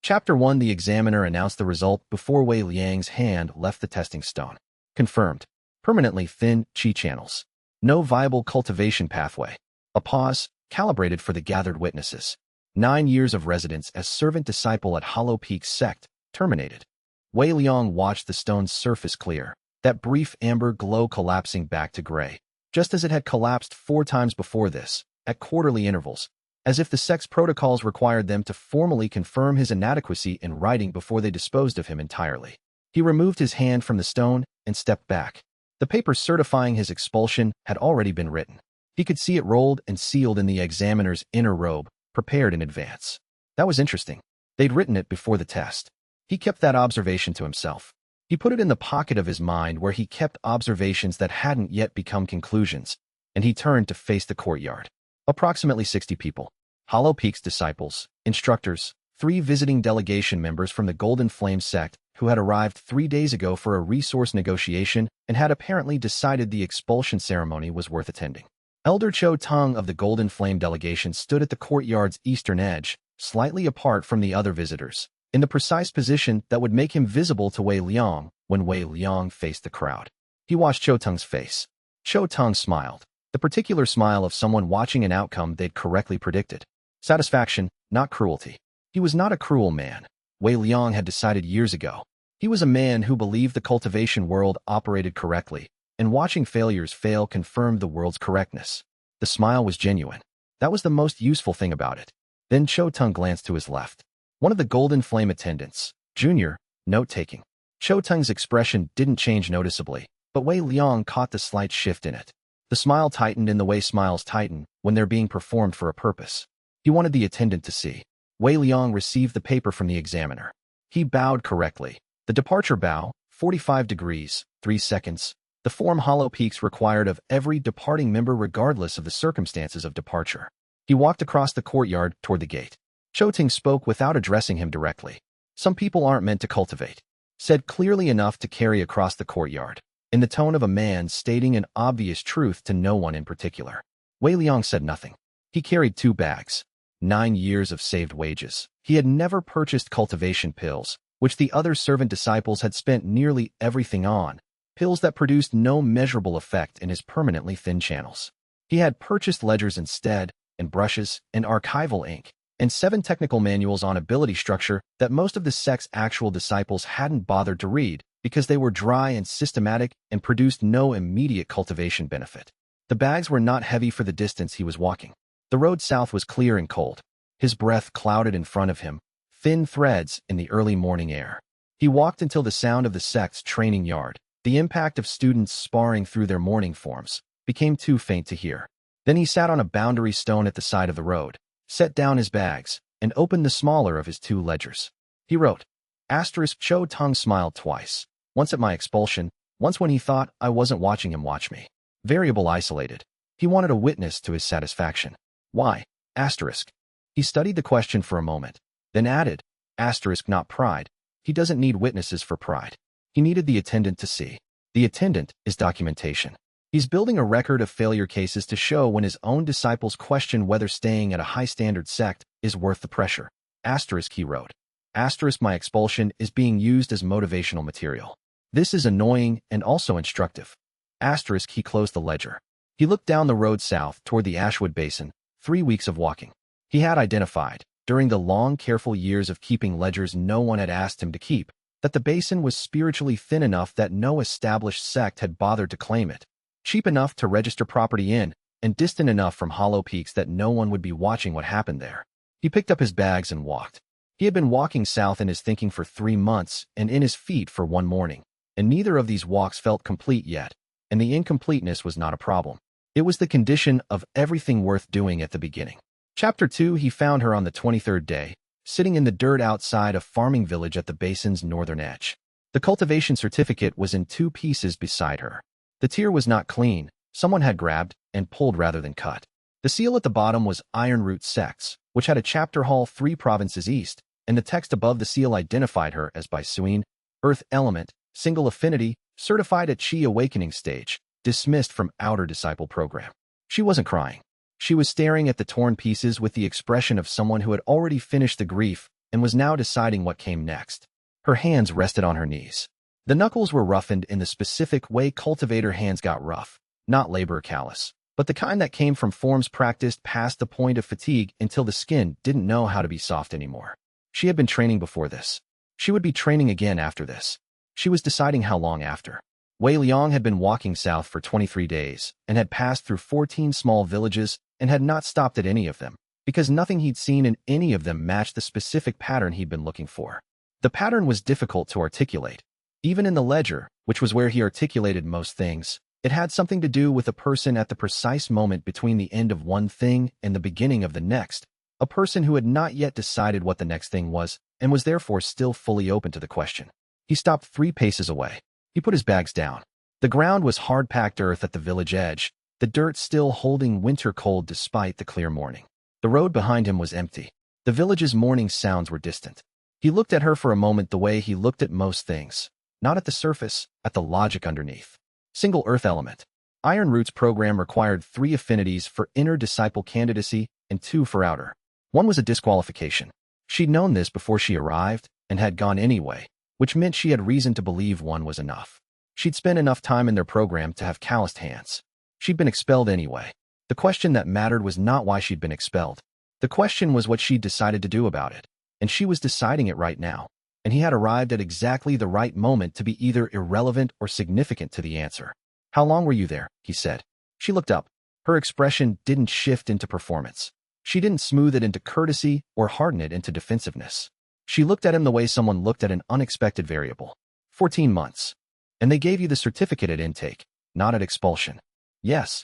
Chapter 1. The examiner announced the result before Wei Liang's hand left the testing stone. Confirmed. Permanently thin qi channels. No viable cultivation pathway. A pause, calibrated for the gathered witnesses. 9 years of residence as servant disciple at Hollow Peak sect, terminated. Wei Liang watched the stone's surface clear, that brief amber glow collapsing back to gray, just as it had collapsed 4 times before this, at quarterly intervals, as if the sect's protocols required them to formally confirm his inadequacy in writing before they disposed of him entirely. He removed his hand from the stone and stepped back. The paper certifying his expulsion had already been written. He could see it rolled and sealed in the examiner's inner robe, prepared in advance. That was interesting. They'd written it before the test. He kept that observation to himself. He put it in the pocket of his mind where he kept observations that hadn't yet become conclusions, and he turned to face the courtyard. Approximately 60 people. Hollow Peak's disciples, instructors, 3 visiting delegation members from the Golden Flame sect who had arrived 3 days ago for a resource negotiation and had apparently decided the expulsion ceremony was worth attending. Elder Cho Tung of the Golden Flame delegation stood at the courtyard's eastern edge, slightly apart from the other visitors, in the precise position that would make him visible to Wei Liang when Wei Liang faced the crowd. He watched Cho Tung's face. Cho Tung smiled, the particular smile of someone watching an outcome they'd correctly predicted. Satisfaction, not cruelty. He was not a cruel man. Wei Liang had decided years ago. He was a man who believed the cultivation world operated correctly, and watching failures fail confirmed the world's correctness. The smile was genuine. That was the most useful thing about it. Then Cho Tung glanced to his left. One of the Golden Flame attendants, Junior, note-taking. Cho Tung's expression didn't change noticeably, but Wei Liang caught the slight shift in it. The smile tightened in the way smiles tighten when they're being performed for a purpose. He wanted the attendant to see. Wei Liang received the paper from the examiner. He bowed correctly. The departure bow, 45 degrees, 3 seconds. The form Hollow Peaks required of every departing member regardless of the circumstances of departure. He walked across the courtyard toward the gate. Cho Ting spoke without addressing him directly. Some people aren't meant to cultivate. Said clearly enough to carry across the courtyard, in the tone of a man stating an obvious truth to no one in particular. Wei Liang said nothing. He carried 2 bags. 9 years of saved wages. He had never purchased cultivation pills, which the other servant disciples had spent nearly everything on, pills that produced no measurable effect in his permanently thin channels. He had purchased ledgers instead, and brushes, and archival ink, and 7 technical manuals on ability structure that most of the sect's actual disciples hadn't bothered to read because they were dry and systematic and produced no immediate cultivation benefit. The bags were not heavy for the distance he was walking. The road south was clear and cold. His breath clouded in front of him, thin threads in the early morning air. He walked until the sound of the sect's training yard, the impact of students sparring through their morning forms, became too faint to hear. Then he sat on a boundary stone at the side of the road, set down his bags, and opened the smaller of his 2 ledgers. He wrote, *. Cho Tung smiled twice, once at my expulsion, once when he thought I wasn't watching him watch me. Variable isolated. He wanted a witness to his satisfaction. Why? *. He studied the question for a moment, then added, *, not pride. He doesn't need witnesses for pride. He needed the attendant to see. The attendant is documentation. He's building a record of failure cases to show when his own disciples question whether staying at a high-standard sect is worth the pressure. *, he wrote. *, my expulsion is being used as motivational material. This is annoying and also instructive. *, he closed the ledger. He looked down the road south toward the Ashwood Basin, 3 weeks of walking. He had identified, during the long, careful years of keeping ledgers no one had asked him to keep, that the basin was spiritually thin enough that no established sect had bothered to claim it, cheap enough to register property in, and distant enough from Hollow Peaks that no one would be watching what happened there. He picked up his bags and walked. He had been walking south in his thinking for 3 months and in his feet for 1 morning, and neither of these walks felt complete yet, and the incompleteness was not a problem. It was the condition of everything worth doing at the beginning. Chapter 2. He found her on the 23rd day, sitting in the dirt outside a farming village at the basin's northern edge. The cultivation certificate was in 2 pieces beside her. The tier was not clean. Someone had grabbed and pulled rather than cut. The seal at the bottom was Ironroot Sects, which had a chapter hall 3 provinces east, and the text above the seal identified her as by Suin, Earth Element, Single Affinity, certified at Qi Awakening stage, dismissed from Outer Disciple Program. She wasn't crying. She was staring at the torn pieces with the expression of someone who had already finished the grief and was now deciding what came next. Her hands rested on her knees. The knuckles were roughened in the specific way cultivator hands got rough, not labor callous, but the kind that came from forms practiced past the point of fatigue until the skin didn't know how to be soft anymore. She had been training before this. She would be training again after this. She was deciding how long after. Wei Liang had been walking south for 23 days and had passed through 14 small villages and had not stopped at any of them, because nothing he'd seen in any of them matched the specific pattern he'd been looking for. The pattern was difficult to articulate. Even in the ledger, which was where he articulated most things, it had something to do with a person at the precise moment between the end of one thing and the beginning of the next, a person who had not yet decided what the next thing was and was therefore still fully open to the question. He stopped 3 paces away. He put his bags down. The ground was hard-packed earth at the village edge, the dirt still holding winter cold despite the clear morning. The road behind him was empty. The village's morning sounds were distant. He looked at her for a moment the way he looked at most things, not at the surface, at the logic underneath. Single earth element. Iron Root's program required 3 affinities for inner disciple candidacy and 2 for outer. 1 was a disqualification. She'd known this before she arrived and had gone anyway, which meant she had reason to believe 1 was enough. She'd spent enough time in their program to have calloused hands. She'd been expelled anyway. The question that mattered was not why she'd been expelled. The question was what she'd decided to do about it, and she was deciding it right now, and he had arrived at exactly the right moment to be either irrelevant or significant to the answer. "How long were you there?" he said. She looked up. Her expression didn't shift into performance. She didn't smooth it into courtesy or harden it into defensiveness. She looked at him the way someone looked at an unexpected variable. 14 months. And they gave you the certificate at intake, not at expulsion. Yes.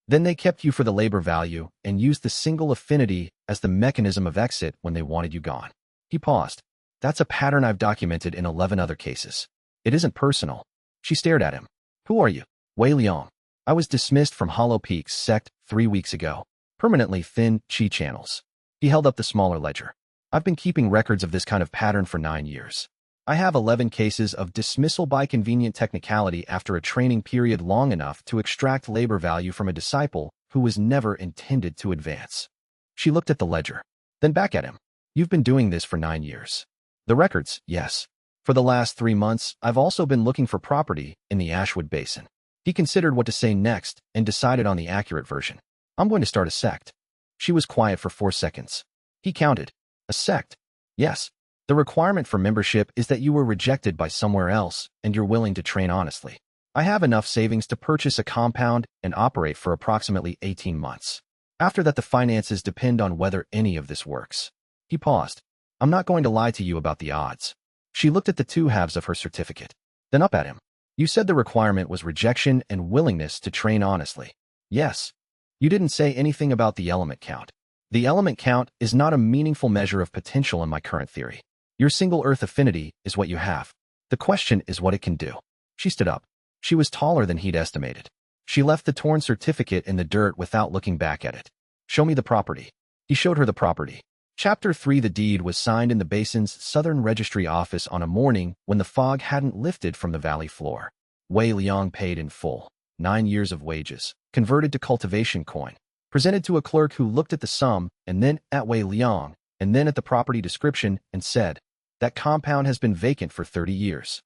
Then they kept you for the labor value and used the single affinity as the mechanism of exit when they wanted you gone. He paused. That's a pattern I've documented in 11 other cases. It isn't personal. She stared at him. Who are you? Wei Liang. I was dismissed from Hollow Peaks SECT 3 weeks ago. Permanently thin chi channels. He held up the smaller ledger. I've been keeping records of this kind of pattern for 9 years. I have 11 cases of dismissal by convenient technicality after a training period long enough to extract labor value from a disciple who was never intended to advance. She looked at the ledger, then back at him. You've been doing this for 9 years. The records, yes. For the last 3 months, I've also been looking for property in the Ashwood Basin. He considered what to say next and decided on the accurate version. I'm going to start a sect. She was quiet for 4 seconds. He counted. A sect? Yes. The requirement for membership is that you were rejected by somewhere else and you're willing to train honestly. I have enough savings to purchase a compound and operate for approximately 18 months. After that, the finances depend on whether any of this works. He paused. I'm not going to lie to you about the odds. She looked at the 2 halves of her certificate, then up at him. You said the requirement was rejection and willingness to train honestly. Yes. You didn't say anything about the element count. The element count is not a meaningful measure of potential in my current theory. Your single earth affinity is what you have. The question is what it can do. She stood up. She was taller than he'd estimated. She left the torn certificate in the dirt without looking back at it. Show me the property. He showed her the property. Chapter 3. The deed was signed in the basin's southern registry office on a morning when the fog hadn't lifted from the valley floor. Wei Liang paid in full. 9 years of wages, converted to cultivation coin, presented to a clerk who looked at the sum and then at Wei Liang and then at the property description and said, that compound has been vacant for 30 years.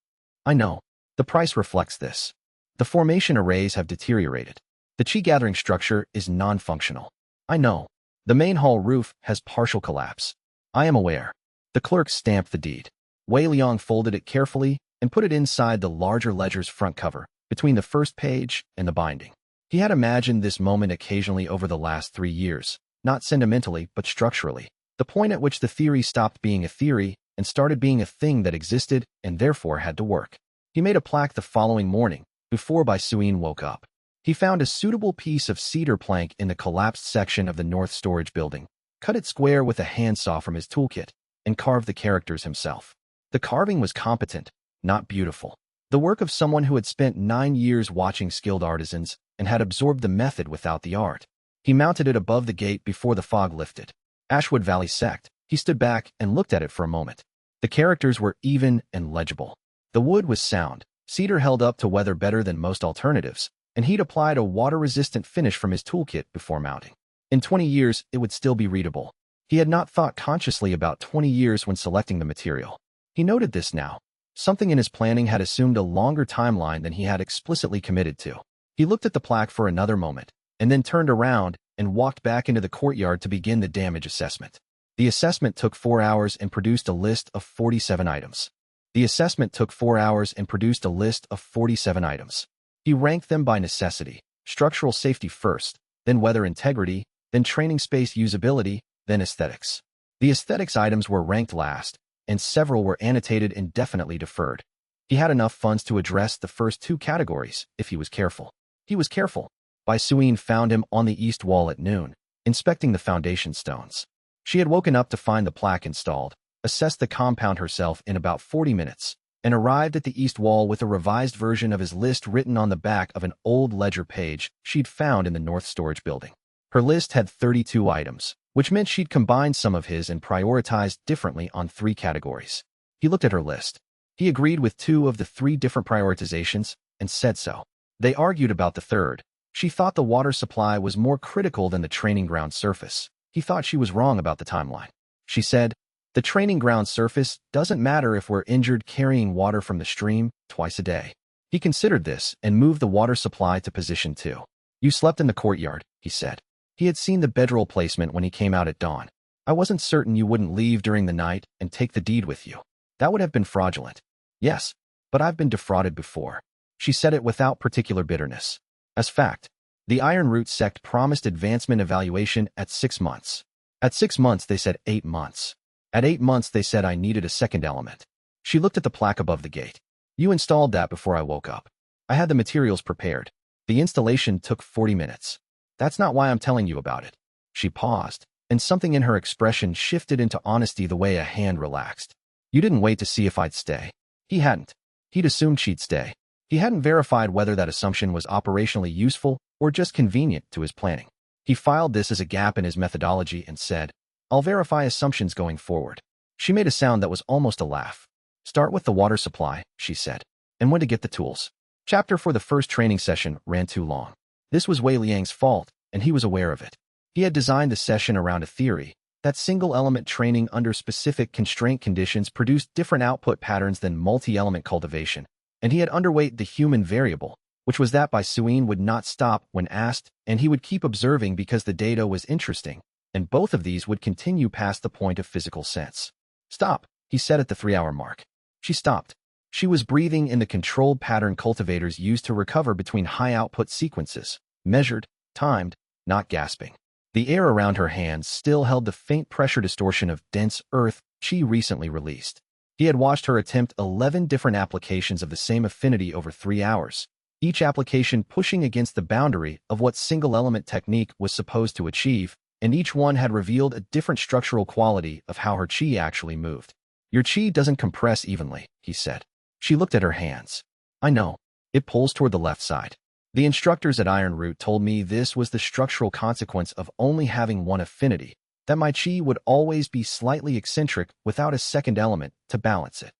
I know. The price reflects this. The formation arrays have deteriorated. The chi gathering structure is non-functional. I know. The main hall roof has partial collapse. I am aware. The clerk stamped the deed. Wei Liang folded it carefully and put it inside the larger ledger's front cover, between the first page and the binding. He had imagined this moment occasionally over the last 3 years, not sentimentally but structurally, the point at which the theory stopped being a theory and started being a thing that existed and therefore had to work. He made a plaque the following morning, before Bai Suyin woke up. He found a suitable piece of cedar plank in the collapsed section of the north storage building, cut it square with a handsaw from his toolkit, and carved the characters himself. The carving was competent, not beautiful. The work of someone who had spent 9 years watching skilled artisans and had absorbed the method without the art. He mounted it above the gate before the fog lifted. Ashwood Valley Sect. He stood back and looked at it for a moment. The characters were even and legible. The wood was sound. Cedar held up to weather better than most alternatives, and he'd applied a water-resistant finish from his toolkit before mounting. In 20 years, it would still be readable. He had not thought consciously about 20 years when selecting the material. He noted this now. Something in his planning had assumed a longer timeline than he had explicitly committed to. He looked at the plaque for another moment, and then turned around and walked back into the courtyard to begin the damage assessment. The assessment took 4 hours and produced a list of 47 items. The assessment took 4 hours and produced a list of 47 items. He ranked them by necessity: structural safety first, then weather integrity, then training space usability, then aesthetics. The aesthetics items were ranked last, and several were annotated indefinitely deferred. He had enough funds to address the first 2 categories if he was careful. He was careful. Bai Suyin found him on the east wall at noon, inspecting the foundation stones. She had woken up to find the plaque installed, assessed the compound herself in about 40 minutes, and arrived at the east wall with a revised version of his list written on the back of an old ledger page she'd found in the north storage building. Her list had 32 items, which meant she'd combined some of his and prioritized differently on 3 categories. He looked at her list. He agreed with 2 of the 3 different prioritizations and said so. They argued about the third. She thought the water supply was more critical than the training ground surface. He thought she was wrong about the timeline. She said, "The training ground surface doesn't matter if we're injured carrying water from the stream twice a day." He considered this and moved the water supply to position 2. "You slept in the courtyard," he said. He had seen the bedroll placement when he came out at dawn. "I wasn't certain you wouldn't leave during the night and take the deed with you. That would have been fraudulent." "Yes, but I've been defrauded before." She said it without particular bitterness. As fact, the Ironroot sect promised advancement evaluation at 6 months. At 6 months, they said 8 months. At 8 months, they said I needed a second element. She looked at the plaque above the gate. "You installed that before I woke up. I had the materials prepared. The installation took 40 minutes. That's not why I'm telling you about it." She paused, and something in her expression shifted into honesty the way a hand relaxed. "You didn't wait to see if I'd stay." He hadn't. He'd assumed she'd stay. He hadn't verified whether that assumption was operationally useful or just convenient to his planning. He filed this as a gap in his methodology and said, "I'll verify assumptions going forward." She made a sound that was almost a laugh. "Start with the water supply," she said, "and when to get the tools." Chapter for the first training session ran too long. This was Wei Liang's fault, and he was aware of it. He had designed the session around a theory that single-element training under specific constraint conditions produced different output patterns than multi-element cultivation, and he had underweight the human variable, which was that Bai Suyin would not stop when asked, and he would keep observing because the data was interesting, and both of these would continue past the point of physical sense. "Stop," he said at the 3-hour mark. She stopped. She was breathing in the controlled pattern cultivators used to recover between high-output sequences, measured, timed, not gasping. The air around her hands still held the faint pressure distortion of dense earth she recently released. He had watched her attempt 11 different applications of the same affinity over 3 hours, each application pushing against the boundary of what single-element technique was supposed to achieve, and each one had revealed a different structural quality of how her chi actually moved. "Your chi doesn't compress evenly," he said. She looked at her hands. "I know. It pulls toward the left side. The instructors at Ironroot told me this was the structural consequence of only having one affinity, that my chi would always be slightly eccentric without a second element to balance it.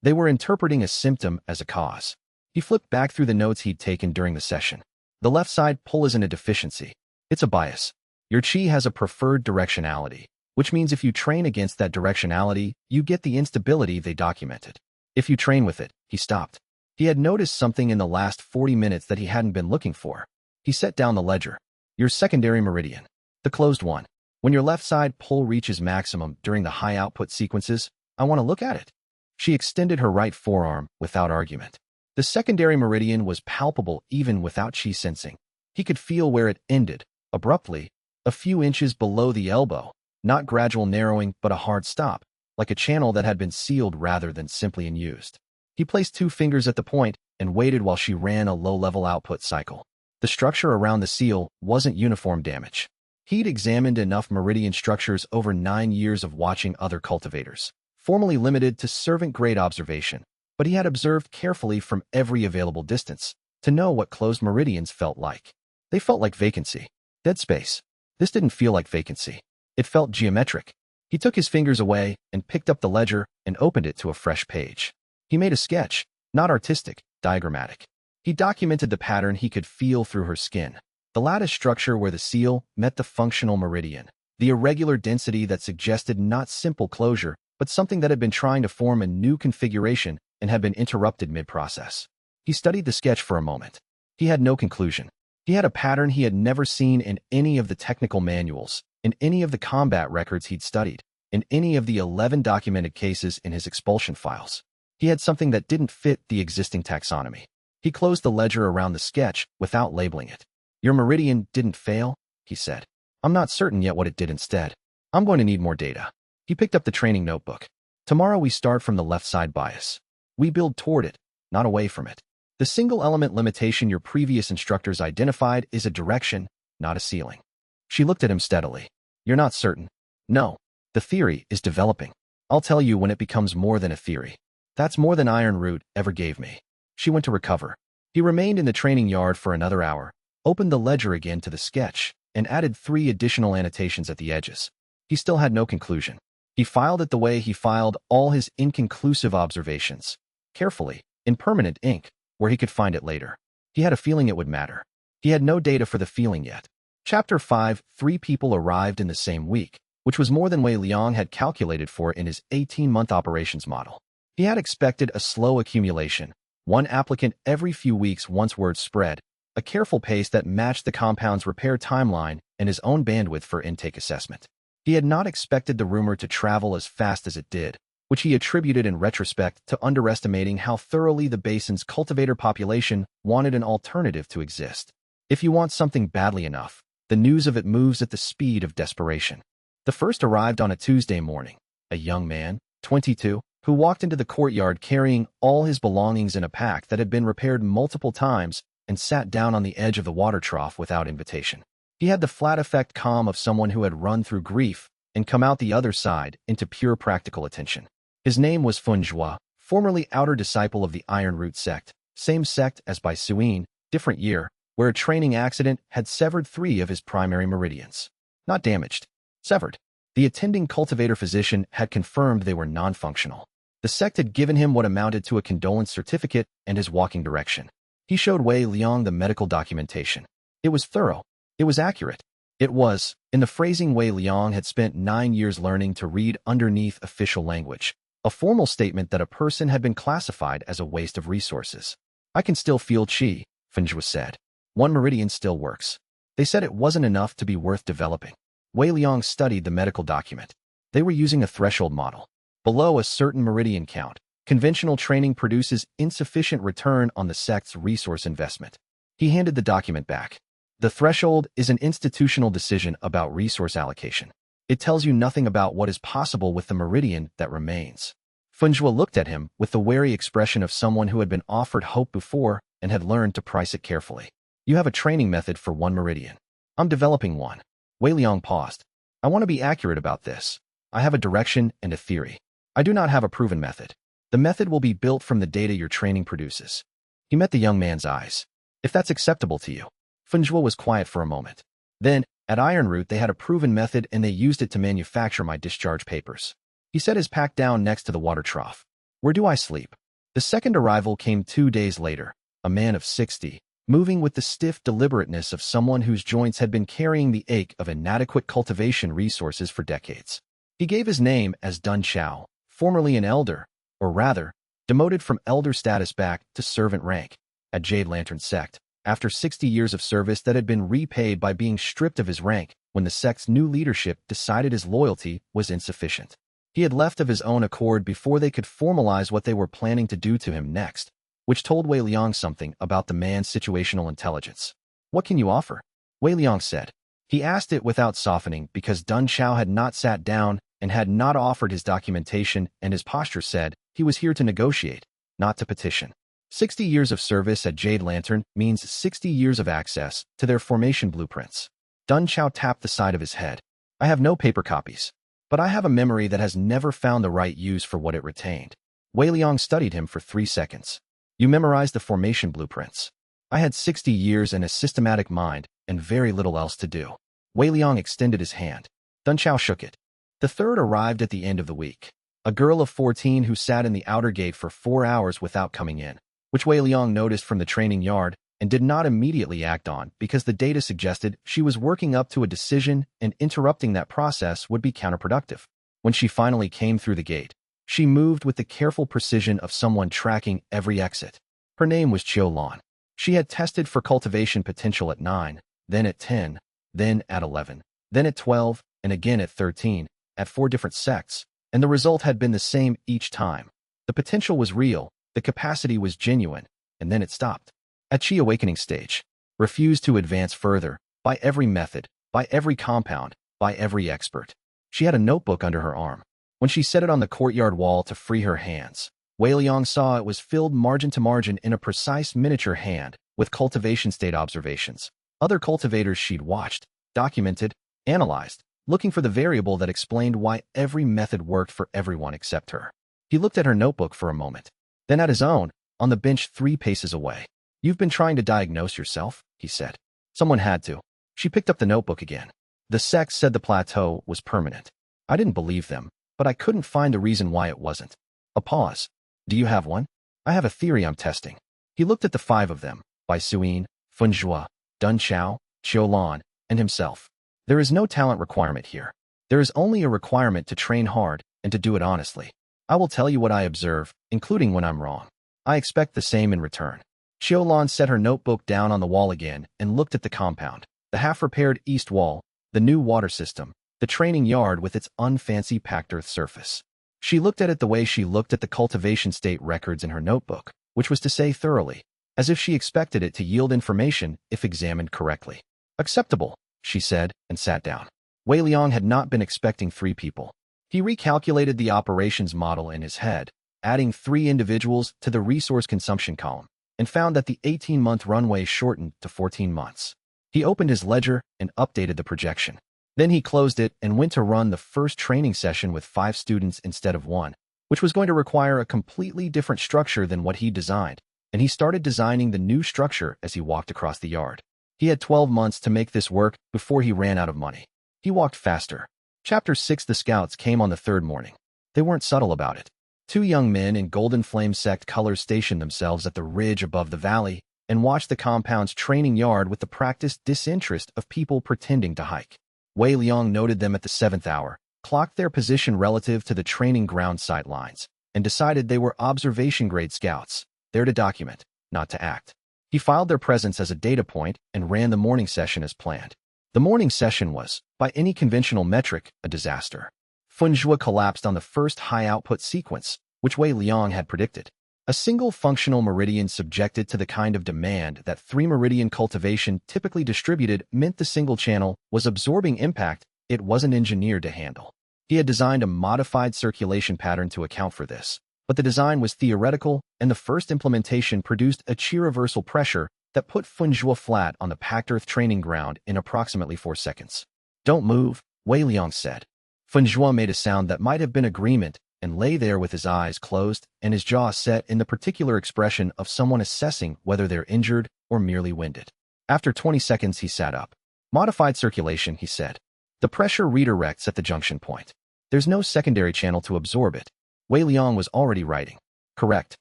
They were interpreting a symptom as a cause." He flipped back through the notes he'd taken during the session. "The left side pull isn't a deficiency. It's a bias. Your chi has a preferred directionality, which means if you train against that directionality, you get the instability they documented. If you train with it." He stopped. He had noticed something in the last 40 minutes that he hadn't been looking for. He set down the ledger. "Your secondary meridian. The closed one. When your left side pull reaches maximum during the high output sequences, I want to look at it." She extended her right forearm without argument. The secondary meridian was palpable even without chi sensing. He could feel where it ended, abruptly, a few inches below the elbow, not gradual narrowing but a hard stop, like a channel that had been sealed rather than simply unused. He placed 2 fingers at the point and waited while she ran a low-level output cycle. The structure around the seal wasn't uniform damage. He'd examined enough meridian structures over 9 years of watching other cultivators, formally limited to servant-grade observation, but he had observed carefully from every available distance to know what closed meridians felt like. They felt like vacancy, dead space. This didn't feel like vacancy. It felt geometric. He took his fingers away and picked up the ledger and opened it to a fresh page. He made a sketch, not artistic, diagrammatic. He documented the pattern he could feel through her skin, the lattice structure where the seal met the functional meridian, the irregular density that suggested not simple closure, but something that had been trying to form a new configuration and had been interrupted mid-process. He studied the sketch for a moment. He had no conclusion. He had a pattern he had never seen in any of the technical manuals, in any of the combat records he'd studied, in any of the 11 documented cases in his expulsion files. He had something that didn't fit the existing taxonomy. He closed the ledger around the sketch without labeling it. "Your meridian didn't fail," he said. "I'm not certain yet what it did instead. I'm going to need more data." He picked up the training notebook. "Tomorrow we start from the left side bias. We build toward it, not away from it. The single element limitation your previous instructors identified is a direction, not a ceiling." She looked at him steadily. "You're not certain?" "No. The theory is developing. I'll tell you when it becomes more than a theory. That's more than Iron Root ever gave me." She went to recover. He remained in the training yard for another hour, opened the ledger again to the sketch, and added 3 additional annotations at the edges. He still had no conclusion. He filed it the way he filed all his inconclusive observations, carefully, in permanent ink, where he could find it later. He had a feeling it would matter. He had no data for the feeling yet. Chapter 5. 3 people arrived in the same week, which was more than Wei Liang had calculated for in his 18-month operations model. He had expected a slow accumulation, 1 applicant every few weeks once word spread, a careful pace that matched the compound's repair timeline and his own bandwidth for intake assessment. He had not expected the rumor to travel as fast as it did, which he attributed in retrospect to underestimating how thoroughly the basin's cultivator population wanted an alternative to exist. If you want something badly enough, the news of it moves at the speed of desperation. The first arrived on a Tuesday morning, a young man, 22, who walked into the courtyard carrying all his belongings in a pack that had been repaired multiple times and sat down on the edge of the water trough without invitation. He had the flat effect calm of someone who had run through grief and come out the other side into pure practical attention. His name was Fenjua, formerly outer disciple of the Iron Root sect, same sect as by Suin, different year, where a training accident had severed 3 of his primary meridians. Not damaged, severed. The attending cultivator physician had confirmed they were non-functional. The sect had given him what amounted to a condolence certificate and his walking direction. He showed Wei Liang the medical documentation. It was thorough. It was accurate. It was, in the phrasing Wei Liang had spent 9 years learning to read underneath official language, a formal statement that a person had been classified as a waste of resources. "I can still feel qi," Fenjua said. "1 meridian still works." They said it wasn't enough to be worth developing. Wei Liang studied the medical document. They were using a threshold model. Below a certain meridian count, conventional training produces insufficient return on the sect's resource investment. He handed the document back. "The threshold is an institutional decision about resource allocation. It tells you nothing about what is possible with the meridian that remains." Fenjua looked at him with the wary expression of someone who had been offered hope before and had learned to price it carefully. "You have a training method for 1 meridian. I'm developing one." Wei Liang paused. "I want to be accurate about this. I have a direction and a theory. I do not have a proven method. The method will be built from the data your training produces." He met the young man's eyes. "If that's acceptable to you." Fenjua was quiet for a moment. "Then, at Iron Root they had a proven method and they used it to manufacture my discharge papers." He set his pack down next to the water trough. "Where do I sleep?" The second arrival came 2 days later, a man of 60, moving with the stiff deliberateness of someone whose joints had been carrying the ache of inadequate cultivation resources for decades. He gave his name as Dun Chao, formerly an elder, or rather, demoted from elder status back to servant rank, at Jade Lantern sect, after 60 years of service that had been repaid by being stripped of his rank when the sect's new leadership decided his loyalty was insufficient. He had left of his own accord before they could formalize what they were planning to do to him next, which told Wei Liang something about the man's situational intelligence. "What can you offer?" Wei Liang said. He asked it without softening because Dun Chao had not sat down and had not offered his documentation, and his posture said he was here to negotiate, not to petition. 60 years of service at Jade Lantern means 60 years of access to their formation blueprints. Dun Chao tapped the side of his head. "I have no paper copies, but I have a memory that has never found the right use for what it retained." Wei Liang studied him for 3 seconds. "You memorized the formation blueprints." "I had 60 years and a systematic mind and very little else to do." Wei Liang extended his hand. Dun Chao shook it. The third arrived at the end of the week. A girl of 14 who sat in the outer gate for 4 hours without coming in, which Wei Liang noticed from the training yard, and did not immediately act on because the data suggested she was working up to a decision and interrupting that process would be counterproductive. When she finally came through the gate, she moved with the careful precision of someone tracking every exit. Her name was Xiaolan. She had tested for cultivation potential at 9, then at 10, then at 11, then at 12, and again at 13, at 4 different sects, and the result had been the same each time. The potential was real, the capacity was genuine, and then it stopped. At Qi awakening stage, refused to advance further, by every method, by every compound, by every expert. She had a notebook under her arm. When she set it on the courtyard wall to free her hands, Wei Liang saw it was filled margin to margin in a precise miniature hand with cultivation state observations. Other cultivators she'd watched, documented, analyzed, looking for the variable that explained why every method worked for everyone except her. He looked at her notebook for a moment, then at his own, on the bench 3 paces away. "You've been trying to diagnose yourself," he said. "Someone had to." She picked up the notebook again. The sects said the plateau was permanent. I didn't believe them, but I couldn't find the reason why it wasn't. A pause. "Do you have one?" "I have a theory I'm testing." He looked at the 5 of them, Bai Suyin, Funzhua, Dun Chao, Xiaolan, and himself. "There is no talent requirement here. There is only a requirement to train hard and to do it honestly. I will tell you what I observe, including when I'm wrong. I expect the same in return." Xiaolan set her notebook down on the wall again and looked at the compound, the half-repaired east wall, the new water system, the training yard with its unfancy packed earth surface. She looked at it the way she looked at the cultivation state records in her notebook, which was to say thoroughly, as if she expected it to yield information if examined correctly. "Acceptable," she said, and sat down. Wei Liang had not been expecting 3 people. He recalculated the operations model in his head, adding 3 individuals to the resource consumption column, and found that the 18-month runway shortened to 14 months. He opened his ledger and updated the projection. Then he closed it and went to run the first training session with 5 students instead of 1, which was going to require a completely different structure than what he designed, and he started designing the new structure as he walked across the yard. He had 12 months to make this work before he ran out of money. He walked faster. Chapter 6. The scouts came on the 3rd morning. They weren't subtle about it. 2 young men in golden flame sect colors stationed themselves at the ridge above the valley and watched the compound's training yard with the practiced disinterest of people pretending to hike. Wei Liang noted them at the 7th hour, clocked their position relative to the training ground sight lines, and decided they were observation-grade scouts, there to document, not to act. He filed their presence as a data point and ran the morning session as planned. The morning session was, by any conventional metric, a disaster. Funzhua collapsed on the first high-output sequence, which Wei Liang had predicted. A single functional meridian subjected to the kind of demand that 3-meridian cultivation typically distributed meant the single channel was absorbing impact it wasn't engineered to handle. He had designed a modified circulation pattern to account for this, but the design was theoretical, and the first implementation produced a Qi reversal pressure that put Funzhua flat on the packed earth training ground in approximately 4 seconds. "Don't move," Wei Liang said. Funzhua made a sound that might have been agreement and lay there with his eyes closed and his jaw set in the particular expression of someone assessing whether they're injured or merely winded. After 20 seconds, he sat up. "Modified circulation," he said. "The pressure redirects at the junction point. There's no secondary channel to absorb it." Wei Liang was already writing. "Correct.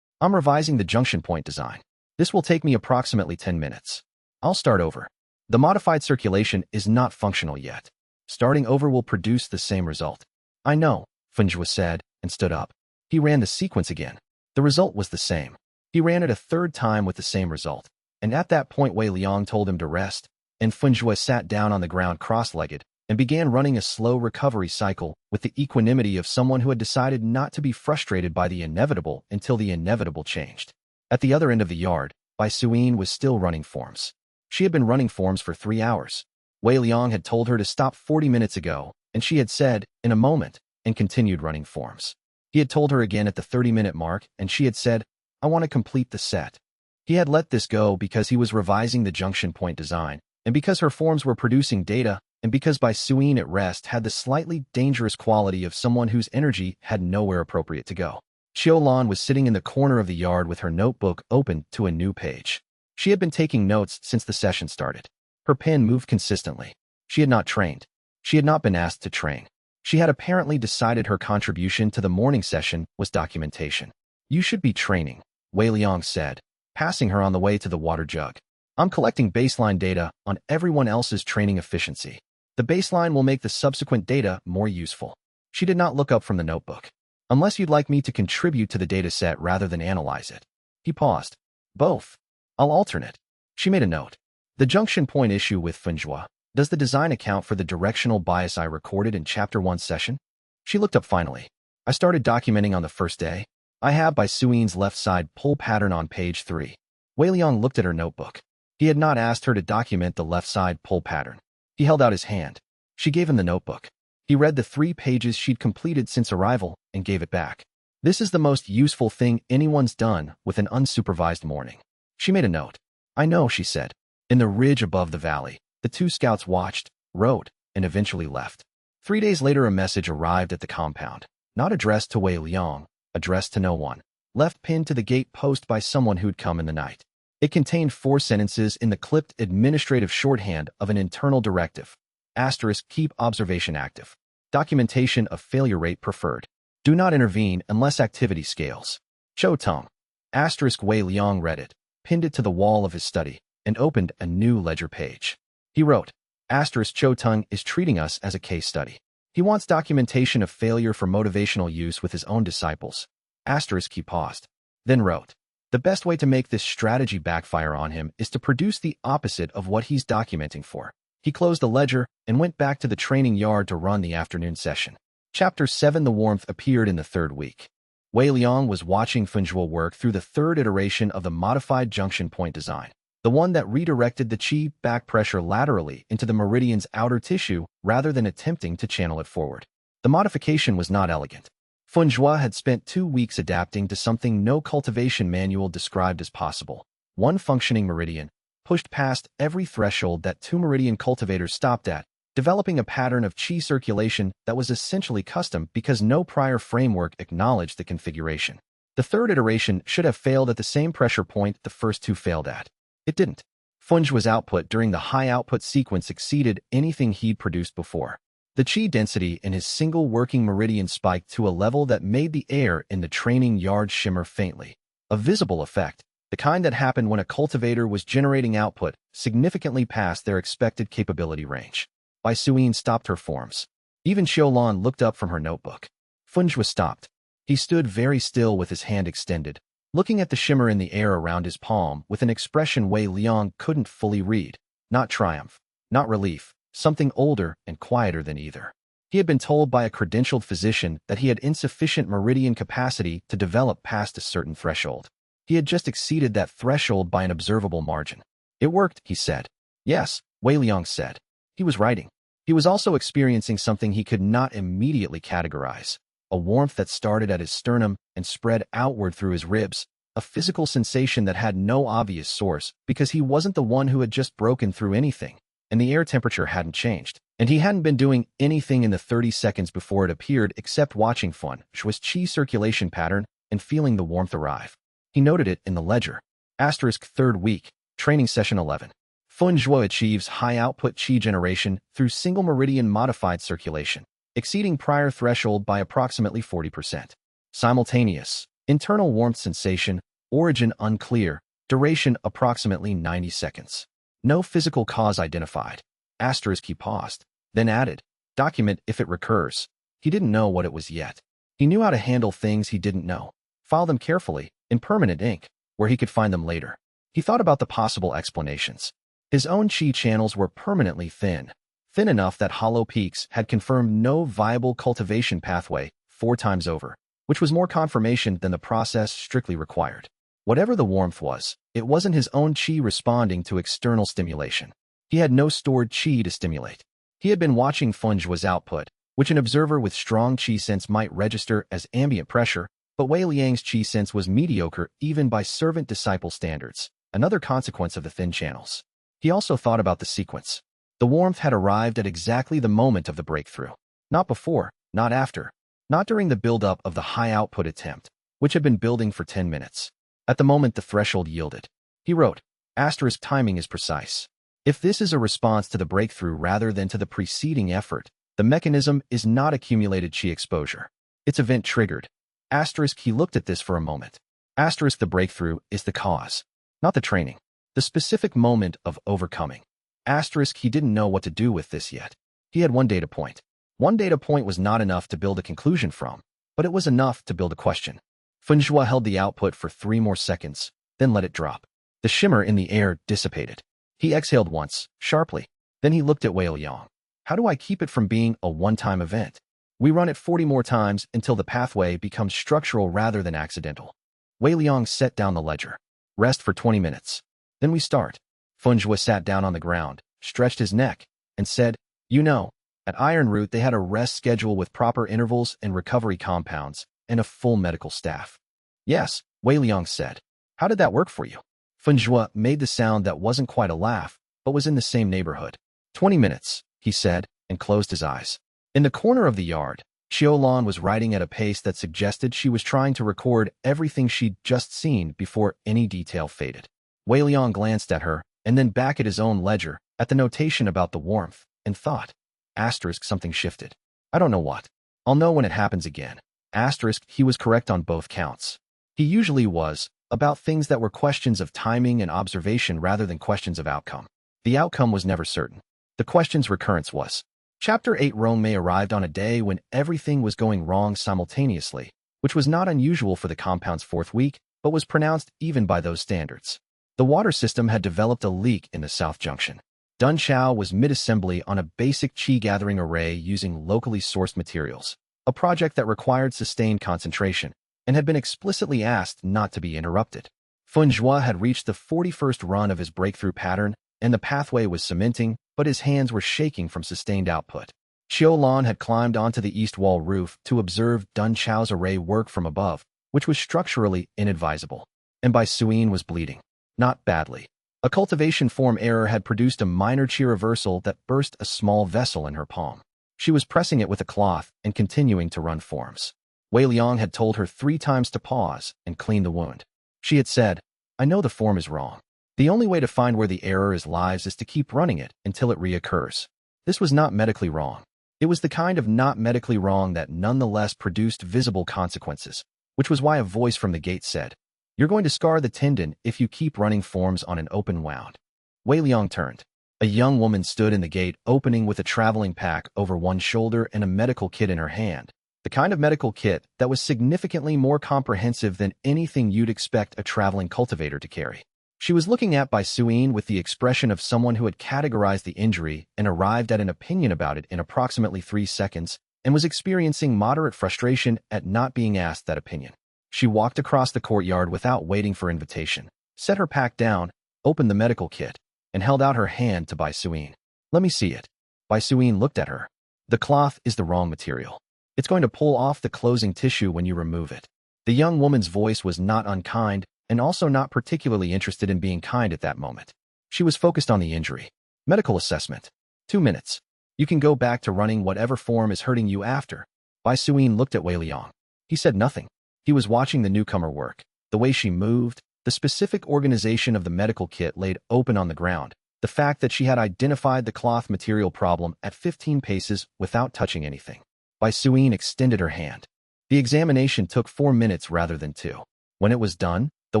I'm revising the junction point design. This will take me approximately 10 minutes. I'll start over. The modified circulation is not functional yet. Starting over will produce the same result." "I know," Funzhua said, and stood up. He ran the sequence again. The result was the same. He ran it a 3rd time with the same result, and at that point Wei Liang told him to rest, and Funzhua sat down on the ground cross-legged and began running a slow recovery cycle with the equanimity of someone who had decided not to be frustrated by the inevitable until the inevitable changed. At the other end of the yard, Bai Suyin was still running forms. She had been running forms for 3 hours. Wei Liang had told her to stop 40 minutes ago, and she had said, "In a moment," and continued running forms. He had told her again at the 30-minute mark, and she had said, "I want to complete the set." He had let this go because he was revising the junction point design, and because her forms were producing data, and because Bai Suyin at rest had the slightly dangerous quality of someone whose energy had nowhere appropriate to go. Xiaolan was sitting in the corner of the yard with her notebook open to a new page. She had been taking notes since the session started. Her pen moved consistently. She had not trained. She had not been asked to train. She had apparently decided her contribution to the morning session was documentation. "You should be training," Wei Liang said, passing her on the way to the water jug. I'm collecting baseline data on everyone else's training efficiency. The baseline will make the subsequent data more useful. She did not look up from the notebook. Unless you'd like me to contribute to the dataset rather than analyze it. He paused. Both. I'll alternate. She made a note. The junction point issue with Fenjua. Does the design account for the directional bias I recorded in Chapter 1 session? She looked up finally. I started documenting on the first day. I have by Suin's left side pull pattern on page 3. Wei Liang looked at her notebook. He had not asked her to document the left side pull pattern. He held out his hand. She gave him the notebook. He read the 3 pages she'd completed since arrival and gave it back. This is the most useful thing anyone's done with an unsupervised morning. She made a note. I know, she said. In the ridge above the valley, the 2 scouts watched, rode, and eventually left. 3 days later a message arrived at the compound. Not addressed to Wei Liang, addressed to no one. Left pinned to the gate post by someone who'd come in the night. It contained 4 sentences in the clipped administrative shorthand of an internal directive. Asterisk keep observation active. Documentation of failure rate preferred. Do not intervene unless activity scales. Chou Tong. Asterisk Wei Liang read it, pinned it to the wall of his study, and opened a new ledger page. He wrote, Asterisk Chou Tong is treating us as a case study. He wants documentation of failure for motivational use with his own disciples. Asterisk he paused. Then wrote, the best way to make this strategy backfire on him is to produce the opposite of what he's documenting for. He closed the ledger and went back to the training yard to run the afternoon session. Chapter 7 The warmth appeared in the 3rd week. Wei Liang was watching Fenjua work through the 3rd iteration of the modified junction point design, the one that redirected the qi back pressure laterally into the meridian's outer tissue rather than attempting to channel it forward. The modification was not elegant. Fenjua had spent 2 weeks adapting to something no cultivation manual described as possible. One functioning meridian, pushed past every threshold that 2 meridian cultivators stopped at, developing a pattern of qi circulation that was essentially custom because no prior framework acknowledged the configuration. The 3rd iteration should have failed at the same pressure point the first 2 failed at. It didn't. Fenjua's output during the high output sequence exceeded anything he'd produced before. The qi density in his single working meridian spiked to a level that made the air in the training yard shimmer faintly. A visible effect, the kind that happened when a cultivator was generating output significantly past their expected capability range. Bai Suyin stopped her forms. Even Xiaolan looked up from her notebook. Fenjua stopped. He stood very still with his hand extended, looking at the shimmer in the air around his palm with an expression Wei Liang couldn't fully read. Not triumph, not relief, something older and quieter than either. He had been told by a credentialed physician that he had insufficient meridian capacity to develop past a certain threshold. He had just exceeded that threshold by an observable margin. It worked, he said. Yes, Wei Liang said. He was writing. He was also experiencing something he could not immediately categorize. A warmth that started at his sternum and spread outward through his ribs, a physical sensation that had no obvious source because he wasn't the one who had just broken through anything, and the air temperature hadn't changed, and he hadn't been doing anything in the 30 seconds before it appeared except watching Fenjua's qi circulation pattern and feeling the warmth arrive. He noted it in the ledger. Asterisk 3rd week, training session 11. Fenjua achieves high output qi generation through single meridian modified circulation, exceeding prior threshold by approximately 40%. Simultaneous, internal warmth sensation, origin unclear, duration approximately 90 seconds. No physical cause identified. Asterisk he paused, then added, document if it recurs. He didn't know what it was yet. He knew how to handle things he didn't know. File them carefully, in permanent ink, where he could find them later. He thought about the possible explanations. His own qi channels were permanently thin enough that hollow peaks had confirmed no viable cultivation pathway 4 times over, which was more confirmation than the process strictly required. Whatever the warmth was, it wasn't his own qi responding to external stimulation. He had no stored qi to stimulate. He had been watching Fenjua's output, which an observer with strong qi sense might register as ambient pressure, but Wei Liang's qi sense was mediocre even by servant-disciple standards, another consequence of the thin channels. He also thought about the sequence. The warmth had arrived at exactly the moment of the breakthrough. Not before, not after, not during the build-up of the high-output attempt, which had been building for 10 minutes. At the moment the threshold yielded. He wrote, asterisk timing is precise. If this is a response to the breakthrough rather than to the preceding effort, the mechanism is not accumulated qi exposure. It's event-triggered. Asterisk he looked at this for a moment. Asterisk the breakthrough is the cause, not the training. The specific moment of overcoming. Asterisk, he didn't know what to do with this yet. He had one data point. One data point was not enough to build a conclusion from, but it was enough to build a question. Fenjua held the output for 3 more seconds, then let it drop. The shimmer in the air dissipated. He exhaled once, sharply. Then he looked at Wei Liang. How do I keep it from being a one-time event? We run it 40 more times until the pathway becomes structural rather than accidental. Wei Liang set down the ledger. Rest for 20 minutes. Then we start. Fenjua sat down on the ground, stretched his neck, and said, You know, at Iron Root they had a rest schedule with proper intervals and recovery compounds, and a full medical staff. Yes, Wei Liang said. How did that work for you? Fenjua made the sound that wasn't quite a laugh, but was in the same neighborhood. 20 minutes, he said, and closed his eyes. In the corner of the yard, Xiaolan was writing at a pace that suggested she was trying to record everything she'd just seen before any detail faded. Wei Liang glanced at her, and then back at his own ledger, at the notation about the warmth, and thought. Asterisk, something shifted. I don't know what. I'll know when it happens again. Asterisk, he was correct on both counts. He usually was, about things that were questions of timing and observation rather than questions of outcome. The outcome was never certain. The question's recurrence was. Chapter 8 Rome May arrived on a day when everything was going wrong simultaneously, which was not unusual for the compound's 4th week, but was pronounced even by those standards. The water system had developed a leak in the South Junction. Dun Chao was mid-assembly on a basic qi gathering array using locally sourced materials, a project that required sustained concentration, and had been explicitly asked not to be interrupted. Fenjua had reached the 41st run of his breakthrough pattern, and the pathway was cementing, but his hands were shaking from sustained output. Xiaolan had climbed onto the east wall roof to observe Dun Chao's array work from above, which was structurally inadvisable. And Bai Suyin was bleeding. Not badly. A cultivation form error had produced a minor qi reversal that burst a small vessel in her palm. She was pressing it with a cloth and continuing to run forms. Wei Liang had told her 3 times to pause and clean the wound. She had said, I know the form is wrong. The only way to find where the error lies is to keep running it until it reoccurs. This was not medically wrong. It was the kind of not medically wrong that nonetheless produced visible consequences, which was why a voice from the gate said, You're going to scar the tendon if you keep running forms on an open wound. Wei Liang turned. A young woman stood in the gate opening with a traveling pack over one shoulder and a medical kit in her hand, the kind of medical kit that was significantly more comprehensive than anything you'd expect a traveling cultivator to carry. She was looking at Bai Suyin with the expression of someone who had categorized the injury and arrived at an opinion about it in approximately 3 seconds, and was experiencing moderate frustration at not being asked that opinion. She walked across the courtyard without waiting for invitation, set her pack down, opened the medical kit, and held out her hand to Bai Suyin. Let me see it. Bai Suyin looked at her. The cloth is the wrong material. It's going to pull off the closing tissue when you remove it. The young woman's voice was not unkind, and also not particularly interested in being kind at that moment. She was focused on the injury. Medical assessment. 2 minutes. You can go back to running whatever form is hurting you after. Bai Suyin looked at Wei Liang. He said nothing. He was watching the newcomer work. The way she moved, the specific organization of the medical kit laid open on the ground, the fact that she had identified the cloth material problem at 15 paces without touching anything. Bai Suyin extended her hand. The examination took 4 minutes rather than 2. When it was done, the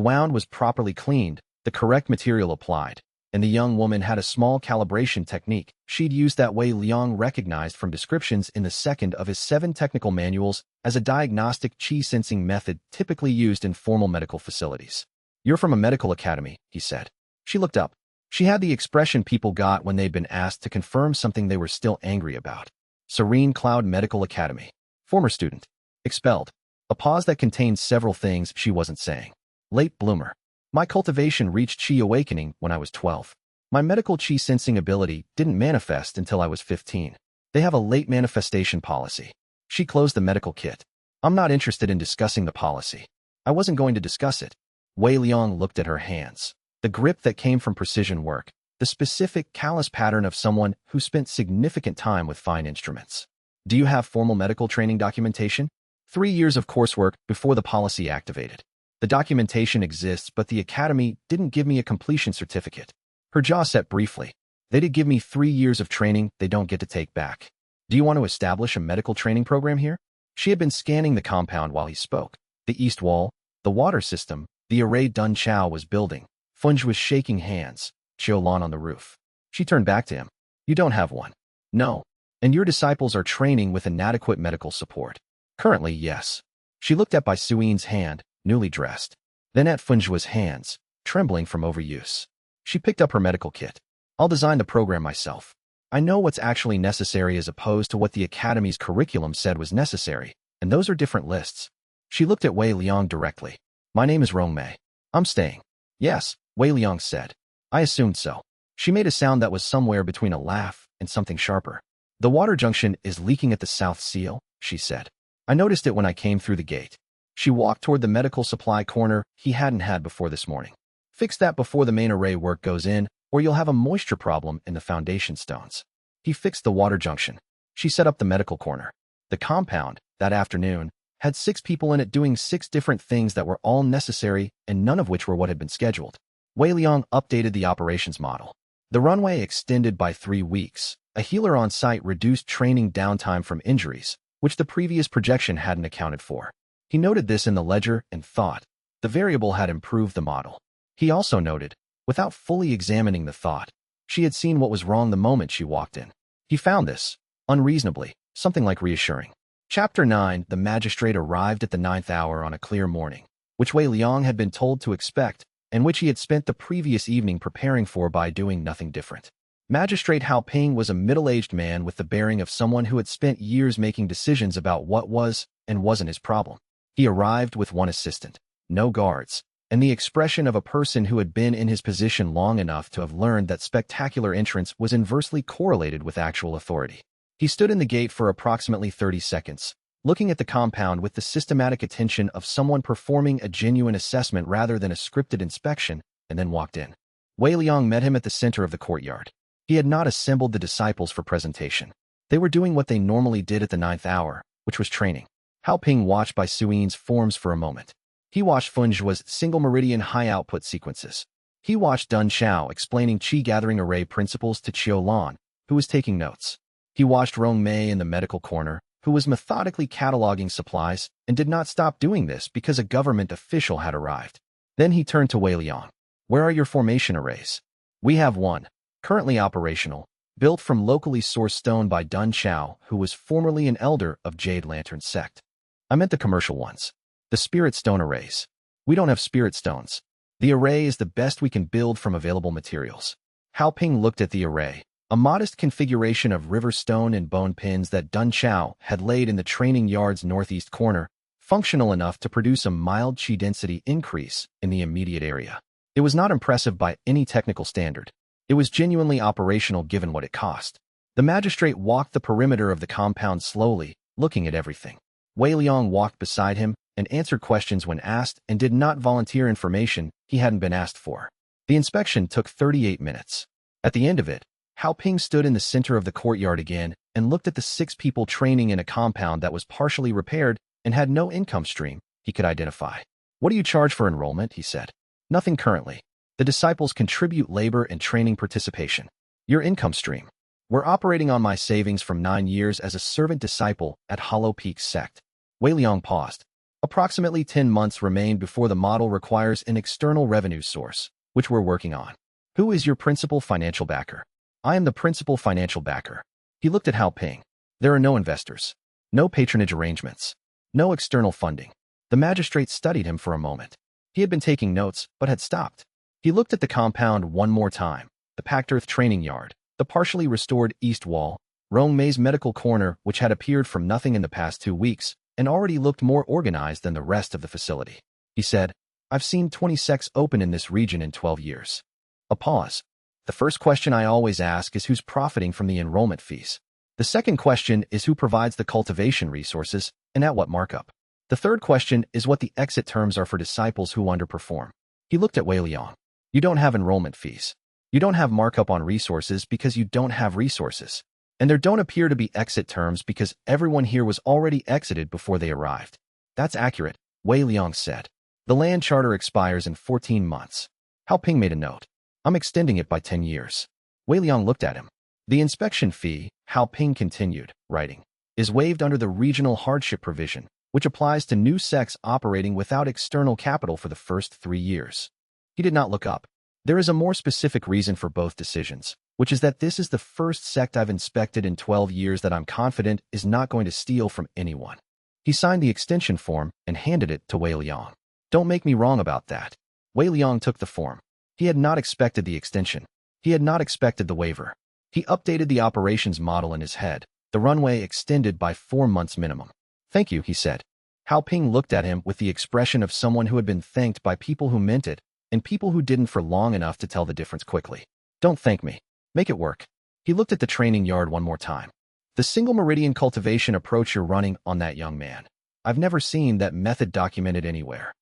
wound was properly cleaned, the correct material applied, and the young woman had a small calibration technique she'd used that Wei Liang recognized from descriptions in the 2nd of his 7 technical manuals as a diagnostic qi sensing method typically used in formal medical facilities. You're from a medical academy, he said. She looked up. She had the expression people got when they'd been asked to confirm something they were still angry about. Serene Cloud Medical Academy. Former student. Expelled. A pause that contained several things she wasn't saying. Late bloomer. My cultivation reached qi awakening when I was 12. My medical qi sensing ability didn't manifest until I was 15. They have a late manifestation policy. She closed the medical kit. I'm not interested in discussing the policy. I wasn't going to discuss it. Wei Liang looked at her hands. The grip that came from precision work, the specific callous pattern of someone who spent significant time with fine instruments. Do you have formal medical training documentation? 3 years of coursework before the policy activated. The documentation exists, but the academy didn't give me a completion certificate. Her jaw set briefly. They did give me 3 years of training they don't get to take back. Do you want to establish a medical training program here? She had been scanning the compound while he spoke. The east wall, the water system, the array Dun Chao was building, Funj was shaking hands, Qiulan on the roof. She turned back to him. You don't have one. No. And your disciples are training with inadequate medical support. Currently, yes. She looked at Bai Suin's hand, newly dressed. Then at Funjua's hands, trembling from overuse. She picked up her medical kit. I'll design the program myself. I know what's actually necessary as opposed to what the academy's curriculum said was necessary, and those are different lists. She looked at Wei Liang directly. My name is Rongmei. I'm staying. Yes, Wei Liang said. I assumed so. She made a sound that was somewhere between a laugh and something sharper. The water junction is leaking at the south seal, she said. I noticed it when I came through the gate. She walked toward the medical supply corner he hadn't had before this morning. Fix that before the main array work goes in, or you'll have a moisture problem in the foundation stones. He fixed the water junction. She set up the medical corner. The compound, that afternoon, had 6 people in it doing 6 different things that were all necessary and none of which were what had been scheduled. Wei Liang updated the operations model. The runway extended by 3 weeks. A healer on site reduced training downtime from injuries, which the previous projection hadn't accounted for. He noted this in the ledger and thought, the variable had improved the model. He also noted, without fully examining the thought, she had seen what was wrong the moment she walked in. He found this, unreasonably, something like reassuring. Chapter 9. The magistrate arrived at the 9th hour on a clear morning, which Wei Liang had been told to expect, and which he had spent the previous evening preparing for by doing nothing different. Magistrate Hao Ping was a middle-aged man with the bearing of someone who had spent years making decisions about what was and wasn't his problem. He arrived with 1 assistant, no guards, and the expression of a person who had been in his position long enough to have learned that spectacular entrance was inversely correlated with actual authority. He stood in the gate for approximately 30 seconds, looking at the compound with the systematic attention of someone performing a genuine assessment rather than a scripted inspection, and then walked in. Wei Liang met him at the center of the courtyard. He had not assembled the disciples for presentation. They were doing what they normally did at the 9th hour, which was training. Hao Ping watched Bai Suin's forms for a moment. He watched Funjua's single meridian high-output sequences. He watched Dun Xiao explaining qi-gathering array principles to Qiulan, who was taking notes. He watched Rongmei in the medical corner, who was methodically cataloging supplies and did not stop doing this because a government official had arrived. Then he turned to Wei Liang. Where are your formation arrays? We have one, currently operational, built from locally sourced stone by Dun Xiao, who was formerly an elder of Jade Lantern sect. I meant the commercial ones. The spirit stone arrays. We don't have spirit stones. The array is the best we can build from available materials. Hao Ping looked at the array, a modest configuration of river stone and bone pins that Dun Xiao had laid in the training yard's northeast corner, functional enough to produce a mild qi density increase in the immediate area. It was not impressive by any technical standard. It was genuinely operational given what it cost. The magistrate walked the perimeter of the compound slowly, looking at everything. Wei Liang walked beside him and answered questions when asked and did not volunteer information he hadn't been asked for. The inspection took 38 minutes. At the end of it, Hao Ping stood in the center of the courtyard again and looked at the 6 people training in a compound that was partially repaired and had no income stream he could identify. What do you charge for enrollment? He said. Nothing currently. The disciples contribute labor and training participation. Your income stream. We're operating on my savings from 9 years as a servant disciple at Hollow Peak sect. Wei Liang paused. Approximately 10 months remain before the model requires an external revenue source, which we're working on. Who is your principal financial backer? I am the principal financial backer. He looked at Hao Ping. There are no investors. No patronage arrangements. No external funding. The magistrate studied him for a moment. He had been taking notes, but had stopped. He looked at the compound one more time. The packed earth training yard, the partially restored east wall, Rongmei's medical corner, which had appeared from nothing in the past 2 weeks, and already looked more organized than the rest of the facility. He said, I've seen 20 sects open in this region in 12 years. A pause. The first question I always ask is who's profiting from the enrollment fees. The second question is who provides the cultivation resources and at what markup. The third question is what the exit terms are for disciples who underperform. He looked at Wei Liang. You don't have enrollment fees. You don't have markup on resources because you don't have resources. And there don't appear to be exit terms because everyone here was already exited before they arrived. That's accurate, Wei Liang said. The land charter expires in 14 months. Hao Ping made a note. I'm extending it by 10 years. Wei Liang looked at him. The inspection fee, Hao Ping continued, writing, is waived under the regional hardship provision, which applies to new sects operating without external capital for the first 3 years. He did not look up. There is a more specific reason for both decisions, which is that this is the first sect I've inspected in 12 years that I'm confident is not going to steal from anyone. He signed the extension form and handed it to Wei Liang. Don't make me wrong about that. Wei Liang took the form. He had not expected the extension. He had not expected the waiver. He updated the operations model in his head. The runway extended by 4 months minimum. Thank you, he said. Hao Ping looked at him with the expression of someone who had been thanked by people who meant it and people who didn't for long enough to tell the difference quickly. Don't thank me. Make it work. He looked at the training yard one more time. The single meridian cultivation approach you're running on that young man. I've never seen that method documented anywhere.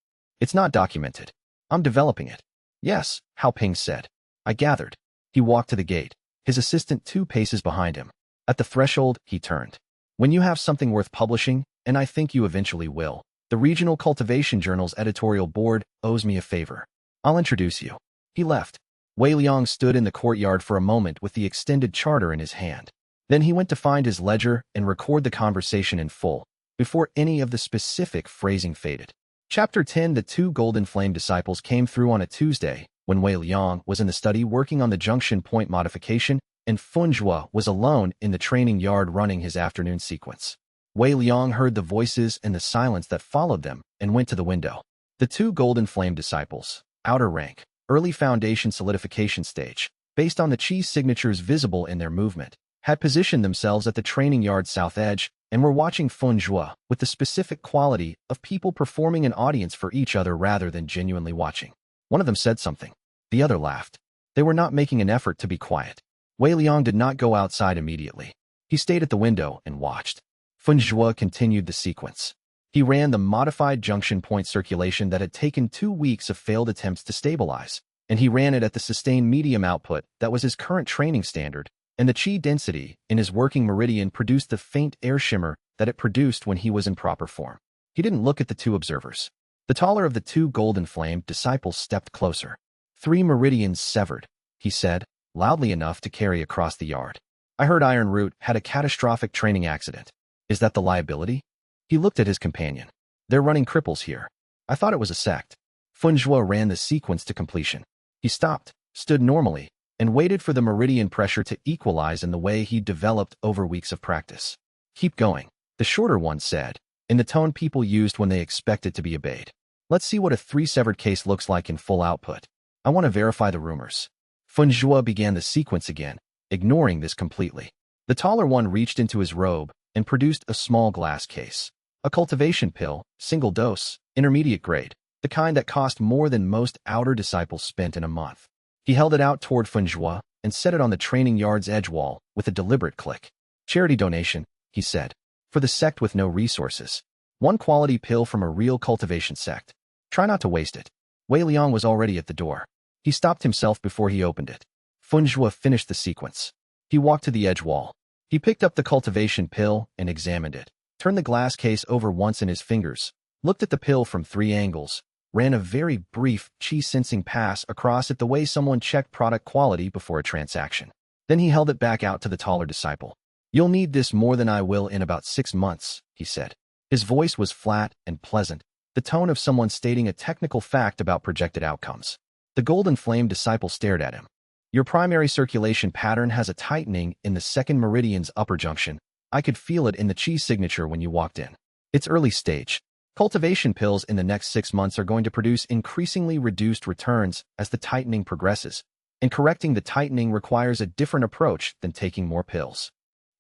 It's not documented. I'm developing it. Yes, Hao Ping said. I gathered. He walked to the gate, his assistant 2 paces behind him. At the threshold, he turned. When you have something worth publishing, and I think you eventually will, the Regional Cultivation Journal's editorial board owes me a favor. I'll introduce you. He left. Wei Liang stood in the courtyard for a moment with the extended charter in his hand. Then he went to find his ledger and record the conversation in full, before any of the specific phrasing faded. Chapter 10. The 2 Golden Flame disciples came through on a Tuesday, when Wei Liang was in the study working on the junction point modification, and Fun Zhuo was alone in the training yard running his afternoon sequence. Wei Liang heard the voices and the silence that followed them and went to the window. The 2 Golden Flame disciples, outer rank, early foundation solidification stage, based on the chi signatures visible in their movement, had positioned themselves at the training yard's south edge and were watching Fun Zhuo with the specific quality of people performing an audience for each other rather than genuinely watching. One of them said something. The other laughed. They were not making an effort to be quiet. Wei Liang did not go outside immediately. He stayed at the window and watched. Fun Zhuo continued the sequence. He ran the modified junction point circulation that had taken 2 weeks of failed attempts to stabilize, and he ran it at the sustained medium output that was his current training standard, and the chi density in his working meridian produced the faint air shimmer that it produced when he was in proper form. He didn't look at the 2 observers. The taller of the 2 Golden Flame disciples stepped closer. 3 meridians severed, he said, loudly enough to carry across the yard. I heard Iron Root had a catastrophic training accident. Is that the liability? He looked at his companion. They're running cripples here. I thought it was a sect. Fun Zhuo ran the sequence to completion. He stopped, stood normally, and waited for the meridian pressure to equalize in the way he'd developed over weeks of practice. Keep going, the shorter one said, in the tone people used when they expected to be obeyed. Let's see what a 3-severed case looks like in full output. I want to verify the rumors. Fun Zhuo began the sequence again, ignoring this completely. The taller one reached into his robe and produced a small glass case. A cultivation pill, single dose, intermediate grade, the kind that cost more than most outer disciples spent in a month. He held it out toward Fun Zhuo and set it on the training yard's edge wall with a deliberate click. Charity donation, he said, for the sect with no resources. 1 quality pill from a real cultivation sect. Try not to waste it. Wei Liang was already at the door. He stopped himself before he opened it. Fun Zhuo finished the sequence. He walked to the edge wall. He picked up the cultivation pill and examined it, turned the glass case over once in his fingers, looked at the pill from 3 angles, ran a very brief chi-sensing pass across it the way someone checked product quality before a transaction. Then he held it back out to the taller disciple. You'll need this more than I will in about 6 months, he said. His voice was flat and pleasant, the tone of someone stating a technical fact about projected outcomes. The Golden Flame disciple stared at him. Your primary circulation pattern has a tightening in the 2nd meridian's upper junction. I could feel it in the chi signature when you walked in. It's early stage. Cultivation pills in the next 6 months are going to produce increasingly reduced returns as the tightening progresses, and correcting the tightening requires a different approach than taking more pills.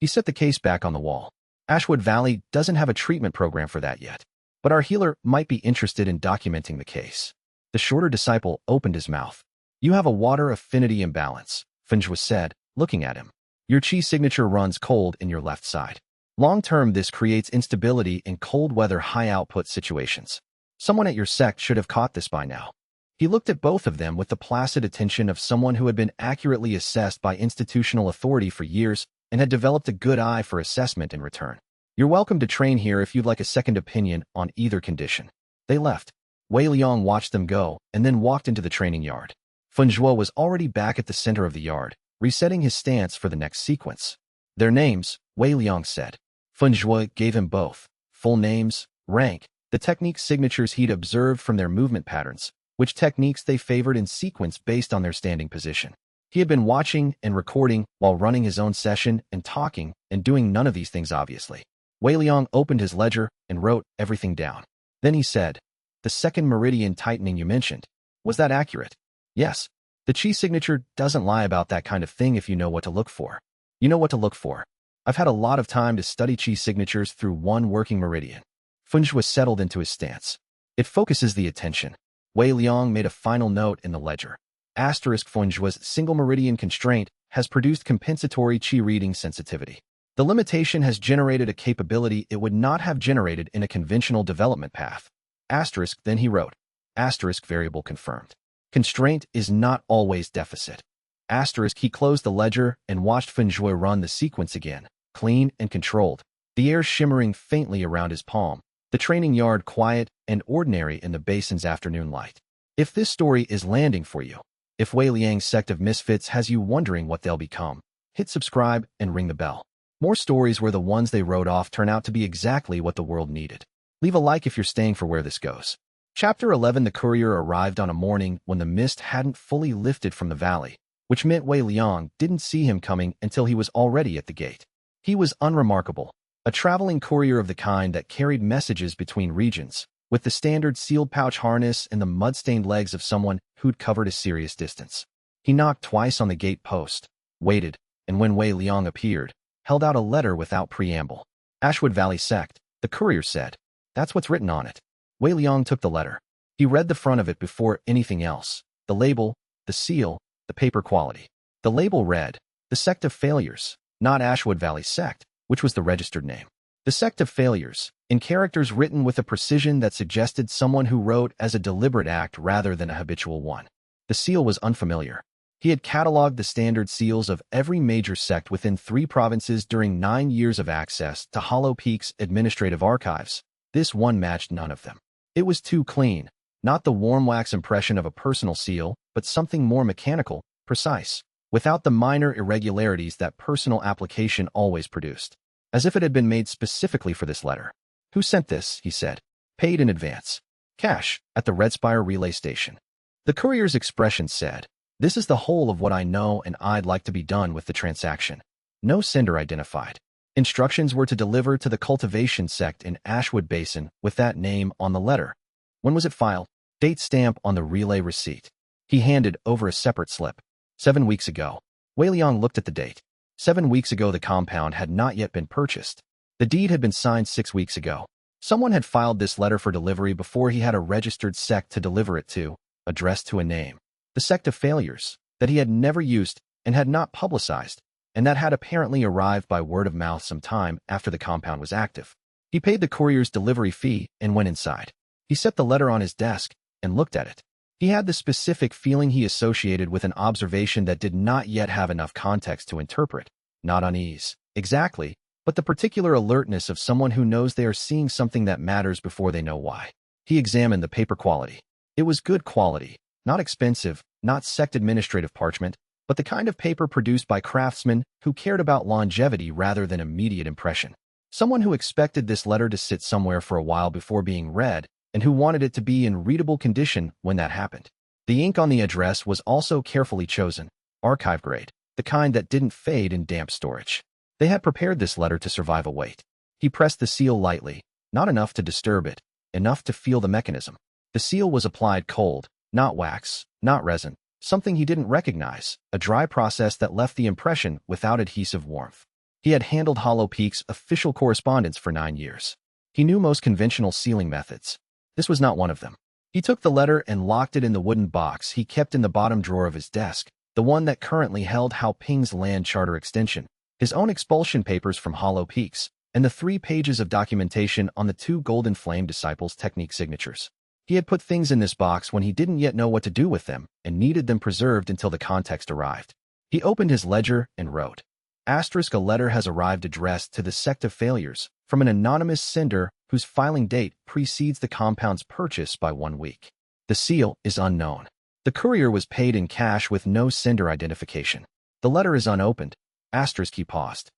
He set the case back on the wall. Ashwood Valley doesn't have a treatment program for that yet, but our healer might be interested in documenting the case. The shorter disciple opened his mouth. You have a water affinity imbalance, Fun Zhuo said, looking at him. Your chi signature runs cold in your left side. Long-term, this creates instability in cold weather high-output situations. Someone at your sect should have caught this by now. He looked at both of them with the placid attention of someone who had been accurately assessed by institutional authority for years and had developed a good eye for assessment in return. You're welcome to train here if you'd like a second opinion on either condition. They left. Wei Liang watched them go and then walked into the training yard. Fun Zhuo was already back at the center of the yard, resetting his stance for the next sequence. Their names, Wei Liang said. Fun Zhuo gave him both, full names, rank, the technique signatures he'd observed from their movement patterns, which techniques they favored in sequence based on their standing position. He had been watching and recording while running his own session and talking and doing none of these things obviously. Wei Liang opened his ledger and wrote everything down. Then he said, "The second meridian tightening you mentioned, was that accurate?" "Yes. The qi signature doesn't lie about that kind of thing if you know what to look for." "You know what to look for." "I've had a lot of time to study qi signatures through one working meridian." Feng settled into his stance. "It focuses the attention." Wei Liang made a final note in the ledger. Feng's single meridian constraint has produced compensatory qi reading sensitivity. The limitation has generated a capability it would not have generated in a conventional development path. Then he wrote, variable confirmed. Constraint is not always deficit. He closed the ledger and watched Feng run the sequence again, clean and controlled, the air shimmering faintly around his palm, the training yard quiet and ordinary in the basin's afternoon light. If this story is landing for you, if Wei Liang's sect of misfits has you wondering what they'll become, hit subscribe and ring the bell. More stories where the ones they wrote off turn out to be exactly what the world needed. Leave a like if you're staying for where this goes. Chapter 11. The courier arrived on a morning when the mist hadn't fully lifted from the valley, which meant Wei Liang didn't see him coming until he was already at the gate. He was unremarkable, a traveling courier of the kind that carried messages between regions, with the standard sealed pouch harness and the mud-stained legs of someone who'd covered a serious distance. He knocked twice on the gate post, waited, and when Wei Liang appeared, held out a letter without preamble. "Ashwood Valley Sect," the courier said. "That's what's written on it." Wei Liang took the letter. He read the front of it before anything else, the label, the seal, the paper quality. The label read, "The Sect of Failures," not Ashwood Valley Sect, which was the registered name. "The Sect of Failures," in characters written with a precision that suggested someone who wrote as a deliberate act rather than a habitual one. The seal was unfamiliar. He had cataloged the standard seals of every major sect within 3 provinces during 9 years of access to Hollow Peak's administrative archives. This one matched none of them. It was too clean, not the warm wax impression of a personal seal, but something more mechanical, precise, without the minor irregularities that personal application always produced. As if it had been made specifically for this letter. "Who sent this?" he said. "Paid in advance. Cash, at the Redspire relay station." The courier's expression said, "This is the whole of what I know and I'd like to be done with the transaction." No sender identified. Instructions were to deliver to the cultivation sect in Ashwood Basin with that name on the letter. When was it filed? Date stamp on the relay receipt. He handed over a separate slip. 7 weeks ago. Wei Liang looked at the date. 7 weeks ago the compound had not yet been purchased. The deed had been signed 6 weeks ago. Someone had filed this letter for delivery before he had a registered sect to deliver it to, addressed to a name. The Sect of Failures, that he had never used and had not publicized, and that had apparently arrived by word of mouth some time after the compound was active. He paid the courier's delivery fee and went inside. He set the letter on his desk and looked at it. He had the specific feeling he associated with an observation that did not yet have enough context to interpret. Not unease, exactly, but the particular alertness of someone who knows they are seeing something that matters before they know why. He examined the paper quality. It was good quality, not expensive, not sect administrative parchment, but the kind of paper produced by craftsmen who cared about longevity rather than immediate impression. Someone who expected this letter to sit somewhere for a while before being read, and who wanted it to be in readable condition when that happened. The ink on the address was also carefully chosen, archive grade, the kind that didn't fade in damp storage. They had prepared this letter to survive a wait. He pressed the seal lightly, not enough to disturb it, enough to feel the mechanism. The seal was applied cold, not wax, not resin, something he didn't recognize, a dry process that left the impression without adhesive warmth. He had handled Hollow Peak's official correspondence for 9 years. He knew most conventional sealing methods. This was not one of them. He took the letter and locked it in the wooden box he kept in the bottom drawer of his desk, the one that currently held Hao Ping's land charter extension, his own expulsion papers from Hollow Peaks, and the 3 pages of documentation on the 2 Golden Flame Disciples' technique signatures. He had put things in this box when he didn't yet know what to do with them and needed them preserved until the context arrived. He opened his ledger and wrote, A letter has arrived addressed to the Sect of Failures from an anonymous sender whose filing date precedes the compound's purchase by 1 week. The seal is unknown. The courier was paid in cash with no sender identification. The letter is unopened. He paused.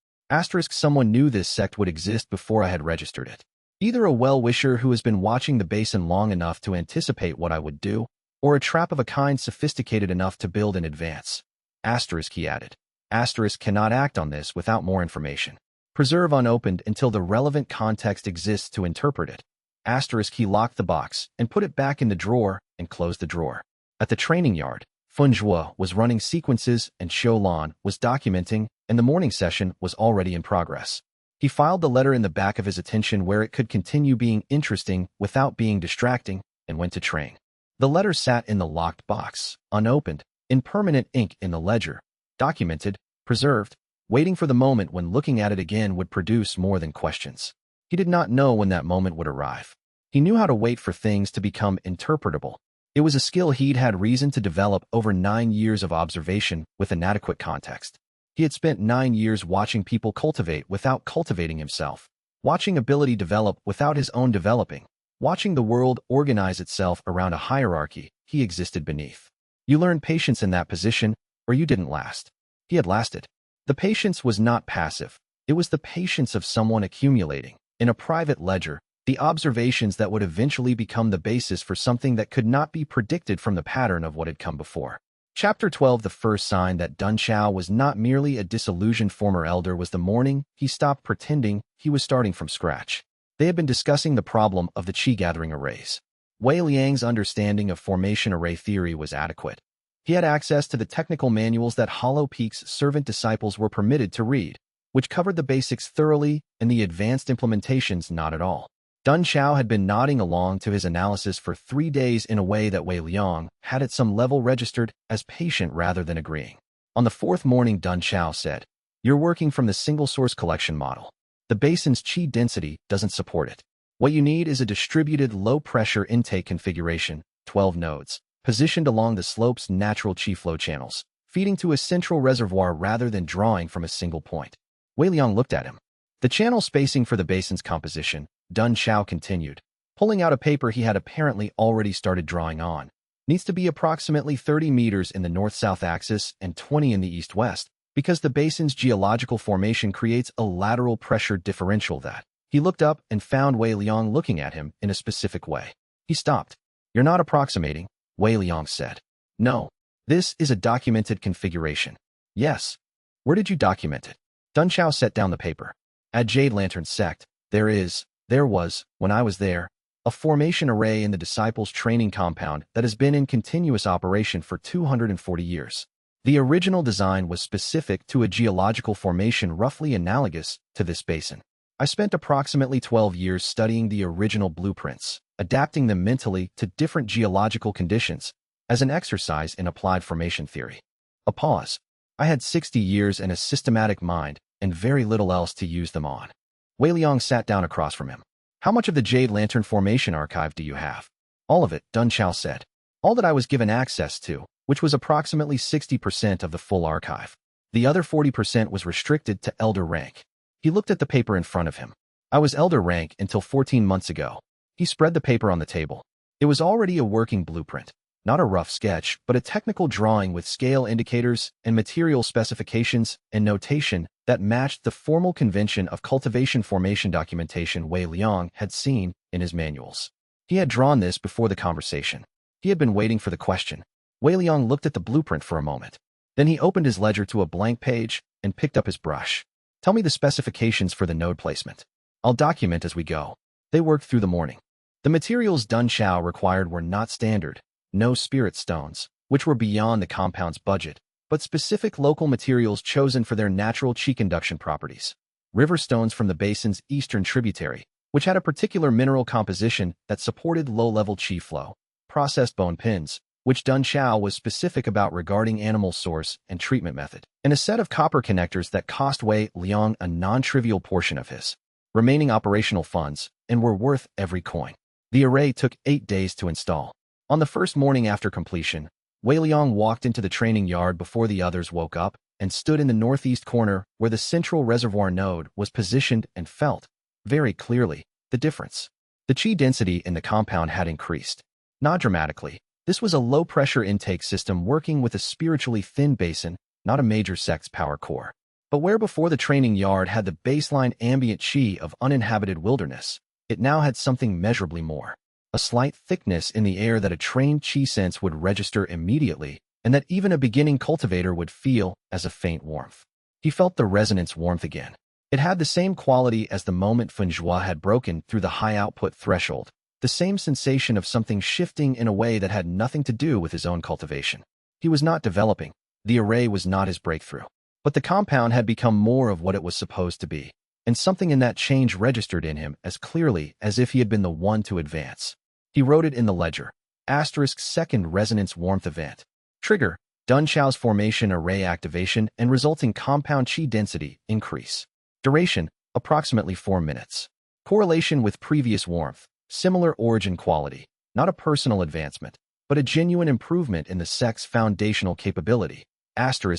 Someone knew this sect would exist before I had registered it. Either a well-wisher who has been watching the basin long enough to anticipate what I would do, or a trap of a kind sophisticated enough to build in advance. Asterisk, he added. Asterisk cannot act on this without more information. Preserve unopened until the relevant context exists to interpret it. Asterisk, he locked the box and put it back in the drawer and closed the drawer. At the training yard, Funjue was running sequences and Xiaolan was documenting, and the morning session was already in progress. He filed the letter in the back of his attention where it could continue being interesting without being distracting, and went to train. The letter sat in the locked box, unopened, in permanent ink in the ledger, documented, preserved, waiting for the moment when looking at it again would produce more than questions. He did not know when that moment would arrive. He knew how to wait for things to become interpretable. It was a skill he'd had reason to develop over 9 years of observation with inadequate context. He had spent 9 years watching people cultivate without cultivating himself, watching ability develop without his own developing, watching the world organize itself around a hierarchy he existed beneath. You learned patience in that position, or you didn't last. He had lasted. The patience was not passive. It was the patience of someone accumulating, in a private ledger, the observations that would eventually become the basis for something that could not be predicted from the pattern of what had come before. Chapter 12. The first sign that Dun Xiao was not merely a disillusioned former elder was the morning he stopped pretending he was starting from scratch. They had been discussing the problem of the qi-gathering arrays. Wei Liang's understanding of formation array theory was adequate. He had access to the technical manuals that Hollow Peak's servant disciples were permitted to read, which covered the basics thoroughly and the advanced implementations not at all. Dun Xiao had been nodding along to his analysis for 3 days in a way that Wei Liang had at some level registered as patient rather than agreeing. On the 4th morning, Dun Xiao said, "You're working from the single-source collection model. The basin's qi density doesn't support it. What you need is a distributed low-pressure intake configuration, 12 nodes, positioned along the slope's natural qi flow channels, feeding to a central reservoir rather than drawing from a single point." Wei Liang looked at him. The channel spacing for the basin's composition, Dun Xiao continued, pulling out a paper he had apparently already started drawing on, needs to be approximately 30 meters in the north-south axis and 20 in the east-west, because the basin's geological formation creates a lateral pressure differential that. He looked up and found Wei Liang looking at him in a specific way. He stopped. "You're not approximating," Wei Liang said. "No. This is a documented configuration." "Yes. Where did you document it?" Dun Xiao set down the paper. "At Jade Lantern Sect, there was, when I was there, a formation array in the disciples' training compound that has been in continuous operation for 240 years. The original design was specific to a geological formation roughly analogous to this basin. I spent approximately 12 years studying the original blueprints, adapting them mentally to different geological conditions, as an exercise in applied formation theory." A pause. "I had 60 years and a systematic mind, and very little else to use them on." Wei Liang sat down across from him. "How much of the Jade Lantern Formation archive do you have?" "All of it," Dun Xiao said. "All that I was given access to, which was approximately 60% of the full archive. The other 40% was restricted to Elder rank." He looked at the paper in front of him. "I was Elder rank until 14 months ago." He spread the paper on the table. It was already a working blueprint. Not a rough sketch, but a technical drawing with scale indicators and material specifications and notation that matched the formal convention of cultivation formation documentation Wei Liang had seen in his manuals. He had drawn this before the conversation. He had been waiting for the question. Wei Liang looked at the blueprint for a moment. Then he opened his ledger to a blank page and picked up his brush. "Tell me the specifications for the node placement. I'll document as we go." They worked through the morning. The materials Dun Xiao required were not standard. No spirit stones, which were beyond the compound's budget, but specific local materials chosen for their natural qi conduction properties. River stones from the basin's eastern tributary, which had a particular mineral composition that supported low-level qi flow. Processed bone pins, which Dun Xiao was specific about regarding animal source and treatment method. And a set of copper connectors that cost Wei Liang a non-trivial portion of his remaining operational funds and were worth every coin. The array took 8 days to install. On the first morning after completion, Wei Liang walked into the training yard before the others woke up and stood in the northeast corner where the central reservoir node was positioned and felt, very clearly, the difference. The qi density in the compound had increased. Not dramatically. This was a low-pressure intake system working with a spiritually thin basin, not a major sect's power core. But where before the training yard had the baseline ambient qi of uninhabited wilderness, it now had something measurably more. a slight thickness in the air that a trained chi sense would register immediately, and that even a beginning cultivator would feel as a faint warmth. He felt the resonance warmth again. It had the same quality as the moment Fenjua had broken through the high output threshold, the same sensation of something shifting in a way that had nothing to do with his own cultivation. He was not developing, the array was not his breakthrough, but the compound had become more of what it was supposed to be, and something in that change registered in him as clearly as if he had been the one to advance. He wrote it in the ledger. Second resonance warmth event. Trigger, Dunchao's formation array activation and resulting compound chi density increase. Duration, approximately 4 minutes. Correlation with previous warmth, similar origin quality, not a personal advancement, but a genuine improvement in the sect's foundational capability.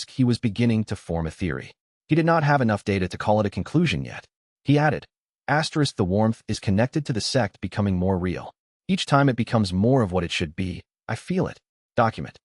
He was beginning to form a theory. He did not have enough data to call it a conclusion yet. He added, the warmth is connected to the sect becoming more real. Each time it becomes more of what it should be, I feel it. Document.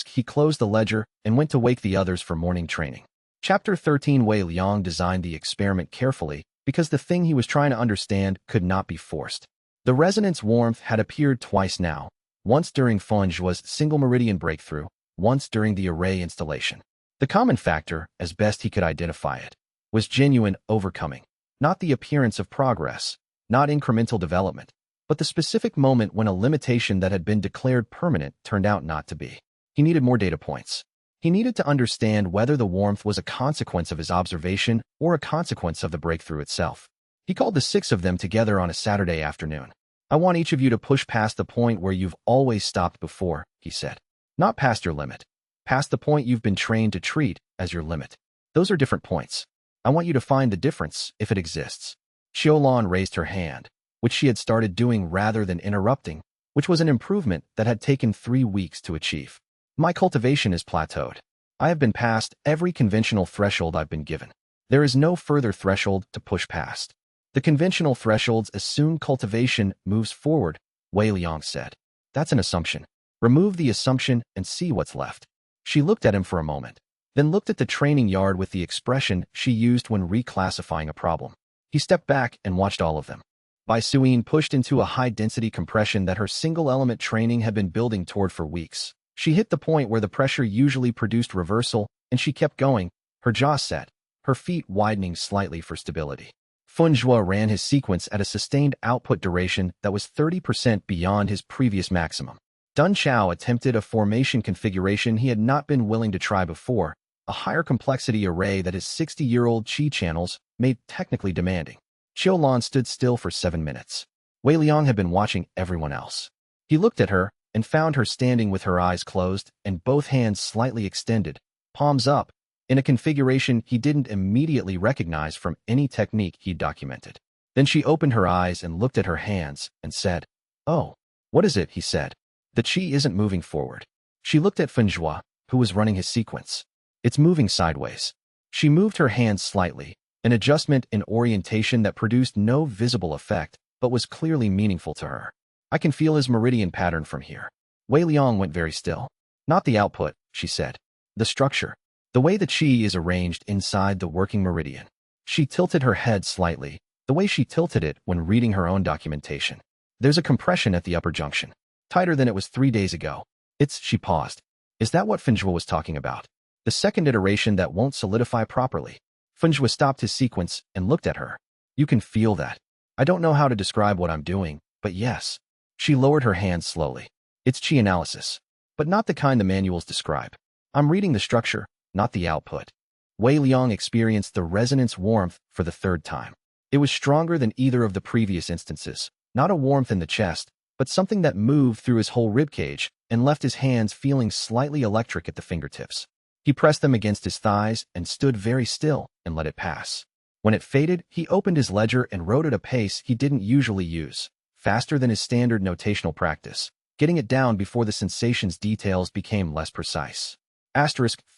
He closed the ledger and went to wake the others for morning training. Chapter 13. Wei Liang designed the experiment carefully because the thing he was trying to understand could not be forced. The resonance warmth had appeared twice now, once during Fenjua's single meridian breakthrough, once during the array installation. The common factor, as best he could identify it, was genuine overcoming, not the appearance of progress, not incremental development, but the specific moment when a limitation that had been declared permanent turned out not to be. He needed more data points. He needed to understand whether the warmth was a consequence of his observation or a consequence of the breakthrough itself. He called the 6 of them together on a Saturday afternoon. I want each of you to push past the point where you've always stopped before, he said. Not past your limit. Past the point you've been trained to treat as your limit. Those are different points. I want you to find the difference, if it exists. Xiaolan raised her hand, which she had started doing rather than interrupting, which was an improvement that had taken 3 weeks to achieve. My cultivation is plateaued. I have been past every conventional threshold I've been given. There is no further threshold to push past. The conventional thresholds assume cultivation moves forward, Wei Liang said. That's an assumption. Remove the assumption and see what's left. She looked at him for a moment, then looked at the training yard with the expression she used when reclassifying a problem. He stepped back and watched all of them. Bai Suyin pushed into a high-density compression that her single-element training had been building toward for weeks. She hit the point where the pressure usually produced reversal, and she kept going, her jaw set, her feet widening slightly for stability. Fenjua ran his sequence at a sustained output duration that was 30% beyond his previous maximum. Dun Chao attempted a formation configuration he had not been willing to try before, a higher complexity array that his 60-year-old chi channels made technically demanding. Xiaolan stood still for 7 minutes. Wei Liang had been watching everyone else. He looked at her and found her standing with her eyes closed and both hands slightly extended, palms up, in a configuration he didn't immediately recognize from any technique he'd documented. Then she opened her eyes and looked at her hands and said, "Oh, what is it?" he said. "The chi isn't moving forward." She looked at Fenjua, who was running his sequence. "It's moving sideways." She moved her hands slightly, an adjustment in orientation that produced no visible effect, but was clearly meaningful to her. "I can feel his meridian pattern from here." Wei Liang went very still. "Not the output," she said. "The structure. The way the chi is arranged inside the working meridian." She tilted her head slightly, the way she tilted it when reading her own documentation. "There's a compression at the upper junction. Tighter than it was 3 days ago. She paused. "Is that what Fenjua was talking about? The second iteration that won't solidify properly?" Fenjua stopped his sequence and looked at her. "You can feel that. I don't know how to describe what I'm doing, but yes." She lowered her hands slowly. "It's chi analysis, but not the kind the manuals describe. I'm reading the structure, not the output." Wei Liang experienced the resonance warmth for the 3rd time. It was stronger than either of the previous instances, not a warmth in the chest, but something that moved through his whole ribcage and left his hands feeling slightly electric at the fingertips. He pressed them against his thighs and stood very still and let it pass. When it faded, he opened his ledger and wrote at a pace he didn't usually use, faster than his standard notational practice, getting it down before the sensation's details became less precise.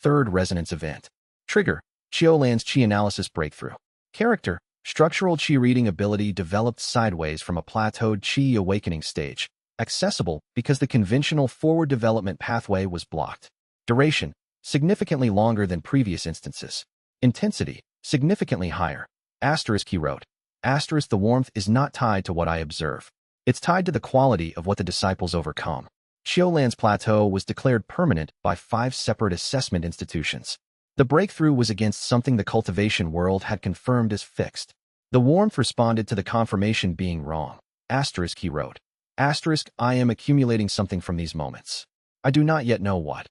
Third resonance event. Trigger, Xiaolan's chi analysis breakthrough. Character, structural chi reading ability developed sideways from a plateaued chi awakening stage, accessible because the conventional forward development pathway was blocked. Duration, significantly longer than previous instances. Intensity, significantly higher. He wrote. The warmth is not tied to what I observe. It's tied to the quality of what the disciples overcome. Xiaolan's plateau was declared permanent by 5 separate assessment institutions. The breakthrough was against something the cultivation world had confirmed as fixed. The warmth responded to the confirmation being wrong. Asterisk, he wrote. Asterisk, I am accumulating something from these moments. I do not yet know what.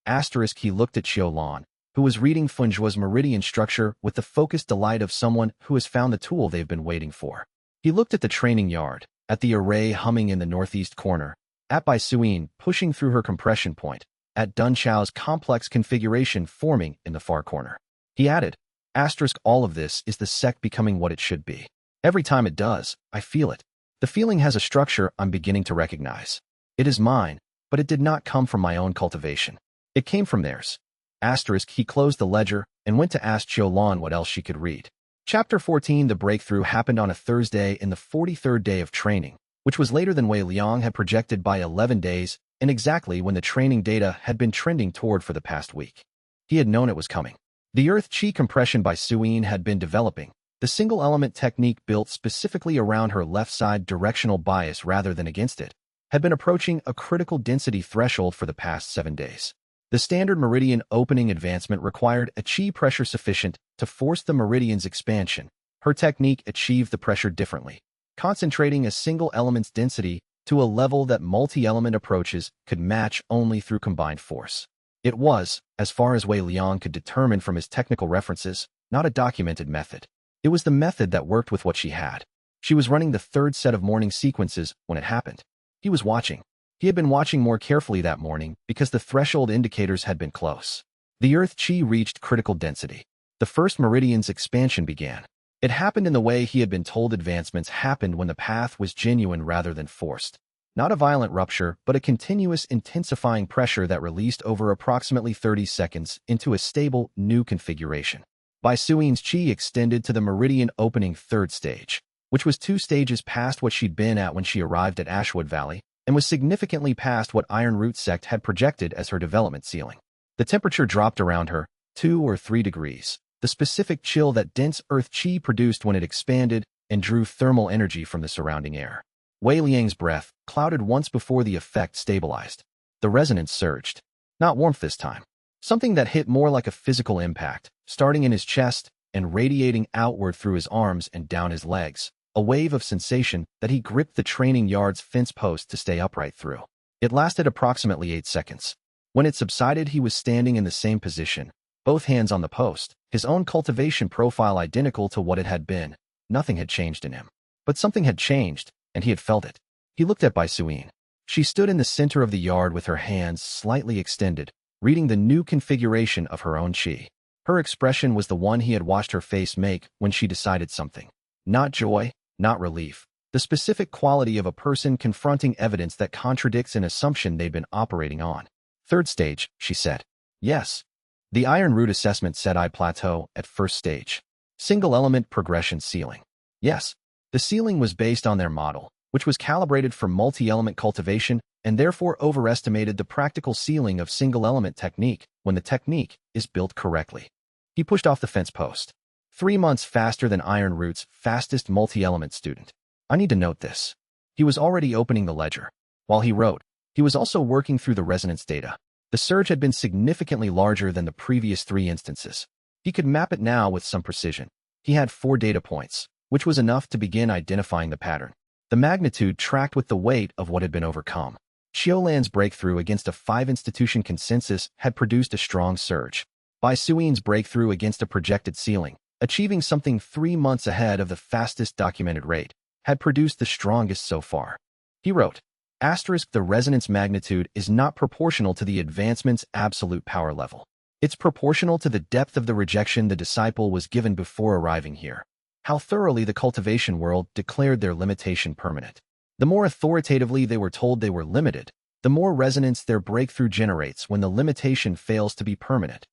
Asterisk, he looked at Xiaolan, who was reading Funjua's meridian structure with the focused delight of someone who has found the tool they've been waiting for. He looked at the training yard, at the array humming in the northeast corner, at Bai Suyin pushing through her compression point, at Dun Chao's complex configuration forming in the far corner. He added, asterisk, all of this is the sect becoming what it should be. Every time it does, I feel it. The feeling has a structure I'm beginning to recognize. It is mine, but it did not come from my own cultivation. It came from theirs. Asterisk, he closed the ledger and went to ask Xiaolan what else she could read. Chapter 14. The breakthrough happened on a Thursday in the 43rd day of training, which was later than Wei Liang had projected by 11 days and exactly when the training data had been trending toward for the past week. He had known it was coming. The Earth Qi compression by Suyin had been developing, the single-element technique built specifically around her left side directional bias rather than against it, had been approaching a critical density threshold for the past 7 days. The standard meridian opening advancement required a Qi pressure sufficient to force the meridian's expansion. Her technique achieved the pressure differently, concentrating a single element's density to a level that multi-element approaches could match only through combined force. It was, as far as Wei Liang could determine from his technical references, not a documented method. It was the method that worked with what she had. She was running the 3rd set of morning sequences when it happened. He was watching. He had been watching more carefully that morning because the threshold indicators had been close. The Earth Qi reached critical density. The first meridian's expansion began. It happened in the way he had been told advancements happened when the path was genuine rather than forced. Not a violent rupture, but a continuous intensifying pressure that released over approximately 30 seconds into a stable, new configuration. Bai Suyin's Qi extended to the meridian opening 3rd stage, which was 2 stages past what she'd been at when she arrived at Ashwood Valley, and was significantly past what Iron Root Sect had projected as her development ceiling. The temperature dropped around her, 2 or 3 degrees, the specific chill that dense Earth Qi produced when it expanded and drew thermal energy from the surrounding air. Wei Liang's breath clouded once before the effect stabilized. The resonance surged. Not warmth this time. Something that hit more like a physical impact, starting in his chest and radiating outward through his arms and down his legs. A wave of sensation that he gripped the training yard's fence post to stay upright through. It lasted approximately 8 seconds. When it subsided, he was standing in the same position, both hands on the post, his own cultivation profile identical to what it had been. Nothing had changed in him. But something had changed, and he had felt it. He looked at Bai Suyin. She stood in the center of the yard with her hands slightly extended, reading the new configuration of her own Qi. Her expression was the one he had watched her face make when she decided something. Not joy, not relief. The specific quality of a person confronting evidence that contradicts an assumption they'd been operating on. 3rd stage, she said. Yes. The Iron Root assessment said I plateau at 1st stage. Single-element progression ceiling. Yes. The ceiling was based on their model, which was calibrated for multi-element cultivation and therefore overestimated the practical ceiling of single-element technique when the technique is built correctly. He pushed off the fence post. 3 months faster than Iron Root's fastest multi-element student. I need to note this. He was already opening the ledger. While he wrote, he was also working through the resonance data. The surge had been significantly larger than the previous 3 instances. He could map it now with some precision. He had 4 data points, which was enough to begin identifying the pattern. The magnitude tracked with the weight of what had been overcome. Xiaolan's breakthrough against a 5-institution consensus had produced a strong surge. Bai Suyin's breakthrough against a projected ceiling, achieving something 3 months ahead of the fastest documented rate, had produced the strongest so far. He wrote, asterisk, the resonance magnitude is not proportional to the advancement's absolute power level. It's proportional to the depth of the rejection the disciple was given before arriving here. How thoroughly the cultivation world declared their limitation permanent. The more authoritatively they were told they were limited, the more resonance their breakthrough generates when the limitation fails to be permanent.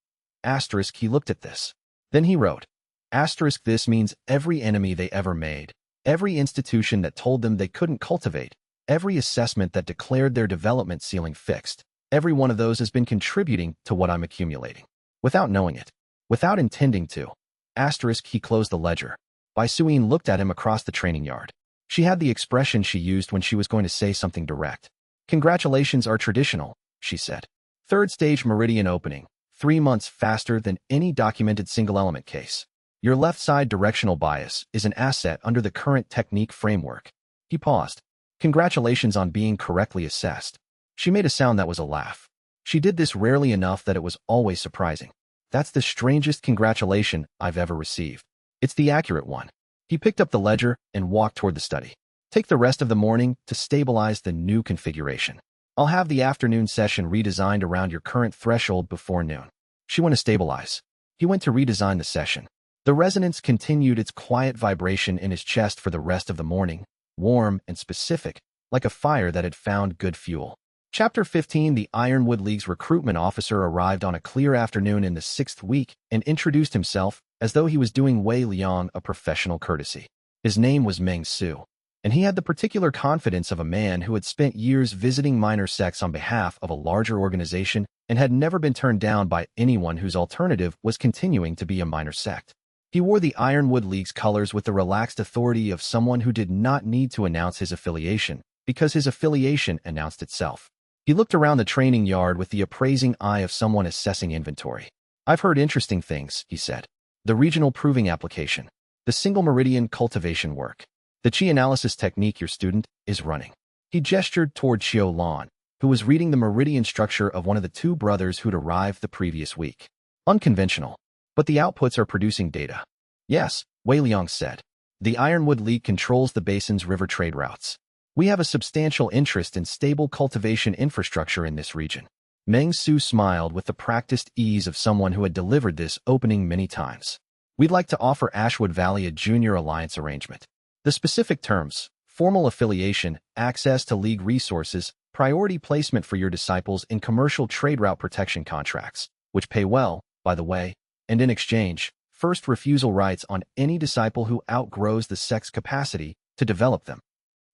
Asterisk, he looked at this. Then he wrote, asterisk, this means every enemy they ever made, every institution that told them they couldn't cultivate, every assessment that declared their development ceiling fixed, every one of those has been contributing to what I'm accumulating. Without knowing it. Without intending to. Asterisk, he closed the ledger. Bai Suyin looked at him across the training yard. She had the expression she used when she was going to say something direct. Congratulations are traditional, she said. Third stage meridian opening, 3 months faster than any documented single-element case. Your left side directional bias is an asset under the current technique framework. He paused. Congratulations on being correctly assessed. She made a sound that was a laugh. She did this rarely enough that it was always surprising. That's the strangest congratulation I've ever received. It's the accurate one. He picked up the ledger and walked toward the study. Take the rest of the morning to stabilize the new configuration. I'll have the afternoon session redesigned around your current threshold before noon. She went to stabilize. He went to redesign the session. The resonance continued its quiet vibration in his chest for the rest of the morning, warm and specific, like a fire that had found good fuel. Chapter 15. The Ironwood League's recruitment officer arrived on a clear afternoon in the 6th week and introduced himself as though he was doing Wei Liang a professional courtesy. His name was Meng Su, and he had the particular confidence of a man who had spent years visiting minor sects on behalf of a larger organization and had never been turned down by anyone whose alternative was continuing to be a minor sect. He wore the Ironwood League's colors with the relaxed authority of someone who did not need to announce his affiliation, because his affiliation announced itself. He looked around the training yard with the appraising eye of someone assessing inventory. I've heard interesting things, he said. The regional proving application. The single meridian cultivation work. The chi analysis technique your student is running. He gestured toward Xiao Lan, who was reading the meridian structure of one of the 2 brothers who'd arrived the previous week. Unconventional. But the outputs are producing data. Yes, Wei Liang said. The Ironwood League controls the basin's river trade routes. We have a substantial interest in stable cultivation infrastructure in this region. Meng Su smiled with the practiced ease of someone who had delivered this opening many times. We'd like to offer Ashwood Valley a junior alliance arrangement. The specific terms: formal affiliation, access to league resources, priority placement for your disciples in commercial trade route protection contracts, which pay well, by the way, and in exchange, first refusal rights on any disciple who outgrows the sect's capacity to develop them.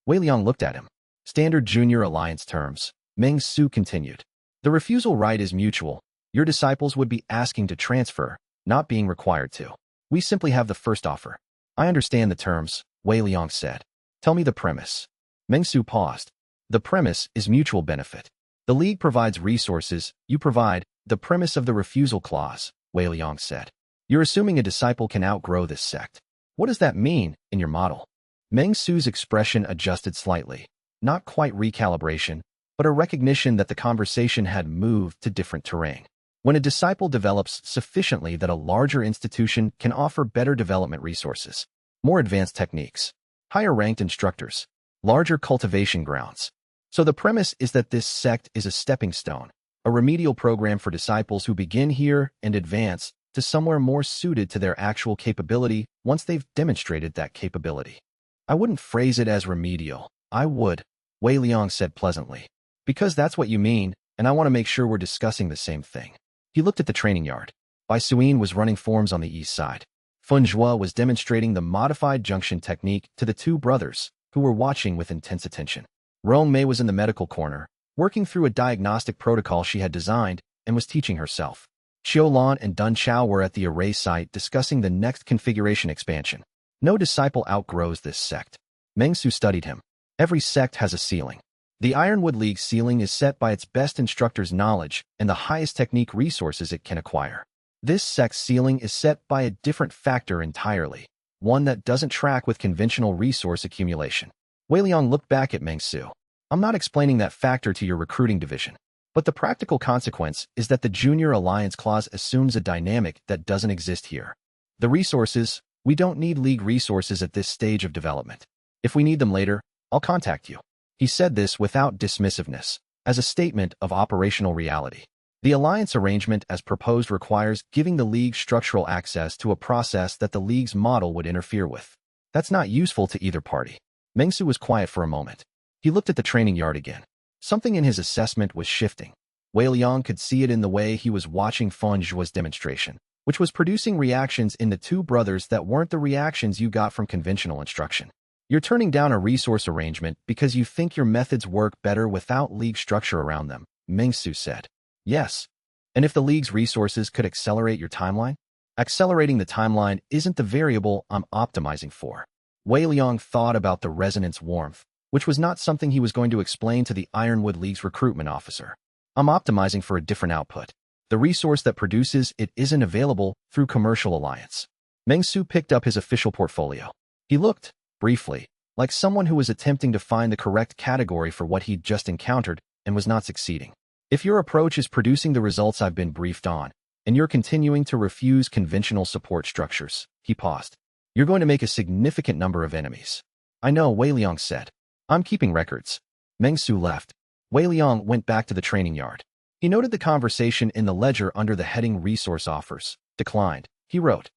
Wei Liang looked at him. Standard junior alliance terms, Meng Su continued. The refusal right is mutual. Your disciples would be asking to transfer, not being required to. We simply have the first offer. I understand the terms, Wei Liang said. Tell me the premise. Meng Su paused. The premise is mutual benefit. The League provides resources, you provide. The premise of the refusal clause, Wei Liang said. You're assuming a disciple can outgrow this sect. What does that mean, in your model? Meng Su's expression adjusted slightly. Not quite recalibration, but a recognition that the conversation had moved to different terrain. When a disciple develops sufficiently that a larger institution can offer better development resources, more advanced techniques, higher-ranked instructors, larger cultivation grounds. So the premise is that this sect is a stepping stone, a remedial program for disciples who begin here and advance to somewhere more suited to their actual capability once they've demonstrated that capability. I wouldn't phrase it as remedial. I would, Wei Liang said pleasantly. Because that's what you mean, and I want to make sure we're discussing the same thing. He looked at the training yard. Bai Suyin was running forms on the east side. Fun Zhua was demonstrating the modified junction technique to the 2 brothers, who were watching with intense attention. Rong Mei was in the medical corner, working through a diagnostic protocol she had designed and was teaching herself. Xiao Lan and Dun Chao were at the array site discussing the next configuration expansion. No disciple outgrows this sect. Meng Su studied him. Every sect has a ceiling. The Ironwood League's ceiling is set by its best instructor's knowledge and the highest technique resources it can acquire. This sect's ceiling is set by a different factor entirely, one that doesn't track with conventional resource accumulation. Wei Liang looked back at Meng Su. I'm not explaining that factor to your recruiting division, but the practical consequence is that the Junior Alliance Clause assumes a dynamic that doesn't exist here. The resources, we don't need League resources at this stage of development. If we need them later, I'll contact you. He said this without dismissiveness, as a statement of operational reality. The alliance arrangement as proposed requires giving the League structural access to a process that the League's model would interfere with. That's not useful to either party. Meng Su was quiet for a moment. He looked at the training yard again. Something in his assessment was shifting. Wei Liang could see it in the way he was watching Fun Zhua's demonstration, which was producing reactions in the 2 brothers that weren't the reactions you got from conventional instruction. You're turning down a resource arrangement because you think your methods work better without League structure around them, Meng Su said. Yes. And if the League's resources could accelerate your timeline? Accelerating the timeline isn't the variable I'm optimizing for. Wei Liang thought about the resonance warmth, which was not something he was going to explain to the Ironwood League's recruitment officer. I'm optimizing for a different output. The resource that produces it isn't available through commercial alliance. Meng Su picked up his official portfolio. He looked, briefly, like someone who was attempting to find the correct category for what he'd just encountered and was not succeeding. If your approach is producing the results I've been briefed on, and you're continuing to refuse conventional support structures, he paused, you're going to make a significant number of enemies. I know, Wei Liang said. I'm keeping records. Meng Su left. Wei Liang went back to the training yard. He noted the conversation in the ledger under the heading Resource Offers. Declined. He wrote,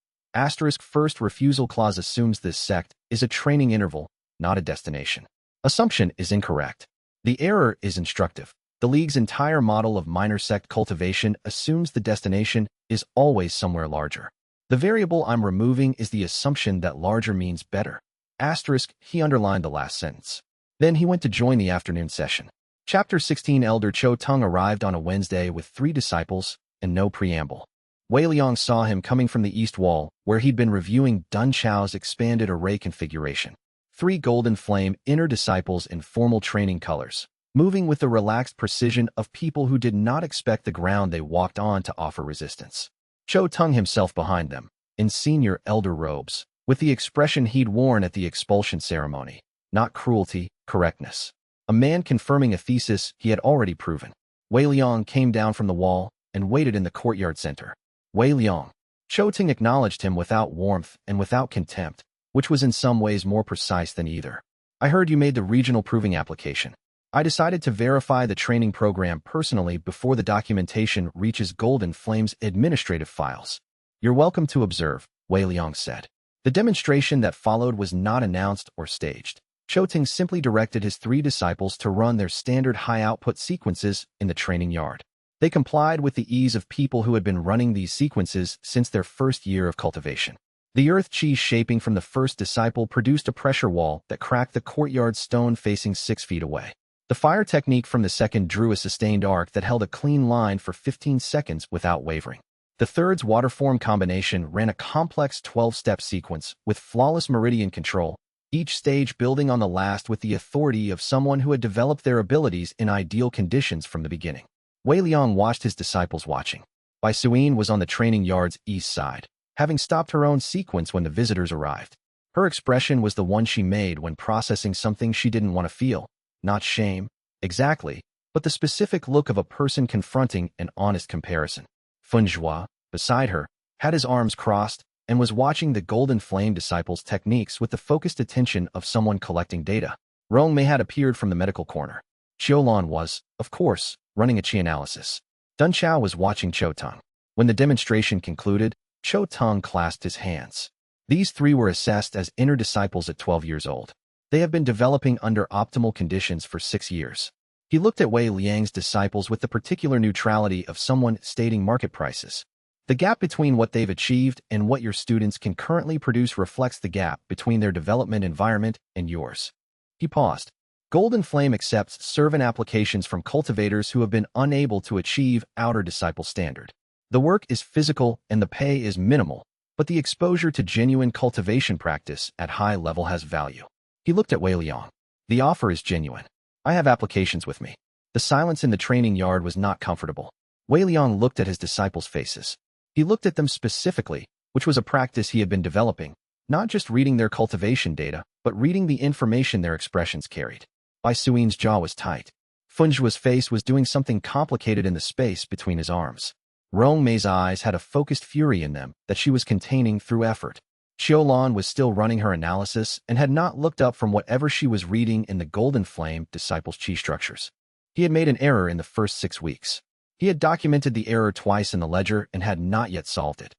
First refusal clause assumes this sect is a training interval, not a destination. Assumption is incorrect. The error is instructive. The League's entire model of minor sect cultivation assumes the destination is always somewhere larger. The variable I'm removing is the assumption that larger means better. He underlined the last sentence. Then he went to join the afternoon session. Chapter 16 Elder Cho Tung arrived on a Wednesday with 3 disciples and no preamble. Wei Liang saw him coming from the east wall, where he'd been reviewing Dun Chao's expanded array configuration. 3 golden flame inner disciples in formal training colors, moving with the relaxed precision of people who did not expect the ground they walked on to offer resistance. Cho Tung himself behind them, in senior elder robes, with the expression he'd worn at the expulsion ceremony. Not cruelty, correctness. A man confirming a thesis he had already proven. Wei Liang came down from the wall and waited in the courtyard center. Wei Liang. Cho Tung acknowledged him without warmth and without contempt, which was in some ways more precise than either. I heard you made the regional proving application. I decided to verify the training program personally before the documentation reaches Golden Flame's administrative files. You're welcome to observe, Wei Liang said. The demonstration that followed was not announced or staged. Cho Tung simply directed his 3 disciples to run their standard high-output sequences in the training yard. They complied with the ease of people who had been running these sequences since their first year of cultivation. The earth chi shaping from the first disciple produced a pressure wall that cracked the courtyard stone facing 6 feet away. The fire technique from the second drew a sustained arc that held a clean line for 15 seconds without wavering. The third's waterform combination ran a complex 12-step sequence with flawless meridian control, each stage building on the last with the authority of someone who had developed their abilities in ideal conditions from the beginning. Wei Liang watched his disciples watching. Bai Suyin was on the training yard's east side, having stopped her own sequence when the visitors arrived. Her expression was the one she made when processing something she didn't want to feel. Not shame, exactly, but the specific look of a person confronting an honest comparison. Funjua, beside her, had his arms crossed and was watching the Golden Flame disciples' techniques with the focused attention of someone collecting data. Rong Mei had appeared from the medical corner. Xiaolan was, of course, running a chi analysis. Dun Chao was watching Cho Tung. When the demonstration concluded, Cho Tung clasped his hands. These 3 were assessed as inner disciples at 12 years old. They have been developing under optimal conditions for 6 years. He looked at Wei Liang's disciples with the particular neutrality of someone stating market prices. The gap between what they've achieved and what your students can currently produce reflects the gap between their development environment and yours. He paused. Golden Flame accepts servant applications from cultivators who have been unable to achieve outer disciple standard. The work is physical and the pay is minimal, but the exposure to genuine cultivation practice at high level has value. He looked at Wei Liang. The offer is genuine. I have applications with me. The silence in the training yard was not comfortable. Wei Liang looked at his disciples' faces. He looked at them specifically, which was a practice he had been developing, not just reading their cultivation data, but reading the information their expressions carried. Bai Suyin's jaw was tight. Funjua's face was doing something complicated in the space between his arms. Rong Mei's eyes had a focused fury in them that she was containing through effort. Xiaolan was still running her analysis and had not looked up from whatever she was reading in the Golden Flame disciples' chi structures. He had made an error in the first 6 weeks. He had documented the error twice in the ledger and had not yet solved it.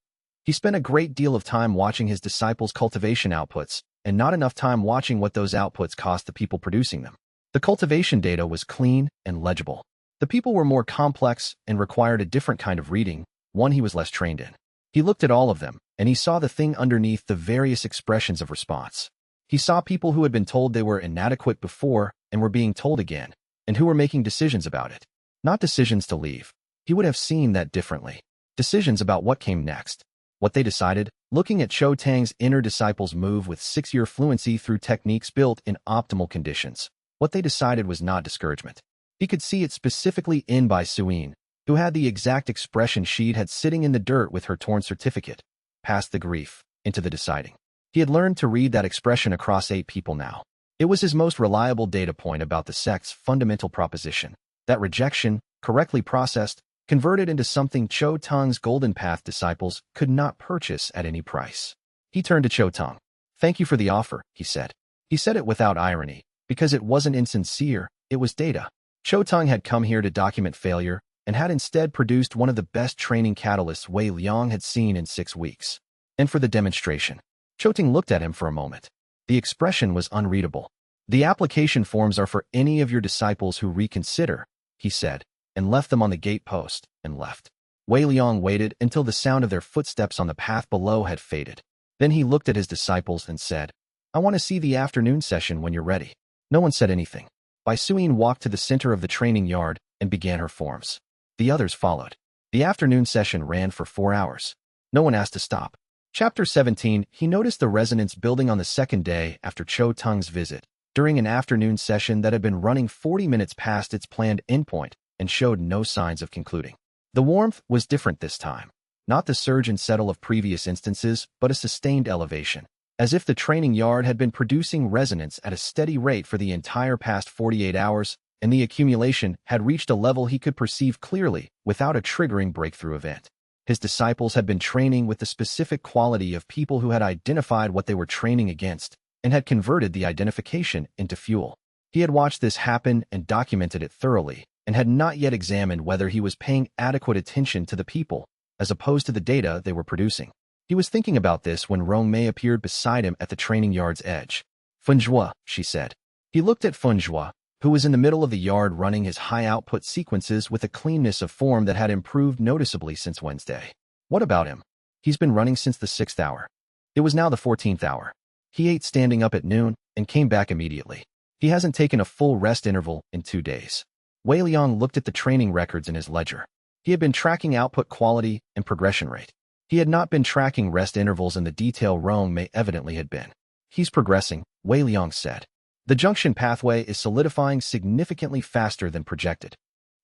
He spent a great deal of time watching his disciples' cultivation outputs, and not enough time watching what those outputs cost the people producing them. The cultivation data was clean and legible. The people were more complex and required a different kind of reading, one he was less trained in. He looked at all of them, and he saw the thing underneath the various expressions of response. He saw people who had been told they were inadequate before and were being told again, and who were making decisions about it. Not decisions to leave. He would have seen that differently. Decisions about what came next. What they decided, looking at Cho Tang's inner disciples move with 6-year fluency through techniques built in optimal conditions, what they decided was not discouragement. He could see it specifically in Bai Suyin, who had the exact expression she'd had sitting in the dirt with her torn certificate, past the grief, into the deciding. He had learned to read that expression across 8 people now. It was his most reliable data point about the sect's fundamental proposition, that rejection, correctly processed, converted into something Cho Tang's Golden Path disciples could not purchase at any price. He turned to Cho Tang. "Thank you for the offer," he said. He said it without irony, because it wasn't insincere, it was data. Cho Tang had come here to document failure, and had instead produced one of the best training catalysts Wei Liang had seen in 6 weeks. And for the demonstration. Cho Tang looked at him for a moment. The expression was unreadable. "The application forms are for any of your disciples who reconsider," he said, and left them on the gate post, and left. Wei Liang waited until the sound of their footsteps on the path below had faded. Then he looked at his disciples and said, "I want to see the afternoon session when you're ready." No one said anything. Bai Suyin walked to the center of the training yard and began her forms. The others followed. The afternoon session ran for 4 hours. No one asked to stop. Chapter 17, he noticed the resonance building on the second day after Cho Tang's visit, during an afternoon session that had been running 40 minutes past its planned endpoint and showed no signs of concluding. The warmth was different this time. Not the surge and settle of previous instances, but a sustained elevation, as if the training yard had been producing resonance at a steady rate for the entire past 48 hours, and the accumulation had reached a level he could perceive clearly without a triggering breakthrough event. His disciples had been training with the specific quality of people who had identified what they were training against and had converted the identification into fuel. He had watched this happen and documented it thoroughly, and had not yet examined whether he was paying adequate attention to the people, as opposed to the data they were producing. He was thinking about this when Rong Mei appeared beside him at the training yard's edge. "Fenjua," she said. He looked at Fenjua, who was in the middle of the yard running his high-output sequences with a cleanness of form that had improved noticeably since Wednesday. "What about him?" "He's been running since the 6th hour. It was now the 14th hour. He ate standing up at noon and came back immediately. He hasn't taken a full rest interval in 2 days. Wei Liang looked at the training records in his ledger. He had been tracking output quality and progression rate. He had not been tracking rest intervals in the detail Rong Mei evidently had been. "He's progressing," Wei Liang said. "The junction pathway is solidifying significantly faster than projected.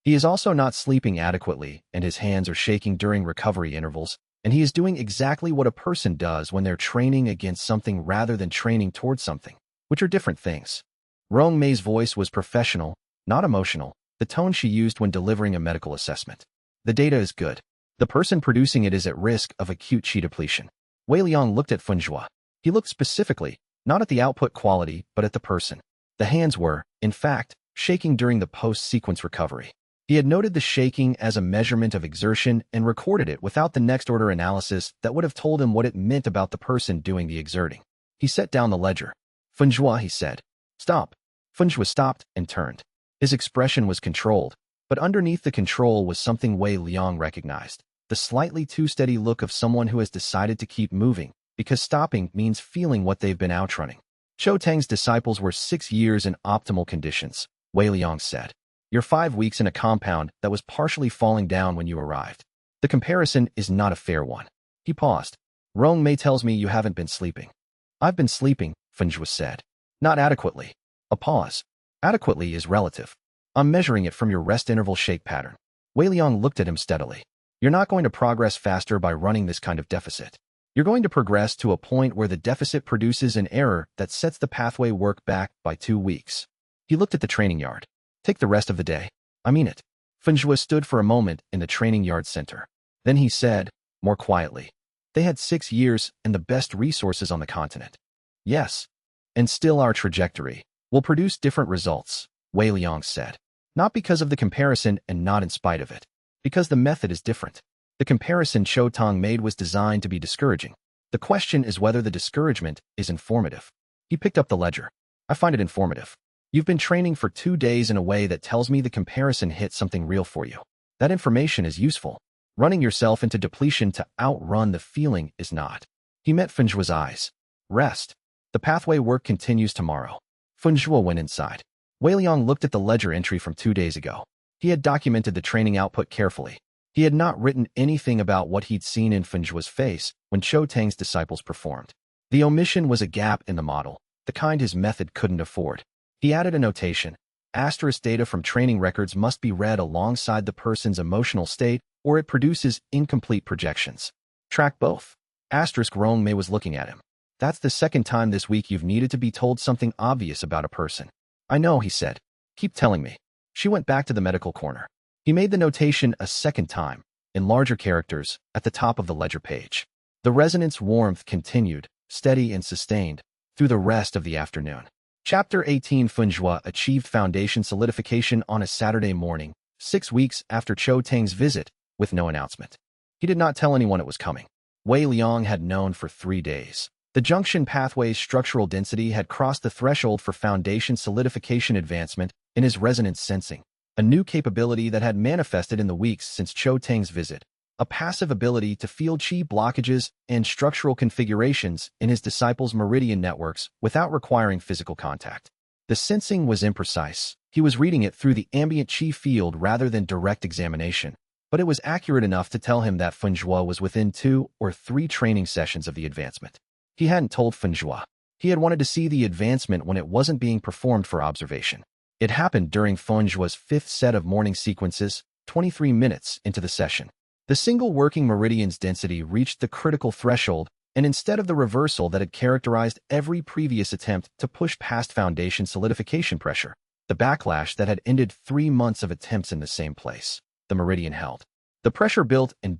He is also not sleeping adequately, and his hands are shaking during recovery intervals, and he is doing exactly what a person does when they're training against something rather than training towards something, which are different things." Rong Mei's voice was professional, not emotional, the tone she used when delivering a medical assessment. "The data is good. The person producing it is at risk of acute qi depletion." Wei Liang looked at Fenjua. He looked specifically, not at the output quality, but at the person. The hands were, in fact, shaking during the post-sequence recovery. He had noted the shaking as a measurement of exertion and recorded it without the next-order analysis that would have told him what it meant about the person doing the exerting. He set down the ledger. "Fenjua," he said. "Stop." Fenjua stopped and turned. His expression was controlled, but underneath the control was something Wei Liang recognized, the slightly too steady look of someone who has decided to keep moving, because stopping means feeling what they've been outrunning. Cho Tang's disciples were 6 years in optimal conditions, Wei Liang said. "You're 5 weeks in a compound that was partially falling down when you arrived. The comparison is not a fair one." He paused. "Rong Mei tells me you haven't been sleeping." "I've been sleeping," Fenjua said. "Not adequately." A pause. "Adequately is relative. I'm measuring it from your rest interval shake pattern." Wei Liang looked at him steadily. "You're not going to progress faster by running this kind of deficit. You're going to progress to a point where the deficit produces an error that sets the pathway work back by 2 weeks. He looked at the training yard. "Take the rest of the day. I mean it." Fenjua stood for a moment in the training yard center. Then he said, more quietly, "They had 6 years and the best resources on the continent." "Yes. And still our trajectory will produce different results," Wei Liang said. "Not because of the comparison and not in spite of it. Because the method is different. The comparison Cho Tang made was designed to be discouraging. The question is whether the discouragement is informative." He picked up the ledger. "I find it informative. You've been training for 2 days in a way that tells me the comparison hit something real for you. That information is useful. Running yourself into depletion to outrun the feeling is not." He met Fenjua's eyes. "Rest. The pathway work continues tomorrow." Fenjua went inside. Wei Liang looked at the ledger entry from 2 days ago. He had documented the training output carefully. He had not written anything about what he'd seen in Fenjua's face when Cho Tang's disciples performed. The omission was a gap in the model, the kind his method couldn't afford. He added a notation. Asterisk data from training records must be read alongside the person's emotional state or it produces incomplete projections. Track both. Asterisk Rong Mei was looking at him. That's the second time this week you've needed to be told something obvious about a person. I know, he said. Keep telling me. She went back to the medical corner. He made the notation a second time, in larger characters, at the top of the ledger page. The resonance warmth continued, steady and sustained, through the rest of the afternoon. Chapter 18 Fenjua achieved foundation solidification on a Saturday morning, 6 weeks after Cho Tang's visit, with no announcement. He did not tell anyone it was coming. Wei Liang had known for 3 days. The junction pathway's structural density had crossed the threshold for foundation solidification advancement in his resonance sensing, a new capability that had manifested in the weeks since Cho Tang's visit, a passive ability to feel qi blockages and structural configurations in his disciples' meridian networks without requiring physical contact. The sensing was imprecise. He was reading it through the ambient qi field rather than direct examination, but it was accurate enough to tell him that Fenjua was within 2 or 3 training sessions of the advancement. He hadn't told Fenjua. He had wanted to see the advancement when it wasn't being performed for observation. It happened during Fenjua's 5th set of morning sequences, 23 minutes into the session. The single working meridian's density reached the critical threshold, and instead of the reversal that had characterized every previous attempt to push past foundation solidification pressure, the backlash that had ended 3 months of attempts in the same place, the meridian held. The pressure built, and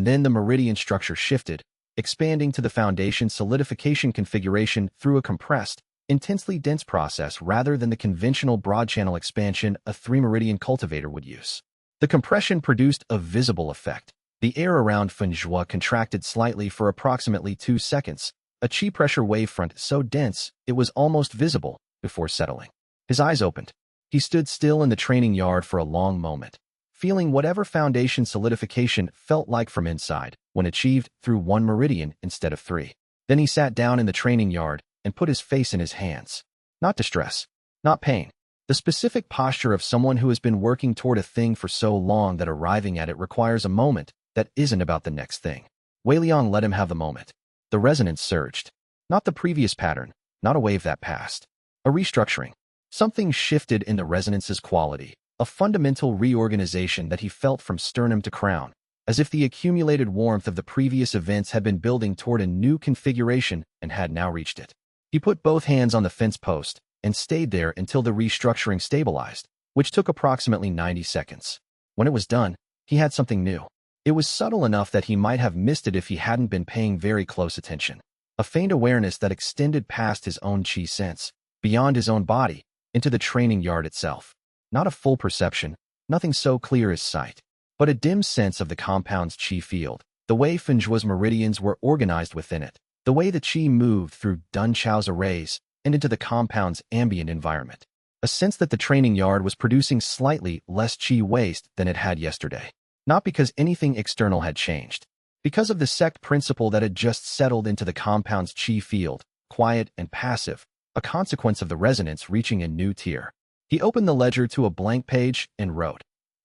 then the meridian structure shifted, expanding to the foundation solidification configuration through a compressed, intensely dense process rather than the conventional broad-channel expansion a 3-meridian cultivator would use. The compression produced a visible effect. The air around Fenjua contracted slightly for approximately 2 seconds, a qi pressure wavefront so dense it was almost visible before settling. His eyes opened. He stood still in the training yard for a long moment, feeling whatever foundation solidification felt like from inside when achieved through 1 meridian instead of 3. Then he sat down in the training yard and put his face in his hands. Not distress, not pain. The specific posture of someone who has been working toward a thing for so long that arriving at it requires a moment that isn't about the next thing. Wei Liang let him have the moment. The resonance surged. Not the previous pattern, not a wave that passed. A restructuring. Something shifted in the resonance's quality, a fundamental reorganization that he felt from sternum to crown, as if the accumulated warmth of the previous events had been building toward a new configuration and had now reached it. He put both hands on the fence post and stayed there until the restructuring stabilized, which took approximately 90 seconds. When it was done, he had something new. It was subtle enough that he might have missed it if he hadn't been paying very close attention. A faint awareness that extended past his own qi sense, beyond his own body, into the training yard itself. Not a full perception, nothing so clear as sight, but a dim sense of the compound's qi field, the way Fenjua's meridians were organized within it, the way the qi moved through Dun Chao's arrays and into the compound's ambient environment. A sense that the training yard was producing slightly less qi waste than it had yesterday. Not because anything external had changed. Because of the SECT principle that had just settled into the compound's qi field, quiet and passive, a consequence of the resonance reaching a new tier. He opened the ledger to a blank page and wrote,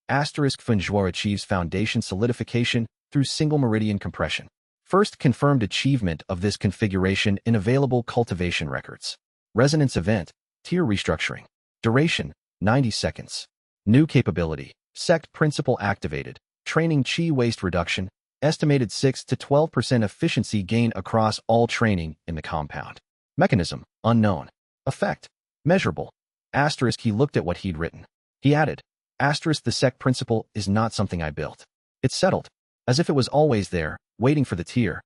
Fenjua achieves foundation solidification through single meridian compression. First confirmed achievement of this configuration in available cultivation records. Resonance event, tier restructuring. Duration, 90 seconds. New capability, SECT principle activated. Training qi waste reduction, estimated 6 to 12% efficiency gain across all training in the compound. Mechanism, unknown. Effect, measurable. He looked at what he'd written. He added, the SECT principle is not something I built. It's settled, as if it was always there, waiting for the tier,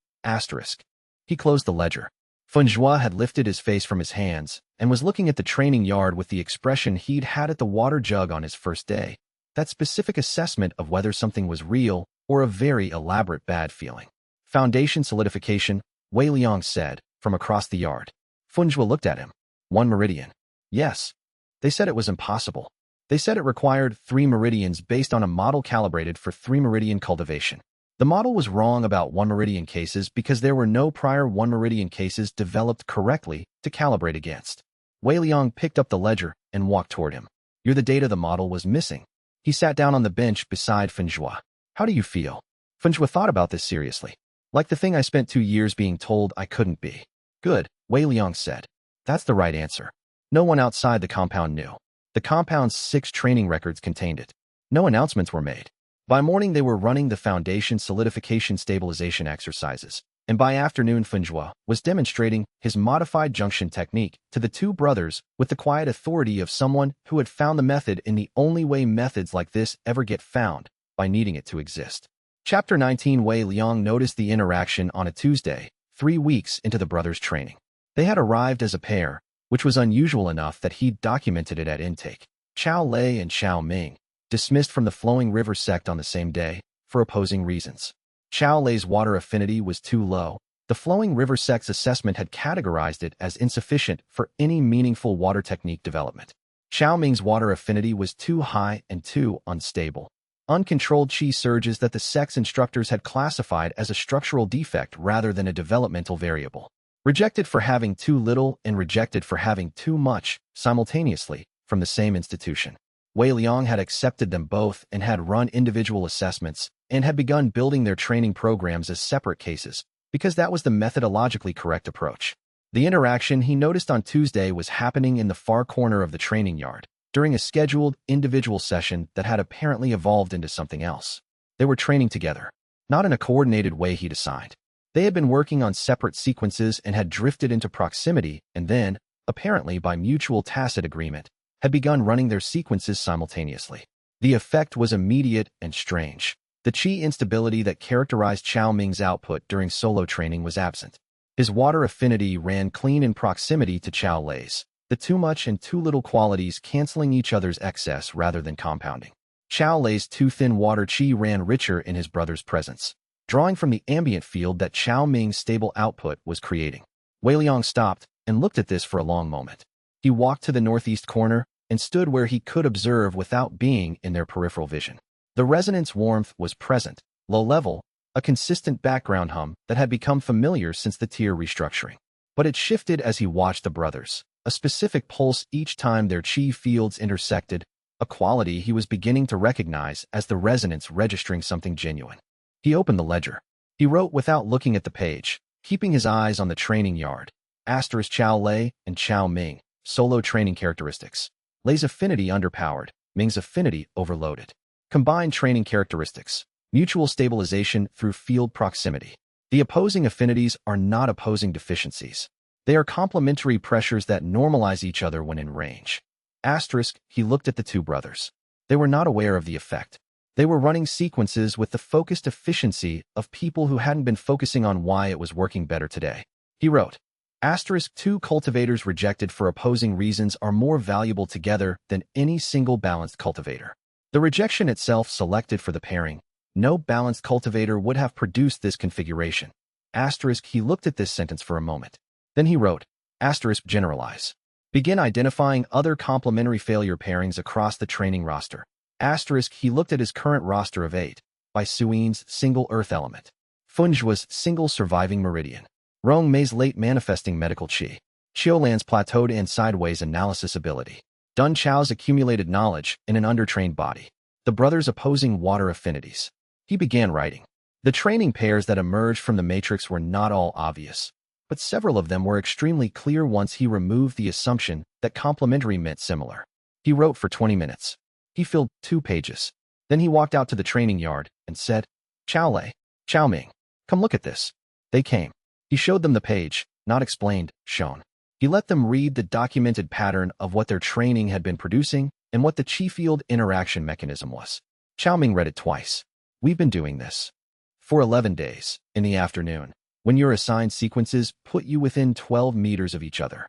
He closed the ledger. Fenjua had lifted his face from his hands and was looking at the training yard with the expression he'd had at the water jug on his first day. That specific assessment of whether something was real or a very elaborate bad feeling. Foundation solidification, Wei Liang said, from across the yard. Fenjua looked at him. 1 meridian. Yes. They said it was impossible. They said it required 3 meridians based on a model calibrated for 3-meridian cultivation. The model was wrong about 1-meridian cases because there were no prior 1-meridian cases developed correctly to calibrate against. Wei Liang picked up the ledger and walked toward him. You're the data the model was missing. He sat down on the bench beside Fenjua. How do you feel? Fenghua thought about this seriously. Like the thing I spent 2 years being told I couldn't be. Good, Wei Liang said. That's the right answer. No one outside the compound knew. The compound's 6 training records contained it. No announcements were made. By morning they were running the foundation solidification stabilization exercises, and by afternoon Fenghua was demonstrating his modified junction technique to the 2 brothers with the quiet authority of someone who had found the method in the only way methods like this ever get found, by needing it to exist. Chapter 19. Wei Liang noticed the interaction on a Tuesday, 3 weeks into the brothers' training. They had arrived as a pair, which was unusual enough that he'd documented it at intake. Chao Lei and Xiao Ming, dismissed from the Flowing River sect on the same day, for opposing reasons. Chao Lei's water affinity was too low. The Flowing River sect's assessment had categorized it as insufficient for any meaningful water technique development. Xiao Ming's water affinity was too high and too unstable. Uncontrolled qi surges that the sect's instructors had classified as a structural defect rather than a developmental variable. Rejected for having too little and rejected for having too much, simultaneously, from the same institution. Wei Liang had accepted them both and had run individual assessments and had begun building their training programs as separate cases, because that was the methodologically correct approach. The interaction he noticed on Tuesday was happening in the far corner of the training yard, during a scheduled individual session that had apparently evolved into something else. They were training together, not in a coordinated way he'd assigned. They had been working on separate sequences and had drifted into proximity and then, apparently by mutual tacit agreement, had begun running their sequences simultaneously. The effect was immediate and strange. The qi instability that characterized Xiao Ming's output during solo training was absent. His water affinity ran clean in proximity to Chao Lei's, the too much and too little qualities canceling each other's excess rather than compounding. Chao Lei's too thin water qi ran richer in his brother's presence, drawing from the ambient field that Xiao Ming's stable output was creating. Wei Liang stopped and looked at this for a long moment. He walked to the northeast corner and stood where he could observe without being in their peripheral vision. The resonance warmth was present, low level, a consistent background hum that had become familiar since the tier restructuring. But it shifted as he watched the brothers, a specific pulse each time their qi fields intersected, a quality he was beginning to recognize as the resonance registering something genuine. He opened the ledger. He wrote without looking at the page, keeping his eyes on the training yard. Asterisk Chao Lei and Xiao Ming, solo training characteristics. Lei's affinity underpowered, Ming's affinity overloaded. Combined training characteristics. Mutual stabilization through field proximity. The opposing affinities are not opposing deficiencies. They are complementary pressures that normalize each other when in range. Asterisk, he looked at the 2 brothers. They were not aware of the effect. They were running sequences with the focused efficiency of people who hadn't been focusing on why it was working better today. He wrote, Asterisk 2 cultivators rejected for opposing reasons are more valuable together than any single balanced cultivator. The rejection itself selected for the pairing. No balanced cultivator would have produced this configuration. Asterisk, he looked at this sentence for a moment. Then he wrote, Asterisk generalize. Begin identifying other complementary failure pairings across the training roster. Asterisk, he looked at his current roster of 8, by Suin's single earth element. Fenghua's single surviving meridian. Rong Mei's late manifesting medical qi. Xiulan's plateaued and sideways analysis ability. Dun Chao's accumulated knowledge in an undertrained body. The brothers' opposing water affinities. He began writing. The training pairs that emerged from the matrix were not all obvious, but several of them were extremely clear once he removed the assumption that complementary meant similar. He wrote for 20 minutes. He filled 2 pages. Then he walked out to the training yard and said, Chao Lei, Xiao Ming, come look at this. They came. He showed them the page, not explained, shown. He let them read the documented pattern of what their training had been producing and what the qi field interaction mechanism was. Xiao Ming read it twice. We've been doing this for 11 days, in the afternoon, when your assigned sequences put you within 12 meters of each other.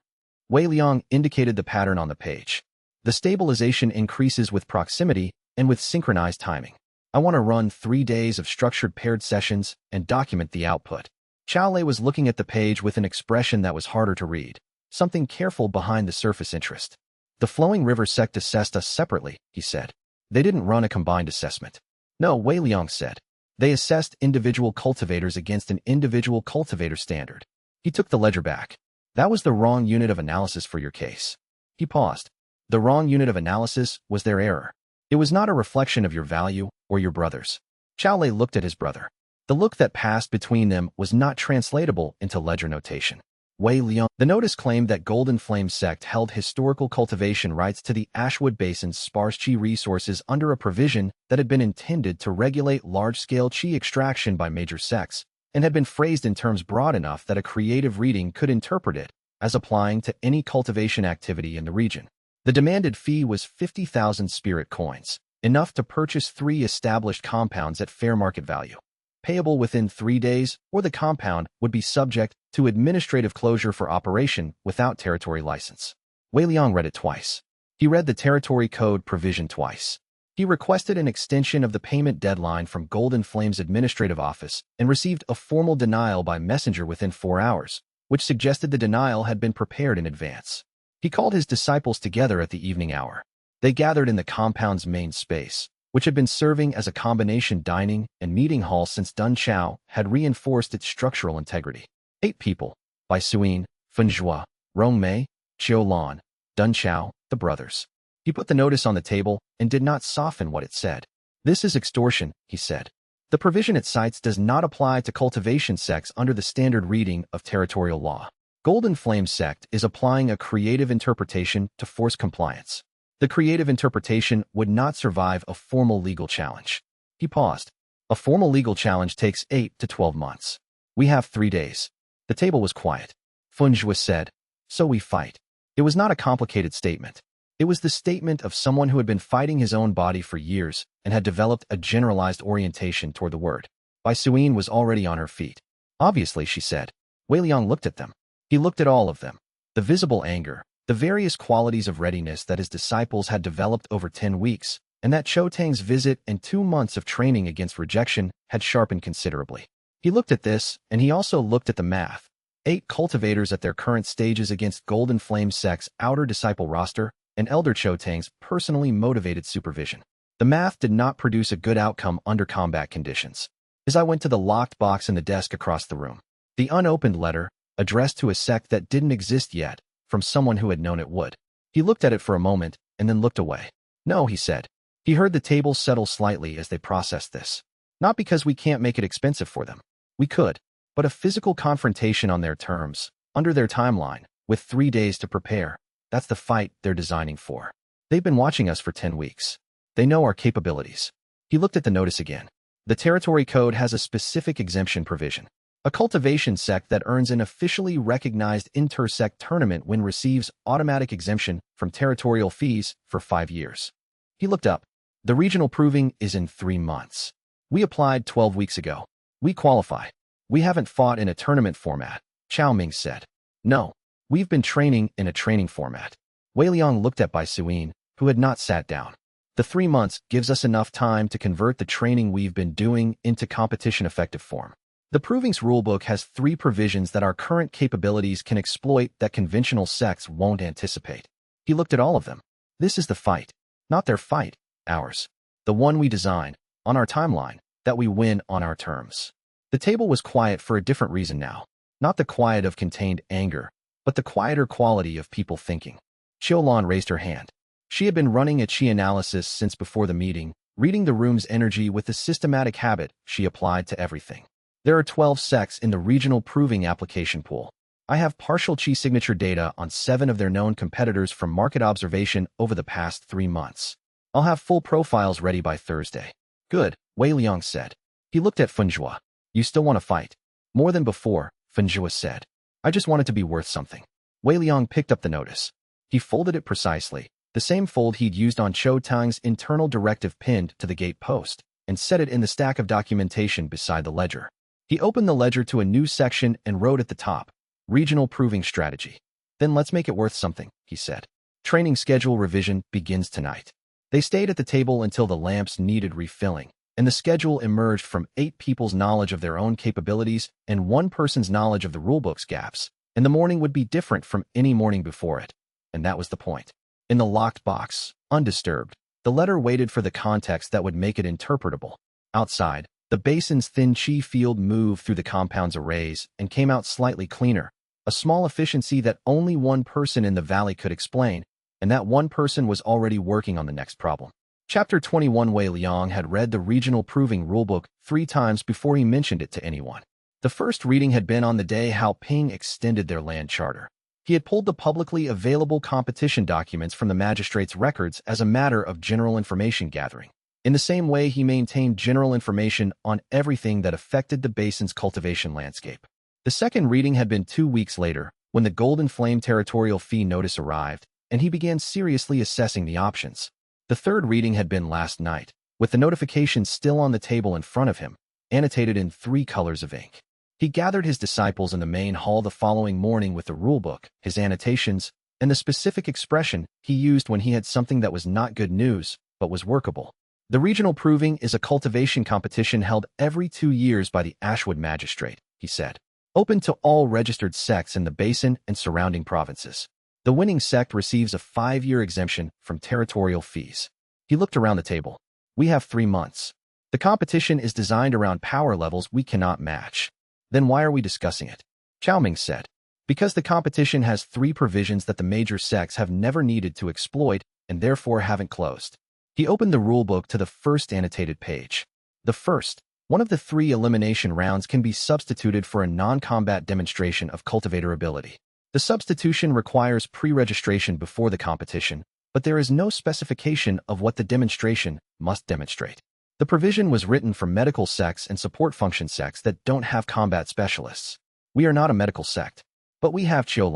Wei Liang indicated the pattern on the page. The stabilization increases with proximity and with synchronized timing. I want to run 3 days of structured paired sessions and document the output. Chao Lei was looking at the page with an expression that was harder to read, something careful behind the surface interest. The Flowing River sect assessed us separately, he said. They didn't run a combined assessment. No, Wei Liang said. They assessed individual cultivators against an individual cultivator standard. He took the ledger back. That was the wrong unit of analysis for your case. He paused. The wrong unit of analysis was their error. It was not a reflection of your value or your brother's. Lei looked at his brother. The look that passed between them was not translatable into ledger notation. Wei Liang. The notice claimed that Golden Flame Sect held historical cultivation rights to the Ashwood Basin's sparse qi resources under a provision that had been intended to regulate large-scale qi extraction by major sects, and had been phrased in terms broad enough that a creative reading could interpret it as applying to any cultivation activity in the region. The demanded fee was 50,000 spirit coins, enough to purchase 3 established compounds at fair market value. Payable within 3 days, or the compound would be subject to administrative closure for operation without territory license. Wei Liang read it twice. He read the territory code provision twice. He requested an extension of the payment deadline from Golden Flame's administrative office and received a formal denial by messenger within 4 hours, which suggested the denial had been prepared in advance. He called his disciples together at the evening hour. They gathered in the compound's main space, which had been serving as a combination dining and meeting hall since Dun Chao had reinforced its structural integrity. 8 people, Bai Suyin, Fen Zhua, Rong Mei, Qiu Lan, Dun Chao, the brothers. He put the notice on the table and did not soften what it said. This is extortion, he said. The provision it cites does not apply to cultivation sects under the standard reading of territorial law. Golden Flame Sect is applying a creative interpretation to force compliance. The creative interpretation would not survive a formal legal challenge. He paused. A formal legal challenge takes 8 to 12 months. We have 3 days. The table was quiet. Fen Zhua said, "So we fight." It was not a complicated statement. It was the statement of someone who had been fighting his own body for years and had developed a generalized orientation toward the word. Bai Suyin was already on her feet. "Obviously," she said. Wei Liang looked at them. He looked at all of them. The visible anger, the various qualities of readiness that his disciples had developed over 10 weeks, and that Cho Tang's visit and 2 months of training against rejection had sharpened considerably. He looked at this, and he also looked at the math. 8 cultivators at their current stages against Golden Flame Sect's outer disciple roster, and Elder Cho Tang's personally motivated supervision. The math did not produce a good outcome under combat conditions. As I went to the locked box in the desk across the room, the unopened letter, addressed to a sect that didn't exist yet, from someone who had known it would. He looked at it for a moment, and then looked away. "No," he said. He heard the table settle slightly as they processed this. "Not because we can't make it expensive for them. We could. But a physical confrontation on their terms, under their timeline, with 3 days to prepare, that's the fight they're designing for. They've been watching us for 10 weeks. They know our capabilities." He looked at the notice again. The territory code has a specific exemption provision. A cultivation sect that earns an officially recognized inter-sect tournament win receives automatic exemption from territorial fees for 5 years. He looked up. "The regional proving is in 3 months. We applied 12 weeks ago. We qualify. We haven't fought in a tournament format," Chao Ming said. "No. We've been training in a training format." Wei Liang looked at Bai Suyin, who had not sat down. "The 3 months gives us enough time to convert the training we've been doing into competition-effective form. The Provings rulebook has 3 provisions that our current capabilities can exploit that conventional sects won't anticipate." He looked at all of them. "This is the fight. Not their fight, ours. The one we design, on our timeline, that we win on our terms." The table was quiet for a different reason now. Not the quiet of contained anger, but the quieter quality of people thinking. Qiu Lan raised her hand. She had been running a qi analysis since before the meeting, reading the room's energy with the systematic habit she applied to everything. "There are 12 sects in the regional proving application pool. I have partial qi signature data on 7 of their known competitors from market observation over the past 3 months. I'll have full profiles ready by Thursday." "Good," Wei Liang said. He looked at Fen Zhua. "You still want to fight?" "More than before," Fen Zhua said. "I just want it to be worth something." Wei Liang picked up the notice. He folded it precisely, the same fold he'd used on Cho Tang's internal directive pinned to the gate post, and set it in the stack of documentation beside the ledger. He opened the ledger to a new section and wrote at the top, "Regional Proving Strategy." "Then let's make it worth something," he said. "Training schedule revision begins tonight." They stayed at the table until the lamps needed refilling, and the schedule emerged from 8 people's knowledge of their own capabilities and 1 person's knowledge of the rulebook's gaps, and the morning would be different from any morning before it. And that was the point. In the locked box, undisturbed, the letter waited for the context that would make it interpretable. Outside, the basin's thin qi field moved through the compound's arrays and came out slightly cleaner, a small efficiency that only 1 person in the valley could explain, and that 1 person was already working on the next problem. Chapter 21. Wei Liang had read the regional proving rulebook 3 times before he mentioned it to anyone. The first reading had been on the day Hao Ping extended their land charter. He had pulled the publicly available competition documents from the magistrate's records as a matter of general information gathering. In the same way, he maintained general information on everything that affected the basin's cultivation landscape. The second reading had been 2 weeks later, when the Golden Flame territorial fee notice arrived, and he began seriously assessing the options. The third reading had been last night, with the notification still on the table in front of him, annotated in 3 colors of ink. He gathered his disciples in the main hall the following morning with the rulebook, his annotations, and the specific expression he used when he had something that was not good news, but was workable. The regional proving is a cultivation competition held every 2 years by the Ashwood magistrate, he said, open to all registered sects in the basin and surrounding provinces. The winning sect receives a 5-year exemption from territorial fees. He looked around the table. We have 3 months. The competition is designed around power levels we cannot match. Then why are we discussing it? Chao Ming said. Because the competition has 3 provisions that the major sects have never needed to exploit and therefore haven't closed. He opened the rulebook to the first annotated page. The first, one of the 3 elimination rounds can be substituted for a non-combat demonstration of cultivator ability. The substitution requires pre-registration before the competition, but there is no specification of what the demonstration must demonstrate. The provision was written for medical sects and support function sects that don't have combat specialists. We are not a medical sect, but we have Qiu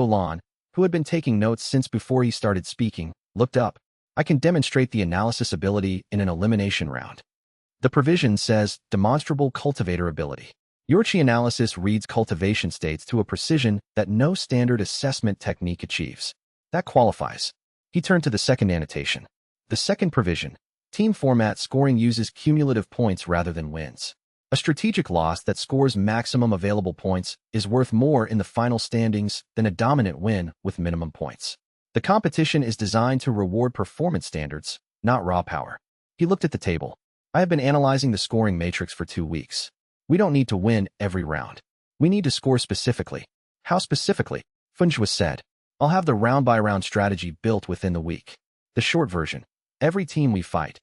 Lan, who had been taking notes since before he started speaking, looked up. I can demonstrate the analysis ability in an elimination round. The provision says demonstrable cultivator ability. Your Qi analysis reads cultivation states to a precision that no standard assessment technique achieves. That qualifies. He turned to the second annotation. The second provision, team format scoring uses cumulative points rather than wins. A strategic loss that scores maximum available points is worth more in the final standings than a dominant win with minimum points. The competition is designed to reward performance standards, not raw power. He looked at the table. I have been analyzing the scoring matrix for 2 weeks. We don't need to win every round. We need to score specifically. How specifically? Funjua said. I'll have the round-by-round strategy built within the week. The short version. Every team we fight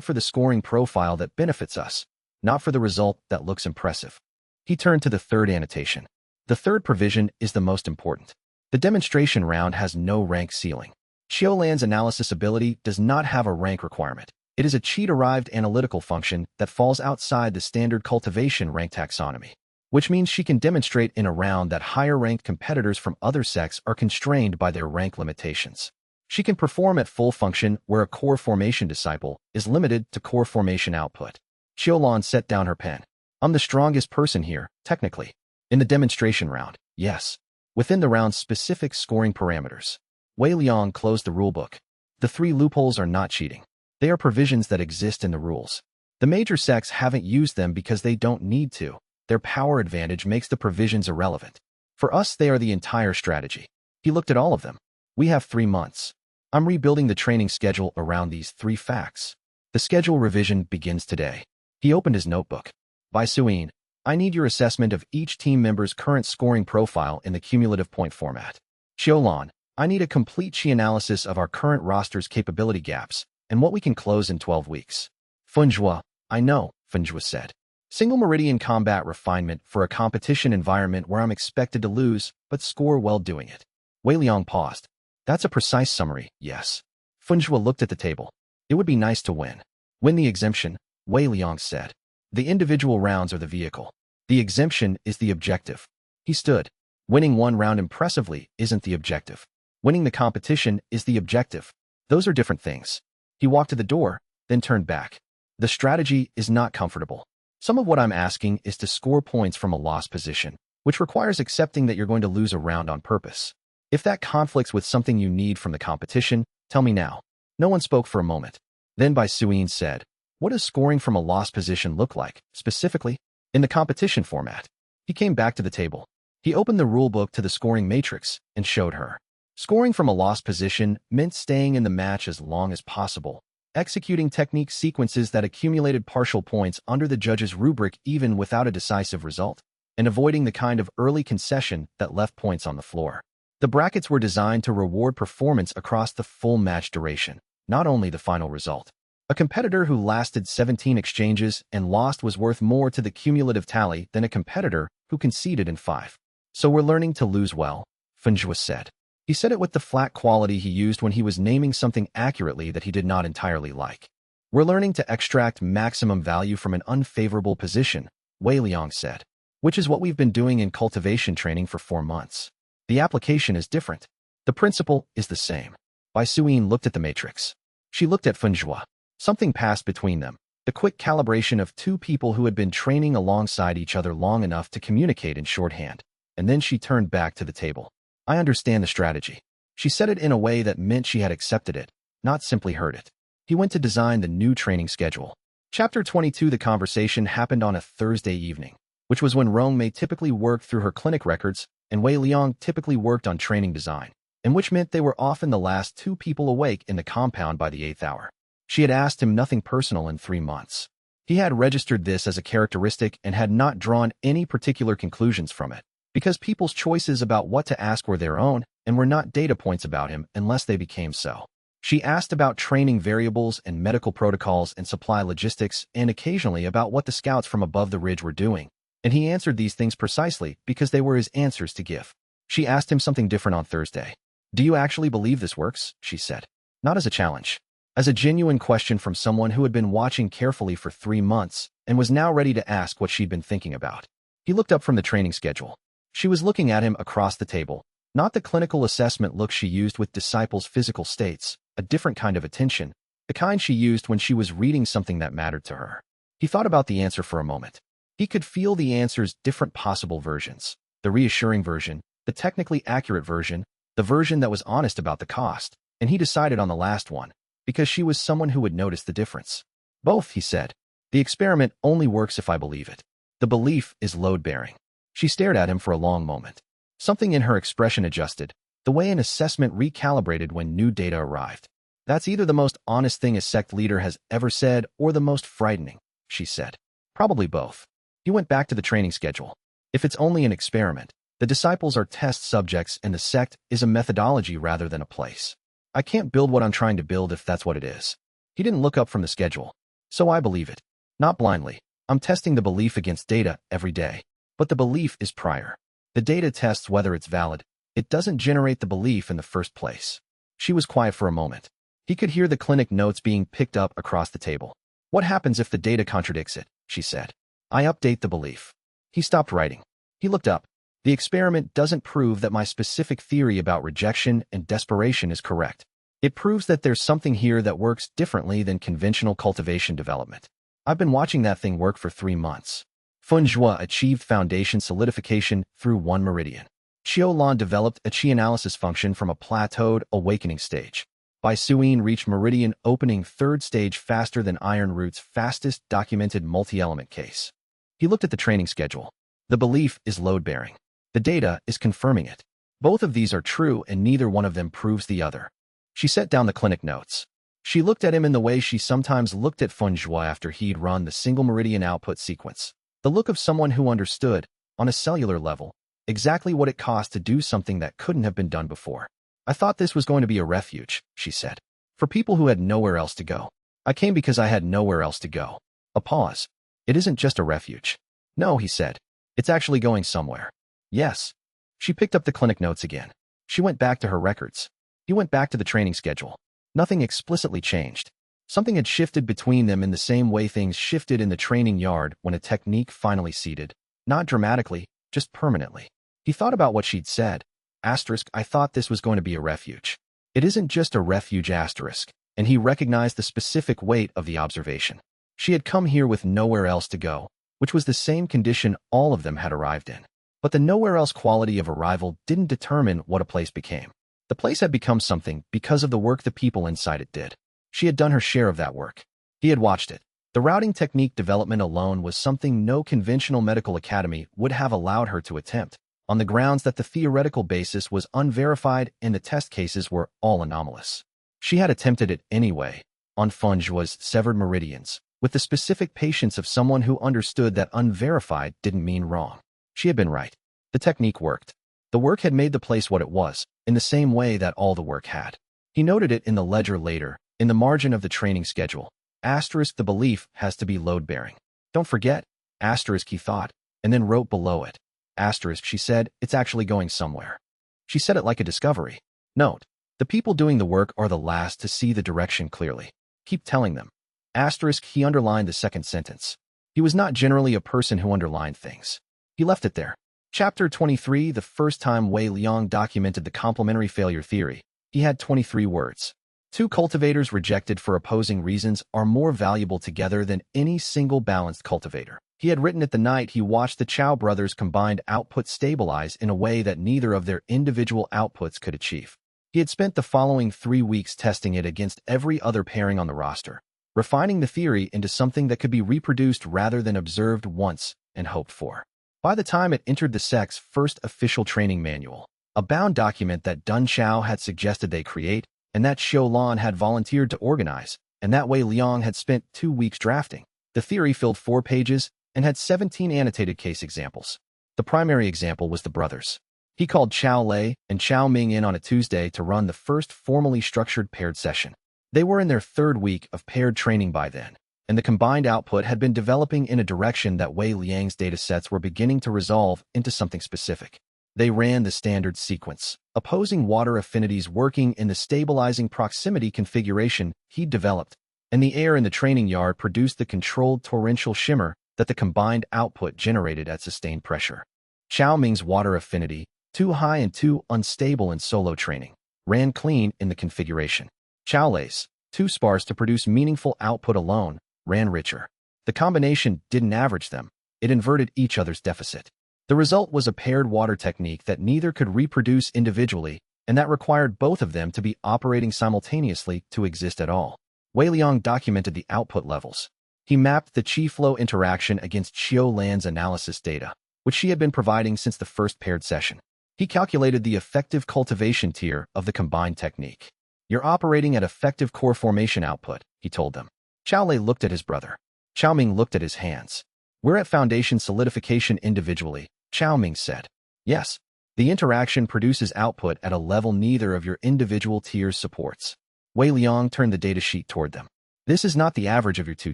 for the scoring profile that benefits us, not for the result that looks impressive. He turned to the third annotation. The third provision is the most important. The demonstration round has no rank ceiling. Xiaolan's analysis ability does not have a rank requirement. It is a Qi-derived analytical function that falls outside the standard cultivation rank taxonomy, which means she can demonstrate in a round that higher-ranked competitors from other sects are constrained by their rank limitations. She can perform at full function where a core formation disciple is limited to core formation output. Qiulan set down her pen. I'm the strongest person here, technically. In the demonstration round, yes. Within the round's specific scoring parameters. Wei Liang closed the rulebook. The 3 loopholes are not cheating. They are provisions that exist in the rules. The major sects haven't used them because they don't need to. Their power advantage makes the provisions irrelevant. For us, they are the entire strategy. He looked at all of them. We have 3 months. I'm rebuilding the training schedule around these 3 facts. The schedule revision begins today. He opened his notebook. By Suyin, I need your assessment of each team member's current scoring profile in the cumulative point format. Xiulan, I need a complete Qi analysis of our current roster's capability gaps and what we can close in 12 weeks. Funjua, I know, Funjua said. Single meridian combat refinement for a competition environment where I'm expected to lose, but score well doing it. Wei Liang paused. That's a precise summary, yes. Funjua looked at the table. It would be nice to win. Win the exemption, Wei Liang said. The individual rounds are the vehicle. The exemption is the objective. He stood. Winning 1 round impressively isn't the objective. Winning the competition is the objective. Those are different things. He walked to the door, then turned back. The strategy is not comfortable. Some of what I'm asking is to score points from a loss position, which requires accepting that you're going to lose a round on purpose. If that conflicts with something you need from the competition, tell me now. No one spoke for a moment. Then Bai Suyin said, what does scoring from a loss position look like, specifically? In the competition format. He came back to the table. He opened the rulebook to the scoring matrix and showed her. Scoring from a lost position meant staying in the match as long as possible, executing technique sequences that accumulated partial points under the judge's rubric even without a decisive result, and avoiding the kind of early concession that left points on the floor. The brackets were designed to reward performance across the full match duration, not only the final result. A competitor who lasted 17 exchanges and lost was worth more to the cumulative tally than a competitor who conceded in 5. So we're learning to lose well, Fenjua said. He said it with the flat quality he used when he was naming something accurately that he did not entirely like. We're learning to extract maximum value from an unfavorable position, Wei Liang said, which is what we've been doing in cultivation training for 4 months. The application is different. The principle is the same. Bai Suyin looked at the matrix. She looked at Fenjua. Something passed between them, the quick calibration of two people who had been training alongside each other long enough to communicate in shorthand. And then she turned back to the table. I understand the strategy. She said it in a way that meant she had accepted it, not simply heard it. He went to design the new training schedule. Chapter 22. The conversation happened on a Thursday evening, which was when Rong Mei typically worked through her clinic records and Wei Liang typically worked on training design, and which meant they were often the last two people awake in the compound by the 8th hour. She had asked him nothing personal in 3 months. He had registered this as a characteristic and had not drawn any particular conclusions from it, because people's choices about what to ask were their own and were not data points about him unless they became so. She asked about training variables and medical protocols and supply logistics and occasionally about what the scouts from above the ridge were doing, and he answered these things precisely because they were his answers to give. She asked him something different on Thursday. Do you actually believe this works? She said. Not as a challenge. As a genuine question from someone who had been watching carefully for 3 months and was now ready to ask what she'd been thinking about. He looked up from the training schedule. She was looking at him across the table, not the clinical assessment look she used with disciples' physical states, a different kind of attention, the kind she used when she was reading something that mattered to her. He thought about the answer for a moment. He could feel the answer's different possible versions, the reassuring version, the technically accurate version, the version that was honest about the cost, and he decided on the last one, because she was someone who would notice the difference. Both, he said. The experiment only works if I believe it. The belief is load-bearing. She stared at him for a long moment. Something in her expression adjusted, the way an assessment recalibrated when new data arrived. That's either the most honest thing a sect leader has ever said or the most frightening, she said. Probably both. He went back to the training schedule. If it's only an experiment, the disciples are test subjects and the sect is a methodology rather than a place. I can't build what I'm trying to build if that's what it is. He didn't look up from the schedule. So I believe it. Not blindly. I'm testing the belief against data every day. But the belief is prior. The data tests whether it's valid. It doesn't generate the belief in the first place. She was quiet for a moment. He could hear the clinic notes being picked up across the table. What happens if the data contradicts it? She said. I update the belief. He stopped writing. He looked up. The experiment doesn't prove that my specific theory about rejection and desperation is correct. It proves that there's something here that works differently than conventional cultivation development. I've been watching that thing work for 3 months. Fenjua achieved foundation solidification through 1 meridian. Xiaolan developed a chi analysis function from a plateaued awakening stage. Bai Suyin reached meridian opening 3rd stage faster than Iron Root's fastest documented multi-element case. He looked at the training schedule. The belief is load-bearing. The data is confirming it. Both of these are true and neither one of them proves the other. She set down the clinic notes. She looked at him in the way she sometimes looked at Fenjua after he'd run the single meridian output sequence. The look of someone who understood, on a cellular level, exactly what it cost to do something that couldn't have been done before. I thought this was going to be a refuge, she said, for people who had nowhere else to go. I came because I had nowhere else to go. A pause. It isn't just a refuge. No, he said. It's actually going somewhere. Yes. She picked up the clinic notes again. She went back to her records. He went back to the training schedule. Nothing explicitly changed. Something had shifted between them in the same way things shifted in the training yard when a technique finally seeded. Not dramatically, just permanently. He thought about what she'd said. Asterisk, I thought this was going to be a refuge. It isn't just a refuge asterisk, and he recognized the specific weight of the observation. She had come here with nowhere else to go, which was the same condition all of them had arrived in. But the nowhere else quality of arrival didn't determine what a place became. The place had become something because of the work the people inside it did. She had done her share of that work. He had watched it. The routing technique development alone was something no conventional medical academy would have allowed her to attempt, on the grounds that the theoretical basis was unverified and the test cases were all anomalous. She had attempted it anyway, on Fenjua's severed meridians, with the specific patience of someone who understood that unverified didn't mean wrong. She had been right. The technique worked. The work had made the place what it was, in the same way that all the work had. He noted it in the ledger later, In the margin of the training schedule, asterisk the belief has to be load-bearing. Don't forget, asterisk he thought, and then wrote below it. Asterisk she said, it's actually going somewhere. She said it like a discovery. Note, the people doing the work are the last to see the direction clearly. Keep telling them. Asterisk he underlined the second sentence. He was not generally a person who underlined things. He left it there. Chapter 23. The first time Wei Liang documented the complementary failure theory, he had 23 words. Two cultivators rejected for opposing reasons are more valuable together than any single balanced cultivator. He had written it the night he watched the Chow brothers' combined output stabilize in a way that neither of their individual outputs could achieve. He had spent the following 3 weeks testing it against every other pairing on the roster, refining the theory into something that could be reproduced rather than observed once and hoped for. By the time it entered the sect's first official training manual, a bound document that Dun Chao had suggested they create, and that Xiao Lan had volunteered to organize, and that Wei Liang had spent 2 weeks drafting, the theory filled 4 pages and had 17 annotated case examples. The primary example was the brothers. He called Chao Lei and Chao Ming in on a Tuesday to run the first formally structured paired session. They were in their 3rd week of paired training by then, and the combined output had been developing in a direction that Wei Liang's datasets were beginning to resolve into something specific. They ran the standard sequence, opposing water affinities working in the stabilizing proximity configuration he'd developed, and the air in the training yard produced the controlled torrential shimmer that the combined output generated at sustained pressure. Chao Ming's water affinity, too high and too unstable in solo training, ran clean in the configuration. Chao Lei's, too sparse to produce meaningful output alone, ran richer. The combination didn't average them, it inverted each other's deficit. The result was a paired water technique that neither could reproduce individually and that required both of them to be operating simultaneously to exist at all. Wei Liang documented the output levels. He mapped the chi-flow interaction against Xiao Lan's analysis data, which she had been providing since the first paired session. He calculated the effective cultivation tier of the combined technique. You're operating at effective core formation output, he told them. Chao Lei looked at his brother. Chao Ming looked at his hands. We're at foundation solidification individually, Chao Ming said. Yes, the interaction produces output at a level neither of your individual tiers supports. Wei Liang turned the datasheet toward them. This is not the average of your 2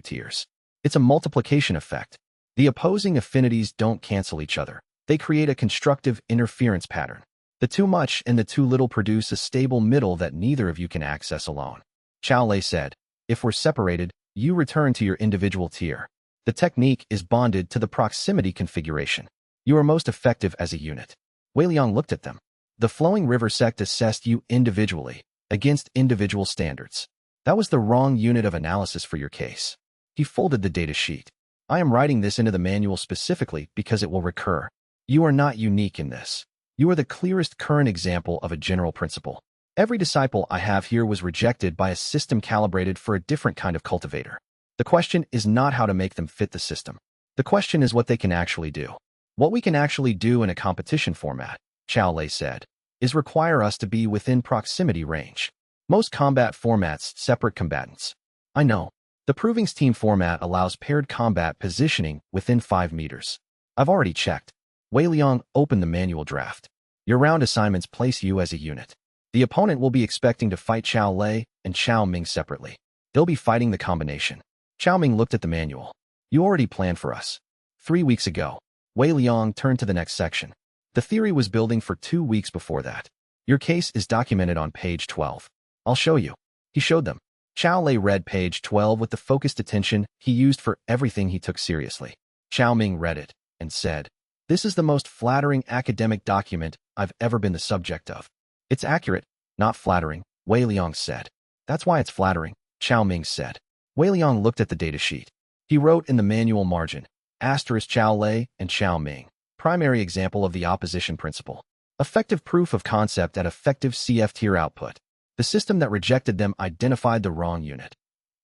tiers. It's a multiplication effect. The opposing affinities don't cancel each other. They create a constructive interference pattern. The too much and the too little produce a stable middle that neither of you can access alone. Chao Lei said, if we're separated, you return to your individual tier. The technique is bonded to the proximity configuration. You are most effective as a unit. Wei Liang looked at them. The flowing river sect assessed you individually, against individual standards. That was the wrong unit of analysis for your case. He folded the data sheet. I am writing this into the manual specifically because it will recur. You are not unique in this. You are the clearest current example of a general principle. Every disciple I have here was rejected by a system calibrated for a different kind of cultivator. The question is not how to make them fit the system. The question is what they can actually do. What we can actually do in a competition format, Chao Lei said, is require us to be within proximity range. Most combat formats separate combatants. I know. The Provings team format allows paired combat positioning within 5 meters. I've already checked. Wei Liang opened the manual draft. Your round assignments place you as a unit. The opponent will be expecting to fight Chao Lei and Chao Ming separately. They'll be fighting the combination. Chao Ming looked at the manual. You already planned for us. 3 weeks ago. Wei Liang turned to the next section. The theory was building for 2 weeks before that. Your case is documented on page 12. I'll show you. He showed them. Chao Lei read page 12 with the focused attention he used for everything he took seriously. Chao Ming read it and said, this is the most flattering academic document I've ever been the subject of. It's accurate, not flattering, Wei Liang said. That's why it's flattering, Chao Ming said. Wei Liang looked at the datasheet. He wrote in the manual margin, asterisk Chao Lei and Chao Ming, primary example of the opposition principle. Effective proof of concept at effective CF tier output. The system that rejected them identified the wrong unit.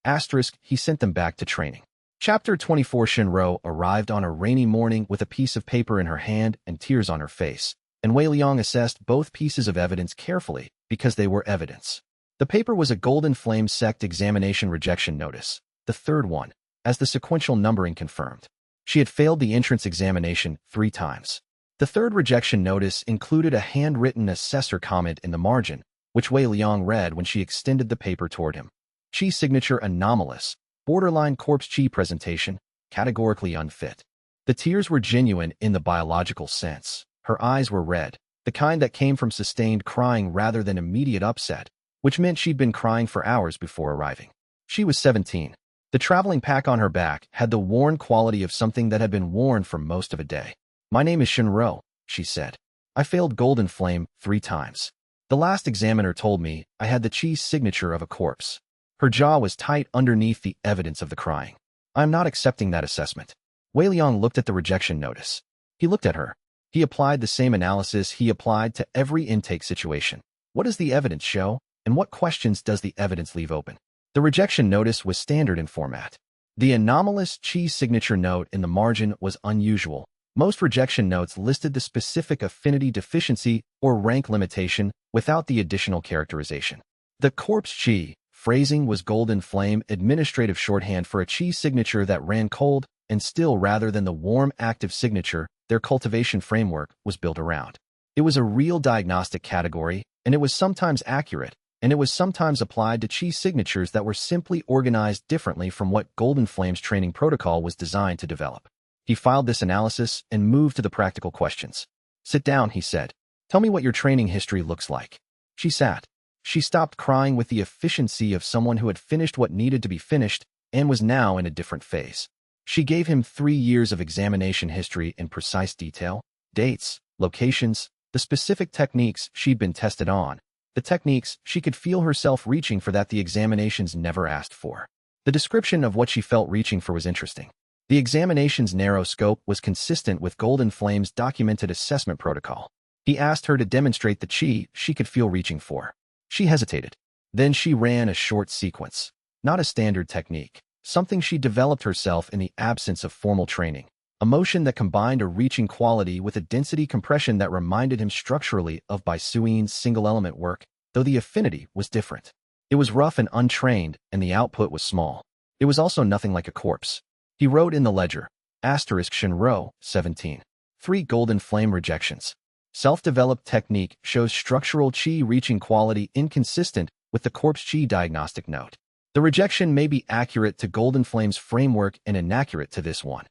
Asterisk, he sent them back to training. Chapter 24. Shinro arrived on a rainy morning with a piece of paper in her hand and tears on her face, and Wei Liang assessed both pieces of evidence carefully because they were evidence. The paper was a golden flame SECT examination rejection notice, the 3rd one, as the sequential numbering confirmed. She had failed the entrance examination 3 times. The 3rd rejection notice included a handwritten assessor comment in the margin, which Wei Liang read when she extended the paper toward him. Qi signature anomalous, borderline corpse Qi presentation, categorically unfit. The tears were genuine in the biological sense. Her eyes were red, the kind that came from sustained crying rather than immediate upset, which meant she'd been crying for hours before arriving. She was 17. The traveling pack on her back had the worn quality of something that had been worn for most of a day. "My name is Shinro," she said. "I failed Golden Flame 3 times. The last examiner told me I had the Qi signature of a corpse." Her jaw was tight underneath the evidence of the crying. "I'm not accepting that assessment." Wei Liang looked at the rejection notice. He looked at her. He applied the same analysis he applied to every intake situation. What does the evidence show, and what questions does the evidence leave open? The rejection notice was standard in format. The anomalous Qi signature note in the margin was unusual. Most rejection notes listed the specific affinity deficiency or rank limitation without the additional characterization. The corpse Qi phrasing was Golden Flame administrative shorthand for a Qi signature that ran cold and still rather than the warm active signature their cultivation framework was built around. It was a real diagnostic category, and it was sometimes accurate, and it was sometimes applied to Qi signatures that were simply organized differently from what Golden Flame's training protocol was designed to develop. He filed this analysis and moved to the practical questions. "Sit down," he said. "Tell me what your training history looks like." She sat. She stopped crying with the efficiency of someone who had finished what needed to be finished and was now in a different phase. She gave him 3 years of examination history in precise detail, dates, locations, the specific techniques she'd been tested on, the techniques she could feel herself reaching for that the examinations never asked for. The description of what she felt reaching for was interesting. The examination's narrow scope was consistent with Golden Flame's documented assessment protocol. He asked her to demonstrate the Qi she could feel reaching for. She hesitated. Then she ran a short sequence. Not a standard technique. Something she developed herself in the absence of formal training. A motion that combined a reaching quality with a density compression that reminded him structurally of Baisuin's single-element work, though the affinity was different. It was rough and untrained, and the output was small. It was also nothing like a corpse. He wrote in the ledger, *Shinro, 17. 3 Golden Flame rejections. Self-developed technique shows structural Qi reaching quality inconsistent with the corpse Qi diagnostic note. The rejection may be accurate to Golden Flame's framework and inaccurate to this one.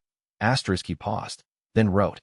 He paused, then wrote,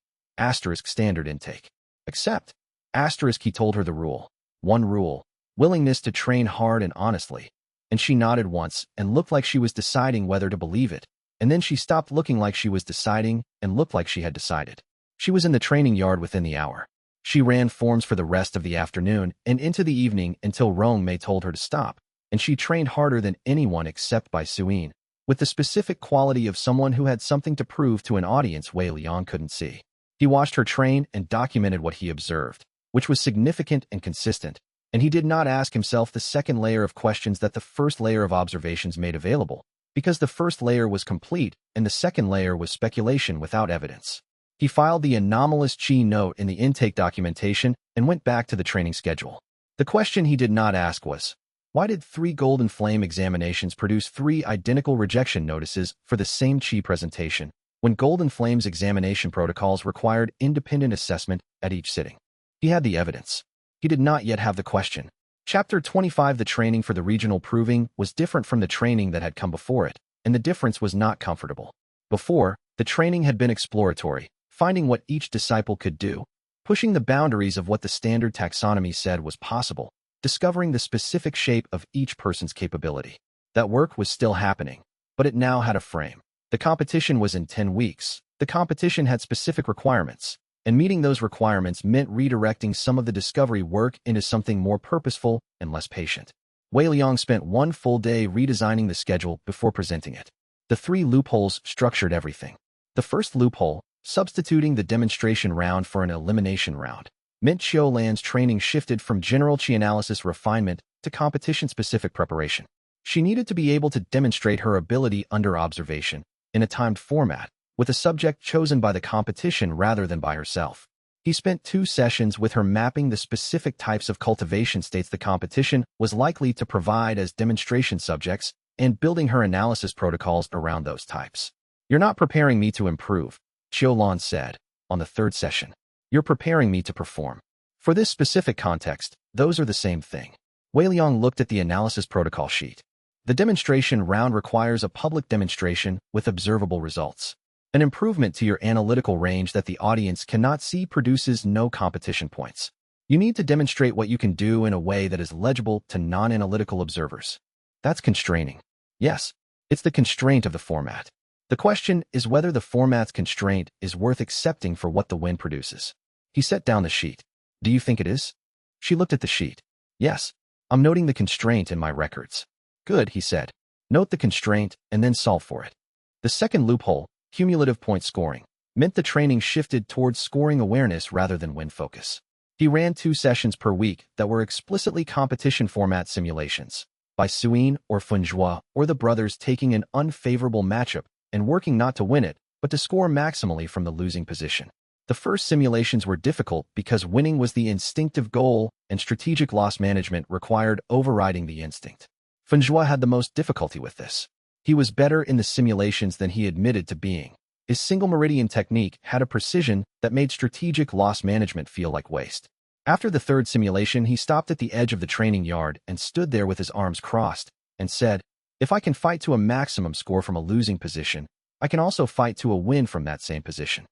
standard intake. Accept. He told her the rule. One rule, willingness to train hard and honestly. And she nodded once and looked like she was deciding whether to believe it, and then she stopped looking like she was deciding and looked like she had decided. She was in the training yard within the hour. She ran forms for the rest of the afternoon and into the evening until Rong Mei told her to stop, and she trained harder than anyone except Baisuin, with the specific quality of someone who had something to prove to an audience Wei Liang couldn't see. He watched her train and documented what he observed, which was significant and consistent, and he did not ask himself the second layer of questions that the first layer of observations made available, because the first layer was complete and the second layer was speculation without evidence. He filed the anomalous Qi note in the intake documentation and went back to the training schedule. The question he did not ask was, why did 3 Golden Flame examinations produce 3 identical rejection notices for the same Qi presentation, when Golden Flame's examination protocols required independent assessment at each sitting? He had the evidence. He did not yet have the question. Chapter 25. The training for the regional proving was different from the training that had come before it, and the difference was not comfortable. Before, the training had been exploratory, finding what each disciple could do, pushing the boundaries of what the standard taxonomy said was possible, discovering the specific shape of each person's capability. That work was still happening, but it now had a frame. The competition was in 10 weeks. The competition had specific requirements, and meeting those requirements meant redirecting some of the discovery work into something more purposeful and less patient. Wei Liang spent 1 full day redesigning the schedule before presenting it. The 3 loopholes structured everything. The first loophole, substituting the demonstration round for an elimination round, meant Xiaolan's training shifted from general Qi analysis refinement to competition-specific preparation. She needed to be able to demonstrate her ability under observation, in a timed format, with a subject chosen by the competition rather than by herself. He spent 2 sessions with her mapping the specific types of cultivation states the competition was likely to provide as demonstration subjects and building her analysis protocols around those types. "You're not preparing me to improve," Xiaolan said, on the 3rd session. "You're preparing me to perform. For this specific context, those are the same thing." Wei Liang looked at the analysis protocol sheet. The demonstration round requires a public demonstration with observable results. An improvement to your analytical range that the audience cannot see produces no competition points. You need to demonstrate what you can do in a way that is legible to non-analytical observers. That's constraining. Yes, it's the constraint of the format. The question is whether the format's constraint is worth accepting for what the win produces. He set down the sheet. Do you think it is? She looked at the sheet. Yes, I'm noting the constraint in my records. Good, he said. Note the constraint and then solve for it. The second loophole, cumulative point scoring, meant the training shifted towards scoring awareness rather than win focus. He ran 2 sessions per week that were explicitly competition format simulations, by Suin or Funjua or the brothers taking an unfavorable matchup and working not to win it, but to score maximally from the losing position. The first simulations were difficult because winning was the instinctive goal and strategic loss management required overriding the instinct. Funjua had the most difficulty with this. He was better in the simulations than he admitted to being. His single meridian technique had a precision that made strategic loss management feel like waste. After the third simulation, he stopped at the edge of the training yard and stood there with his arms crossed and said, "If I can fight to a maximum score from a losing position, I can also fight to a win from that same position."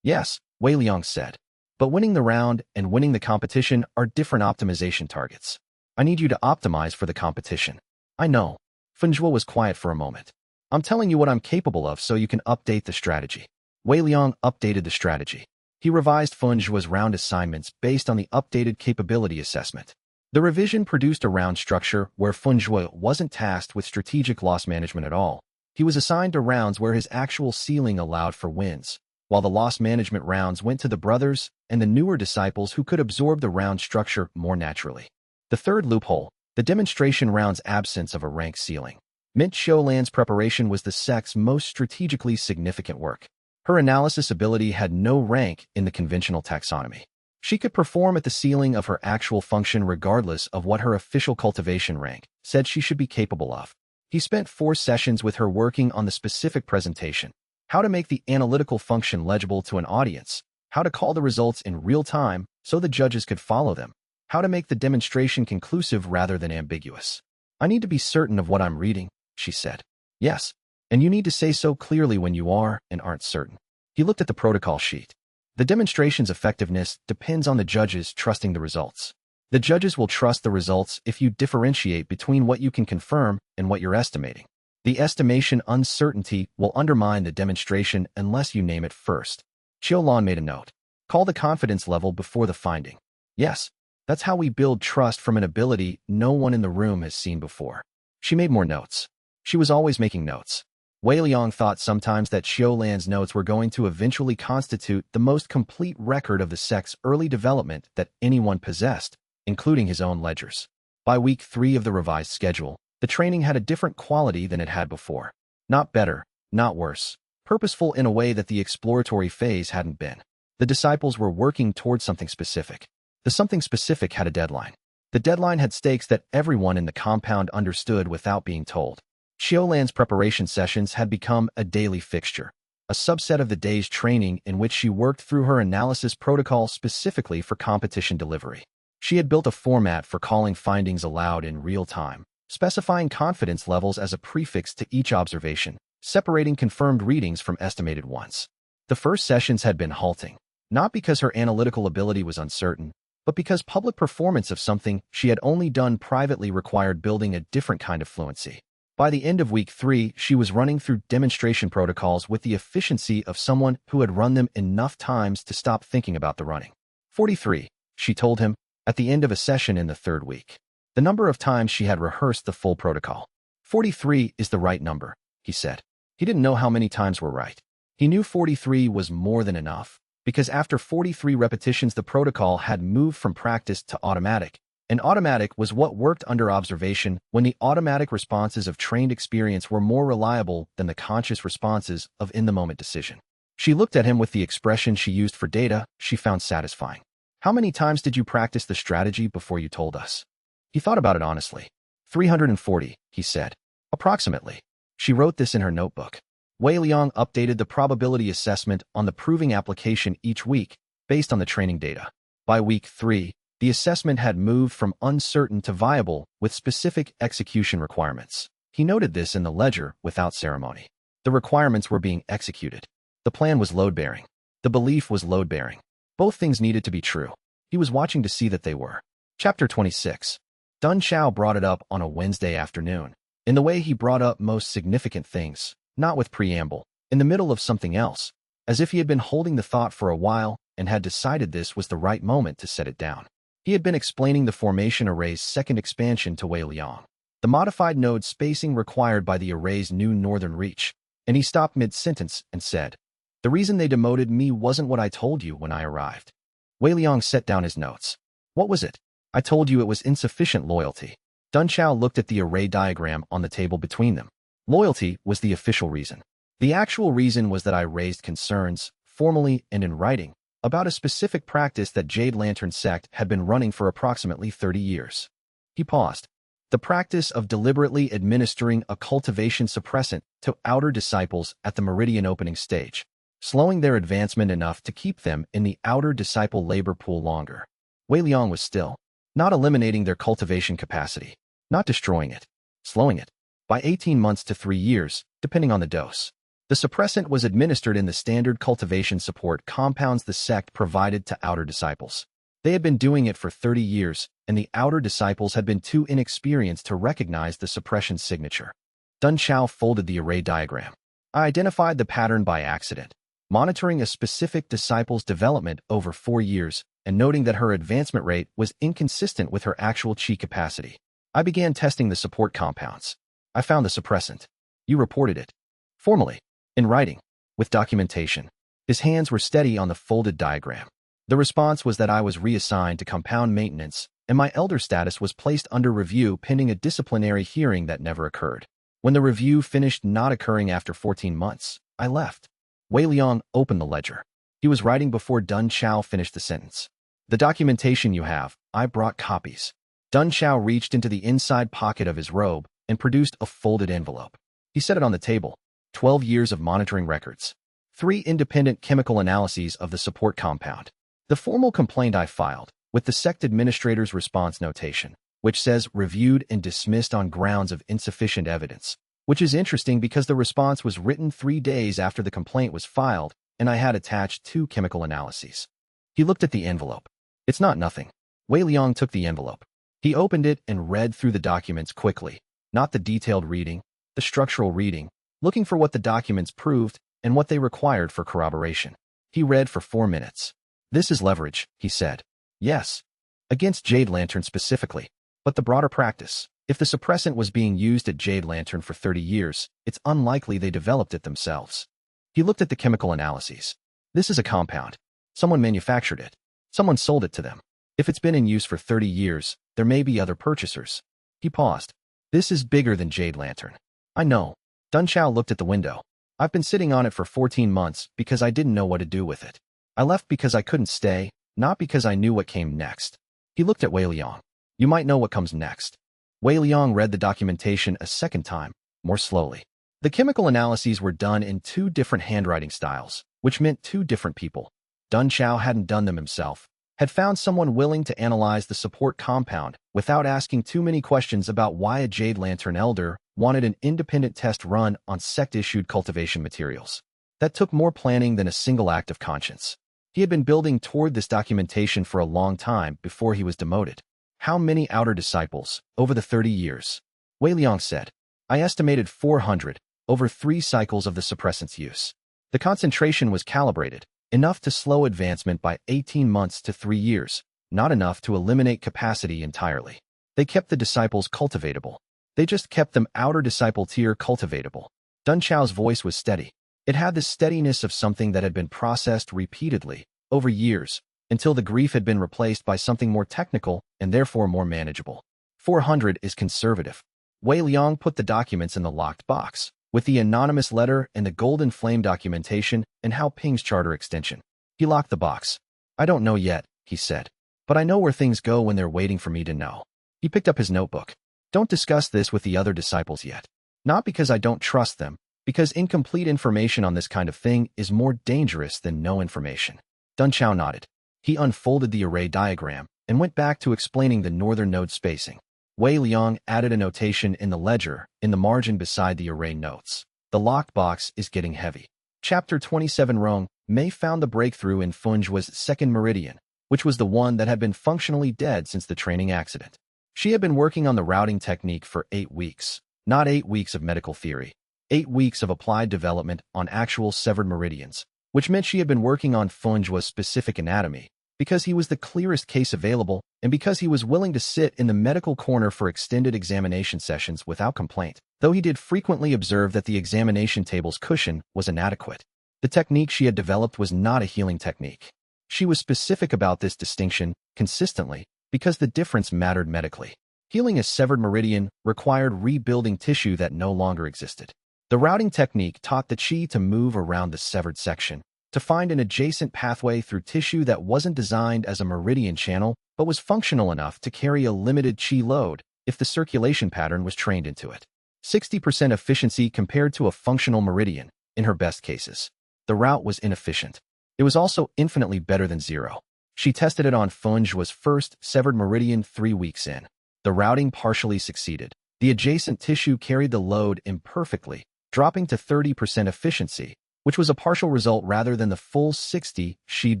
Yes, Wei Liang said. But winning the round and winning the competition are different optimization targets. I need you to optimize for the competition. I know. Funjua was quiet for a moment. I'm telling you what I'm capable of so you can update the strategy. Wei Liang updated the strategy. He revised Funjua's round assignments based on the updated capability assessment. The revision produced a round structure where Funjua wasn't tasked with strategic loss management at all. He was assigned to rounds where his actual ceiling allowed for wins, while the loss management rounds went to the brothers and the newer disciples who could absorb the round structure more naturally. The third loophole, the demonstration round's absence of a rank ceiling, meant Xiaolan's preparation was the sect's most strategically significant work. Her analysis ability had no rank in the conventional taxonomy. She could perform at the ceiling of her actual function regardless of what her official cultivation rank said she should be capable of. He spent 4 sessions with her working on the specific presentation, how to make the analytical function legible to an audience, how to call the results in real time so the judges could follow them, how to make the demonstration conclusive rather than ambiguous. I need to be certain of what I'm reading, she said. Yes, and you need to say so clearly when you are and aren't certain. He looked at the protocol sheet. The demonstration's effectiveness depends on the judges trusting the results. The judges will trust the results if you differentiate between what you can confirm and what you're estimating. The estimation uncertainty will undermine the demonstration unless you name it first. Qiulan made a note. Call the confidence level before the finding. Yes, that's how we build trust from an ability no one in the room has seen before. She made more notes. She was always making notes. Wei Liang thought sometimes that Xiaolan's notes were going to eventually constitute the most complete record of the sect's early development that anyone possessed, including his own ledgers. By week 3 of the revised schedule, the training had a different quality than it had before. Not better, not worse. Purposeful in a way that the exploratory phase hadn't been. The disciples were working towards something specific. The something specific had a deadline. The deadline had stakes that everyone in the compound understood without being told. Xiaolan's preparation sessions had become a daily fixture, a subset of the day's training in which she worked through her analysis protocol specifically for competition delivery. She had built a format for calling findings aloud in real time, specifying confidence levels as a prefix to each observation, separating confirmed readings from estimated ones. The first sessions had been halting, not because her analytical ability was uncertain, but because public performance of something she had only done privately required building a different kind of fluency. By the end of week 3, she was running through demonstration protocols with the efficiency of someone who had run them enough times to stop thinking about the running. 43, she told him, at the end of a session in the 3rd week. The number of times she had rehearsed the full protocol. 43 is the right number, he said. He didn't know how many times were right. He knew 43 was more than enough, because after 43 repetitions the protocol had moved from practice to automatic, and automatic was what worked under observation when the automatic responses of trained experience were more reliable than the conscious responses of in-the-moment decision. She looked at him with the expression she used for data she found satisfying. How many times did you practice the strategy before you told us? He thought about it honestly. 340, he said. Approximately. She wrote this in her notebook. Wei Liang updated the probability assessment on the proving application each week based on the training data. By week 3, the assessment had moved from uncertain to viable with specific execution requirements. He noted this in the ledger without ceremony. The requirements were being executed. The plan was load-bearing. The belief was load-bearing. Both things needed to be true. He was watching to see that they were. Chapter 26. Dun Xiao brought it up on a Wednesday afternoon. In the way he brought up most significant things, not with preamble, in the middle of something else, as if he had been holding the thought for a while and had decided this was the right moment to set it down. He had been explaining the formation array's second expansion to Wei Liang, the modified node spacing required by the array's new northern reach, and he stopped mid-sentence and said, "The reason they demoted me wasn't what I told you when I arrived." Wei Liang set down his notes. "What was it?" "I told you it was insufficient loyalty." Dun Xiao looked at the array diagram on the table between them. Loyalty was the official reason. The actual reason was that I raised concerns, formally and in writing, about a specific practice that Jade Lantern sect had been running for approximately 30 years. He paused. The practice of deliberately administering a cultivation suppressant to outer disciples at the meridian opening stage, slowing their advancement enough to keep them in the outer disciple labor pool longer. Wei Liang was still, not eliminating their cultivation capacity, not destroying it, slowing it, by 18 months to 3 years, depending on the dose. The suppressant was administered in the standard cultivation support compounds the sect provided to outer disciples. They had been doing it for 30 years, and the outer disciples had been too inexperienced to recognize the suppression signature. Dun Xiao folded the array diagram. I identified the pattern by accident, monitoring a specific disciple's development over 4 years and noting that her advancement rate was inconsistent with her actual chi capacity. I began testing the support compounds. I found the suppressant. You reported it. Formally. In writing. With documentation. His hands were steady on the folded diagram. The response was that I was reassigned to compound maintenance, and my elder status was placed under review pending a disciplinary hearing that never occurred. When the review finished not occurring after 14 months, I left. Wei Liang opened the ledger. He was writing before Dun Xiao finished the sentence. The documentation you have, I brought copies. Dun Xiao reached into the inside pocket of his robe and produced a folded envelope. He set it on the table. 12 years of monitoring records. 3 independent chemical analyses of the support compound. The formal complaint I filed, with the sect administrator's response notation, which says reviewed and dismissed on grounds of insufficient evidence, which is interesting because the response was written 3 days after the complaint was filed, and I had attached 2 chemical analyses. He looked at the envelope. It's not nothing. Wei Liang took the envelope. He opened it and read through the documents quickly, not the detailed reading, the structural reading, looking for what the documents proved and what they required for corroboration. He read for 4 minutes. This is leverage, he said. Yes. Against Jade Lantern specifically, but the broader practice. If the suppressant was being used at Jade Lantern for 30 years, it's unlikely they developed it themselves. He looked at the chemical analyses. This is a compound. Someone manufactured it. Someone sold it to them. If it's been in use for 30 years, there may be other purchasers. He paused. This is bigger than Jade Lantern. I know. Dun Xiao looked at the window. I've been sitting on it for 14 months because I didn't know what to do with it. I left because I couldn't stay, not because I knew what came next. He looked at Wei Liang. You might know what comes next. Wei Liang read the documentation a second time, more slowly. The chemical analyses were done in 2 different handwriting styles, which meant 2 different people. Dun Xiao hadn't done them himself, had found someone willing to analyze the support compound without asking too many questions about why a Jade Lantern elder wanted an independent test run on sect-issued cultivation materials. That took more planning than a single act of conscience. He had been building toward this documentation for a long time before he was demoted. How many outer disciples, over the 30 years? Wei Liang said. I estimated 400, over 3 cycles of the suppressant's use. The concentration was calibrated, enough to slow advancement by 18 months to 3 years, not enough to eliminate capacity entirely. They kept the disciples cultivatable. They just kept them outer disciple tier cultivatable. Dun Xiao's voice was steady. It had the steadiness of something that had been processed repeatedly, over years, until the grief had been replaced by something more technical and therefore more manageable. 400 is conservative. Wei Liang put the documents in the locked box, with the anonymous letter and the golden flame documentation and Hao Ping's charter extension. He locked the box. I don't know yet, he said. But I know where things go when they're waiting for me to know. He picked up his notebook. Don't discuss this with the other disciples yet. Not because I don't trust them, because incomplete information on this kind of thing is more dangerous than no information. Dun Xiao nodded. He unfolded the array diagram and went back to explaining the northern node spacing. Wei Liang added a notation in the ledger, in the margin beside the array notes. The locked box is getting heavy. Chapter 27 Rong Mei found the breakthrough in Funjua's second meridian, which was the one that had been functionally dead since the training accident. She had been working on the routing technique for 8 weeks. Not 8 weeks of medical theory. 8 weeks of applied development on actual severed meridians, which meant she had been working on Funjua's specific anatomy, because he was the clearest case available and because he was willing to sit in the medical corner for extended examination sessions without complaint, though he did frequently observe that the examination table's cushion was inadequate. The technique she had developed was not a healing technique. She was specific about this distinction consistently because the difference mattered medically. Healing a severed meridian required rebuilding tissue that no longer existed. The routing technique taught the qi to move around the severed section, to find an adjacent pathway through tissue that wasn't designed as a meridian channel but was functional enough to carry a limited qi load if the circulation pattern was trained into it. 60% efficiency compared to a functional meridian, in her best cases. The route was inefficient. It was also infinitely better than zero. She tested it on Funjua's first severed meridian 3 weeks in. The routing partially succeeded. The adjacent tissue carried the load imperfectly, dropping to 30% efficiency, which was a partial result rather than the full 60 she'd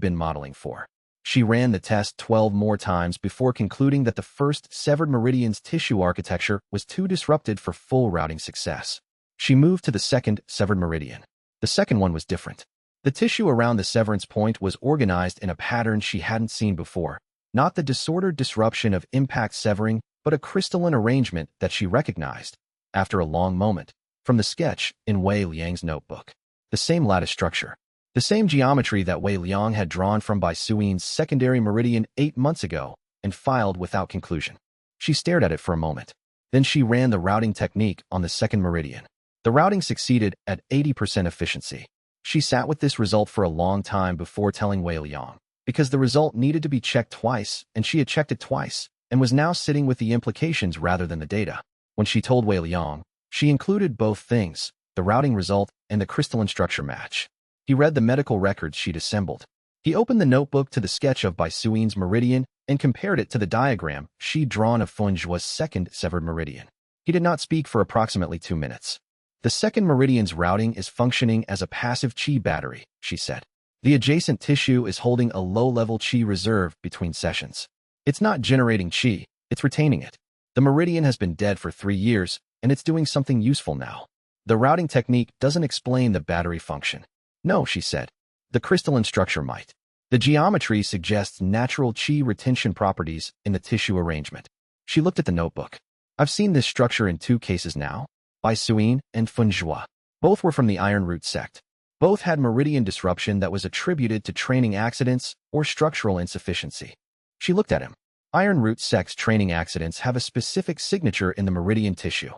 been modeling for. She ran the test 12 more times before concluding that the first severed meridian's tissue architecture was too disrupted for full routing success. She moved to the second severed meridian. The second one was different. The tissue around the severance point was organized in a pattern she hadn't seen before, not the disordered disruption of impact severing, but a crystalline arrangement that she recognized, after a long moment, from the sketch in Wei Liang's notebook. The same lattice structure, the same geometry that Wei Liang had drawn from Bai Suin's secondary meridian 8 months ago and filed without conclusion. She stared at it for a moment. Then she ran the routing technique on the second meridian. The routing succeeded at 80% efficiency. She sat with this result for a long time before telling Wei Liang, because the result needed to be checked twice, and she had checked it twice, and was now sitting with the implications rather than the data. When she told Wei Liang, she included both things, the routing result and the crystalline structure match. He read the medical records she'd assembled. He opened the notebook to the sketch of Bai Suin's meridian and compared it to the diagram she'd drawn of Funjua's second severed meridian. He did not speak for approximately 2 minutes. The second meridian's routing is functioning as a passive qi battery, she said. The adjacent tissue is holding a low-level qi reserve between sessions. It's not generating qi, it's retaining it. The meridian has been dead for 3 years, and it's doing something useful now. The routing technique doesn't explain the battery function. No, she said. The crystalline structure might. The geometry suggests natural qi retention properties in the tissue arrangement. She looked at the notebook. I've seen this structure in 2 cases now, Bai Suin and Funjua. Both were from the Iron Root sect. Both had meridian disruption that was attributed to training accidents or structural insufficiency. She looked at him. Iron Root sect's training accidents have a specific signature in the meridian tissue.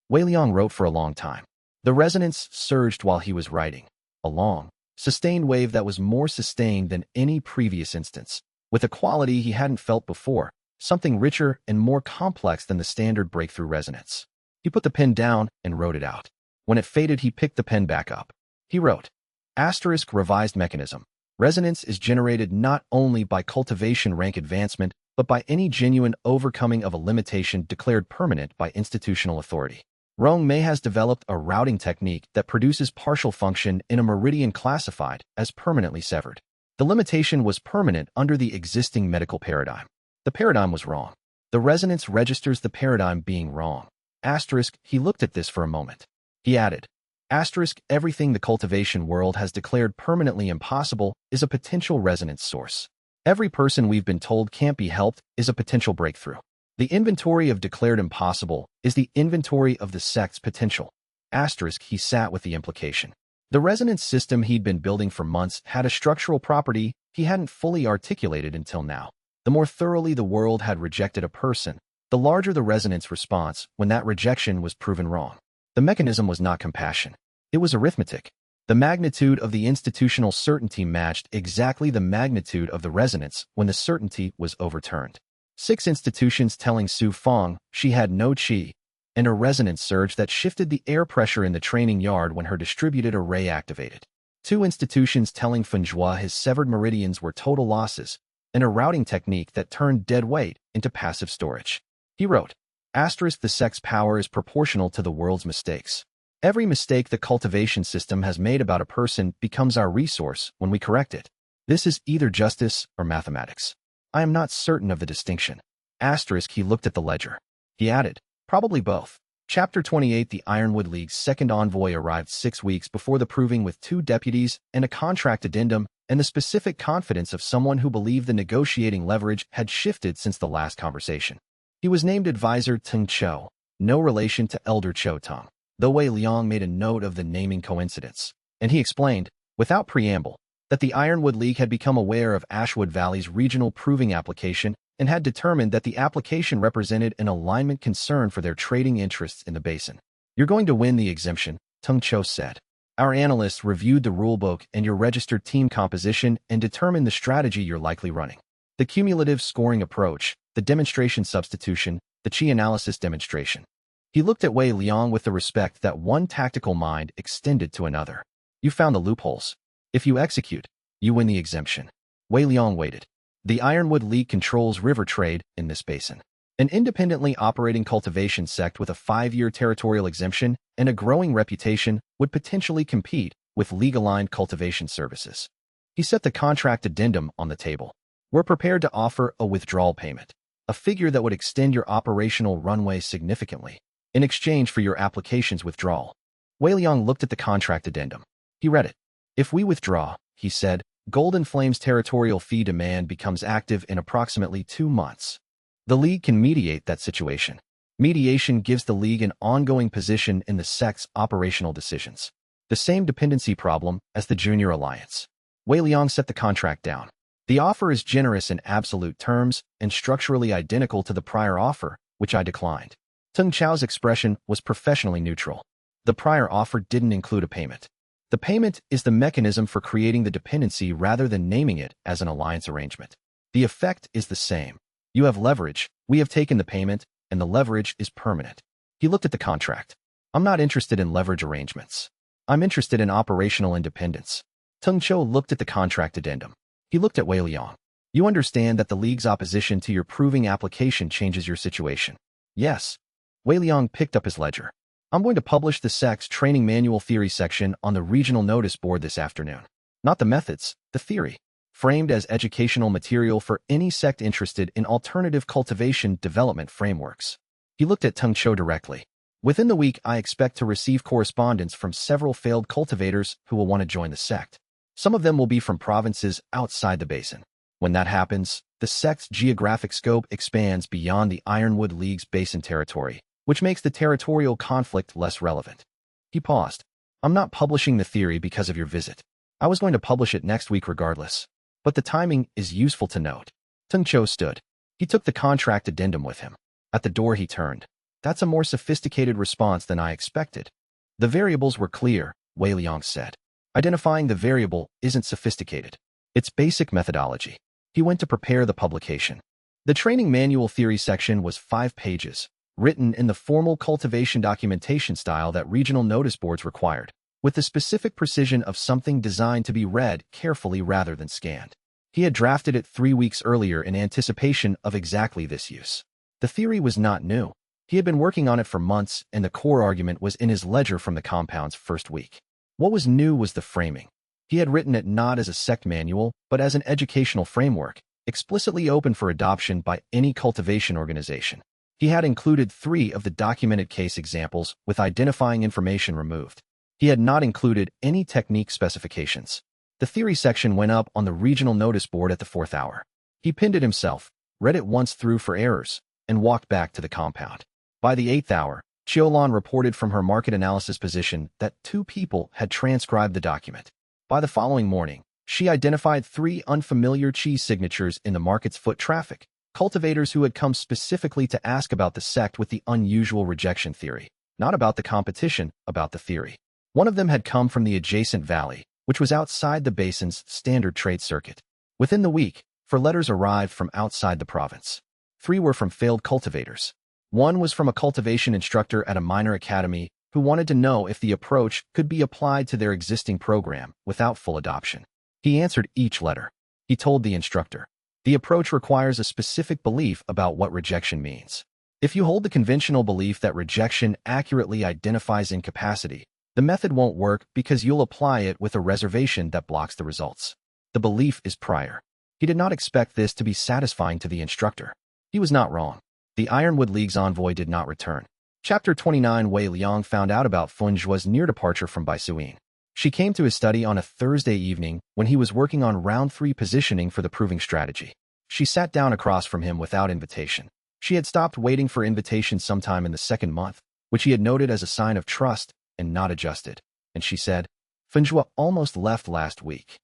Wei Liang wrote for a long time. The resonance surged while he was writing. A long, sustained wave that was more sustained than any previous instance, with a quality he hadn't felt before, something richer and more complex than the standard breakthrough resonance. He put the pen down and wrote it out. When it faded, he picked the pen back up. He wrote, * revised mechanism. Resonance is generated not only by cultivation rank advancement, but by any genuine overcoming of a limitation declared permanent by institutional authority. Rong Mei has developed a routing technique that produces partial function in a meridian classified as permanently severed. The limitation was permanent under the existing medical paradigm. The paradigm was wrong. The resonance registers the paradigm being wrong. He looked at this for a moment. He added, everything the cultivation world has declared permanently impossible is a potential resonance source. Every person we've been told can't be helped is a potential breakthrough. The inventory of declared impossible is the inventory of the sect's potential. He sat with the implication. The resonance system he'd been building for months had a structural property he hadn't fully articulated until now. The more thoroughly the world had rejected a person, the larger the resonance response when that rejection was proven wrong. The mechanism was not compassion. It was arithmetic. The magnitude of the institutional certainty matched exactly the magnitude of the resonance when the certainty was overturned. 6 institutions telling Su Feng she had no qi, and a resonance surge that shifted the air pressure in the training yard when her distributed array activated. 2 institutions telling Funjua his severed meridians were total losses, and a routing technique that turned dead weight into passive storage. He wrote, The sect's power is proportional to the world's mistakes. Every mistake the cultivation system has made about a person becomes our resource when we correct it. This is either justice or mathematics. I am not certain of the distinction. He looked at the ledger. He added, probably both. Chapter 28. The Ironwood League's second envoy arrived 6 weeks before the proving with 2 deputies and a contract addendum and the specific confidence of someone who believed the negotiating leverage had shifted since the last conversation. He was named Advisor Tung Cho, no relation to Elder Cho Tung, though Wei Liang made a note of the naming coincidence, and he explained, without preamble, that the Ironwood League had become aware of Ashwood Valley's regional proving application and had determined that the application represented an alignment concern for their trading interests in the basin. You're going to win the exemption, Tung Cho said. Our analysts reviewed the rulebook and your registered team composition and determined the strategy you're likely running. The cumulative scoring approach, the demonstration substitution, the chi analysis demonstration. He looked at Wei Liang with the respect that one tactical mind extended to another. You found the loopholes. If you execute, you win the exemption. Wei Liang waited. The Ironwood League controls river trade in this basin. An independently operating cultivation sect with a 5-year territorial exemption and a growing reputation would potentially compete with league-aligned cultivation services. He set the contract addendum on the table. We're prepared to offer a withdrawal payment, a figure that would extend your operational runway significantly, in exchange for your application's withdrawal. Wei Liang looked at the contract addendum. He read it. If we withdraw, he said, Golden Flame's territorial fee demand becomes active in approximately 2 months. The League can mediate that situation. Mediation gives the League an ongoing position in the sect's operational decisions. The same dependency problem as the Junior Alliance. Wei Liang set the contract down. The offer is generous in absolute terms and structurally identical to the prior offer, which I declined. Tung Chao's expression was professionally neutral. The prior offer didn't include a payment. The payment is the mechanism for creating the dependency rather than naming it as an alliance arrangement. The effect is the same. You have leverage, we have taken the payment, and the leverage is permanent. He looked at the contract. I'm not interested in leverage arrangements. I'm interested in operational independence. Tung Cho looked at the contract addendum. He looked at Wei Liang. You understand that the League's opposition to your proving application changes your situation. Yes. Wei Liang picked up his ledger. I'm going to publish the sect's training manual theory section on the regional notice board this afternoon. Not the methods, the theory. Framed as educational material for any sect interested in alternative cultivation development frameworks. He looked at Tung Cho directly. Within the week, I expect to receive correspondence from several failed cultivators who will want to join the sect. Some of them will be from provinces outside the basin. When that happens, the sect's geographic scope expands beyond the Ironwood League's basin territory, which makes the territorial conflict less relevant. He paused. I'm not publishing the theory because of your visit. I was going to publish it next week regardless. But the timing is useful to note. Tung Cho stood. He took the contract addendum with him. At the door he turned. That's a more sophisticated response than I expected. The variables were clear, Wei Liang said. Identifying the variable isn't sophisticated. It's basic methodology. He went to prepare the publication. The training manual theory section was 5 pages, written in the formal cultivation documentation style that regional notice boards required, with the specific precision of something designed to be read carefully rather than scanned. He had drafted it 3 weeks earlier in anticipation of exactly this use. The theory was not new. He had been working on it for months, and the core argument was in his ledger from the compound's first week. What was new was the framing. He had written it not as a sect manual, but as an educational framework, explicitly open for adoption by any cultivation organization. He had included 3 of the documented case examples with identifying information removed. He had not included any technique specifications. The theory section went up on the regional notice board at the 4th hour. He pinned it himself, read it once through for errors, and walked back to the compound. By the 8th hour, Qiulan reported from her market analysis position that 2 people had transcribed the document. By the following morning, she identified 3 unfamiliar chi signatures in the market's foot traffic, cultivators who had come specifically to ask about the sect with the unusual rejection theory, not about the competition, about the theory. One of them had come from the adjacent valley, which was outside the basin's standard trade circuit. Within the week, 4 letters arrived from outside the province. 3 were from failed cultivators. 1 was from a cultivation instructor at a minor academy who wanted to know if the approach could be applied to their existing program without full adoption. He answered each letter. He told the instructor, the approach requires a specific belief about what rejection means. If you hold the conventional belief that rejection accurately identifies incapacity, the method won't work because you'll apply it with a reservation that blocks the results. The belief is prior. He did not expect this to be satisfying to the instructor. He was not wrong. The Ironwood League's envoy did not return. Chapter 29. Wei Liang found out about Feng Zhuo's near departure from Baisuyin. She came to his study on a Thursday evening when he was working on round 3 positioning for the proving strategy. She sat down across from him without invitation. She had stopped waiting for invitation sometime in the 2nd month, which he had noted as a sign of trust and not adjusted, and she said, "Feng Zhuo almost left last week."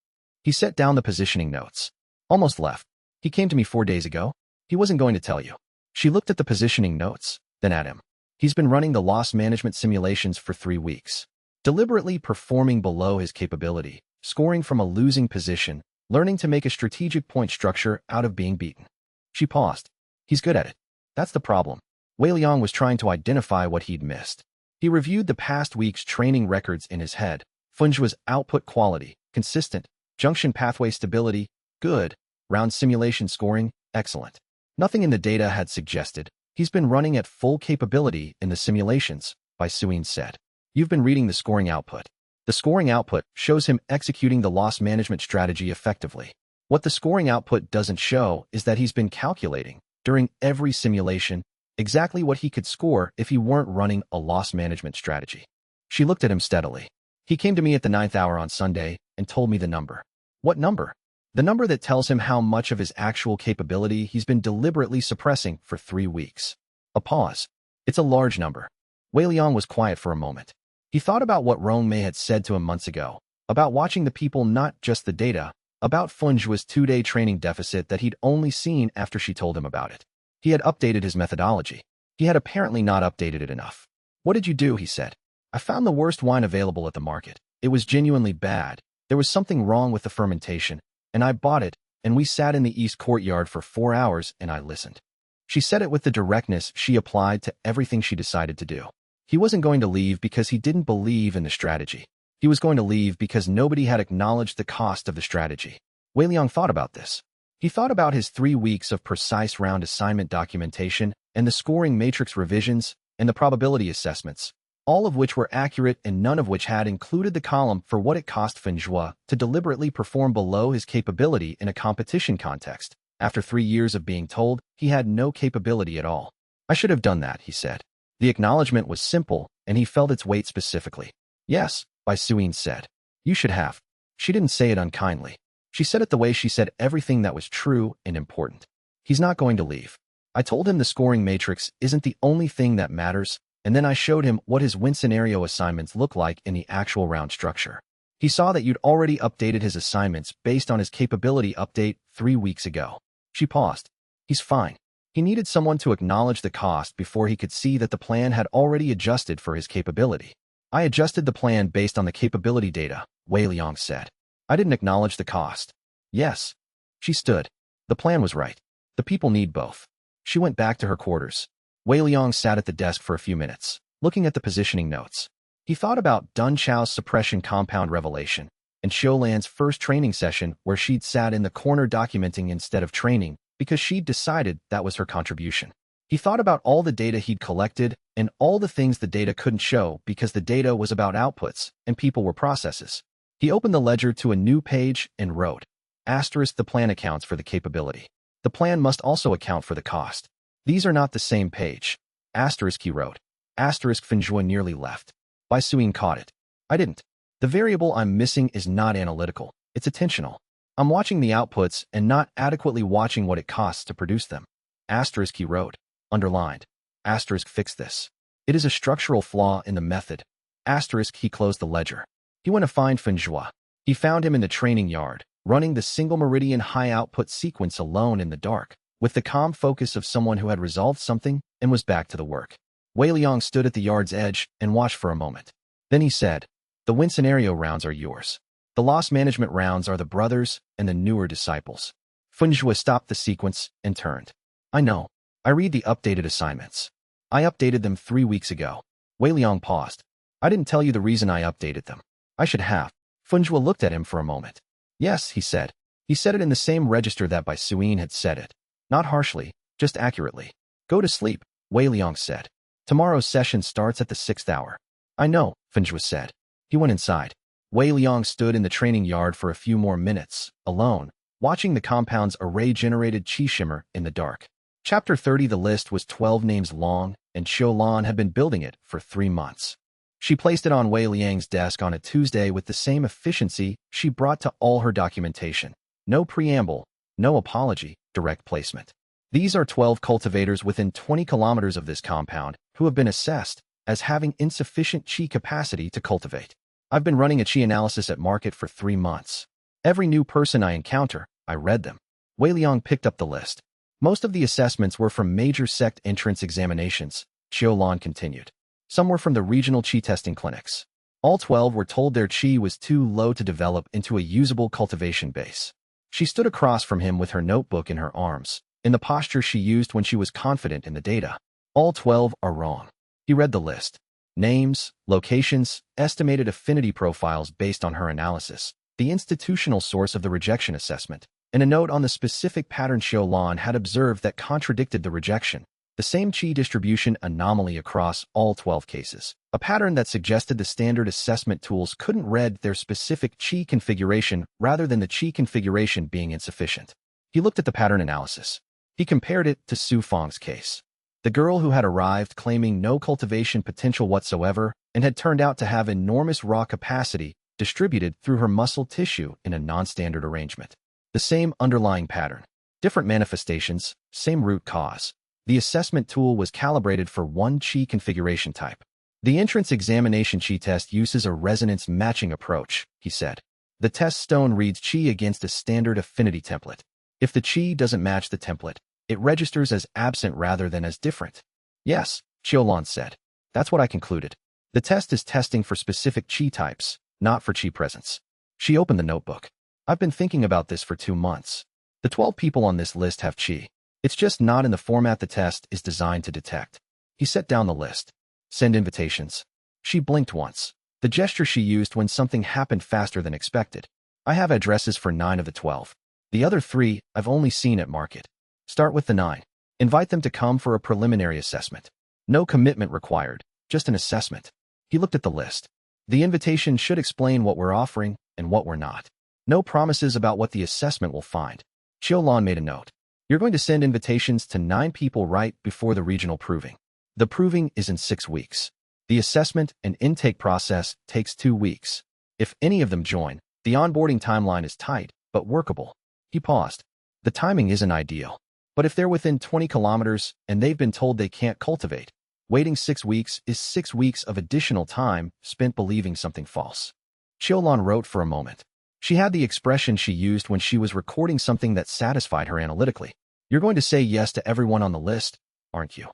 He set down the positioning notes. "Almost left. He came to me 4 days ago. He wasn't going to tell you." She looked at the positioning notes, then at him. "He's been running the loss management simulations for 3 weeks, deliberately performing below his capability, scoring from a losing position, learning to make a strategic point structure out of being beaten." She paused. "He's good at it. That's the problem." Wei Liang was trying to identify what he'd missed. He reviewed the past week's training records in his head. Feng Zhuo's output quality, consistent, junction pathway stability, good, round simulation scoring, excellent. Nothing in the data had suggested he's been running at full capability in the simulations, Baisuyin said. "You've been reading the scoring output. The scoring output shows him executing the loss management strategy effectively. What the scoring output doesn't show is that he's been calculating, during every simulation, exactly what he could score if he weren't running a loss management strategy." She looked at him steadily. "He came to me at the 9th hour on Sunday and told me the number." "What number?" "The number that tells him how much of his actual capability he's been deliberately suppressing for 3 weeks. A pause. "It's a large number." Wei Liang was quiet for a moment. He thought about what Rong Mei had said to him months ago, about watching the people, not just the data, about Feng Zhuo's 2-day training deficit that he'd only seen after she told him about it. He had updated his methodology. He had apparently not updated it enough. "What did you do?" he said. "I found the worst wine available at the market. It was genuinely bad. There was something wrong with the fermentation, and I bought it, and we sat in the East Courtyard for 4 hours and I listened." She said it with the directness she applied to everything she decided to do. He wasn't going to leave because he didn't believe in the strategy. He was going to leave because nobody had acknowledged the cost of the strategy. Wei Liang thought about this. He thought about his 3 weeks of precise round assignment documentation and the scoring matrix revisions and the probability assessments, all of which were accurate and none of which had included the column for what it cost Feng Zhuo to deliberately perform below his capability in a competition context, after 3 years of being told he had no capability at all. "I should have done that," he said. The acknowledgement was simple, and he felt its weight specifically. "Yes," Baisuyin said. "You should have." She didn't say it unkindly. She said it the way she said everything that was true and important. "He's not going to leave. I told him the scoring matrix isn't the only thing that matters, and then I showed him what his win scenario assignments look like in the actual round structure. He saw that you'd already updated his assignments based on his capability update 3 weeks ago." She paused. "He's fine." He needed someone to acknowledge the cost before he could see that the plan had already adjusted for his capability. "I adjusted the plan based on the capability data," Wei Liang said. "I didn't acknowledge the cost." "Yes." She stood. The plan was right. The people need both. She went back to her quarters. Wei Liang sat at the desk for a few minutes, looking at the positioning notes. He thought about Dun Chao's suppression compound revelation, and Xiulan's first training session where she'd sat in the corner documenting instead of training, because she'd decided that was her contribution. He thought about all the data he'd collected and all the things the data couldn't show because the data was about outputs and people were processes. He opened the ledger to a new page and wrote, "Asterisk, the plan accounts for the capability. The plan must also account for the cost. These are not the same page." Asterisk, he wrote. Asterisk, Feng Zhuo nearly left. Baisuyin caught it. "I didn't. The variable I'm missing is not analytical. It's attentional. I'm watching the outputs and not adequately watching what it costs to produce them." Asterisk, he wrote, underlined. Asterisk, fix this. It is a structural flaw in the method. Asterisk, he closed the ledger. He went to find Feng Zhuo. He found him in the training yard, running the single meridian high output sequence alone in the dark, with the calm focus of someone who had resolved something and was back to the work. Wei Liang stood at the yard's edge and watched for a moment. Then he said, "The win scenario rounds are yours. The loss management rounds are the brothers and the newer disciples." Feng Zhuo stopped the sequence and turned. "I know. I read the updated assignments. I updated them 3 weeks ago." Wei Liang paused. "I didn't tell you the reason I updated them. I should have." Feng Zhuo looked at him for a moment. "Yes," he said. He said it in the same register that Baisuyin had said it. Not harshly, just accurately. "Go to sleep." Wei Liang said. Tomorrow's session starts at the 6th hour. I know, Fenjua said. He went inside. Wei Liang stood in the training yard for a few more minutes, alone, watching the compound's array-generated qi shimmer in the dark. Chapter 30. The list was 12 names long, and Xiaolan had been building it for 3 months. She placed it on Wei Liang's desk on a Tuesday with the same efficiency she brought to all her documentation. No preamble, no apology, direct placement. These are 12 cultivators within 20 kilometers of this compound who have been assessed as having insufficient qi capacity to cultivate. I've been running a qi analysis at market for 3 months. Every new person I encounter, I read them. Wei Liang picked up the list. Most of the assessments were from major sect entrance examinations, Xiaolan continued. Some were from the regional qi testing clinics. All 12 were told their qi was too low to develop into a usable cultivation base. She stood across from him with her notebook in her arms, in the posture she used when she was confident in the data. All 12 are wrong. He read the list. Names, locations, estimated affinity profiles based on her analysis, the institutional source of the rejection assessment, and a note on the specific pattern Xiaolan had observed that contradicted the rejection, the same qi distribution anomaly across all 12 cases, a pattern that suggested the standard assessment tools couldn't read their specific qi configuration rather than the qi configuration being insufficient. He looked at the pattern analysis. He compared it to Su Feng's case. The girl who had arrived claiming no cultivation potential whatsoever and had turned out to have enormous raw capacity distributed through her muscle tissue in a non-standard arrangement. The same underlying pattern, different manifestations, same root cause. The assessment tool was calibrated for one qi configuration type. The entrance examination qi test uses a resonance matching approach, he said. The test stone reads qi against a standard affinity template. If the qi doesn't match the template, it registers as absent rather than as different. Yes, Xiaolan said. That's what I concluded. The test is testing for specific qi types, not for qi presence. She opened the notebook. I've been thinking about this for 2 months. The 12 people on this list have qi. It's just not in the format the test is designed to detect. He set down the list. Send invitations. She blinked once, the gesture she used when something happened faster than expected. I have addresses for 9 of the 12. The other 3 I've only seen at market. Start with the 9. Invite them to come for a preliminary assessment. No commitment required, just an assessment. He looked at the list. The invitation should explain what we're offering and what we're not. No promises about what the assessment will find. Xiaolan made a note. You're going to send invitations to 9 people right before the regional proving. The proving is in 6 weeks. The assessment and intake process takes 2 weeks. If any of them join, the onboarding timeline is tight, but workable. He paused. The timing isn't ideal. But if they're within 20 kilometers and they've been told they can't cultivate, waiting 6 weeks is 6 weeks of additional time spent believing something false. Xiaolan wrote for a moment. She had the expression she used when she was recording something that satisfied her analytically. You're going to say yes to everyone on the list, aren't you?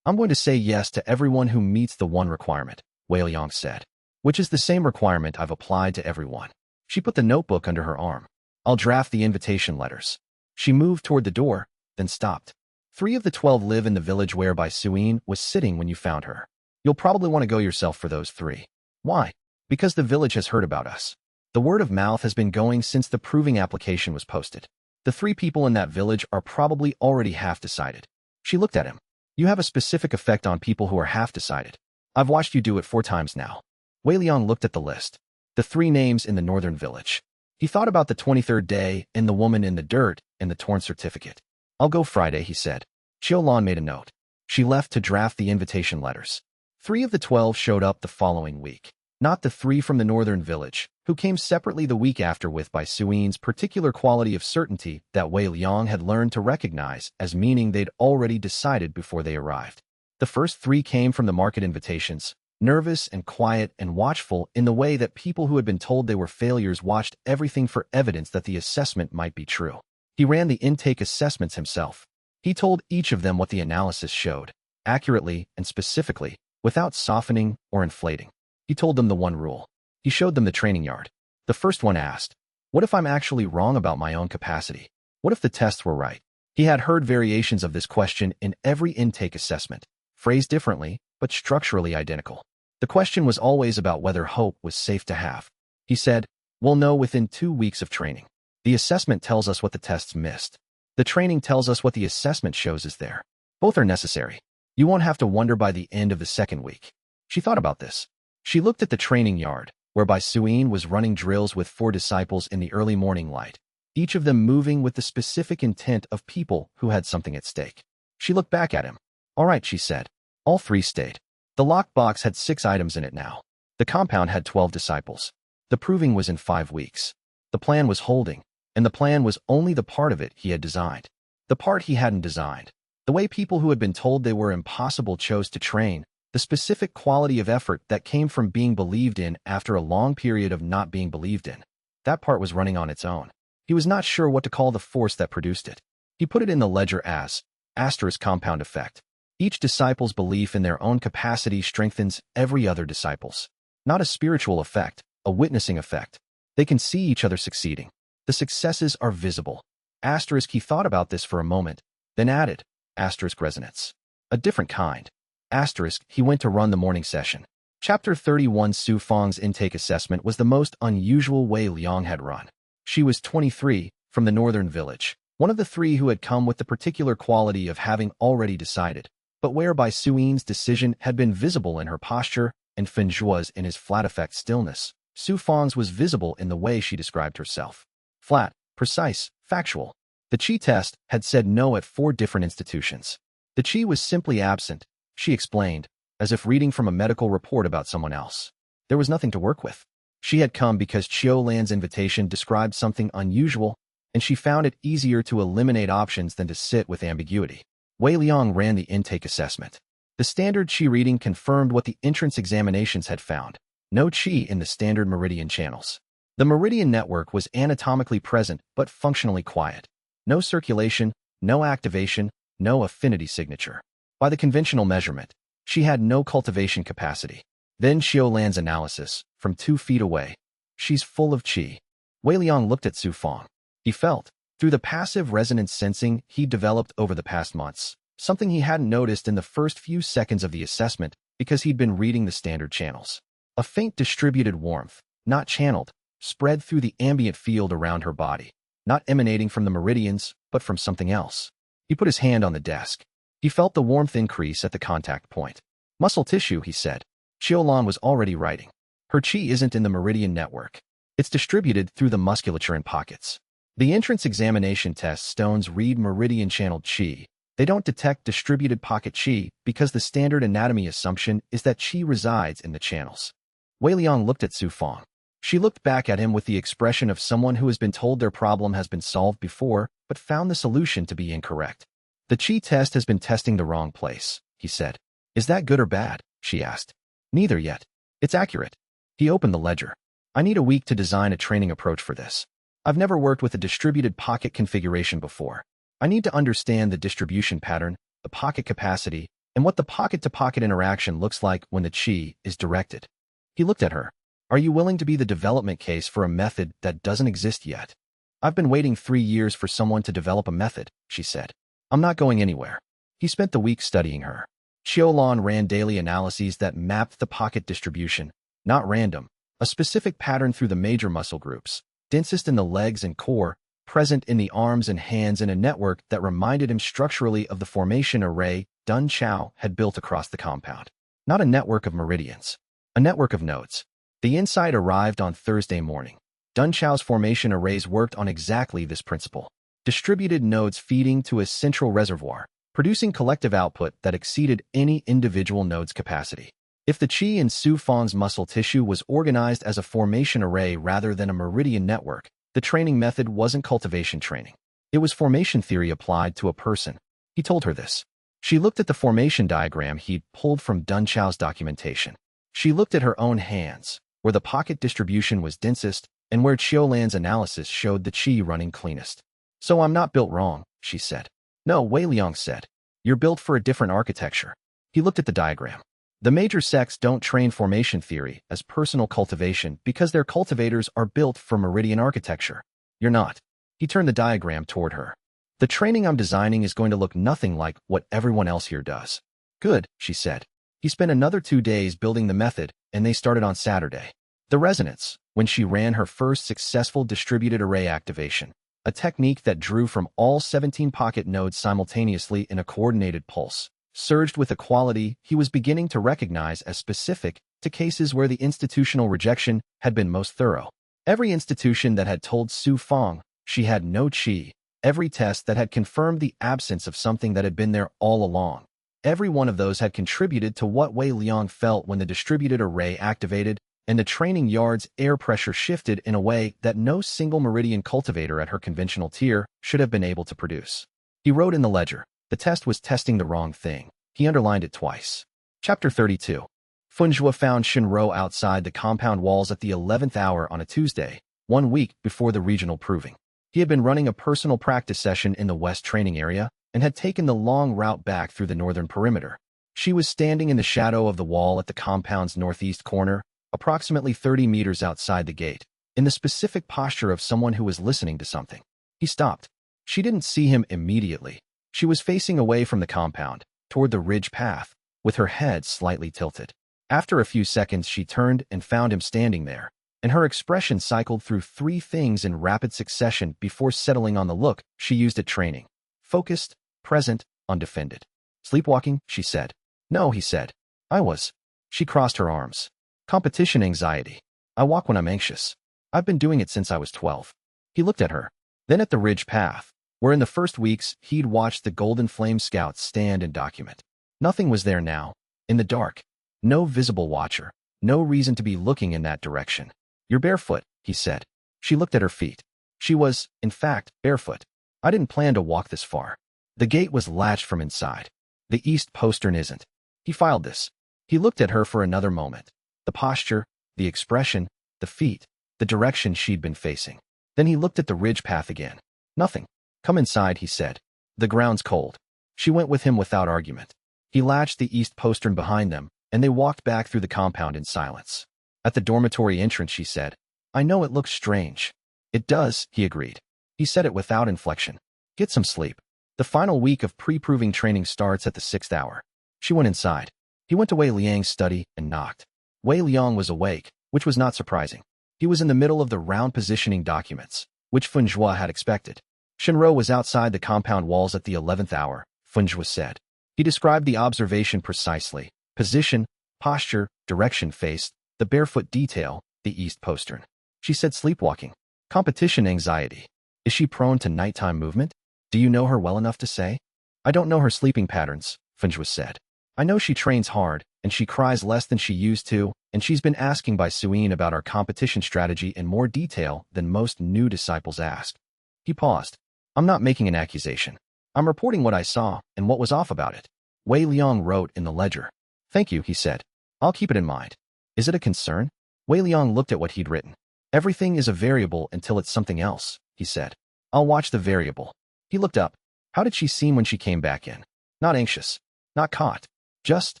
I'm going to say yes to everyone who meets the one requirement, Wei Liang said, which is the same requirement I've applied to everyone. She put the notebook under her arm. I'll draft the invitation letters. She moved toward the door, then stopped. 3 of the 12 live in the village whereby Suyin was sitting when you found her. You'll probably want to go yourself for those 3. Why? Because the village has heard about us. The word of mouth has been going since the proving application was posted. The 3 people in that village are probably already half decided. She looked at him. You have a specific effect on people who are half decided. I've watched you do it 4 times now. Wei Liang looked at the list. The 3 names in the northern village. He thought about the 23rd day and the woman in the dirt and the torn certificate. I'll go Friday, he said. Xiaolan made a note. She left to draft the invitation letters. 3 of the 12 showed up the following week. Not the 3 from the northern village, who came separately the week after with by Suyin's particular quality of certainty that Wei Liang had learned to recognize as meaning they'd already decided before they arrived. The first 3 came from the market invitations, nervous and quiet and watchful in the way that people who had been told they were failures watched everything for evidence that the assessment might be true. He ran the intake assessments himself. He told each of them what the analysis showed, accurately and specifically, without softening or inflating. He told them the one rule. He showed them the training yard. The first one asked, what if I'm actually wrong about my own capacity? What if the tests were right? He had heard variations of this question in every intake assessment, phrased differently, but structurally identical. The question was always about whether hope was safe to have. He said, we'll know within 2 weeks of training. The assessment tells us what the tests missed. The training tells us what the assessment shows is there. Both are necessary. You won't have to wonder by the end of the second week. She thought about this. She looked at the training yard, whereby Suyin was running drills with 4 disciples in the early morning light, each of them moving with the specific intent of people who had something at stake. She looked back at him. All right, she said. All 3 stayed. The lockbox had 6 items in it now. The compound had 12 disciples. The proving was in 5 weeks. The plan was holding, and the plan was only the part of it he had designed. The part he hadn't designed. The way people who had been told they were impossible chose to train, the specific quality of effort that came from being believed in after a long period of not being believed in. That part was running on its own. He was not sure what to call the force that produced it. He put it in the ledger as asterisk compound effect. Each disciple's belief in their own capacity strengthens every other disciple's. Not a spiritual effect, a witnessing effect. They can see each other succeeding. The successes are visible. Asterisk, he thought about this for a moment, then added, asterisk resonance. A different kind. Asterisk, he went to run the morning session. Chapter 31 Su Fang's intake assessment was the most unusual Wei Liang had run. She was 23, from the northern village, one of the 3 who had come with the particular quality of having already decided, but whereby Suyin's decision had been visible in her posture and Fengjua's in his flat-effect stillness. Su Fang's was visible in the way she described herself. Flat, precise, factual. The Qi test had said no at 4 different institutions. The Qi was simply absent, she explained, as if reading from a medical report about someone else. There was nothing to work with. She had come because Qiu Lan's invitation described something unusual, and she found it easier to eliminate options than to sit with ambiguity. Wei Liang ran the intake assessment. The standard Qi reading confirmed what the entrance examinations had found. No Qi in the standard meridian channels. The meridian network was anatomically present but functionally quiet. No circulation, no activation, no affinity signature. By the conventional measurement, she had no cultivation capacity. Then Xiu Lan's analysis, from 2 feet away. She's full of Qi. Wei Liang looked at Su Fang. He felt, through the passive resonance sensing he'd developed over the past months, something he hadn't noticed in the first few seconds of the assessment because he'd been reading the standard channels. A faint distributed warmth, not channeled, spread through the ambient field around her body, not emanating from the meridians, but from something else. He put his hand on the desk. He felt the warmth increase at the contact point. Muscle tissue, he said. Xiulan was already writing. Her Qi isn't in the meridian network. It's distributed through the musculature and pockets. The entrance examination test stones read meridian-channeled Qi. They don't detect distributed pocket Qi because the standard anatomy assumption is that Qi resides in the channels. Wei Liang looked at Su Fang. She looked back at him with the expression of someone who has been told their problem has been solved before, but found the solution to be incorrect. The Qi test has been testing the wrong place, he said. Is that good or bad? She asked. Neither yet. It's accurate. He opened the ledger. I need a week to design a training approach for this. I've never worked with a distributed pocket configuration before. I need to understand the distribution pattern, the pocket capacity, and what the pocket-to-pocket interaction looks like when the Qi is directed. He looked at her. Are you willing to be the development case for a method that doesn't exist yet? I've been waiting 3 years for someone to develop a method, she said. I'm not going anywhere. He spent the week studying her. Xiulan ran daily analyses that mapped the pocket distribution, not random, a specific pattern through the major muscle groups, densest in the legs and core, present in the arms and hands in a network that reminded him structurally of the formation array Dun Chao had built across the compound. Not a network of meridians, a network of nodes. The insight arrived on Thursday morning. Dun Chao's formation arrays worked on exactly this principle. Distributed nodes feeding to a central reservoir, producing collective output that exceeded any individual node's capacity. If the Qi in Su Fang's muscle tissue was organized as a formation array rather than a meridian network, the training method wasn't cultivation training. It was formation theory applied to a person. He told her this. She looked at the formation diagram he'd pulled from Dun Chao's documentation. She looked at her own hands, where the pocket distribution was densest and where Xiulan's analysis showed the Qi running cleanest. So I'm not built wrong, she said. No, Wei Liang said. You're built for a different architecture. He looked at the diagram. The major sects don't train formation theory as personal cultivation because their cultivators are built for meridian architecture. You're not. He turned the diagram toward her. The training I'm designing is going to look nothing like what everyone else here does. Good, she said. He spent another 2 days building the method, and they started on Saturday. The resonance, when she ran her first successful distributed array activation, a technique that drew from all 17 pocket nodes simultaneously in a coordinated pulse, surged with a quality he was beginning to recognize as specific to cases where the institutional rejection had been most thorough. Every institution that had told Su Fong she had no qi, every test that had confirmed the absence of something that had been there all along, every one of those had contributed to what Wei Liang felt when the distributed array activated and the training yard's air pressure shifted in a way that no single meridian cultivator at her conventional tier should have been able to produce. He wrote in the ledger, the test was testing the wrong thing. He underlined it twice. Chapter 32. Funjua found Shinro outside the compound walls at the 11th hour on a Tuesday, 1 week before the regional proving. He had been running a personal practice session in the west training area and had taken the long route back through the northern perimeter. She was standing in the shadow of the wall at the compound's northeast corner, approximately 30 meters outside the gate, in the specific posture of someone who was listening to something. He stopped. She didn't see him immediately. She was facing away from the compound, toward the ridge path, with her head slightly tilted. After a few seconds, she turned and found him standing there, and her expression cycled through 3 things in rapid succession before settling on the look she used at training. Focused, present, undefended. Sleepwalking, she said. No, he said. I was. She crossed her arms. Competition anxiety. I walk when I'm anxious. I've been doing it since I was 12. He looked at her, then at the ridge path, where in the first weeks he'd watched the Golden Flame Scouts stand and document. Nothing was there now. In the dark. No visible watcher. No reason to be looking in that direction. You're barefoot, he said. She looked at her feet. She was, in fact, barefoot. I didn't plan to walk this far. The gate was latched from inside. The east postern isn't. He filed this. He looked at her for another moment. The posture, the expression, the feet, the direction she'd been facing. Then he looked at the ridge path again. Nothing. Come inside, he said. The ground's cold. She went with him without argument. He latched the east postern behind them, and they walked back through the compound in silence. At the dormitory entrance, she said, I know it looks strange. It does, he agreed. He said it without inflection. Get some sleep. The final week of pre-proving training starts at the 6th hour. She went inside. He went to Wei Liang's study and knocked. Wei Liang was awake, which was not surprising. He was in the middle of the round positioning documents, which Funjua had expected. Shinro was outside the compound walls at the 11th hour, Funjua said. He described the observation precisely. Position, posture, direction faced, the barefoot detail, the east postern. She said sleepwalking. Competition anxiety. Is she prone to nighttime movement? Do you know her well enough to say? I don't know her sleeping patterns, Funjua said. I know she trains hard, and she cries less than she used to, and she's been asking by Suyin about our competition strategy in more detail than most new disciples ask. He paused. I'm not making an accusation. I'm reporting what I saw and what was off about it. Wei Liang wrote in the ledger. Thank you, he said. I'll keep it in mind. Is it a concern? Wei Liang looked at what he'd written. Everything is a variable until it's something else, he said. I'll watch the variable. He looked up. How did she seem when she came back in? Not anxious. Not caught. Just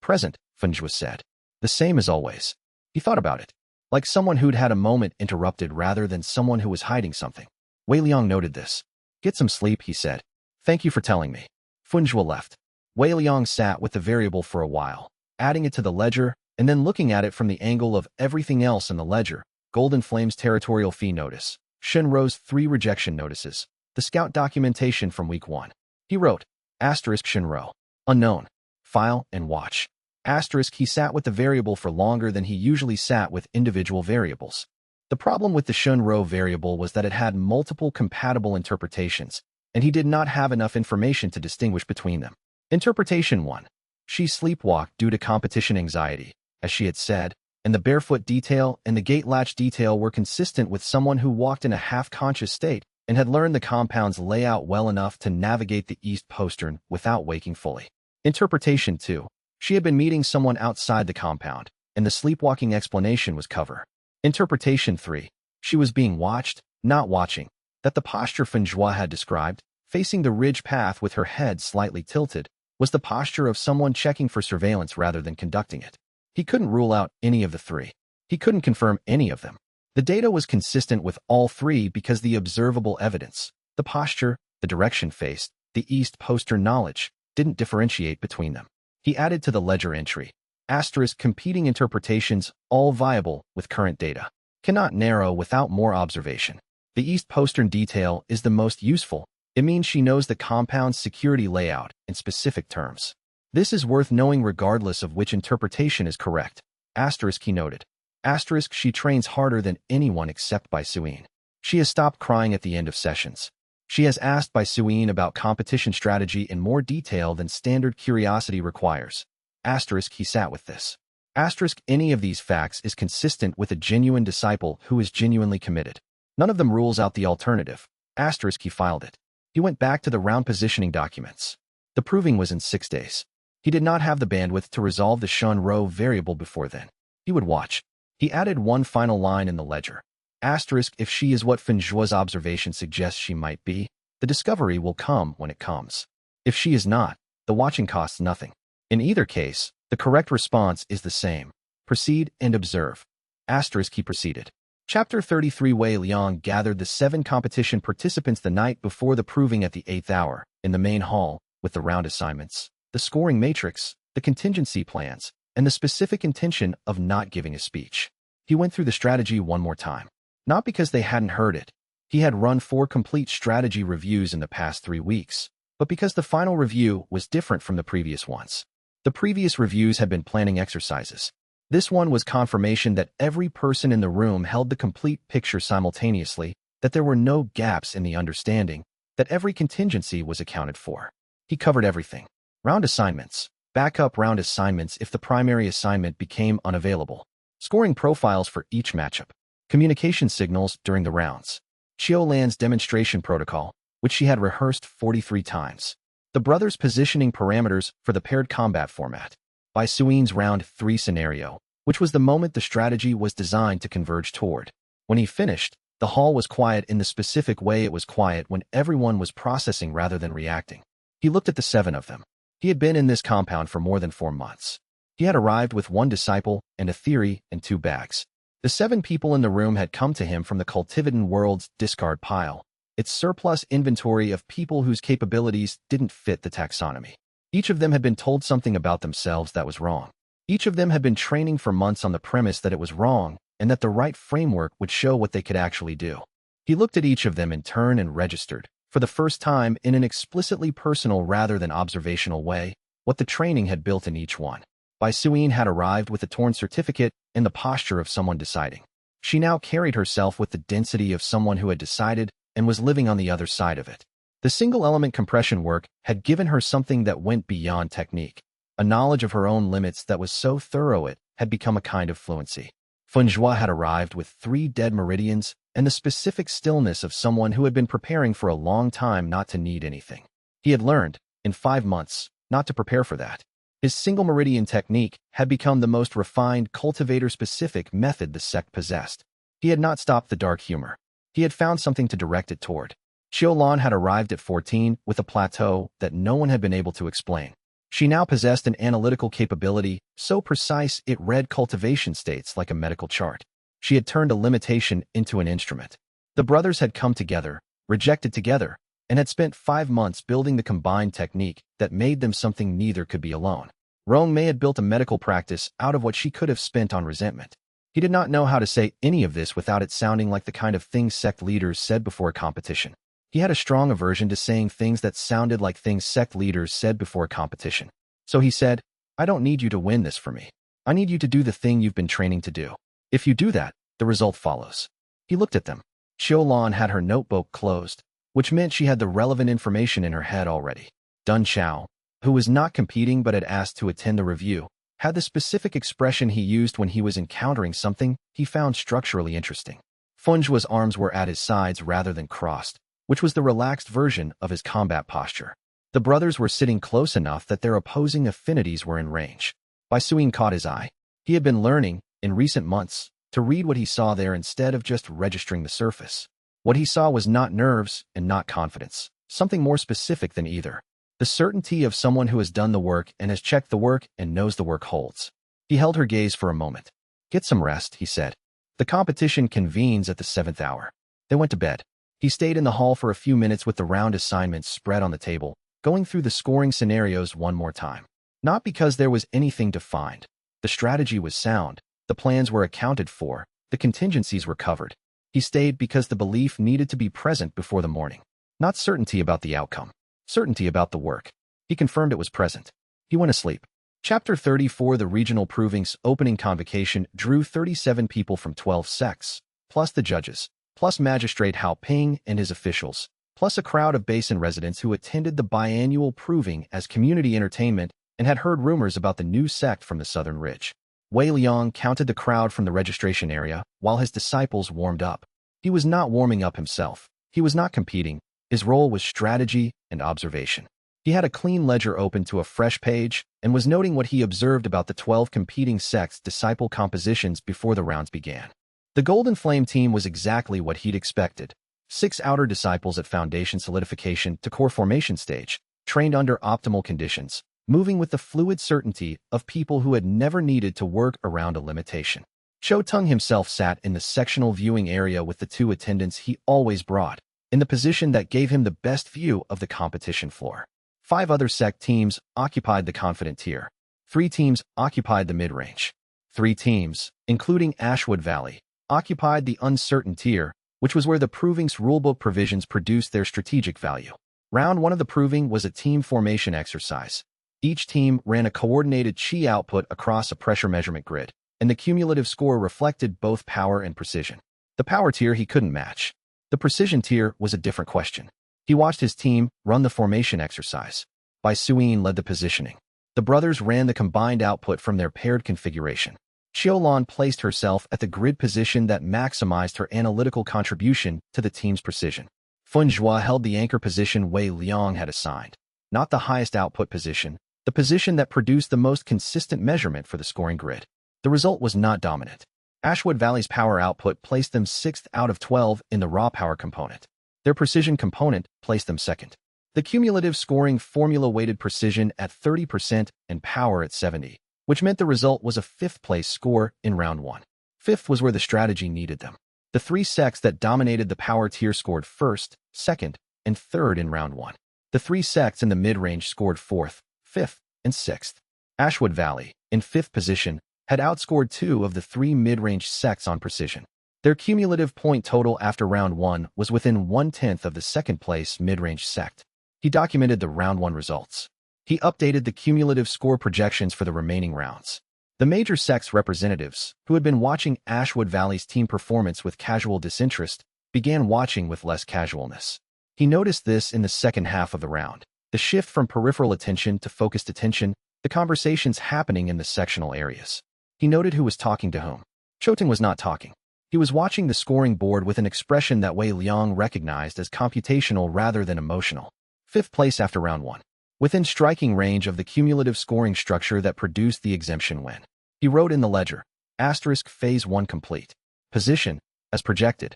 present, Funjua said. The same as always. He thought about it. Like someone who'd had a moment interrupted rather than someone who was hiding something. Wei Liang noted this. Get some sleep, he said. Thank you for telling me. Funjua left. Wei Liang sat with the variable for a while, adding it to the ledger and then looking at it from the angle of everything else in the ledger. Golden Flame's territorial fee notice. Shinro's 3 rejection notices. The scout documentation from week 1. He wrote, asterisk Shinro. Unknown. File and watch. Asterisk he sat with the variable for longer than he usually sat with individual variables. The problem with the Shinro variable was that it had multiple compatible interpretations, and he did not have enough information to distinguish between them. Interpretation 1. She sleepwalked due to competition anxiety, as she had said, and the barefoot detail and the gate latch detail were consistent with someone who walked in a half-conscious state and had learned the compound's layout well enough to navigate the east postern without waking fully. Interpretation 2. She had been meeting someone outside the compound, and the sleepwalking explanation was cover. Interpretation 3. She was being watched, not watching, that the posture Funjua had described, facing the ridge path with her head slightly tilted, was the posture of someone checking for surveillance rather than conducting it. He couldn't rule out any of the 3. He couldn't confirm any of them. The data was consistent with all 3 because the observable evidence, the posture, the direction faced, the east postern knowledge, didn't differentiate between them. He added to the ledger entry, asterisk competing interpretations, all viable with current data. Cannot narrow without more observation. The east postern detail is the most useful. It means she knows the compound's security layout in specific terms. This is worth knowing regardless of which interpretation is correct. Asterisk, he noted. Asterisk, she trains harder than anyone except Bai Suyin. She has stopped crying at the end of sessions. She has asked Bai Suyin about competition strategy in more detail than standard curiosity requires. Asterisk, he sat with this. Asterisk, any of these facts is consistent with a genuine disciple who is genuinely committed. None of them rules out the alternative. Asterisk, he filed it. He went back to the round positioning documents. The proving was in 6 days. He did not have the bandwidth to resolve the Shun row variable before then. He would watch. He added one final line in the ledger. Asterisk, if she is what Fenjua's observation suggests she might be, the discovery will come when it comes. If she is not, the watching costs nothing. In either case, the correct response is the same. Proceed and observe. Asterisk, he proceeded. Chapter 33. Wei Liang gathered the 7 competition participants the night before the proving at the 8th hour, in the main hall, with the round assignments, the scoring matrix, the contingency plans, and the specific intention of not giving a speech. He went through the strategy one more time. Not because they hadn't heard it. He had run 4 complete strategy reviews in the past 3 weeks, but because the final review was different from the previous ones. The previous reviews had been planning exercises. This one was confirmation that every person in the room held the complete picture simultaneously, that there were no gaps in the understanding, that every contingency was accounted for. He covered everything. Round assignments. Backup round assignments if the primary assignment became unavailable. Scoring profiles for each matchup. Communication signals during the rounds. Qiulan's demonstration protocol, which she had rehearsed 43 times. The brothers' positioning parameters for the paired combat format. Bai Suin's round 3 scenario, which was the moment the strategy was designed to converge toward. When he finished, the hall was quiet in the specific way it was quiet when everyone was processing rather than reacting. He looked at the 7 of them. He had been in this compound for more than 4 months. He had arrived with 1 disciple and a theory and 2 bags. The 7 people in the room had come to him from the cultivation world's discard pile, its surplus inventory of people whose capabilities didn't fit the taxonomy. Each of them had been told something about themselves that was wrong. Each of them had been training for months on the premise that it was wrong and that the right framework would show what they could actually do. He looked at each of them in turn and registered, for the first time in an explicitly personal rather than observational way, what the training had built in each one. Bai Suyin had arrived with a torn certificate in the posture of someone deciding. She now carried herself with the density of someone who had decided and was living on the other side of it. The single-element compression work had given her something that went beyond technique, a knowledge of her own limits that was so thorough it had become a kind of fluency. Fenjua had arrived with 3 dead meridians and the specific stillness of someone who had been preparing for a long time not to need anything. He had learned, in 5 months, not to prepare for that. His single meridian technique had become the most refined cultivator-specific method the sect possessed. He had not stopped the dark humor. He had found something to direct it toward. Qiulan had arrived at 14 with a plateau that no one had been able to explain. She now possessed an analytical capability so precise it read cultivation states like a medical chart. She had turned a limitation into an instrument. The brothers had come together, rejected together, and had spent 5 months building the combined technique that made them something neither could be alone. Rong Mei had built a medical practice out of what she could have spent on resentment. He did not know how to say any of this without it sounding like the kind of things sect leaders said before a competition. He had a strong aversion to saying things that sounded like things sect leaders said before a competition. So he said, I don't need you to win this for me. I need you to do the thing you've been training to do. If you do that, the result follows. He looked at them. Qiulan had her notebook closed, which meant she had the relevant information in her head already. Dun Chao, who was not competing but had asked to attend the review, had the specific expression he used when he was encountering something he found structurally interesting. Fenjua's arms were at his sides rather than crossed, which was the relaxed version of his combat posture. The brothers were sitting close enough that their opposing affinities were in range. Bai Suyin caught his eye. He had been learning, in recent months, to read what he saw there instead of just registering the surface. What he saw was not nerves and not confidence, something more specific than either. The certainty of someone who has done the work and has checked the work and knows the work holds. He held her gaze for a moment. Get some rest, he said. The competition convenes at the 7th hour. They went to bed. He stayed in the hall for a few minutes with the round assignments spread on the table, going through the scoring scenarios one more time. Not because there was anything to find. The strategy was sound, the plans were accounted for, the contingencies were covered. He stayed because the belief needed to be present before the morning. Not certainty about the outcome, certainty about the work. He confirmed it was present. He went asleep. Chapter 34 The Regional Provings Opening Convocation drew 37 people from 12 sects, plus the judges, plus Magistrate Hao Ping and his officials, plus a crowd of basin residents who attended the biannual proving as community entertainment and had heard rumors about the new sect from the southern ridge. Wei Liang counted the crowd from the registration area while his disciples warmed up. He was not warming up himself. He was not competing. His role was strategy and observation. He had a clean ledger open to a fresh page and was noting what he observed about the 12 competing sects' disciple compositions before the rounds began. The Golden Flame team was exactly what he'd expected. 6 outer disciples at foundation solidification to core formation stage, trained under optimal conditions, moving with the fluid certainty of people who had never needed to work around a limitation. Chou Tung himself sat in the sectional viewing area with the 2 attendants he always brought, in the position that gave him the best view of the competition floor. 5 other sect teams occupied the confident tier. 3 teams occupied the mid-range. 3 teams, including Ashwood Valley, occupied the uncertain tier, which was where the proving's rulebook provisions produced their strategic value. Round 1 of the proving was a team formation exercise. Each team ran a coordinated chi output across a pressure measurement grid, and the cumulative score reflected both power and precision. The power tier he couldn't match. The precision tier was a different question. He watched his team run the formation exercise. Bai Suyin led the positioning. The brothers ran the combined output from their paired configuration. Xiaolan placed herself at the grid position that maximized her analytical contribution to the team's precision. Fun Zhua held the anchor position Wei Liang had assigned. Not the highest output position, the position that produced the most consistent measurement for the scoring grid. The result was not dominant. Ashwood Valley's power output placed them 6th out of 12 in the raw power component. Their precision component placed them 2nd. The cumulative scoring formula weighted precision at 30% and power at 70%, which meant the result was a 5th-place score in round 1. 5th was where the strategy needed them. The 3 sects that dominated the power tier scored 1st, 2nd, and 3rd in round 1. The 3 sects in the mid-range scored 4th, 5th, and 6th. Ashwood Valley, in 5th position, had outscored 2 of the 3 mid-range sects on precision. Their cumulative point total after round 1 was within 1/10 of the 2nd-place mid-range sect. He documented the round 1 results. He updated the cumulative score projections for the remaining rounds. The major sects representatives, who had been watching Ashwood Valley's team performance with casual disinterest, began watching with less casualness. He noticed this in the second half of the round. The shift from peripheral attention to focused attention, the conversations happening in the sectional areas. He noted who was talking to whom. Chou Tung was not talking. He was watching the scoring board with an expression that Wei Liang recognized as computational rather than emotional. 5th place after round 1. Within striking range of the cumulative scoring structure that produced the exemption win. He wrote in the ledger, Phase 1 complete. Position, as projected.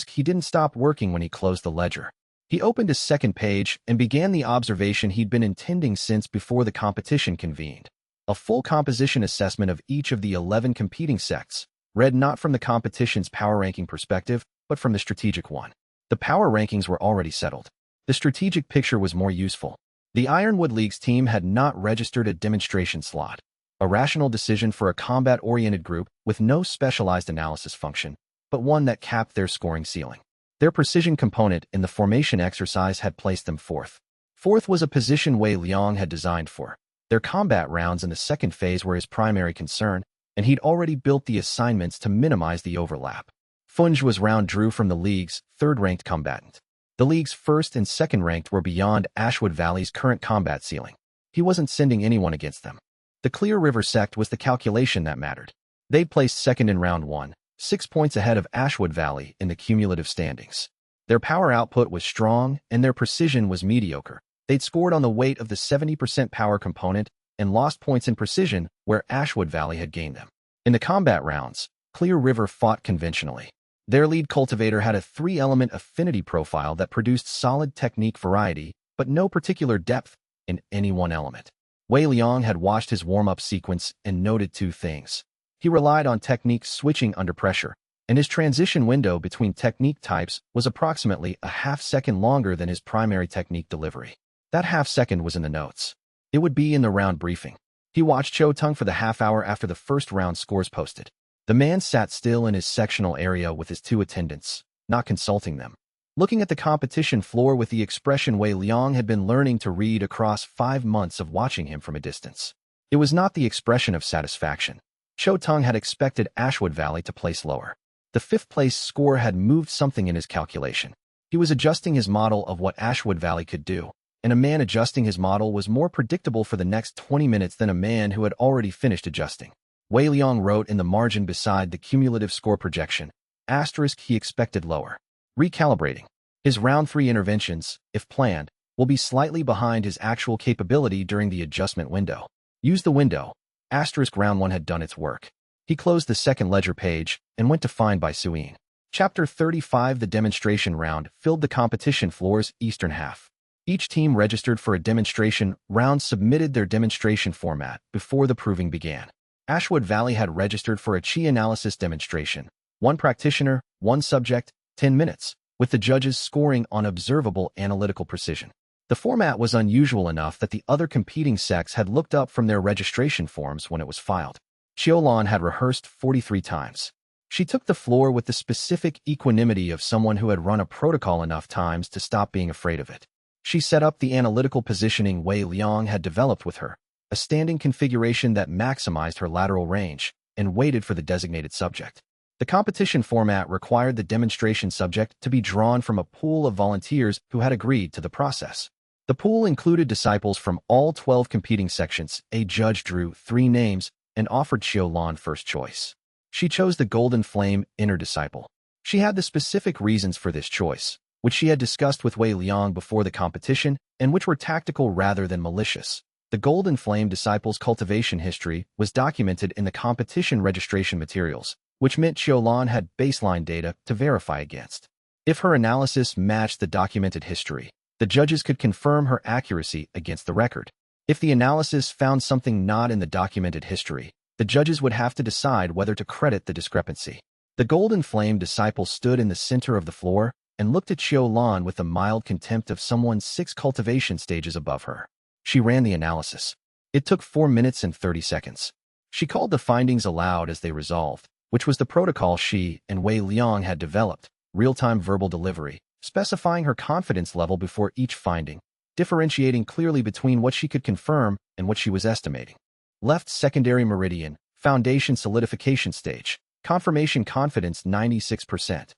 He didn't stop working when he closed the ledger. He opened his 2nd page and began the observation he'd been intending since before the competition convened. A full composition assessment of each of the 11 competing sects, read not from the competition's power ranking perspective, but from the strategic one. The power rankings were already settled. The strategic picture was more useful. The Ironwood League's team had not registered a demonstration slot, a rational decision for a combat-oriented group with no specialized analysis function, but one that capped their scoring ceiling. Their precision component in the formation exercise had placed them 4th. 4th was a position Wei Liang had designed for. Their combat rounds in the 2nd phase were his primary concern, and he'd already built the assignments to minimize the overlap. Funj was round drew from the League's 3rd-ranked combatant. The League's 1st and 2nd ranked were beyond Ashwood Valley's current combat ceiling. He wasn't sending anyone against them. The Clear River sect was the calculation that mattered. They'd placed 2nd in round 1, 6 points ahead of Ashwood Valley in the cumulative standings. Their power output was strong and their precision was mediocre. They'd scored on the weight of the 70% power component and lost points in precision where Ashwood Valley had gained them. In the combat rounds, Clear River fought conventionally. Their lead cultivator had a 3-element affinity profile that produced solid technique variety, but no particular depth in any one element. Wei Liang had watched his warm-up sequence and noted 2 things. He relied on technique switching under pressure, and his transition window between technique types was approximately a half-second longer than his primary technique delivery. That half-second was in the notes. It would be in the round briefing. He watched Chou Tung for the half-hour after the first round scores posted. The man sat still in his sectional area with his 2 attendants, not consulting them. looking at the competition floor with the expression Wei Liang had been learning to read across 5 months of watching him from a distance. It was not the expression of satisfaction. Cho Tung had expected Ashwood Valley to place lower. The 5th-place score had moved something in his calculation. He was adjusting his model of what Ashwood Valley could do, and a man adjusting his model was more predictable for the next 20 minutes than a man who had already finished adjusting. Wei Liang wrote in the margin beside the cumulative score projection, * he expected lower. Recalibrating. His round 3 interventions, if planned, will be slightly behind his actual capability during the adjustment window. Use the window. * round 1 had done its work. He closed the second ledger page and went to find by Suyin. Chapter 35. The demonstration round filled the competition floor's eastern half. Each team registered for a demonstration round submitted their demonstration format before the proving began. Ashwood Valley had registered for a chi analysis demonstration. 1 practitioner, 1 subject, 10 minutes, with the judges scoring on observable analytical precision. The format was unusual enough that the other competing sects had looked up from their registration forms when it was filed. Xiaolan had rehearsed 43 times. She took the floor with the specific equanimity of someone who had run a protocol enough times to stop being afraid of it. She set up the analytical positioning Wei Liang had developed with her, a standing configuration that maximized her lateral range, and waited for the designated subject. The competition format required the demonstration subject to be drawn from a pool of volunteers who had agreed to the process. The pool included disciples from all 12 competing sections. A judge drew 3 names and offered Xiaolan first choice. She chose the Golden Flame inner disciple. She had the specific reasons for this choice, which she had discussed with Wei Liang before the competition, and which were tactical rather than malicious. The Golden Flame disciple's cultivation history was documented in the competition registration materials, which meant Xiaolan had baseline data to verify against. If her analysis matched the documented history, the judges could confirm her accuracy against the record. If the analysis found something not in the documented history, the judges would have to decide whether to credit the discrepancy. The Golden Flame disciple stood in the center of the floor and looked at Xiaolan with the mild contempt of someone 6 cultivation stages above her. She ran the analysis. It took 4 minutes and 30 seconds. She called the findings aloud as they resolved, which was the protocol she and Wei Liang had developed, real-time verbal delivery, specifying her confidence level before each finding, differentiating clearly between what she could confirm and what she was estimating. Left secondary meridian, foundation solidification stage, confirmation confidence 96%.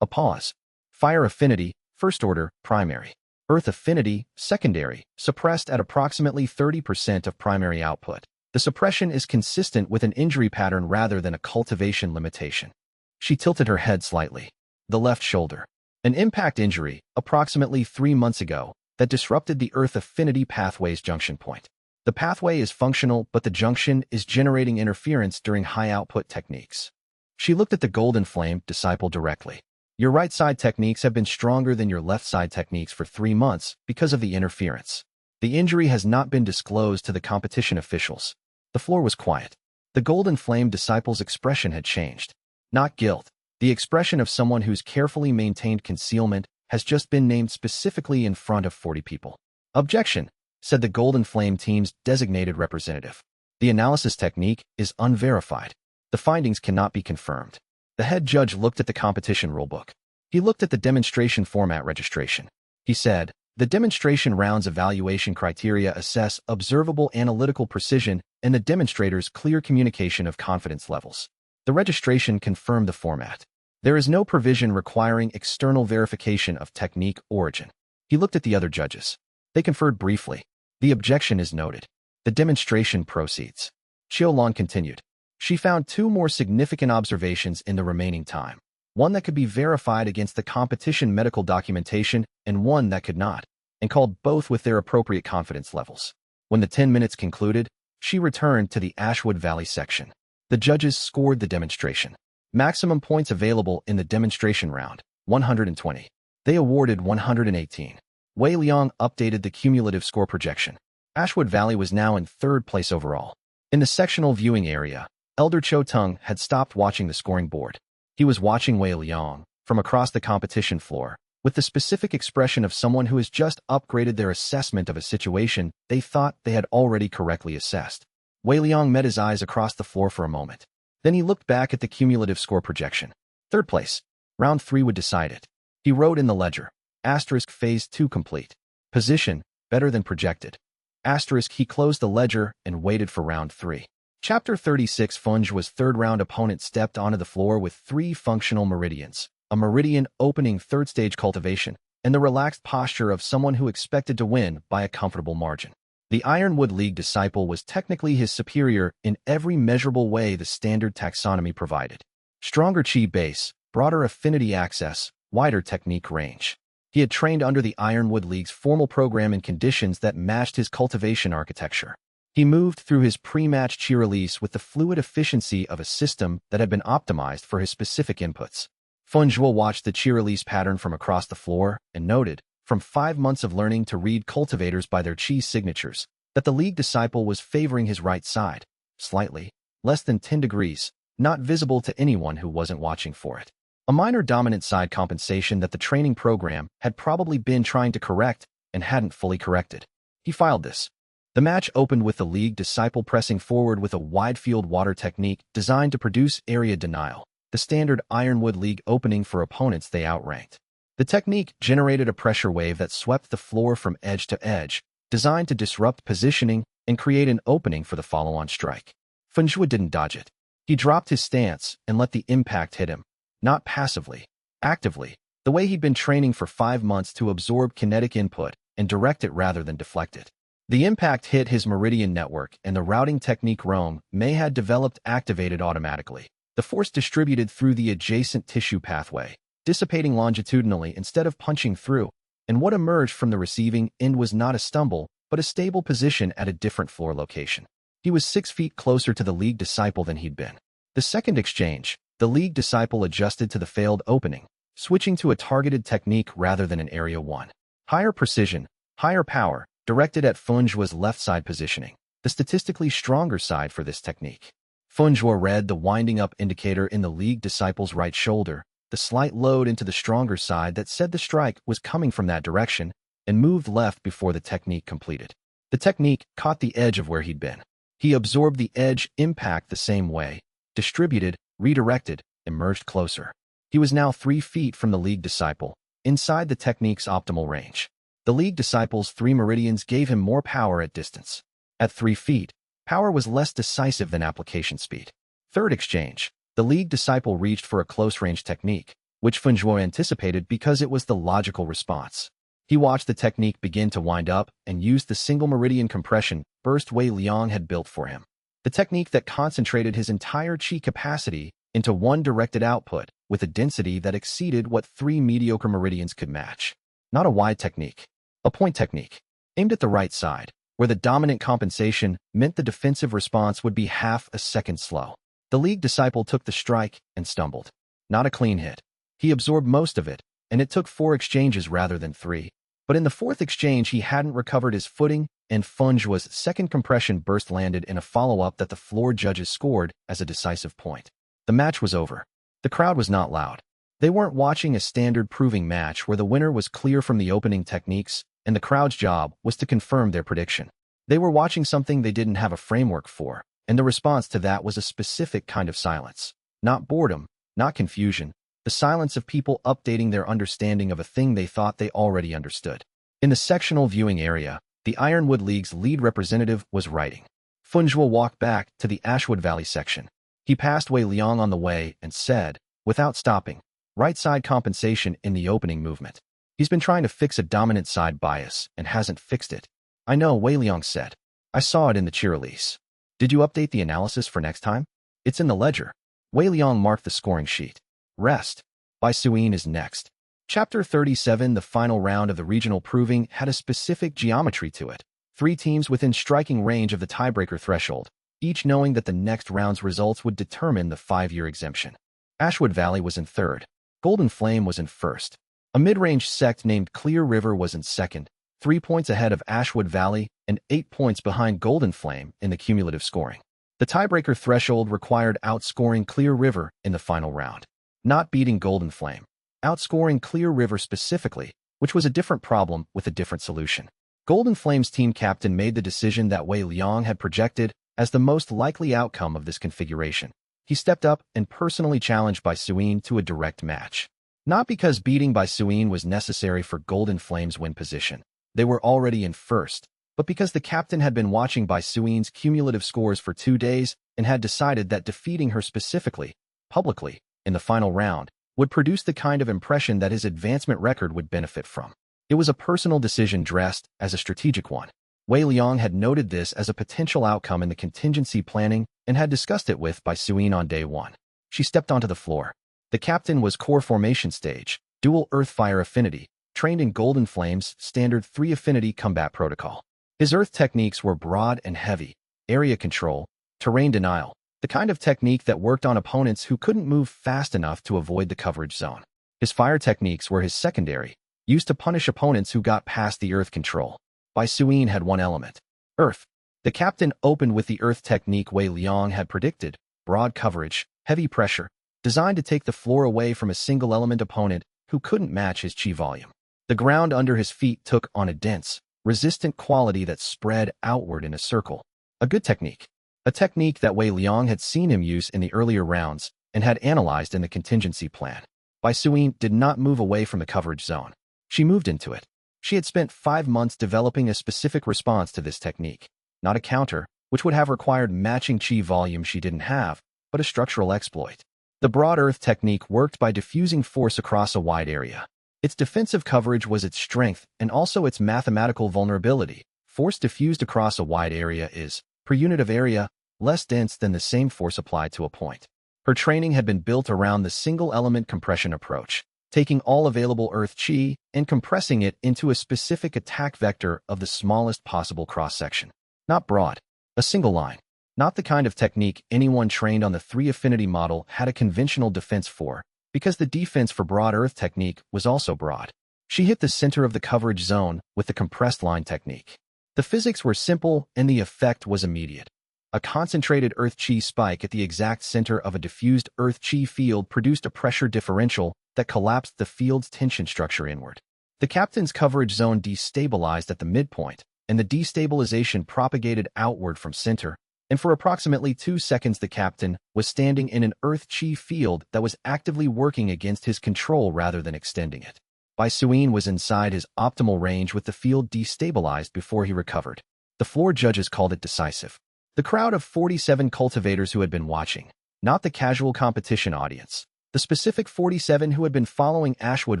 A pause. Fire affinity, first order, primary. Earth affinity, secondary, suppressed at approximately 30% of primary output. The suppression is consistent with an injury pattern rather than a cultivation limitation. She tilted her head slightly. The left shoulder. An impact injury, approximately 3 months ago, that disrupted the Earth affinity pathway's junction point. The pathway is functional, but the junction is generating interference during high-output techniques. She looked at the Golden Flame disciple directly. Your right-side techniques have been stronger than your left-side techniques for 3 months because of the interference. The injury has not been disclosed to the competition officials. The floor was quiet. The Golden Flame disciple's expression had changed. Not guilt. The expression of someone whose carefully maintained concealment has just been named specifically in front of 40 people. Objection, said the Golden Flame team's designated representative. The analysis technique is unverified. The findings cannot be confirmed. The head judge looked at the competition rulebook. He looked at the demonstration format registration. He said, the demonstration round's evaluation criteria assess observable analytical precision and the demonstrator's clear communication of confidence levels. The registration confirmed the format. There is no provision requiring external verification of technique origin. He looked at the other judges. They conferred briefly. The objection is noted. The demonstration proceeds. Xiaolan continued. She found 2 more significant observations in the remaining time. One that could be verified against the competition medical documentation and one that could not, and called both with their appropriate confidence levels. When the 10 minutes concluded, she returned to the Ashwood Valley section. The judges scored the demonstration. Maximum points available in the demonstration round, 120. They awarded 118. Wei Liang updated the cumulative score projection. Ashwood Valley was now in 3rd place overall. In the sectional viewing area, Elder Cho Tung had stopped watching the scoring board. He was watching Wei Liang from across the competition floor, with the specific expression of someone who has just upgraded their assessment of a situation they thought they had already correctly assessed. Wei Liang met his eyes across the floor for a moment. Then he looked back at the cumulative score projection. 3rd place. Round 3 would decide it. He wrote in the ledger, asterisk phase 2 complete. Position, better than projected. Asterisk he closed the ledger and waited for round 3. Chapter 36 Funge's third round opponent stepped onto the floor with 3 functional meridians, a meridian opening third stage cultivation, and the relaxed posture of someone who expected to win by a comfortable margin. The Ironwood League disciple was technically his superior in every measurable way the standard taxonomy provided. Stronger chi base, broader affinity access, wider technique range. He had trained under the Ironwood League's formal program in conditions that matched his cultivation architecture. He moved through his pre-match chi release with the fluid efficiency of a system that had been optimized for his specific inputs. Funge watched the chi release pattern from across the floor and noted, from 5 months of learning to read cultivators by their chi signatures, that the league disciple was favoring his right side, slightly, less than 10 degrees, not visible to anyone who wasn't watching for it. A minor dominant side compensation that the training program had probably been trying to correct and hadn't fully corrected. He filed this. The match opened with the league disciple pressing forward with a wide field water technique designed to produce area denial, the standard Ironwood League opening for opponents they outranked. The technique generated a pressure wave that swept the floor from edge to edge, designed to disrupt positioning and create an opening for the follow-on strike. Funge didn't dodge it. He dropped his stance and let the impact hit him, not passively, actively, the way he'd been training for 5 months to absorb kinetic input and direct it rather than deflect it. The impact hit his meridian network and the routing technique Rome may had developed activated automatically. The force distributed through the adjacent tissue pathway, dissipating longitudinally instead of punching through, and what emerged from the receiving end was not a stumble, but a stable position at a different floor location. He was 6 feet closer to the league disciple than he'd been. The second exchange, the league disciple adjusted to the failed opening, switching to a targeted technique rather than an area 1. Higher precision, higher power, directed at Funge's left side positioning, the statistically stronger side for this technique. Funge read the winding up indicator in the league disciple's right shoulder, the slight load into the stronger side that said the strike was coming from that direction, and moved left before the technique completed. The technique caught the edge of where he'd been. He absorbed the edge impact the same way, distributed, redirected, emerged closer. He was now 3 feet from the league disciple, inside the technique's optimal range. The league disciple's 3 meridians gave him more power at distance. At 3 feet, power was less decisive than application speed. Third exchange, the league disciple reached for a close-range technique, which Funge anticipated because it was the logical response. He watched the technique begin to wind up and used the single meridian compression burst Wei Liang had built for him. The technique that concentrated his entire chi capacity into one directed output with a density that exceeded what 3 mediocre meridians could match. Not a wide technique, a point technique, aimed at the right side, where the dominant compensation meant the defensive response would be half a second slow. The league disciple took the strike and stumbled. Not a clean hit. He absorbed most of it, and it took 4 exchanges rather than 3. But in the 4th exchange, he hadn't recovered his footing, and Funge's second compression burst landed in a follow-up that the floor judges scored as a decisive point. The match was over. The crowd was not loud. They weren't watching a standard proving match where the winner was clear from the opening techniques, and the crowd's job was to confirm their prediction. They were watching something they didn't have a framework for, and the response to that was a specific kind of silence. Not boredom, not confusion, the silence of people updating their understanding of a thing they thought they already understood. In the sectional viewing area, the Ironwood League's lead representative was writing. Funge walked back to the Ashwood Valley section. He passed Wei Liang on the way and said, without stopping, right side compensation in the opening movement. He's been trying to fix a dominant side bias and hasn't fixed it. I know, Wei Liang said. I saw it in the chi release. Did you update the analysis for next time? It's in the ledger. Wei Liang marked the scoring sheet. Rest by Suyin is next. Chapter 37 The final round of the regional proving had a specific geometry to it. 3 teams within striking range of the tiebreaker threshold, each knowing that the next round's results would determine the 5-year exemption. Ashwood Valley was in 3rd. Golden Flame was in 1st. A mid-range sect named Clear River was in 2nd, 3 points ahead of Ashwood Valley and 8 points behind Golden Flame in the cumulative scoring. The tiebreaker threshold required outscoring Clear River in the final round, not beating Golden Flame. Outscoring Clear River specifically, which was a different problem with a different solution. Golden Flame's team captain made the decision that Wei Liang had projected as the most likely outcome of this configuration. He stepped up and personally challenged Bai Suyin to a direct match. Not because beating by Suyin was necessary for Golden Flame's win position. They were already in first, but because the captain had been watching Bai Suyin's cumulative scores for 2 days and had decided that defeating her specifically, publicly, in the final round, would produce the kind of impression that his advancement record would benefit from. It was a personal decision dressed as a strategic one. Wei Liang had noted this as a potential outcome in the contingency planning and had discussed it with Bai Suyin on day 1. She stepped onto the floor. The captain was core formation stage, dual earth-fire affinity, trained in Golden Flame's standard 3 affinity combat protocol. His earth techniques were broad and heavy, area control, terrain denial, the kind of technique that worked on opponents who couldn't move fast enough to avoid the coverage zone. His fire techniques were his secondary, used to punish opponents who got past the earth control. Bai Suyin had one element, earth. The captain opened with the earth technique Wei Liang had predicted, broad coverage, heavy pressure, designed to take the floor away from a single-element opponent who couldn't match his chi volume. The ground under his feet took on a dense, resistant quality that spread outward in a circle. A good technique. A technique that Wei Liang had seen him use in the earlier rounds and had analyzed in the contingency plan. Bai Suyin did not move away from the coverage zone. She moved into it. She had spent 5 months developing a specific response to this technique. Not a counter, which would have required matching chi volume she didn't have, but a structural exploit. The broad earth technique worked by diffusing force across a wide area. Its defensive coverage was its strength and also its mathematical vulnerability. Force diffused across a wide area is, per unit of area, less dense than the same force applied to a point. Her training had been built around the single-element compression approach, taking all available earth chi and compressing it into a specific attack vector of the smallest possible cross-section. Not broad, a single line. Not the kind of technique anyone trained on the 3 affinity model had a conventional defense for, because the defense for broad earth technique was also broad. She hit the center of the coverage zone with the compressed line technique. The physics were simple and the effect was immediate. A concentrated earth chi spike at the exact center of a diffused earth chi field produced a pressure differential that collapsed the field's tension structure inward. The captain's coverage zone destabilized at the midpoint, and the destabilization propagated outward from center, and for approximately 2 seconds the captain was standing in an earth chi field that was actively working against his control rather than extending it. Bai Suyin was inside his optimal range with the field destabilized before he recovered. The floor judges called it decisive. The crowd of 47 cultivators who had been watching, not the casual competition audience, the specific 47 who had been following Ashwood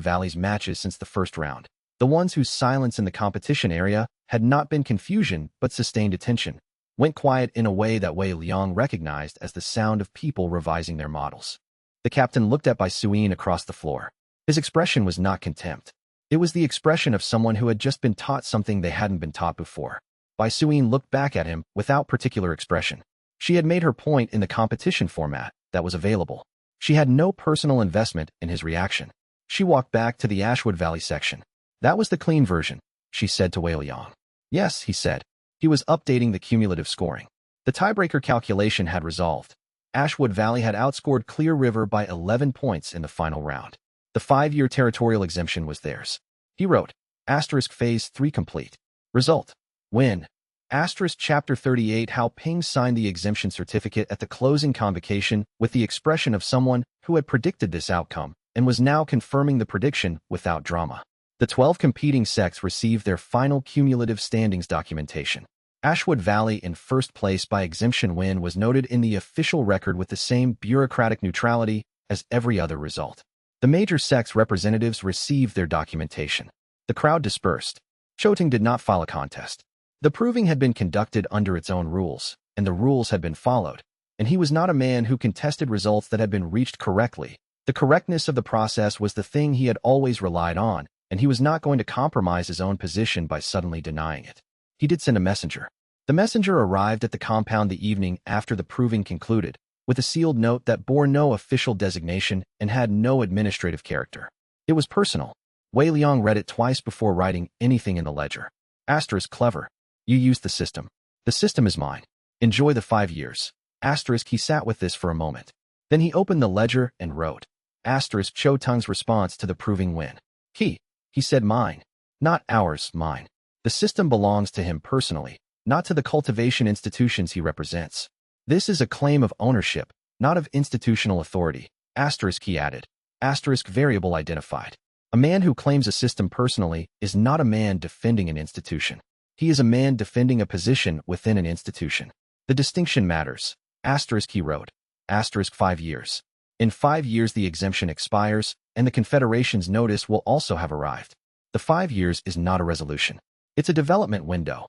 Valley's matches since the first round, the ones whose silence in the competition area had not been confusion but sustained attention, went quiet in a way that Wei Liang recognized as the sound of people revising their models. The captain looked at Bai Suyin across the floor. His expression was not contempt. It was the expression of someone who had just been taught something they hadn't been taught before. Bai Suyin looked back at him without particular expression. She had made her point in the competition format that was available. She had no personal investment in his reaction. She walked back to the Ashwood Valley section. That was the clean version, she said to Wei Liang. Yes, he said. He was updating the cumulative scoring. The tiebreaker calculation had resolved. Ashwood Valley had outscored Clear River by 11 points in the final round. The 5-year territorial exemption was theirs. He wrote, Phase 3 complete. Result. Win. Chapter 38 How Ping signed the exemption certificate at the closing convocation with the expression of someone who had predicted this outcome and was now confirming the prediction without drama. The 12 competing sects received their final cumulative standings documentation. Ashwood Valley in first place by exemption win was noted in the official record with the same bureaucratic neutrality as every other result. The major sects representatives received their documentation. The crowd dispersed. Choting did not file a contest. The proving had been conducted under its own rules, and the rules had been followed, and he was not a man who contested results that had been reached correctly. The correctness of the process was the thing he had always relied on, and he was not going to compromise his own position by suddenly denying it. He did send a messenger. The messenger arrived at the compound the evening after the proving concluded, with a sealed note that bore no official designation and had no administrative character. It was personal. Wei Liang read it twice before writing anything in the ledger. Clever. You used the system. The system is mine. Enjoy the 5 years. He sat with this for a moment. Then he opened the ledger and wrote. Cho Tung's response to the proving win. He said mine. Not ours, mine. The system belongs to him personally, not to the cultivation institutions he represents. This is a claim of ownership, not of institutional authority. He added. Variable identified. A man who claims a system personally is not a man defending an institution. He is a man defending a position within an institution. The distinction matters. He wrote. 5 years. In 5 years the exemption expires, and the Confederation's notice will also have arrived. The 5 years is not a resolution. It's a development window.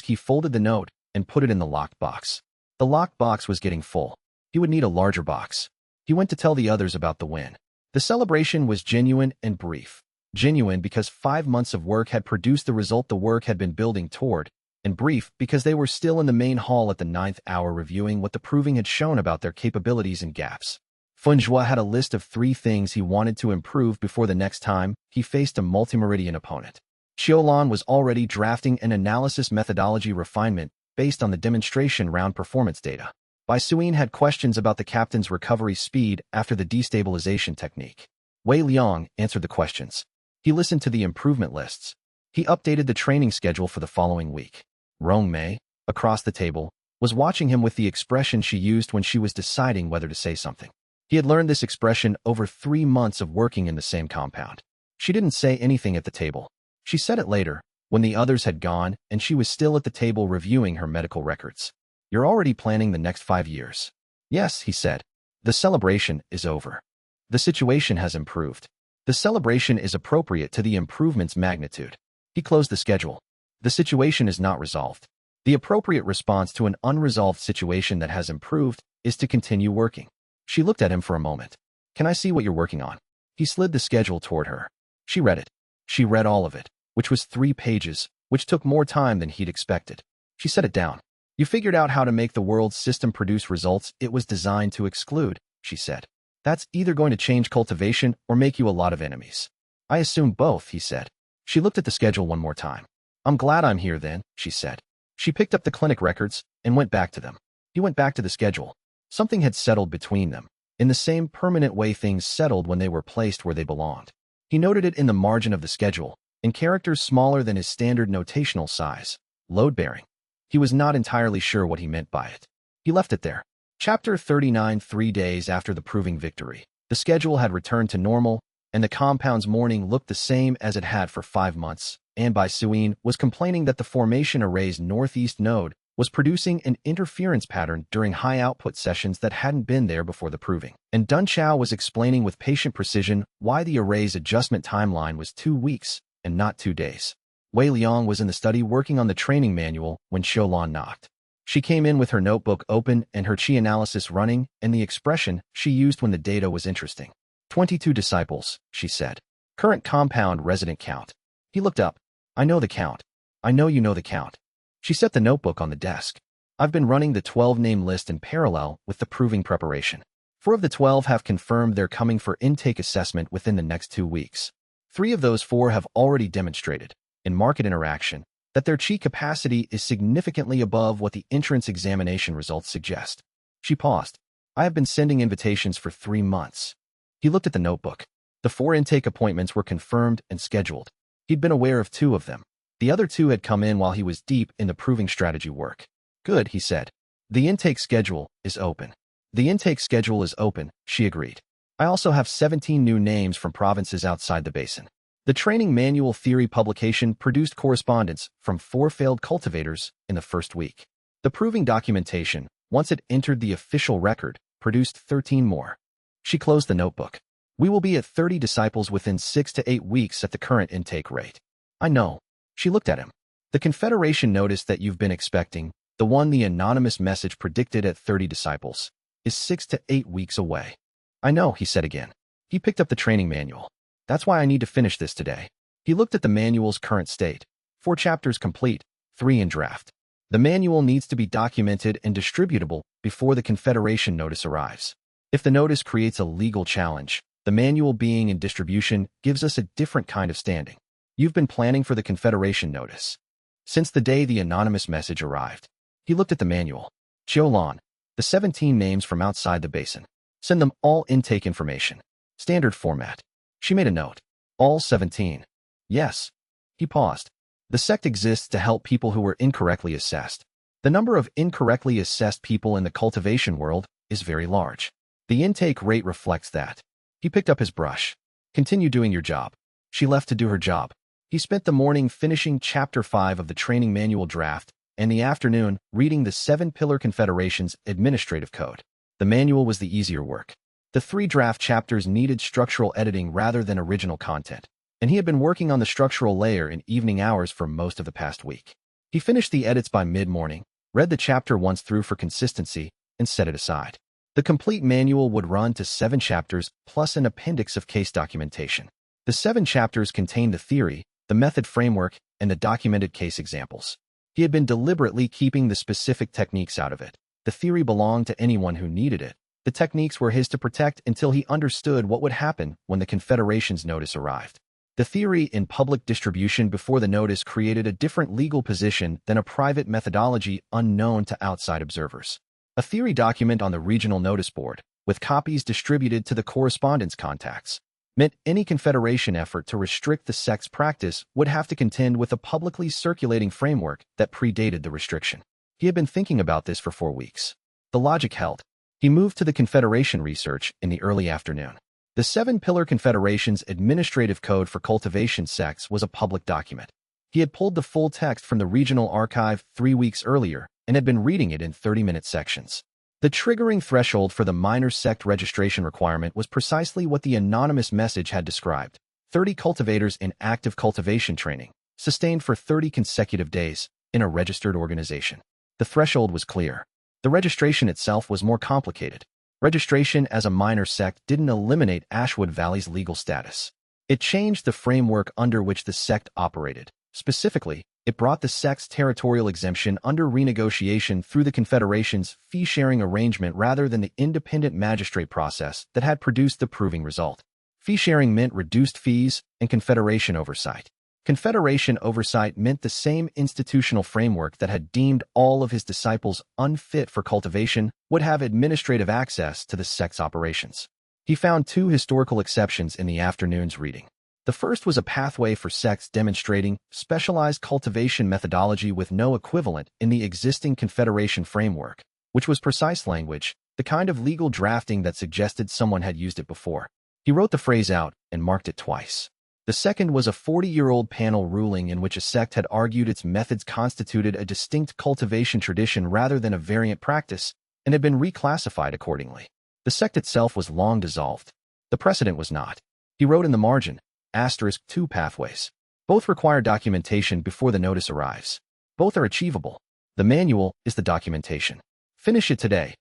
He folded the note and put it in the locked box. The locked box was getting full. He would need a larger box. He went to tell the others about the win. The celebration was genuine and brief. Genuine because 5 months of work had produced the result the work had been building toward, and brief because they were still in the main hall at the 9th hour reviewing what the proving had shown about their capabilities and gaps. Funjua had a list of 3 things he wanted to improve before the next time he faced a multimeridian opponent. Xiaolan was already drafting an analysis methodology refinement based on the demonstration round performance data. Bai Suyin had questions about the captain's recovery speed after the destabilization technique. Wei Liang answered the questions. He listened to the improvement lists. He updated the training schedule for the following week. Rong Mei, across the table, was watching him with the expression she used when she was deciding whether to say something. He had learned this expression over 3 months of working in the same compound. She didn't say anything at the table. She said it later, when the others had gone and she was still at the table reviewing her medical records. You're already planning the next 5 years. Yes, he said. The celebration is over. The situation has improved. The celebration is appropriate to the improvement's magnitude. He closed the schedule. The situation is not resolved. The appropriate response to an unresolved situation that has improved is to continue working. She looked at him for a moment. Can I see what you're working on? He slid the schedule toward her. She read it. She read all of it, which was 3 pages, which took more time than he'd expected. She set it down. You figured out how to make the world's system produce results it was designed to exclude, she said. That's either going to change cultivation or make you a lot of enemies. I assume both, he said. She looked at the schedule one more time. I'm glad I'm here then, she said. She picked up the clinic records and went back to them. He went back to the schedule. Something had settled between them, in the same permanent way things settled when they were placed where they belonged. He noted it in the margin of the schedule, in characters smaller than his standard notational size, load-bearing. He was not entirely sure what he meant by it. He left it there. Chapter 39. 3 days after the proving victory, the schedule had returned to normal, and the compound's morning looked the same as it had for 5 months, and Bai Suyin was complaining that the formation array's northeast node was producing an interference pattern during high-output sessions that hadn't been there before the proving. And Dun Chao was explaining with patient precision why the array's adjustment timeline was 2 weeks and not 2 days. Wei Liang was in the study working on the training manual when Xiaolan knocked. She came in with her notebook open and her chi analysis running and the expression she used when the data was interesting. 22 disciples, she said. Current compound resident count. He looked up. I know the count. I know you know the count. She set the notebook on the desk. I've been running the 12-name list in parallel with the proving preparation. 4 of the 12 have confirmed they're coming for intake assessment within the next 2 weeks. 3 of those 4 have already demonstrated, in market interaction, that their chi capacity is significantly above what the entrance examination results suggest. She paused. I have been sending invitations for 3 months. He looked at the notebook. The 4 intake appointments were confirmed and scheduled. He'd been aware of 2 of them. The other 2 had come in while he was deep in the proving strategy work. Good, he said. The intake schedule is open. The intake schedule is open, she agreed. I also have 17 new names from provinces outside the basin. The training manual theory publication produced correspondence from 4 failed cultivators in the first week. The proving documentation, once it entered the official record, produced 13 more. She closed the notebook. We will be at 30 disciples within 6 to 8 weeks at the current intake rate. I know. She looked at him. The Confederation notice that you've been expecting, the one the anonymous message predicted at 30 disciples, is 6 to 8 weeks away. I know, he said again. He picked up the training manual. That's why I need to finish this today. He looked at the manual's current state. 4 chapters complete, 3 in draft. The manual needs to be documented and distributable before the Confederation notice arrives. If the notice creates a legal challenge, the manual being in distribution gives us a different kind of standing. You've been planning for the Confederation notice since the day the anonymous message arrived. He looked at the manual. Xiaolan, the 17 names from outside the basin. Send them all intake information. Standard format. She made a note. All 17. Yes. He paused. The sect exists to help people who were incorrectly assessed. The number of incorrectly assessed people in the cultivation world is very large. The intake rate reflects that. He picked up his brush. Continue doing your job. She left to do her job. He spent the morning finishing Chapter 5 of the training manual draft and the afternoon reading the 7-Pillar Confederation's administrative code. The manual was the easier work. The 3 draft chapters needed structural editing rather than original content, and he had been working on the structural layer in evening hours for most of the past week. He finished the edits by mid-morning, read the chapter once through for consistency, and set it aside. The complete manual would run to 7 chapters plus an appendix of case documentation. The 7 chapters contained the theory, the method framework, and the documented case examples. He had been deliberately keeping the specific techniques out of it. The theory belonged to anyone who needed it. The techniques were his to protect until he understood what would happen when the Confederation's notice arrived. The theory in public distribution before the notice created a different legal position than a private methodology unknown to outside observers. A theory document on the regional notice board, with copies distributed to the correspondence contacts, meant any Confederation effort to restrict the sect's practice would have to contend with a publicly circulating framework that predated the restriction. He had been thinking about this for 4 weeks. The logic held. He moved to the Confederation research in the early afternoon. The 7-Pillar Confederation's administrative code for cultivation sects was a public document. He had pulled the full text from the regional archive 3 weeks earlier and had been reading it in 30-minute sections. The triggering threshold for the minor sect registration requirement was precisely what the anonymous message had described: 30 cultivators in active cultivation training, sustained for 30 consecutive days, in a registered organization. The threshold was clear. The registration itself was more complicated. Registration as a minor sect didn't eliminate Ashwood Valley's legal status. It changed the framework under which the sect operated. Specifically, it brought the sect's territorial exemption under renegotiation through the Confederation's fee-sharing arrangement rather than the independent magistrate process that had produced the proving result. Fee-sharing meant reduced fees and Confederation oversight. Confederation oversight meant the same institutional framework that had deemed all of his disciples unfit for cultivation would have administrative access to the sect's operations. He found 2 historical exceptions in the afternoon's reading. The first was a pathway for sects demonstrating specialized cultivation methodology with no equivalent in the existing Confederation framework, which was precise language, the kind of legal drafting that suggested someone had used it before. He wrote the phrase out and marked it twice. The second was a 40-year-old panel ruling in which a sect had argued its methods constituted a distinct cultivation tradition rather than a variant practice and had been reclassified accordingly. The sect itself was long dissolved. The precedent was not. He wrote in the margin, *2 pathways. Both require documentation before the notice arrives. Both are achievable. The manual is the documentation. Finish it today.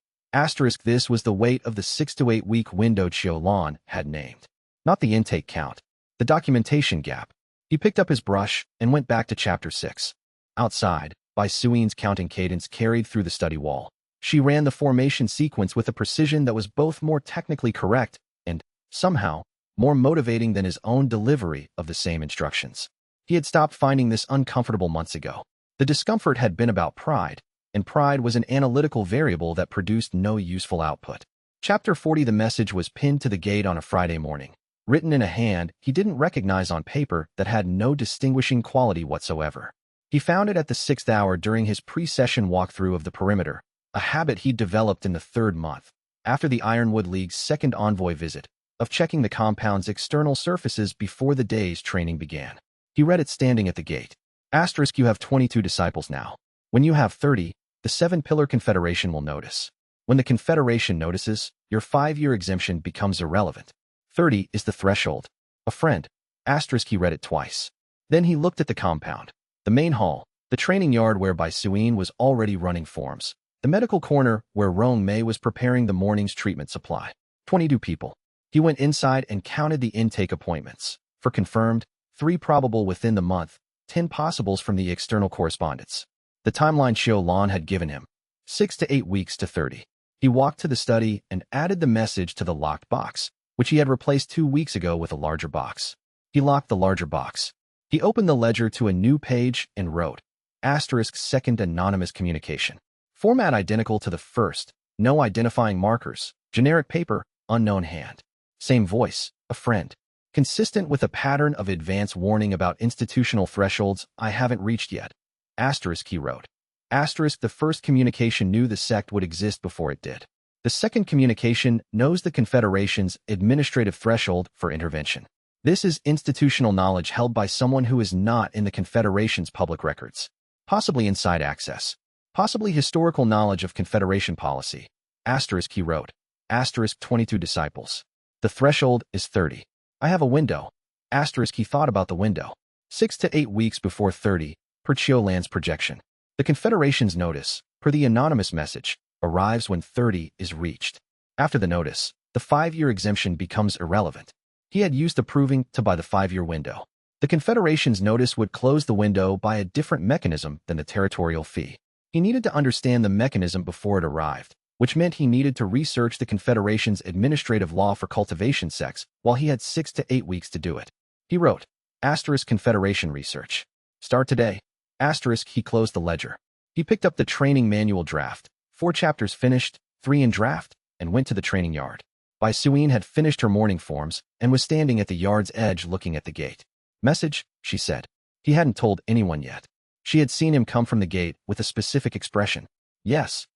This was the weight of the 6 to 8 week window Xiaolon had named. Not the intake count. The documentation gap. He picked up his brush and went back to Chapter 6. Outside, Bai Suin's counting cadence carried through the study wall. She ran the formation sequence with a precision that was both more technically correct and, somehow, more motivating than his own delivery of the same instructions. He had stopped finding this uncomfortable months ago. The discomfort had been about pride, and pride was an analytical variable that produced no useful output. Chapter 40. The message was pinned to the gate on a Friday morning, written in a hand he didn't recognize on paper that had no distinguishing quality whatsoever. He found it at the 6th hour during his pre-session walkthrough of the perimeter, a habit he'd developed in the 3rd month, after the Ironwood League's second envoy visit, of checking the compound's external surfaces before the day's training began. He read it standing at the gate. *, you have 22 disciples now. When you have 30, the 7-Pillar Confederation will notice. When the Confederation notices, your 5-year exemption becomes irrelevant. 30 is the threshold. A friend. * he read it twice. Then he looked at the compound. The main hall, the training yard where Bai Suin was already running forms, the medical corner where Rong Mei was preparing the morning's treatment supply. 22 people. He went inside and counted the intake appointments. For confirmed, 3 probable within the month, 10 possibles from the external correspondence. The timeline Xiaolon had given him. 6 to 8 weeks to 30. He walked to the study and added the message to the locked box, which he had replaced 2 weeks ago with a larger box. He locked the larger box. He opened the ledger to a new page and wrote, *2 anonymous communication. Format identical to the first, no identifying markers, generic paper, unknown hand. Same voice, a friend. Consistent with a pattern of advance warning about institutional thresholds I haven't reached yet. *, he wrote. *, the first communication knew the sect would exist before it did. The second communication knows the Confederation's administrative threshold for intervention. This is institutional knowledge held by someone who is not in the Confederation's public records. Possibly inside access. Possibly historical knowledge of Confederation policy. Asterisk he wrote. Asterisk 22 disciples. The threshold is 30. I have a window. Asterisk he thought about the window. 6 to 8 weeks before 30, per Xiaolan's projection. The Confederation's notice, per the anonymous message, arrives when 30 is reached. After the notice, the 5-year exemption becomes irrelevant. He had used approving to by the 5-year window. The Confederation's notice would close the window by a different mechanism than the territorial fee. He needed to understand the mechanism before it arrived, which meant he needed to research the Confederation's administrative law for cultivation sects while he had 6 to 8 weeks to do it. He wrote, asterisk Confederation research. Start today. Asterisk he closed the ledger. He picked up the training manual draft, 4 chapters finished, 3 in draft, and went to the training yard. Bai Suyin had finished her morning forms and was standing at the yard's edge looking at the gate. Message, she said. He hadn't told anyone yet. She had seen him come from the gate with a specific expression. Yes.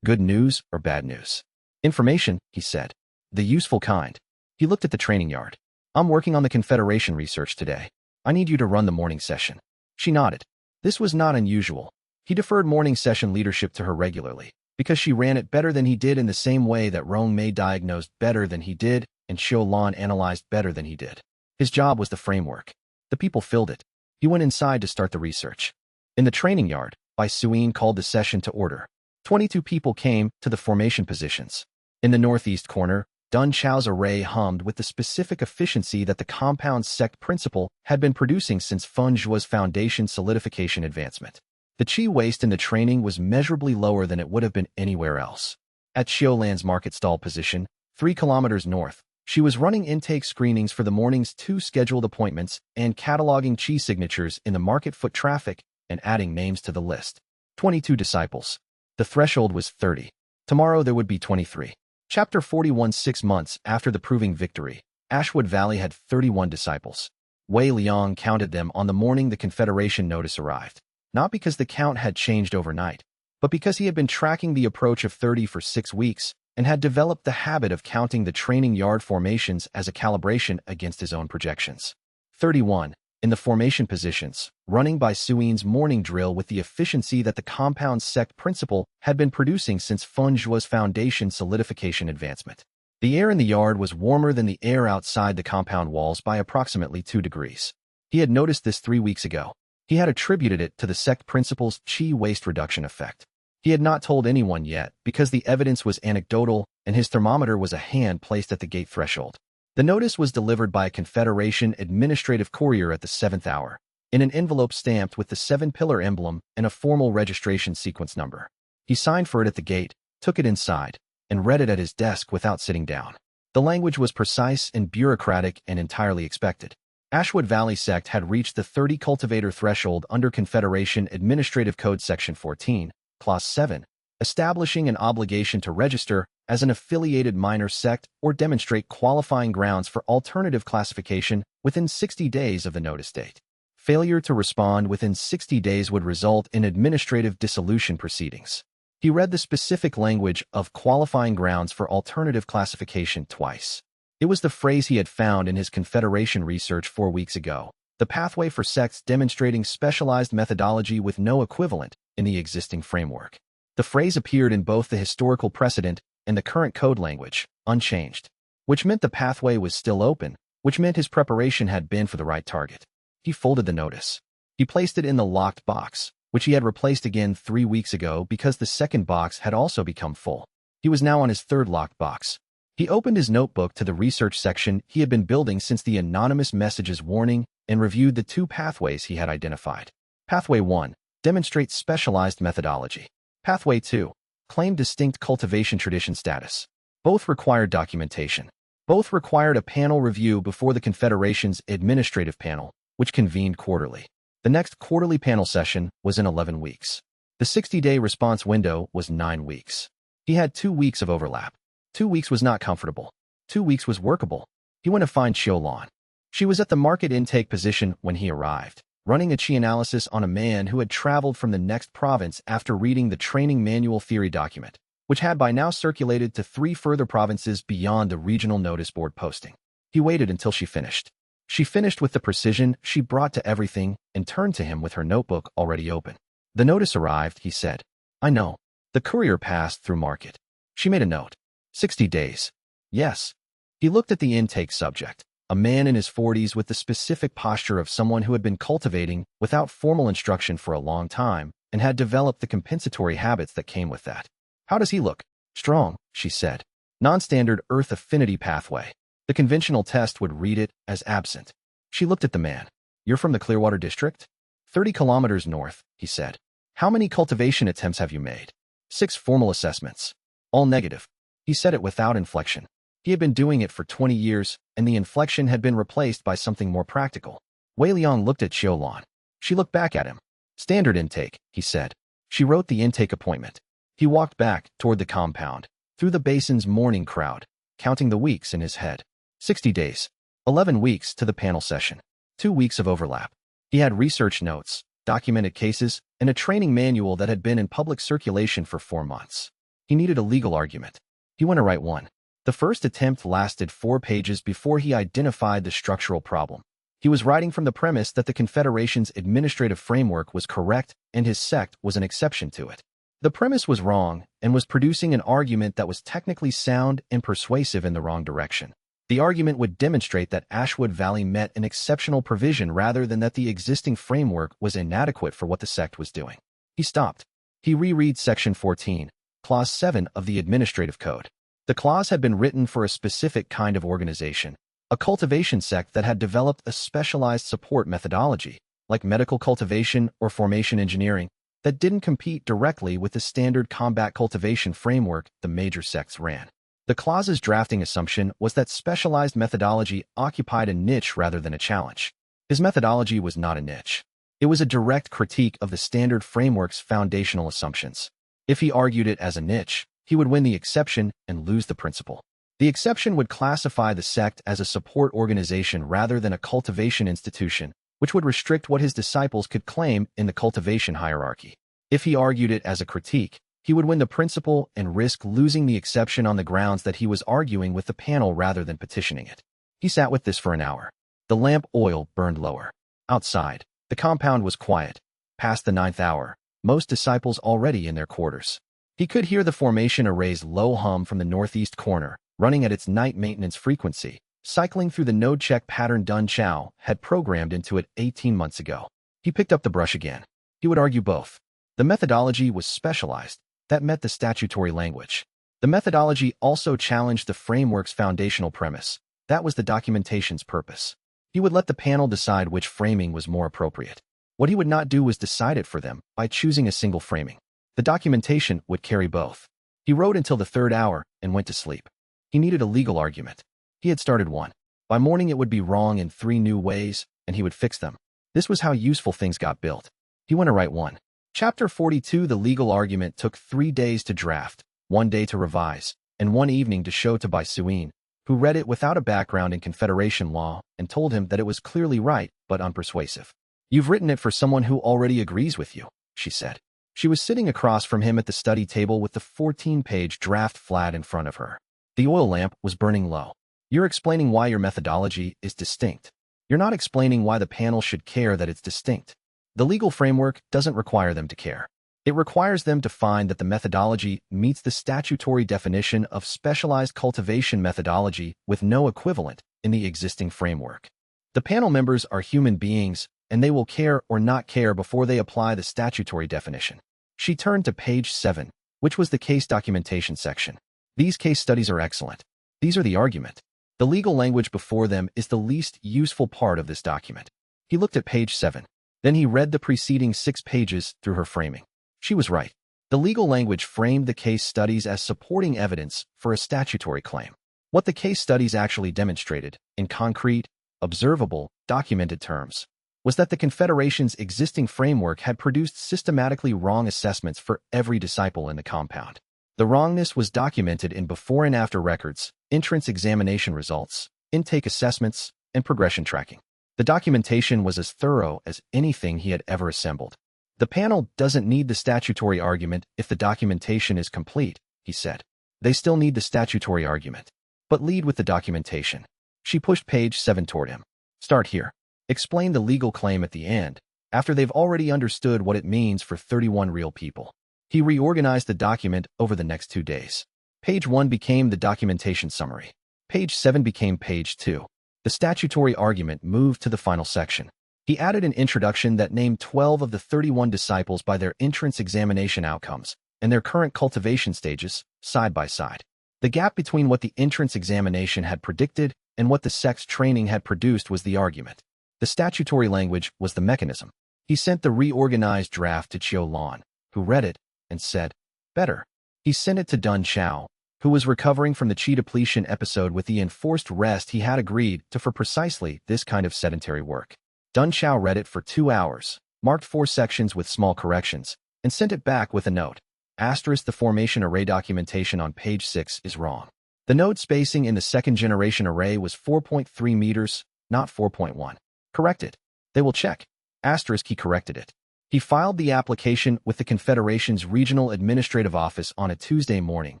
Good news or bad news? Information, he said. The useful kind. He looked at the training yard. I'm working on the Confederation research today. I need you to run the morning session. She nodded. This was not unusual. He deferred morning session leadership to her regularly, because she ran it better than he did in the same way that Rong Mei diagnosed better than he did and Xiao Lan analyzed better than he did. His job was the framework. The people filled it. He went inside to start the research. In the training yard, Bai Suyin called the session to order. 22 people came to the formation positions. In the northeast corner, Dun Chao's array hummed with the specific efficiency that the compound sect principle had been producing since Feng Zhuo's foundation solidification advancement. The qi waste in the training was measurably lower than it would have been anywhere else. At Xiaolan's market stall position, 3 kilometers north, she was running intake screenings for the morning's 2 scheduled appointments and cataloging qi signatures in the market foot traffic and adding names to the list. 22 disciples. The threshold was 30. Tomorrow there would be 23. Chapter 41. 6 months after the proving victory, Ashwood Valley had 31 disciples. Wei Liang counted them on the morning the Confederation notice arrived. Not because the count had changed overnight, but because he had been tracking the approach of 30 for 6 weeks and had developed the habit of counting the training yard formations as a calibration against his own projections. 31. In the formation positions, running Bai Suyin's morning drill with the efficiency that the compound sect principle had been producing since Feng Zhuo's foundation solidification advancement. The air in the yard was warmer than the air outside the compound walls by approximately 2 degrees. He had noticed this 3 weeks ago. He had attributed it to the sect principle's qi waste reduction effect. He had not told anyone yet because the evidence was anecdotal and his thermometer was a hand placed at the gate threshold. The notice was delivered by a Confederation administrative courier at the 7th hour, in an envelope stamped with the 7-pillar emblem and a formal registration sequence number. He signed for it at the gate, took it inside, and read it at his desk without sitting down. The language was precise and bureaucratic and entirely expected. Ashwood Valley sect had reached the 30 cultivator threshold under Confederation Administrative Code Section 14, Clause 7, establishing an obligation to register as an affiliated minor sect or demonstrate qualifying grounds for alternative classification within 60 days of the notice date. Failure to respond within 60 days would result in administrative dissolution proceedings. He read the specific language of qualifying grounds for alternative classification twice. It was the phrase he had found in his Confederation research 4 weeks ago, the pathway for sects demonstrating specialized methodology with no equivalent in the existing framework. The phrase appeared in both the historical precedent and the current code language, unchanged, which meant the pathway was still open, which meant his preparation had been for the right target. He folded the notice. He placed it in the locked box, which he had replaced again 3 weeks ago because the second box had also become full. He was now on his 3rd locked box. He opened his notebook to the research section he had been building since the anonymous messages warning and reviewed the 2 pathways he had identified. Pathway 1, demonstrate specialized methodology. Pathway 2, claim distinct cultivation tradition status. Both required documentation. Both required a panel review before the Confederation's administrative panel, which convened quarterly. The next quarterly panel session was in 11 weeks. The 60-day response window was 9 weeks. He had 2 weeks of overlap. 2 weeks was not comfortable. 2 weeks was workable. He went to find Xiao Lan. She was at the market intake position when he arrived, running a qi analysis on a man who had traveled from the next province after reading the training manual theory document. which had by now circulated to 3 further provinces beyond the regional notice board posting. He waited until she finished. She finished with the precision she brought to everything and turned to him with her notebook already open. The notice arrived, he said. I know. The courier passed through market. She made a note. 60 days. Yes. He looked at the intake subject, a man in his 40s with the specific posture of someone who had been cultivating without formal instruction for a long time and had developed the compensatory habits that came with that. How does he look? Strong, she said. Non-standard Earth affinity pathway. The conventional test would read it as absent. She looked at the man. You're from the Clearwater district? 30 kilometers north, he said. How many cultivation attempts have you made? 6 formal assessments. All negative. He said it without inflection. He had been doing it for 20 years, and the inflection had been replaced by something more practical. Wei Liang looked at Xiaolan. She looked back at him. Standard intake, he said. She wrote the intake appointment. He walked back toward the compound, through the basin's morning crowd, counting the weeks in his head. 60 days. 11 weeks to the panel session. 2 weeks of overlap. He had research notes, documented cases, and a training manual that had been in public circulation for 4 months. He needed a legal argument. He went to write one. The first attempt lasted 4 pages before he identified the structural problem. He was writing from the premise that the Confederation's administrative framework was correct and his sect was an exception to it. The premise was wrong and was producing an argument that was technically sound and persuasive in the wrong direction. The argument would demonstrate that Ashwood Valley met an exceptional provision rather than that the existing framework was inadequate for what the sect was doing. He stopped. He reread Section 14, Clause 7 of the Administrative Code. The clause had been written for a specific kind of organization, a cultivation sect that had developed a specialized support methodology, like medical cultivation or formation engineering, that didn't compete directly with the standard combat cultivation framework the major sects ran. The clause's drafting assumption was that specialized methodology occupied a niche rather than a challenge. His methodology was not a niche. It was a direct critique of the standard framework's foundational assumptions. If he argued it as a niche, he would win the exception and lose the principle. The exception would classify the sect as a support organization rather than a cultivation institution, which would restrict what his disciples could claim in the cultivation hierarchy. If he argued it as a critique, he would win the principle and risk losing the exception on the grounds that he was arguing with the panel rather than petitioning it. He sat with this for an hour. The lamp oil burned lower. Outside, the compound was quiet. Past the 9th hour, most disciples already in their quarters. He could hear the formation array's low hum from the northeast corner, running at its night maintenance frequency, cycling through the node check pattern Dun Chao had programmed into it 18 months ago. He picked up the brush again. He would argue both. The methodology was specialized. That met the statutory language. The methodology also challenged the framework's foundational premise. That was the documentation's purpose. He would let the panel decide which framing was more appropriate. What he would not do was decide it for them by choosing a single framing. The documentation would carry both. He wrote until the 3rd hour and went to sleep. He needed a legal argument. He had started one. By morning it would be wrong in 3 new ways, and he would fix them. This was how useful things got built. He went to write one. Chapter 42. The legal argument took 3 days to draft, 1 day to revise, and 1 evening to show to Bai Suin, who read it without a background in Confederation law and told him that it was clearly right but unpersuasive. You've written it for someone who already agrees with you, she said. She was sitting across from him at the study table with the 14-page draft flat in front of her. The oil lamp was burning low. You're explaining why your methodology is distinct. You're not explaining why the panel should care that it's distinct. The legal framework doesn't require them to care. It requires them to find that the methodology meets the statutory definition of specialized cultivation methodology with no equivalent in the existing framework. The panel members are human beings, and they will care or not care before they apply the statutory definition. She turned to page 7, which was the case documentation section. These case studies are excellent. These are the argument. The legal language before them is the least useful part of this document. He looked at page 7. Then he read the preceding 6 pages through her framing. She was right. The legal language framed the case studies as supporting evidence for a statutory claim. What the case studies actually demonstrated, in concrete, observable, documented terms, was that the Confederation's existing framework had produced systematically wrong assessments for every disciple in the compound. The wrongness was documented in before and after records, entrance examination results, intake assessments, and progression tracking. The documentation was as thorough as anything he had ever assembled. The panel doesn't need the statutory argument if the documentation is complete, he said. They still need the statutory argument. But lead with the documentation. She pushed page 7 toward him. Start here. Explain the legal claim at the end, after they've already understood what it means for 31 real people. He reorganized the document over the next 2 days. Page 1 became the documentation summary. Page 7 became page 2. The statutory argument moved to the final section. He added an introduction that named 12 of the 31 disciples by their entrance examination outcomes and their current cultivation stages, side by side. The gap between what the entrance examination had predicted and what the sects training had produced was the argument. The statutory language was the mechanism. He sent the reorganized draft to Qiu Lan, who read it and said, better. He sent it to Dun Chao, who was recovering from the qi depletion episode with the enforced rest he had agreed to for precisely this kind of sedentary work. Dun Chao read it for 2 hours, marked 4 sections with small corrections, and sent it back with a note. Asterisk the formation array documentation on page 6 is wrong. The node spacing in the second generation array was 4.3 meters, not 4.1. Correct it. They will check. Asterisk he corrected it. He filed the application with the Confederation's Regional Administrative Office on a Tuesday morning,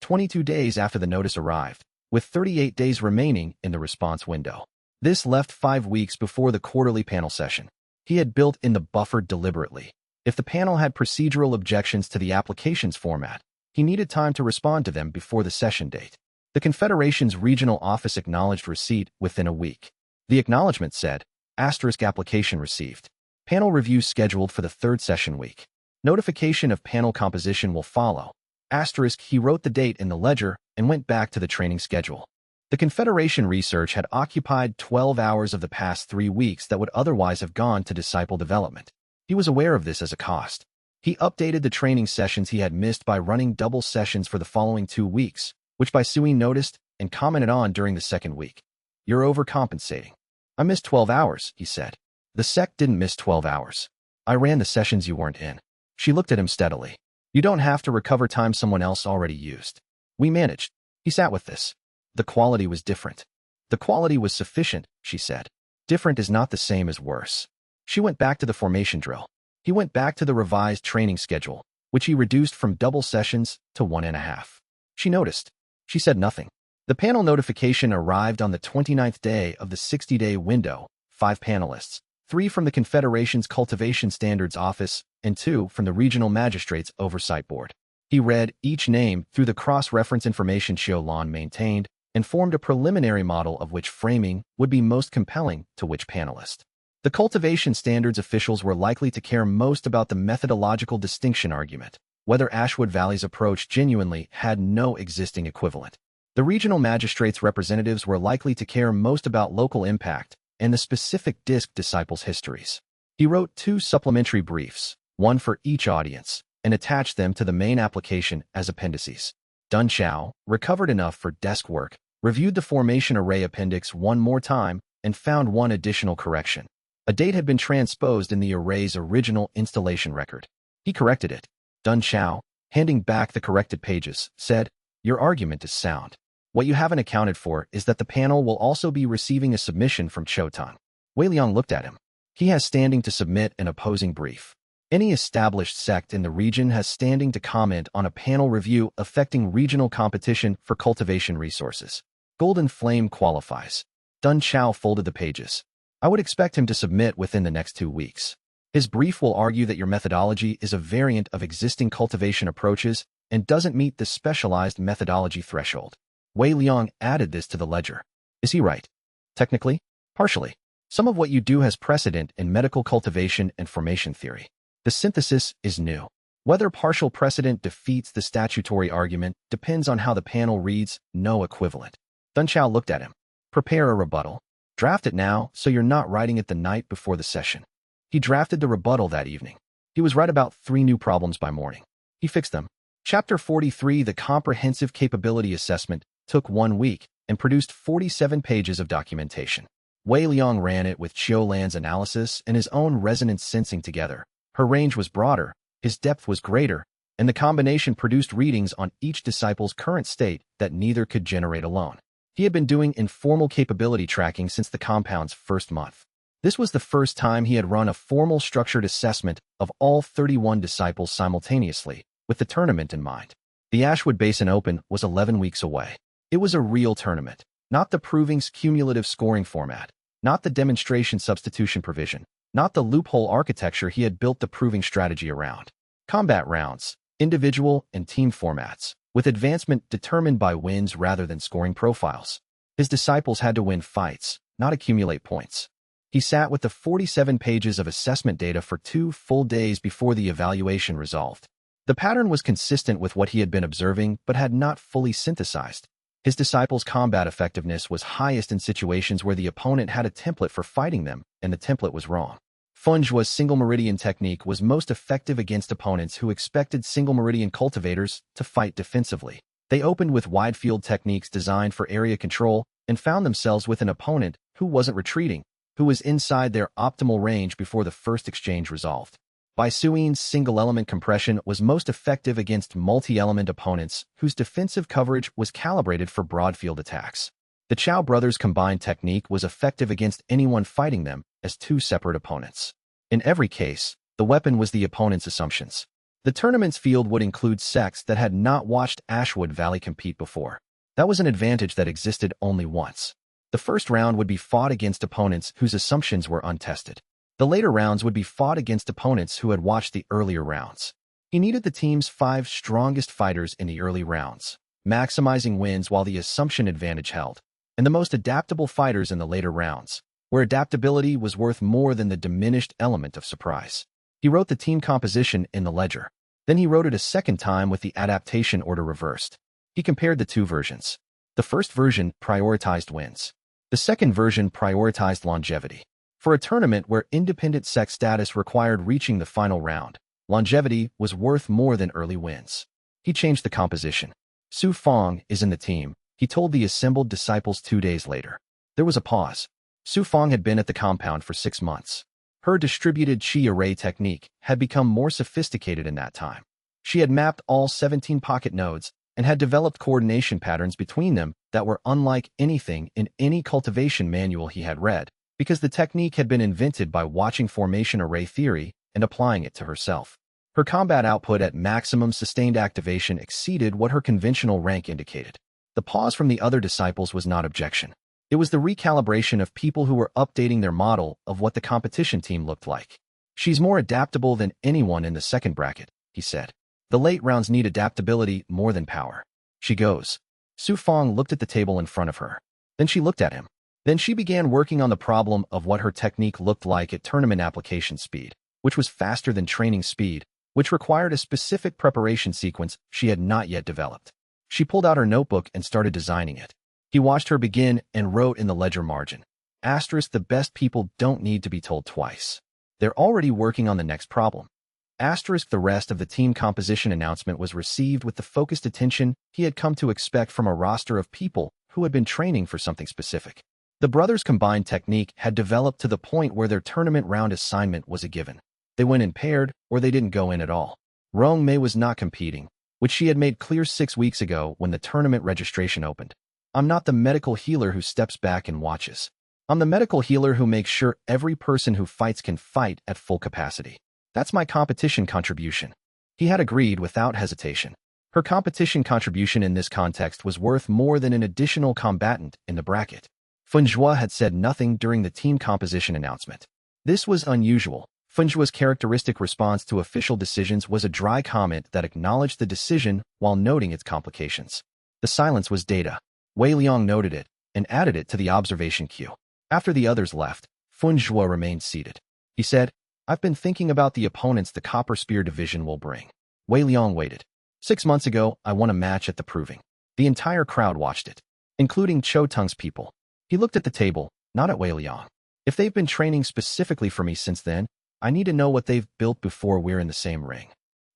22 days after the notice arrived, with 38 days remaining in the response window. This left 5 weeks before the quarterly panel session. He had built in the buffer deliberately. If the panel had procedural objections to the application's format, he needed time to respond to them before the session date. The Confederation's regional office acknowledged receipt within a week. The acknowledgement said, asterisk application received. Panel review scheduled for the 3rd session week. Notification of panel composition will follow. Asterisk he wrote the date in the ledger and went back to the training schedule. The Confederation research had occupied 12 hours of the past 3 weeks that would otherwise have gone to disciple development. He was aware of this as a cost. He updated the training sessions he had missed by running double sessions for the following 2 weeks, which Bai Sui noticed and commented on during the 2nd week. You're overcompensating. I missed 12 hours, he said. The sect didn't miss 12 hours. I ran the sessions you weren't in. She looked at him steadily. You don't have to recover time someone else already used. We managed. He sat with this. The quality was different. The quality was sufficient, she said. Different is not the same as worse. She went back to the formation drill. He went back to the revised training schedule, which he reduced from double sessions to 1.5. She noticed. She said nothing. The panel notification arrived on the 29th day of the 60-day window. 5 panelists, 3 from the Confederation's Cultivation Standards Office and 2 from the Regional Magistrates Oversight Board. He read each name through the cross-reference information Qiu Lan maintained and formed a preliminary model of which framing would be most compelling to which panelist. The cultivation standards officials were likely to care most about the methodological distinction argument, whether Ashwood Valley's approach genuinely had no existing equivalent. The regional magistrates' representatives were likely to care most about local impact and the specific disc disciples' histories. He wrote 2 supplementary briefs, one for each audience, and attached them to the main application as appendices. Dun Chao, recovered enough for desk work, reviewed the formation array appendix one more time and found one additional correction. A date had been transposed in the array's original installation record. He corrected it. Dun Chao, handing back the corrected pages, said, your argument is sound. What you haven't accounted for is that the panel will also be receiving a submission from Chotan. Wei Liang looked at him. He has standing to submit an opposing brief. Any established sect in the region has standing to comment on a panel review affecting regional competition for cultivation resources. Golden Flame qualifies. Dun Chao folded the pages. I would expect him to submit within the next 2 weeks. His brief will argue that your methodology is a variant of existing cultivation approaches and doesn't meet the specialized methodology threshold. Wei Liang added this to the ledger. Is he right? Technically? Partially. Some of what you do has precedent in medical cultivation and formation theory. The synthesis is new. Whether partial precedent defeats the statutory argument depends on how the panel reads no equivalent. Dun Chao looked at him. Prepare a rebuttal. Draft it now so you're not writing it the night before the session. He drafted the rebuttal that evening. He was right about 3 new problems by morning. He fixed them. Chapter 43, the Comprehensive Capability Assessment, took 1 week and produced 47 pages of documentation. Wei Liang ran it with Qiu Lan's analysis and his own resonance sensing together. Her range was broader, his depth was greater, and the combination produced readings on each disciple's current state that neither could generate alone. He had been doing informal capability tracking since the compound's first month. This was the first time he had run a formal structured assessment of all 31 disciples simultaneously, with the tournament in mind. The Ashwood Basin Open was 11 weeks away. It was a real tournament, not the proving's cumulative scoring format, not the demonstration substitution provision, not the loophole architecture he had built the proving strategy around. Combat rounds, individual and team formats, with advancement determined by wins rather than scoring profiles. His disciples had to win fights, not accumulate points. He sat with the 47 pages of assessment data for 2 full days before the evaluation resolved. The pattern was consistent with what he had been observing but had not fully synthesized. His disciples' combat effectiveness was highest in situations where the opponent had a template for fighting them, and the template was wrong. Funjua's single meridian technique was most effective against opponents who expected single meridian cultivators to fight defensively. They opened with wide field techniques designed for area control and found themselves with an opponent who wasn't retreating, who was inside their optimal range before the first exchange resolved. Baisuin's single-element compression was most effective against multi-element opponents whose defensive coverage was calibrated for broad field attacks. The Chow brothers' combined technique was effective against anyone fighting them as 2 separate opponents. In every case, the weapon was the opponent's assumptions. The tournament's field would include sects that had not watched Ashwood Valley compete before. That was an advantage that existed only once. The first round would be fought against opponents whose assumptions were untested. The later rounds would be fought against opponents who had watched the earlier rounds. He needed the team's 5 strongest fighters in the early rounds, maximizing wins while the assumption advantage held, and the most adaptable fighters in the later rounds, where adaptability was worth more than the diminished element of surprise. He wrote the team composition in the ledger. Then he wrote it a second time with the adaptation order reversed. He compared the 2 versions. The first version prioritized wins. The second version prioritized longevity. For a tournament where independent sect status required reaching the final round, longevity was worth more than early wins. He changed the composition. Su Fong is in the team, he told the assembled disciples 2 days later. There was a pause. Su Fong had been at the compound for 6 months. Her distributed chi array technique had become more sophisticated in that time. She had mapped all 17 pocket nodes and had developed coordination patterns between them that were unlike anything in any cultivation manual he had read, because the technique had been invented by watching formation array theory and applying it to herself. Her combat output at maximum sustained activation exceeded what her conventional rank indicated. The pause from the other disciples was not objection. It was the recalibration of people who were updating their model of what the competition team looked like. She's more adaptable than anyone in the second bracket, he said. The late rounds need adaptability more than power. She goes. Su Fong looked at the table in front of her. Then she looked at him. Then she began working on the problem of what her technique looked like at tournament application speed, which was faster than training speed, which required a specific preparation sequence she had not yet developed. She pulled out her notebook and started designing it. He watched her begin and wrote in the ledger margin, *, the best people don't need to be told twice. They're already working on the next problem. *, the rest of the team composition announcement was received with the focused attention he had come to expect from a roster of people who had been training for something specific. The brothers' combined technique had developed to the point where their tournament round assignment was a given. They went in paired, or they didn't go in at all. Rong Mei was not competing, which she had made clear 6 weeks ago when the tournament registration opened. I'm not the medical healer who steps back and watches. I'm the medical healer who makes sure every person who fights can fight at full capacity. That's my competition contribution. He had agreed without hesitation. Her competition contribution in this context was worth more than an additional combatant in the bracket. Funjua had said nothing during the team composition announcement. This was unusual. Funjua's characteristic response to official decisions was a dry comment that acknowledged the decision while noting its complications. The silence was data. Wei Liang noted it and added it to the observation queue. After the others left, Funjua remained seated. He said, I've been thinking about the opponents the Copper Spear division will bring. Wei Liang waited. 6 months ago, I won a match at the Proving. The entire crowd watched it, including Cho Tung's people. He looked at the table, not at Wei Liang. If they've been training specifically for me since then, I need to know what they've built before we're in the same ring.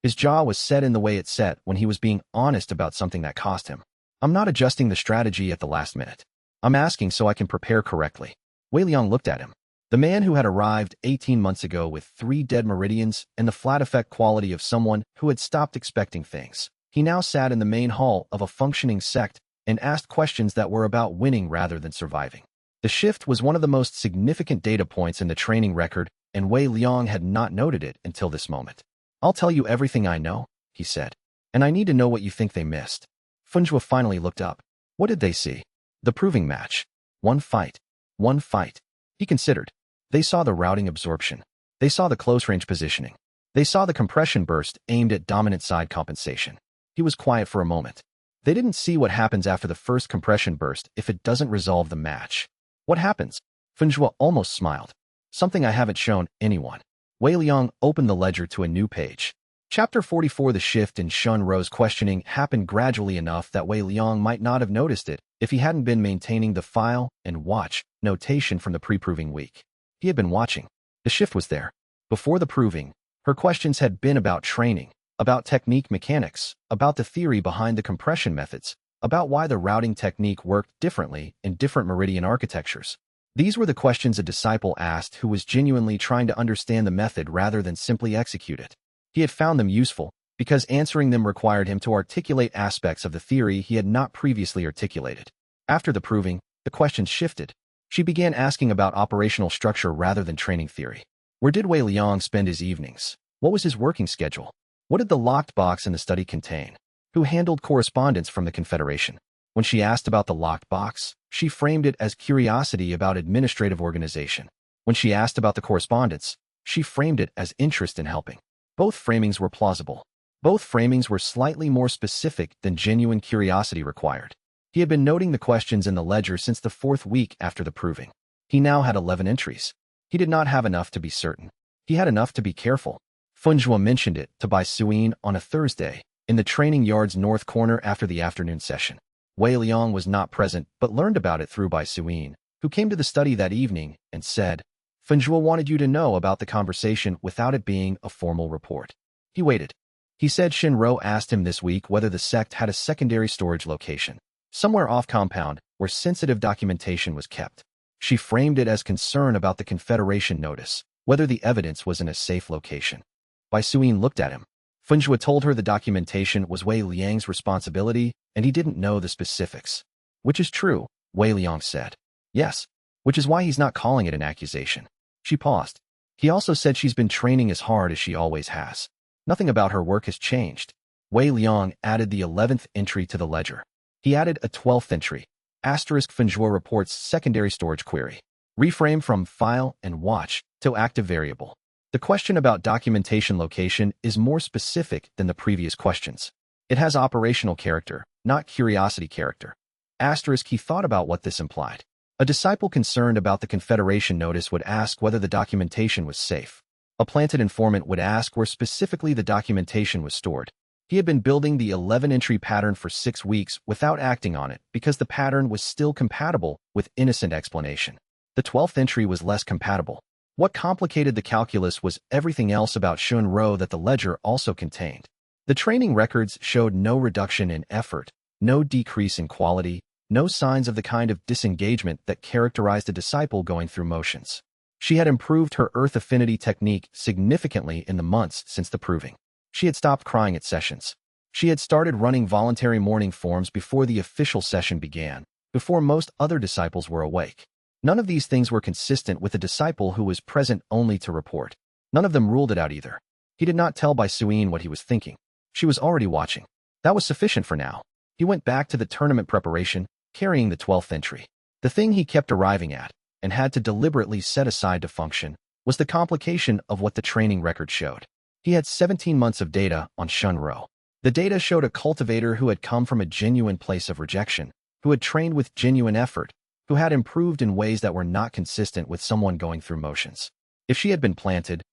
His jaw was set in the way it set when he was being honest about something that cost him. I'm not adjusting the strategy at the last minute. I'm asking so I can prepare correctly. Wei Liang looked at him. The man who had arrived 18 months ago with 3 dead meridians and the flat effect quality of someone who had stopped expecting things. He now sat in the main hall of a functioning sect and asked questions that were about winning rather than surviving. The shift was one of the most significant data points in the training record, and Wei Liang had not noted it until this moment. I'll tell you everything I know, he said. And I need to know what you think they missed. Funjua finally looked up. What did they see? The proving match. One fight. One fight. He considered. They saw the routing absorption. They saw the close-range positioning. They saw the compression burst aimed at dominant side compensation. He was quiet for a moment. They didn't see what happens after the first compression burst if it doesn't resolve the match. What happens? Funjua almost smiled. Something I haven't shown anyone. Wei Liang opened the ledger to a new page. Chapter 44. The shift in Shun Ro's questioning happened gradually enough that Wei Liang might not have noticed it if he hadn't been maintaining the file and watch notation from the pre-proving week. He had been watching. The shift was there. Before the proving, her questions had been about training, about technique mechanics, about the theory behind the compression methods, about why the routing technique worked differently in different meridian architectures. These were the questions a disciple asked who was genuinely trying to understand the method rather than simply execute it. He had found them useful because answering them required him to articulate aspects of the theory he had not previously articulated. After the proving, the questions shifted. She began asking about operational structure rather than training theory. Where did Wei Liang spend his evenings? What was his working schedule? What did the locked box in the study contain? Who handled correspondence from the Confederation? When she asked about the locked box, she framed it as curiosity about administrative organization. When she asked about the correspondence, she framed it as interest in helping. Both framings were plausible. Both framings were slightly more specific than genuine curiosity required. He had been noting the questions in the ledger since the 4th week after the proving. He now had 11 entries. He did not have enough to be certain. He had enough to be careful. Funjua mentioned it to Bai Suyin on a Thursday, in the training yard's north corner after the afternoon session. Wei Liang was not present but learned about it through Bai Suyin, who came to the study that evening and said, Funjua wanted you to know about the conversation without it being a formal report. He waited. He said Shinro asked him this week whether the sect had a secondary storage location, somewhere off compound where sensitive documentation was kept. She framed it as concern about the Confederation notice, whether the evidence was in a safe location. Bai Suyin looked at him. Funjua told her the documentation was Wei Liang's responsibility and he didn't know the specifics. Which is true, Wei Liang said. Yes, which is why he's not calling it an accusation. She paused. He also said she's been training as hard as she always has. Nothing about her work has changed. Wei Liang added the 11th entry to the ledger. He added a 12th entry. Asterisk Funjua reports secondary storage query. Reframe from file and watch to active variable. The question about documentation location is more specific than the previous questions. It has operational character, not curiosity character. Asterisk he thought about what this implied. A disciple concerned about the Confederation notice would ask whether the documentation was safe. A planted informant would ask where specifically the documentation was stored. He had been building the 11-entry pattern for 6 weeks without acting on it because the pattern was still compatible with innocent explanation. The 12th entry was less compatible. What complicated the calculus was everything else about Shun Ro that the ledger also contained. The training records showed no reduction in effort, no decrease in quality, no signs of the kind of disengagement that characterized a disciple going through motions. She had improved her earth affinity technique significantly in the months since the proving. She had stopped crying at sessions. She had started running voluntary morning forms before the official session began, before most other disciples were awake. None of these things were consistent with a disciple who was present only to report. None of them ruled it out either. He did not tell Bai Suyin what he was thinking. She was already watching. That was sufficient for now. He went back to the tournament preparation, carrying the 12th entry. The thing he kept arriving at, and had to deliberately set aside to function, was the complication of what the training record showed. He had 17 months of data on Shun Ro. The data showed a cultivator who had come from a genuine place of rejection, who had trained with genuine effort, who had improved in ways that were not consistent with someone going through motions. If she had been planted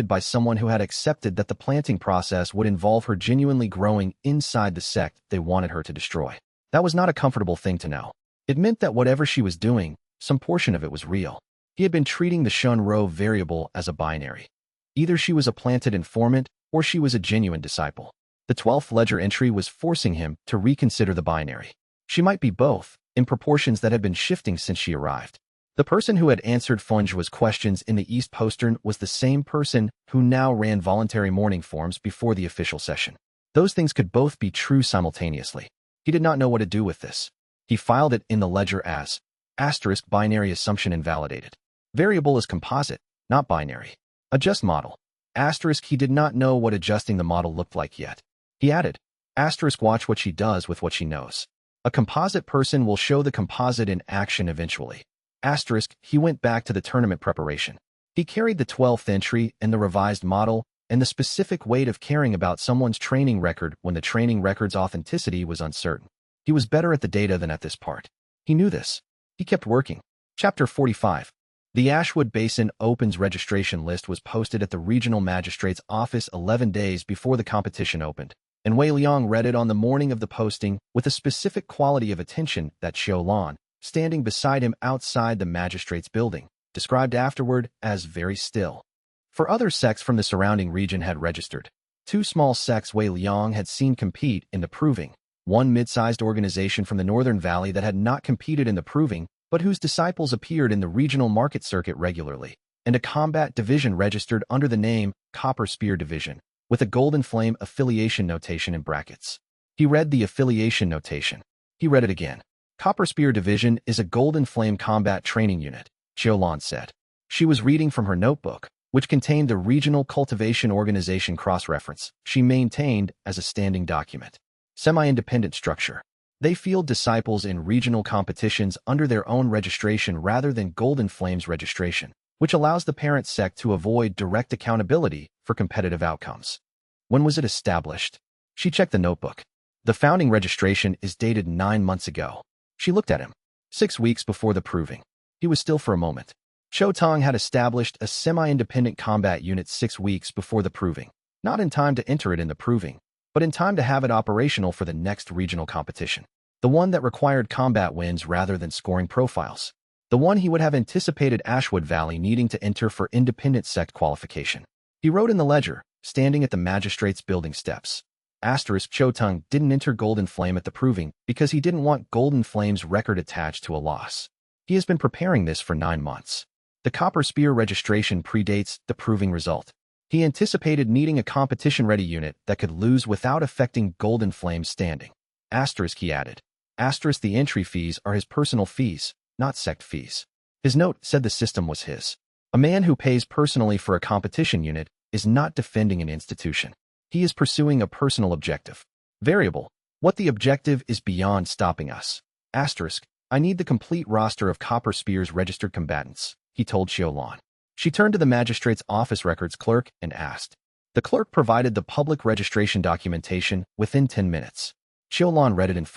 by someone who had accepted that the planting process would involve her genuinely growing inside the sect they wanted her to destroy. That was not a comfortable thing to know. It meant that whatever she was doing, some portion of it was real. He had been treating the Shun Ro variable as a binary. Either she was a planted informant or she was a genuine disciple. The 12th ledger entry was forcing him to reconsider the binary. She might be both, in proportions that had been shifting since she arrived. The person who had answered Funjua's questions in the East Postern was the same person who now ran voluntary morning forms before the official session. Those things could both be true simultaneously. He did not know what to do with this. He filed it in the ledger as asterisk binary assumption invalidated. Variable is composite, not binary. Adjust model. Asterisk he did not know what adjusting the model looked like yet. He added, watch what she does with what she knows. A composite person will show the composite in action eventually. He went back to the tournament preparation. He carried the 12th entry and the revised model and the specific weight of caring about someone's training record when the training record's authenticity was uncertain. He was better at the data than at this part. He knew this. He kept working. Chapter 45. The Ashwood Basin Opens registration list was posted at the regional magistrate's office 11 days before the competition opened, and Wei Liang read it on the morning of the posting with a specific quality of attention that Xiao Lan, standing beside him outside the magistrate's building, described afterward as very still. For other sects from the surrounding region had registered. 2 small sects Wei Liang had seen compete in the proving, 1 mid-sized organization from the Northern Valley that had not competed in the proving, but whose disciples appeared in the regional market circuit regularly, and a combat division registered under the name Copper Spear Division, with a golden flame affiliation notation in brackets. He read the affiliation notation. He read it again. Copper Spear Division is a golden flame combat training unit, Xiao Lan said. She was reading from her notebook, which contained the Regional Cultivation Organization cross-reference she maintained as a standing document. Semi-independent structure. They field disciples in regional competitions under their own registration rather than Golden Flame's registration, which allows the parent sect to avoid direct accountability for competitive outcomes. When was it established? She checked the notebook. The founding registration is dated 9 months ago. She looked at him. 6 weeks before the proving. He was still for a moment. Chou Tong had established a semi-independent combat unit 6 weeks before the proving, not in time to enter it in the proving, but in time to have it operational for the next regional competition. The one that required combat wins rather than scoring profiles. The one he would have anticipated Ashwood Valley needing to enter for independent sect qualification. He wrote in the ledger, standing at the magistrate's building steps. Chou Tong didn't enter Golden Flame at the proving because he didn't want Golden Flame's record attached to a loss. He has been preparing this for 9 months. The Copper Spear registration predates the proving result. He anticipated needing a competition-ready unit that could lose without affecting Golden Flame's standing. He added. The entry fees are his personal fees, not sect fees. His note said the system was his. A man who pays personally for a competition unit is not defending an institution. He is pursuing a personal objective. Variable. What the objective is beyond stopping us. I need the complete roster of Copper Spear's registered combatants, he told Xiao Lan. She turned to the magistrate's office records clerk and asked. The clerk provided the public registration documentation within 10 minutes. Xiao Lan read it in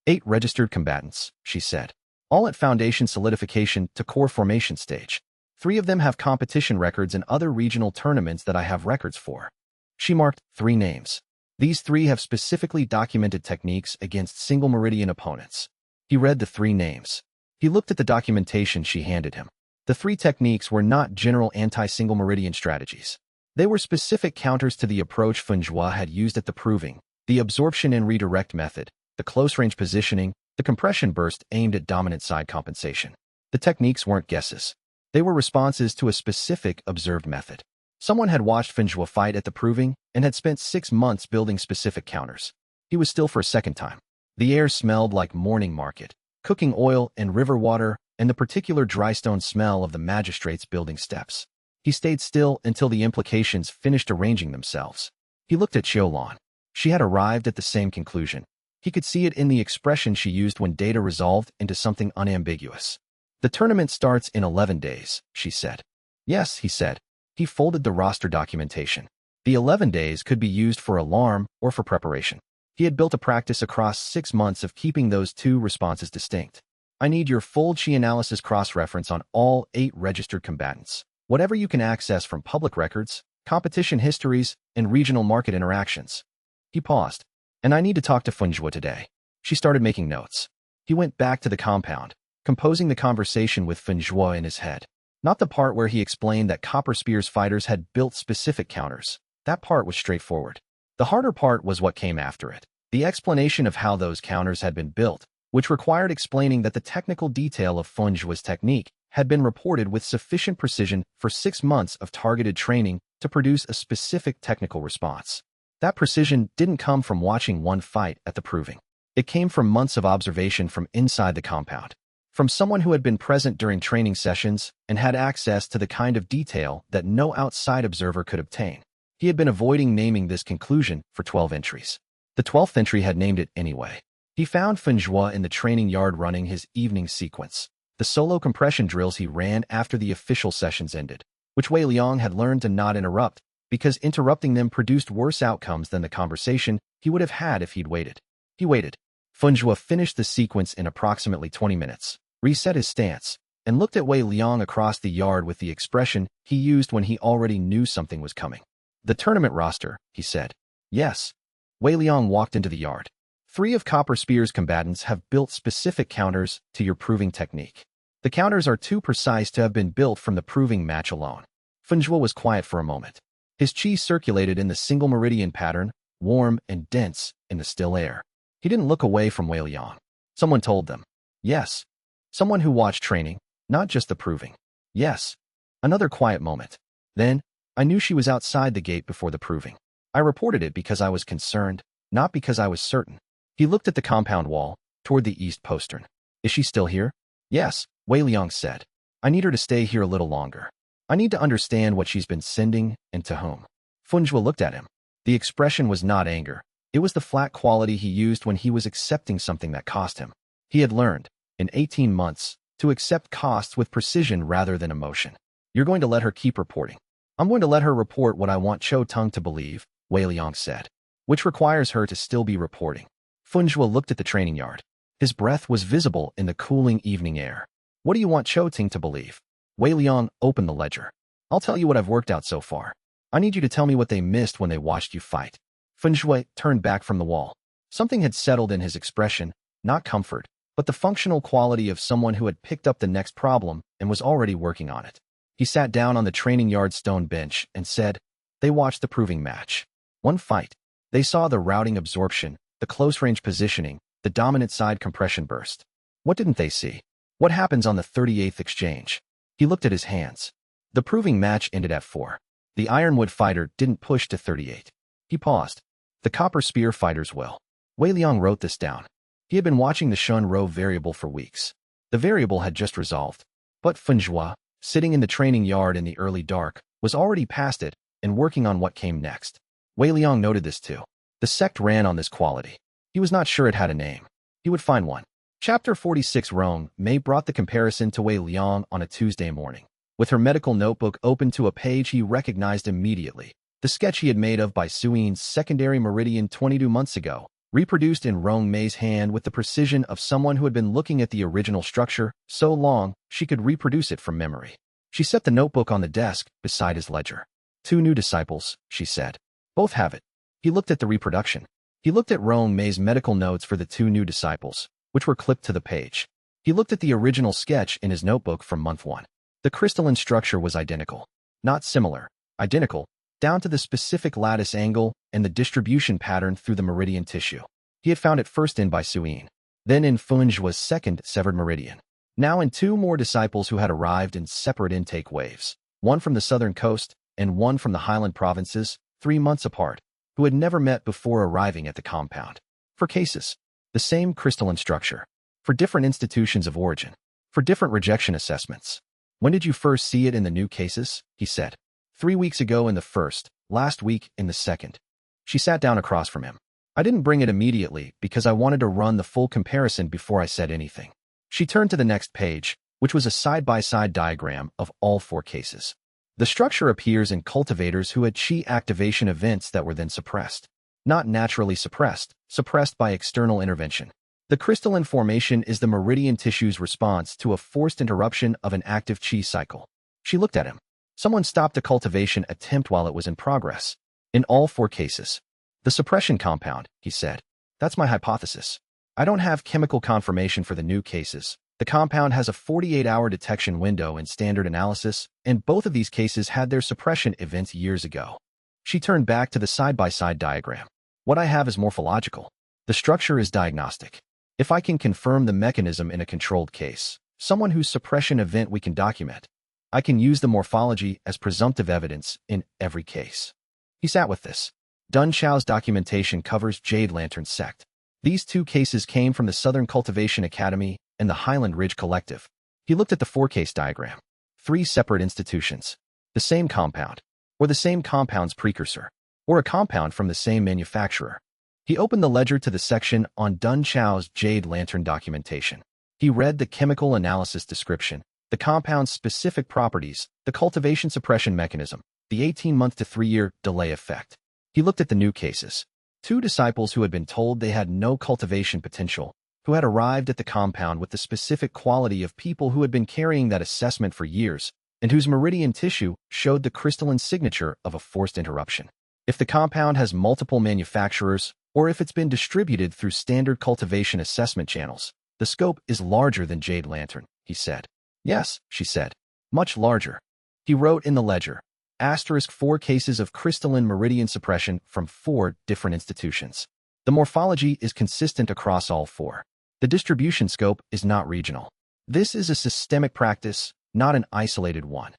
8 registered combatants, she said. All at foundation solidification to core formation stage. 3 of them have competition records in other regional tournaments that I have records for. She marked 3 names. These 3 have specifically documented techniques against single meridian opponents. He read the 3 names. He looked at the documentation she handed him. The 3 techniques were not general anti-single meridian strategies. They were specific counters to the approach Fenjua had used at the proving, the absorption and redirect method, the close-range positioning, the compression burst aimed at dominant side compensation. The techniques weren't guesses. They were responses to a specific observed method. Someone had watched Fenjua fight at the proving and had spent 6 months building specific counters. He was still for a second time. The air smelled like morning market, cooking oil and river water, and the particular drystone smell of the magistrate's building steps. He stayed still until the implications finished arranging themselves. He looked at Xiao Lan. She had arrived at the same conclusion. He could see it in the expression she used when data resolved into something unambiguous. The tournament starts in 11 days, she said. Yes, he said. He folded the roster documentation. The 11 days could be used for alarm or for preparation. He had built a practice across 6 months of keeping those 2 responses distinct. I need your full chi analysis cross-reference on all 8 registered combatants. Whatever you can access from public records, competition histories, and regional market interactions. He paused. And I need to talk to Fenjua today. She started making notes. He went back to the compound, composing the conversation with Fenjua in his head. Not the part where he explained that Copper Spear's fighters had built specific counters. That part was straightforward. The harder part was what came after it. The explanation of how those counters had been built, which required explaining that the technical detail of Fenjua's technique had been reported with sufficient precision for 6 months of targeted training to produce a specific technical response. That precision didn't come from watching one fight at the proving. It came from months of observation from inside the compound, from someone who had been present during training sessions and had access to the kind of detail that no outside observer could obtain. He had been avoiding naming this conclusion for 12 entries. The 12th entry had named it anyway. He found Fenjua in the training yard running his evening sequence, the solo compression drills he ran after the official sessions ended, which Wei Liang had learned to not interrupt, because interrupting them produced worse outcomes than the conversation he would have had if he'd waited. He waited. Fenjua finished the sequence in approximately 20 minutes, reset his stance, and looked at Wei Liang across the yard with the expression he used when he already knew something was coming. "The tournament roster," he said. "Yes." Wei Liang walked into the yard. 3 of Copper Spear's combatants have built specific counters to your proving technique. The counters are too precise to have been built from the proving match alone. Fenjua was quiet for a moment. His chi circulated in the single meridian pattern, warm and dense in the still air. He didn't look away from Wei Liang. Someone told them. Yes. Someone who watched training, not just the proving. Yes. Another quiet moment. Then, I knew she was outside the gate before the proving. I reported it because I was concerned, not because I was certain. He looked at the compound wall, toward the east postern. "Is she still here?" "Yes," Wei Liang said. "I need her to stay here a little longer. I need to understand what she's been sending and to whom." Fenjua looked at him. The expression was not anger. It was the flat quality he used when he was accepting something that cost him. He had learned, in 18 months, to accept costs with precision rather than emotion. "You're going to let her keep reporting." "I'm going to let her report what I want Cho Tung to believe," Wei Liang said, "which requires her to still be reporting." Fenjua looked at the training yard. His breath was visible in the cooling evening air. "What do you want Cho Tung to believe?" Wei Liang opened the ledger. "I'll tell you what I've worked out so far. I need you to tell me what they missed when they watched you fight." Fenjua turned back from the wall. Something had settled in his expression, not comfort, but the functional quality of someone who had picked up the next problem and was already working on it. He sat down on the training yard stone bench and said, "They watched the proving match. One fight. They saw the routing absorption, the close-range positioning, the dominant side compression burst. What didn't they see? What happens on the 38th exchange?" He looked at his hands. The proving match ended at 4. The Ironwood fighter didn't push to 38. He paused. The Copper Spear fighters will. Wei Liang wrote this down. He had been watching the Shun Rho variable for weeks. The variable had just resolved. But Fenjua, sitting in the training yard in the early dark, was already past it and working on what came next. Wei Liang noted this too. The sect ran on this quality. He was not sure it had a name. He would find one. Chapter 46. Rong Mei brought the comparison to Wei Liang on a Tuesday morning. With her medical notebook open to a page he recognized immediately, the sketch he had made of Bai Sui's secondary meridian 22 months ago, reproduced in Rong Mei's hand with the precision of someone who had been looking at the original structure so long she could reproduce it from memory. She set the notebook on the desk beside his ledger. "2 new disciples," she said. "Both have it." He looked at the reproduction. He looked at Rong Mei's medical notes for the 2 new disciples, which were clipped to the page. He looked at the original sketch in his notebook from month 1. The crystalline structure was identical. Not similar, identical, down to the specific lattice angle and the distribution pattern through the meridian tissue. He had found it first in Bai Suin, then in Fenjua's second severed meridian. Now in 2 more disciples who had arrived in separate intake waves, one from the southern coast and one from the highland provinces, 3 months apart, who had never met before arriving at the compound. For cases, the same crystalline structure. For different institutions of origin. For different rejection assessments. "When did you first see it in the new cases?" he said. 3 weeks ago in the first, last week in the second." She sat down across from him. "I didn't bring it immediately because I wanted to run the full comparison before I said anything." She turned to the next page, which was a side-by-side diagram of all 4 cases. The structure appears in cultivators who had chi activation events that were then suppressed. Not naturally suppressed, suppressed by external intervention. The crystalline formation is the meridian tissue's response to a forced interruption of an active chi cycle. She looked at him. Someone stopped a cultivation attempt while it was in progress. In all 4 cases. "The suppression compound," he said. "That's my hypothesis. I don't have chemical confirmation for the new cases. The compound has a 48-hour detection window in standard analysis, and both of these cases had their suppression events years ago." She turned back to the side-by-side diagram. "What I have is morphological. The structure is diagnostic. If I can confirm the mechanism in a controlled case, someone whose suppression event we can document, I can use the morphology as presumptive evidence in every case." He sat with this. Dun Chao's documentation covers Jade Lantern sect. These 2 cases came from the Southern Cultivation Academy and the Highland Ridge Collective. He looked at the 4-case diagram. 3 separate institutions. The same compound. or the same compound's precursor, or a compound from the same manufacturer. He opened the ledger to the section on Dun Chao's Jade Lantern documentation. He read the chemical analysis description, the compound's specific properties, the cultivation suppression mechanism, the 18-month to 3-year delay effect. He looked at the new cases. 2 disciples who had been told they had no cultivation potential, who had arrived at the compound with the specific quality of people who had been carrying that assessment for years, and whose meridian tissue showed the crystalline signature of a forced interruption. If the compound has multiple manufacturers, or if it's been distributed through standard cultivation assessment channels, the scope is larger than Jade Lantern, he said. Yes, she said. Much larger. He wrote in the ledger, *4 cases of crystalline meridian suppression from 4 different institutions. The morphology is consistent across all 4. The distribution scope is not regional. This is a systemic practice, not an isolated one.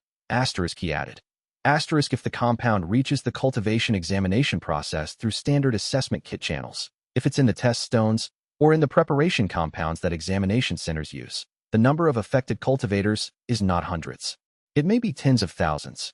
He added. If the compound reaches the cultivation examination process through standard assessment kit channels, if it's in the test stones, or in the preparation compounds that examination centers use, the number of affected cultivators is not hundreds. It may be tens of thousands.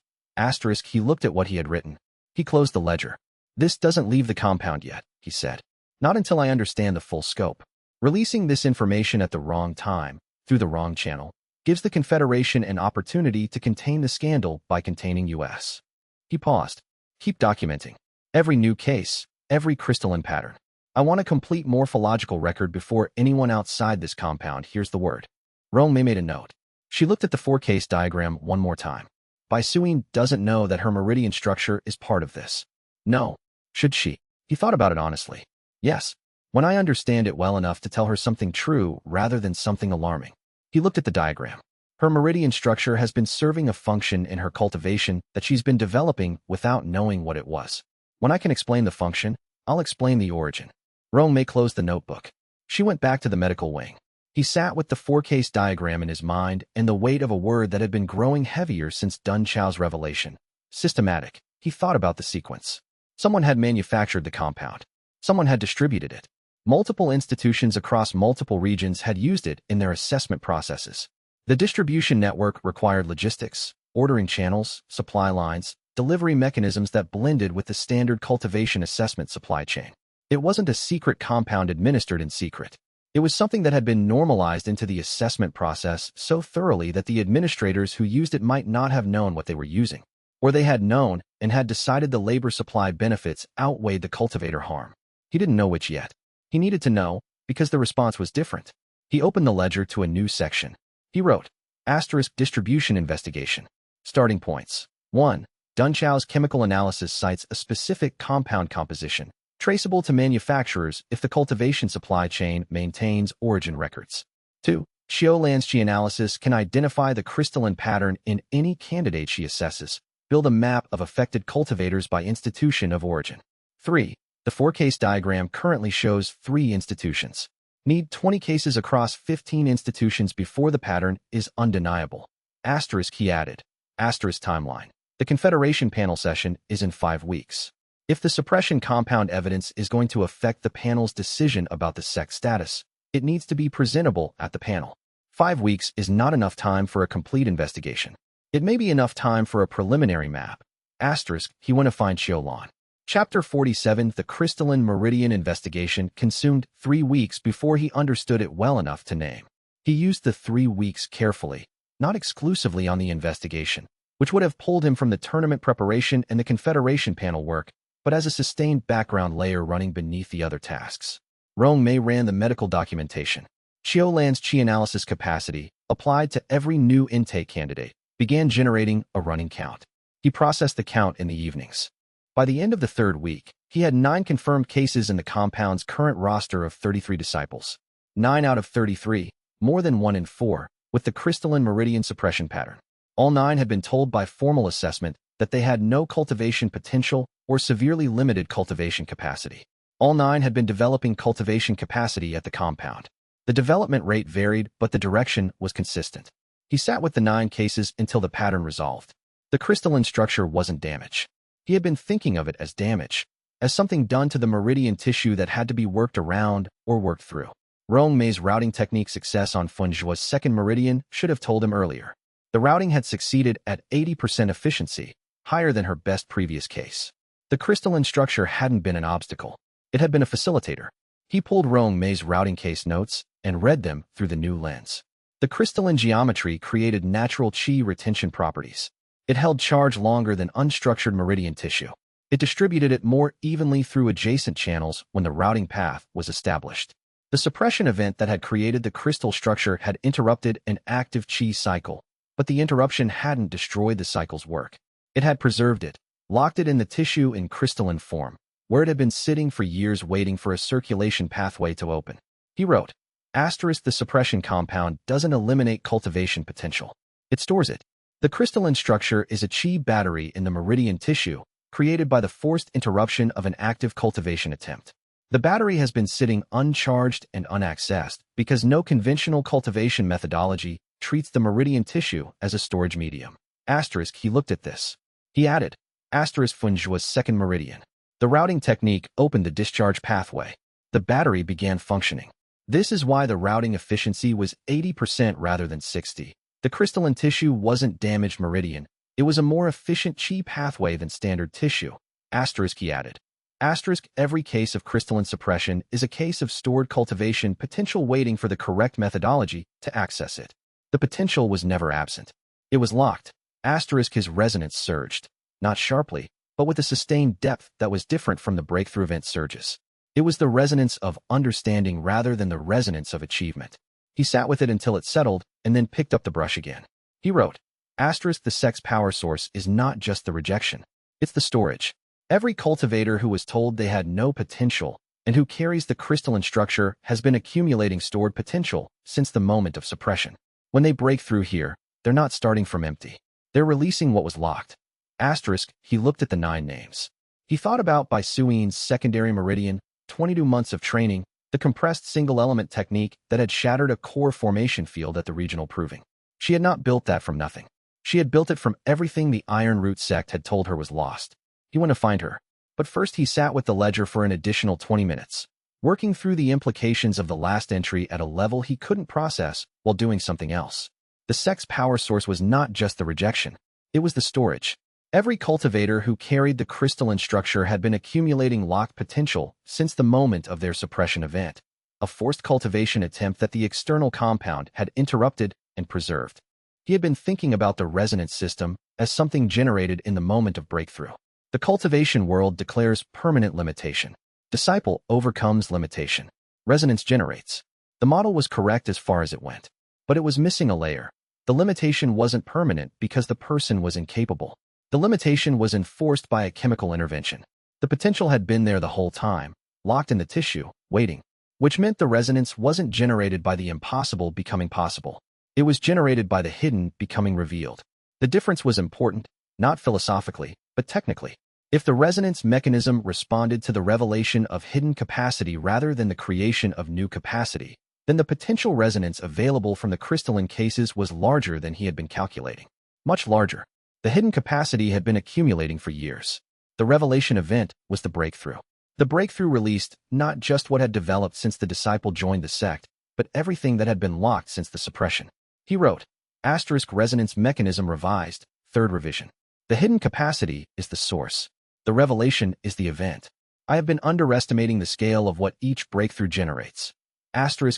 He looked at what he had written. He closed the ledger. This doesn't leave the compound yet, he said. Not until I understand the full scope. Releasing this information at the wrong time, through the wrong channel, gives the Confederation an opportunity to contain the scandal by containing US. He paused. Keep documenting. Every new case, every crystalline pattern. I want a complete morphological record before anyone outside this compound hears the word. Rome made a note. She looked at the 4-case diagram one more time. Baisuin doesn't know that her meridian structure is part of this. No. Should she? He thought about it honestly. Yes. When I understand it well enough to tell her something true rather than something alarming. He looked at the diagram. Her meridian structure has been serving a function in her cultivation that she's been developing without knowing what it was. When I can explain the function, I'll explain the origin. Rome closed the notebook. She went back to the medical wing. He sat with the 4-case diagram in his mind and the weight of a word that had been growing heavier since Dun Chao's revelation. Systematic. He thought about the sequence. Someone had manufactured the compound. Someone had distributed it. Multiple institutions across multiple regions had used it in their assessment processes. The distribution network required logistics, ordering channels, supply lines, delivery mechanisms that blended with the standard cultivation assessment supply chain. It wasn't a secret compound administered in secret. It was something that had been normalized into the assessment process so thoroughly that the administrators who used it might not have known what they were using. Or they had known and had decided the labor supply benefits outweighed the cultivator harm. He didn't know which yet. He needed to know, because the response was different. He opened the ledger to a new section. He wrote, *distribution investigation. Starting points. 1. Dun Chao's chemical analysis cites a specific compound composition, traceable to manufacturers if the cultivation supply chain maintains origin records. 2. Xianxia analysis can identify the crystalline pattern in any candidate she assesses, build a map of affected cultivators by institution of origin. 3. The 4-case diagram currently shows 3 institutions. Need 20 cases across 15 institutions before the pattern is undeniable. He added. Timeline. The Confederation panel session is in 5 weeks. If the suppression compound evidence is going to affect the panel's decision about the SECT status, it needs to be presentable at the panel. 5 weeks is not enough time for a complete investigation. It may be enough time for a preliminary map. He went to find Xiaolan. Chapter 47 The Crystalline Meridian Investigation consumed 3 weeks before he understood it well enough to name. He used the 3 weeks carefully, not exclusively on the investigation, which would have pulled him from the tournament preparation and the Confederation panel work, but as a sustained background layer running beneath the other tasks. Rong Mei ran the medical documentation. Xiaolan's chi analysis capacity, applied to every new intake candidate, began generating a running count. He processed the count in the evenings. By the end of the 3rd week, he had 9 confirmed cases in the compound's current roster of 33 disciples. 9 out of 33, more than 1 in 4, with the crystalline meridian suppression pattern. All 9 had been told by formal assessment that they had no cultivation potential or severely limited cultivation capacity. All 9 had been developing cultivation capacity at the compound. The development rate varied, but the direction was consistent. He sat with the 9 cases until the pattern resolved. The crystalline structure wasn't damaged. He had been thinking of it as damage, as something done to the meridian tissue that had to be worked around or worked through. Rong Mei's routing technique success on Funjua's 2nd meridian should have told him earlier. The routing had succeeded at 80% efficiency, higher than her best previous case. The crystalline structure hadn't been an obstacle. It had been a facilitator. He pulled Rong Mei's routing case notes and read them through the new lens. The crystalline geometry created natural qi retention properties. It held charge longer than unstructured meridian tissue. It distributed it more evenly through adjacent channels when the routing path was established. The suppression event that had created the crystal structure had interrupted an active qi cycle, but the interruption hadn't destroyed the cycle's work. It had preserved it, locked it in the tissue in crystalline form, where it had been sitting for years waiting for a circulation pathway to open. He wrote, "*The suppression compound doesn't eliminate cultivation potential. It stores it. The crystalline structure is a qi battery in the meridian tissue, created by the forced interruption of an active cultivation attempt. The battery has been sitting uncharged and unaccessed because no conventional cultivation methodology treats the meridian tissue as a storage medium." He looked at this. He added, "*Funjua's second meridian. The routing technique opened the discharge pathway. The battery began functioning. This is why the routing efficiency was 80% rather than 60%. The crystalline tissue wasn't damaged meridian. It was a more efficient qi pathway than standard tissue." He added, "Every case of crystalline suppression is a case of stored cultivation potential waiting for the correct methodology to access it. The potential was never absent. It was locked." His resonance surged, not sharply, but with a sustained depth that was different from the breakthrough event surges. It was the resonance of understanding rather than the resonance of achievement. He sat with it until it settled and then picked up the brush again. He wrote, "*The sect's power source is not just the rejection. It's the storage. Every cultivator who was told they had no potential and who carries the crystalline structure has been accumulating stored potential since the moment of suppression. When they break through here, they're not starting from empty. They're releasing what was locked." He looked at the 9 names. He thought about Bai Suyin's secondary meridian, 22 months of training, the compressed single-element technique that had shattered a core formation field at the regional proving. She had not built that from nothing. She had built it from everything the Iron Root sect had told her was lost. He went to find her. But first he sat with the ledger for an additional 20 minutes, working through the implications of the last entry at a level he couldn't process while doing something else. The sect's power source was not just the rejection. It was the storage. Every cultivator who carried the crystalline structure had been accumulating locked potential since the moment of their suppression event, a forced cultivation attempt that the external compound had interrupted and preserved. He had been thinking about the resonance system as something generated in the moment of breakthrough. The cultivation world declares permanent limitation. Disciple overcomes limitation. Resonance generates. The model was correct as far as it went, but it was missing a layer. The limitation wasn't permanent because the person was incapable. The limitation was enforced by a chemical intervention. The potential had been there the whole time, locked in the tissue, waiting, which meant the resonance wasn't generated by the impossible becoming possible. It was generated by the hidden becoming revealed. The difference was important, not philosophically, but technically. If the resonance mechanism responded to the revelation of hidden capacity rather than the creation of new capacity, then the potential resonance available from the crystalline cases was larger than he had been calculating. Much larger. The hidden capacity had been accumulating for years. The revelation event was the breakthrough. The breakthrough released not just what had developed since the disciple joined the sect, but everything that had been locked since the suppression. He wrote, "Resonance mechanism revised, 3rd revision. The hidden capacity is the source. The revelation is the event. I have been underestimating the scale of what each breakthrough generates."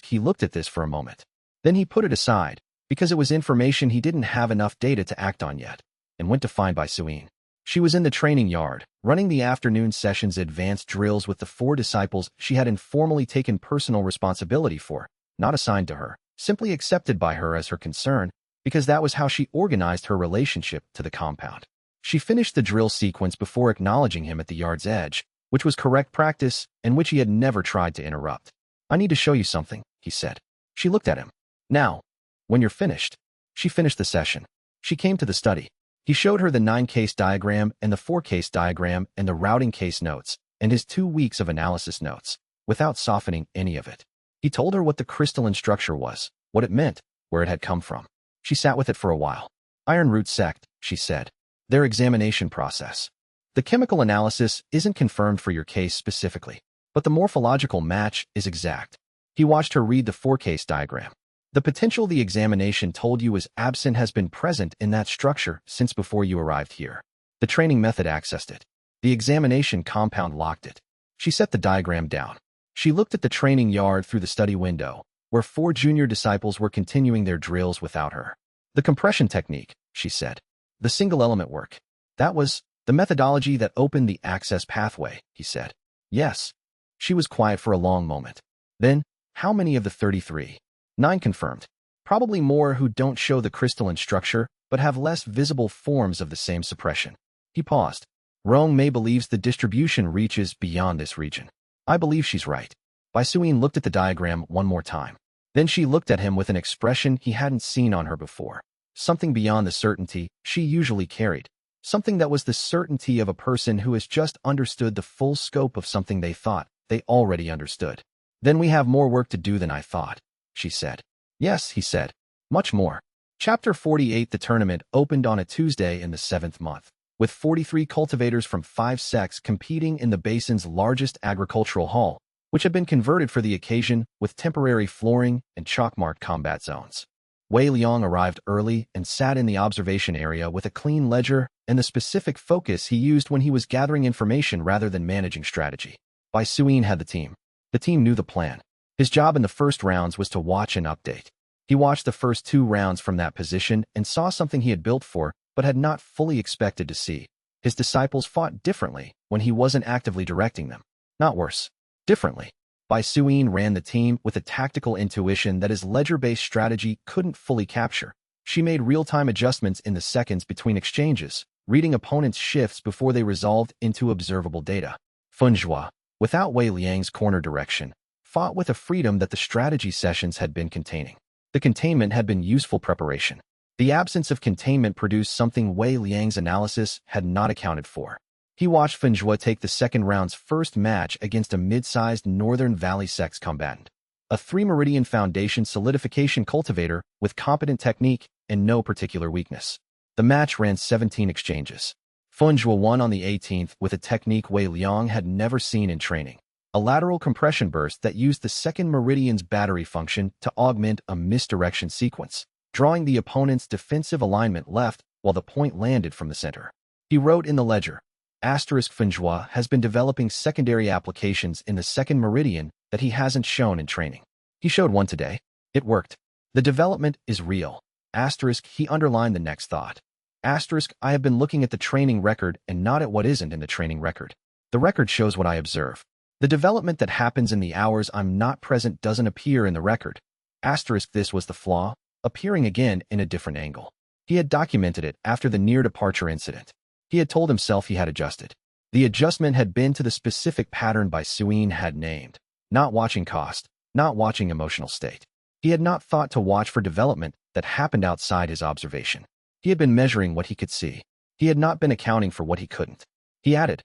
He looked at this for a moment. Then he put it aside, because it was information he didn't have enough data to act on yet, and went to find Bai Suyin. She was in the training yard, running the afternoon session's advanced drills with the 4 disciples she had informally taken personal responsibility for, not assigned to her, simply accepted by her as her concern, because that was how she organized her relationship to the compound. She finished the drill sequence before acknowledging him at the yard's edge, which was correct practice and which he had never tried to interrupt. "I need to show you something," he said. She looked at him. "Now, when you're finished." She finished the session. She came to the study. He showed her the 9-case diagram and the 4-case diagram and the routing case notes and his 2 weeks of analysis notes, without softening any of it. He told her what the crystalline structure was, what it meant, where it had come from. She sat with it for a while. "Iron Root sect," she said. "Their examination process. The chemical analysis isn't confirmed for your case specifically, but the morphological match is exact." He watched her read the 4-case diagram. "The potential the examination told you is absent has been present in that structure since before you arrived here. The training method accessed it. The examination compound locked it. She set the diagram down. She looked at the training yard through the study window, where 4 junior disciples were continuing their drills without her. The compression technique, she said. The single-element work. That was the methodology that opened the access pathway, he said. Yes. She was quiet for a long moment. Then, how many of the 33? 9 confirmed. Probably more who don't show the crystalline structure, but have less visible forms of the same suppression. He paused. Rong Mei believes the distribution reaches beyond this region. I believe she's right. Bai Suyin looked at the diagram one more time. Then she looked at him with an expression he hadn't seen on her before. Something beyond the certainty she usually carried. Something that was the certainty of a person who has just understood the full scope of something they thought they already understood. Then we have more work to do than I thought, she said. Yes, he said. Much more. Chapter 48. The tournament opened on a Tuesday in the 7th month, with 43 cultivators from 5 sects competing in the basin's largest agricultural hall, which had been converted for the occasion with temporary flooring and chalk-marked combat zones. Wei Liang arrived early and sat in the observation area with a clean ledger and the specific focus he used when he was gathering information rather than managing strategy. Bai Suyin had the team. The team knew the plan. His job in the first rounds was to watch and update. He watched the first 2 rounds from that position and saw something he had built for, but had not fully expected to see. His disciples fought differently when he wasn't actively directing them. Not worse. Differently. Bai Suyin ran the team with a tactical intuition that his ledger-based strategy couldn't fully capture. She made real-time adjustments in the seconds between exchanges, reading opponents' shifts before they resolved into observable data. Funjua, without Wei Liang's corner direction, fought with a freedom that the strategy sessions had been containing. The containment had been useful preparation. The absence of containment produced something Wei Liang's analysis had not accounted for. He watched Funjua take the second round's first match against a mid-sized Northern Valley sects combatant, a 3-meridian foundation solidification cultivator with competent technique and no particular weakness. The match ran 17 exchanges. Funjua won on the 18th with a technique Wei Liang had never seen in training, a lateral compression burst that used the second meridian's battery function to augment a misdirection sequence, drawing the opponent's defensive alignment left while the point landed from the center. He wrote in the ledger, Funjua has been developing secondary applications in the second meridian that he hasn't shown in training. He showed one today. It worked. The development is real. He underlined the next thought. I have been looking at the training record and not at what isn't in the training record. The record shows what I observe. The development that happens in the hours I'm not present doesn't appear in the record. This was the flaw, appearing again in a different angle. He had documented it after the near-departure incident. He had told himself he had adjusted. The adjustment had been to the specific pattern Bai Suyin had named. Not watching cost, not watching emotional state. He had not thought to watch for development that happened outside his observation. He had been measuring what he could see. He had not been accounting for what he couldn't. He added,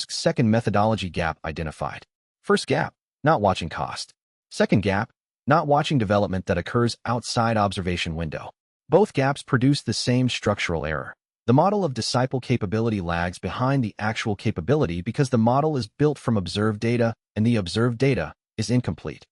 second methodology gap identified. First gap, not watching cost. Second gap, not watching development that occurs outside observation window. Both gaps produce the same structural error. The model of disciple capability lags behind the actual capability because the model is built from observed data, and the observed data is incomplete.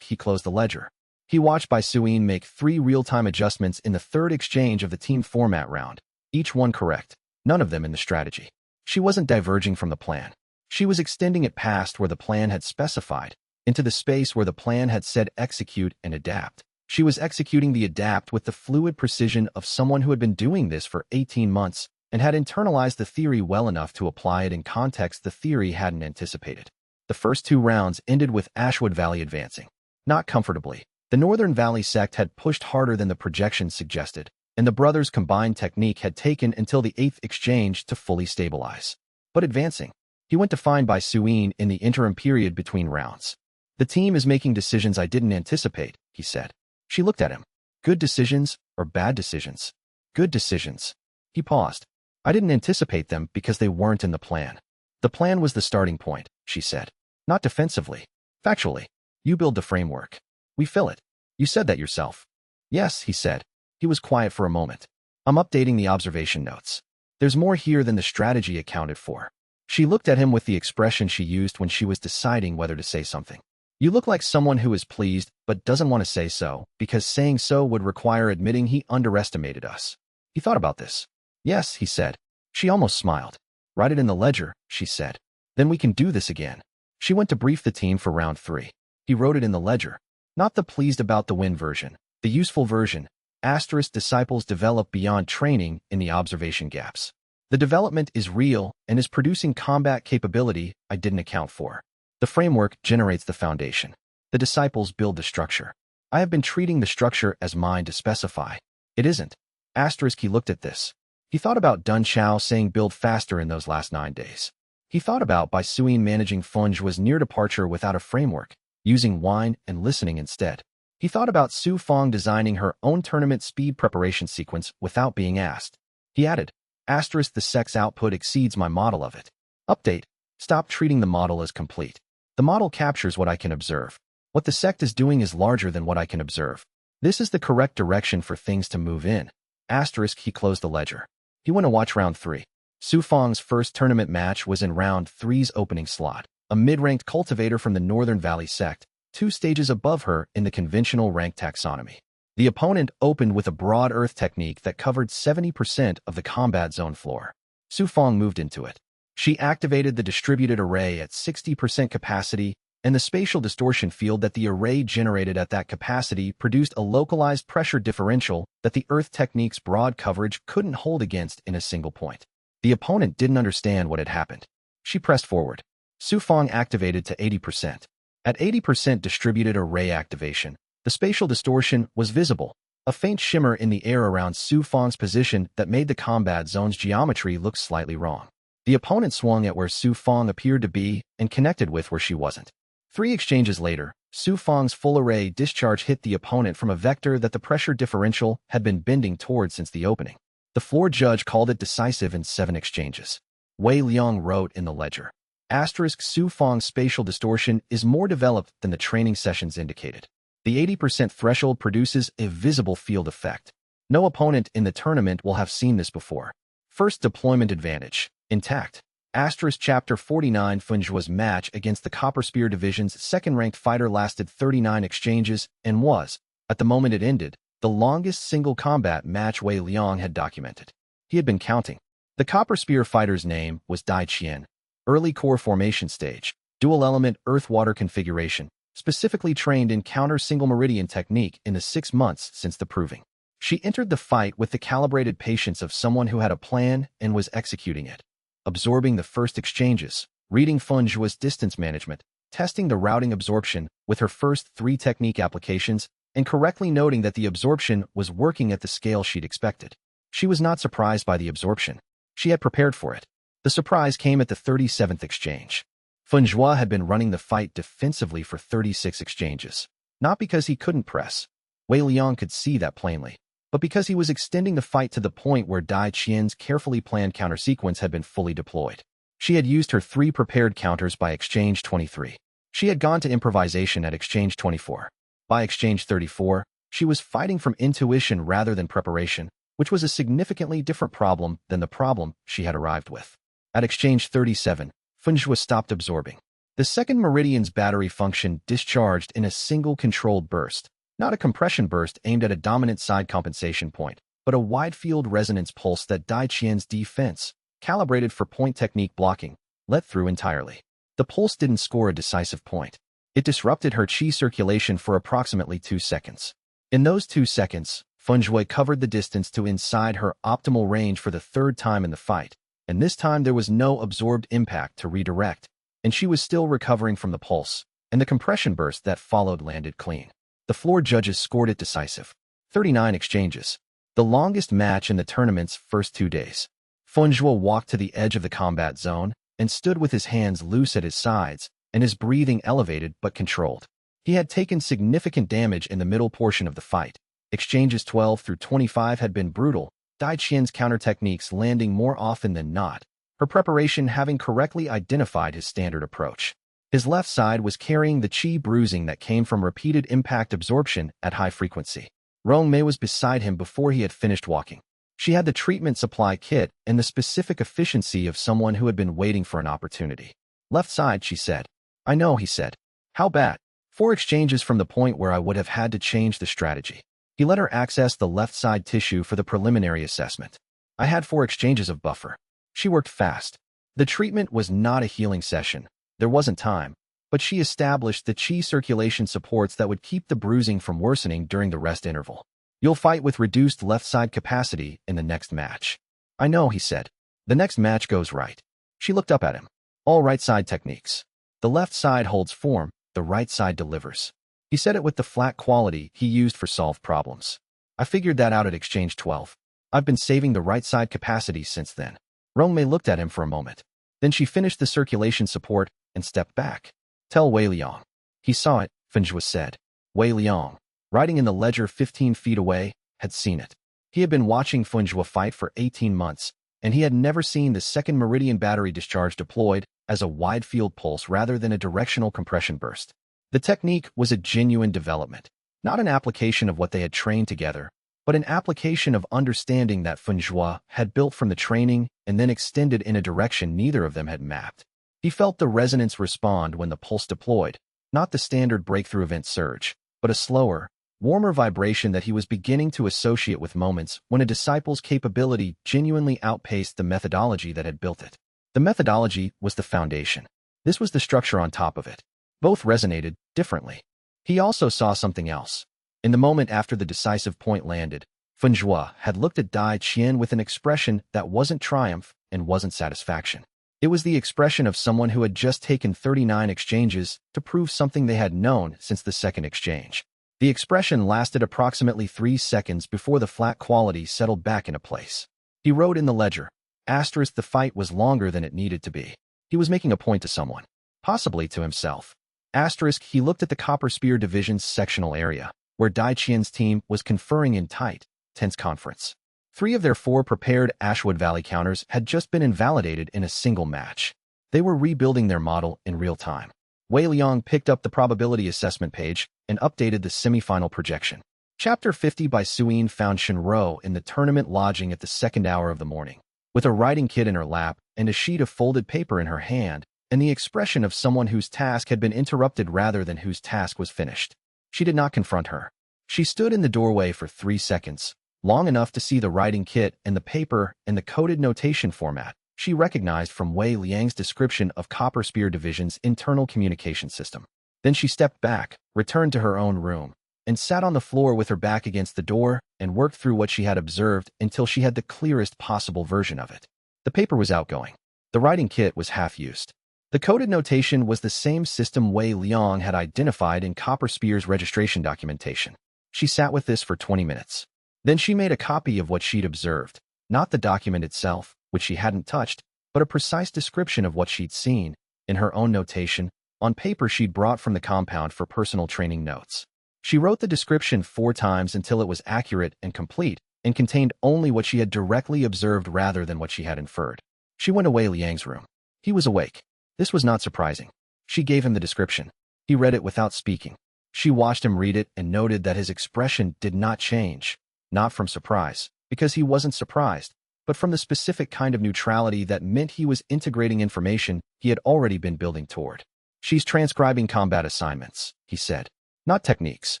He closed the ledger. He watched Bai Suyin make 3 real-time adjustments in the third exchange of the team format round, each one correct, none of them in the strategy. She wasn't diverging from the plan. She was extending it past where the plan had specified, into the space where the plan had said execute and adapt. She was executing the adapt with the fluid precision of someone who had been doing this for 18 months and had internalized the theory well enough to apply it in context the theory hadn't anticipated. The first 2 rounds ended with Ashwood Valley advancing. Not comfortably. The Northern Valley sect had pushed harder than the projections suggested, and the brothers' combined technique had taken until the 8th exchange to fully stabilize. But advancing. He went to find Bai Suyin in the interim period between rounds. The team is making decisions I didn't anticipate, he said. She looked at him. Good decisions or bad decisions? Good decisions. He paused. I didn't anticipate them because they weren't in the plan. The plan was the starting point, she said. Not defensively. Factually. You build the framework. We fill it. You said that yourself. Yes, he said. He was quiet for a moment. I'm updating the observation notes. There's more here than the strategy accounted for. She looked at him with the expression she used when she was deciding whether to say something. You look like someone who is pleased but doesn't want to say so, because saying so would require admitting he underestimated us. He thought about this. Yes, he said. She almost smiled. Write it in the ledger, she said. Then we can do this again. She went to brief the team for round 3. He wrote it in the ledger. Not the pleased about the win version, the useful version. Asterisk disciples develop beyond training in the observation gaps. The development is real and is producing combat capability I didn't account for. The framework generates the foundation. The disciples build the structure. I have been treating the structure as mine to specify. It isn't. Asterisk he looked at this. He thought about Dun Chao saying build faster in those last 9 days. He thought about Bai Suyin managing Funge was near departure without a framework, using wine and listening instead. He thought about Su Fong designing her own tournament speed preparation sequence without being asked. He added, asterisk the sects output exceeds my model of it. Update. Stop treating the model as complete. The model captures what I can observe. What the sect is doing is larger than what I can observe. This is the correct direction for things to move in. Asterisk he closed the ledger. He went to watch round 3. Su Fong's first tournament match was in round 3's opening slot, a mid-ranked cultivator from the Northern Valley sect, 2 stages above her in the conventional rank taxonomy. The opponent opened with a broad earth technique that covered 70% of the combat zone floor. Su Fong moved into it. She activated the distributed array at 60% capacity, and the spatial distortion field that the array generated at that capacity produced a localized pressure differential that the earth technique's broad coverage couldn't hold against in a single point. The opponent didn't understand what had happened. She pressed forward. Su Fong activated to 80%. At 80% distributed array activation, the spatial distortion was visible, a faint shimmer in the air around Su Fong's position that made the combat zone's geometry look slightly wrong. The opponent swung at where Su Fong appeared to be and connected with where she wasn't. 3 exchanges later, Su Fong's full array discharge hit the opponent from a vector that the pressure differential had been bending toward since the opening. The floor judge called it decisive in 7 exchanges. Wei Liang wrote in the ledger. Asterisk Su Fong's spatial distortion is more developed than the training sessions indicated. The 80% threshold produces a visible field effect. No opponent in the tournament will have seen this before. First deployment advantage, intact. Asterisk Chapter 49 Funjua's match against the Copper Spear Division's second-ranked fighter lasted 39 exchanges and was, at the moment it ended, the longest single combat match Wei Liang had documented. He had been counting. The Copper Spear fighter's name was Dai Qian. Early core formation stage, dual-element earth-water configuration, specifically trained in counter-single meridian technique in the 6 months since the proving. She entered the fight with the calibrated patience of someone who had a plan and was executing it. Absorbing the first exchanges, reading Funjua's distance management, testing the routing absorption with her first 3 technique applications, and correctly noting that the absorption was working at the scale she'd expected. She was not surprised by the absorption. She had prepared for it. The surprise came at the 37th exchange. Funjua had been running the fight defensively for 36 exchanges. Not because he couldn't press. Wei Liang could see that plainly. But because he was extending the fight to the point where Dai Qian's carefully planned counter-sequence had been fully deployed. She had used her 3 prepared counters by exchange 23. She had gone to improvisation at exchange 24. By exchange 34, she was fighting from intuition rather than preparation, which was a significantly different problem than the problem she had arrived with. At exchange 37, Funjua stopped absorbing. The second meridian's battery function discharged in a single controlled burst. Not a compression burst aimed at a dominant side compensation point, but a wide-field resonance pulse that Dai Qian's defense, calibrated for point technique blocking, let through entirely. The pulse didn't score a decisive point. It disrupted her qi circulation for approximately 2 seconds. In those 2 seconds, Funjua covered the distance to inside her optimal range for the 3rd time in the fight, and this time there was no absorbed impact to redirect, and she was still recovering from the pulse, and the compression burst that followed landed clean. The floor judges scored it decisive. 39 exchanges. The longest match in the tournament's first 2 days. Funjua walked to the edge of the combat zone and stood with his hands loose at his sides and his breathing elevated but controlled. He had taken significant damage in the middle portion of the fight. Exchanges 12 through 25 had been brutal, Dai Qian's counter techniques landing more often than not, her preparation having correctly identified his standard approach. His left side was carrying the qi bruising that came from repeated impact absorption at high frequency. Rong Mei was beside him before he had finished walking. She had the treatment supply kit and the specific efficiency of someone who had been waiting for an opportunity. Left side, she said. I know, he said. How bad? 4 exchanges from the point where I would have had to change the strategy. He let her access the left side tissue for the preliminary assessment. I had 4 exchanges of buffer. She worked fast. The treatment was not a healing session. There wasn't time, but she established the qi circulation supports that would keep the bruising from worsening during the rest interval. You'll fight with reduced left side capacity in the next match. I know, he said. The next match goes right. She looked up at him. All right side techniques. The left side holds form, the right side delivers. He said it with the flat quality he used for solved problems. I figured that out at Exchange 12. I've been saving the right side capacity since then. Rongmei looked at him for a moment. Then she finished the circulation support and stepped back. Tell Wei Liang. He saw it, Fenjua said. Wei Liang, riding in the ledger 15 feet away, had seen it. He had been watching Fenjua fight for 18 months, and he had never seen the second meridian battery discharge deployed as a wide field pulse rather than a directional compression burst. The technique was a genuine development, not an application of what they had trained together, but an application of understanding that Fenjua had built from the training and then extended in a direction neither of them had mapped. He felt the resonance respond when the pulse deployed, not the standard breakthrough event surge, but a slower, warmer vibration that he was beginning to associate with moments when a disciple's capability genuinely outpaced the methodology that had built it. The methodology was the foundation. This was the structure on top of it. Both resonated differently. He also saw something else. In the moment after the decisive point landed, Fenjua had looked at Dai Qian with an expression that wasn't triumph and wasn't satisfaction. It was the expression of someone who had just taken 39 exchanges to prove something they had known since the second exchange. The expression lasted approximately 3 seconds before the flat quality settled back into place. He wrote in the ledger, *, the fight was longer than it needed to be. He was making a point to someone, possibly to himself. *, he looked at the Copper Spear Division's sectional area, where Dai Qian's team was conferring in tight, tense conference. 3 of their 4 prepared Ashwood Valley counters had just been invalidated in a single match. They were rebuilding their model in real time. Wei Liang picked up the probability assessment page and updated the semi-final projection. Chapter 50 by Suyin found Shenro in the tournament lodging at the second hour of the morning, with a writing kit in her lap and a sheet of folded paper in her hand, and the expression of someone whose task had been interrupted rather than whose task was finished. She did not confront her. She stood in the doorway for 3 seconds, long enough to see the writing kit and the paper and the coded notation format she recognized from Wei Liang's description of Copper Spear Division's internal communication system. Then she stepped back, returned to her own room, and sat on the floor with her back against the door and worked through what she had observed until she had the clearest possible version of it. The paper was outgoing. The writing kit was half-used. The coded notation was the same system Wei Liang had identified in Copper Spear's registration documentation. She sat with this for 20 minutes. Then she made a copy of what she'd observed, not the document itself, which she hadn't touched, but a precise description of what she'd seen, in her own notation, on paper she'd brought from the compound for personal training notes. She wrote the description 4 times until it was accurate and complete, and contained only what she had directly observed rather than what she had inferred. She went away Liang's room. He was awake. This was not surprising. She gave him the description. He read it without speaking. She watched him read it and noted that his expression did not change, not from surprise, because he wasn't surprised, but from the specific kind of neutrality that meant he was integrating information he had already been building toward. She's transcribing combat assignments, he said. Not techniques.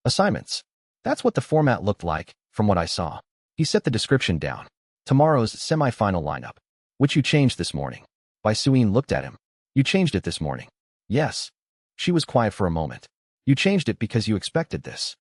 Assignments. That's what the format looked like, from what I saw. He set the description down. Tomorrow's semi-final lineup, which you changed this morning. Bai Suyin looked at him. You changed it this morning. Yes. She was quiet for a moment. You changed it because you expected this.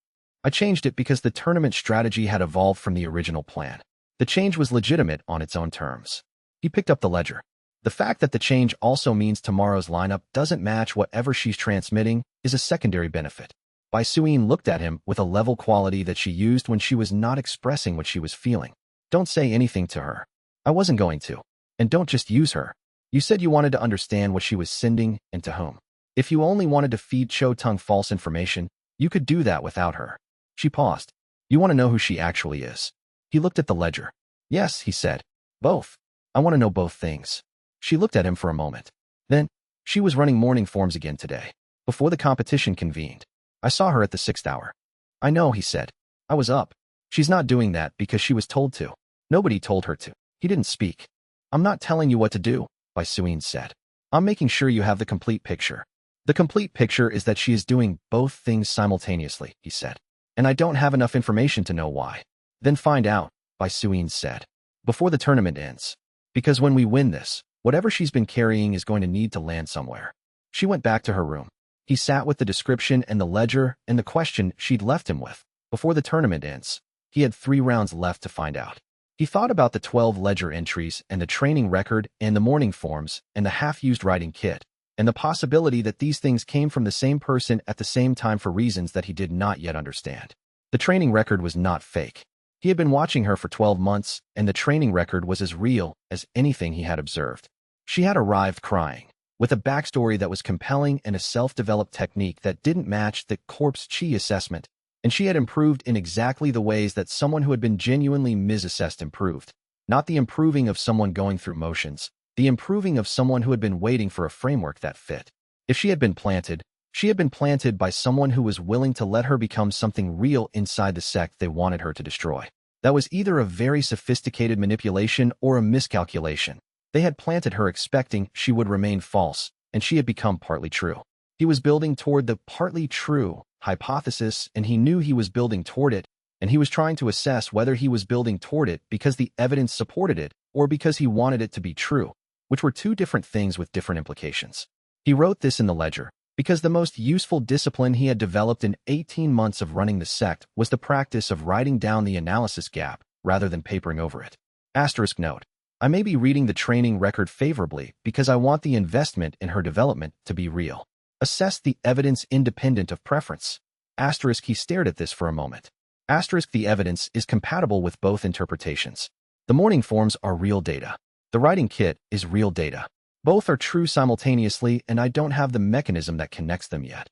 I changed it because the tournament strategy had evolved from the original plan. The change was legitimate on its own terms. He picked up the ledger. The fact that the change also means tomorrow's lineup doesn't match whatever she's transmitting is a secondary benefit. Bai Suyin looked at him with a level quality that she used when she was not expressing what she was feeling. Don't say anything to her. I wasn't going to. And don't just use her. You said you wanted to understand what she was sending and to whom. If you only wanted to feed Cho Tung false information, you could do that without her. She paused. You want to know who she actually is. He looked at the ledger. Yes, he said. Both. I want to know both things. She looked at him for a moment. Then, she was running morning forms again today, before the competition convened. I saw her at the 6th hour. I know, he said. I was up. She's not doing that because she was told to. Nobody told her to. He didn't speak. I'm not telling you what to do, Bai Suyin said. I'm making sure you have the complete picture. The complete picture is that she is doing both things simultaneously, he said. And I don't have enough information to know why. Then find out, Bai Suyin said. Before the tournament ends. Because when we win this, whatever she's been carrying is going to need to land somewhere. She went back to her room. He sat with the description and the ledger and the question she'd left him with. Before the tournament ends, he had 3 rounds left to find out. He thought about the 12 ledger entries and the training record and the morning forms and the half-used writing kit, and the possibility that these things came from the same person at the same time for reasons that he did not yet understand. The training record was not fake. He had been watching her for 12 months, and the training record was as real as anything he had observed. She had arrived crying, with a backstory that was compelling and a self-developed technique that didn't match the corpse chi assessment, and she had improved in exactly the ways that someone who had been genuinely misassessed improved. Not the improving of someone going through motions, the improving of someone who had been waiting for a framework that fit. If she had been planted, she had been planted by someone who was willing to let her become something real inside the sect they wanted her to destroy. That was either a very sophisticated manipulation or a miscalculation. They had planted her expecting she would remain false, and she had become partly true. He was building toward the partly true hypothesis, and he knew he was building toward it, and he was trying to assess whether he was building toward it because the evidence supported it or because he wanted it to be true, which were 2 different things with different implications. He wrote this in the ledger because the most useful discipline he had developed in 18 months of running the sect was the practice of writing down the analysis gap rather than papering over it. Asterisk note: I may be reading the training record favorably because I want the investment in her development to be real. Assess the evidence independent of preference. Asterisk he stared at this for a moment. Asterisk the evidence is compatible with both interpretations. The morning forms are real data. The writing kit is real data. Both are true simultaneously, and I don't have the mechanism that connects them yet.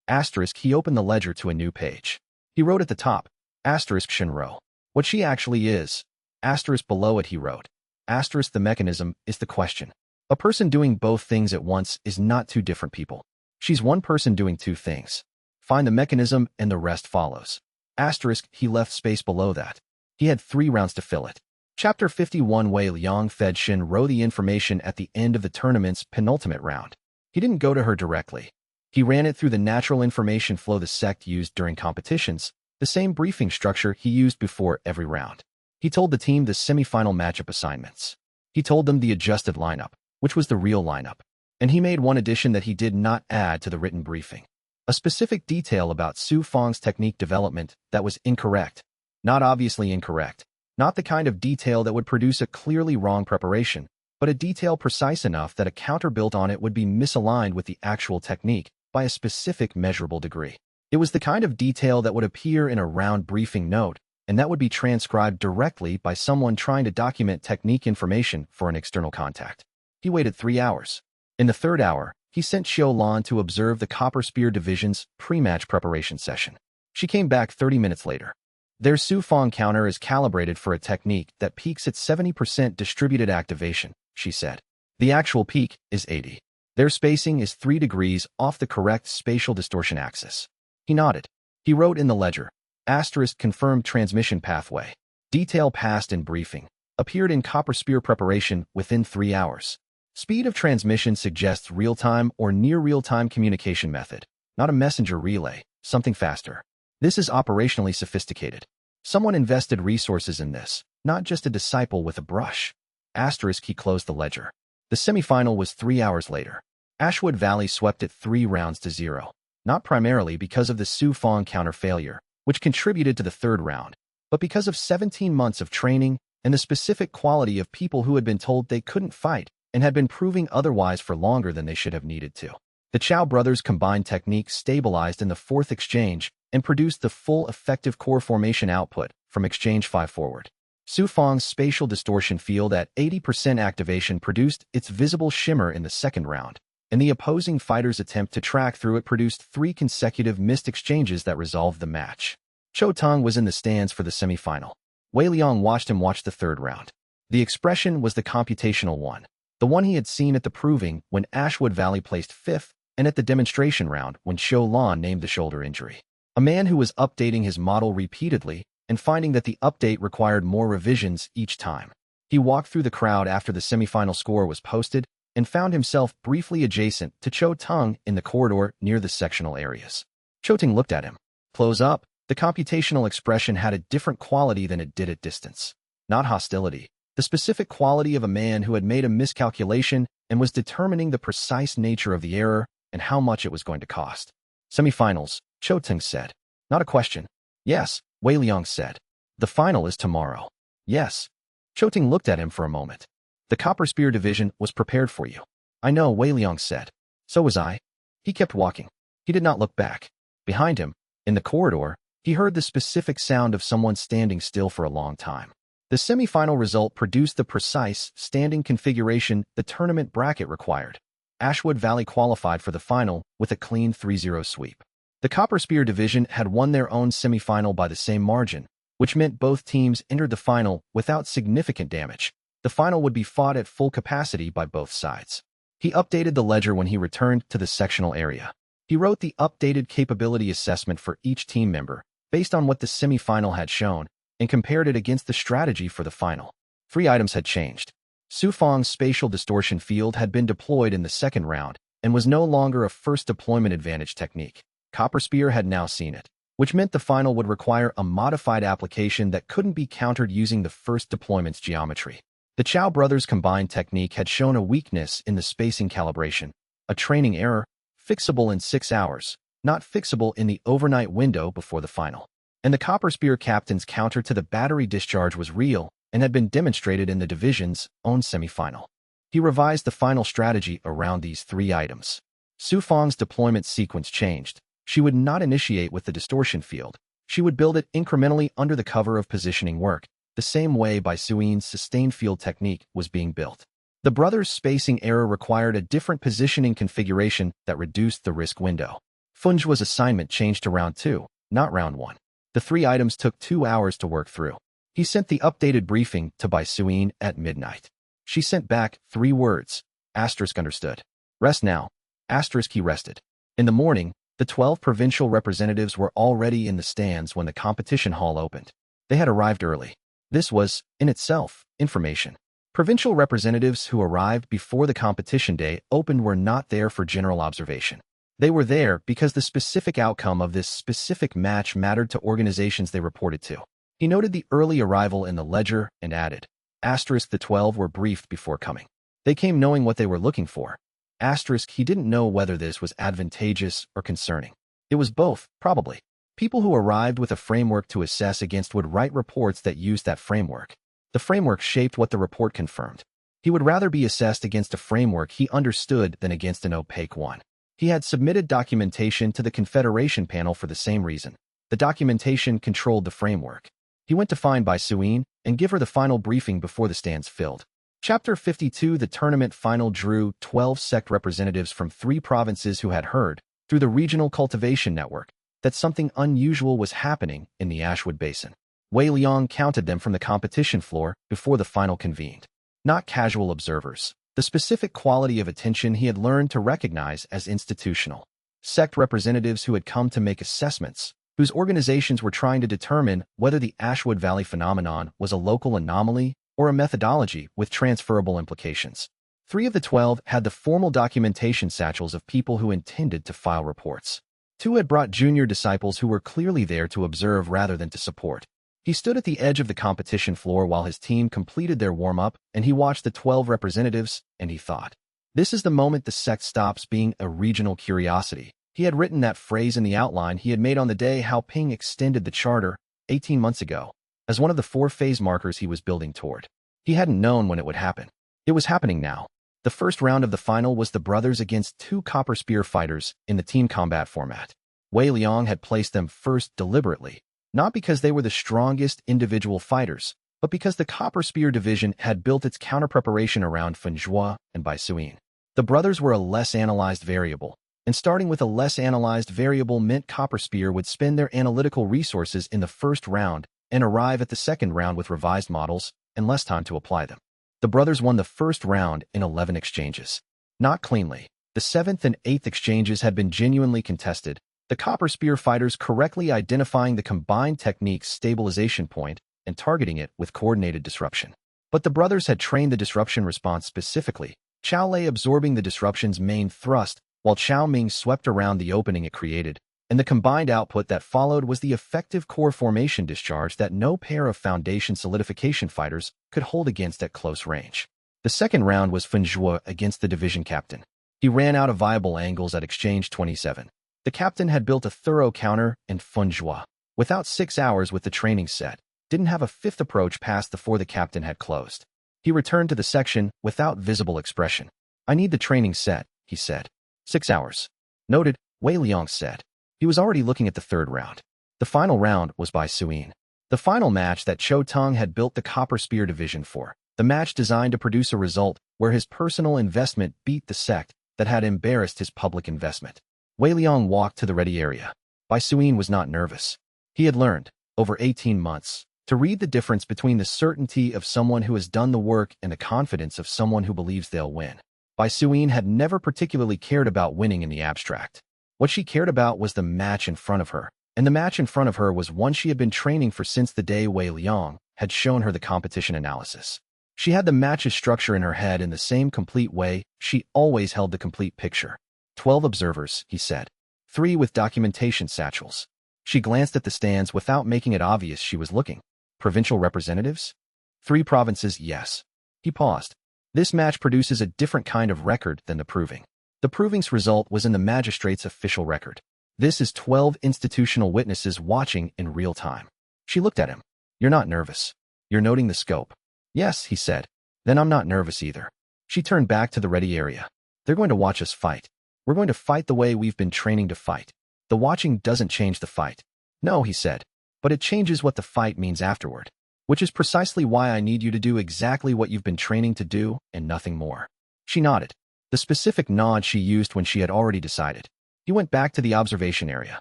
Asterisk he opened the ledger to a new page. He wrote at the top, asterisk Shinro. What she actually is. Asterisk below it he wrote, asterisk the mechanism is the question. A person doing both things at once is not 2 different people. She's one person doing 2 things. Find the mechanism and the rest follows. Asterisk he left space below that. He had 3 rounds to fill it. Chapter 51 Wei Liang fed Shinro the information at the end of the tournament's penultimate round. He didn't go to her directly. He ran it through the natural information flow the sect used during competitions, the same briefing structure he used before every round. He told the team the semifinal matchup assignments. He told them the adjusted lineup, which was the real lineup. And he made one addition that he did not add to the written briefing. A specific detail about Su Fang's technique development that was incorrect. Not obviously incorrect. Not the kind of detail that would produce a clearly wrong preparation, but a detail precise enough that a counter built on it would be misaligned with the actual technique by a specific measurable degree. It was the kind of detail that would appear in a round briefing note, and that would be transcribed directly by someone trying to document technique information for an external contact. He waited 3 hours. In the 3rd hour, he sent Xiao Lan to observe the Copper Spear Division's pre-match preparation session. She came back 30 minutes later. Their Su Fang counter is calibrated for a technique that peaks at 70% distributed activation, she said. The actual peak is 80. Their spacing is 3 degrees off the correct spatial distortion axis. He nodded. He wrote in the ledger, asterisk confirmed transmission pathway. Detail passed in briefing. Appeared in Copper Spear preparation within 3 hours. Speed of transmission suggests real-time or near real-time communication method, not a messenger relay, something faster. This is operationally sophisticated. Someone invested resources in this, not just a disciple with a brush. Asterisk he closed the ledger. The semifinal was 3 hours later. Ashwood Valley swept it 3 rounds to 0, not primarily because of the Su Fang counter failure, which contributed to the 3rd round, but because of 17 months of training and the specific quality of people who had been told they couldn't fight and had been proving otherwise for longer than they should have needed to. The Chow brothers' combined technique stabilized in the 4th exchange and produced the full effective core formation output from exchange 5 forward. Su Fang's spatial distortion field at 80% activation produced its visible shimmer in the 2nd round, and the opposing fighter's attempt to track through it produced 3 consecutive missed exchanges that resolved the match. Cho Tong was in the stands for the semifinal. Wei Liang watched him watch the 3rd round. The expression was the computational one, the one he had seen at the proving when Ashwood Valley placed 5th and at the demonstration round when Xiao Lan named the shoulder injury. A man who was updating his model repeatedly and finding that the update required more revisions each time. He walked through the crowd after the semifinal score was posted and found himself briefly adjacent to Cho Tong in the corridor near the sectional areas. Cho Tong looked at him. Close up, the computational expression had a different quality than it did at distance. Not hostility. the specific quality of a man who had made a miscalculation and was determining the precise nature of the error and how much it was going to cost. Semifinals, Chou-Ting said. Not a question. Yes, Wei Liang said. The final is tomorrow. Yes. Chou-Ting looked at him for a moment. The Copper Spear Division was prepared for you. I know, Wei Liang said. So was I. He kept walking. He did not look back. Behind him, in the corridor, he heard the specific sound of someone standing still for a long time. The semifinal result produced the precise, standing configuration the tournament bracket required. Ashwood Valley qualified for the final with a clean 3-0 sweep. The Copper Spear Division had won their own semifinal by the same margin, which meant both teams entered the final without significant damage. The final would be fought at full capacity by both sides. He updated the ledger when he returned to the sectional area. He wrote the updated capability assessment for each team member, based on what the semifinal had shown, and compared it against the strategy for the final. 3 items had changed. Su Feng's spatial distortion field had been deployed in the second round, and was no longer a first deployment advantage technique. Copper Spear had now seen it, which meant the final would require a modified application that couldn't be countered using the first deployment's geometry. The Chow brothers' combined technique had shown a weakness in the spacing calibration, a training error, fixable in 6 hours, not fixable in the overnight window before the final. And the Copper Spear captain's counter to the battery discharge was real and had been demonstrated in the division's own semifinal. He revised the final strategy around these 3 items. Su Feng's deployment sequence changed. She would not initiate with the distortion field. She would build it incrementally under the cover of positioning work, the same way Bai Suin's sustained field technique was being built. The brothers' spacing error required a different positioning configuration that reduced the risk window. Funjua's assignment changed to round 2, not round 1. The 3 items took 2 hours to work through. He sent the updated briefing to Bai Suin at midnight. She sent back 3 words. Asterisk understood. Rest now. Asterisk he rested. In the morning, the 12 provincial representatives were already in the stands when the competition hall opened. They had arrived early. This was, in itself, information. Provincial representatives who arrived before the competition day opened were not there for general observation. They were there because the specific outcome of this specific match mattered to organizations they reported to. He noted the early arrival in the ledger and added, asterisk the 12 were briefed before coming. They came knowing what they were looking for. Asterisk he didn't know whether this was advantageous or concerning. It was both, probably. People who arrived with a framework to assess against would write reports that used that framework. The framework shaped what the report confirmed. He would rather be assessed against a framework he understood than against an opaque one. He had submitted documentation to the Confederation panel for the same reason. The documentation controlled the framework. He went to find Bai Suin and give her the final briefing before the stands filled. Chapter 52. The tournament final drew 12 sect representatives from 3 provinces who had heard, through the regional cultivation network, that something unusual was happening in the Ashwood Basin. Wei Liang counted them from the competition floor before the final convened. Not casual observers. The specific quality of attention he had learned to recognize as institutional. Sect representatives who had come to make assessments, whose organizations were trying to determine whether the Ashwood Valley phenomenon was a local anomaly or a methodology with transferable implications. 3 of the 12 had the formal documentation satchels of people who intended to file reports. 2 had brought junior disciples who were clearly there to observe rather than to support. He stood at the edge of the competition floor while his team completed their warm-up, and he watched the 12 representatives, and he thought, this is the moment the sect stops being a regional curiosity. He had written that phrase in the outline he had made on the day Hao Ping extended the charter, 18 months ago, as one of the 4 phase markers he was building toward. He hadn't known when it would happen. It was happening now. The first round of the final was the brothers against 2 Copper Spear fighters in the team combat format. Wei Liang had placed them first deliberately, not because they were the strongest individual fighters, but because the Copper Spear division had built its counter-preparation around Funjua and Bai Suin. The brothers were a less analyzed variable, and starting with a less analyzed variable meant Copper Spear would spend their analytical resources in the first round and arrive at the second round with revised models and less time to apply them. The brothers won the first round in 11 exchanges. Not cleanly. The 7th and 8th exchanges had been genuinely contested, the Copper Spear fighters correctly identifying the combined technique's stabilization point and targeting it with coordinated disruption. But the brothers had trained the disruption response specifically, Chao Lei absorbing the disruption's main thrust, while Chao Ming swept around the opening it created, and the combined output that followed was the effective core formation discharge that no pair of foundation solidification fighters could hold against at close range. The second round was Fenjua against the division captain. He ran out of viable angles at exchange 27. The captain had built a thorough counter, and Fenjua, without 6 hours with the training set, didn't have a fifth approach pass before the captain had closed. He returned to the section without visible expression. "I need the training set," he said. 6 hours. Noted, Wei Liang said. He was already looking at the third round. The final round was by Suyin. The final match that Cho Teng had built the Copper Spear division for. The match designed to produce a result where his personal investment beat the sect that had embarrassed his public investment. Wei Liang walked to the ready area. Bai Suyin was not nervous. He had learned, over 18 months, to read the difference between the certainty of someone who has done the work and the confidence of someone who believes they'll win. Bai Suyin had never particularly cared about winning in the abstract. What she cared about was the match in front of her, and the match in front of her was one she had been training for since the day Wei Liang had shown her the competition analysis. She had the match's structure in her head in the same complete way she always held the complete picture. 12 observers, he said. 3 with documentation satchels. She glanced at the stands without making it obvious she was looking. Provincial representatives? 3 provinces, yes. He paused. This match produces a different kind of record than the proving. The proving's result was in the magistrate's official record. This is 12 institutional witnesses watching in real time. She looked at him. "You're not nervous. You're noting the scope." "Yes," he said. "Then I'm not nervous either." She turned back to the ready area. "They're going to watch us fight. We're going to fight the way we've been training to fight. The watching doesn't change the fight." "No," he said, "but it changes what the fight means afterward. Which is precisely why I need you to do exactly what you've been training to do and nothing more." She nodded. The specific nod she used when she had already decided. He went back to the observation area.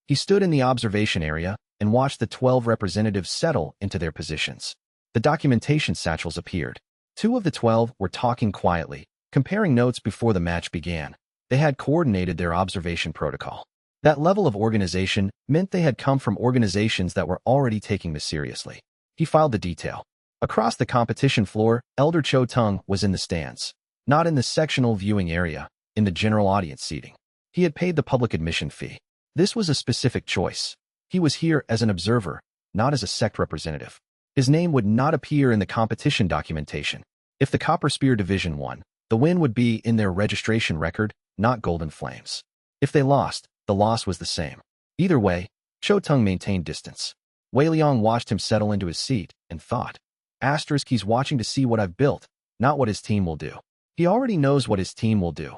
He stood in the observation area and watched the 12 representatives settle into their positions. The documentation satchels appeared. 2 of the 12 were talking quietly, comparing notes before the match began. They had coordinated their observation protocol. That level of organization meant they had come from organizations that were already taking this seriously. He filed the detail. Across the competition floor, Elder Cho Teng was in the stands. Not in the sectional viewing area, in the general audience seating. He had paid the public admission fee. This was a specific choice. He was here as an observer, not as a sect representative. His name would not appear in the competition documentation. If the Copper Spear Division won, the win would be in their registration record, not Golden Flames. If they lost, the loss was the same. Either way, Cho Teng maintained distance. Wei Liang watched him settle into his seat and thought, "He's watching to see what I've built, not what his team will do." He already knows what his team will do.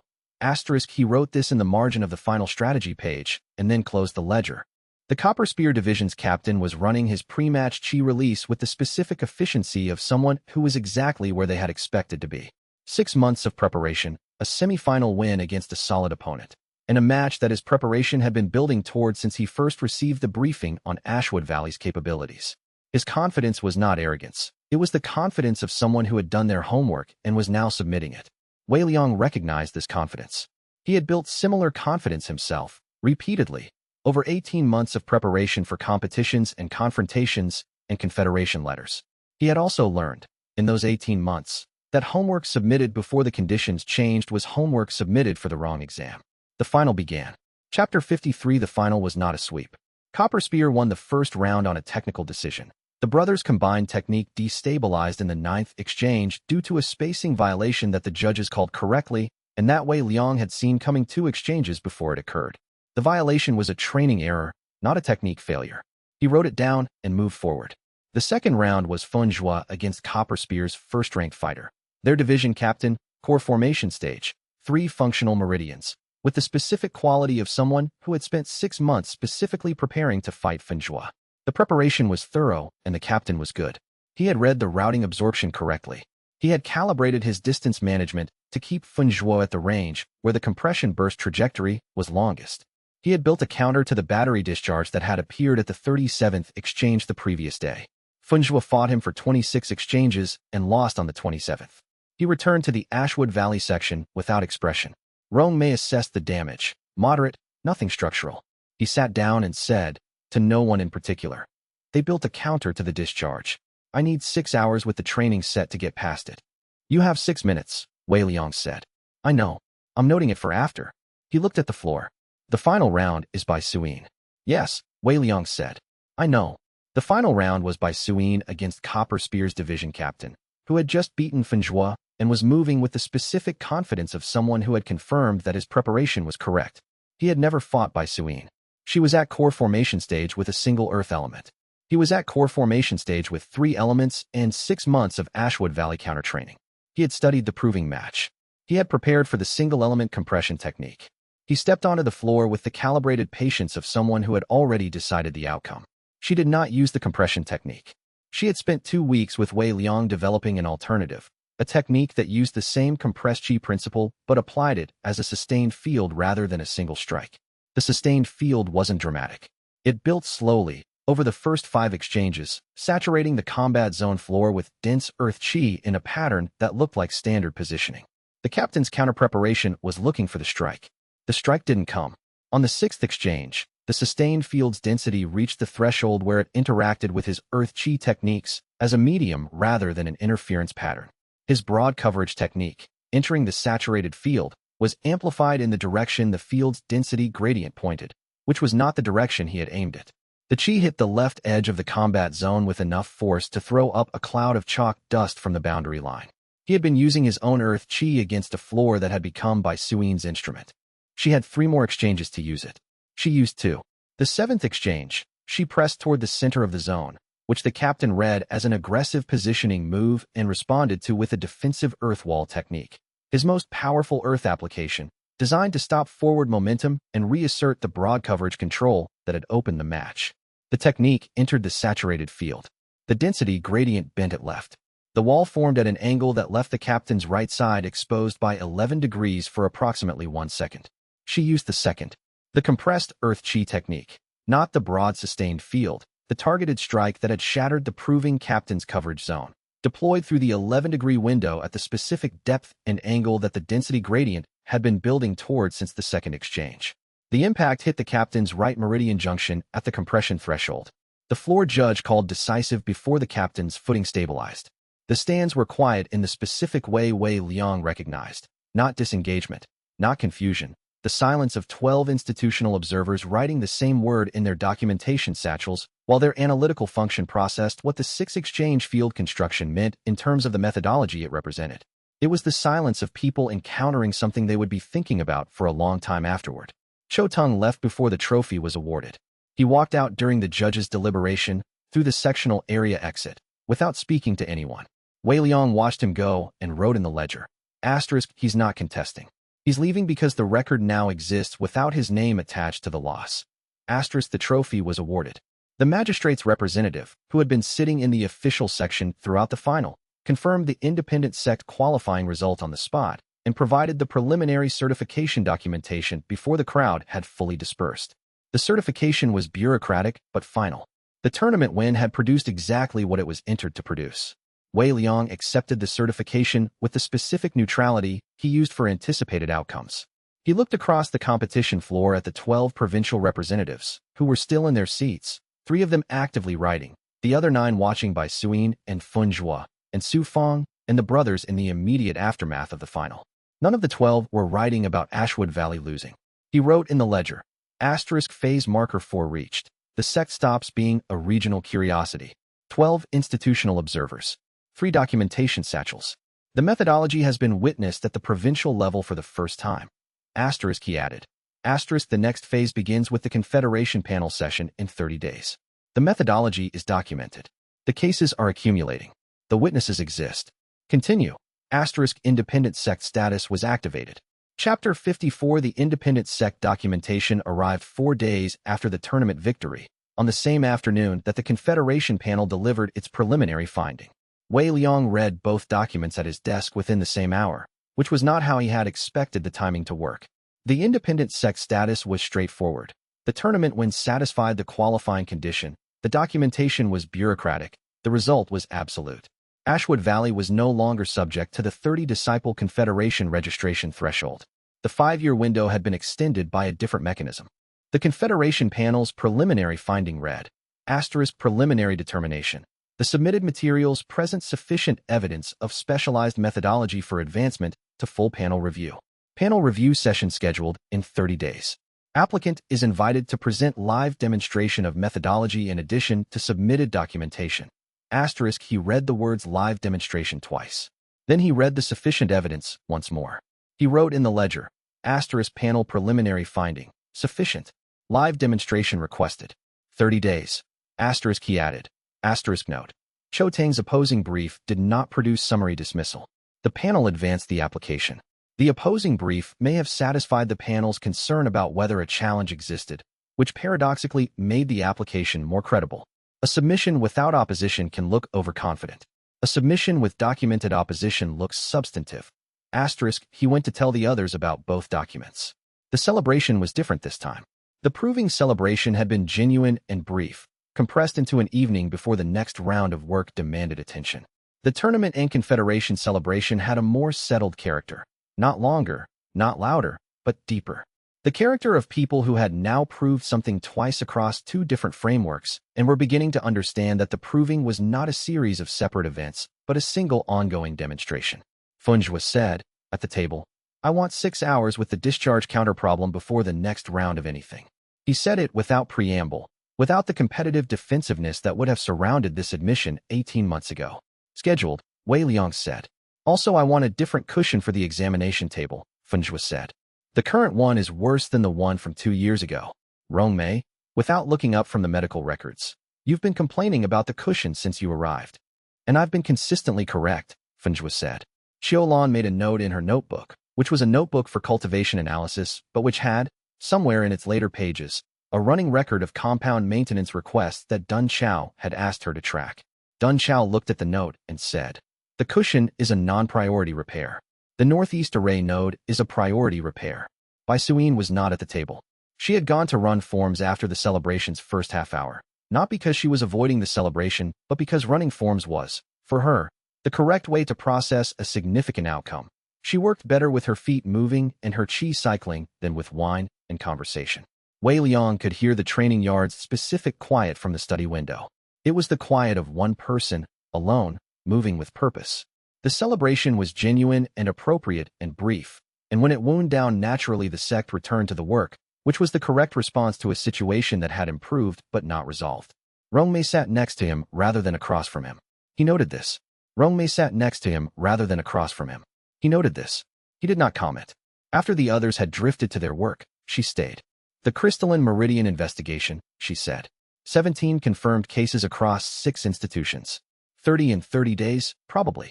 He wrote this in the margin of the final strategy page and then closed the ledger. The Copper Spear Division's captain was running his pre-match chi release with the specific efficiency of someone who was exactly where they had expected to be. 6 months of preparation, a semi-final win against a solid opponent, and a match that his preparation had been building toward since he first received the briefing on Ashwood Valley's capabilities. His confidence was not arrogance. It was the confidence of someone who had done their homework and was now submitting it. Wei Liang recognized this confidence. He had built similar confidence himself, repeatedly, over 18 months of preparation for competitions and confrontations and confederation letters. He had also learned, in those 18 months, that homework submitted before the conditions changed was homework submitted for the wrong exam. The final began. Chapter 53. The final was not a sweep. Copper Spear won the first round on a technical decision. The brothers' combined technique destabilized in the 9th exchange due to a spacing violation that the judges called correctly, and that Wei Liang had seen coming 2 exchanges before it occurred. The violation was a training error, not a technique failure. He wrote it down and moved forward. The second round was Fenjua against Copper Spear's first-ranked fighter. Their division captain, core formation stage, 3 functional meridians, with the specific quality of someone who had spent 6 months specifically preparing to fight Fenjua. The preparation was thorough, and the captain was good. He had read the routing absorption correctly. He had calibrated his distance management to keep Fenjua at the range where the compression burst trajectory was longest. He had built a counter to the battery discharge that had appeared at the 37th exchange the previous day. Fenjua fought him for 26 exchanges and lost on the 27th. He returned to the Ashwood Valley section without expression. Rong Mei assessed the damage. Moderate, nothing structural. He sat down and said, to no one in particular, "They built a counter to the discharge. I need 6 hours with the training set to get past it." "You have 6 minutes, Wei Liang said. "I know. I'm noting it for after." He looked at the floor. The final round is by Suyin. Yes, Wei Liang said. I know. The final round was by Suyin against Copper Spear's division captain, who had just beaten Fenjua and was moving with the specific confidence of someone who had confirmed that his preparation was correct. He had never fought by Suyin. She was at core formation stage with a single earth element. He was at core formation stage with 3 elements and 6 months of Ashwood Valley counter-training. He had studied the proving match. He had prepared for the single-element compression technique. He stepped onto the floor with the calibrated patience of someone who had already decided the outcome. She did not use the compression technique. She had spent 2 weeks with Wei Liang developing an alternative, a technique that used the same compressed chi principle but applied it as a sustained field rather than a single strike. The sustained field wasn't dramatic. It built slowly, over the first 5 exchanges, saturating the combat zone floor with dense earth chi in a pattern that looked like standard positioning. The captain's counter-preparation was looking for the strike. The strike didn't come. On the 6th exchange, the sustained field's density reached the threshold where it interacted with his earth chi techniques as a medium rather than an interference pattern. His broad coverage technique, entering the saturated field, was amplified in the direction the field's density gradient pointed, which was not the direction he had aimed it. The chi hit the left edge of the combat zone with enough force to throw up a cloud of chalk dust from the boundary line. He had been using his own earth chi against a floor that had become by Suyin's instrument. She had 3 more exchanges to use it. She used 2. The 7th exchange, she pressed toward the center of the zone, which the captain read as an aggressive positioning move and responded to with a defensive earth wall technique. His most powerful earth application, designed to stop forward momentum and reassert the broad coverage control that had opened the match. The technique entered the saturated field. The density gradient bent at left. The wall formed at an angle that left the captain's right side exposed by 11 degrees for approximately 1 second. She used the 2nd. The compressed earth chi technique, not the broad sustained field, the targeted strike that had shattered the proving captain's coverage zone, deployed through the 11-degree window at the specific depth and angle that the density gradient had been building toward since the 2nd exchange. The impact hit the captain's right meridian junction at the compression threshold. The floor judge called decisive before the captain's footing stabilized. The stands were quiet in the specific way Wei Liang recognized. Not disengagement, not confusion. The silence of 12 institutional observers writing the same word in their documentation satchels while their analytical function processed what the 6 exchange field construction meant in terms of the methodology it represented. It was the silence of people encountering something they would be thinking about for a long time afterward. Cho Tung left before the trophy was awarded. He walked out during the judge's deliberation through the sectional area exit, without speaking to anyone. Wei Liang watched him go and wrote in the ledger. *, he's not contesting. He's leaving because the record now exists without his name attached to the loss. *, the trophy was awarded. The magistrate's representative, who had been sitting in the official section throughout the final, confirmed the independent sect qualifying result on the spot and provided the preliminary certification documentation before the crowd had fully dispersed. The certification was bureaucratic but final. The tournament win had produced exactly what it was entered to produce. Wei Liang accepted the certification with the specific neutrality he used for anticipated outcomes. He looked across the competition floor at the 12 provincial representatives, who were still in their seats, 3 of them actively writing, the other 9 watching by Suyin and Fenjua, and Su Feng, and the brothers in the immediate aftermath of the final. None of the 12 were writing about Ashwood Valley losing. He wrote in the ledger, * phase marker 4 reached. The sect stops being a regional curiosity. 12 institutional observers. 3 documentation satchels. The methodology has been witnessed at the provincial level for the first time. * he added. * the next phase begins with the Confederation panel session in 30 days. The methodology is documented. The cases are accumulating. The witnesses exist. Continue. * independent sect status was activated. Chapter 54. The independent sect documentation arrived 4 days after the tournament victory, on the same afternoon that the Confederation panel delivered its preliminary finding. Wei Liang read both documents at his desk within the same hour, which was not how he had expected the timing to work. The independent sect status was straightforward. The tournament win satisfied the qualifying condition. The documentation was bureaucratic. The result was absolute. Ashwood Valley was no longer subject to the 30-disciple Confederation registration threshold. The 5-year window had been extended by a different mechanism. The Confederation panel's preliminary finding read, * preliminary determination. The submitted materials present sufficient evidence of specialized methodology for advancement to full panel review. Panel review session scheduled in 30 days. Applicant is invited to present live demonstration of methodology in addition to submitted documentation. Asterisk, he read the words live demonstration twice. Then he read the sufficient evidence once more. He wrote in the ledger, asterisk panel preliminary finding, sufficient. Live demonstration requested. 30 days. Asterisk, he added. Asterisk note. Cho Tang's opposing brief did not produce summary dismissal. The panel advanced the application. The opposing brief may have satisfied the panel's concern about whether a challenge existed, which paradoxically made the application more credible. A submission without opposition can look overconfident. A submission with documented opposition looks substantive. Asterisk, he went to tell the others about both documents. The celebration was different this time. The proving celebration had been genuine and brief, compressed into an evening before the next round of work demanded attention. The tournament and confederation celebration had a more settled character. Not longer, not louder, but deeper. The character of people who had now proved something twice across two different frameworks and were beginning to understand that the proving was not a series of separate events, but a single ongoing demonstration. Funjwa said, at the table, I want 6 hours with the discharge counter problem before the next round of anything. He said it without preamble, without the competitive defensiveness that would have surrounded this admission 18 months ago. Scheduled, Wei Liang said. Also, I want a different cushion for the examination table, Funjwa said. The current one is worse than the one from 2 years ago. Rongmei, without looking up from the medical records. You've been complaining about the cushion since you arrived. And I've been consistently correct, Funjwa said. Xiaolan made a note in her notebook, which was a notebook for cultivation analysis, but which had, somewhere in its later pages, a running record of compound maintenance requests that Dun Chao had asked her to track. Dun Chao looked at the note and said, the cushion is a non-priority repair. The northeast array node is a priority repair. Bai Suyin was not at the table. She had gone to run forms after the celebration's first half hour, not because she was avoiding the celebration, but because running forms was, for her, the correct way to process a significant outcome. She worked better with her feet moving and her chi cycling than with wine and conversation. Wei Liang could hear the training yard's specific quiet from the study window. It was the quiet of one person, alone, moving with purpose. The celebration was genuine and appropriate and brief, and when it wound down naturally the sect returned to the work, which was the correct response to a situation that had improved but not resolved. Rongmei sat next to him rather than across from him. He noted this. Rongmei sat next to him rather than across from him. He noted this. He did not comment. After the others had drifted to their work, she stayed. The crystalline meridian investigation, she said. 17 confirmed cases across 6 institutions. 30 in 30 days, probably.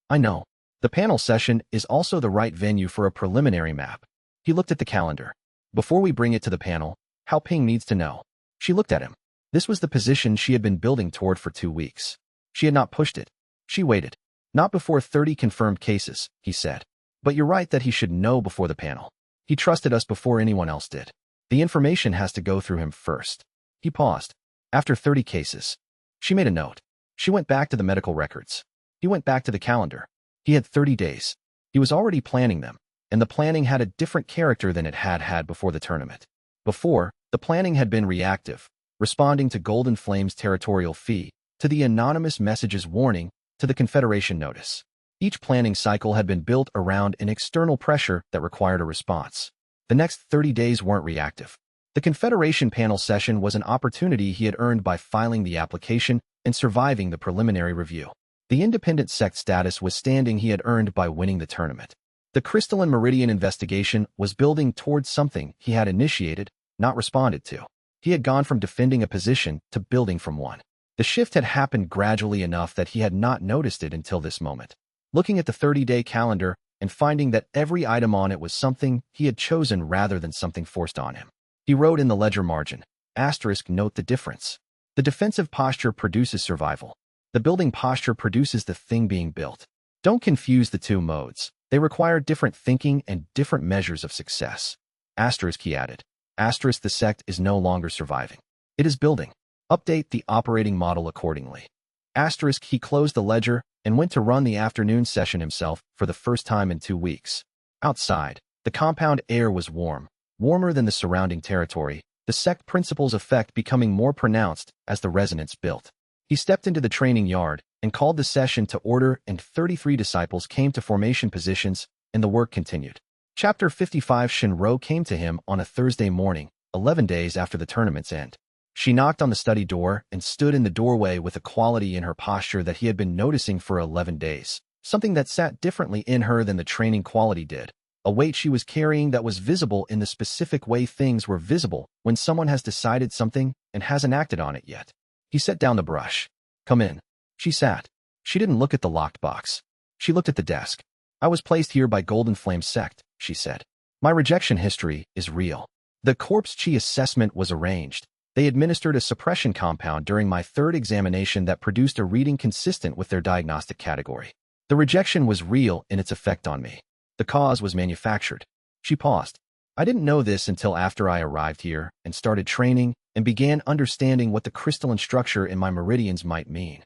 I know. The panel session is also the right venue for a preliminary map. He looked at the calendar. Before we bring it to the panel, Hao Ping needs to know. She looked at him. This was the position she had been building toward for 2 weeks. She had not pushed it. She waited. Not before 30 confirmed cases, he said. But you're right that he should know before the panel. He trusted us before anyone else did. The information has to go through him first. He paused. After 30 cases. She made a note. She went back to the medical records. He went back to the calendar. He had 30 days. He was already planning them, and the planning had a different character than it had had before the tournament. Before, the planning had been reactive, responding to Golden Flame's territorial fee, to the anonymous message's warning, to the Confederation notice. Each planning cycle had been built around an external pressure that required a response. The next 30 days weren't reactive. The Confederation panel session was an opportunity he had earned by filing the application and surviving the preliminary review. The independent sect status was standing he had earned by winning the tournament. The crystalline meridian investigation was building towards something he had initiated, not responded to. He had gone from defending a position to building from one. The shift had happened gradually enough that he had not noticed it until this moment. Looking at the 30-day calendar and finding that every item on it was something he had chosen rather than something forced on him. He wrote in the ledger margin, asterisk, note the difference. The defensive posture produces survival. The building posture produces the thing being built. Don't confuse the two modes. They require different thinking and different measures of success. Asterisk, he added. Asterisk, the sect is no longer surviving. It is building. Update the operating model accordingly. Asterisk, he closed the ledger and went to run the afternoon session himself for the first time in 2 weeks. Outside, the compound air was warm, warmer than the surrounding territory, the sect principle's effect becoming more pronounced as the resonance built. He stepped into the training yard and called the session to order, and 33 disciples came to formation positions, and the work continued. Chapter 55 Shinro came to him on a Thursday morning, 11 days after the tournament's end. She knocked on the study door and stood in the doorway with a quality in her posture that he had been noticing for 11 days, something that sat differently in her than the training quality did, a weight she was carrying that was visible in the specific way things were visible when someone has decided something and hasn't acted on it yet. He set down the brush. "Come in." She sat. She didn't look at the locked box. She looked at the desk. "I was placed here by Golden Flame Sect," she said. "My rejection history is real. The corpse chi assessment was arranged. They administered a suppression compound during my third examination that produced a reading consistent with their diagnostic category. The rejection was real in its effect on me. The cause was manufactured." She paused. "I didn't know this until after I arrived here and started training and began understanding what the crystalline structure in my meridians might mean."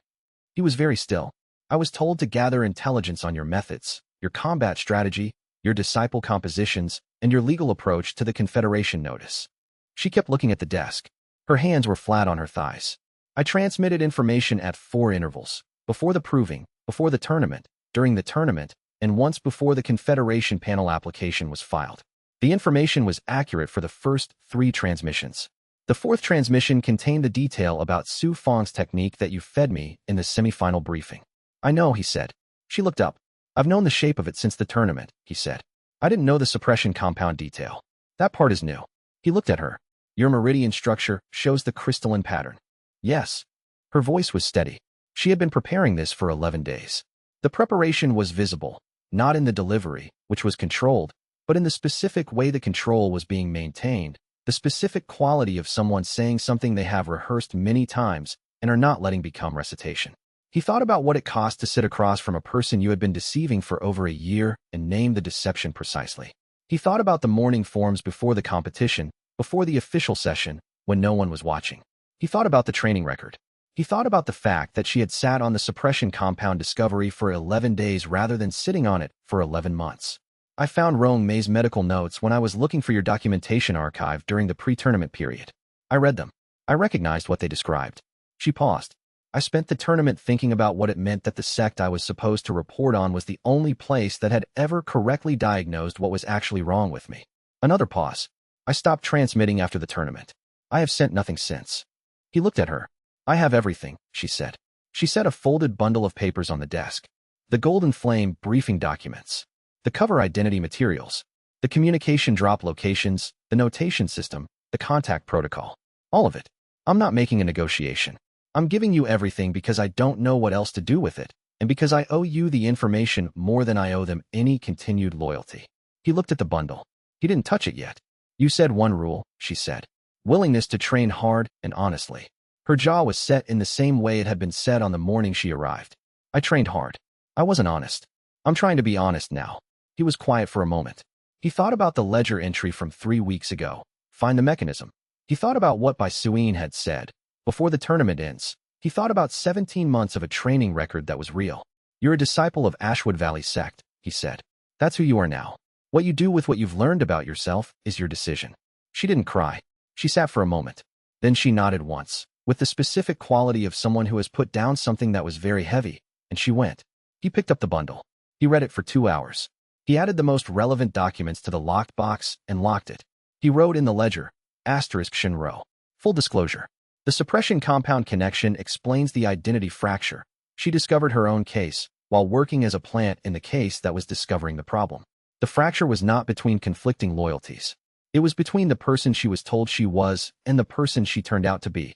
He was very still. "I was told to gather intelligence on your methods, your combat strategy, your disciple compositions, and your legal approach to the Confederation notice." She kept looking at the desk. Her hands were flat on her thighs. "I transmitted information at 4 intervals, before the proving, before the tournament, during the tournament, and once before the Confederation panel application was filed. The information was accurate for the first 3 transmissions. The 4th transmission contained the detail about Su Feng's technique that you fed me in the semifinal briefing." "I know," he said. She looked up. "I've known the shape of it since the tournament," he said. "I didn't know the suppression compound detail. That part is new." He looked at her. "Your meridian structure shows the crystalline pattern." "Yes." Her voice was steady. She had been preparing this for 11 days. The preparation was visible, not in the delivery, which was controlled, but in the specific way the control was being maintained, the specific quality of someone saying something they have rehearsed many times and are not letting become recitation. He thought about what it cost to sit across from a person you had been deceiving for over a year and name the deception precisely. He thought about the morning forms before the competition, before the official session, when no one was watching. He thought about the training record. He thought about the fact that she had sat on the suppression compound discovery for 11 days rather than sitting on it for 11 months. "I found Rong Mei's medical notes when I was looking for your documentation archive during the pre-tournament period. I read them. I recognized what they described." She paused. "I spent the tournament thinking about what it meant that the sect I was supposed to report on was the only place that had ever correctly diagnosed what was actually wrong with me." Another pause. "I stopped transmitting after the tournament. I have sent nothing since." He looked at her. "I have everything," she said. She set a folded bundle of papers on the desk. The Golden Flame briefing documents. The cover identity materials. The communication drop locations. The notation system. The contact protocol. All of it. "I'm not making a negotiation. I'm giving you everything because I don't know what else to do with it, and because I owe you the information more than I owe them any continued loyalty." He looked at the bundle. He didn't touch it yet. "You said one rule," she said. "Willingness to train hard and honestly." Her jaw was set in the same way it had been set on the morning she arrived. "I trained hard. I wasn't honest. I'm trying to be honest now." He was quiet for a moment. He thought about the ledger entry from 3 weeks ago. Find the mechanism. He thought about what Bai Suyin had said. Before the tournament ends, he thought about 17 months of a training record that was real. "You're a disciple of Ashwood Valley Sect," he said. "That's who you are now. What you do with what you've learned about yourself is your decision." She didn't cry. She sat for a moment. Then she nodded once, with the specific quality of someone who has put down something that was very heavy, and she went. He picked up the bundle. He read it for 2 hours. He added the most relevant documents to the locked box and locked it. He wrote in the ledger, *Shinro. Full disclosure. The suppression compound connection explains the identity fracture. She discovered her own case, while working as a plant in the case that was discovering the problem. The fracture was not between conflicting loyalties. It was between the person she was told she was and the person she turned out to be.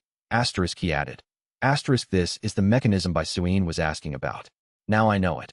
He added. This is the mechanism Bai Suyin was asking about. Now I know it.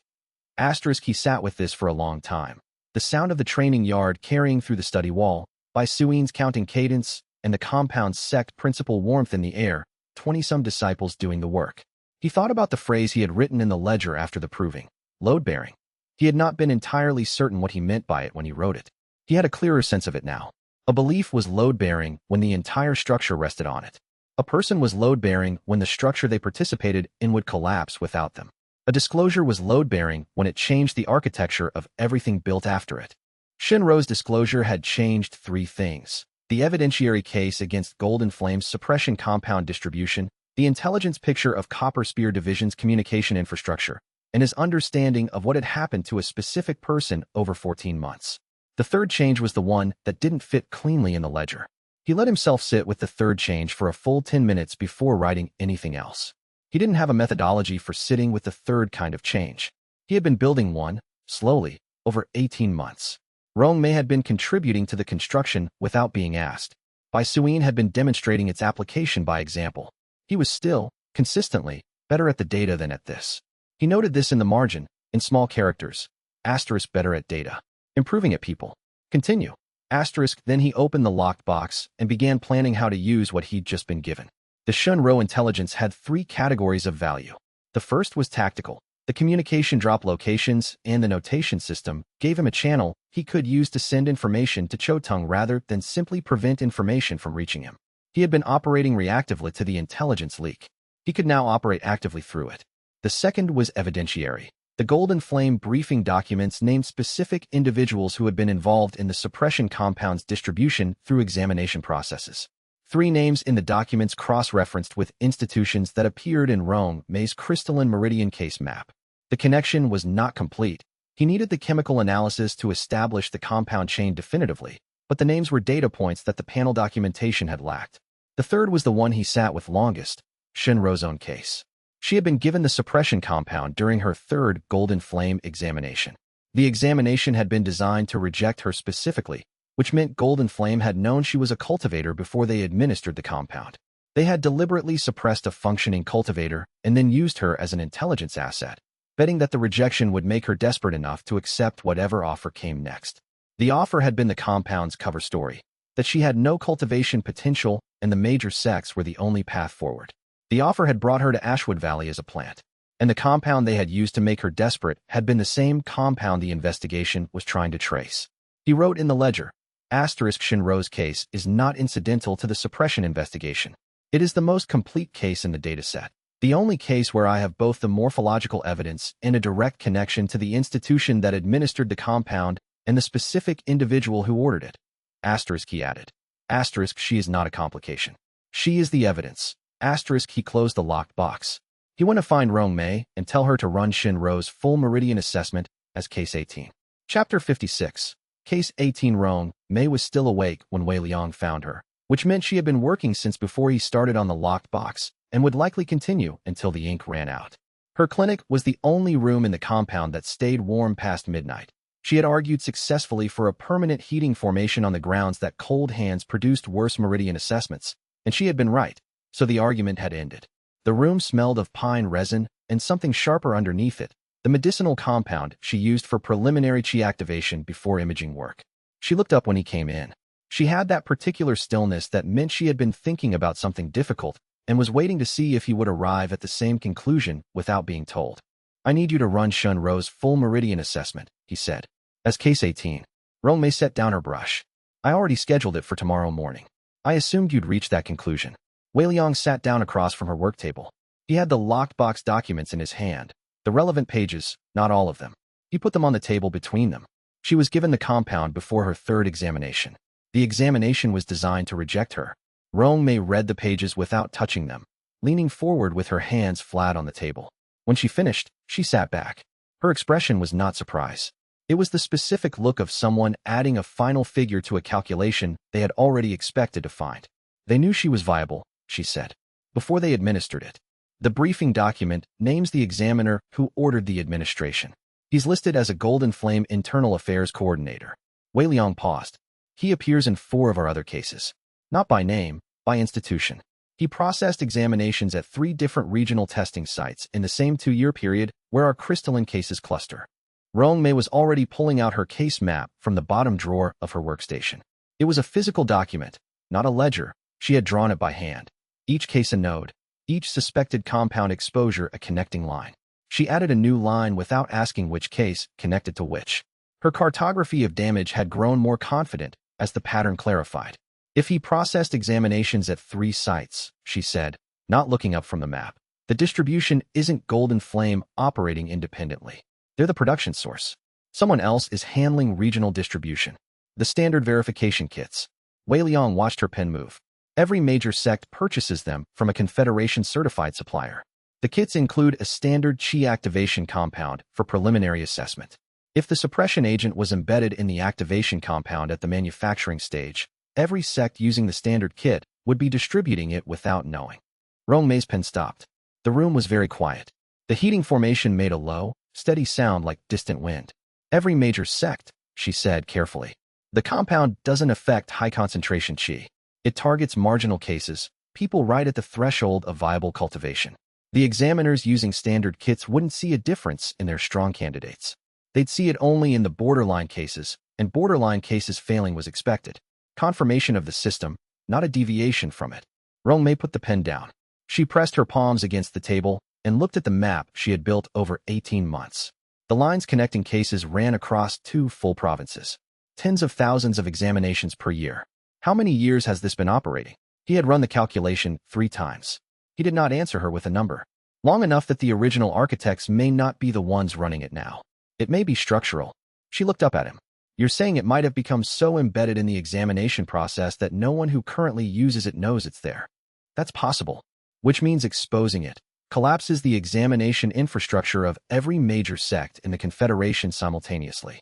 He sat with this for a long time. The sound of the training yard carrying through the study wall, Bai Suin's counting cadence, and the compound's sect principle warmth in the air, 20-some disciples doing the work. He thought about the phrase he had written in the ledger after the proving. Load-bearing. He had not been entirely certain what he meant by it when he wrote it. He had a clearer sense of it now. A belief was load-bearing when the entire structure rested on it. A person was load-bearing when the structure they participated in would collapse without them. A disclosure was load-bearing when it changed the architecture of everything built after it. Shinro's disclosure had changed 3 things. The evidentiary case against Golden Flame's suppression compound distribution, the intelligence picture of Copper Spear Division's communication infrastructure, and his understanding of what had happened to a specific person over 14 months. The third change was the one that didn't fit cleanly in the ledger. He let himself sit with the third change for a full 10 minutes before writing anything else. He didn't have a methodology for sitting with the third kind of change. He had been building one, slowly, over 18 months. Rong Mei had been contributing to the construction without being asked. Bai Suyin had been demonstrating its application by example. He was still, consistently, better at the data than at this. He noted this in the margin, in small characters. Asterisk better at data. Improving at people. Continue. Asterisk then he opened the locked box and began planning how to use what he'd just been given. The Shunrou intelligence had 3 categories of value. The first was tactical. The communication drop locations and the notation system gave him a channel he could use to send information to Choteng rather than simply prevent information from reaching him. He had been operating reactively to the intelligence leak. He could now operate actively through it. The second was evidentiary. The Golden Flame briefing documents named specific individuals who had been involved in the suppression compound's distribution through examination processes. 3 names in the documents cross-referenced with institutions that appeared in Rong Mei's crystalline meridian case map. The connection was not complete. He needed the chemical analysis to establish the compound chain definitively, but the names were data points that the panel documentation had lacked. The third was the one he sat with longest, Shinrou's own case. She had been given the suppression compound during her 3rd Golden Flame examination. The examination had been designed to reject her specifically, which meant Golden Flame had known she was a cultivator before they administered the compound. They had deliberately suppressed a functioning cultivator and then used her as an intelligence asset, betting that the rejection would make her desperate enough to accept whatever offer came next. The offer had been the compound's cover story, that she had no cultivation potential and the major sects were the only path forward. The offer had brought her to Ashwood Valley as a plant, and the compound they had used to make her desperate had been the same compound the investigation was trying to trace. He wrote in the ledger, Asterisk Shinrou's case is not incidental to the suppression investigation. It is the most complete case in the dataset. The only case where I have both the morphological evidence and a direct connection to the institution that administered the compound and the specific individual who ordered it. Asterisk he added. Asterisk she is not a complication. She is the evidence. Asterisk he closed the locked box. He went to find Rong Mei and tell her to run Shinrou's full meridian assessment as Case 18. Chapter 56. Case 18. Rong Mei was still awake when Wei Liang found her, which meant she had been working since before he started on the locked box and would likely continue until the ink ran out. Her clinic was the only room in the compound that stayed warm past midnight. She had argued successfully for a permanent heating formation on the grounds that cold hands produced worse meridian assessments, and she had been right, so the argument had ended. The room smelled of pine resin and something sharper underneath it, the medicinal compound she used for preliminary qi activation before imaging work. She looked up when he came in. She had that particular stillness that meant she had been thinking about something difficult and was waiting to see if he would arrive at the same conclusion without being told. I need you to run Shunrou's full meridian assessment, he said. As Case 18. Rong Mei set down her brush. I already scheduled it for tomorrow morning. I assumed you'd reach that conclusion. Wei Liang sat down across from her work table. He had the locked box documents in his hand, the relevant pages, not all of them. He put them on the table between them. She was given the compound before her 3rd examination. The examination was designed to reject her. Rong Mei read the pages without touching them, leaning forward with her hands flat on the table. When she finished, she sat back. Her expression was not surprise. It was the specific look of someone adding a final figure to a calculation they had already expected to find. They knew she was viable, she said, before they administered it. The briefing document names the examiner who ordered the administration. He's listed as a Golden Flame Internal Affairs Coordinator. Wei Liang paused. He appears in 4 of our other cases. Not by name, by institution. He processed examinations at 3 different regional testing sites in the same 2-year period where our crystalline cases cluster. Rong Mei was already pulling out her case map from the bottom drawer of her workstation. It was a physical document, not a ledger. She had drawn it by hand. Each case a node, each suspected compound exposure a connecting line. She added a new line without asking which case connected to which. Her cartography of damage had grown more confident as the pattern clarified. If he processed examinations at 3 sites, she said, not looking up from the map, the distribution isn't Golden Flame operating independently. They're the production source. Someone else is handling regional distribution. The standard verification kits. Wei Liang watched her pen move. Every major sect purchases them from a Confederation-certified supplier. The kits include a standard qi activation compound for preliminary assessment. If the suppression agent was embedded in the activation compound at the manufacturing stage, every sect using the standard kit would be distributing it without knowing. Rong Mei's pen stopped. The room was very quiet. The heating formation made a low, steady sound like distant wind. Every major sect, she said carefully. The compound doesn't affect high-concentration qi. It targets marginal cases, people right at the threshold of viable cultivation. The examiners using standard kits wouldn't see a difference in their strong candidates. They'd see it only in the borderline cases, and borderline cases failing was expected. Confirmation of the system, not a deviation from it. Rong Mei put the pen down. She pressed her palms against the table and looked at the map she had built over 18 months. The lines connecting cases ran across 2 full provinces. Tens of thousands of examinations per year. How many years has this been operating? He had run the calculation 3 times. He did not answer her with a number. Long enough that the original architects may not be the ones running it now. It may be structural. She looked up at him. You're saying it might have become so embedded in the examination process that no one who currently uses it knows it's there. That's possible. Which means exposing it collapses the examination infrastructure of every major sect in the Confederation simultaneously.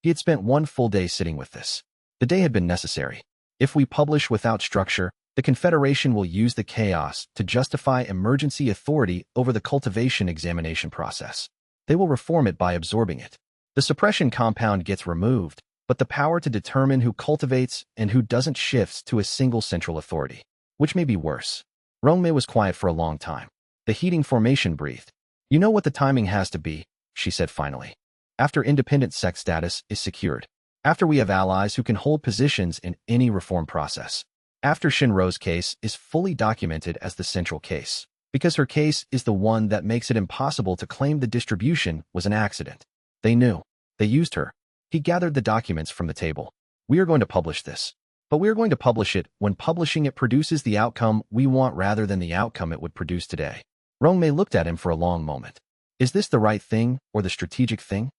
He had spent 1 full day sitting with this. The day had been necessary. If we publish without structure, the Confederation will use the chaos to justify emergency authority over the cultivation examination process. They will reform it by absorbing it. The suppression compound gets removed, but the power to determine who cultivates and who doesn't shifts to a single central authority, which may be worse. Rong Mei was quiet for a long time. The heating formation breathed. You know what the timing has to be, she said finally. After independent sect status is secured. After we have allies who can hold positions in any reform process. After Shinro's case is fully documented as the central case. Because her case is the one that makes it impossible to claim the distribution was an accident. They knew. They used her. He gathered the documents from the table. We are going to publish this. But we are going to publish it when publishing it produces the outcome we want rather than the outcome it would produce today. Rong Mei looked at him for a long moment. Is this the right thing or the strategic thing?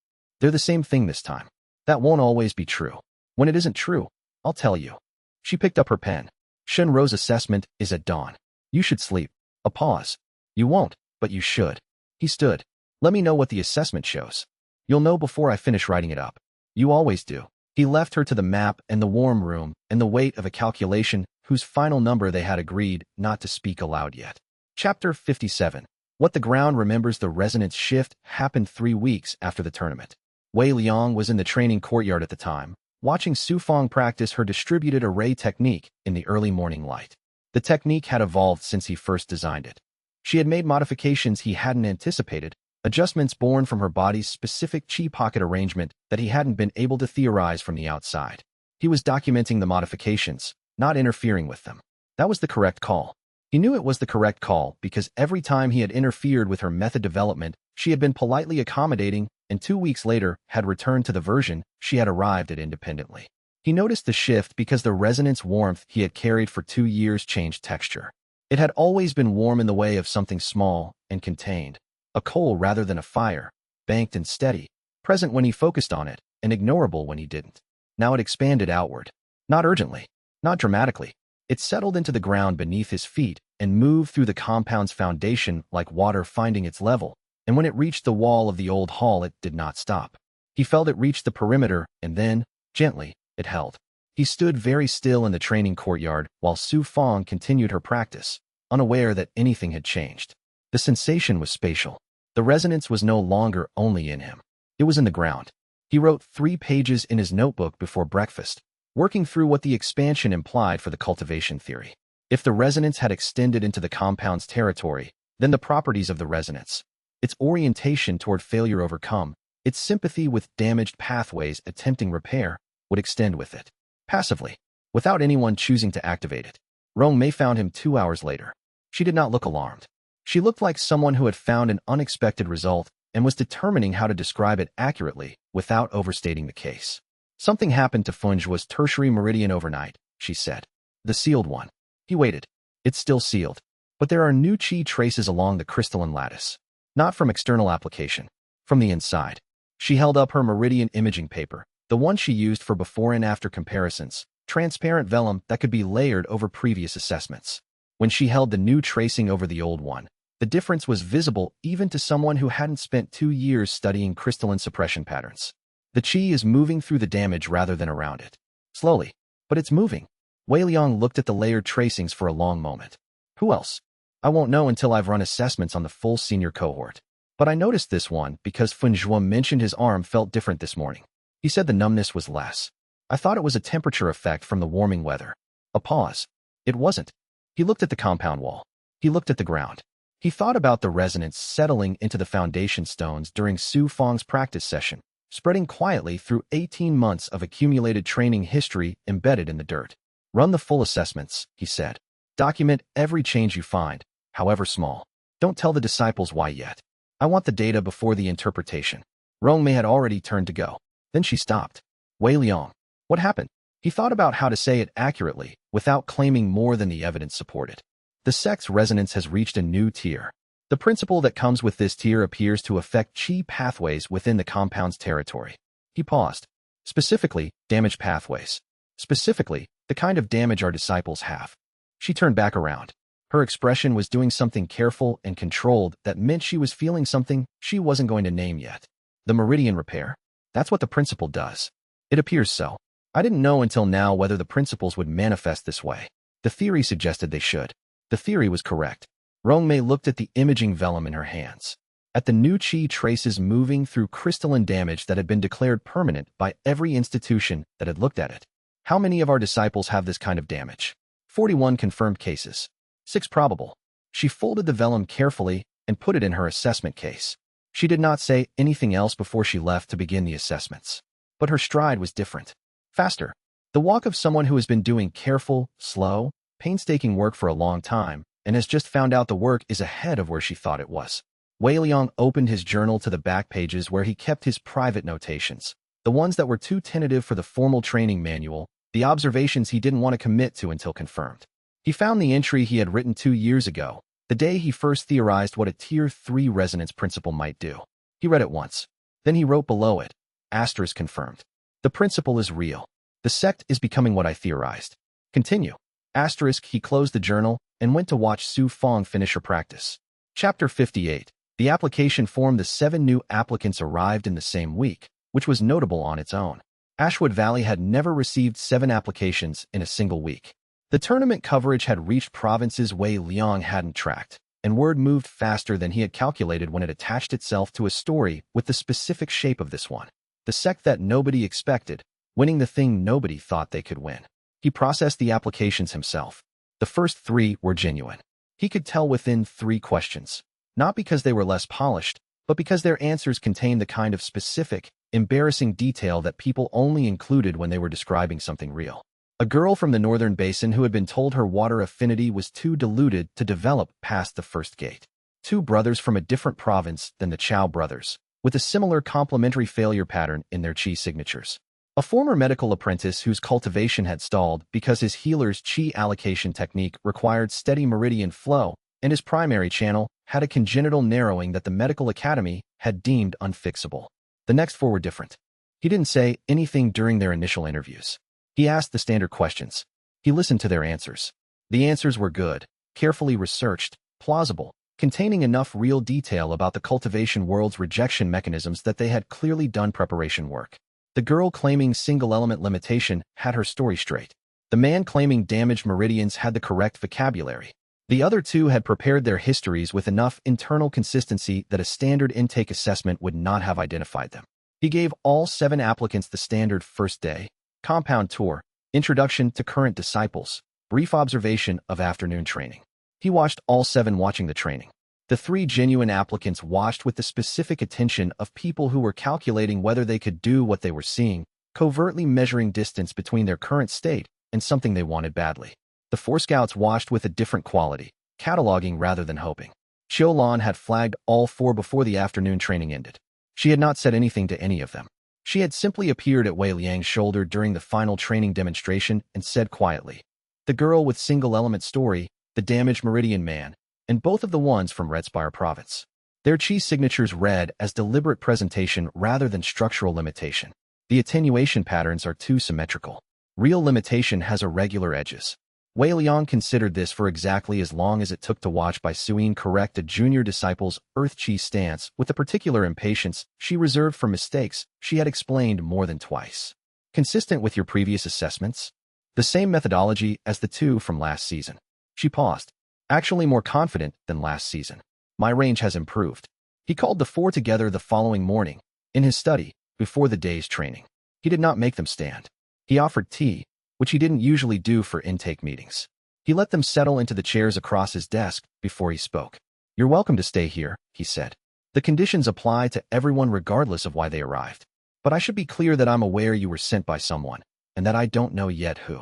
They're the same thing this time. That won't always be true. When it isn't true, I'll tell you. She picked up her pen. Shinro's assessment is at dawn. You should sleep. A pause. You won't, but you should. He stood. Let me know what the assessment shows. You'll know before I finish writing it up. You always do. He left her to the map and the warm room and the weight of a calculation whose final number they had agreed not to speak aloud yet. Chapter 57. What the ground remembers. The resonance shift happened 3 weeks after the tournament. Wei Liang was in the training courtyard at the time, watching Su Fong practice her distributed array technique in the early morning light. The technique had evolved since he first designed it. She had made modifications he hadn't anticipated, adjustments born from her body's specific chi pocket arrangement that he hadn't been able to theorize from the outside. He was documenting the modifications, not interfering with them. That was the correct call. He knew it was the correct call because every time he had interfered with her method development, she had been politely accommodating and 2 weeks later had returned to the version she had arrived at independently. He noticed the shift because the resonance warmth he had carried for 2 years changed texture. It had always been warm in the way of something small and contained, a coal rather than a fire, banked and steady, present when he focused on it, and ignorable when he didn't. Now it expanded outward. Not urgently, not dramatically. It settled into the ground beneath his feet and moved through the compound's foundation like water finding its level, and when it reached the wall of the old hall it did not stop. He felt it reach the perimeter, and then, gently, it held. He stood very still in the training courtyard while Su Fong continued her practice, unaware that anything had changed. The sensation was spatial. The resonance was no longer only in him. It was in the ground. He wrote 3 pages in his notebook before breakfast, working through what the expansion implied for the cultivation theory. If the resonance had extended into the compound's territory, then the properties of the resonance, its orientation toward failure overcome, its sympathy with damaged pathways attempting repair, would extend with it. Passively, without anyone choosing to activate it. Rong Mei found him 2 hours later. She did not look alarmed. She looked like someone who had found an unexpected result and was determining how to describe it accurately without overstating the case. Something happened to Funjua's tertiary meridian overnight, she said. The sealed one. He waited. It's still sealed. But there are new chi traces along the crystalline lattice. Not from external application. From the inside. She held up her meridian imaging paper, the one she used for before and after comparisons, transparent vellum that could be layered over previous assessments. When she held the new tracing over the old one, the difference was visible even to someone who hadn't spent 2 years studying crystalline suppression patterns. The qi is moving through the damage rather than around it. Slowly, but it's moving. Wei Liang looked at the layered tracings for a long moment. Who else? I won't know until I've run assessments on the full senior cohort. But I noticed this one because Funzhua mentioned his arm felt different this morning. He said the numbness was less. I thought it was a temperature effect from the warming weather. A pause. It wasn't. He looked at the compound wall. He looked at the ground. He thought about the resonance settling into the foundation stones during Su Fang's practice session, spreading quietly through 18 months of accumulated training history embedded in the dirt. Run the full assessments, he said. Document every change you find, however small. Don't tell the disciples why yet. I want the data before the interpretation. Rongmei had already turned to go. Then she stopped. Wei Liang. What happened? He thought about how to say it accurately, without claiming more than the evidence supported. The sect's resonance has reached a new tier. The principle that comes with this tier appears to affect qi pathways within the compound's territory. He paused. Specifically, damage pathways. Specifically, the kind of damage our disciples have. She turned back around. Her expression was doing something careful and controlled that meant she was feeling something she wasn't going to name yet. The meridian repair. That's what the principle does. It appears so. I didn't know until now whether the principles would manifest this way. The theory suggested they should. The theory was correct. Rongmei looked at the imaging vellum in her hands. At the new qi traces moving through crystalline damage that had been declared permanent by every institution that had looked at it. How many of our disciples have this kind of damage? 41 confirmed cases. 6 probable. She folded the vellum carefully and put it in her assessment case. She did not say anything else before she left to begin the assessments. But her stride was different. Faster. The walk of someone who has been doing careful, slow, painstaking work for a long time and has just found out the work is ahead of where she thought it was. Wei Liang opened his journal to the back pages where he kept his private notations, the ones that were too tentative for the formal training manual, the observations he didn't want to commit to until confirmed. He found the entry he had written 2 years ago, the day he first theorized what a Tier 3 resonance principle might do. He read it once. Then he wrote below it, asterisk confirmed. The principle is real. The sect is becoming what I theorized. Continue. Asterisk, he closed the journal and went to watch Su Fang finish her practice. Chapter 58. The application form. The 7 new applicants arrived in the same week, which was notable on its own. Ashwood Valley had never received 7 applications in a single week. The tournament coverage had reached provinces Wei Liang hadn't tracked, and word moved faster than he had calculated when it attached itself to a story with the specific shape of this one. The sect that nobody expected, winning the thing nobody thought they could win. He processed the applications himself. The first 3 were genuine. He could tell within 3 questions, not because they were less polished, but because their answers contained the kind of specific, embarrassing detail that people only included when they were describing something real. A girl from the northern basin who had been told her water affinity was too diluted to develop past the first gate. 2 brothers from a different province than the Chow brothers, with a similar complementary failure pattern in their qi signatures. A former medical apprentice whose cultivation had stalled because his healer's qi allocation technique required steady meridian flow, and his primary channel had a congenital narrowing that the medical academy had deemed unfixable. The next 4 were different. He didn't say anything during their initial interviews. He asked the standard questions. He listened to their answers. The answers were good, carefully researched, plausible, containing enough real detail about the cultivation world's rejection mechanisms that they had clearly done preparation work. The girl claiming single-element limitation had her story straight. The man claiming damaged meridians had the correct vocabulary. The other 2 had prepared their histories with enough internal consistency that a standard intake assessment would not have identified them. He gave all 7 applicants the standard first day, compound tour, introduction to current disciples, brief observation of afternoon training. He watched all 7 watching the training. The 3 genuine applicants watched with the specific attention of people who were calculating whether they could do what they were seeing, covertly measuring distance between their current state and something they wanted badly. The 4 scouts watched with a different quality, cataloging rather than hoping. Qiu Lan had flagged all 4 before the afternoon training ended. She had not said anything to any of them. She had simply appeared at Wei Liang's shoulder during the final training demonstration and said quietly, "The girl with single-element story, the damaged meridian man, and both of the ones from Redspire province." Their qi signatures read as deliberate presentation rather than structural limitation. The attenuation patterns are too symmetrical. Real limitation has irregular edges. Wei Liang considered this for exactly as long as it took to watch Bai Suyin correct a junior disciple's earth chi stance with the particular impatience she reserved for mistakes she had explained more than twice. Consistent with your previous assessments? The same methodology as the two from last season. She paused. Actually more confident than last season. My range has improved. He called the four together the following morning, in his study, before the day's training. He did not make them stand. He offered tea, which he didn't usually do for intake meetings. He let them settle into the chairs across his desk before he spoke. You're welcome to stay here, he said. The conditions apply to everyone regardless of why they arrived. But I should be clear that I'm aware you were sent by someone, and that I don't know yet who.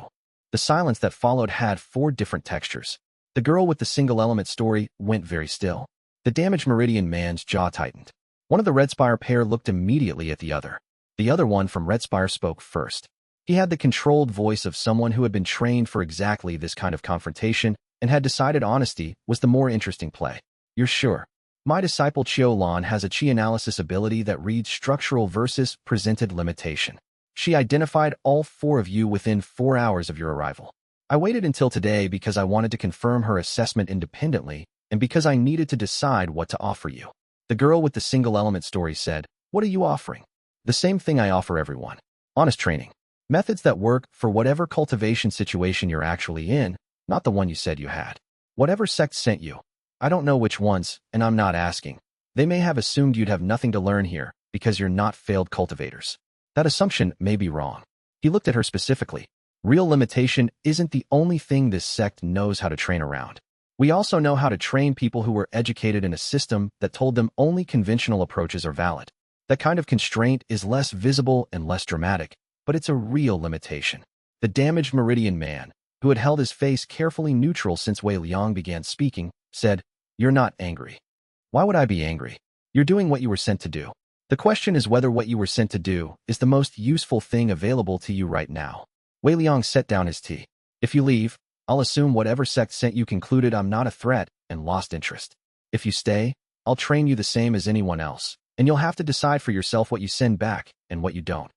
The silence that followed had 4 different textures. The girl with the single-element story went very still. The damaged meridian man's jaw tightened. One of the Red Spire pair looked immediately at the other. The other one from Red Spire spoke first. He had the controlled voice of someone who had been trained for exactly this kind of confrontation and had decided honesty was the more interesting play. You're sure? My disciple Qiu Lan has a chi analysis ability that reads structural versus presented limitation. She identified all 4 of you within 4 hours of your arrival. I waited until today because I wanted to confirm her assessment independently and because I needed to decide what to offer you. The girl with the single-element story said, What are you offering? The same thing I offer everyone. Honest training. Methods that work for whatever cultivation situation you're actually in, not the one you said you had. Whatever sect sent you. I don't know which ones, and I'm not asking. They may have assumed you'd have nothing to learn here because you're not failed cultivators. That assumption may be wrong. He looked at her specifically. Real limitation isn't the only thing this sect knows how to train around. We also know how to train people who were educated in a system that told them only conventional approaches are valid. That kind of constraint is less visible and less dramatic, but it's a real limitation. The damaged meridian man, who had held his face carefully neutral since Wei Liang began speaking, said, You're not angry. Why would I be angry? You're doing what you were sent to do. The question is whether what you were sent to do is the most useful thing available to you right now. Wei Liang set down his tea. If you leave, I'll assume whatever sect sent you concluded I'm not a threat and lost interest. If you stay, I'll train you the same as anyone else, and you'll have to decide for yourself what you send back and what you don't.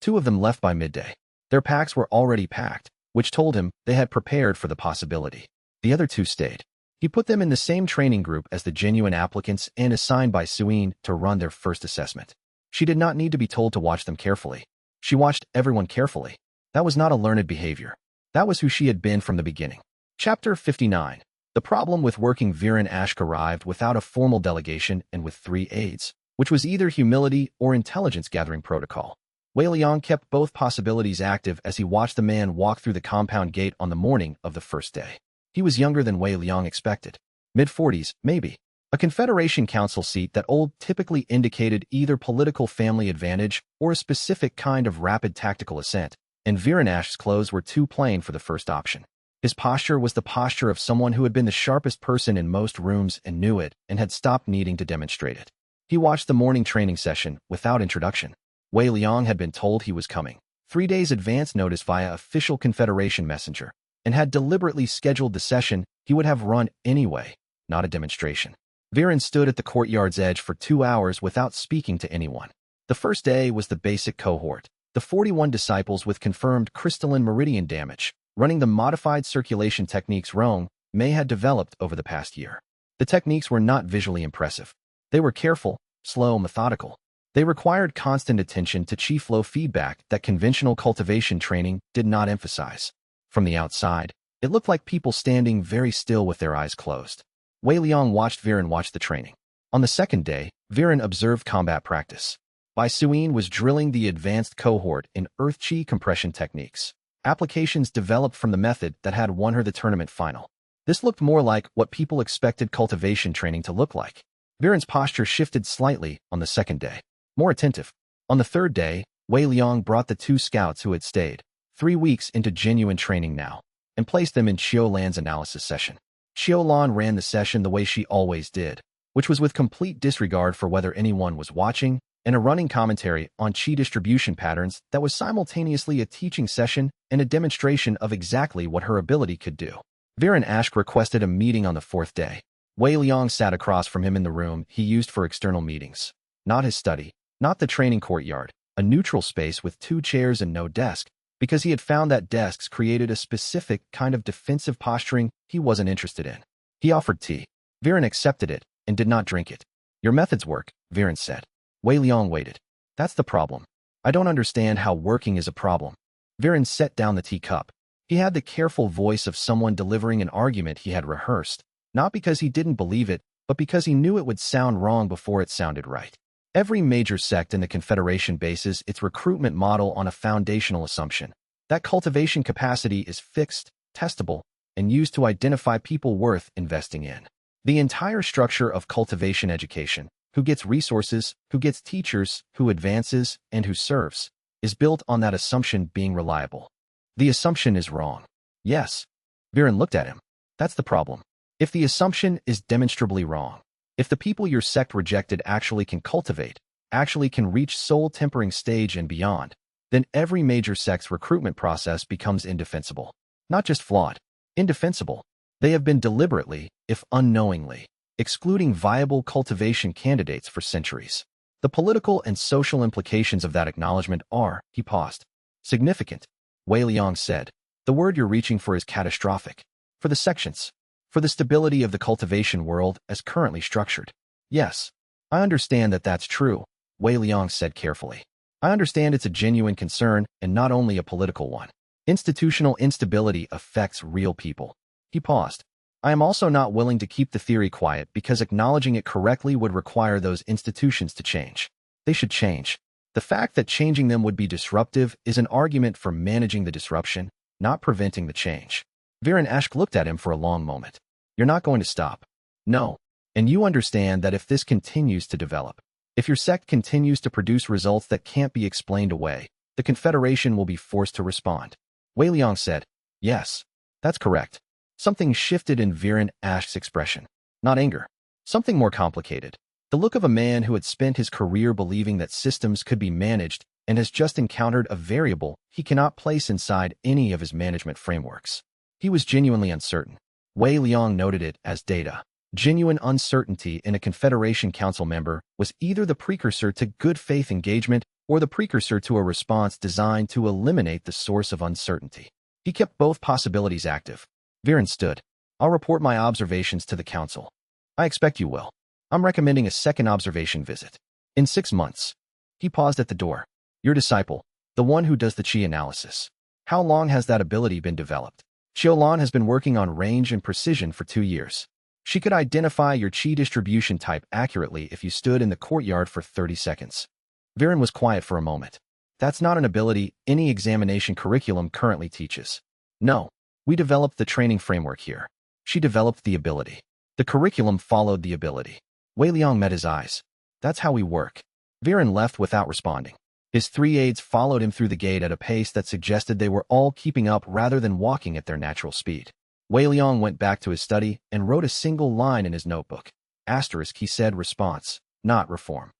2 of them left by midday. Their packs were already packed, which told him they had prepared for the possibility. The other 2 stayed. He put them in the same training group as the genuine applicants and assigned Bai Suyin to run their first assessment. She did not need to be told to watch them carefully. She watched everyone carefully. That was not a learned behavior. That was who she had been from the beginning. Chapter 59. The problem with working Viren Ashk arrived without a formal delegation and with 3 aides, which was either humility or intelligence-gathering protocol. Wei Liang kept both possibilities active as he watched the man walk through the compound gate on the morning of the first day. He was younger than Wei Liang expected. Mid-40s, maybe. A Confederation Council seat that old typically indicated either political family advantage or a specific kind of rapid tactical ascent, and Virenash's clothes were too plain for the first option. His posture was the posture of someone who had been the sharpest person in most rooms and knew it and had stopped needing to demonstrate it. He watched the morning training session without introduction. Wei Liang had been told he was coming 3 days advance notice via official Confederation messenger, and had deliberately scheduled the session he would have run anyway, not a demonstration. Viren stood at the courtyard's edge for 2 hours without speaking to anyone. The first day was the basic cohort, the 41 disciples with confirmed crystalline meridian damage, running the modified circulation techniques Rong Mei had developed over the past year. The techniques were not visually impressive. They were careful, slow, methodical. They required constant attention to chi flow feedback that conventional cultivation training did not emphasize. From the outside, it looked like people standing very still with their eyes closed. Wei Liang watched Viren watch the training. On the second day, Viren observed combat practice. Bai Suyin was drilling the advanced cohort in earth chi compression techniques, applications developed from the method that had won her the tournament final. This looked more like what people expected cultivation training to look like. Viren's posture shifted slightly on the second day, more attentive. On the third day, Wei Liang brought the 2 scouts who had stayed 3 weeks into genuine training now, and placed them in Qiu Lan's analysis session. Qiu Lan ran the session the way she always did, which was with complete disregard for whether anyone was watching, and a running commentary on chi distribution patterns that was simultaneously a teaching session and a demonstration of exactly what her ability could do. Viren Ashk requested a meeting on the 4th day. Wei Liang sat across from him in the room he used for external meetings. Not his study, not the training courtyard, a neutral space with 2 chairs and no desk, because he had found that desks created a specific kind of defensive posturing he wasn't interested in. He offered tea. Viren accepted it and did not drink it. Your methods work, Viren said. Wei Liang waited. That's the problem. I don't understand how working is a problem. Viren set down the teacup. He had the careful voice of someone delivering an argument he had rehearsed, not because he didn't believe it, but because he knew it would sound wrong before it sounded right. Every major sect in the Confederation bases its recruitment model on a foundational assumption. That cultivation capacity is fixed, testable, and used to identify people worth investing in. The entire structure of cultivation education, who gets resources, who gets teachers, who advances, and who serves, is built on that assumption being reliable. The assumption is wrong. Yes. Viren looked at him. That's the problem. If the assumption is demonstrably wrong, if the people your sect rejected actually can cultivate, actually can reach soul-tempering stage and beyond, then every major sect's recruitment process becomes indefensible. Not just flawed, indefensible. They have been deliberately, if unknowingly, excluding viable cultivation candidates for centuries. The political and social implications of that acknowledgement are, he paused, significant. Wei Liang said, the word you're reaching for is catastrophic. For the sections. For the stability of the cultivation world as currently structured. Yes, I understand that that's true, Wei Liang said carefully. I understand it's a genuine concern and not only a political one. Institutional instability affects real people. He paused. I am also not willing to keep the theory quiet because acknowledging it correctly would require those institutions to change. They should change. The fact that changing them would be disruptive is an argument for managing the disruption, not preventing the change. Viren Ashk looked at him for a long moment. You're not going to stop. No. And you understand that if this continues to develop, if your sect continues to produce results that can't be explained away, the Confederation will be forced to respond. Wei Liang said, yes, that's correct. Something shifted in Viren Ashk's expression. Not anger. Something more complicated. The look of a man who had spent his career believing that systems could be managed and has just encountered a variable he cannot place inside any of his management frameworks. He was genuinely uncertain. Wei Liang noted it as data. Genuine uncertainty in a Confederation Council member was either the precursor to good faith engagement or the precursor to a response designed to eliminate the source of uncertainty. He kept both possibilities active. Viren stood. I'll report my observations to the Council. I expect you will. I'm recommending a second observation visit. In 6 months. He paused at the door. Your disciple, the one who does the qi analysis. How long has that ability been developed? Xiaolan has been working on range and precision for 2 years. She could identify your qi distribution type accurately if you stood in the courtyard for 30 seconds. Viren was quiet for a moment. That's not an ability any examination curriculum currently teaches. No, we developed the training framework here. She developed the ability. The curriculum followed the ability. Wei Liang met his eyes. That's how we work. Viren left without responding. His 3 aides followed him through the gate at a pace that suggested they were all keeping up rather than walking at their natural speed. Wei Liang went back to his study and wrote a single line in his notebook. Asterisk, he said, response, not reform.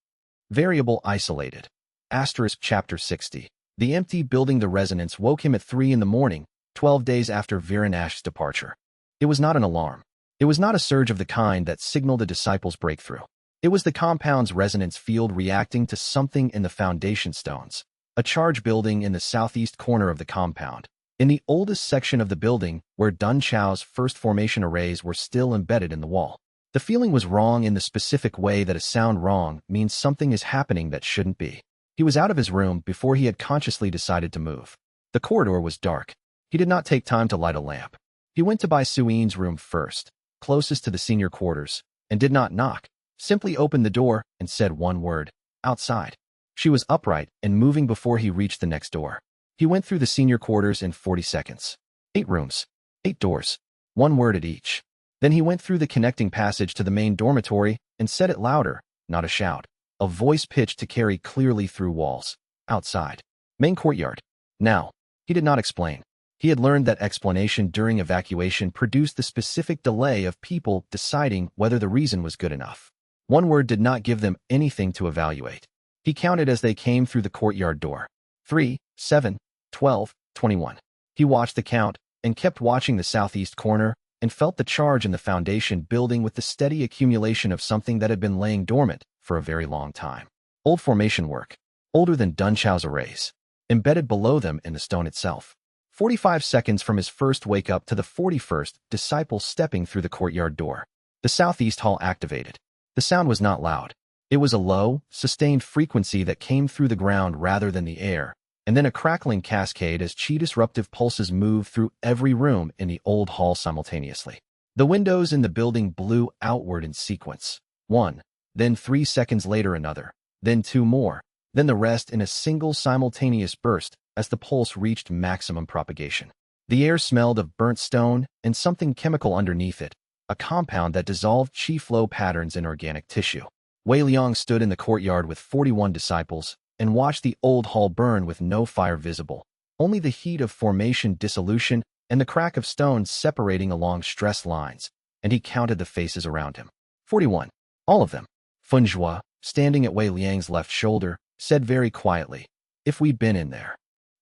Variable isolated. Asterisk chapter 60. The empty building the resonance woke him at 3 in the morning, 12 days after Viren Ash's departure. It was not an alarm. It was not a surge of the kind that signaled a disciple's breakthrough. It was the compound's resonance field reacting to something in the foundation stones. A charge building in the southeast corner of the compound. In the oldest section of the building, where Dun Chao's first formation arrays were still embedded in the wall. The feeling was wrong in the specific way that a sound wrong means something is happening that shouldn't be. He was out of his room before he had consciously decided to move. The corridor was dark. He did not take time to light a lamp. He went to Bai Suin's room first, closest to the senior quarters, and did not knock. Simply opened the door and said one word, outside. She was upright and moving before he reached the next door. He went through the senior quarters in 40 seconds. 8 rooms, 8 doors, 1 word at each. Then he went through the connecting passage to the main dormitory and said it louder, not a shout. A voice pitched to carry clearly through walls. Outside. Main courtyard. Now. He did not explain. He had learned that explanation during evacuation produced the specific delay of people deciding whether the reason was good enough. 1 word did not give them anything to evaluate. He counted as they came through the courtyard door. 3, 7, 12, 21. He watched the count and kept watching the southeast corner and felt the charge in the foundation building with the steady accumulation of something that had been laying dormant for a very long time. Old formation work. Older than Dun Chao's arrays. embedded below them in the stone itself. 45 seconds from his first wake-up to the 41st disciple stepping through the courtyard door. The southeast hall activated. The sound was not loud. It was a low, sustained frequency that came through the ground rather than the air, and then a crackling cascade as chi-disruptive pulses moved through every room in the old hall simultaneously. The windows in the building blew outward in sequence. One, then 3 seconds later another, then 2 more, then the rest in a single simultaneous burst as the pulse reached maximum propagation. The air smelled of burnt stone and something chemical underneath it, a compound that dissolved chi flow patterns in organic tissue. Wei Liang stood in the courtyard with 41 disciples and watched the old hall burn with no fire visible, only the heat of formation dissolution and the crack of stones separating along stress lines, and he counted the faces around him. 41. All of them. Funjua, standing at Wei Liang's left shoulder, said very quietly, "If we'd been in there."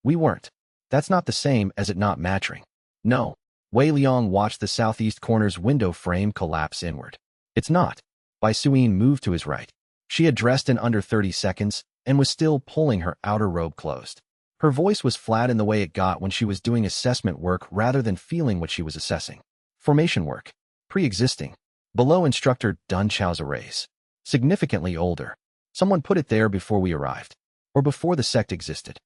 "We weren't. That's not the same as it not matching." "No." Wei Liang watched the southeast corner's window frame collapse inward. "It's not." Bai Suyin moved to his right. She had dressed in under 30 seconds and was still pulling her outer robe closed. Her voice was flat in the way it got when she was doing assessment work rather than feeling what she was assessing. Formation work. Pre-existing. Below instructor Dun Chao's arrays. Significantly older. Someone put it there before we arrived. Or before the sect existed.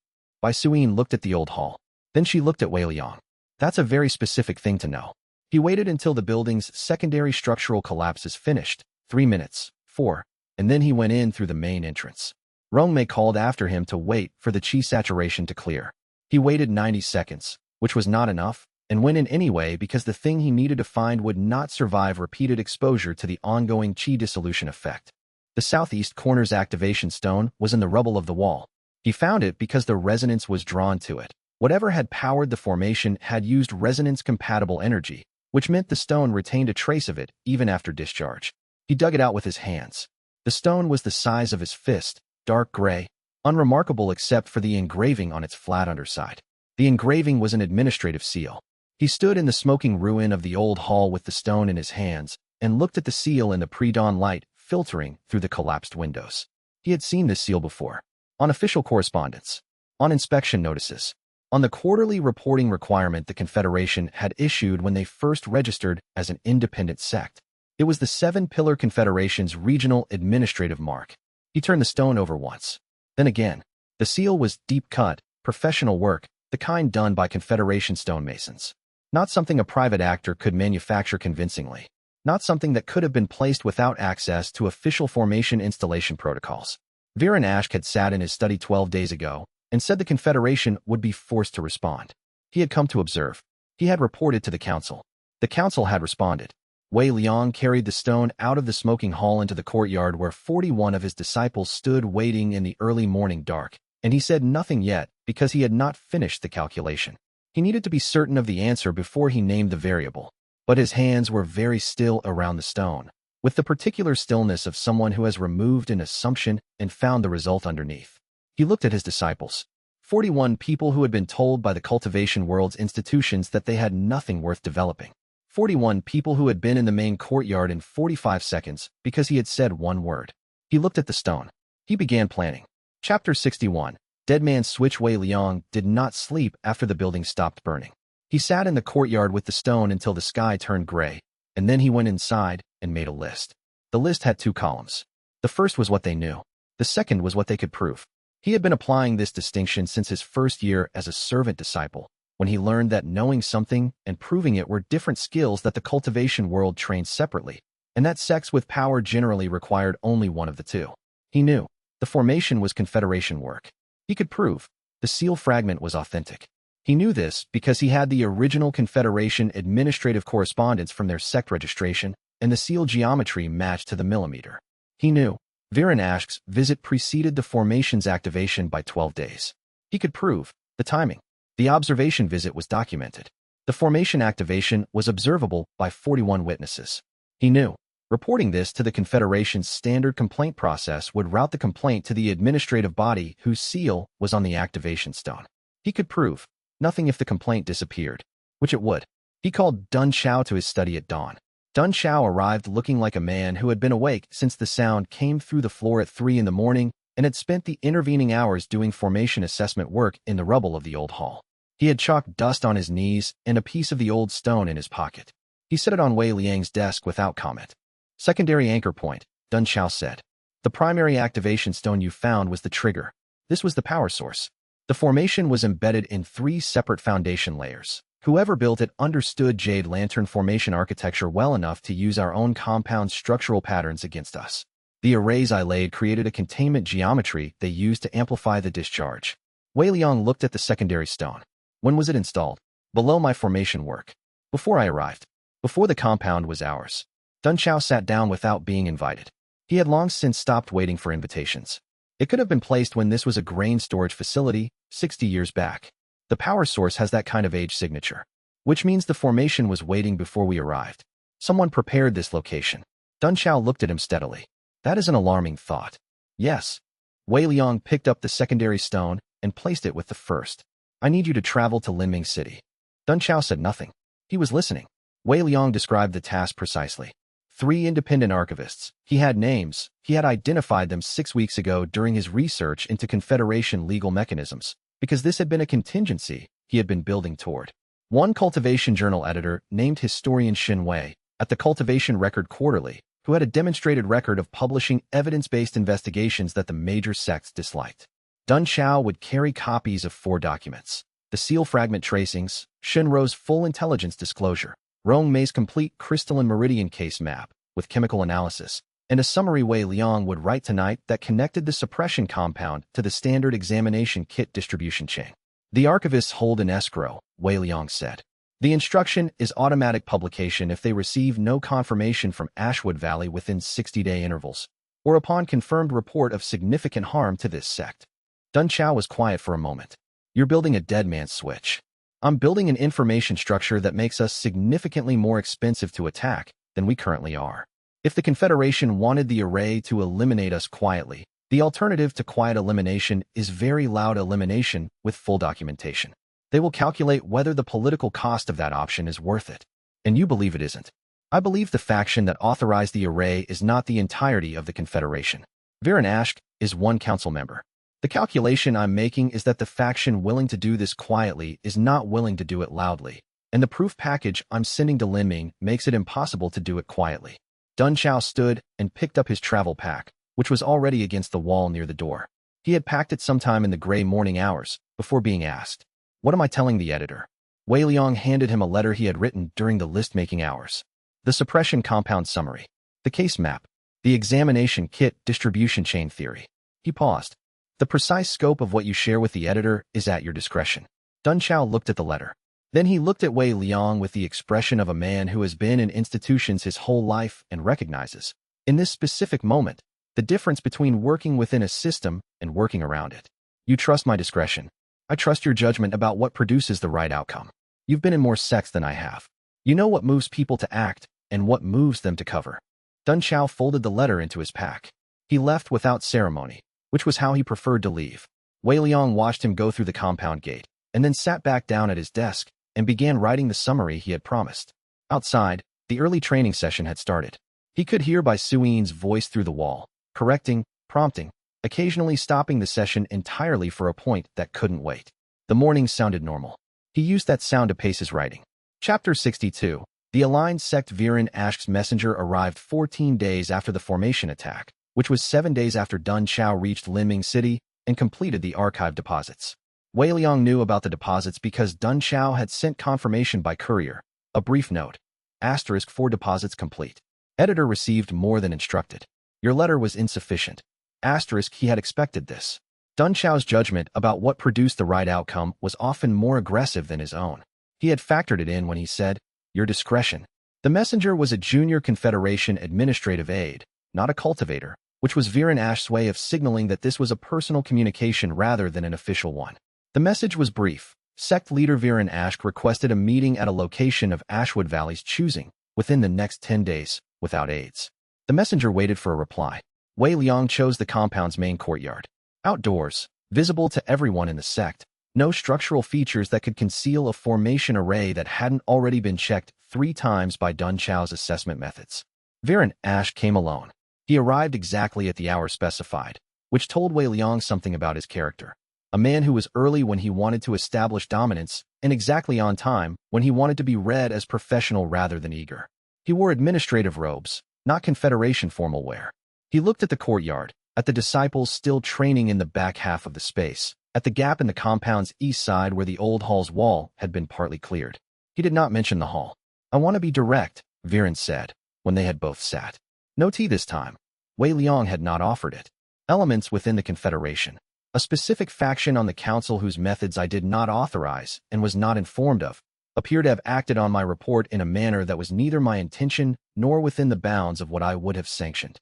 Bai Suyin looked at the old hall. Then she looked at Wei Liang. That's a very specific thing to know. He waited until the building's secondary structural collapse is finished. 3 minutes. 4. And then he went in through the main entrance. Rongmei called after him to wait for the chi saturation to clear. He waited 90 seconds, which was not enough, and went in anyway because the thing he needed to find would not survive repeated exposure to the ongoing chi dissolution effect. The southeast corner's activation stone was in the rubble of the wall. He found it because the resonance was drawn to it. Whatever had powered the formation had used resonance-compatible energy, which meant the stone retained a trace of it even after discharge. He dug it out with his hands. The stone was the size of his fist, dark gray, unremarkable except for the engraving on its flat underside. The engraving was an administrative seal. He stood in the smoking ruin of the old hall with the stone in his hands and looked at the seal in the pre-dawn light filtering through the collapsed windows. He had seen this seal before. On official correspondence. On inspection notices. On the quarterly reporting requirement the Confederation had issued when they first registered as an independent sect. It was the 7-Pillar Confederation's regional administrative mark. He turned the stone over once. Then again. The seal was deep-cut, professional work, the kind done by Confederation stonemasons. Not something a private actor could manufacture convincingly. Not something that could have been placed without access to official formation installation protocols. Viren Ashk had sat in his study 12 days ago and said the Confederation would be forced to respond. He had come to observe. He had reported to the council. The council had responded. Wei Liang carried the stone out of the smoking hall into the courtyard where 41 of his disciples stood waiting in the early morning dark, and he said nothing yet because he had not finished the calculation. He needed to be certain of the answer before he named the variable, but his hands were very still around the stone, with the particular stillness of someone who has removed an assumption and found the result underneath. He looked at his disciples. 41 people who had been told by the cultivation world's institutions that they had nothing worth developing. 41 people who had been in the main courtyard in 45 seconds because he had said one word. He looked at the stone. He began planning. Chapter 61. Dead Man Switch. Wei Liang did not sleep after the building stopped burning. He sat in the courtyard with the stone until the sky turned gray, and then he went inside and made a list. The list had 2 columns. The first was what they knew. The second was what they could prove. He had been applying this distinction since his first year as a servant disciple, when he learned that knowing something and proving it were different skills that the cultivation world trained separately, and that sects with power generally required only one of the two. He knew. The formation was Confederation work. He could prove. The seal fragment was authentic. He knew this because he had the original Confederation administrative correspondence from their sect registration, and the seal geometry matched to the millimeter. He knew. Viren Ashk's visit preceded the formation's activation by 12 days. He could prove. The timing. The observation visit was documented. The formation activation was observable by 41 witnesses. He knew. Reporting this to the Confederation's standard complaint process would route the complaint to the administrative body whose seal was on the activation stone. He could prove. Nothing if the complaint disappeared, which it would. He called Dun Chao to his study at dawn. Dun Chao arrived looking like a man who had been awake since the sound came through the floor at 3 in the morning and had spent the intervening hours doing formation assessment work in the rubble of the old hall. He had chalked dust on his knees and a piece of the old stone in his pocket. He set it on Wei Liang's desk without comment. Secondary anchor point, Dun Xiao said. The primary activation stone you found was the trigger. This was the power source. The formation was embedded in 3 separate foundation layers. Whoever built it understood Jade Lantern formation architecture well enough to use our own compound structural patterns against us. The arrays I laid created a containment geometry they used to amplify the discharge. Wei Liang looked at the secondary stone. When was it installed? Below my formation work. Before I arrived. Before the compound was ours. Dun Xiao sat down without being invited. He had long since stopped waiting for invitations. It could have been placed when this was a grain storage facility, 60 years back. The power source has that kind of age signature, which means the formation was waiting before we arrived. Someone prepared this location. Dun Xiao looked at him steadily. That is an alarming thought. Yes. Wei Liang picked up the secondary stone and placed it with the first. I need you to travel to Linming City. Dun Xiao said nothing. He was listening. Wei Liang described the task precisely. 3 independent archivists. He had names. He had identified them 6 weeks ago during his research into Confederation legal mechanisms, because this had been a contingency he had been building toward. 1 cultivation journal editor named historian Xin Wei at the Cultivation Record Quarterly, who had a demonstrated record of publishing evidence-based investigations that the major sects disliked. Dun Xiao would carry copies of 4 documents. The seal fragment tracings, Shinro's full intelligence disclosure, Rong Mei's complete crystalline meridian case map with chemical analysis, and a summary Wei Liang would write tonight that connected the suppression compound to the standard examination kit distribution chain. The archivists hold an escrow, Wei Liang said. The instruction is automatic publication if they receive no confirmation from Ashwood Valley within 60-day intervals, or upon confirmed report of significant harm to this sect. Dun Xiao was quiet for a moment. You're building a dead man's switch. I'm building an information structure that makes us significantly more expensive to attack than we currently are. If the Confederation wanted the array to eliminate us quietly, the alternative to quiet elimination is very loud elimination with full documentation. They will calculate whether the political cost of that option is worth it. And you believe it isn't. I believe the faction that authorized the array is not the entirety of the Confederation. Viren Ashk is 1 council member. The calculation I'm making is that the faction willing to do this quietly is not willing to do it loudly, and the proof package I'm sending to Linming makes it impossible to do it quietly. Dun Xiao stood and picked up his travel pack, which was already against the wall near the door. He had packed it sometime in the gray morning hours, before being asked, "What am I telling the editor?" Wei Liang handed him a letter he had written during the list-making hours. The suppression compound summary, the case map, the examination kit distribution chain theory. He paused. The precise scope of what you share with the editor is at your discretion. Dun Xiao looked at the letter. Then he looked at Wei Liang with the expression of a man who has been in institutions his whole life and recognizes, in this specific moment, the difference between working within a system and working around it. You trust my discretion. I trust your judgment about what produces the right outcome. You've been in more sects than I have. You know what moves people to act and what moves them to cover. Dun Xiao folded the letter into his pack. He left without ceremony, which was how he preferred to leave. Wei Liang watched him go through the compound gate, and then sat back down at his desk and began writing the summary he had promised. Outside, the early training session had started. He could hear Bai Suyin's voice through the wall, correcting, prompting, occasionally stopping the session entirely for a point that couldn't wait. The morning sounded normal. He used that sound to pace his writing. Chapter 62. The aligned sect Viren Ashk's messenger arrived 14 days after the formation attack, which was 7 days after Dun Xiao reached Linming City and completed the archive deposits. Wei Liang knew about the deposits because Dun Xiao had sent confirmation by courier. A brief note. Asterisk 4 deposits complete. Editor received more than instructed. Your letter was insufficient. Asterisk he had expected this. Dun Xiao's judgment about what produced the right outcome was often more aggressive than his own. He had factored it in when he said, "Your discretion." The messenger was a junior Confederation administrative aide, not a cultivator, which was Viren Ash's way of signaling that this was a personal communication rather than an official one. The message was brief. Sect leader Viren Ash requested a meeting at a location of Ashwood Valley's choosing, within the next 10 days, without aids. The messenger waited for a reply. Wei Liang chose the compound's main courtyard. Outdoors, visible to everyone in the sect, no structural features that could conceal a formation array that hadn't already been checked 3 times by Dun Xiao's assessment methods. Viren Ash came alone. He arrived exactly at the hour specified. which told Wei Liang something about his character. A man who was early when he wanted to establish dominance and exactly on time when he wanted to be read as professional rather than eager. He wore administrative robes, not Confederation formal wear. He looked at the courtyard, at the disciples still training in the back half of the space, at the gap in the compound's east side where the old hall's wall had been partly cleared. He did not mention the hall. "I want to be direct," Viren said, when they had both sat. No tea this time. Wei Liang had not offered it. Elements within the Confederation. A specific faction on the council whose methods I did not authorize and was not informed of, appear to have acted on my report in a manner that was neither my intention nor within the bounds of what I would have sanctioned.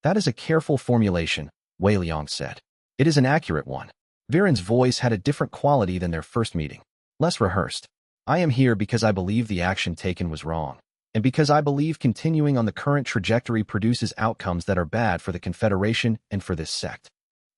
"That is a careful formulation," Wei Liang said. "It is an accurate one." Viren's voice had a different quality than their first meeting, less rehearsed. "I am here because I believe the action taken was wrong, and because I believe continuing on the current trajectory produces outcomes that are bad for the Confederation and for this sect.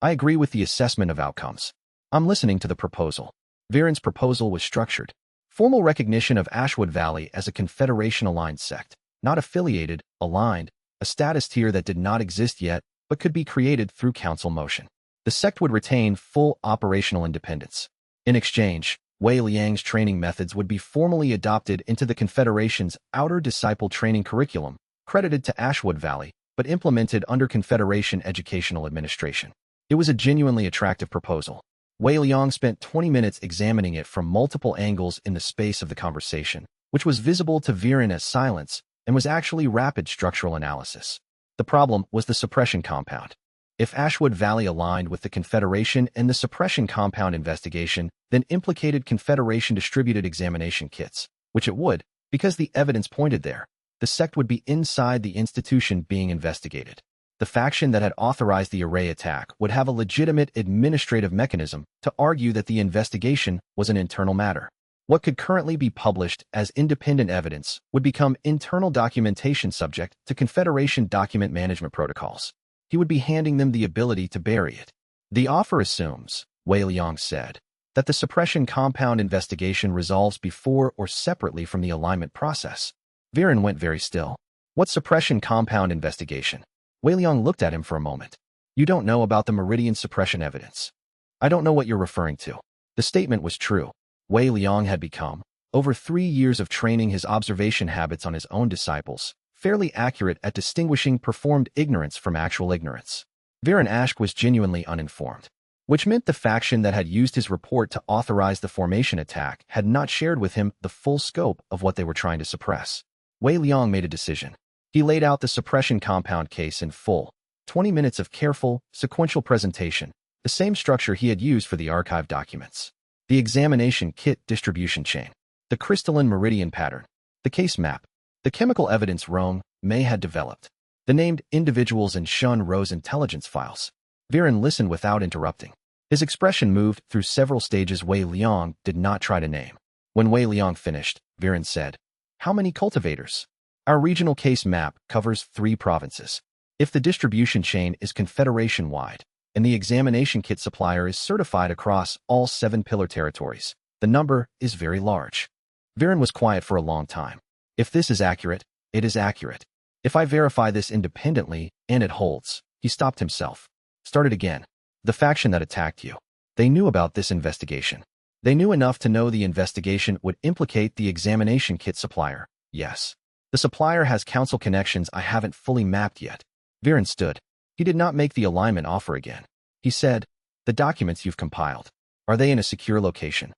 I agree with the assessment of outcomes. I'm listening to the proposal." Viren's proposal was structured. Formal recognition of Ashwood Valley as a Confederation-aligned sect, not affiliated, aligned, a status tier that did not exist yet but could be created through council motion. The sect would retain full operational independence. In exchange, Wei Liang's training methods would be formally adopted into the Confederation's outer disciple training curriculum, credited to Ashwood Valley, but implemented under Confederation Educational Administration. It was a genuinely attractive proposal. Wei Liang spent 20 minutes examining it from multiple angles in the space of the conversation, which was visible to Viren as silence and was actually rapid structural analysis. The problem was the suppression compound. If Ashwood Valley aligned with the Confederation and the suppression compound investigation, then implicated Confederation distributed examination kits, which it would, because the evidence pointed there, the sect would be inside the institution being investigated. The faction that had authorized the array attack would have a legitimate administrative mechanism to argue that the investigation was an internal matter. What could currently be published as independent evidence would become internal documentation subject to Confederation document management protocols. He would be handing them the ability to bury it. "The offer assumes," Wei Liang said, "that the suppression compound investigation resolves before or separately from the alignment process." Viren went very still. "What suppression compound investigation?" Wei Liang looked at him for a moment. "You don't know about the meridian suppression evidence." "I don't know what you're referring to." The statement was true. Wei Liang had become, over 3 years of training his observation habits on his own disciples, fairly accurate at distinguishing performed ignorance from actual ignorance. Viren Ashk was genuinely uninformed, which meant the faction that had used his report to authorize the formation attack had not shared with him the full scope of what they were trying to suppress. Wei Liang made a decision. He laid out the suppression compound case in full, 20 minutes of careful, sequential presentation, the same structure he had used for the archive documents. The examination kit distribution chain, the crystalline meridian pattern, the case map, the chemical evidence Rome, May had developed, the named individuals in Shun Rose intelligence files. Viren listened without interrupting. His expression moved through several stages Wei Liang did not try to name. When Wei Liang finished, Viren said, "How many cultivators?" "Our regional case map covers 3 provinces. If the distribution chain is Confederation-wide, and the examination kit supplier is certified across all 7 pillar territories, the number is very large." Viren was quiet for a long time. "If this is accurate, it is accurate. If I verify this independently, and it holds," he stopped himself. Started again. "The faction that attacked you. They knew about this investigation. They knew enough to know the investigation would implicate the examination kit supplier. Yes. The supplier has council connections I haven't fully mapped yet." Viren stood. He did not make the alignment offer again. He said, "The documents you've compiled, are they in a secure location?"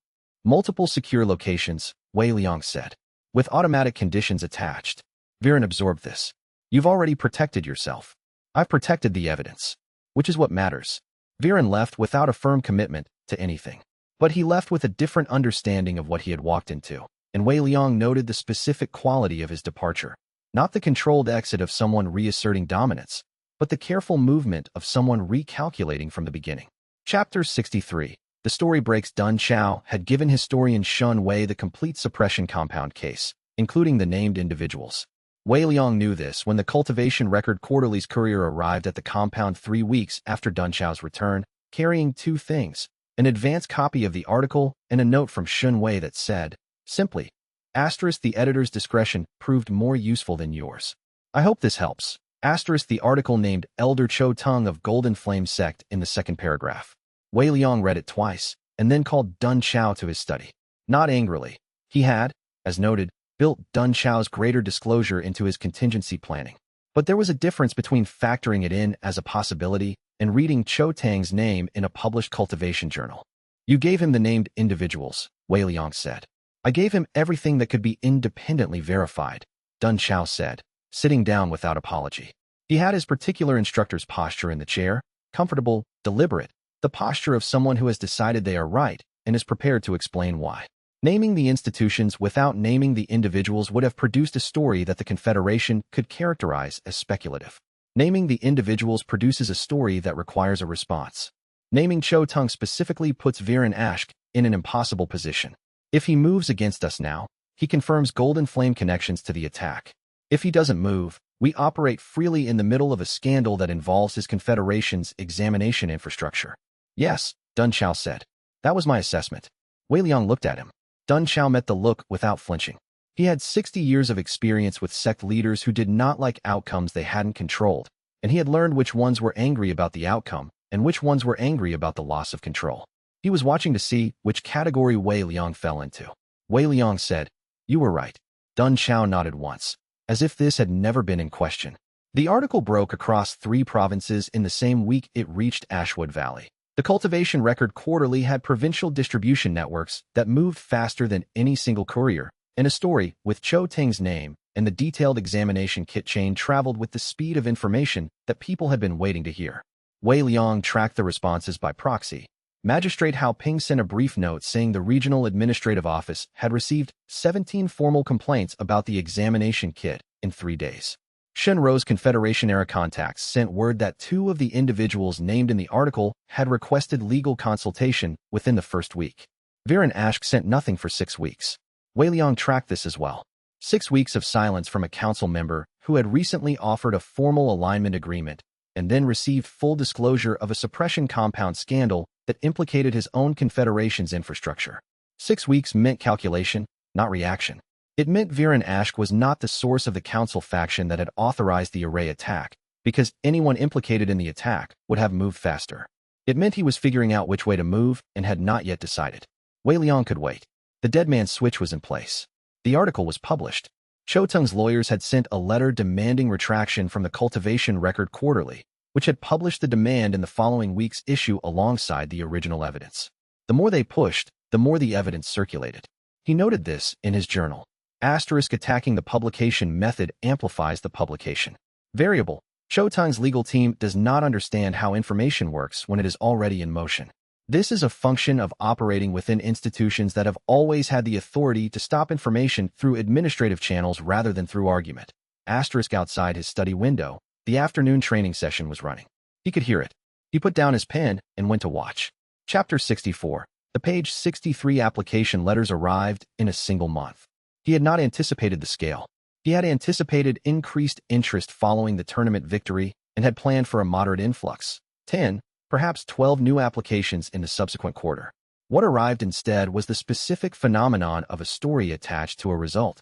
"Multiple secure locations," Wei Liang said, "with automatic conditions attached." Viren absorbed this. "You've already protected yourself." "I've protected the evidence." "Which is what matters." Viren left without a firm commitment to anything. But he left with a different understanding of what he had walked into, and Wei Liang noted the specific quality of his departure. Not the controlled exit of someone reasserting dominance, but the careful movement of someone recalculating from the beginning. Chapter 63. The story breaks. Dun Chao had given historian Shun Wei the complete suppression compound case, including the named individuals. Wei Liang knew this when the Cultivation Record Quarterly's courier arrived at the compound 3 weeks after Dun Chao's return, carrying 2 things, an advance copy of the article and a note from Shun Wei that said, simply, **The editor's discretion proved more useful than yours. I hope this helps." Asterisk the article named Elder Cho Tung of Golden Flame Sect in the second paragraph. Wei Liang read it twice, and then called Dun Chao to his study. Not angrily. He had, as noted, built Dun Chao's greater disclosure into his contingency planning. But there was a difference between factoring it in as a possibility and reading Cho Tang's name in a published cultivation journal. You gave him the named individuals, Wei Liang said. I gave him everything that could be independently verified, Dun Chao said, sitting down without apology. He had his particular instructor's posture in the chair, comfortable, deliberate, the posture of someone who has decided they are right and is prepared to explain why. Naming the institutions without naming the individuals would have produced a story that the Confederation could characterize as speculative. Naming the individuals produces a story that requires a response. Naming Cho Tung specifically puts Viren Ashk in an impossible position. If he moves against us now, he confirms Golden Flame connections to the attack. If he doesn't move, we operate freely in the middle of a scandal that involves his Confederation's examination infrastructure. Yes, Dun Chao said. That was my assessment. Wei Liang looked at him. Dun Chao met the look without flinching. He had 60 years of experience with sect leaders who did not like outcomes they hadn't controlled, and he had learned which ones were angry about the outcome and which ones were angry about the loss of control. He was watching to see which category Wei Liang fell into. Wei Liang said, "You were right." Dun Chao nodded once, as if this had never been in question. The article broke across 3 provinces in the same week it reached Ashwood Valley. The Cultivation Record Quarterly had provincial distribution networks that moved faster than any single courier, and a story with Cho Tang's name and the detailed examination kit chain traveled with the speed of information that people had been waiting to hear. Wei Liang tracked the responses by proxy. Magistrate Hao Ping sent a brief note saying the Regional Administrative Office had received 17 formal complaints about the examination kit in 3 days. Shenrou's Confederation-era contacts sent word that 2 of the individuals named in the article had requested legal consultation within the first week. Viren Ashk sent nothing for 6 weeks. Wei Liang tracked this as well. 6 weeks of silence from a council member who had recently offered a formal alignment agreement and then received full disclosure of a suppression compound scandal that implicated his own Confederation's infrastructure. 6 weeks meant calculation, not reaction. It meant Viren Ashk was not the source of the council faction that had authorized the array attack, because anyone implicated in the attack would have moved faster. It meant he was figuring out which way to move and had not yet decided. Wei Liang could wait. The dead man's switch was in place. The article was published. Cho Tung's lawyers had sent a letter demanding retraction from the Cultivation Record Quarterly, which had published the demand in the following week's issue alongside the original evidence. The more they pushed, the more the evidence circulated. He noted this in his journal. Asterisk attacking the publication method amplifies the publication. Variable. Cho Tung's legal team does not understand how information works when it is already in motion. This is a function of operating within institutions that have always had the authority to stop information through administrative channels rather than through argument. Asterisk outside his study window, the afternoon training session was running. He could hear it. He put down his pen and went to watch. Chapter 64. The page 63 application letters arrived in a single month. He had not anticipated the scale. He had anticipated increased interest following the tournament victory and had planned for a moderate influx. 10, perhaps 12 new applications in the subsequent quarter. What arrived instead was the specific phenomenon of a story attached to a result.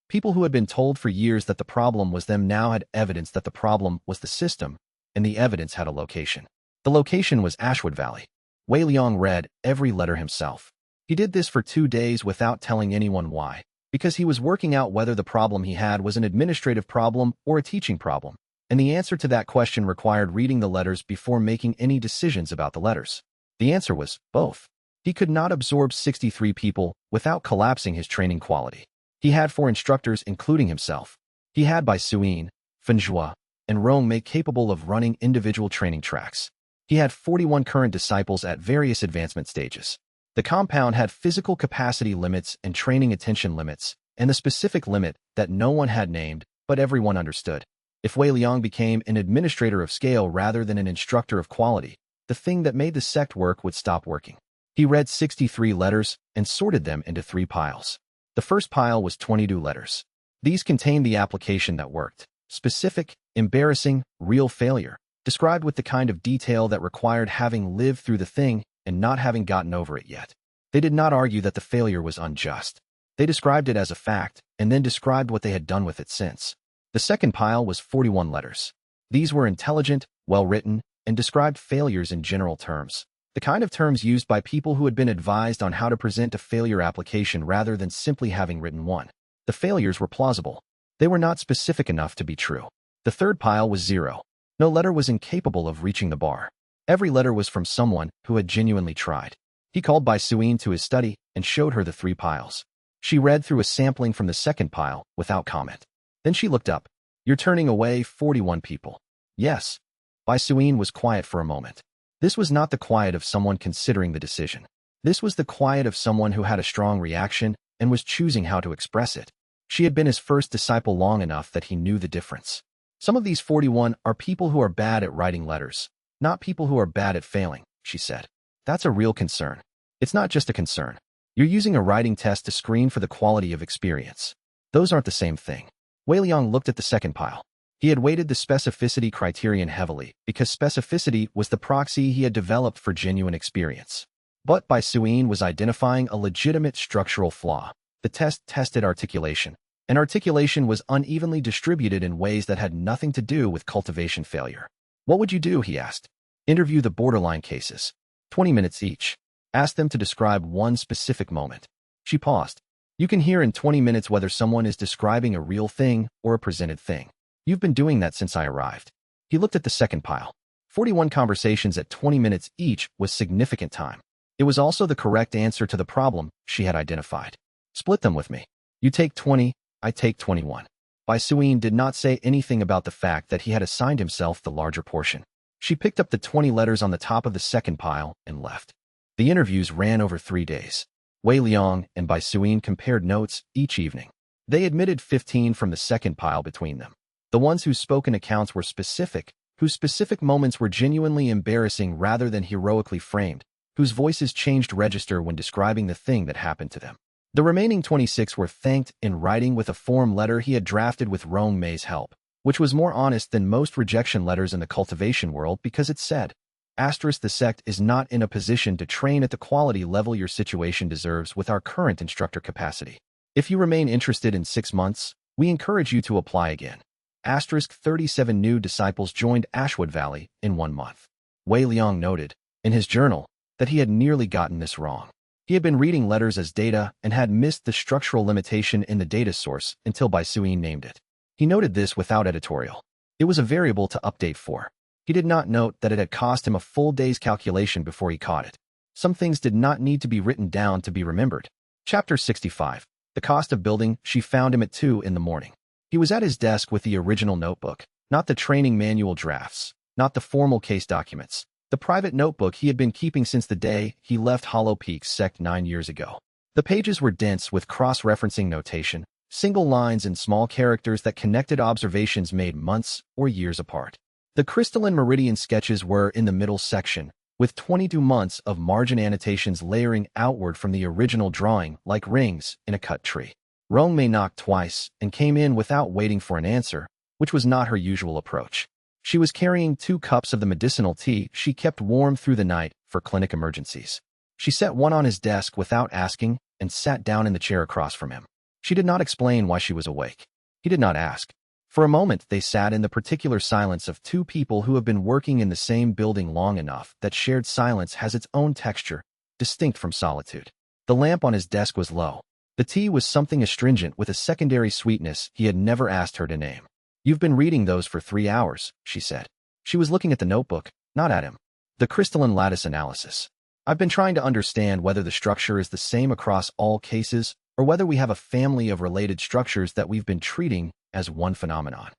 People who had been told for years that the problem was them now had evidence that the problem was the system, and the evidence had a location. The location was Ashwood Valley. Wei Liang read every letter himself. He did this for 2 days without telling anyone why, because he was working out whether the problem he had was an administrative problem or a teaching problem, and the answer to that question required reading the letters before making any decisions about the letters. The answer was both. He could not absorb 63 people without collapsing his training quality. He had 4 instructors, including himself. He had Bai Suyin, Fenzhua, and Rong made capable of running individual training tracks. He had 41 current disciples at various advancement stages. The compound had physical capacity limits and training attention limits, and the specific limit that no one had named, but everyone understood. If Wei Liang became an administrator of scale rather than an instructor of quality, the thing that made the sect work would stop working. He read 63 letters and sorted them into 3 piles. The first pile was 22 letters. These contained the application that worked. Specific, embarrassing, real failure, described with the kind of detail that required having lived through the thing and not having gotten over it yet. They did not argue that the failure was unjust. They described it as a fact and then described what they had done with it since. The second pile was 41 letters. These were intelligent, well-written, and described failures in general terms. The kind of terms used by people who had been advised on how to present a failure application rather than simply having written one. The failures were plausible. They were not specific enough to be true. The third pile was 0. No letter was incapable of reaching the bar. Every letter was from someone who had genuinely tried. He called Bai Suyin to his study and showed her the 3 piles. She read through a sampling from the second pile without comment. Then she looked up. You're turning away 41 people. Yes. Bai Suyin was quiet for a moment. This was not the quiet of someone considering the decision. This was the quiet of someone who had a strong reaction and was choosing how to express it. She had been his first disciple long enough that he knew the difference. Some of these 41 are people who are bad at writing letters, not people who are bad at failing, she said. That's a real concern. It's not just a concern. You're using a writing test to screen for the quality of experience. Those aren't the same thing. Wei Liang looked at the second pile. He had weighted the specificity criterion heavily because specificity was the proxy he had developed for genuine experience. But Bai Suyin was identifying a legitimate structural flaw. The test tested articulation, and articulation was unevenly distributed in ways that had nothing to do with cultivation failure. What would you do, he asked. Interview the borderline cases. 20 minutes each. Ask them to describe one specific moment. She paused. You can hear in 20 minutes whether someone is describing a real thing or a presented thing. You've been doing that since I arrived. He looked at the second pile. 41 conversations at 20 minutes each was significant time. It was also the correct answer to the problem she had identified. Split them with me. You take 20, I take 21. Bai Suyin did not say anything about the fact that he had assigned himself the larger portion. She picked up the 20 letters on the top of the second pile and left. The interviews ran over 3 days. Wei Liang and Bai Suyin compared notes each evening. They admitted 15 from the second pile between them. The ones whose spoken accounts were specific, whose specific moments were genuinely embarrassing rather than heroically framed, whose voices changed register when describing the thing that happened to them. The remaining 26 were thanked in writing with a form letter he had drafted with Rong Mei's help, which was more honest than most rejection letters in the cultivation world because it said, the sect is not in a position to train at the quality level your situation deserves with our current instructor capacity. If you remain interested in 6 months, we encourage you to apply again. 37 new disciples joined Ashwood Valley in 1 month. Wei Liang noted, in his journal, that he had nearly gotten this wrong. He had been reading letters as data and had missed the structural limitation in the data source until Bai Suyin named it. He noted this without editorial. It was a variable to update for. He did not note that it had cost him a full day's calculation before he caught it. Some things did not need to be written down to be remembered. Chapter 65. The cost of building. She found him at 2 in the morning. He was at his desk with the original notebook, not the training manual drafts, not the formal case documents, the private notebook he had been keeping since the day he left Hollow Peaks SECT 9 years ago. The pages were dense with cross-referencing notation, single lines and small characters that connected observations made months or years apart. The crystalline meridian sketches were in the middle section, with 22 months of margin annotations layering outward from the original drawing like rings in a cut tree. Rong Mei knocked twice and came in without waiting for an answer, which was not her usual approach. She was carrying 2 cups of the medicinal tea she kept warm through the night for clinic emergencies. She set one on his desk without asking and sat down in the chair across from him. She did not explain why she was awake. He did not ask. For a moment they sat in the particular silence of 2 people who have been working in the same building long enough that shared silence has its own texture, distinct from solitude. The lamp on his desk was low. The tea was something astringent with a secondary sweetness he had never asked her to name. You've been reading those for 3 hours, she said. She was looking at the notebook, not at him. The crystalline lattice analysis. I've been trying to understand whether the structure is the same across all cases or whether we have a family of related structures that we've been treating as one phenomenon.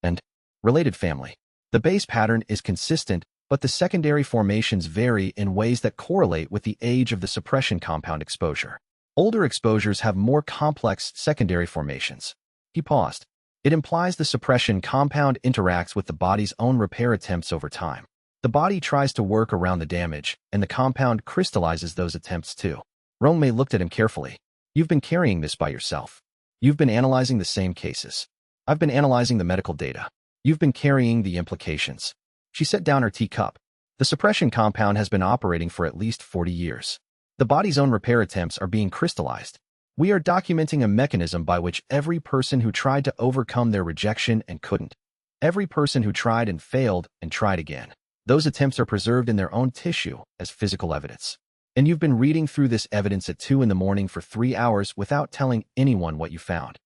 And related family. The base pattern is consistent, but the secondary formations vary in ways that correlate with the age of the suppression compound exposure. Older exposures have more complex secondary formations. He paused. It implies the suppression compound interacts with the body's own repair attempts over time. The body tries to work around the damage, and the compound crystallizes those attempts too. Rong Mei looked at him carefully. You've been carrying this by yourself. You've been analyzing the same cases. I've been analyzing the medical data. You've been carrying the implications. She set down her teacup. The suppression compound has been operating for at least 40 years. The body's own repair attempts are being crystallized. We are documenting a mechanism by which every person who tried to overcome their rejection and couldn't Every person who tried and failed and tried again. Those attempts are preserved in their own tissue as physical evidence. And you've been reading through this evidence at 2 in the morning for 3 hours without telling anyone what you found.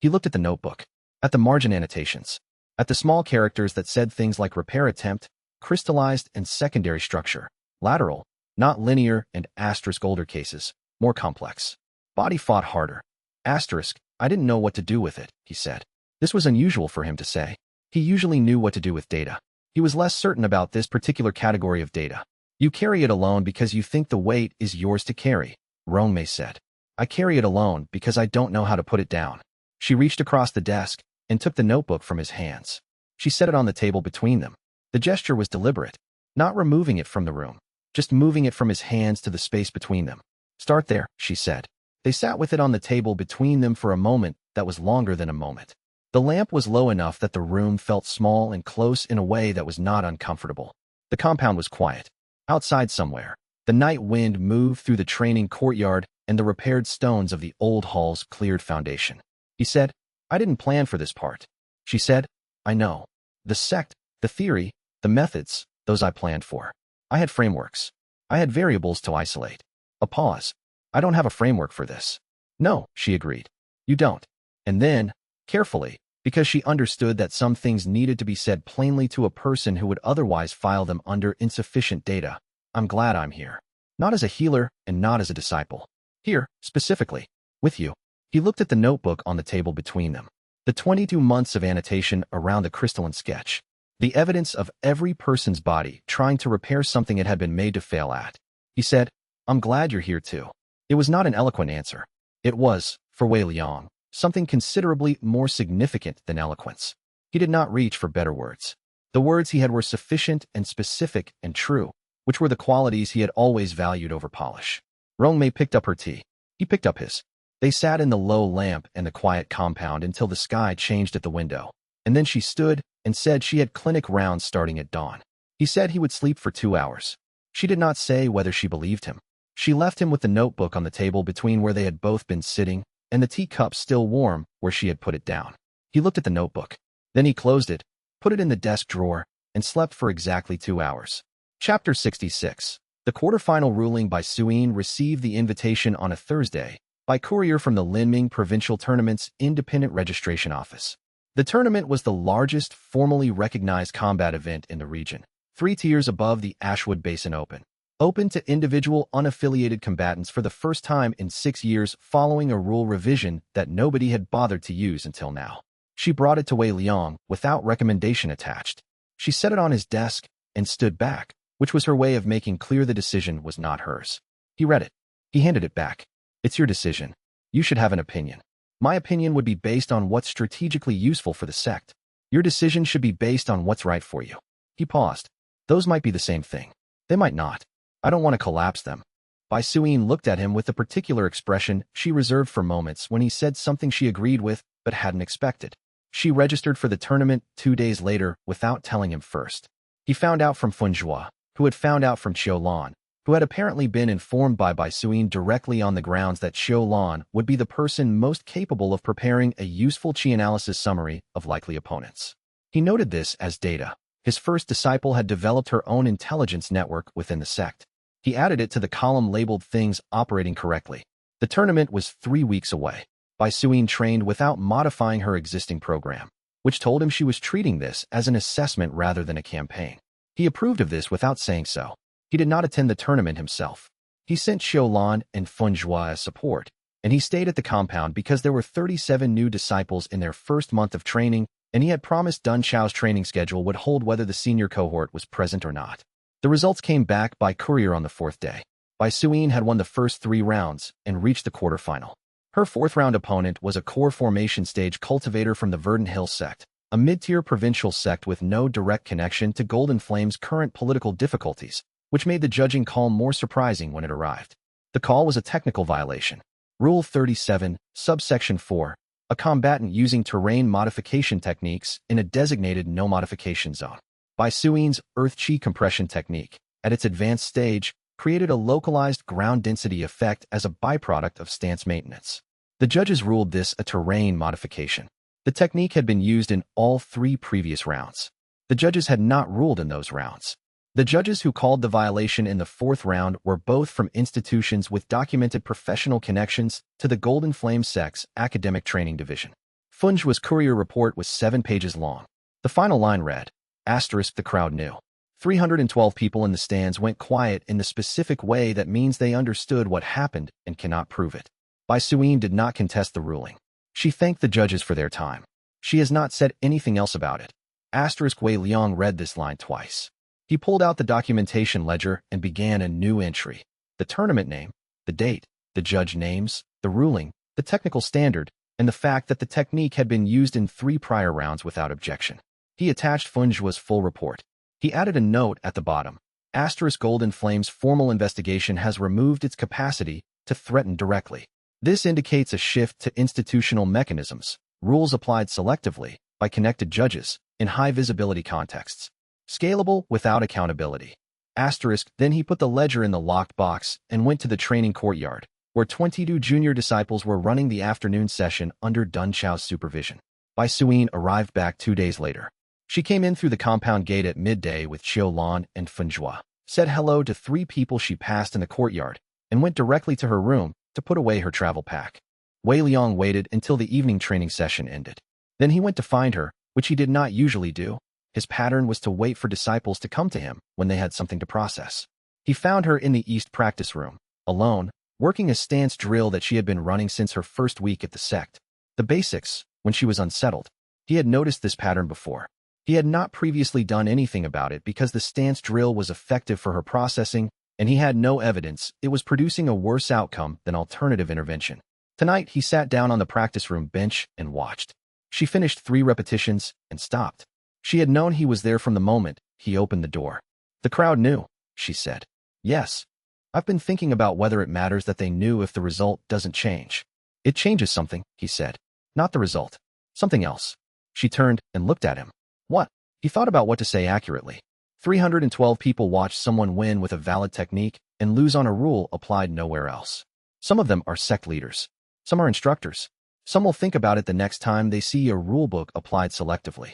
He looked at the notebook, at the margin annotations, at the small characters that said things like repair attempt, crystallized and secondary structure, lateral, not linear, and asterisk older cases, more complex. Body fought harder. Asterisk, I didn't know what to do with it, he said. This was unusual for him to say. He usually knew what to do with data. He was less certain about this particular category of data. You carry it alone because you think the weight is yours to carry, Rongmei said. I carry it alone because I don't know how to put it down. She reached across the desk and took the notebook from his hands. She set it on the table between them. The gesture was deliberate, not removing it from the room, just moving it from his hands to the space between them. Start there, she said. They sat with it on the table between them for a moment that was longer than a moment. The lamp was low enough that the room felt small and close in a way that was not uncomfortable. The compound was quiet. Outside somewhere, the night wind moved through the training courtyard and the repaired stones of the old hall's cleared foundation. He said, I didn't plan for this part. She said, I know. The sect, the theory, the methods, those I planned for. I had frameworks. I had variables to isolate. A pause. I don't have a framework for this. No, she agreed. You don't. And then, carefully, because she understood that some things needed to be said plainly to a person who would otherwise file them under insufficient data. I'm glad I'm here. Not as a healer and not as a disciple. Here, specifically, with you. He looked at the notebook on the table between them. The 22 months of annotation around the crystalline sketch. The evidence of every person's body trying to repair something it had been made to fail at. He said, I'm glad you're here too. It was not an eloquent answer. It was, for Wei Liang, something considerably more significant than eloquence. He did not reach for better words. The words he had were sufficient and specific and true, which were the qualities he had always valued over polish. Rongmei picked up her tea. He picked up his. They sat in the low lamp and the quiet compound until the sky changed at the window, and then she stood and said she had clinic rounds starting at dawn. He said he would sleep for 2 hours. She did not say whether she believed him. She left him with the notebook on the table between where they had both been sitting, and the teacup still warm where she had put it down. He looked at the notebook. Then he closed it, put it in the desk drawer, and slept for exactly 2 hours. Chapter 66. The quarterfinal ruling by Suyin received the invitation on a Thursday by courier from the Linming Provincial Tournament's independent registration office. The tournament was the largest formally recognized combat event in the region, 3 tiers above the Ashwood Basin Open. Open to individual unaffiliated combatants for the first time in 6 years following a rule revision that nobody had bothered to use until now. She brought it to Wei Liang without recommendation attached. She set it on his desk and stood back, which was her way of making clear the decision was not hers. He read it. He handed it back. It's your decision. You should have an opinion. My opinion would be based on what's strategically useful for the sect. Your decision should be based on what's right for you. He paused. Those might be the same thing. They might not. I don't want to collapse them. Bai Suyin looked at him with the particular expression she reserved for moments when he said something she agreed with but hadn't expected. She registered for the tournament 2 days later without telling him first. He found out from Funjua, who had found out from Qiulan, who had apparently been informed by Bai Suyin directly on the grounds that Qiulan would be the person most capable of preparing a useful Qi analysis summary of likely opponents. He noted this as data. His first disciple had developed her own intelligence network within the sect. He added it to the column labeled things operating correctly. The tournament was 3 weeks away. Bai Suyin trained without modifying her existing program, which told him she was treating this as an assessment rather than a campaign. He approved of this without saying so. He did not attend the tournament himself. He sent Qiulan and Funjua as support, and he stayed at the compound because there were 37 new disciples in their first month of training, and he had promised Dun Chao's training schedule would hold whether the senior cohort was present or not. The results came back by courier on the 4th day. Bai Suyin had won the first 3 rounds and reached the quarterfinal. Her 4th-round opponent was a core formation stage cultivator from the Verdant Hill sect, a mid-tier provincial sect with no direct connection to Golden Flame's current political difficulties, which made the judging call more surprising when it arrived. The call was a technical violation. Rule 37, subsection 4, a combatant using terrain modification techniques in a designated no-modification zone. Bai Suyin's Earth Chi compression technique, at its advanced stage, created a localized ground density effect as a byproduct of stance maintenance. The judges ruled this a terrain modification. The technique had been used in all 3 previous rounds. The judges had not ruled in those rounds. The judges who called the violation in the 4th round were both from institutions with documented professional connections to the Golden Flame Sects Academic Training Division. Funjua's courier report was 7 pages long. The final line read, asterisk the crowd knew. 312 people in the stands went quiet in the specific way that means they understood what happened and cannot prove it. Bai Suyin did not contest the ruling. She thanked the judges for their time. She has not said anything else about it. Asterisk Wei Liang read this line twice. He pulled out the documentation ledger and began a new entry. The tournament name, the date, the judge names, the ruling, the technical standard, and the fact that the technique had been used in 3 prior rounds without objection. He attached Funjua's full report. He added a note at the bottom. Asterisk Golden Flame's formal investigation has removed its capacity to threaten directly. This indicates a shift to institutional mechanisms, rules applied selectively by connected judges in high-visibility contexts. Scalable without accountability. Asterisk, then he put the ledger in the locked box and went to the training courtyard, where 22 junior disciples were running the afternoon session under Dun Chao's supervision. Bai Suyin arrived back 2 days later. She came in through the compound gate at midday with Qiu Lan and Funjua, said hello to 3 people she passed in the courtyard, and went directly to her room to put away her travel pack. Wei Liang waited until the evening training session ended. Then he went to find her, which he did not usually do. His pattern was to wait for disciples to come to him when they had something to process. He found her in the East practice room, alone, working a stance drill that she had been running since her first week at the sect. The basics, when she was unsettled. He had noticed this pattern before. He had not previously done anything about it because the stance drill was effective for her processing, and he had no evidence it was producing a worse outcome than alternative intervention. Tonight, he sat down on the practice room bench and watched. She finished 3 repetitions and stopped. She had known he was there from the moment he opened the door. The crowd knew, she said. Yes. I've been thinking about whether it matters that they knew if the result doesn't change. It changes something, he said. Not the result. Something else. She turned and looked at him. What? He thought about what to say accurately. 312 people watched someone win with a valid technique and lose on a rule applied nowhere else. Some of them are sect leaders. Some are instructors. Some will think about it the next time they see a rulebook applied selectively.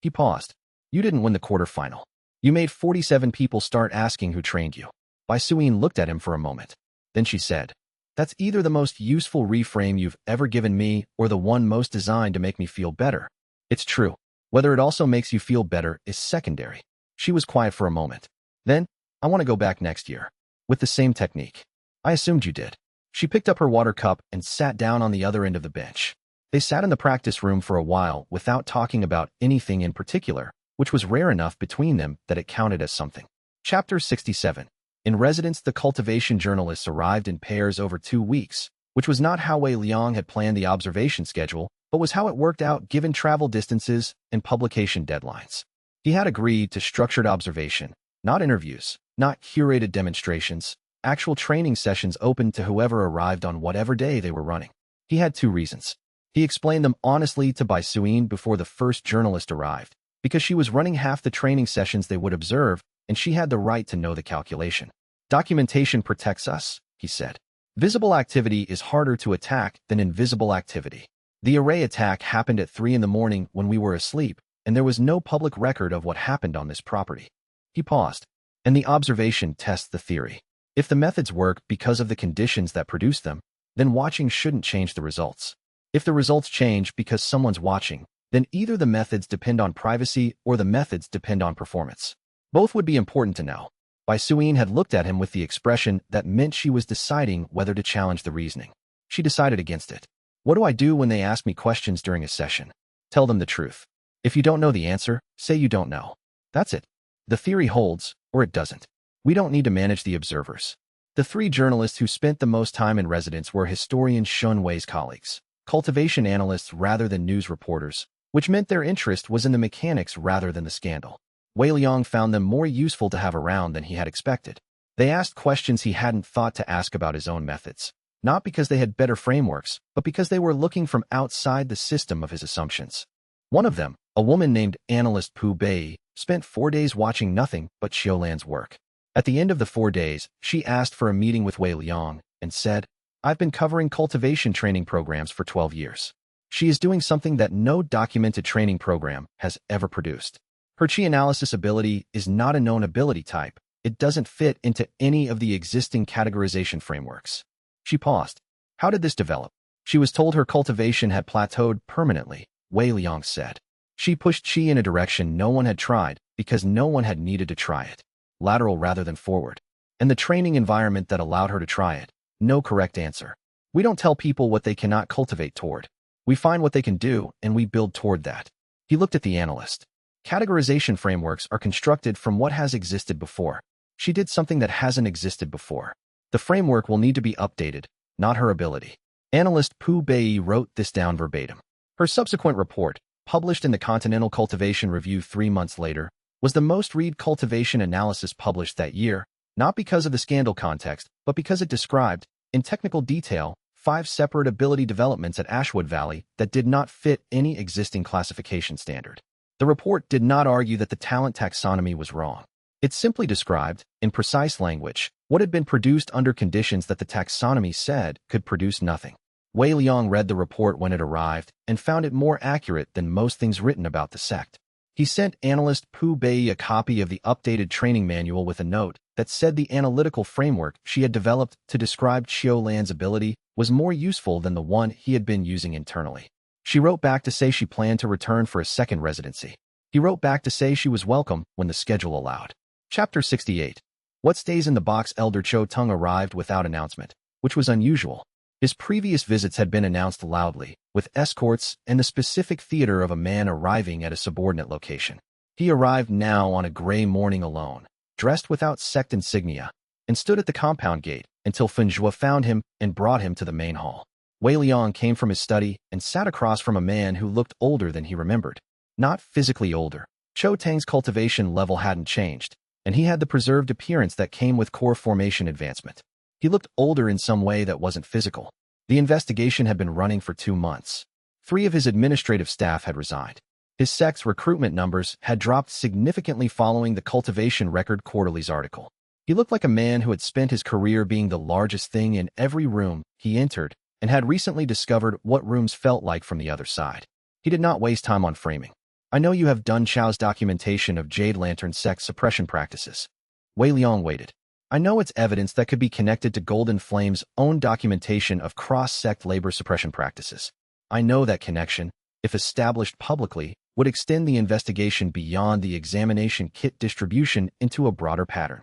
He paused. You didn't win the quarterfinal. You made 47 people start asking who trained you. Bai Suyin looked at him for a moment. Then she said, that's either the most useful reframe you've ever given me or the one most designed to make me feel better. It's true. Whether it also makes you feel better is secondary. She was quiet for a moment. Then, I want to go back next year. With the same technique. I assumed you did. She picked up her water cup and sat down on the other end of the bench. They sat in the practice room for a while without talking about anything in particular, which was rare enough between them that it counted as something. Chapter 67. In residence, the cultivation journalists arrived in pairs over 2 weeks, which was not how Wei Liang had planned the observation schedule, but was how it worked out given travel distances and publication deadlines. He had agreed to structured observation, not interviews, not curated demonstrations, actual training sessions open to whoever arrived on whatever day they were running. He had 2 reasons. He explained them honestly to Bai Suyin before the first journalist arrived, because she was running half the training sessions they would observe, and she had the right to know the calculation. Documentation protects us, he said. Visible activity is harder to attack than invisible activity. The array attack happened at 3 in the morning when we were asleep, and there was no public record of what happened on this property. He paused. And the observation tests the theory. If the methods work because of the conditions that produce them, then watching shouldn't change the results. If the results change because someone's watching, then either the methods depend on privacy or the methods depend on performance. Both would be important to know. Bai Suyin had looked at him with the expression that meant she was deciding whether to challenge the reasoning. She decided against it. What do I do when they ask me questions during a session? Tell them the truth. If you don't know the answer, say you don't know. That's it. The theory holds, or it doesn't. We don't need to manage the observers. The 3 journalists who spent the most time in residence were historian Shun Wei's colleagues, cultivation analysts rather than news reporters, which meant their interest was in the mechanics rather than the scandal. Wei Liang found them more useful to have around than he had expected. They asked questions he hadn't thought to ask about his own methods, not because they had better frameworks, but because they were looking from outside the system of his assumptions. One of them, a woman named Analyst Pu Bei, spent 4 days watching nothing but Xiulan's work. At the end of the 4 days, she asked for a meeting with Wei Liang and said, I've been covering cultivation training programs for 12 years. She is doing something that no documented training program has ever produced. Her chi analysis ability is not a known ability type. It doesn't fit into any of the existing categorization frameworks. She paused. How did this develop? She was told her cultivation had plateaued permanently, Wei Liang said. She pushed chi in a direction no one had tried because no one had needed to try it. Lateral rather than forward. And the training environment that allowed her to try it. No correct answer. We don't tell people what they cannot cultivate toward. We find what they can do, and we build toward that. He looked at the analyst. Categorization frameworks are constructed from what has existed before. She did something that hasn't existed before. The framework will need to be updated, not her ability. Analyst Pu Bei wrote this down verbatim. Her subsequent report, published in the Continental Cultivation Review 3 months later, was the most read cultivation analysis published that year, not because of the scandal context, but because it described, in technical detail, 5 separate ability developments at Ashwood Valley that did not fit any existing classification standard. The report did not argue that the talent taxonomy was wrong. It simply described, in precise language, what had been produced under conditions that the taxonomy said could produce nothing. Wei Liang read the report when it arrived and found it more accurate than most things written about the sect. He sent analyst Pu Bei a copy of the updated training manual with a note that said the analytical framework she had developed to describe Qiu Lan's ability was more useful than the one he had been using internally. She wrote back to say she planned to return for a second residency. He wrote back to say she was welcome when the schedule allowed. Chapter 68. What stays in the box? Elder Cho Tung arrived without announcement, which was unusual. His previous visits had been announced loudly, with escorts and the specific theater of a man arriving at a subordinate location. He arrived now on a gray morning alone, dressed without sect insignia, and stood at the compound gate until Fenjua found him and brought him to the main hall. Wei Liang came from his study and sat across from a man who looked older than he remembered. Not physically older. Cho Tang's cultivation level hadn't changed, and he had the preserved appearance that came with core formation advancement. He looked older in some way that wasn't physical. The investigation had been running for 2 months. 3 of his administrative staff had resigned. His sect's recruitment numbers had dropped significantly following the Cultivation Record Quarterly's article. He looked like a man who had spent his career being the largest thing in every room he entered and had recently discovered what rooms felt like from the other side. He did not waste time on framing. I know you have done Chao's documentation of Jade Lantern sect suppression practices. Wei Liang waited. I know it's evidence that could be connected to Golden Flame's own documentation of cross-sect labor suppression practices. I know that connection, if established publicly, would extend the investigation beyond the examination kit distribution into a broader pattern.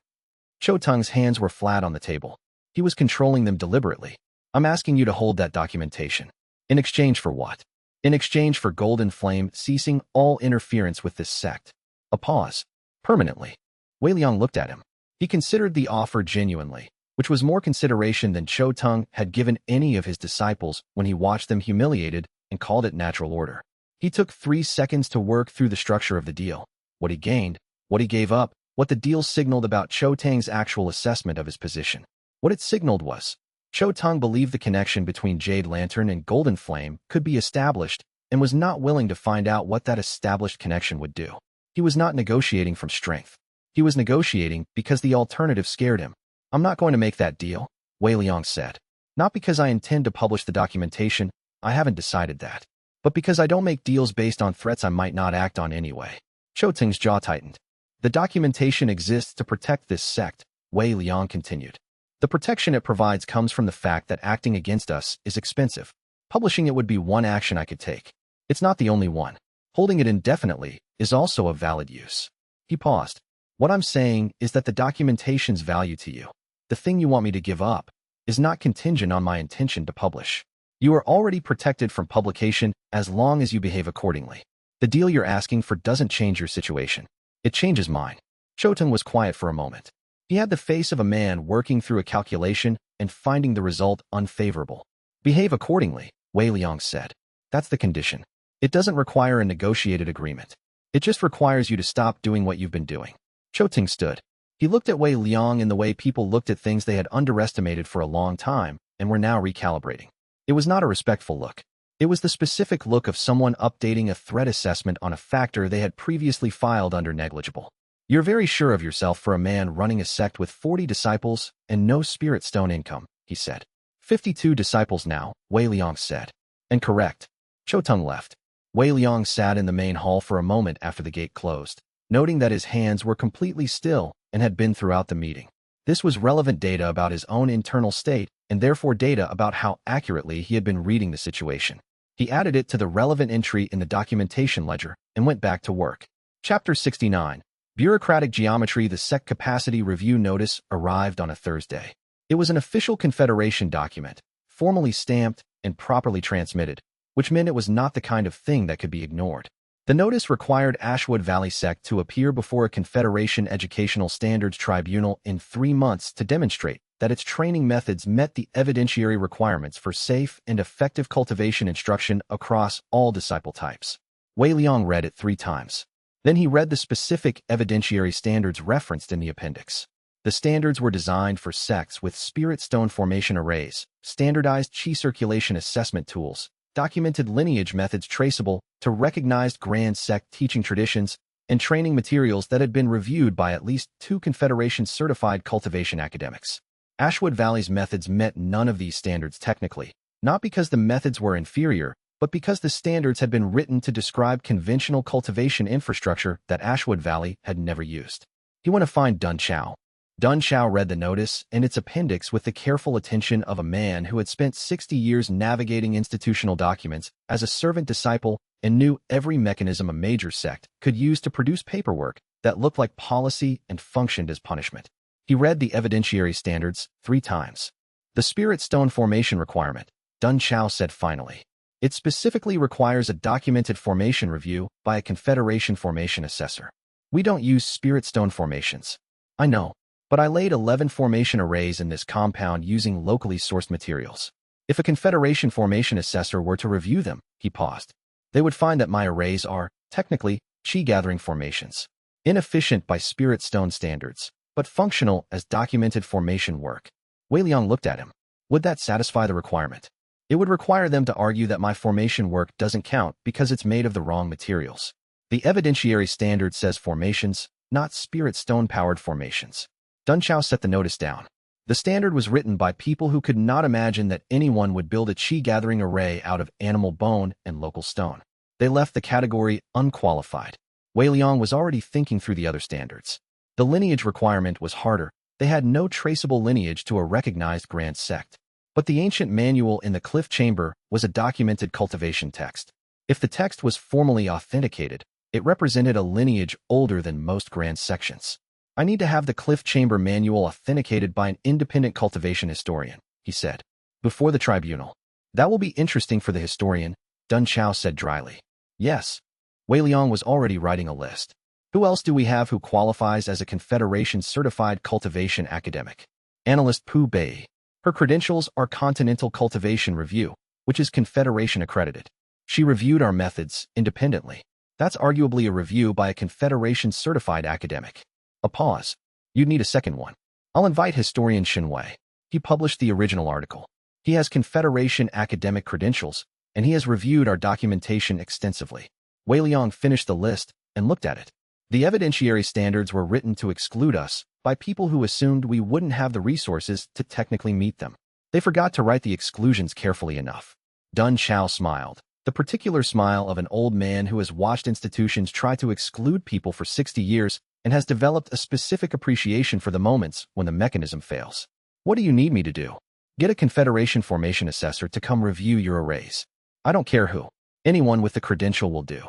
Cho Tung's hands were flat on the table. He was controlling them deliberately. I'm asking you to hold that documentation. In exchange for what? In exchange for Golden Flame ceasing all interference with this sect. A pause. Permanently. Wei Liang looked at him. He considered the offer genuinely, which was more consideration than Cho Tung had given any of his disciples when he watched them humiliated and called it natural order. He took 3 seconds to work through the structure of the deal, what he gained, what he gave up, what the deal signaled about Cho Tang's actual assessment of his position. What it signaled was, Cho Tung believed the connection between Jade Lantern and Golden Flame could be established and was not willing to find out what that established connection would do. He was not negotiating from strength. He was negotiating because the alternative scared him. I'm not going to make that deal, Wei Liang said. Not because I intend to publish the documentation, I haven't decided that, but because I don't make deals based on threats I might not act on anyway. Cho Tung's jaw tightened. The documentation exists to protect this sect, Wei Liang continued. The protection it provides comes from the fact that acting against us is expensive. Publishing it would be one action I could take. It's not the only one. Holding it indefinitely is also a valid use. He paused. What I'm saying is that the documentation's value to you, the thing you want me to give up, is not contingent on my intention to publish. You are already protected from publication as long as you behave accordingly. The deal you're asking for doesn't change your situation. It changes mine. Cho Tung was quiet for a moment. He had the face of a man working through a calculation and finding the result unfavorable. Behave accordingly, Wei Liang said. That's the condition. It doesn't require a negotiated agreement. It just requires you to stop doing what you've been doing. Cho Tung stood. He looked at Wei Liang in the way people looked at things they had underestimated for a long time and were now recalibrating. It was not a respectful look. It was the specific look of someone updating a threat assessment on a factor they had previously filed under negligible. You're very sure of yourself for a man running a sect with 40 disciples and no spirit stone income, he said. 52 disciples now, Wei Liang said. And correct. Choteng left. Wei Liang sat in the main hall for a moment after the gate closed, noting that his hands were completely still and had been throughout the meeting. This was relevant data about his own internal state and therefore data about how accurately he had been reading the situation. He added it to the relevant entry in the documentation ledger and went back to work. Chapter 69. Bureaucratic Geometry. The SECT Capacity Review Notice arrived on a Thursday. It was an official Confederation document, formally stamped and properly transmitted, which meant it was not the kind of thing that could be ignored. The notice required Ashwood Valley SECT to appear before a Confederation Educational Standards Tribunal in 3 months to demonstrate that its training methods met the evidentiary requirements for safe and effective cultivation instruction across all disciple types. Wei Liang read it 3 times. Then he read the specific evidentiary standards referenced in the appendix. The standards were designed for sects with spirit stone formation arrays, standardized qi circulation assessment tools, documented lineage methods traceable to recognized grand sect teaching traditions, and training materials that had been reviewed by at least 2 Confederation-certified cultivation academics. Ashwood Valley's methods met none of these standards technically, not because the methods were inferior, but because the standards had been written to describe conventional cultivation infrastructure that Ashwood Valley had never used. He went to find Dun Chao. Dun Chao read the notice and its appendix with the careful attention of a man who had spent 60 years navigating institutional documents as a servant disciple and knew every mechanism a major sect could use to produce paperwork that looked like policy and functioned as punishment. He read the evidentiary standards 3 times. The spirit stone formation requirement, Dun Chao said finally. It specifically requires a documented formation review by a Confederation formation assessor. We don't use spirit stone formations. I know, but I laid 11 formation arrays in this compound using locally sourced materials. If a Confederation formation assessor were to review them, he paused, they would find that my arrays are, technically, qi-gathering formations. Inefficient by spirit stone standards, but functional as documented formation work. Wei Liang looked at him. Would that satisfy the requirement? It would require them to argue that my formation work doesn't count because it's made of the wrong materials. The evidentiary standard says formations, not spirit stone-powered formations. Dun Chao set the notice down. The standard was written by people who could not imagine that anyone would build a qi-gathering array out of animal bone and local stone. They left the category unqualified. Wei Liang was already thinking through the other standards. The lineage requirement was harder. They had no traceable lineage to a recognized grand sect. But the ancient manual in the cliff chamber was a documented cultivation text. If the text was formally authenticated, it represented a lineage older than most grand sections. I need to have the cliff chamber manual authenticated by an independent cultivation historian, he said, before the tribunal. That will be interesting for the historian, Dun Chao said dryly. Yes. Wei Liang was already writing a list. Who else do we have who qualifies as a Confederation-certified cultivation academic? Analyst Pu Bei. Her credentials are Continental Cultivation Review, which is Confederation accredited. She reviewed our methods independently. That's arguably a review by a Confederation-certified academic. A pause. You'd need a second one. I'll invite historian Shen Wei. He published the original article. He has Confederation academic credentials, and he has reviewed our documentation extensively. Wei Liang finished the list and looked at it. The evidentiary standards were written to exclude us by people who assumed we wouldn't have the resources to technically meet them. They forgot to write the exclusions carefully enough. Dun Chao smiled, the particular smile of an old man who has watched institutions try to exclude people for 60 years and has developed a specific appreciation for the moments when the mechanism fails. What do you need me to do? Get a Confederation formation assessor to come review your arrays. I don't care who. Anyone with the credential will do.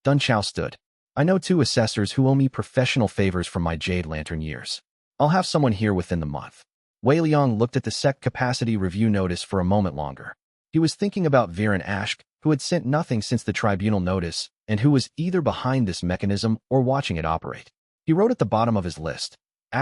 Dun Chao stood. I know 2 assessors who owe me professional favors from my Jade Lantern years. I'll have someone here within the month. Wei Liang looked at the SECT Capacity Review Notice for a moment longer. He was thinking about Viren Ashk, who had sent nothing since the tribunal notice, and who was either behind this mechanism or watching it operate. He wrote at the bottom of his list, *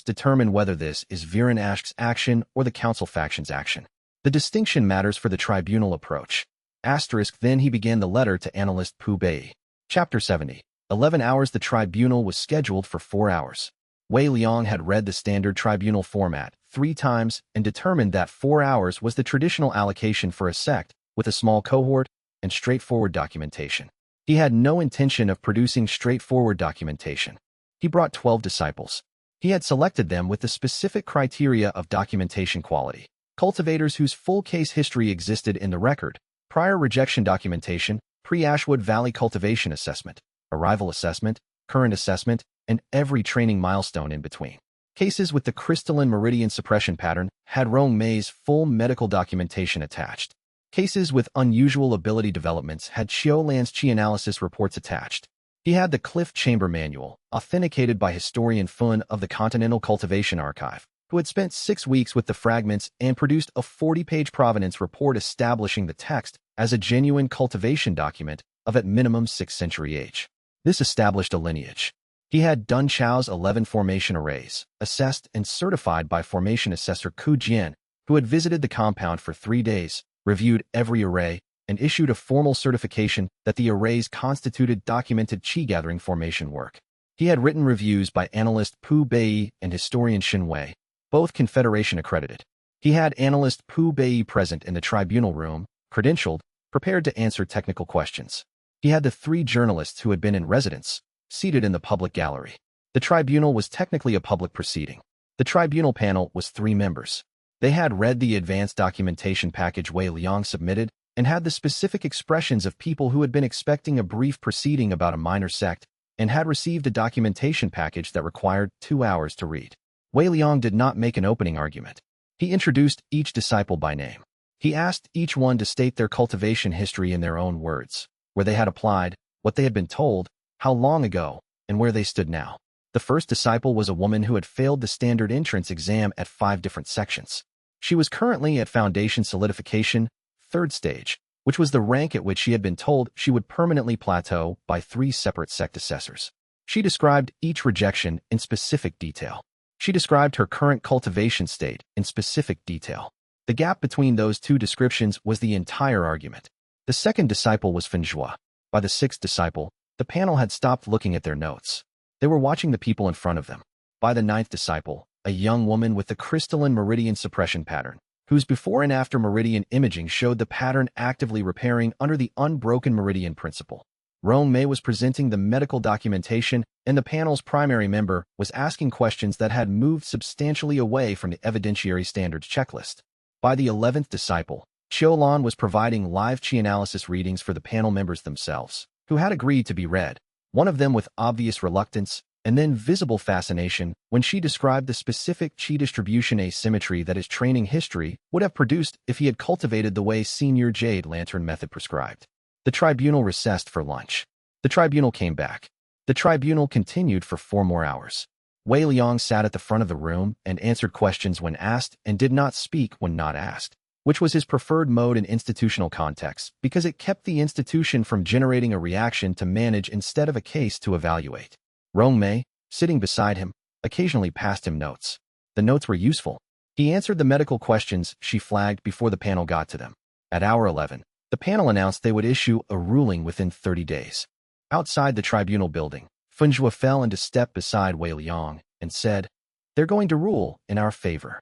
determine whether this is Viren Ashk's action or the council faction's action. The distinction matters for the tribunal approach. * Then he began the letter to analyst Pu Bei. Chapter 70. 11 hours. The tribunal was scheduled for 4 hours. Wei Liang had read the standard tribunal format 3 times and determined that 4 hours was the traditional allocation for a sect with a small cohort and straightforward documentation. He had no intention of producing straightforward documentation. He brought 12 disciples. He had selected them with the specific criteria of documentation quality. Cultivators whose full case history existed in the record, prior rejection documentation, pre-Ashwood Valley cultivation assessment, arrival assessment, current assessment, and every training milestone in between. Cases with the crystalline meridian suppression pattern had Rong Mei's full medical documentation attached. Cases with unusual ability developments had Xiao Lan's Qi analysis reports attached. He had the Cliff Chamber Manual, authenticated by historian Fun of the Continental Cultivation Archive, who had spent 6 weeks with the fragments and produced a 40-page provenance report establishing the text as a genuine cultivation document of at minimum 6th century age. This established a lineage. He had Dun Chao's 11 formation arrays, assessed and certified by formation assessor Ku Jian, who had visited the compound for 3 days, reviewed every array, and issued a formal certification that the arrays constituted documented qi-gathering formation work. He had written reviews by analyst Pu Bei and historian Xin Wei, both Confederation accredited. He had analyst Pu Bei present in the tribunal room, credentialed, prepared to answer technical questions. He had the 3 journalists who had been in residence, seated in the public gallery. The tribunal was technically a public proceeding. The tribunal panel was 3 members. They had read the advanced documentation package Wei Liang submitted and had the specific expressions of people who had been expecting a brief proceeding about a minor sect and had received a documentation package that required 2 hours to read. Wei Liang did not make an opening argument. He introduced each disciple by name. He asked each one to state their cultivation history in their own words, where they had applied, what they had been told, how long ago, and where they stood now. The first disciple was a woman who had failed the standard entrance exam at 5 different sections. She was currently at Foundation Solidification, 3rd stage, which was the rank at which she had been told she would permanently plateau by 3 separate sect assessors. She described each rejection in specific detail. She described her current cultivation state in specific detail. The gap between those 2 descriptions was the entire argument. The second disciple was Fenjua. By the 6th disciple, the panel had stopped looking at their notes. They were watching the people in front of them. By the 9th disciple, a young woman with the crystalline meridian suppression pattern, whose before and after meridian imaging showed the pattern actively repairing under the unbroken meridian principle. Rong Mei was presenting the medical documentation, and the panel's primary member was asking questions that had moved substantially away from the evidentiary standards checklist. By the 11th disciple, Xiao Lan was providing live Qi analysis readings for the panel members themselves, who had agreed to be read, one of them with obvious reluctance, and then visible fascination when she described the specific Qi distribution asymmetry that his training history would have produced if he had cultivated the way Senior Jade Lantern method prescribed. The tribunal recessed for lunch. The tribunal came back. The tribunal continued for 4 more hours. Wei Liang sat at the front of the room and answered questions when asked and did not speak when not asked, which was his preferred mode in institutional contexts because it kept the institution from generating a reaction to manage instead of a case to evaluate. Rong Mei, sitting beside him, occasionally passed him notes. The notes were useful. He answered the medical questions she flagged before the panel got to them. At hour 11, the panel announced they would issue a ruling within 30 days. Outside the tribunal building, Fenjua fell into step beside Wei Liang and said, "They're going to rule in our favor."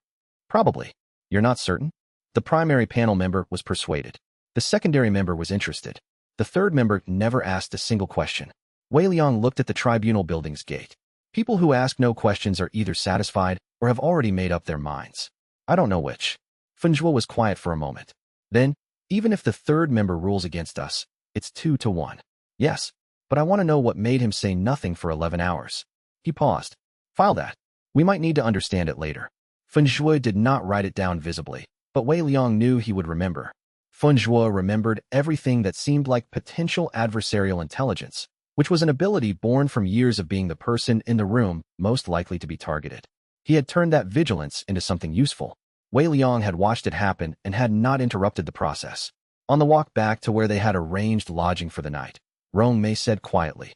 "Probably. You're not certain?" The primary panel member was persuaded. The secondary member was interested. The third member never asked a single question. Wei Liang looked at the tribunal building's gate. People who ask no questions are either satisfied or have already made up their minds. I don't know which. Fenjua was quiet for a moment. Then, even if the third member rules against us, it's 2-1. Yes, but I want to know what made him say nothing for 11 hours. He paused. File that. We might need to understand it later. Fenjua did not write it down visibly, but Wei Liang knew he would remember. Fenjua remembered everything that seemed like potential adversarial intelligence, which was an ability born from years of being the person in the room most likely to be targeted. He had turned that vigilance into something useful. Wei Liang had watched it happen and had not interrupted the process. On the walk back to where they had arranged lodging for the night, Rong Mei said quietly.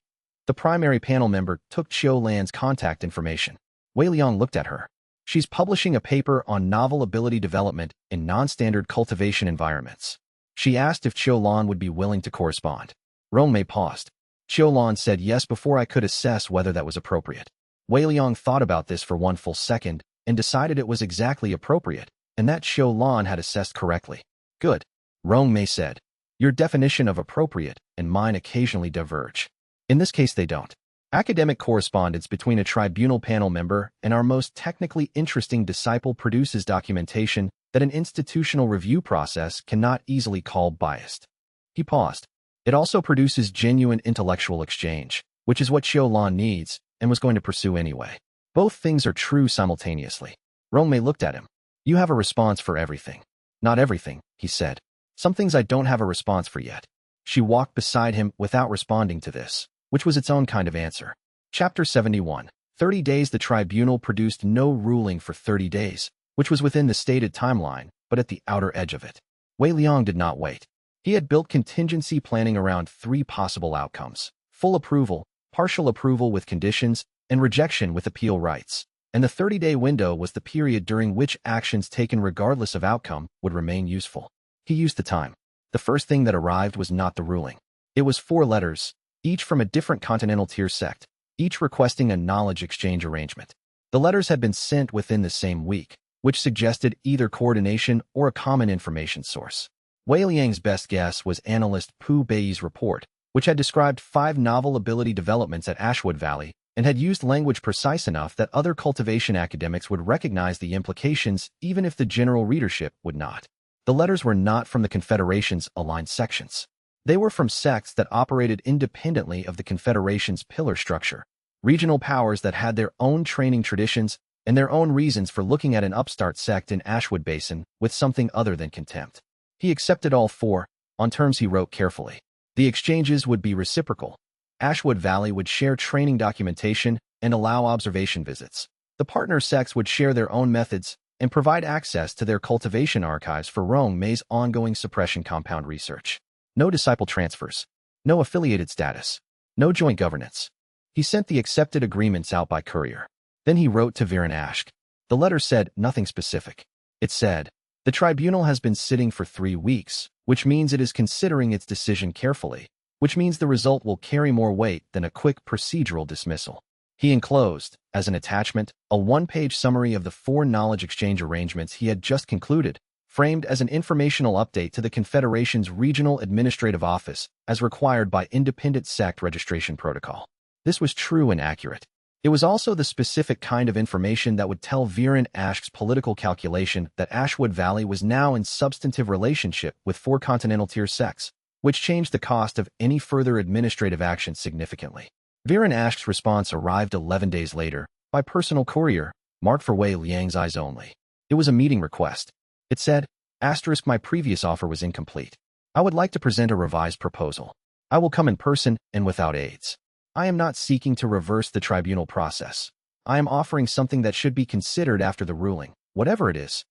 The primary panel member took Xiao Lan's contact information. Wei Liang looked at her. She's publishing a paper on novel ability development in non-standard cultivation environments. She asked if Xiao Lan would be willing to correspond. Rong Mei paused. Xiao Lan said yes before I could assess whether that was appropriate. Wei Liang thought about this for 1 full second and decided it was exactly appropriate, and that Xiao Lan had assessed correctly. Good. Rong Mei said. Your definition of appropriate and mine occasionally diverge. In this case they don't. Academic correspondence between a tribunal panel member and our most technically interesting disciple produces documentation that an institutional review process cannot easily call biased. He paused. It also produces genuine intellectual exchange, which is what Xiaolan needs and was going to pursue anyway. Both things are true simultaneously. Rongmei looked at him. You have a response for everything. Not everything, he said. Some things I don't have a response for yet. She walked beside him without responding to this, which was its own kind of answer. Chapter 71. 30 days. The tribunal produced no ruling for 30 days, which was within the stated timeline, but at the outer edge of it. Wei Liang did not wait. He had built contingency planning around 3 possible outcomes: full approval, partial approval with conditions, and rejection with appeal rights. And the 30-day window was the period during which actions taken regardless of outcome would remain useful. He used the time. The first thing that arrived was not the ruling. It was 4 letters, each from a different continental tier sect, each requesting a knowledge exchange arrangement. The letters had been sent within the same week, which suggested either coordination or a common information source. Wei Liang's best guess was analyst Pu Bei's report, which had described 5 novel ability developments at Ashwood Valley and had used language precise enough that other cultivation academics would recognize the implications even if the general readership would not. The letters were not from the Confederation's aligned sections. They were from sects that operated independently of the Confederation's pillar structure, regional powers that had their own training traditions and their own reasons for looking at an upstart sect in Ashwood Basin with something other than contempt. He accepted all 4, on terms he wrote carefully. The exchanges would be reciprocal. Ashwood Valley would share training documentation and allow observation visits. The partner sects would share their own methods and provide access to their cultivation archives for Rongmei's ongoing suppression compound research. No disciple transfers. No affiliated status. No joint governance. He sent the accepted agreements out by courier. Then he wrote to Viren Ashk. The letter said nothing specific. It said, "The tribunal has been sitting for 3 weeks, which means it is considering its decision carefully, which means the result will carry more weight than a quick procedural dismissal." He enclosed, as an attachment, a 1-page summary of the 4 knowledge exchange arrangements he had just concluded, framed as an informational update to the Confederation's Regional Administrative Office as required by independent sect registration protocol. This was true and accurate. It was also the specific kind of information that would tell Viren Ashk's political calculation that Ashwood Valley was now in substantive relationship with 4 continental tier sects, which changed the cost of any further administrative action significantly. Viren Ashk's response arrived 11 days later, by personal courier, marked for Wei Liang's eyes only. It was a meeting request. It said, *, my previous offer was incomplete. I would like to present a revised proposal. I will come in person and without aides. I am not seeking to reverse the tribunal process. I am offering something that should be considered after the ruling, whatever it is.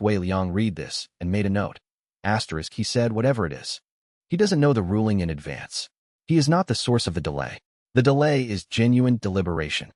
Wei Liang read this and made a note. He said whatever it is. He doesn't know the ruling in advance. He is not the source of the delay. The delay is genuine deliberation.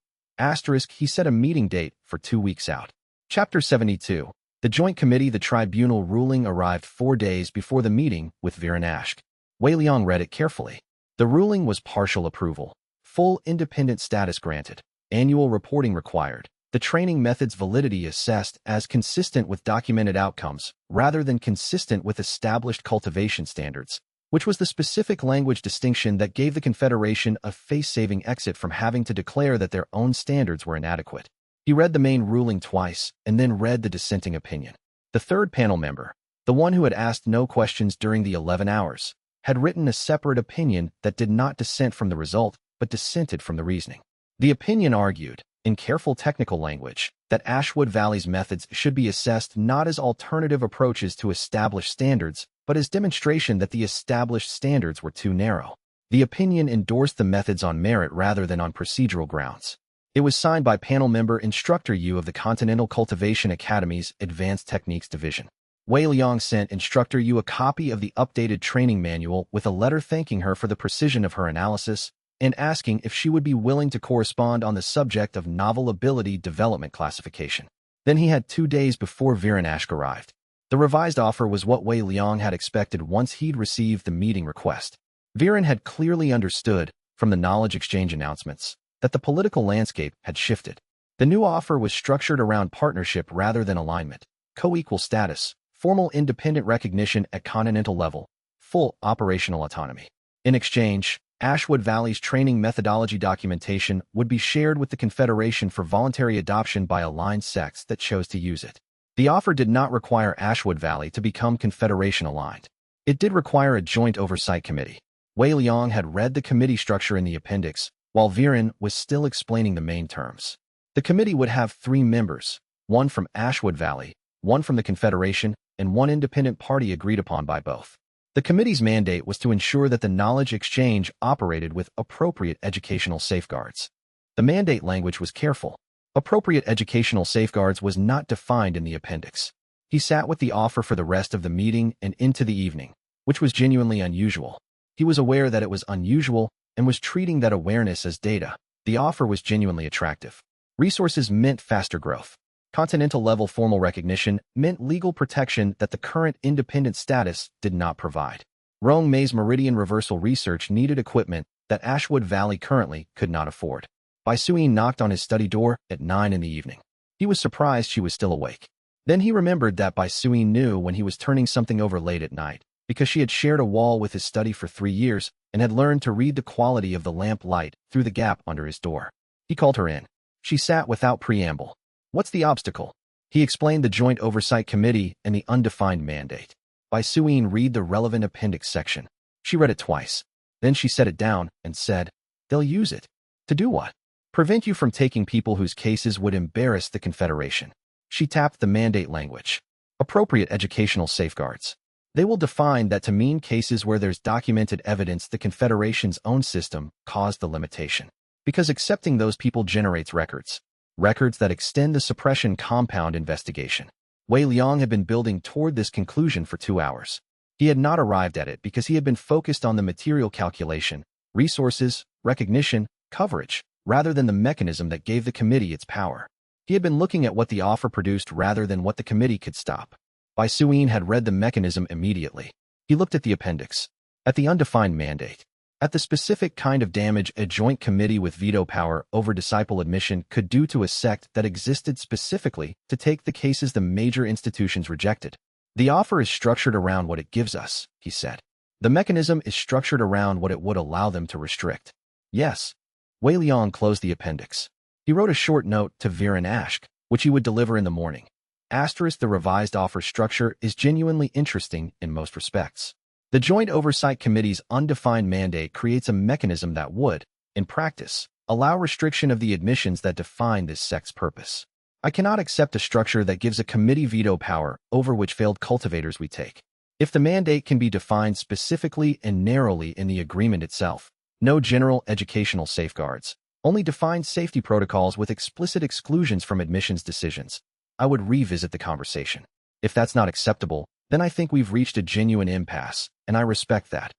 He set a meeting date for 2 weeks out. Chapter 72. The Joint Committee. The tribunal ruling arrived 4 days before the meeting with Viren Ashk. Wei Liang read it carefully. The ruling was partial approval, full independent status granted, annual reporting required, the training method's validity assessed as consistent with documented outcomes rather than consistent with established cultivation standards, which was the specific language distinction that gave the Confederation a face-saving exit from having to declare that their own standards were inadequate. He read the main ruling twice and then read the dissenting opinion. The third panel member, the one who had asked no questions during the 11 hours, had written a separate opinion that did not dissent from the result, but dissented from the reasoning. The opinion argued, in careful technical language, that Ashwood Valley's methods should be assessed not as alternative approaches to established standards, but as demonstration that the established standards were too narrow. The opinion endorsed the methods on merit rather than on procedural grounds. It was signed by panel member Instructor Yu of the Continental Cultivation Academy's Advanced Techniques Division. Wei Liang sent Instructor Yu a copy of the updated training manual with a letter thanking her for the precision of her analysis and asking if she would be willing to correspond on the subject of novel ability development classification. Then he had 2 days before Viren Ashk arrived. The revised offer was what Wei Liang had expected once he'd received the meeting request. Viren had clearly understood, from the knowledge exchange announcements, that the political landscape had shifted. The new offer was structured around partnership rather than alignment, co-equal status, formal independent recognition at continental level, full operational autonomy. In exchange, Ashwood Valley's training methodology documentation would be shared with the Confederation for voluntary adoption by aligned sects that chose to use it. The offer did not require Ashwood Valley to become Confederation-aligned. It did require a joint oversight committee. Wei Liang had read the committee structure in the appendix, while Viren was still explaining the main terms. The committee would have 3 members, one from Ashwood Valley, one from the Confederation, and one independent party agreed upon by both. The committee's mandate was to ensure that the knowledge exchange operated with appropriate educational safeguards. The mandate language was careful. Appropriate educational safeguards was not defined in the appendix. He sat with the offer for the rest of the meeting and into the evening, which was genuinely unusual. He was aware that it was unusual and was treating that awareness as data. The offer was genuinely attractive. Resources meant faster growth. Continental-level formal recognition meant legal protection that the current independent status did not provide. Rong Mei's meridian reversal research needed equipment that Ashwood Valley currently could not afford. Bai Suyin knocked on his study door at 9 in the evening. He was surprised she was still awake. Then he remembered that Bai Suyin knew when he was turning something over late at night, because she had shared a wall with his study for 3 years and had learned to read the quality of the lamp light through the gap under his door. He called her in. She sat without preamble. What's the obstacle? He explained the Joint Oversight Committee and the undefined mandate. Bai Suyin read the relevant appendix section. She read it twice. Then she set it down and said, "They'll use it. To do what? Prevent you from taking people whose cases would embarrass the Confederation." She tapped the mandate language. Appropriate educational safeguards. They will define that to mean cases where there's documented evidence the Confederation's own system caused the limitation. Because accepting those people generates records. Records that extend the suppression compound investigation. Wei Liang had been building toward this conclusion for 2 hours. He had not arrived at it because he had been focused on the material calculation, resources, recognition, coverage, rather than the mechanism that gave the committee its power. He had been looking at what the offer produced rather than what the committee could stop. Bai Suyin had read the mechanism immediately. He looked at the appendix, at the undefined mandate, at the specific kind of damage a joint committee with veto power over disciple admission could do to a sect that existed specifically to take the cases the major institutions rejected. The offer is structured around what it gives us, he said. The mechanism is structured around what it would allow them to restrict. Yes. Wei Liang closed the appendix. He wrote a short note to Viren Ashk, which he would deliver in the morning. The revised offer structure is genuinely interesting in most respects. The Joint Oversight Committee's undefined mandate creates a mechanism that would, in practice, allow restriction of the admissions that define this sect's purpose. I cannot accept a structure that gives a committee veto power over which failed cultivators we take. If the mandate can be defined specifically and narrowly in the agreement itself, no general educational safeguards, only defined safety protocols with explicit exclusions from admissions decisions, I would revisit the conversation. If that's not acceptable, then I think we've reached a genuine impasse, and I respect that.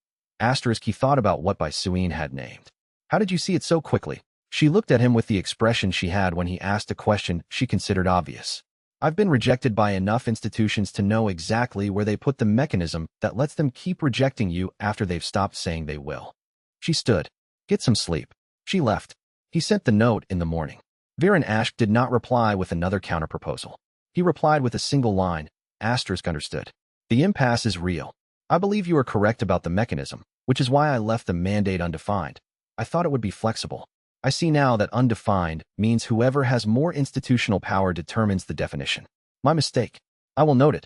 He thought about what Bai Suyin had named. How did you see it so quickly? She looked at him with the expression she had when he asked a question she considered obvious. I've been rejected by enough institutions to know exactly where they put the mechanism that lets them keep rejecting you after they've stopped saying they will. She stood. Get some sleep. She left. He sent the note in the morning. Viren Ashk did not reply with another counterproposal. He replied with a single line, understood. The impasse is real. I believe you are correct about the mechanism, which is why I left the mandate undefined. I thought it would be flexible. I see now that undefined means whoever has more institutional power determines the definition. My mistake. I will note it.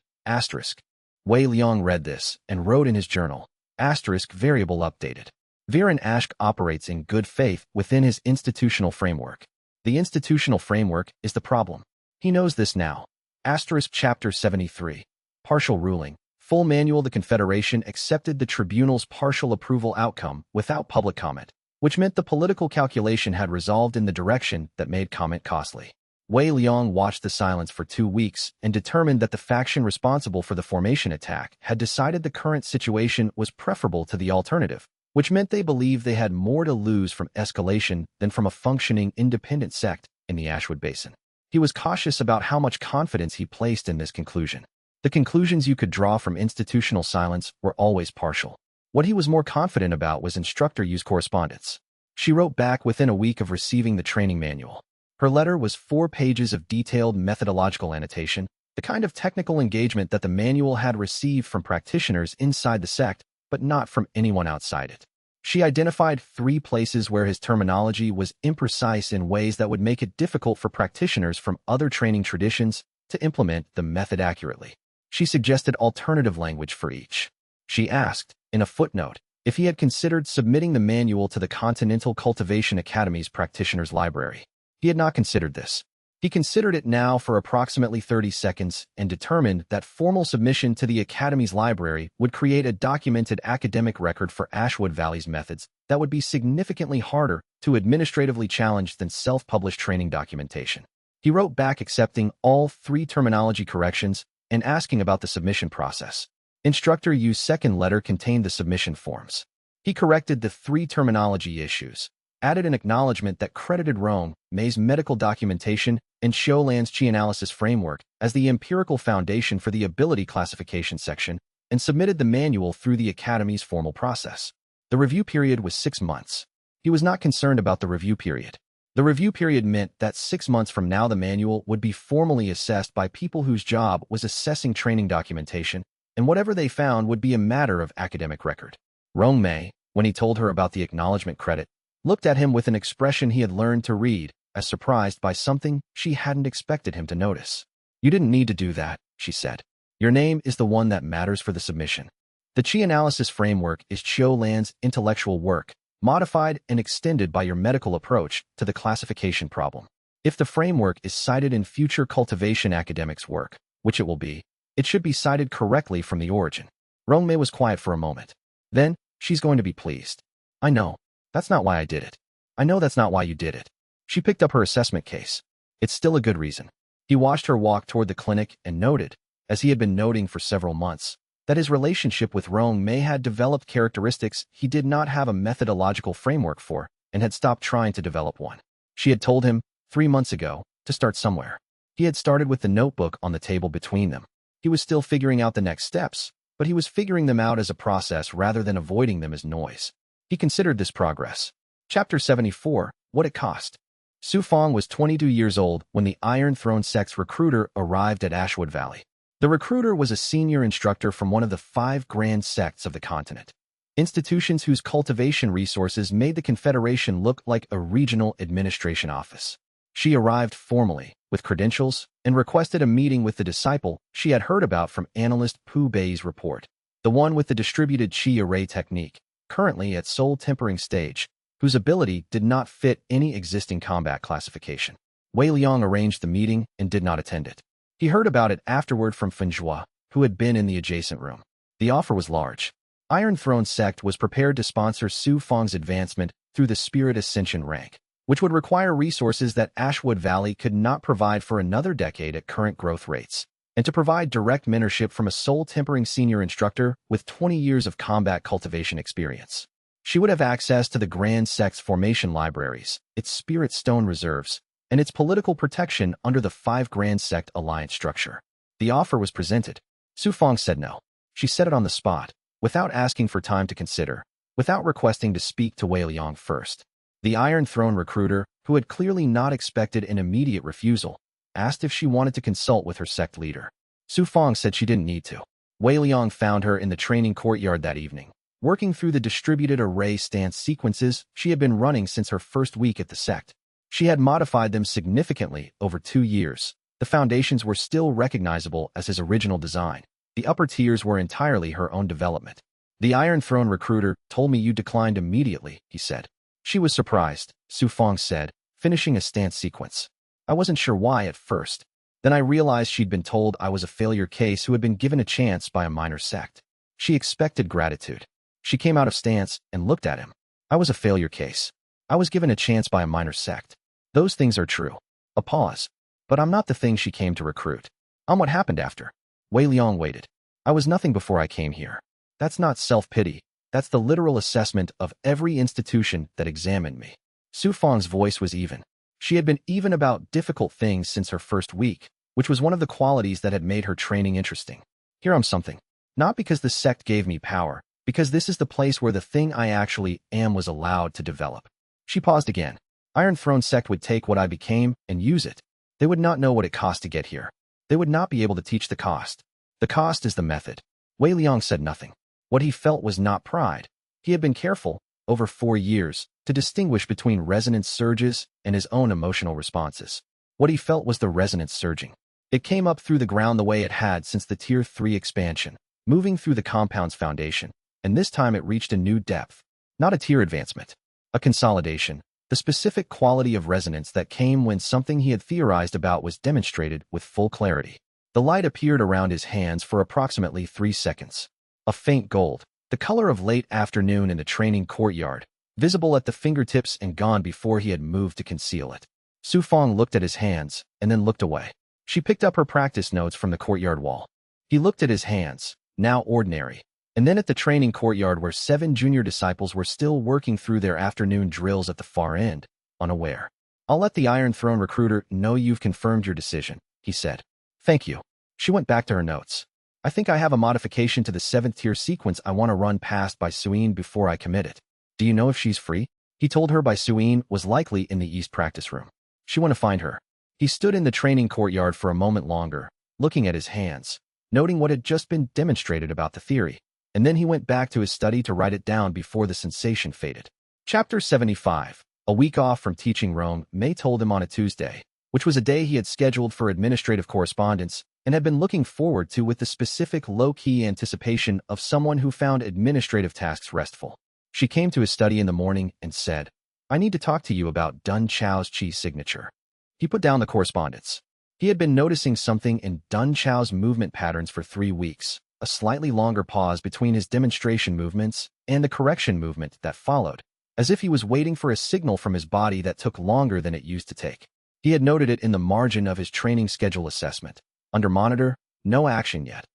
Wei Liang read this and wrote in his journal, variable updated. Viren Ashk operates in good faith within his institutional framework. The institutional framework is the problem. He knows this now. Chapter 73. Partial ruling. Full manual. The Confederation accepted the tribunal's partial approval outcome without public comment, which meant the political calculation had resolved in the direction that made comment costly. Wei Liang watched the silence for 2 weeks and determined that the faction responsible for the formation attack had decided the current situation was preferable to the alternative, which meant they believed they had more to lose from escalation than from a functioning independent sect in the Ashwood Basin. He was cautious about how much confidence he placed in this conclusion. The conclusions you could draw from institutional silence were always partial. What he was more confident about was instructor-use correspondence. She wrote back within a week of receiving the training manual. Her letter was 4 pages of detailed methodological annotation, the kind of technical engagement that the manual had received from practitioners inside the sect, but not from anyone outside it. She identified 3 places where his terminology was imprecise in ways that would make it difficult for practitioners from other training traditions to implement the method accurately. She suggested alternative language for each. She asked, in a footnote, if he had considered submitting the manual to the Continental Cultivation Academy's practitioner's library. He had not considered this. He considered it now for approximately 30 seconds and determined that formal submission to the Academy's library would create a documented academic record for Ashwood Valley's methods that would be significantly harder to administratively challenge than self-published training documentation. He wrote back accepting all 3 terminology corrections and asking about the submission process. Instructor Yu's second letter contained the submission forms. He corrected the 3 terminology issues, added an acknowledgement that credited Rome May's medical documentation and Xiaolan's Qi analysis framework as the empirical foundation for the ability classification section, and submitted the manual through the Academy's formal process. The review period was 6 months. He was not concerned about the review period. The review period meant that 6 months from now the manual would be formally assessed by people whose job was assessing training documentation, and whatever they found would be a matter of academic record. Rong May, when he told her about the acknowledgement credit, looked at him with an expression he had learned to read, as surprised by something she hadn't expected him to notice. You didn't need to do that, she said. Your name is the one that matters for the submission. The Qi analysis framework is Xiaolan's intellectual work, modified and extended by your medical approach to the classification problem. If the framework is cited in future cultivation academics' work, which it will be, it should be cited correctly from the origin. Rong Mei was quiet for a moment. Then, she's going to be pleased. I know. That's not why I did it. I know that's not why you did it. She picked up her assessment case. It's still a good reason. He watched her walk toward the clinic and noted, as he had been noting for several months, that his relationship with Rong Mei had developed characteristics he did not have a methodological framework for and had stopped trying to develop one. She had told him, 3 months ago, to start somewhere. He had started with the notebook on the table between them. He was still figuring out the next steps, but he was figuring them out as a process rather than avoiding them as noise. He considered this progress. Chapter 74, What It Cost. Su Fong was 22 years old when the Iron Throne sect's recruiter arrived at Ashwood Valley. The recruiter was a senior instructor from one of the 5 grand sects of the continent, institutions whose cultivation resources made the Confederation look like a regional administration office. She arrived formally, with credentials, and requested a meeting with the disciple she had heard about from analyst Pu Bei's report, the one with the distributed Qi array technique, currently at soul tempering stage, whose ability did not fit any existing combat classification. Wei Liang arranged the meeting and did not attend it. He heard about it afterward from Fenjua, who had been in the adjacent room. The offer was large. Iron Throne sect was prepared to sponsor Su Fong's advancement through the Spirit Ascension rank, which would require resources that Ashwood Valley could not provide for another decade at current growth rates, and to provide direct mentorship from a soul-tempering senior instructor with 20 years of combat cultivation experience. She would have access to the Grand Sect's formation libraries, its spirit stone reserves, and its political protection under the 5 Grand Sect alliance structure. The offer was presented. Su Fong said no. She said it on the spot, without asking for time to consider, without requesting to speak to Wei Liang first. The Iron Throne recruiter, who had clearly not expected an immediate refusal, asked if she wanted to consult with her sect leader. Su Fong said she didn't need to. Wei Liang found her in the training courtyard that evening, working through the distributed array stance sequences she had been running since her first week at the sect. She had modified them significantly over 2 years. The foundations were still recognizable as his original design. The upper tiers were entirely her own development. The Iron Throne recruiter told me you declined immediately, he said. She was surprised, Su Fong said, finishing a stance sequence. I wasn't sure why at first. Then I realized she'd been told I was a failure case who had been given a chance by a minor sect. She expected gratitude. She came out of stance and looked at him. I was a failure case. I was given a chance by a minor sect. Those things are true. A pause. But I'm not the thing she came to recruit. I'm what happened after. Wei Liang waited. I was nothing before I came here. That's not self-pity. That's the literal assessment of every institution that examined me. Su Fong's voice was even. She had been even about difficult things since her first week, which was one of the qualities that had made her training interesting. Here I'm something. Not because the sect gave me power, because this is the place where the thing I actually am was allowed to develop. She paused again. Iron Throne sect would take what I became and use it. They would not know what it cost to get here. They would not be able to teach the cost. The cost is the method. Wei Liang said nothing. What he felt was not pride. He had been careful, over 4 years, to distinguish between resonance surges and his own emotional responses. What he felt was the resonance surging. It came up through the ground the way it had since the Tier 3 expansion, moving through the compound's foundation, and this time it reached a new depth. Not a tier advancement. A consolidation. The specific quality of resonance that came when something he had theorized about was demonstrated with full clarity. The light appeared around his hands for approximately 3 seconds. A faint gold, the color of late afternoon in the training courtyard, visible at the fingertips and gone before he had moved to conceal it. Su Fong looked at his hands and then looked away. She picked up her practice notes from the courtyard wall. He looked at his hands, now ordinary, and then at the training courtyard where 7 junior disciples were still working through their afternoon drills at the far end, unaware. "I'll let the Iron Throne recruiter know you've confirmed your decision," he said. "Thank you." She went back to her notes. "I think I have a modification to the 7th tier sequence I want to run past by Suyin before I commit it. Do you know if she's free?" He told her by Suyin was likely in the East practice room. She want to find her. He stood in the training courtyard for a moment longer, looking at his hands, noting what had just been demonstrated about the theory, and then he went back to his study to write it down before the sensation faded. Chapter 75. A week off from teaching Rome, May told him on a Tuesday, which was a day he had scheduled for administrative correspondence and had been looking forward to with the specific low-key anticipation of someone who found administrative tasks restful. She came to his study in the morning and said, "I need to talk to you about Dun Chao's chi signature." He put down the correspondence. He had been noticing something in Dun Chao's movement patterns for 3 weeks, a slightly longer pause between his demonstration movements and the correction movement that followed, as if he was waiting for a signal from his body that took longer than it used to take. He had noted it in the margin of his training schedule assessment. Under monitor, no action yet.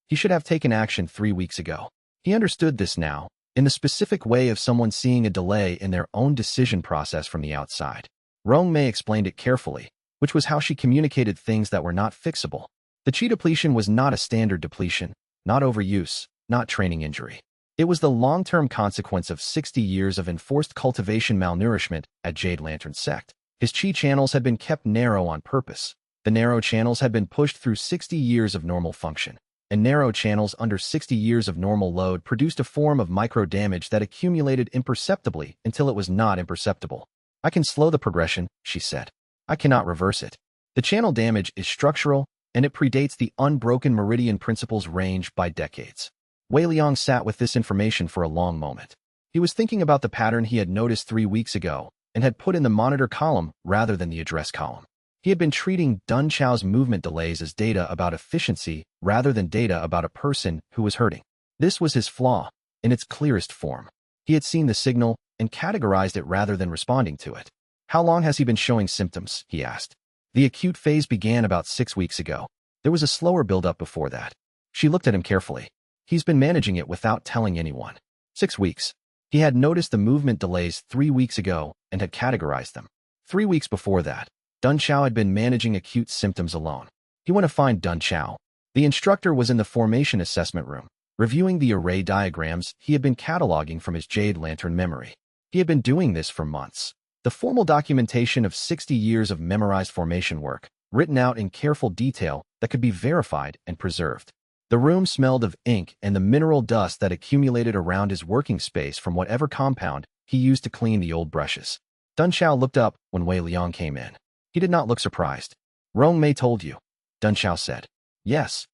He should have taken action 3 weeks ago. He understood this now, in the specific way of someone seeing a delay in their own decision process from the outside. Rong Mei explained it carefully, which was how she communicated things that were not fixable. The chi depletion was not a standard depletion, not overuse, not training injury. It was the long-term consequence of 60 years of enforced cultivation malnourishment at Jade Lantern Sect. His chi channels had been kept narrow on purpose. The narrow channels had been pushed through 60 years of normal function, and narrow channels under 60 years of normal load produced a form of micro-damage that accumulated imperceptibly until it was not imperceptible. "I can slow the progression," she said. "I cannot reverse it. The channel damage is structural, and it predates the unbroken meridian principle's range by decades." Wei Liang sat with this information for a long moment. He was thinking about the pattern he had noticed 3 weeks ago and had put in the monitor column rather than the address column. He had been treating Dun Chao's movement delays as data about efficiency rather than data about a person who was hurting. This was his flaw, in its clearest form. He had seen the signal and categorized it rather than responding to it. "How long has he been showing symptoms?" he asked. "The acute phase began about 6 weeks ago. There was a slower build-up before that." She looked at him carefully. "He's been managing it without telling anyone." 6 weeks. He had noticed the movement delays 3 weeks ago and had categorized them. 3 weeks before that, Dun Chao had been managing acute symptoms alone. He went to find Dun Chao. The instructor was in the formation assessment room, reviewing the array diagrams he had been cataloging from his Jade Lantern memory. He had been doing this for months. The formal documentation of 60 years of memorized formation work, written out in careful detail that could be verified and preserved. The room smelled of ink and the mineral dust that accumulated around his working space from whatever compound he used to clean the old brushes. Dun Chao looked up when Wei Liang came in. He did not look surprised. "Rong Mei told you," Dun Chao said. "Yes."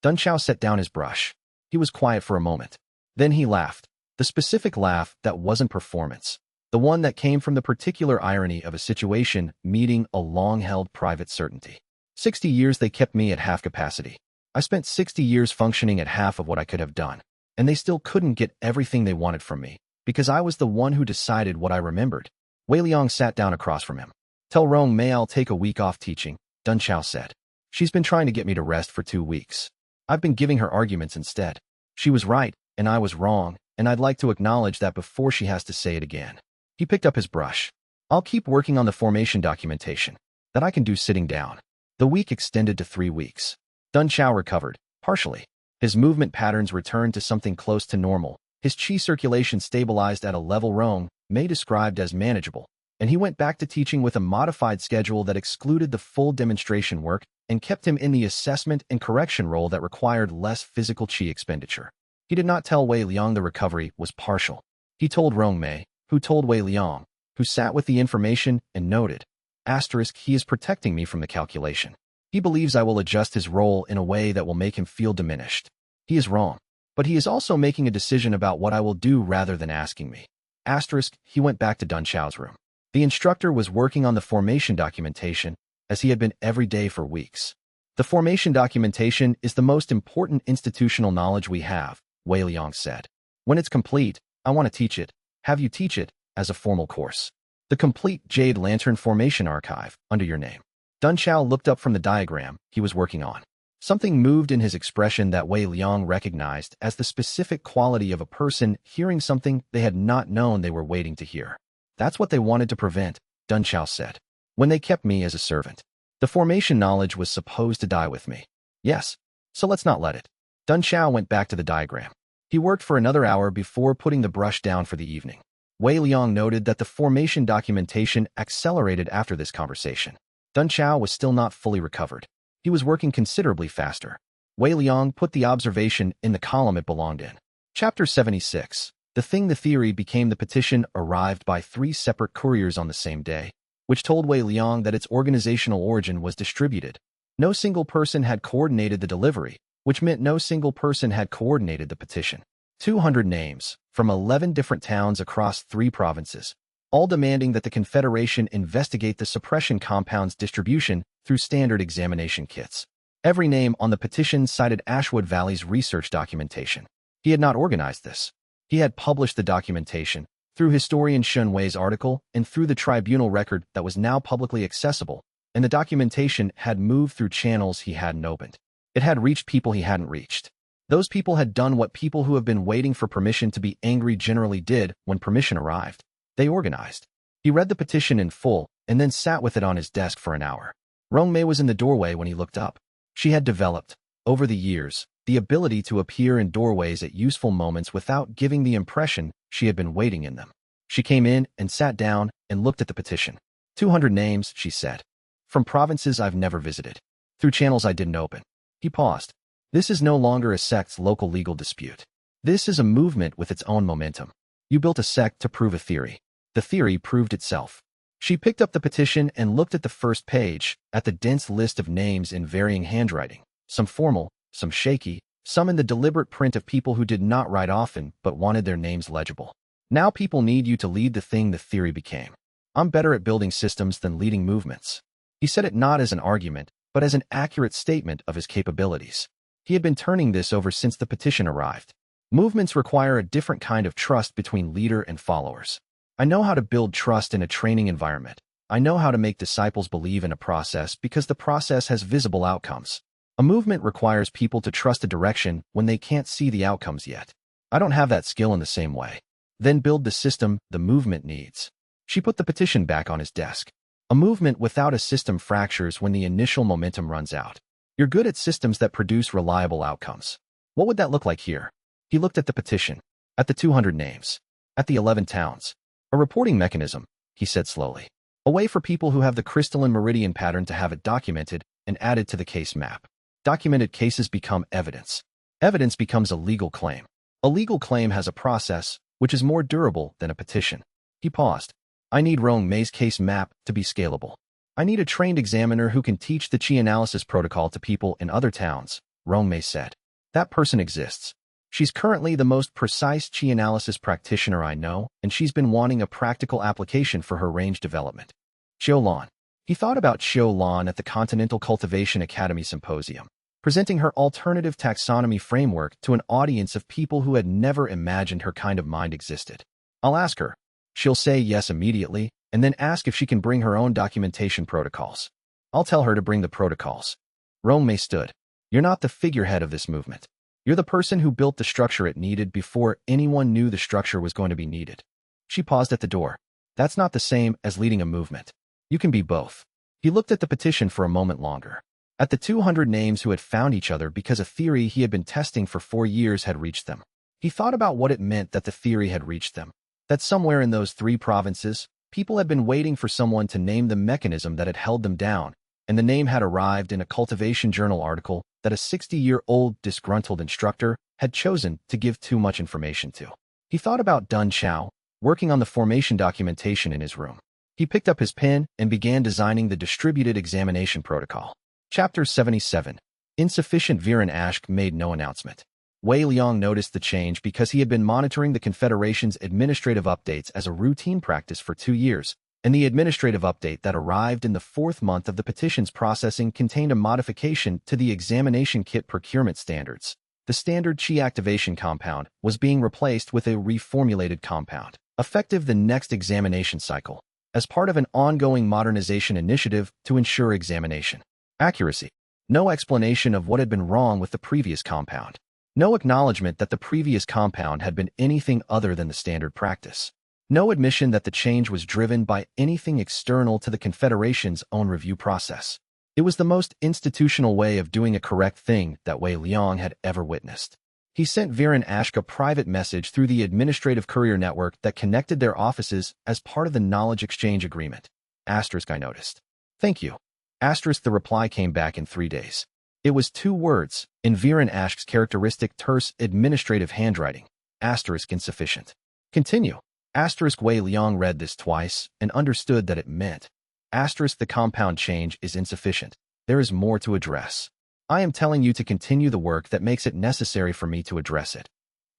Dun Chao set down his brush. He was quiet for a moment. Then he laughed. The specific laugh that wasn't performance. The one that came from the particular irony of a situation meeting a long-held private certainty. 60 years they kept me at half capacity. I spent 60 years functioning at half of what I could have done, and they still couldn't get everything they wanted from me, because I was the one who decided what I remembered. Wei Liang sat down across from him. "Tell Rong Mei I'll take a week off teaching," Dun Chao said. "She's been trying to get me to rest for 2 weeks. I've been giving her arguments instead. She was right, and I was wrong, and I'd like to acknowledge that before she has to say it again." He picked up his brush. "I'll keep working on the formation documentation. That I can do sitting down." The week extended to 3 weeks. Dun Chao recovered, partially. His movement patterns returned to something close to normal. His chi circulation stabilized at a level Rong Mei described as manageable, and he went back to teaching with a modified schedule that excluded the full demonstration work and kept him in the assessment and correction role that required less physical chi expenditure. He did not tell Wei Liang the recovery was partial. He told Rong Mei, who told Wei Liang, who sat with the information and noted, "Asterisk, he is protecting me from the calculation." He believes I will adjust his role in a way that will make him feel diminished. He is wrong, but he is also making a decision about what I will do rather than asking me. Asterisk, he went back to Dun Xiao's room. The instructor was working on the formation documentation, as he had been every day for weeks. The formation documentation is the most important institutional knowledge we have, Wei Liang said. When it's complete, I want to teach it, have you teach it, as a formal course. The complete Jade Lantern Formation Archive, under your name. Dun Xiao looked up from the diagram he was working on. Something moved in his expression that Wei Liang recognized as the specific quality of a person hearing something they had not known they were waiting to hear. That's what they wanted to prevent, Dun Xiao said. When they kept me as a servant. The formation knowledge was supposed to die with me. Yes, so let's not let it. Dun Xiao went back to the diagram. He worked for another hour before putting the brush down for the evening. Wei Liang noted that the formation documentation accelerated after this conversation. Dun Xiao was still not fully recovered. He was working considerably faster. Wei Liang put the observation in the column it belonged in. Chapter 76. The theory became the petition arrived by 3 separate couriers on the same day, which told Wei Liang that its organizational origin was distributed. No single person had coordinated the delivery, which meant no single person had coordinated the petition. 200 names, from 11 different towns across 3 provinces, all demanding that the Confederation investigate the suppression compound's distribution through standard examination kits. Every name on the petition cited Ashwood Valley's research documentation. He had not organized this. He had published the documentation through historian Shun Wei's article and through the tribunal record that was now publicly accessible, and the documentation had moved through channels he hadn't opened. It had reached people he hadn't reached. Those people had done what people who have been waiting for permission to be angry generally did when permission arrived. They organized. He read the petition in full and then sat with it on his desk for an hour. Rong Mei was in the doorway when he looked up. She had developed, over the years, the ability to appear in doorways at useful moments without giving the impression she had been waiting in them. She came in and sat down and looked at the petition. 200 names, she said. From provinces I've never visited. Through channels I didn't open. He paused. This is no longer a sect's local legal dispute. This is a movement with its own momentum. You built a sect to prove a theory. The theory proved itself. She picked up the petition and looked at the first page, at the dense list of names in varying handwriting, some formal, some shaky, some in the deliberate print of people who did not write often but wanted their names legible. Now people need you to lead the thing the theory became. I'm better at building systems than leading movements. He said it not as an argument, but as an accurate statement of his capabilities. He had been turning this over since the petition arrived. Movements require a different kind of trust between leader and followers. I know how to build trust in a training environment. I know how to make disciples believe in a process because the process has visible outcomes. A movement requires people to trust a direction when they can't see the outcomes yet. I don't have that skill in the same way. Then build the system the movement needs. She put the petition back on his desk. A movement without a system fractures when the initial momentum runs out. You're good at systems that produce reliable outcomes. What would that look like here? He looked at the petition, at the 200 names, at the 11 towns. A reporting mechanism, he said slowly. A way for people who have the crystalline meridian pattern to have it documented and added to the case map. Documented cases become evidence. Evidence becomes a legal claim. A legal claim has a process, which is more durable than a petition. He paused. I need Rong Mei's case map to be scalable. I need a trained examiner who can teach the Qi analysis protocol to people in other towns, Rong Mei said. That person exists. She's currently the most precise Qi analysis practitioner I know, and she's been wanting a practical application for her range development. Xiao Lan. He thought about Xiao Lan at the Continental Cultivation Academy Symposium, presenting her alternative taxonomy framework to an audience of people who had never imagined her kind of mind existed. I'll ask her. She'll say yes immediately, and then ask if she can bring her own documentation protocols. I'll tell her to bring the protocols. Rong Mei stood. You're not the figurehead of this movement. You're the person who built the structure it needed before anyone knew the structure was going to be needed. She paused at the door. That's not the same as leading a movement. You can be both. He looked at the petition for a moment longer. At the 200 names who had found each other because a theory he had been testing for 4 years had reached them. He thought about what it meant that the theory had reached them. That somewhere in those 3 provinces, people had been waiting for someone to name the mechanism that had held them down, and the name had arrived in a cultivation journal article that a 60-year-old disgruntled instructor had chosen to give too much information to. He thought about Dun Xiao, working on the formation documentation in his room. He picked up his pen and began designing the distributed examination protocol. Chapter 77. Insufficient Viren Ashk made no announcement. Wei Liang noticed the change because he had been monitoring the Confederation's administrative updates as a routine practice for 2 years, and the administrative update that arrived in the 4th month of the petition's processing contained a modification to the examination kit procurement standards. The standard Qi activation compound was being replaced with a reformulated compound, effective the next examination cycle, as part of an ongoing modernization initiative to ensure examination accuracy. No explanation of what had been wrong with the previous compound. No acknowledgement that the previous compound had been anything other than the standard practice. No admission that the change was driven by anything external to the Confederation's own review process. It was the most institutional way of doing a correct thing that Wei Liang had ever witnessed. He sent Viren Ashk a private message through the administrative courier network that connected their offices as part of the knowledge exchange agreement. Asterisk, I noticed. Thank you. Asterisk, the reply came back in 3 days. It was 2 words, in Viren Ashk's characteristic terse administrative handwriting. Asterisk, insufficient. Continue. Asterisk, Wei Liang read this twice and understood that it meant. Asterisk, the compound change is insufficient. There is more to address. I am telling you to continue the work that makes it necessary for me to address it.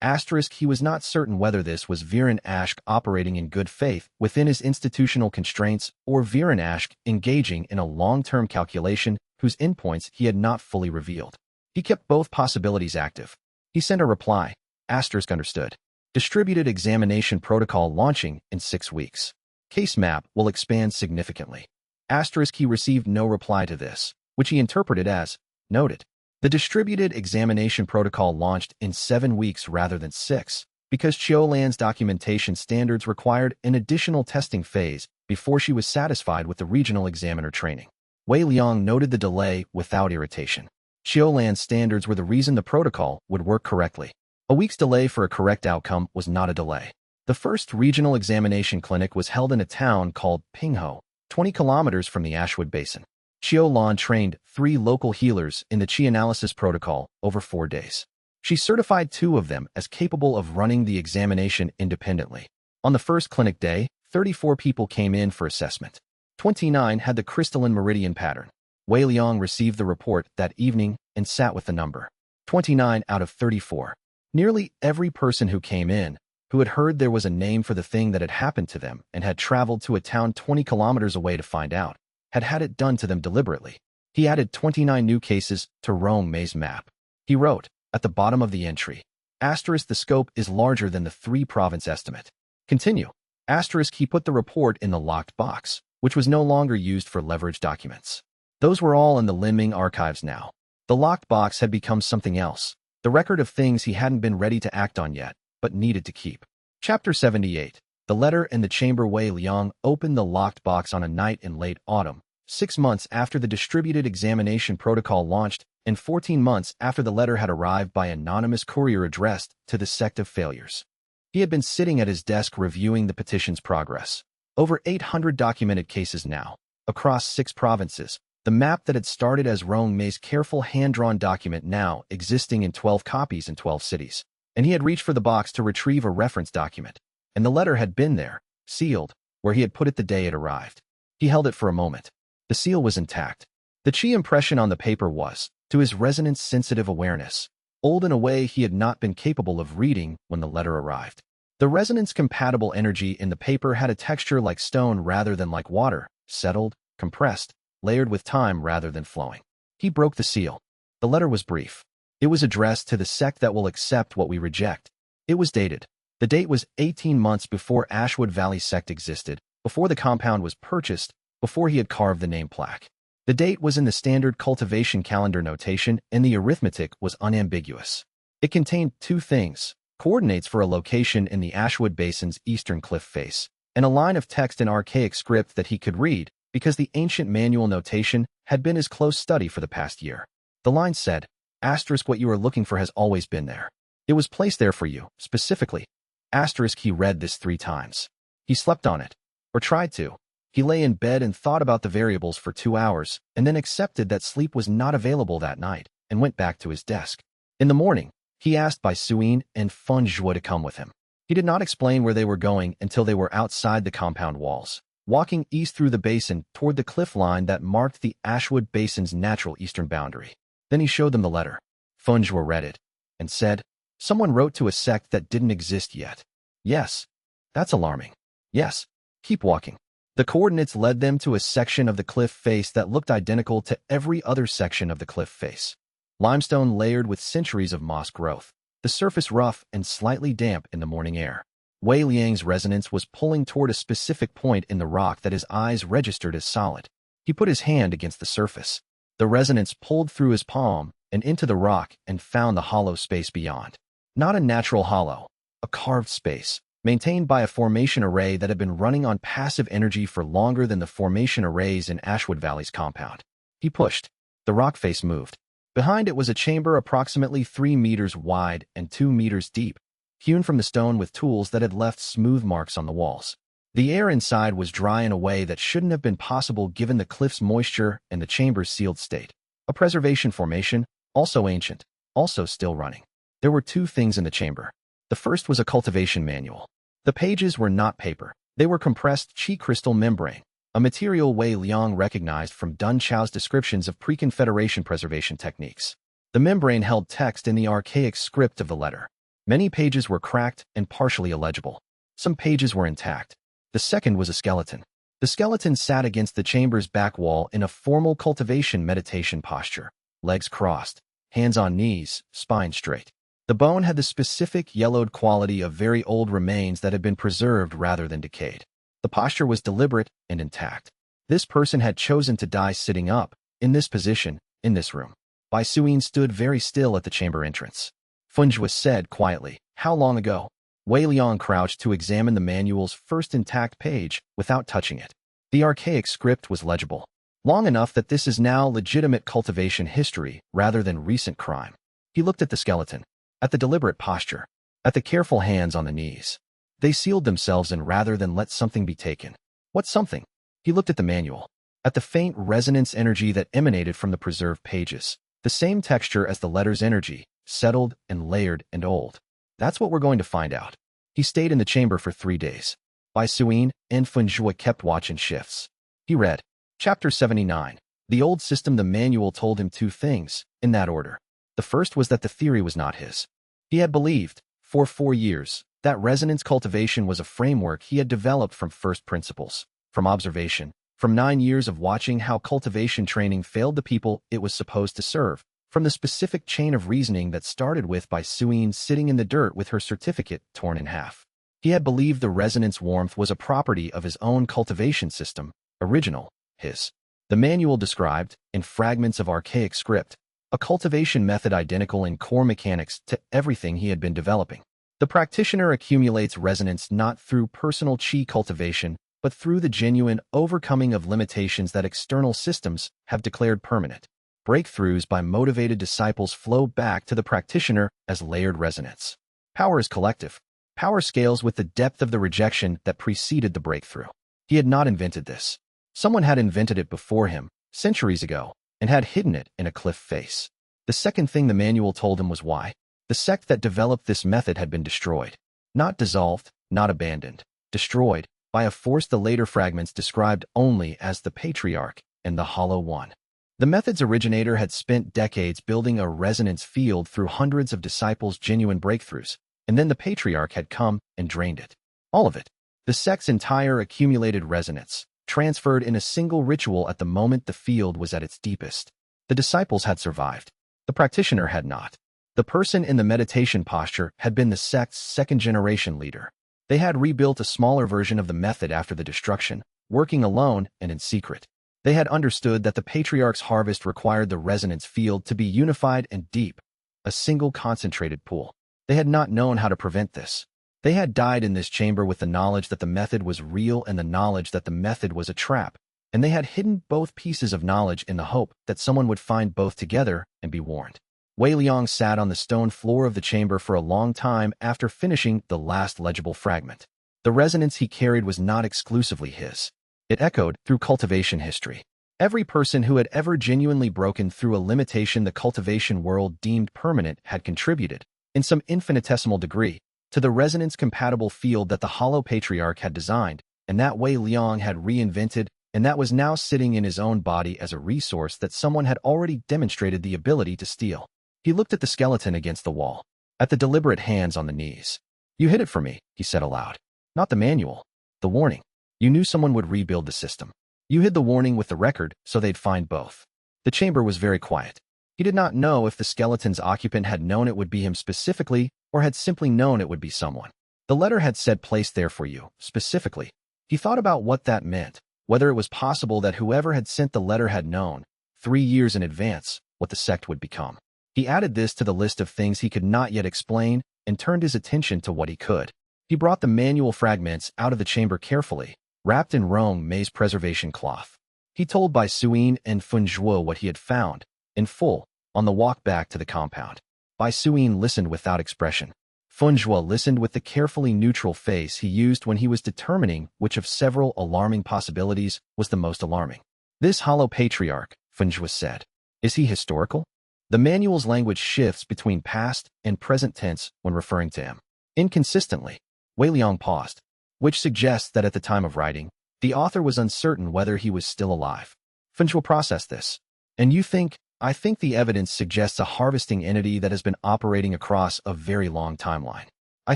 Asterisk, he was not certain whether this was Viren Ashk operating in good faith within his institutional constraints or Viren Ashk engaging in a long-term calculation whose endpoints he had not fully revealed. He kept both possibilities active. He sent a reply. Asterisk, understood. Distributed examination protocol launching in 6 weeks. Case map will expand significantly. Asterisk, he received no reply to this, which he interpreted as noted. The distributed examination protocol launched in 7 weeks rather than 6, because Qiulan's documentation standards required an additional testing phase before she was satisfied with the regional examiner training. Wei Liang noted the delay without irritation. Qiulan's standards were the reason the protocol would work correctly. A week's delay for a correct outcome was not a delay. The first regional examination clinic was held in a town called Pingho, 20 kilometers from the Ashwood Basin. Qiulan trained 3 local healers in the Qi analysis protocol over 4 days. She certified 2 of them as capable of running the examination independently. On the first clinic day, 34 people came in for assessment. 29 had the crystalline meridian pattern. Wei Liang received the report that evening and sat with the number. 29 out of 34. Nearly every person who came in, who had heard there was a name for the thing that had happened to them and had traveled to a town 20 kilometers away to find out, had had it done to them deliberately. He added 29 new cases to Rong Mei's map. He wrote, at the bottom of the entry, asterisk, the scope is larger than the 3-province estimate. Continue. Asterisk, he put the report in the locked box, which was no longer used for leveraged documents. Those were all in the Linming archives now. The locked box had become something else, the record of things he hadn't been ready to act on yet, but needed to keep. Chapter 78. The letter in the chamber. Wei Liang opened the locked box on a night in late autumn, 6 months after the distributed examination protocol launched, and 14 months after the letter had arrived by anonymous courier addressed to the sect of failures. He had been sitting at his desk reviewing the petition's progress. Over 800 documented cases now, across 6 provinces, the map that had started as Rong Mei's careful hand-drawn document now existing in 12 copies in 12 cities. And he had reached for the box to retrieve a reference document. And the letter had been there, sealed, where he had put it the day it arrived. He held it for a moment. The seal was intact. The Qi impression on the paper was, to his resonance-sensitive awareness, old in a way he had not been capable of reading when the letter arrived. The resonance-compatible energy in the paper had a texture like stone rather than like water, settled, compressed, layered with time rather than flowing. He broke the seal. The letter was brief. It was addressed to the sect that will accept what we reject. It was dated. The date was 18 months before Ashwood Valley sect existed, before the compound was purchased, before he had carved the name plaque. The date was in the standard cultivation calendar notation, and the arithmetic was unambiguous. It contained 2 things: coordinates for a location in the Ashwood Basin's eastern cliff face, and a line of text in archaic script that he could read, because the ancient manual notation had been his close study for the past year. The line said, asterisk, what you are looking for has always been there. It was placed there for you, specifically. Asterisk, he read this 3 times. He slept on it. Or tried to. He lay in bed and thought about the variables for 2 hours, and then accepted that sleep was not available that night, and went back to his desk. In the morning, he asked Bai Suyin and Feng Zhuo to come with him. He did not explain where they were going until they were outside the compound walls. walking east through the basin toward the cliff line that marked the Ashwood Basin's natural eastern boundary. Then he showed them the letter. Funjua read it and said, "Someone wrote to a sect that didn't exist yet." "Yes. That's alarming." "Yes. Keep walking." The coordinates led them to a section of the cliff face that looked identical to every other section of the cliff face. Limestone layered with centuries of moss growth, the surface rough and slightly damp in the morning air. Wei Liang's resonance was pulling toward a specific point in the rock that his eyes registered as solid. He put his hand against the surface. The resonance pulled through his palm and into the rock and found the hollow space beyond. Not a natural hollow, a carved space, maintained by a formation array that had been running on passive energy for longer than the formation arrays in Ashwood Valley's compound. He pushed. The rock face moved. Behind it was a chamber approximately 3 meters wide and 2 meters deep, hewn from the stone with tools that had left smooth marks on the walls. The air inside was dry in a way that shouldn't have been possible given the cliff's moisture and the chamber's sealed state. A preservation formation, also ancient, also still running. There were 2 things in the chamber. The first was a cultivation manual. The pages were not paper. They were compressed chi crystal membrane, a material Wei Liang recognized from Dun Chao's descriptions of pre-Confederation preservation techniques. The membrane held text in the archaic script of the letter. Many pages were cracked and partially illegible. Some pages were intact. The second was a skeleton. The skeleton sat against the chamber's back wall in a formal cultivation meditation posture, legs crossed, hands on knees, spine straight. The bone had the specific yellowed quality of very old remains that had been preserved rather than decayed. The posture was deliberate and intact. This person had chosen to die sitting up, in this position, in this room. Bai Suyin stood very still at the chamber entrance. Funjua said quietly, "How long ago?" Wei Liang crouched to examine the manual's first intact page without touching it. The archaic script was legible. Long enough that this is now legitimate cultivation history rather than recent crime. He looked at the skeleton, at the deliberate posture, at the careful hands on the knees. They sealed themselves in rather than let something be taken. What something? He looked at the manual, at the faint resonance energy that emanated from the preserved pages. The same texture as the letter's energy, settled and layered and old. That's what we're going to find out. He stayed in the chamber for 3 days. Bai Suyin and Funjua kept watch in shifts. He read, Chapter 79. The old system. The manual told him 2 things, in that order. The first was that the theory was not his. He had believed, for 4 years, that resonance cultivation was a framework he had developed from first principles, from observation, from 9 years of watching how cultivation training failed the people it was supposed to serve, from the specific chain of reasoning that started with Bai Suyin sitting in the dirt with her certificate torn in half. He had believed the resonance warmth was a property of his own cultivation system, original, his. The manual described, in fragments of archaic script, a cultivation method identical in core mechanics to everything he had been developing. The practitioner accumulates resonance not through personal chi cultivation, but through the genuine overcoming of limitations that external systems have declared permanent. Breakthroughs by motivated disciples flow back to the practitioner as layered resonance. Power is collective. Power scales with the depth of the rejection that preceded the breakthrough. He had not invented this. Someone had invented it before him, centuries ago, and had hidden it in a cliff face. The second thing the manual told him was why. The sect that developed this method had been destroyed. Not dissolved, not abandoned. Destroyed by a force the later fragments described only as the Patriarch and the Hollow One. The method's originator had spent decades building a resonance field through hundreds of disciples' genuine breakthroughs, and then the Patriarch had come and drained it. All of it. The sect's entire accumulated resonance, transferred in a single ritual at the moment the field was at its deepest. The disciples had survived. The practitioner had not. The person in the meditation posture had been the sect's second-generation leader. They had rebuilt a smaller version of the method after the destruction, working alone and in secret. They had understood that the Patriarch's harvest required the resonance field to be unified and deep, a single concentrated pool. They had not known how to prevent this. They had died in this chamber with the knowledge that the method was real and the knowledge that the method was a trap, and they had hidden both pieces of knowledge in the hope that someone would find both together and be warned. Wei Liang sat on the stone floor of the chamber for a long time after finishing the last legible fragment. The resonance he carried was not exclusively his. It echoed through cultivation history. Every person who had ever genuinely broken through a limitation the cultivation world deemed permanent had contributed, in some infinitesimal degree, to the resonance-compatible field that the Hollow Patriarch had designed, and that Wei Liang had reinvented, and that was now sitting in his own body as a resource that someone had already demonstrated the ability to steal. He looked at the skeleton against the wall, at the deliberate hands on the knees. "You hid it for me," he said aloud. "Not the manual. The warning. You knew someone would rebuild the system. You hid the warning with the record so they'd find both." The chamber was very quiet. He did not know if the skeleton's occupant had known it would be him specifically or had simply known it would be someone. The letter had said placed there for you, specifically. He thought about what that meant, whether it was possible that whoever had sent the letter had known, 3 years in advance, what the sect would become. He added this to the list of things he could not yet explain and turned his attention to what he could. He brought the manual fragments out of the chamber carefully, wrapped in Rong Mei's preservation cloth. He told Bai Suyin and Fun Zhuo what he had found, in full, on the walk back to the compound. Bai Suyin listened without expression. Fun Zhuo listened with the carefully neutral face he used when he was determining which of several alarming possibilities was the most alarming. "This hollow patriarch," Fun Zhuo said. "Is he historical?" The manual's language shifts between past and present tense when referring to him. Inconsistently, Wei Liang paused, which suggests that at the time of writing, the author was uncertain whether he was still alive. Fun Zhuo processed this. "And you think?" "I think the evidence suggests a harvesting entity that has been operating across a very long timeline. I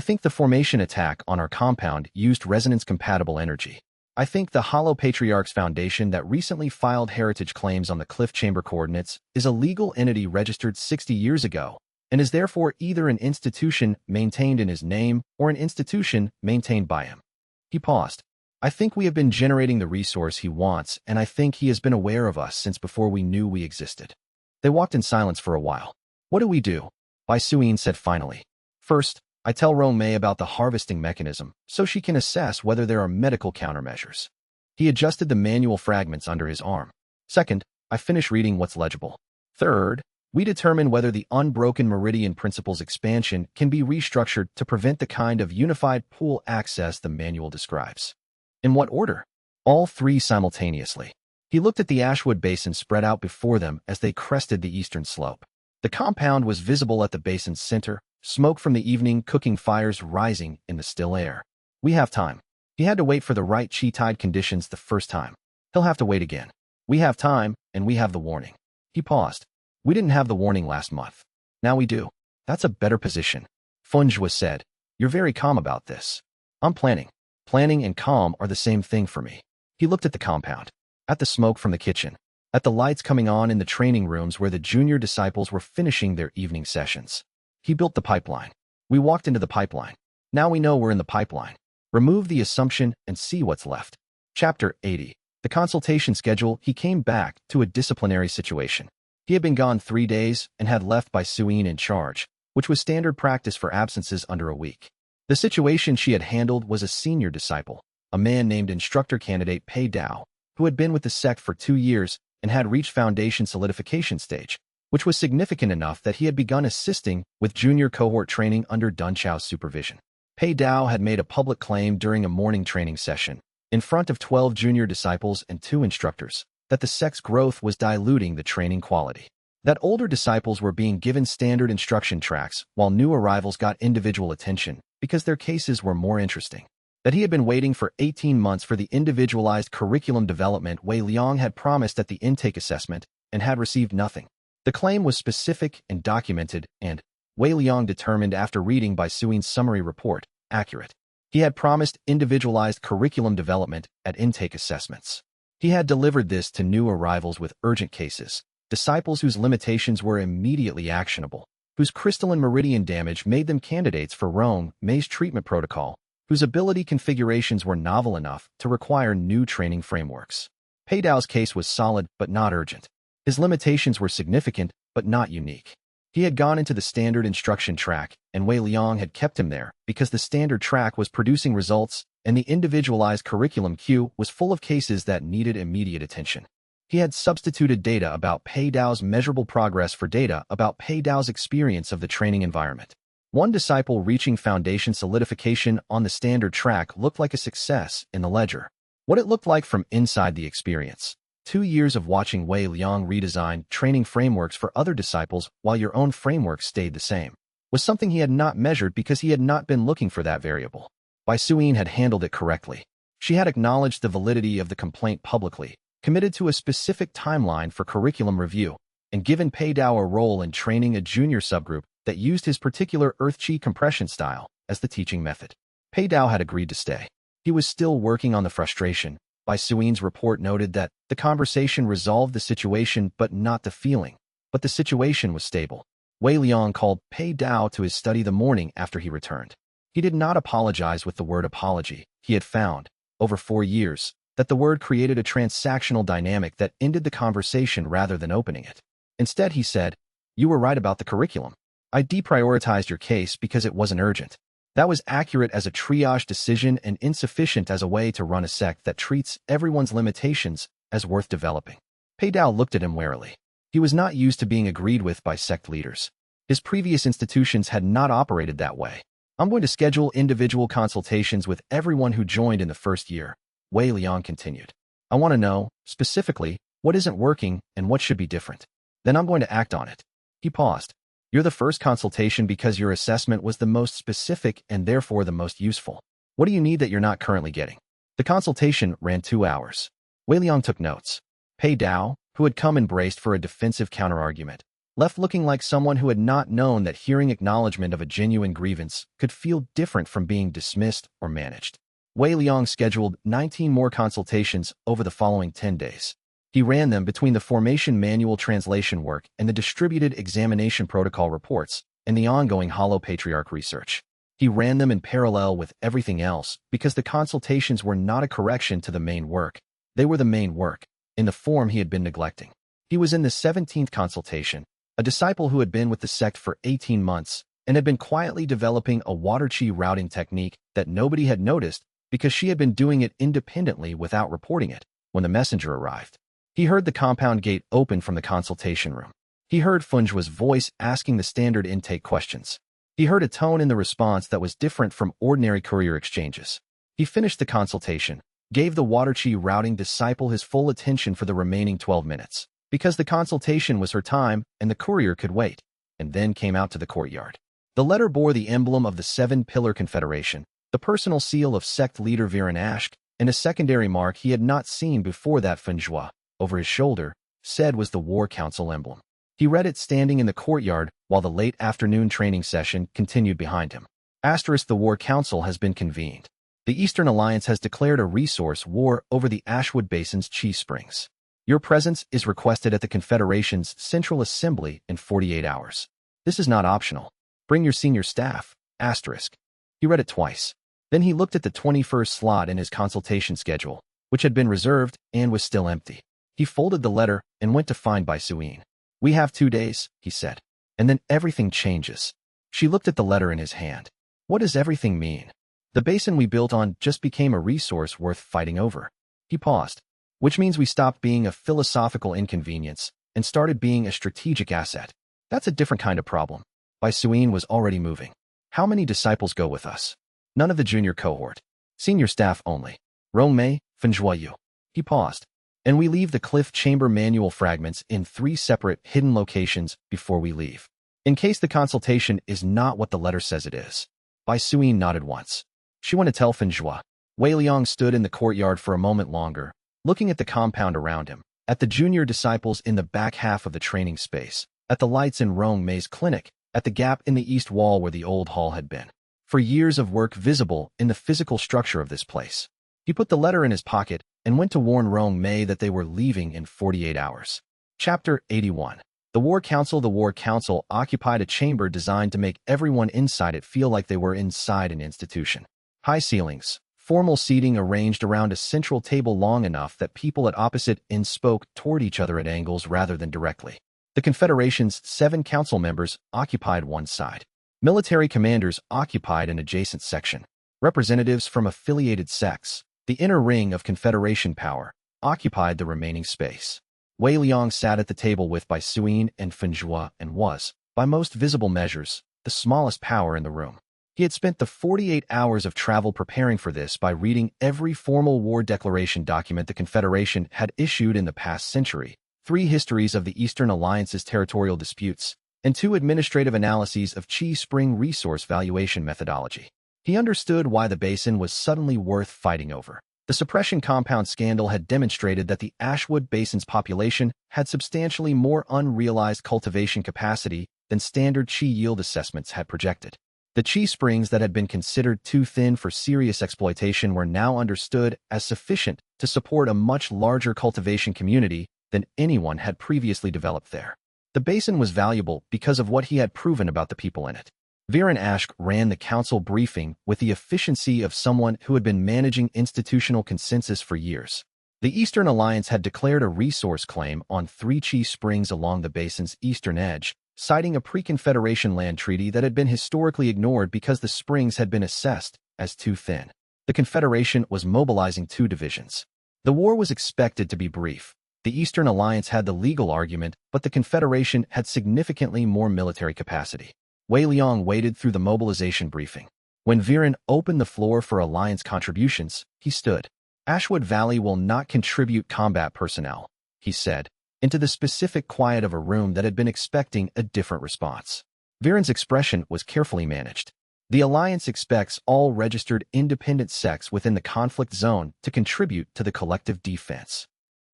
think the formation attack on our compound used resonance-compatible energy. I think the Hollow Patriarch's Foundation that recently filed heritage claims on the Cliff Chamber coordinates is a legal entity registered 60 years ago, and is therefore either an institution maintained in his name or an institution maintained by him." He paused. "I think we have been generating the resource he wants, and I think he has been aware of us since before we knew we existed." They walked in silence for a while. "What do we do?" Bai Suyin said finally. "First, I tell Rong Mei about the harvesting mechanism, so she can assess whether there are medical countermeasures." He adjusted the manual fragments under his arm. "Second, I finish reading what's legible. Third, we determine whether the unbroken meridian principle's expansion can be restructured to prevent the kind of unified pool access the manual describes." "In what order?" "All three simultaneously." He looked at the ashwood basin spread out before them as they crested the eastern slope. The compound was visible at the basin's center, smoke from the evening cooking fires rising in the still air. "We have time." He had to wait for the right chi-tide conditions the first time. He'll have to wait again. "We have time, and we have the warning." He paused. "We didn't have the warning last month. Now we do." "That's a better position." Fun Zhuo said. "You're very calm about this." "I'm planning. Planning and calm are the same thing for me." He looked at the compound, at the smoke from the kitchen, at the lights coming on in the training rooms where the junior disciples were finishing their evening sessions. He built the pipeline. "We walked into the pipeline. Now we know we're in the pipeline. Remove the assumption and see what's left." Chapter 80. The consultation schedule. He came back to a disciplinary situation. He had been gone 3 days and had left Bai Suyin in charge, which was standard practice for absences under a week. The situation she had handled was a senior disciple, a man named instructor candidate Pei Dao, who had been with the sect for 2 years and had reached foundation solidification stage, which was significant enough that he had begun assisting with junior cohort training under Dun Chao's supervision. Pei Dao had made a public claim during a morning training session, in front of 12 junior disciples and 2 instructors, that the sect's growth was diluting the training quality. That older disciples were being given standard instruction tracks while new arrivals got individual attention because their cases were more interesting. That he had been waiting for 18 months for the individualized curriculum development Wei Liang had promised at the intake assessment and had received nothing. The claim was specific and documented and, Wei Liang determined after reading Bai Suyin's summary report, accurate. He had promised individualized curriculum development at intake assessments. He had delivered this to new arrivals with urgent cases, disciples whose limitations were immediately actionable, whose crystalline meridian damage made them candidates for Rong Mei's treatment protocol, whose ability configurations were novel enough to require new training frameworks. Pei Dao's case was solid but not urgent. His limitations were significant but not unique. He had gone into the standard instruction track, and Wei Liang had kept him there because the standard track was producing results and the individualized curriculum queue was full of cases that needed immediate attention. He had substituted data about Pei Dao's measurable progress for data about Pei Dao's experience of the training environment. One disciple reaching foundation solidification on the standard track looked like a success in the ledger. What it looked like from inside the experience. 2 years of watching Wei Liang redesign training frameworks for other disciples while your own framework stayed the same was something he had not measured because he had not been looking for that variable. Bai Suyin had handled it correctly. She had acknowledged the validity of the complaint publicly, committed to a specific timeline for curriculum review, and given Pei Dao a role in training a junior subgroup that used his particular Earth Chi compression style as the teaching method. Pei Dao had agreed to stay. He was still working on the frustration. Bai Suin's report noted that the conversation resolved the situation but not the feeling, but the situation was stable. Wei Liang called Pei Dao to his study the morning after he returned. He did not apologize with the word apology. He had found, over 4 years, that the word created a transactional dynamic that ended the conversation rather than opening it. Instead, he said, "You were right about the curriculum. I deprioritized your case because it wasn't urgent. That was accurate as a triage decision and insufficient as a way to run a sect that treats everyone's limitations as worth developing." Pei Dao looked at him warily. He was not used to being agreed with by sect leaders. His previous institutions had not operated that way. "I'm going to schedule individual consultations with everyone who joined in the first year," Wei Liang continued. "I want to know, specifically, what isn't working and what should be different. Then I'm going to act on it." He paused. "You're the first consultation because your assessment was the most specific and therefore the most useful. What do you need that you're not currently getting?" The consultation ran 2 hours. Wei Liang took notes. Pei Dao, who had come and braced for a defensive counterargument, left looking like someone who had not known that hearing acknowledgement of a genuine grievance could feel different from being dismissed or managed. Wei Liang scheduled 19 more consultations over the following 10 days. He ran them between the formation manual translation work and the distributed examination protocol reports and the ongoing Hollow Patriarch research. He ran them in parallel with everything else because the consultations were not a correction to the main work. They were the main work, in the form he had been neglecting. He was in the 17th consultation, a disciple who had been with the sect for 18 months and had been quietly developing a water chi routing technique that nobody had noticed because she had been doing it independently without reporting it when the messenger arrived. He heard the compound gate open from the consultation room. He heard Funjua's voice asking the standard intake questions. He heard a tone in the response that was different from ordinary courier exchanges. He finished the consultation, gave the water chi routing disciple his full attention for the remaining 12 minutes, because the consultation was her time and the courier could wait, and then came out to the courtyard. The letter bore the emblem of the 7-Pillar Confederation, the personal seal of sect leader Viren Ashk, and a secondary mark he had not seen before that Funjua, over his shoulder, said was the War Council emblem. He read it standing in the courtyard while the late afternoon training session continued behind him. Asterisk, the War Council has been convened. The Eastern Alliance has declared a resource war over the Ashwood Basin's Chi Springs. Your presence is requested at the Confederation's Central Assembly in 48 hours. This is not optional. Bring your senior staff. Asterisk. He read it twice. Then he looked at the 21st slot in his consultation schedule, which had been reserved and was still empty. He folded the letter and went to find Bai Suin. "We have 2 days," he said, "and then everything changes." She looked at the letter in his hand. "What does everything mean?" "The basin we built on just became a resource worth fighting over." He paused. "Which means we stopped being a philosophical inconvenience and started being a strategic asset. That's a different kind of problem." Bai Suin was already moving. "How many disciples go with us?" "None of the junior cohort. Senior staff only. Rong Mei, Fenjua Yu." He paused. "And we leave the cliff chamber manual fragments in 3 separate hidden locations before we leave, in case the consultation is not what the letter says it is." Bai Suin nodded once. "She want to tell Fenjua." Wei Liang stood in the courtyard for a moment longer, looking at the compound around him, at the junior disciples in the back half of the training space, at the lights in Rong Mei's clinic, at the gap in the east wall where the old hall had been. For years of work visible in the physical structure of this place. He put the letter in his pocket and went to warn Rong Mei that they were leaving in 48 hours. Chapter 81. The War Council occupied a chamber designed to make everyone inside it feel like they were inside an institution. High ceilings, formal seating arranged around a central table long enough that people at opposite ends spoke toward each other at angles rather than directly. The Confederation's 7 council members occupied one side. Military commanders occupied an adjacent section. Representatives from affiliated sects, the inner ring of Confederation power, occupied the remaining space. Wei Liang sat at the table with Bai Suin and Fenjua and was, by most visible measures, the smallest power in the room. He had spent the 48 hours of travel preparing for this by reading every formal war declaration document the Confederation had issued in the past century, 3 histories of the Eastern Alliance's territorial disputes, and 2 administrative analyses of Chi Spring resource valuation methodology. He understood why the basin was suddenly worth fighting over. The suppression compound scandal had demonstrated that the Ashwood Basin's population had substantially more unrealized cultivation capacity than standard qi yield assessments had projected. The qi springs that had been considered too thin for serious exploitation were now understood as sufficient to support a much larger cultivation community than anyone had previously developed there. The basin was valuable because of what he had proven about the people in it. Viren Ashk ran the council briefing with the efficiency of someone who had been managing institutional consensus for years. The Eastern Alliance had declared a resource claim on 3 qi springs along the basin's eastern edge, citing a pre-Confederation land treaty that had been historically ignored because the springs had been assessed as too thin. The Confederation was mobilizing 2 divisions. The war was expected to be brief. The Eastern Alliance had the legal argument, but the Confederation had significantly more military capacity. Wei Liang waited through the mobilization briefing. When Viren opened the floor for Alliance contributions, he stood. Ashwood Valley will not contribute combat personnel, he said, into the specific quiet of a room that had been expecting a different response. Viren's expression was carefully managed. The Alliance expects all registered independent sects within the conflict zone to contribute to the collective defense.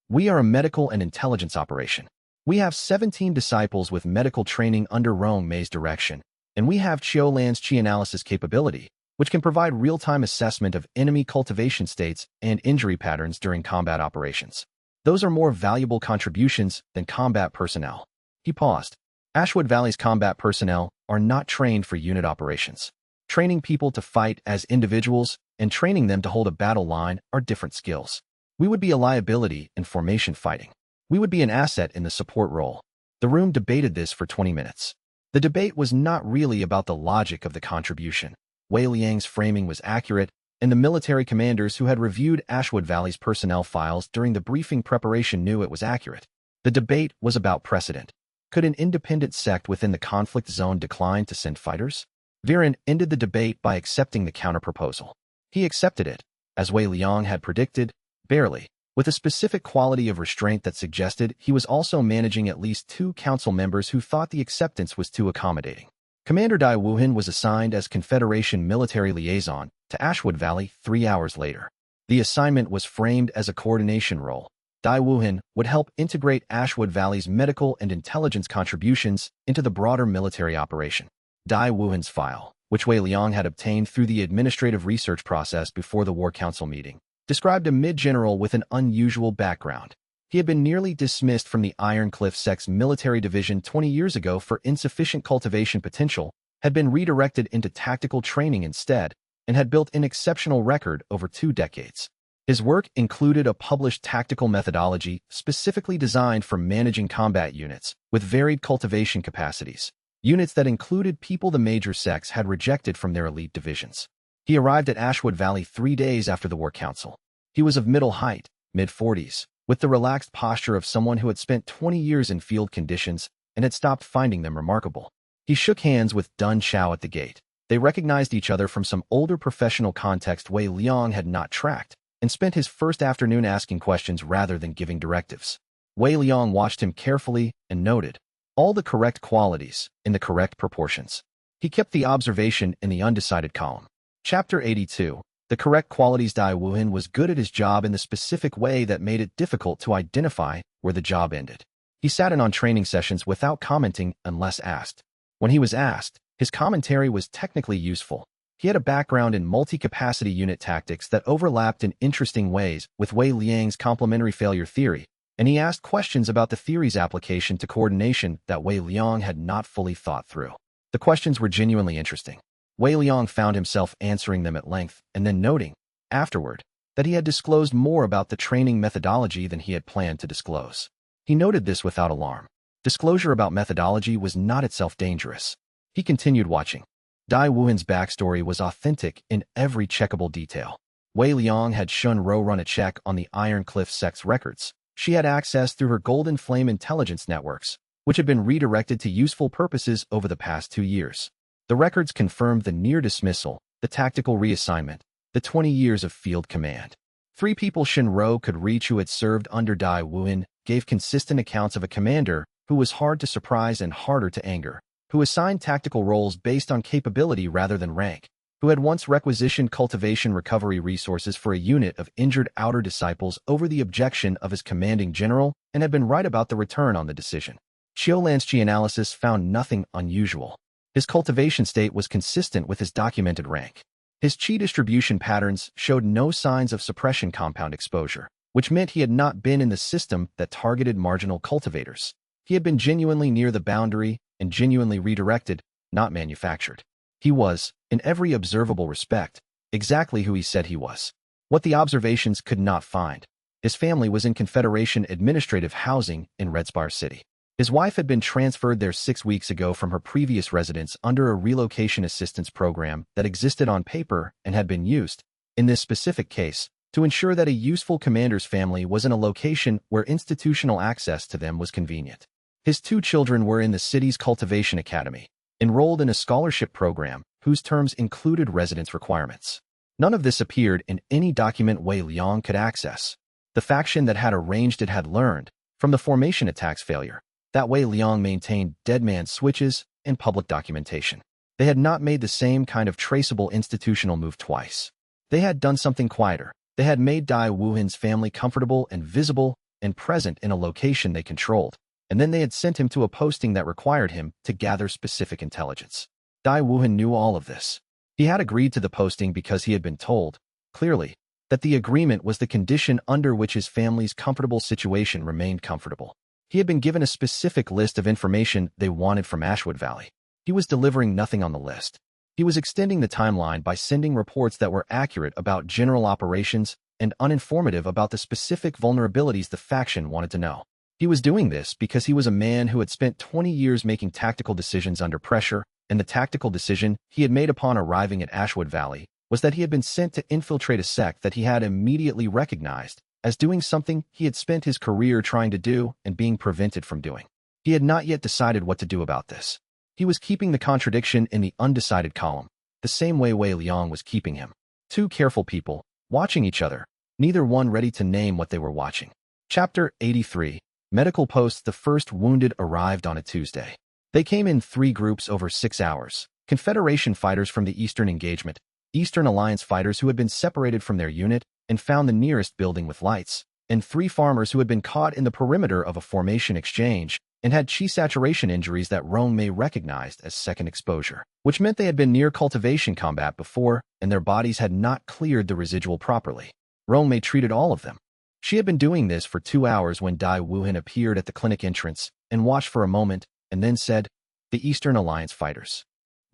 We are a medical and intelligence operation. We have 17 disciples with medical training under Rong Mei's direction, and we have Qiulan's Qi analysis capability, which can provide real-time assessment of enemy cultivation states and injury patterns during combat operations. Those are more valuable contributions than combat personnel. He paused. Ashwood Valley's combat personnel are not trained for unit operations. Training people to fight as individuals and training them to hold a battle line are different skills. We would be a liability in formation fighting. We would be an asset in the support role. The room debated this for 20 minutes. The debate was not really about the logic of the contribution. Wei Liang's framing was accurate, and the military commanders who had reviewed Ashwood Valley's personnel files during the briefing preparation knew it was accurate. The debate was about precedent. Could an independent sect within the conflict zone decline to send fighters? Viren ended the debate by accepting the counterproposal. He accepted it, as Wei Liang had predicted, barely, with a specific quality of restraint that suggested he was also managing at least 2 council members who thought the acceptance was too accommodating. Commander Dai Wuhan was assigned as Confederation military liaison to Ashwood Valley 3 hours later. The assignment was framed as a coordination role. Dai Wuhan would help integrate Ashwood Valley's medical and intelligence contributions into the broader military operation. Dai Wuhan's file, which Wei Liang had obtained through the administrative research process before the War Council meeting, described a mid-general with an unusual background. He had been nearly dismissed from the Iron Cliff Sect's military division 20 years ago for insufficient cultivation potential, had been redirected into tactical training instead, and had built an exceptional record over 2 decades. His work included a published tactical methodology specifically designed for managing combat units with varied cultivation capacities, units that included people the major sects had rejected from their elite divisions. He arrived at Ashwood Valley 3 days after the War Council. He was of middle height, mid-40s, with the relaxed posture of someone who had spent 20 years in field conditions and had stopped finding them remarkable. He shook hands with Dun Xiao at the gate. They recognized each other from some older professional context Wei Liang had not tracked, and spent his first afternoon asking questions rather than giving directives. Wei Liang watched him carefully and noted all the correct qualities in the correct proportions. He kept the observation in the undecided column. Chapter 82. The correct qualities. Dai Wuhan was good at his job in the specific way that made it difficult to identify where the job ended. He sat in on training sessions without commenting unless asked. When he was asked, his commentary was technically useful. He had a background in multi-capacity unit tactics that overlapped in interesting ways with Wei Liang's complementary failure theory, and he asked questions about the theory's application to coordination that Wei Liang had not fully thought through. The questions were genuinely interesting. Wei Liang found himself answering them at length and then noting, afterward, that he had disclosed more about the training methodology than he had planned to disclose. He noted this without alarm. Disclosure about methodology was not itself dangerous. He continued watching. Dai Wuhan's backstory was authentic in every checkable detail. Wei Liang had Shun Ro run a check on the Iron Cliff Sect's records. She had access through her Golden Flame intelligence networks, which had been redirected to useful purposes over the past 2 years. The records confirmed the near dismissal, the tactical reassignment, the 20 years of field command. 3 people Shinro could reach who had served under Dai Wuhan gave consistent accounts of a commander who was hard to surprise and harder to anger, who assigned tactical roles based on capability rather than rank, who had once requisitioned cultivation recovery resources for a unit of injured outer disciples over the objection of his commanding general and had been right about the return on the decision. Xianxia analysis found nothing unusual. His cultivation state was consistent with his documented rank. His qi distribution patterns showed no signs of suppression compound exposure, which meant he had not been in the system that targeted marginal cultivators. He had been genuinely near the boundary and genuinely redirected, not manufactured. He was, in every observable respect, exactly who he said he was. What the observations could not find. His family was in Confederation administrative housing in Red Spar City. His wife had been transferred there 6 weeks ago from her previous residence under a relocation assistance program that existed on paper and had been used, in this specific case, to ensure that a useful commander's family was in a location where institutional access to them was convenient. His 2 children were in the city's cultivation academy, enrolled in a scholarship program whose terms included residence requirements. None of this appeared in any document Wei Liang could access. The faction that had arranged it had learned, from the formation attack's failure, that Wei Liang maintained deadman switches and public documentation. They had not made the same kind of traceable institutional move twice. They had done something quieter. They had made Dai Wuhan's family comfortable and visible and present in a location they controlled, and then they had sent him to a posting that required him to gather specific intelligence. Dai Wuhan knew all of this. He had agreed to the posting because he had been told, clearly, that the agreement was the condition under which his family's comfortable situation remained comfortable. He had been given a specific list of information they wanted from Ashwood Valley. He was delivering nothing on the list. He was extending the timeline by sending reports that were accurate about general operations and uninformative about the specific vulnerabilities the faction wanted to know. He was doing this because he was a man who had spent 20 years making tactical decisions under pressure, and the tactical decision he had made upon arriving at Ashwood Valley was that he had been sent to infiltrate a sect that he had immediately recognized as doing something he had spent his career trying to do and being prevented from doing. He had not yet decided what to do about this. He was keeping the contradiction in the undecided column, the same way Wei Liang was keeping him. 2 careful people, watching each other, neither one ready to name what they were watching. Chapter 83. Medical posts. The first wounded arrived on a Tuesday. They came in 3 groups over 6 hours. Confederation fighters from the Eastern Engagement, Eastern Alliance fighters who had been separated from their unit and found the nearest building with lights, and 3 farmers who had been caught in the perimeter of a formation exchange and had qi saturation injuries that Rong Mei recognized as second exposure, which meant they had been near cultivation combat before and their bodies had not cleared the residual properly. Rong Mei treated all of them. She had been doing this for 2 hours when Dai Wuhan appeared at the clinic entrance and watched for a moment and then said, "The Eastern Alliance fighters.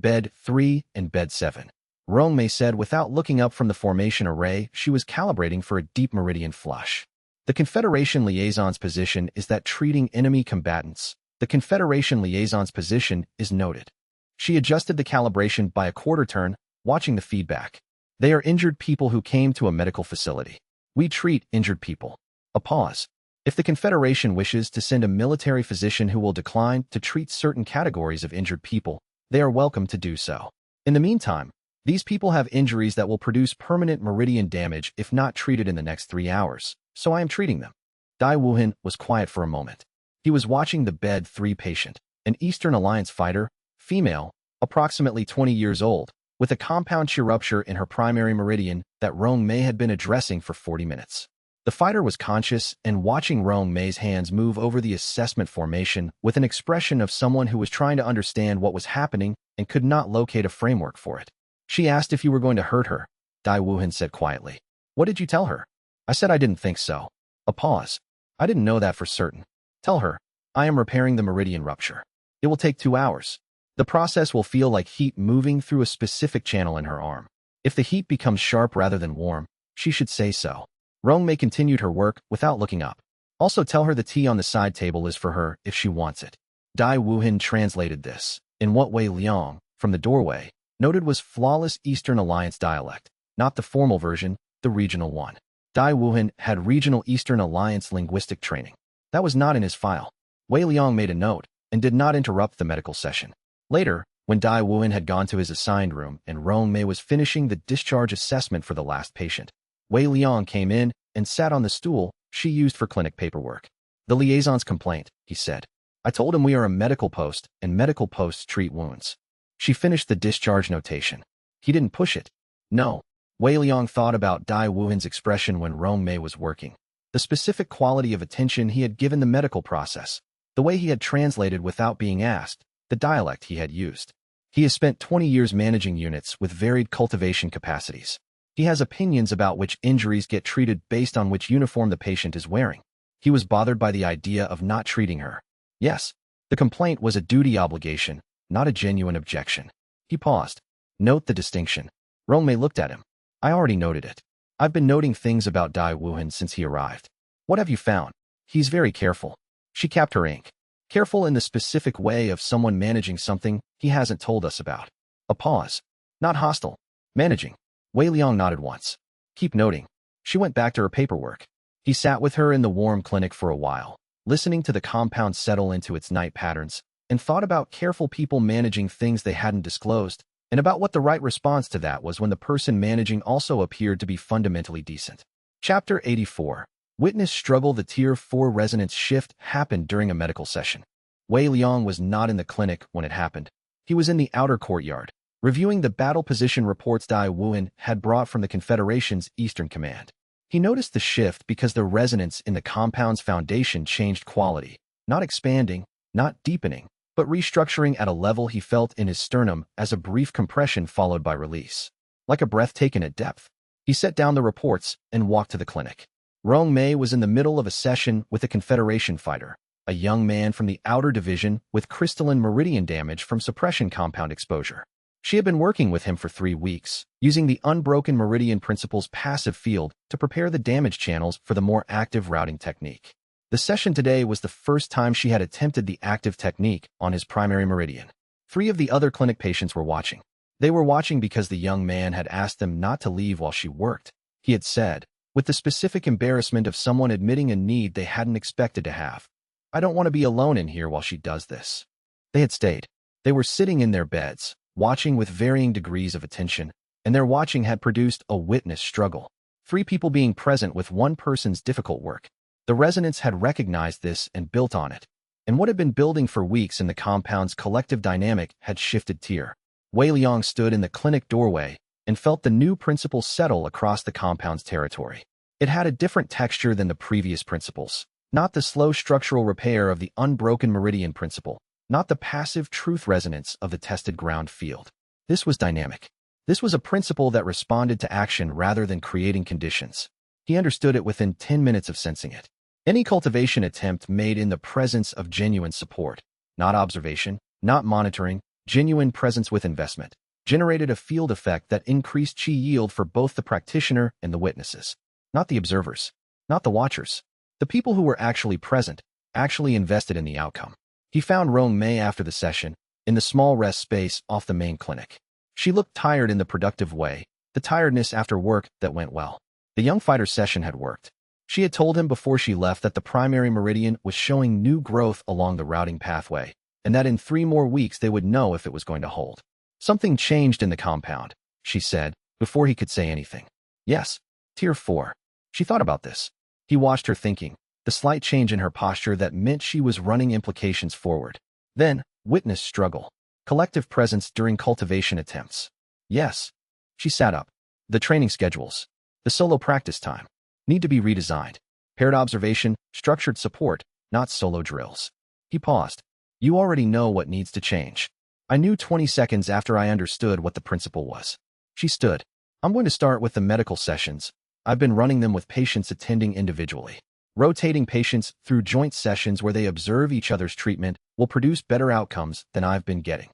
Bed 3 and bed 7. Rong Mei said without looking up from the formation array she was calibrating for a deep meridian flush. The Confederation liaison's position is that treating enemy combatants, the Confederation liaison's position is noted. She adjusted the calibration by a quarter turn, watching the feedback. They are injured people who came to a medical facility. We treat injured people. A pause. If the Confederation wishes to send a military physician who will decline to treat certain categories of injured people, they are welcome to do so. In the meantime, these people have injuries that will produce permanent meridian damage if not treated in the next 3 hours, so I am treating them." Dai Wuhan was quiet for a moment. He was watching the bed 3 patient, an Eastern Alliance fighter, female, approximately 20 years old, with a compound qi rupture in her primary meridian that Rong Mei had been addressing for 40 minutes. The fighter was conscious and watching Rong Mei's hands move over the assessment formation with an expression of someone who was trying to understand what was happening and could not locate a framework for it. "She asked if you were going to hurt her," Dai Wuhan said quietly. "What did you tell her?" "I said I didn't think so." A pause. "I didn't know that for certain." "Tell her, I am repairing the meridian rupture. It will take 2 hours. The process will feel like heat moving through a specific channel in her arm. If the heat becomes sharp rather than warm, she should say so." Rong Mei continued her work without looking up. "Also tell her the tea on the side table is for her if she wants it." Dai Wuhan translated this, in what Wei Liang, from the doorway, noted was flawless Eastern Alliance dialect, not the formal version, the regional one. Dai Wuhan had regional Eastern Alliance linguistic training. That was not in his file. Wei Liang made a note and did not interrupt the medical session. Later, when Dai Wuhan had gone to his assigned room and Rong Mei was finishing the discharge assessment for the last patient, Wei Liang came in and sat on the stool she used for clinic paperwork. "The liaison's complaint," he said. "I told him we are a medical post and medical posts treat wounds." She finished the discharge notation. He didn't push it. No. Wei Liang thought about Dai Wuhan's expression when Rong Mei was working. The specific quality of attention he had given the medical process. The way he had translated without being asked. The dialect he had used. He has spent 20 years managing units with varied cultivation capacities. He has opinions about which injuries get treated based on which uniform the patient is wearing. He was bothered by the idea of not treating her. Yes, the complaint was a duty obligation, not a genuine objection. He paused. Note the distinction. Rong Mei looked at him. I already noted it. I've been noting things about Dai Wuhan since he arrived. What have you found? He's very careful. She capped her ink. Careful in the specific way of someone managing something he hasn't told us about. A pause. Not hostile. Managing. Wei Liang nodded once. Keep noting. She went back to her paperwork. He sat with her in the warm clinic for a while, listening to the compound settle into its night patterns, and thought about careful people managing things they hadn't disclosed, and about what the right response to that was when the person managing also appeared to be fundamentally decent. Chapter 84. Witness struggle. The Tier 4 resonance shift happened during a medical session. Wei Liang was not in the clinic when it happened. He was in the outer courtyard, reviewing the battle position reports Dai Wuhan had brought from the Confederation's Eastern Command. He noticed the shift because the resonance in the compound's foundation changed quality, not expanding, not deepening, but restructuring at a level he felt in his sternum as a brief compression followed by release. Like a breath taken at depth. He set down the reports and walked to the clinic. Rong Mei was in the middle of a session with a Confederation fighter, a young man from the outer division with crystalline meridian damage from suppression compound exposure. She had been working with him for 3 weeks, using the unbroken meridian principle's passive field to prepare the damage channels for the more active routing technique. The session today was the first time she had attempted the active technique on his primary meridian. 3 of the other clinic patients were watching. They were watching because the young man had asked them not to leave while she worked. He had said, with the specific embarrassment of someone admitting a need they hadn't expected to have. I don't want to be alone in here while she does this. They had stayed. They were sitting in their beds, watching with varying degrees of attention, and their watching had produced a witness struggle. 3 people being present with one person's difficult work. The resonance had recognized this and built on it. And what had been building for weeks in the compound's collective dynamic had shifted tier. Wei Liang stood in the clinic doorway and felt the new principle settle across the compound's territory. It had a different texture than the previous principles. Not the slow structural repair of the unbroken meridian principle. Not the passive truth resonance of the tested ground field. This was dynamic. This was a principle that responded to action rather than creating conditions. He understood it within 10 minutes of sensing it. Any cultivation attempt made in the presence of genuine support, not observation, not monitoring, genuine presence with investment, generated a field effect that increased chi yield for both the practitioner and the witnesses. Not the observers, not the watchers. The people who were actually present, actually invested in the outcome. He found Rong Mei after the session, in the small rest space off the main clinic. She looked tired in the productive way, the tiredness after work that went well. The young fighter's session had worked. She had told him before she left that the primary meridian was showing new growth along the routing pathway, and that in 3 more weeks they would know if it was going to hold. Something changed in the compound, she said, before he could say anything. Yes, Tier 4. She thought about this. He watched her thinking, the slight change in her posture that meant she was running implications forward. Then, witness struggle. Collective presence during cultivation attempts. Yes. She sat up. The training schedules. The solo practice time. Need to be redesigned. Paired observation, structured support, not solo drills. He paused. You already know what needs to change. I knew 20 seconds after I understood what the principle was. She stood. I'm going to start with the medical sessions. I've been running them with patients attending individually. Rotating patients through joint sessions where they observe each other's treatment will produce better outcomes than I've been getting.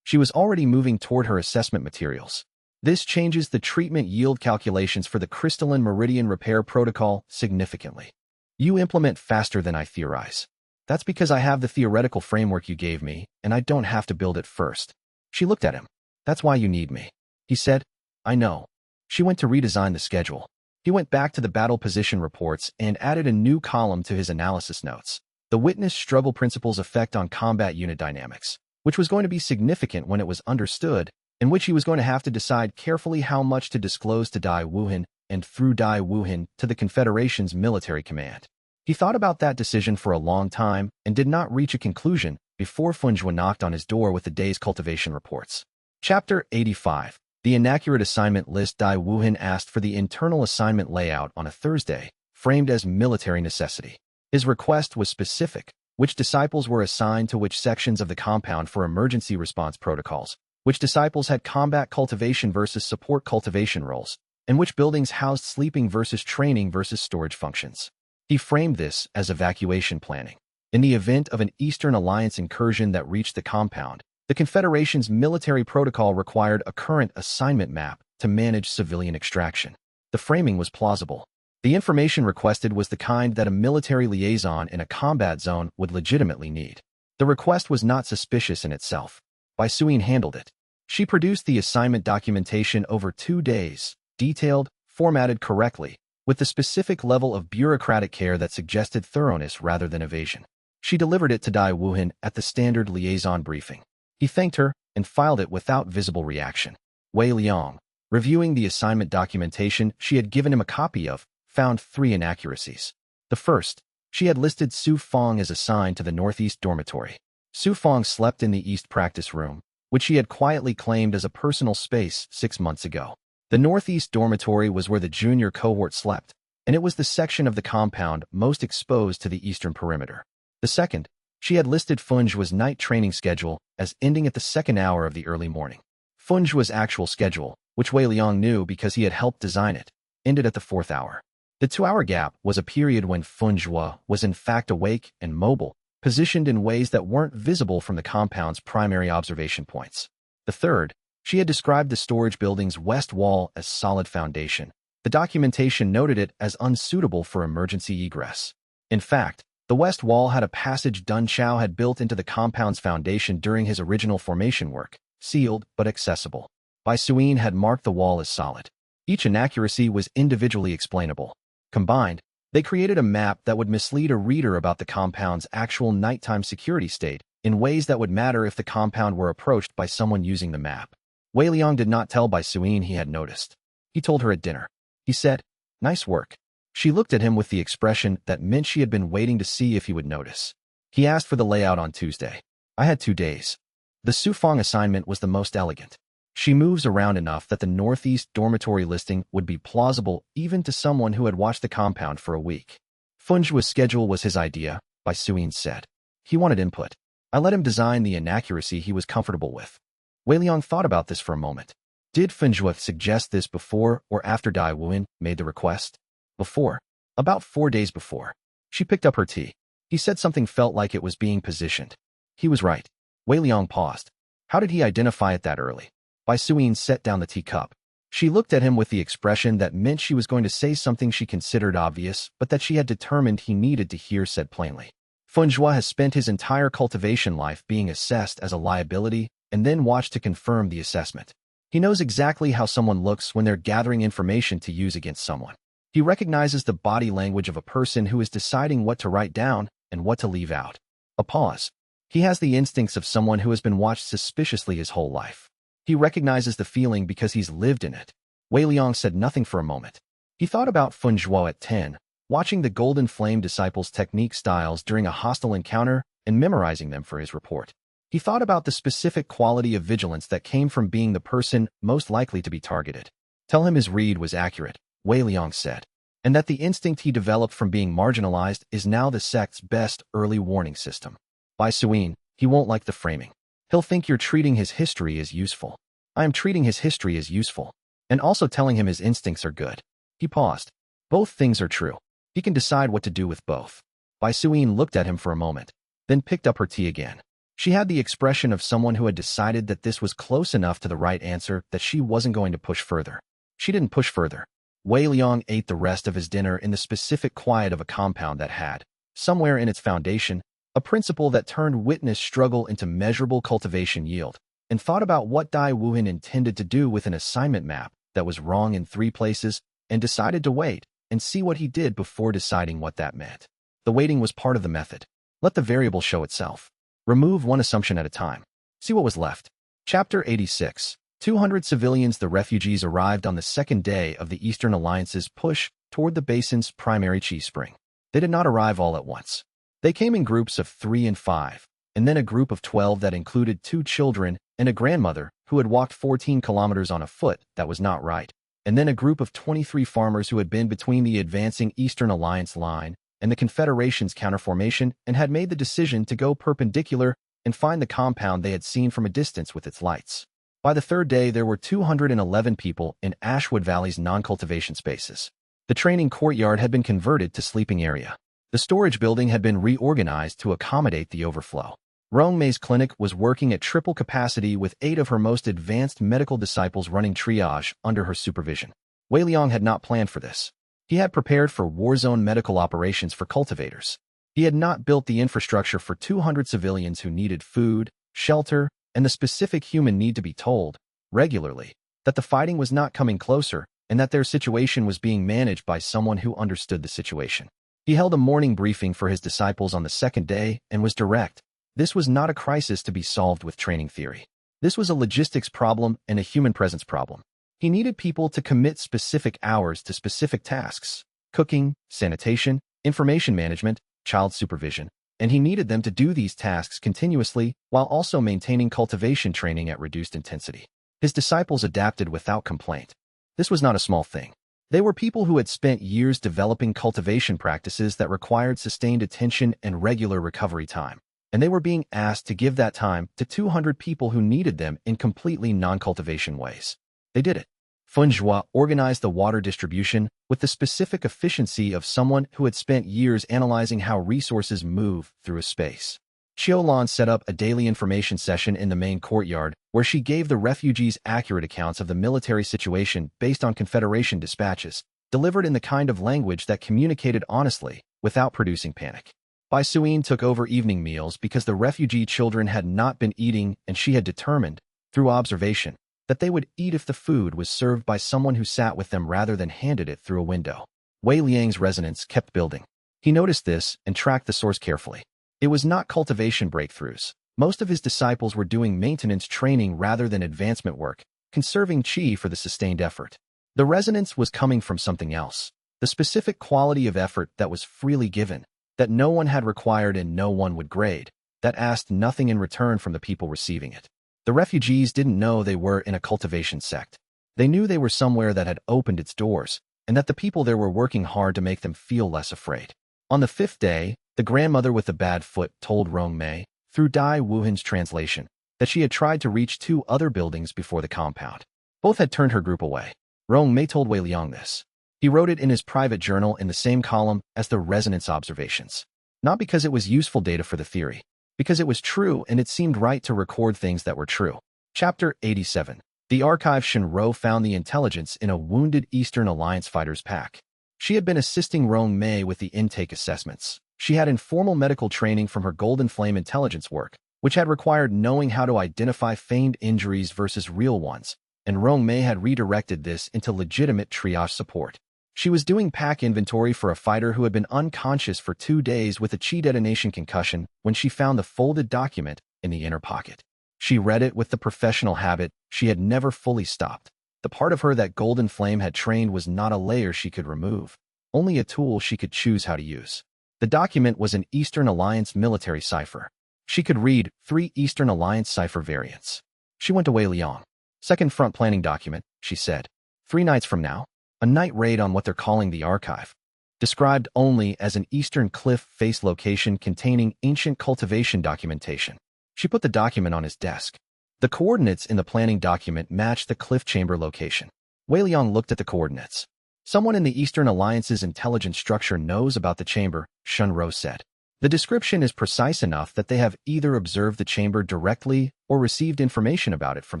She was already moving toward her assessment materials. This changes the treatment yield calculations for the crystalline meridian repair protocol significantly. You implement faster than I theorize. That's because I have the theoretical framework you gave me, and I don't have to build it first. She looked at him. That's why you need me. He said, I know. She went to redesign the schedule. He went back to the battle position reports and added a new column to his analysis notes. The witness struggle principle's effect on combat unit dynamics, which was going to be significant when it was understood, in which he was going to have to decide carefully how much to disclose to Dai Wuhan and through Dai Wuhan to the Confederation's military command. He thought about that decision for a long time and did not reach a conclusion before Funjua knocked on his door with the day's cultivation reports. Chapter 85. The inaccurate assignment list. Dai Wuhan asked for the internal assignment layout on a Thursday, framed as military necessity. His request was specific: which disciples were assigned to which sections of the compound for emergency response protocols, which disciples had combat cultivation versus support cultivation roles, and which buildings housed sleeping versus training versus storage functions. He framed this as evacuation planning. In the event of an Eastern Alliance incursion that reached the compound, the Confederation's military protocol required a current assignment map to manage civilian extraction. The framing was plausible. The information requested was the kind that a military liaison in a combat zone would legitimately need. The request was not suspicious in itself. Bai Suyin handled it. She produced the assignment documentation over 2 days, detailed, formatted correctly, with the specific level of bureaucratic care that suggested thoroughness rather than evasion. She delivered it to Dai Wuhan at the standard liaison briefing. He thanked her and filed it without visible reaction. Wei Liang, reviewing the assignment documentation she had given him a copy of, found 3 inaccuracies. The first, she had listed Su Fong as assigned to the Northeast dormitory. Su Fong slept in the East practice room, which she had quietly claimed as a personal space 6 months ago. The Northeast dormitory was where the junior cohort slept, and it was the section of the compound most exposed to the eastern perimeter. The second, she had listed Funjua's night training schedule as ending at the 2nd hour of the early morning. Funjua's actual schedule, which Wei Liang knew because he had helped design it, ended at the 4th hour. The 2-hour gap was a period when Funjua was in fact awake and mobile, positioned in ways that weren't visible from the compound's primary observation points. The third, she had described the storage building's west wall as solid foundation. The documentation noted it as unsuitable for emergency egress. In fact, the west wall had a passage Dun Chao had built into the compound's foundation during his original formation work, sealed but accessible. Bai Suyin had marked the wall as solid. Each inaccuracy was individually explainable. Combined, they created a map that would mislead a reader about the compound's actual nighttime security state in ways that would matter if the compound were approached by someone using the map. Wei Liang did not tell Bai Suyin he had noticed. He told her at dinner. He said, "Nice work." She looked at him with the expression that meant she had been waiting to see if he would notice. He asked for the layout on Tuesday. I had 2 days. The Su Fong assignment was the most elegant. She moves around enough that the Northeast dormitory listing would be plausible even to someone who had watched the compound for a week. Funjua's schedule was his idea, Bai Suyin said. He wanted input. I let him design the inaccuracy he was comfortable with. Wei Liang thought about this for a moment. Did Funjua suggest this before or after Dai Wuhan made the request? Before. About 4 days before. She picked up her tea. He said something felt like it was being positioned. He was right. Wei Liang paused. How did he identify it that early? Bai Suyin set down the teacup. She looked at him with the expression that meant she was going to say something she considered obvious, but that she had determined he needed to hear said plainly. Funjua has spent his entire cultivation life being assessed as a liability and then watched to confirm the assessment. He knows exactly how someone looks when they're gathering information to use against someone. He recognizes the body language of a person who is deciding what to write down and what to leave out. A pause. He has the instincts of someone who has been watched suspiciously his whole life. He recognizes the feeling because he's lived in it. Wei Liang said nothing for a moment. He thought about Funjua at 10, watching the Golden Flame disciples' technique styles during a hostile encounter and memorizing them for his report. He thought about the specific quality of vigilance that came from being the person most likely to be targeted. Tell him his read was accurate, Wei Liang said, and that the instinct he developed from being marginalized is now the sect's best early warning system. Bai Suyin, he won't like the framing. He'll think you're treating his history as useful. I am treating his history as useful, and also telling him his instincts are good. He paused. Both things are true. He can decide what to do with both. Bai Suyin looked at him for a moment, then picked up her tea again. She had the expression of someone who had decided that this was close enough to the right answer that she wasn't going to push further. She didn't push further. Wei Liang ate the rest of his dinner in the specific quiet of a compound that had, somewhere in its foundation, a principle that turned witness struggle into measurable cultivation yield, and thought about what Dai Wuhan intended to do with an assignment map that was wrong in 3 places, and decided to wait and see what he did before deciding what that meant. The waiting was part of the method. Let the variable show itself. Remove one assumption at a time. See what was left. Chapter 86. 200 civilians. The refugees arrived on the 2nd day of the Eastern Alliance's push toward the basin's primary chi spring. They did not arrive all at once. They came in groups of 3 and 5, and then a group of 12 that included 2 children and a grandmother who had walked 14 kilometers on a foot that was not right, and then a group of 23 farmers who had been between the advancing Eastern Alliance line and the Confederation's counterformation and had made the decision to go perpendicular and find the compound they had seen from a distance with its lights. By the third day, there were 211 people in Ashwood Valley's non-cultivation spaces. The training courtyard had been converted to sleeping area. The storage building had been reorganized to accommodate the overflow. Rong Mei's clinic was working at triple capacity with 8 of her most advanced medical disciples running triage under her supervision. Wei Liang had not planned for this. He had prepared for war-zone medical operations for cultivators. He had not built the infrastructure for 200 civilians who needed food, shelter, and the specific human need to be told, regularly, that the fighting was not coming closer and that their situation was being managed by someone who understood the situation. He held a morning briefing for his disciples on the second day and was direct. This was not a crisis to be solved with training theory. This was a logistics problem and a human presence problem. He needed people to commit specific hours to specific tasks: cooking, sanitation, information management, child supervision, and he needed them to do these tasks continuously while also maintaining cultivation training at reduced intensity. His disciples adapted without complaint. This was not a small thing. They were people who had spent years developing cultivation practices that required sustained attention and regular recovery time, and they were being asked to give that time to 200 people who needed them in completely non-cultivation ways. They did it. Funjua organized the water distribution with the specific efficiency of someone who had spent years analyzing how resources move through a space. Xiaolan set up a daily information session in the main courtyard where she gave the refugees accurate accounts of the military situation based on Confederation dispatches, delivered in the kind of language that communicated honestly without producing panic. Bai Suyin took over evening meals because the refugee children had not been eating, and she had determined, through observation, that they would eat if the food was served by someone who sat with them rather than handed it through a window. Wei Liang's resonance kept building. He noticed this and tracked the source carefully. It was not cultivation breakthroughs. Most of his disciples were doing maintenance training rather than advancement work, conserving qi for the sustained effort. The resonance was coming from something else, the specific quality of effort that was freely given, that no one had required and no one would grade, that asked nothing in return from the people receiving it. The refugees didn't know they were in a cultivation sect. They knew they were somewhere that had opened its doors, and that the people there were working hard to make them feel less afraid. On the 5th day, the grandmother with the bad foot told Rong Mei, through Dai Wuhan's translation, that she had tried to reach 2 other buildings before the compound. Both had turned her group away. Rong Mei told Wei Liang this. He wrote it in his private journal in the same column as the resonance observations. Not because it was useful data for the theory, because it was true and it seemed right to record things that were true. Chapter 87. The archive. Shenro found the intelligence in a wounded Eastern Alliance fighter's pack. She had been assisting Rong Mei with the intake assessments. She had informal medical training from her Golden Flame intelligence work, which had required knowing how to identify feigned injuries versus real ones, and Rong Mei had redirected this into legitimate triage support. She was doing pack inventory for a fighter who had been unconscious for 2 days with a chi detonation concussion when she found the folded document in the inner pocket. She read it with the professional habit she had never fully stopped. The part of her that Golden Flame had trained was not a layer she could remove, only a tool she could choose how to use. The document was an Eastern Alliance military cipher. She could read 3 Eastern Alliance cipher variants. She went to Wei Liang. "Second front planning document," she said. 3 nights from now. A night raid on what they're calling the archive. Described only as an eastern cliff face location containing ancient cultivation documentation. She put the document on his desk. The coordinates in the planning document matched the cliff chamber location. Wei Liang looked at the coordinates. "Someone in the Eastern Alliance's intelligence structure knows about the chamber," Shunro said. "The description is precise enough that they have either observed the chamber directly or received information about it from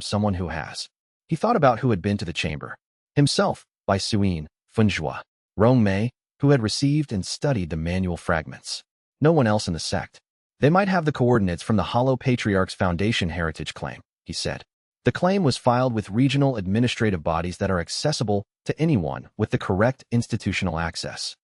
someone who has." He thought about who had been to the chamber. Himself, Bai Suyin, Funjua, Rong Mei, who had received and studied the manual fragments. No one else in the sect. "They might have the coordinates from the Hollow Patriarch's Foundation heritage claim," he said. The claim was filed with regional administrative bodies that are accessible to anyone with the correct institutional access.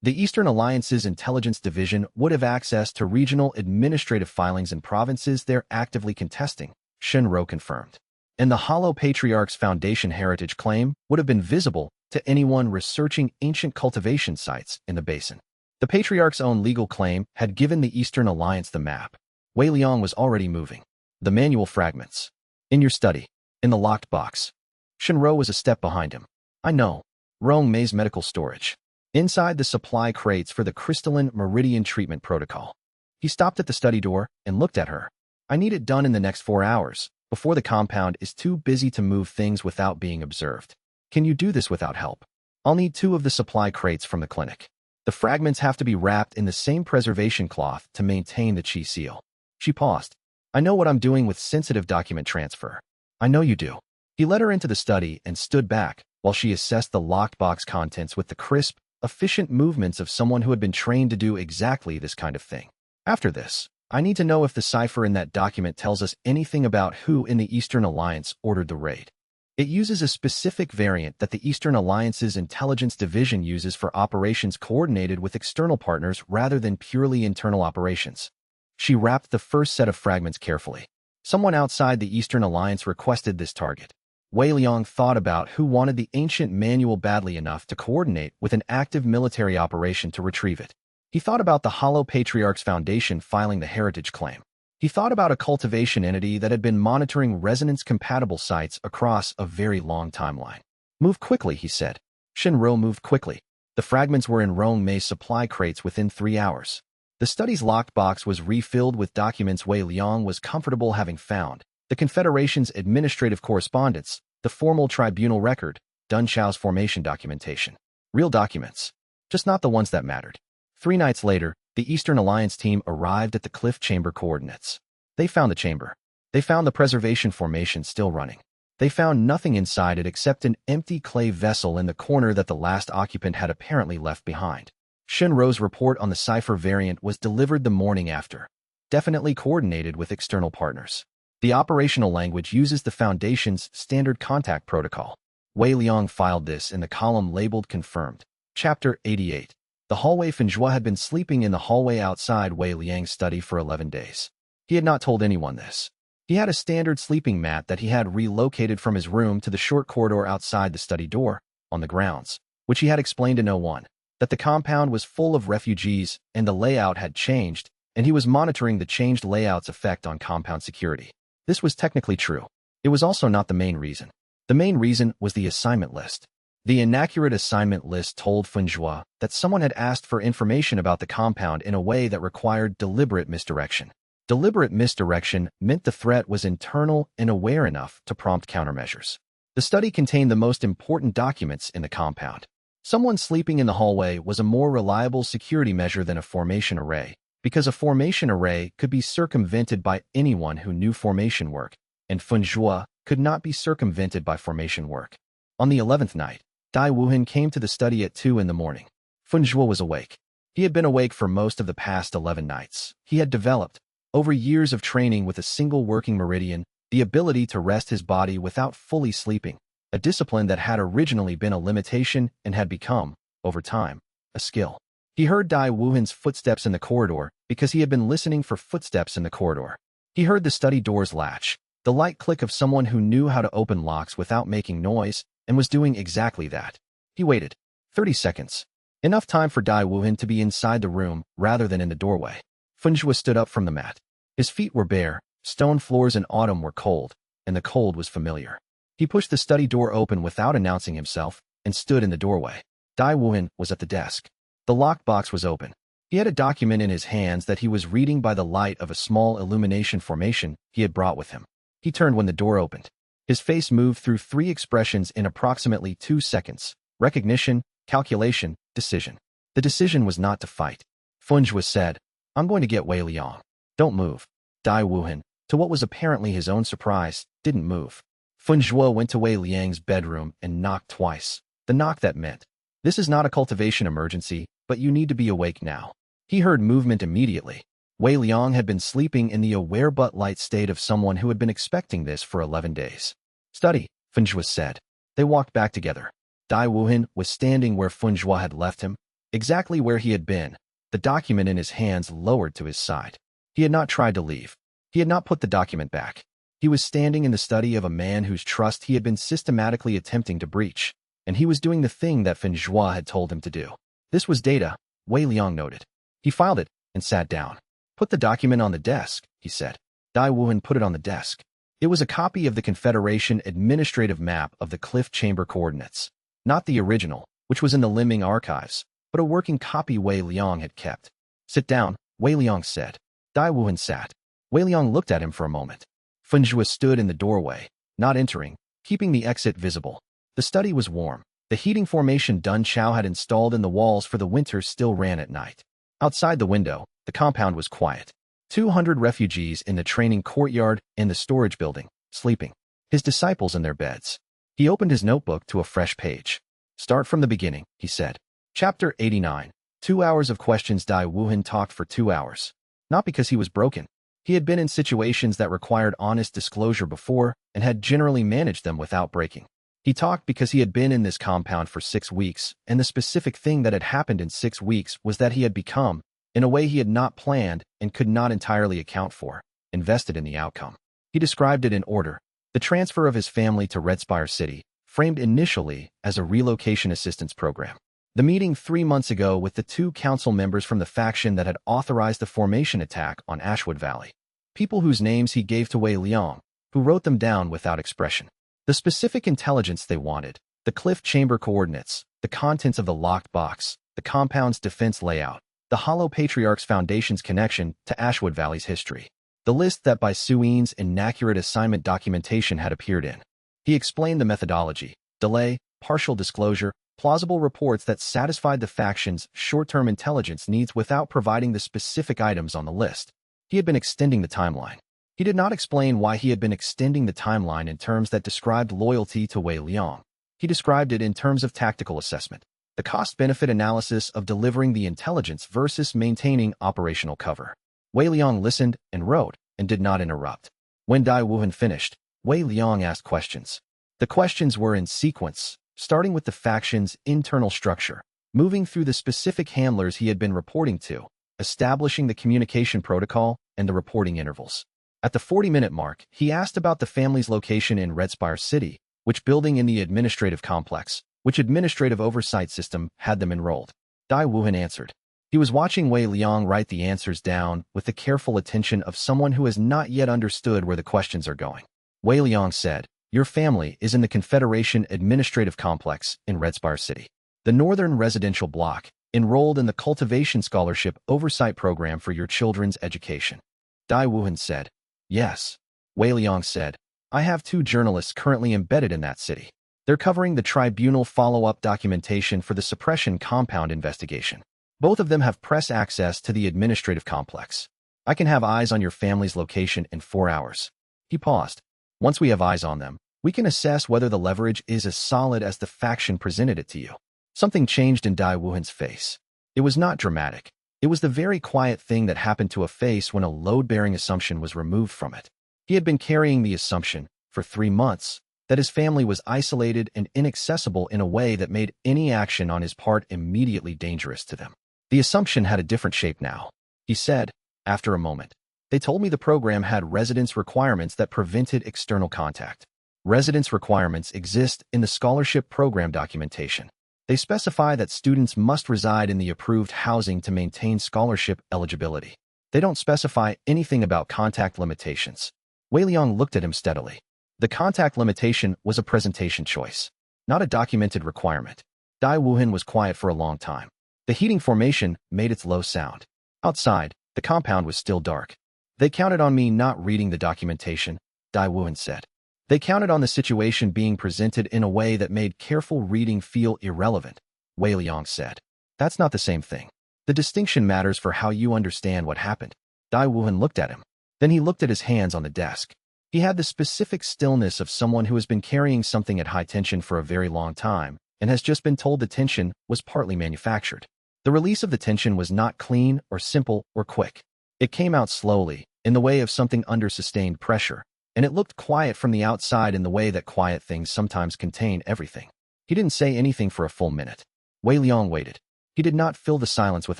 The Eastern Alliance's Intelligence Division would have access to regional administrative filings in provinces they're actively contesting, Shenro confirmed. And the Hollow Patriarch's Foundation heritage claim would have been visible to anyone researching ancient cultivation sites in the basin. The Patriarch's own legal claim had given the Eastern Alliance the map. Wei Liang was already moving. The manual fragments. "In your study." In the locked box. Shinro was a step behind him. I know. Rong Mei's medical storage. Inside the supply crates for the crystalline meridian treatment protocol. He stopped at the study door and looked at her. I need it done in the next 4 hours, before the compound is too busy to move things without being observed. Can you do this without help? I'll need 2 of the supply crates from the clinic. The fragments have to be wrapped in the same preservation cloth to maintain the Qi seal. She paused. I know what I'm doing with sensitive document transfer. I know you do. He led her into the study and stood back while she assessed the locked box contents with the crisp, efficient movements of someone who had been trained to do exactly this kind of thing. After this, I need to know if the cipher in that document tells us anything about who in the Eastern Alliance ordered the raid. It uses a specific variant that the Eastern Alliance's intelligence division uses for operations coordinated with external partners rather than purely internal operations. She wrapped the first set of fragments carefully. Someone outside the Eastern Alliance requested this target. Wei Liang thought about who wanted the ancient manual badly enough to coordinate with an active military operation to retrieve it. He thought about the Hollow Patriarch's Foundation filing the heritage claim. He thought about a cultivation entity that had been monitoring resonance-compatible sites across a very long timeline. Move quickly, he said. Shinro moved quickly. The fragments were in Rong Mei's supply crates within 3 hours. The study's locked box was refilled with documents Wei Liang was comfortable having found. The Confederation's administrative correspondence, the formal tribunal record, Dun Xiao's formation documentation. Real documents. Just not the ones that mattered. 3 nights later, the Eastern Alliance team arrived at the cliff chamber coordinates. They found the chamber. They found the preservation formation still running. They found nothing inside it except an empty clay vessel in the corner that the last occupant had apparently left behind. Shinro's report on the cipher variant was delivered the morning after. Definitely coordinated with external partners. The operational language uses the Foundation's standard contact protocol. Wei Liang filed this in the column labeled Confirmed. Chapter 88. The hallway. Fenjua had been sleeping in the hallway outside Wei Liang's study for 11 days. He had not told anyone this. He had a standard sleeping mat that he had relocated from his room to the short corridor outside the study door, on the grounds, which he had explained to no one, that the compound was full of refugees and the layout had changed, and he was monitoring the changed layout's effect on compound security. This was technically true. It was also not the main reason. The main reason was the assignment list. The inaccurate assignment list told Fenjua that someone had asked for information about the compound in a way that required deliberate misdirection. Deliberate misdirection meant the threat was internal and aware enough to prompt countermeasures. The study contained the most important documents in the compound. Someone sleeping in the hallway was a more reliable security measure than a formation array, because a formation array could be circumvented by anyone who knew formation work, and Fenjua could not be circumvented by formation work. On the 11th night, Dai Wuhan came to the study at 2 in the morning. Fenjua was awake. He had been awake for most of the past 11 nights. He had developed, over years of training with a single working meridian, the ability to rest his body without fully sleeping, a discipline that had originally been a limitation and had become, over time, a skill. He heard Dai Wuhan's footsteps in the corridor because he had been listening for footsteps in the corridor. He heard the study doors latch, the light click of someone who knew how to open locks without making noise, and was doing exactly that. He waited. 30 seconds. Enough time for Dai Wuhan to be inside the room rather than in the doorway. Fenjua stood up from the mat. His feet were bare, stone floors in autumn were cold, and the cold was familiar. He pushed the study door open without announcing himself and stood in the doorway. Dai Wuhan was at the desk. The locked box was open. He had a document in his hands that he was reading by the light of a small illumination formation he had brought with him. He turned when the door opened. His face moved through 3 expressions in approximately 2 seconds. Recognition, calculation, decision. The decision was not to fight. Fenjua said, I'm going to get Wei Liang. Don't move. Dai Wuhan, to what was apparently his own surprise, didn't move. Fenjua went to Wei Liang's bedroom and knocked twice. The knock that meant, this is not a cultivation emergency, but you need to be awake now. He heard movement immediately. Wei Liang had been sleeping in the aware but light state of someone who had been expecting this for 11 days. Study, Fenjua said. They walked back together. Dai Wuhan was standing where Fenjua had left him, exactly where he had been, the document in his hands lowered to his side. He had not tried to leave. He had not put the document back. He was standing in the study of a man whose trust he had been systematically attempting to breach, and he was doing the thing that Fenjua had told him to do. This was data, Wei Liang noted. He filed it and sat down. Put the document on the desk, he said. Dai Wuhan put it on the desk. It was a copy of the Confederation administrative map of the cliff chamber coordinates, not the original, which was in the Liming archives, but a working copy Wei Liang had kept. "Sit down," Wei Liang said. Dai Wuhan sat. Wei Liang looked at him for a moment. Fenjua stood in the doorway, not entering, keeping the exit visible. The study was warm. The heating formation Dun Chao had installed in the walls for the winter still ran at night. Outside the window, the compound was quiet. 200 refugees in the training courtyard and the storage building, sleeping. His disciples in their beds. He opened his notebook to a fresh page. "Start from the beginning," he said. Chapter 89. 2 hours of questions. Dai Wuhan talked for 2 hours. Not because he was broken. He had been in situations that required honest disclosure before and had generally managed them without breaking. He talked because he had been in this compound for 6 weeks, and the specific thing that had happened in 6 weeks was that he had become, in a way he had not planned and could not entirely account for, invested in the outcome. He described it in order. The transfer of his family to Red Spire City, framed initially as a relocation assistance program. The meeting 3 months ago with the 2 council members from the faction that had authorized the formation attack on Ashwood Valley. People whose names he gave to Wei Liang, who wrote them down without expression. The specific intelligence they wanted, the cliff chamber coordinates, the contents of the locked box, the compound's defense layout, the Hollow Patriarch's Foundation's connection to Ashwood Valley's history. The list that by Suin's inaccurate assignment documentation had appeared in. He explained the methodology, delay, partial disclosure, plausible reports that satisfied the faction's short-term intelligence needs without providing the specific items on the list. He had been extending the timeline. He did not explain why he had been extending the timeline in terms that described loyalty to Wei Liang. He described it in terms of tactical assessment, the cost-benefit analysis of delivering the intelligence versus maintaining operational cover. Wei Liang listened and wrote and did not interrupt. When Dai Wuhan finished, Wei Liang asked questions. The questions were in sequence, starting with the faction's internal structure, moving through the specific handlers he had been reporting to, establishing the communication protocol and the reporting intervals. At the 40-minute mark, he asked about the family's location in Red Spire City, which building in the administrative complex, which administrative oversight system had them enrolled. Dai Wuhan answered. He was watching Wei Liang write the answers down with the careful attention of someone who has not yet understood where the questions are going. Wei Liang said, "Your family is in the Confederation Administrative Complex in Red Spire City, the Northern Residential Block, enrolled in the Cultivation Scholarship Oversight Program for your children's education." Dai Wuhan said, "Yes." Wei Liang said, "I have 2 journalists currently embedded in that city. They're covering the tribunal follow-up documentation for the suppression compound investigation. Both of them have press access to the administrative complex. I can have eyes on your family's location in 4 hours." He paused. "Once we have eyes on them, we can assess whether the leverage is as solid as the faction presented it to you." Something changed in Dai Wuhan's face. It was not dramatic. It was the very quiet thing that happened to a face when a load-bearing assumption was removed from it. He had been carrying the assumption, for 3 months, that his family was isolated and inaccessible in a way that made any action on his part immediately dangerous to them. The assumption had a different shape now. He said, after a moment, "They told me the program had residence requirements that prevented external contact. Residence requirements exist in the scholarship program documentation. They specify that students must reside in the approved housing to maintain scholarship eligibility. They don't specify anything about contact limitations." Wei Liang looked at him steadily. The contact limitation was a presentation choice, not a documented requirement. Dai Wuhan was quiet for a long time. The heating formation made its low sound. Outside, the compound was still dark. "They counted on me not reading the documentation," Dai Wuhan said. "They counted on the situation being presented in a way that made careful reading feel irrelevant," Wei Liang said. "That's not the same thing. The distinction matters for how you understand what happened." Dai Wuhan looked at him. Then he looked at his hands on the desk. He had the specific stillness of someone who has been carrying something at high tension for a very long time and has just been told the tension was partly manufactured. The release of the tension was not clean or simple or quick. It came out slowly, in the way of something under sustained pressure, and it looked quiet from the outside in the way that quiet things sometimes contain everything. He didn't say anything for a full minute. Wei Liang waited. He did not fill the silence with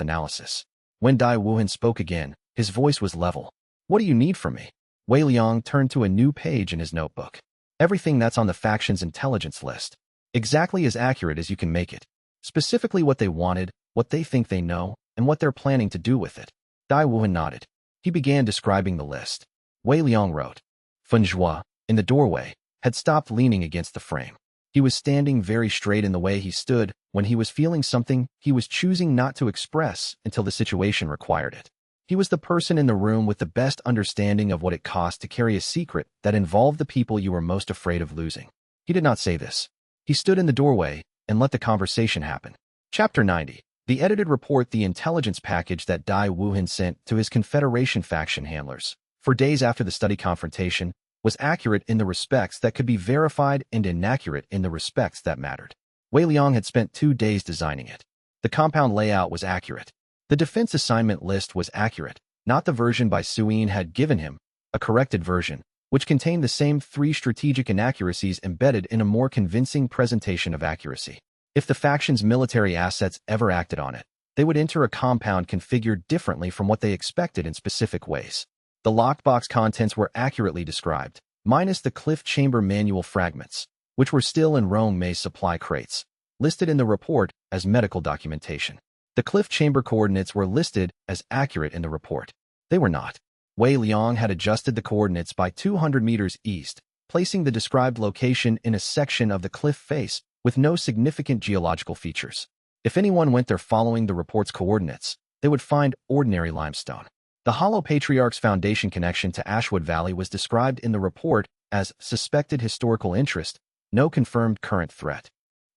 analysis. When Dai Wuhan spoke again, his voice was level. "What do you need from me?" Wei Liang turned to a new page in his notebook. "Everything that's on the faction's intelligence list. Exactly as accurate as you can make it. Specifically what they wanted, what they think they know, and what they're planning to do with it." Dai Wuhan nodded. He began describing the list. Wei Liang wrote, Fenjua, in the doorway, had stopped leaning against the frame. He was standing very straight in the way he stood when he was feeling something he was choosing not to express until the situation required it. He was the person in the room with the best understanding of what it cost to carry a secret that involved the people you were most afraid of losing. He did not say this. He stood in the doorway and let the conversation happen. Chapter 90. The edited report, the intelligence package that Dai Wuhan sent to his Confederation faction handlers for days after the study confrontation was accurate in the respects that could be verified and inaccurate in the respects that mattered. Wei Liang had spent 2 days designing it. The compound layout was accurate. The defense assignment list was accurate, not the version by Suyin had given him, a corrected version, which contained the same 3 strategic inaccuracies embedded in a more convincing presentation of accuracy. If the faction's military assets ever acted on it, they would enter a compound configured differently from what they expected in specific ways. The lockbox contents were accurately described, minus the cliff chamber manual fragments, which were still in Rong Mei's supply crates, listed in the report as medical documentation. The cliff chamber coordinates were listed as accurate in the report. They were not. Wei Liang had adjusted the coordinates by 200 meters east, placing the described location in a section of the cliff face with no significant geological features. If anyone went there following the report's coordinates, they would find ordinary limestone. The Hollow Patriarch's Foundation connection to Ashwood Valley was described in the report as suspected historical interest, no confirmed current threat.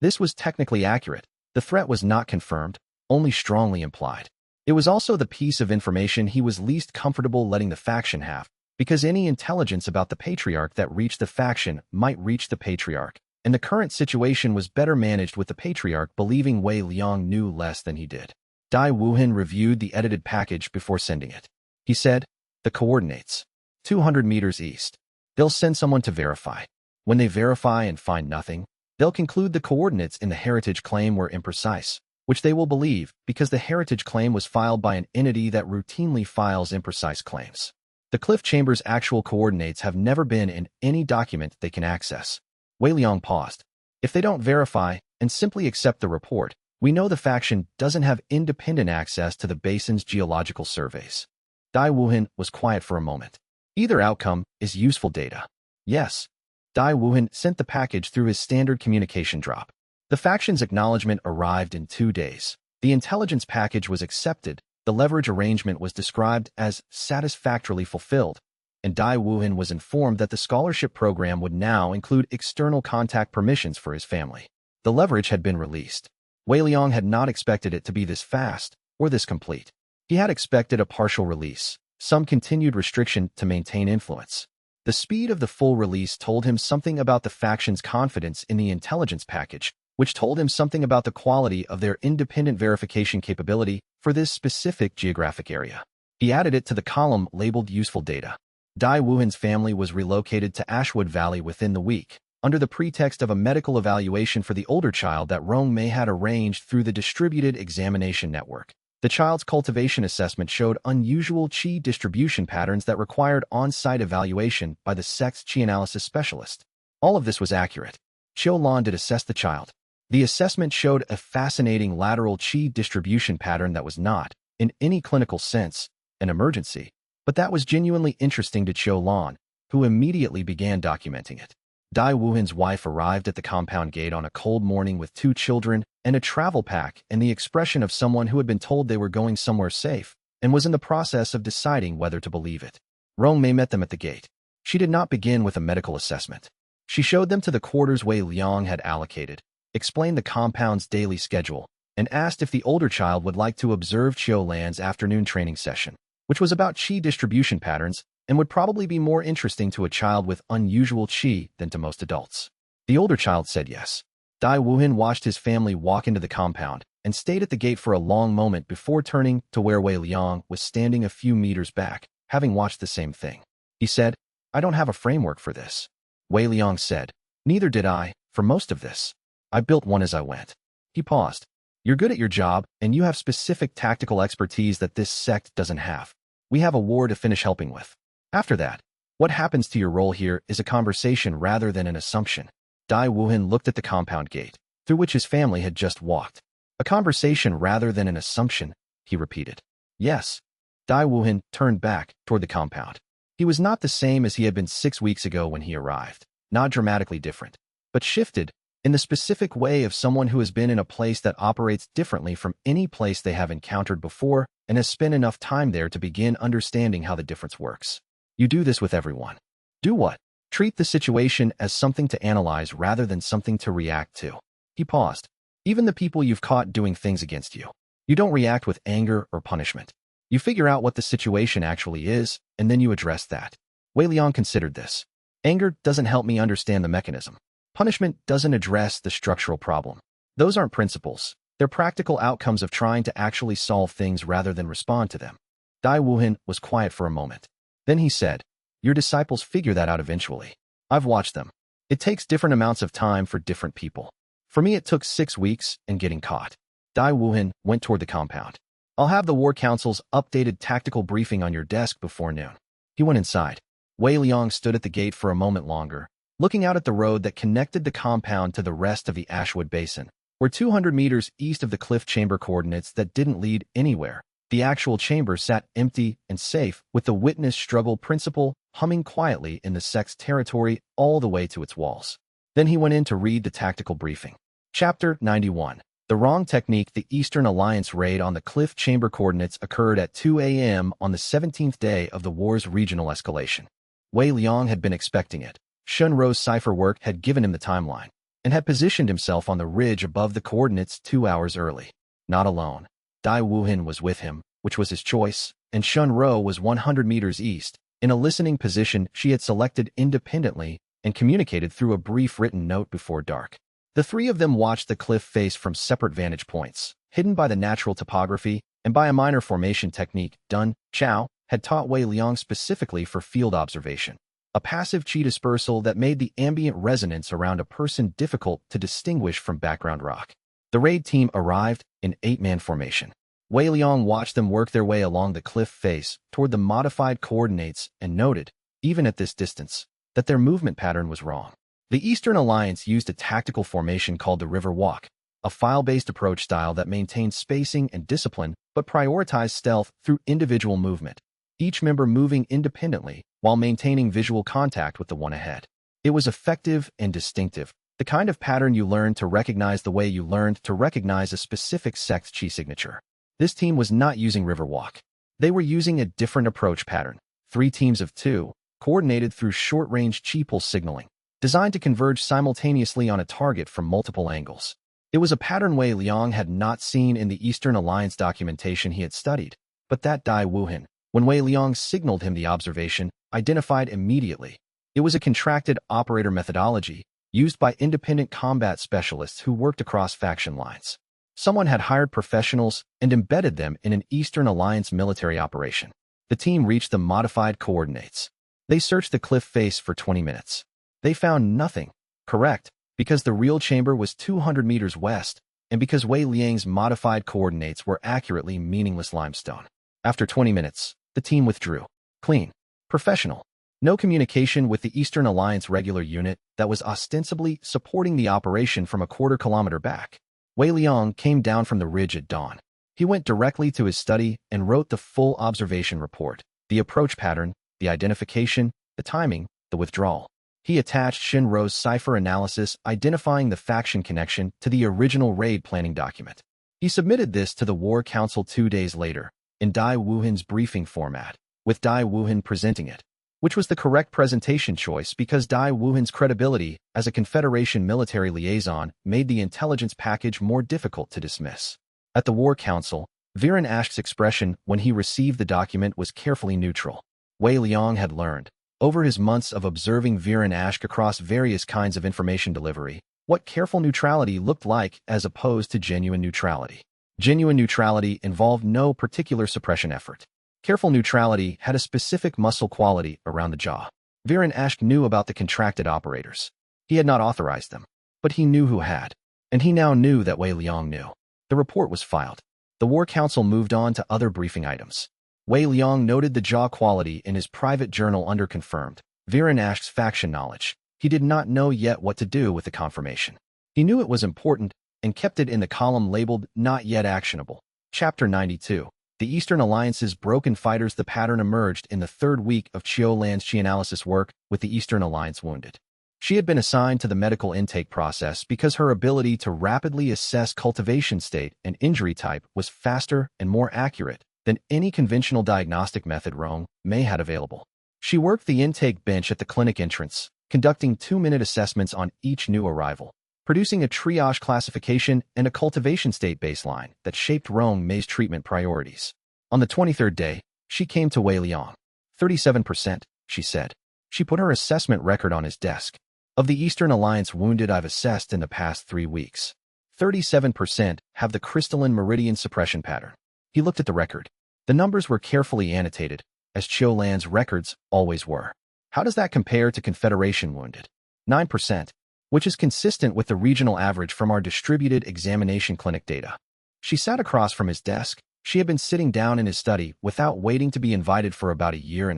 This was technically accurate. The threat was not confirmed, only strongly implied. It was also the piece of information he was least comfortable letting the faction have, because any intelligence about the Patriarch that reached the faction might reach the Patriarch, and the current situation was better managed with the Patriarch believing Wei Liang knew less than he did. Dai Wuhan reviewed the edited package before sending it. He said, "The coordinates. 200 meters east. They'll send someone to verify. When they verify and find nothing, they'll conclude the coordinates in the heritage claim were imprecise, which they will believe because the heritage claim was filed by an entity that routinely files imprecise claims. The cliff chamber's actual coordinates have never been in any document they can access." Wei Liang paused. "If they don't verify and simply accept the report, we know the faction doesn't have independent access to the basin's geological surveys." Dai Wuhan was quiet for a moment. "Either outcome is useful data." "Yes." Dai Wuhan sent the package through his standard communication drop. The faction's acknowledgement arrived in 2 days. The intelligence package was accepted, the leverage arrangement was described as satisfactorily fulfilled, and Dai Wuhan was informed that the scholarship program would now include external contact permissions for his family. The leverage had been released. Wei Liang had not expected it to be this fast or this complete. He had expected a partial release, some continued restriction to maintain influence. The speed of the full release told him something about the faction's confidence in the intelligence package, which told him something about the quality of their independent verification capability for this specific geographic area. He added it to the column labeled Useful Data. Dai Wuhan's family was relocated to Ashwood Valley within the week, under the pretext of a medical evaluation for the older child that Rong Mei had arranged through the distributed examination network. The child's cultivation assessment showed unusual qi distribution patterns that required on-site evaluation by the sects qi analysis specialist. All of this was accurate. Qiu Lan did assess the child. The assessment showed a fascinating lateral qi distribution pattern that was not, in any clinical sense, an emergency, but that was genuinely interesting to Qiu Lan, who immediately began documenting it. Dai Wuhan's wife arrived at the compound gate on a cold morning with 2 children and a travel pack and the expression of someone who had been told they were going somewhere safe and was in the process of deciding whether to believe it. Rong Mei met them at the gate. She did not begin with a medical assessment. She showed them to the quarters Wei Liang had allocated, explained the compound's daily schedule, and asked if the older child would like to observe Qiu Lan's afternoon training session, which was about qi distribution patterns and would probably be more interesting to a child with unusual qi than to most adults. The older child said yes. Dai Wuhan watched his family walk into the compound and stayed at the gate for a long moment before turning to where Wei Liang was standing a few meters back, having watched the same thing. He said, "I don't have a framework for this." Wei Liang said, "Neither did I, for most of this. I built one as I went." He paused. "You're good at your job, and you have specific tactical expertise that this sect doesn't have. We have a war to finish helping with. After that, what happens to your role here is a conversation rather than an assumption." Dai Wuhan looked at the compound gate, through which his family had just walked. "A conversation rather than an assumption," he repeated. "Yes." Dai Wuhan turned back toward the compound. He was not the same as he had been 6 weeks ago when he arrived, not dramatically different, but shifted in the specific way of someone who has been in a place that operates differently from any place they have encountered before and has spent enough time there to begin understanding how the difference works. You do this with everyone. Do what? Treat the situation as something to analyze rather than something to react to. He paused. Even the people you've caught doing things against you. You don't react with anger or punishment. You figure out what the situation actually is, and then you address that. Wei Liang considered this. Anger doesn't help me understand the mechanism. Punishment doesn't address the structural problem. Those aren't principles. They're practical outcomes of trying to actually solve things rather than respond to them. Dai Wuhan was quiet for a moment. Then he said, "Your disciples figure that out eventually. I've watched them. It takes different amounts of time for different people. For me, it took 6 weeks and getting caught." Dai Wuhan went toward the compound. "I'll have the War Council's updated tactical briefing on your desk before noon." He went inside. Wei Liang stood at the gate for a moment longer, looking out at the road that connected the compound to the rest of the Ashwood Basin, where 200 meters east of the cliff chamber coordinates that didn't lead anywhere. The actual chamber sat empty and safe, with the witness struggle principle humming quietly in the sect's territory all the way to its walls. Then he went in to read the tactical briefing. Chapter 91. The wrong technique. The Eastern Alliance raid on the cliff chamber coordinates occurred at 2 a.m. on the 17th day of the war's regional escalation. Wei Liang had been expecting it. Shunrou's cipher work had given him the timeline, and had positioned himself on the ridge above the coordinates 2 hours early. Not alone. Dai Wuhan was with him, which was his choice, and Shunrou was 100 meters east, in a listening position she had selected independently and communicated through a brief written note before dark. The three of them watched the cliff face from separate vantage points, hidden by the natural topography and by a minor formation technique Dun Chao had taught Wei Liang specifically for field observation, a passive chi dispersal that made the ambient resonance around a person difficult to distinguish from background rock. The raid team arrived in 8-man formation. Wei Liang watched them work their way along the cliff face toward the modified coordinates and noted, even at this distance, that their movement pattern was wrong. The Eastern Alliance used a tactical formation called the River Walk, a file-based approach style that maintained spacing and discipline but prioritized stealth through individual movement, each member moving independently while maintaining visual contact with the one ahead. It was effective and distinctive, the kind of pattern you learned to recognize the way you learned to recognize a specific sect chi signature. This team was not using River Walk. They were using a different approach pattern, 3 teams of 2, coordinated through short-range chi pulse signaling, designed to converge simultaneously on a target from multiple angles. It was a pattern Wei Liang had not seen in the Eastern Alliance documentation he had studied, but that Dai Wuhan, when Wei Liang signaled him the observation, identified immediately. It was a contracted operator methodology used by independent combat specialists who worked across faction lines. Someone had hired professionals and embedded them in an Eastern Alliance military operation. The team reached the modified coordinates. They searched the cliff face for 20 minutes. They found nothing. Correct, because the real chamber was 200 meters west, and because Wei Liang's modified coordinates were accurately meaningless limestone. After 20 minutes, the team withdrew. Clean. Professional. No communication with the Eastern Alliance regular unit that was ostensibly supporting the operation from a quarter-kilometer back. Wei Liang came down from the ridge at dawn. He went directly to his study and wrote the full observation report, the approach pattern, the identification, the timing, the withdrawal. He attached Shinrou's cipher analysis identifying the faction connection to the original raid planning document. He submitted this to the War Council 2 days later, in Dai Wuhan's briefing format, with Dai Wuhan presenting it, which was the correct presentation choice because Dai Wuhan's credibility as a Confederation military liaison made the intelligence package more difficult to dismiss. At the War Council, Viren Ashk's expression when he received the document was carefully neutral. Wei Liang had learned, over his months of observing Viren Ashk across various kinds of information delivery, what careful neutrality looked like as opposed to genuine neutrality. Genuine neutrality involved no particular suppression effort. Careful neutrality had a specific muscle quality around the jaw. Viren Ashk knew about the contracted operators. He had not authorized them, but he knew who had, and he now knew that Wei Liang knew. The report was filed. The War Council moved on to other briefing items. Wei Liang noted the jaw quality in his private journal under confirmed Viren Ashk's faction knowledge. He did not know yet what to do with the confirmation. He knew it was important and kept it in the column labeled Not Yet Actionable. Chapter 92. The Eastern Alliance's broken fighters. The pattern emerged in the third week of Xiaolan's xianalysis work with the Eastern Alliance wounded. She had been assigned to the medical intake process because her ability to rapidly assess cultivation state and injury type was faster and more accurate than any conventional diagnostic method Rome may had available. She worked the intake bench at the clinic entrance, conducting 2-minute assessments on each new arrival, producing a triage classification and a cultivation state baseline that shaped Rome May's treatment priorities. On the 23rd day, she came to Wei Liang. 37%, she said. She put her assessment record on his desk. Of the Eastern Alliance wounded I've assessed in the past 3 weeks, 37% have the crystalline meridian suppression pattern. He looked at the record. The numbers were carefully annotated, as Xiaolan's records always were. How does that compare to Confederation wounded? 9%, which is consistent with the regional average from our distributed examination clinic data. She sat across from his desk. She had been sitting down in his study without waiting to be invited for about 1.5 years,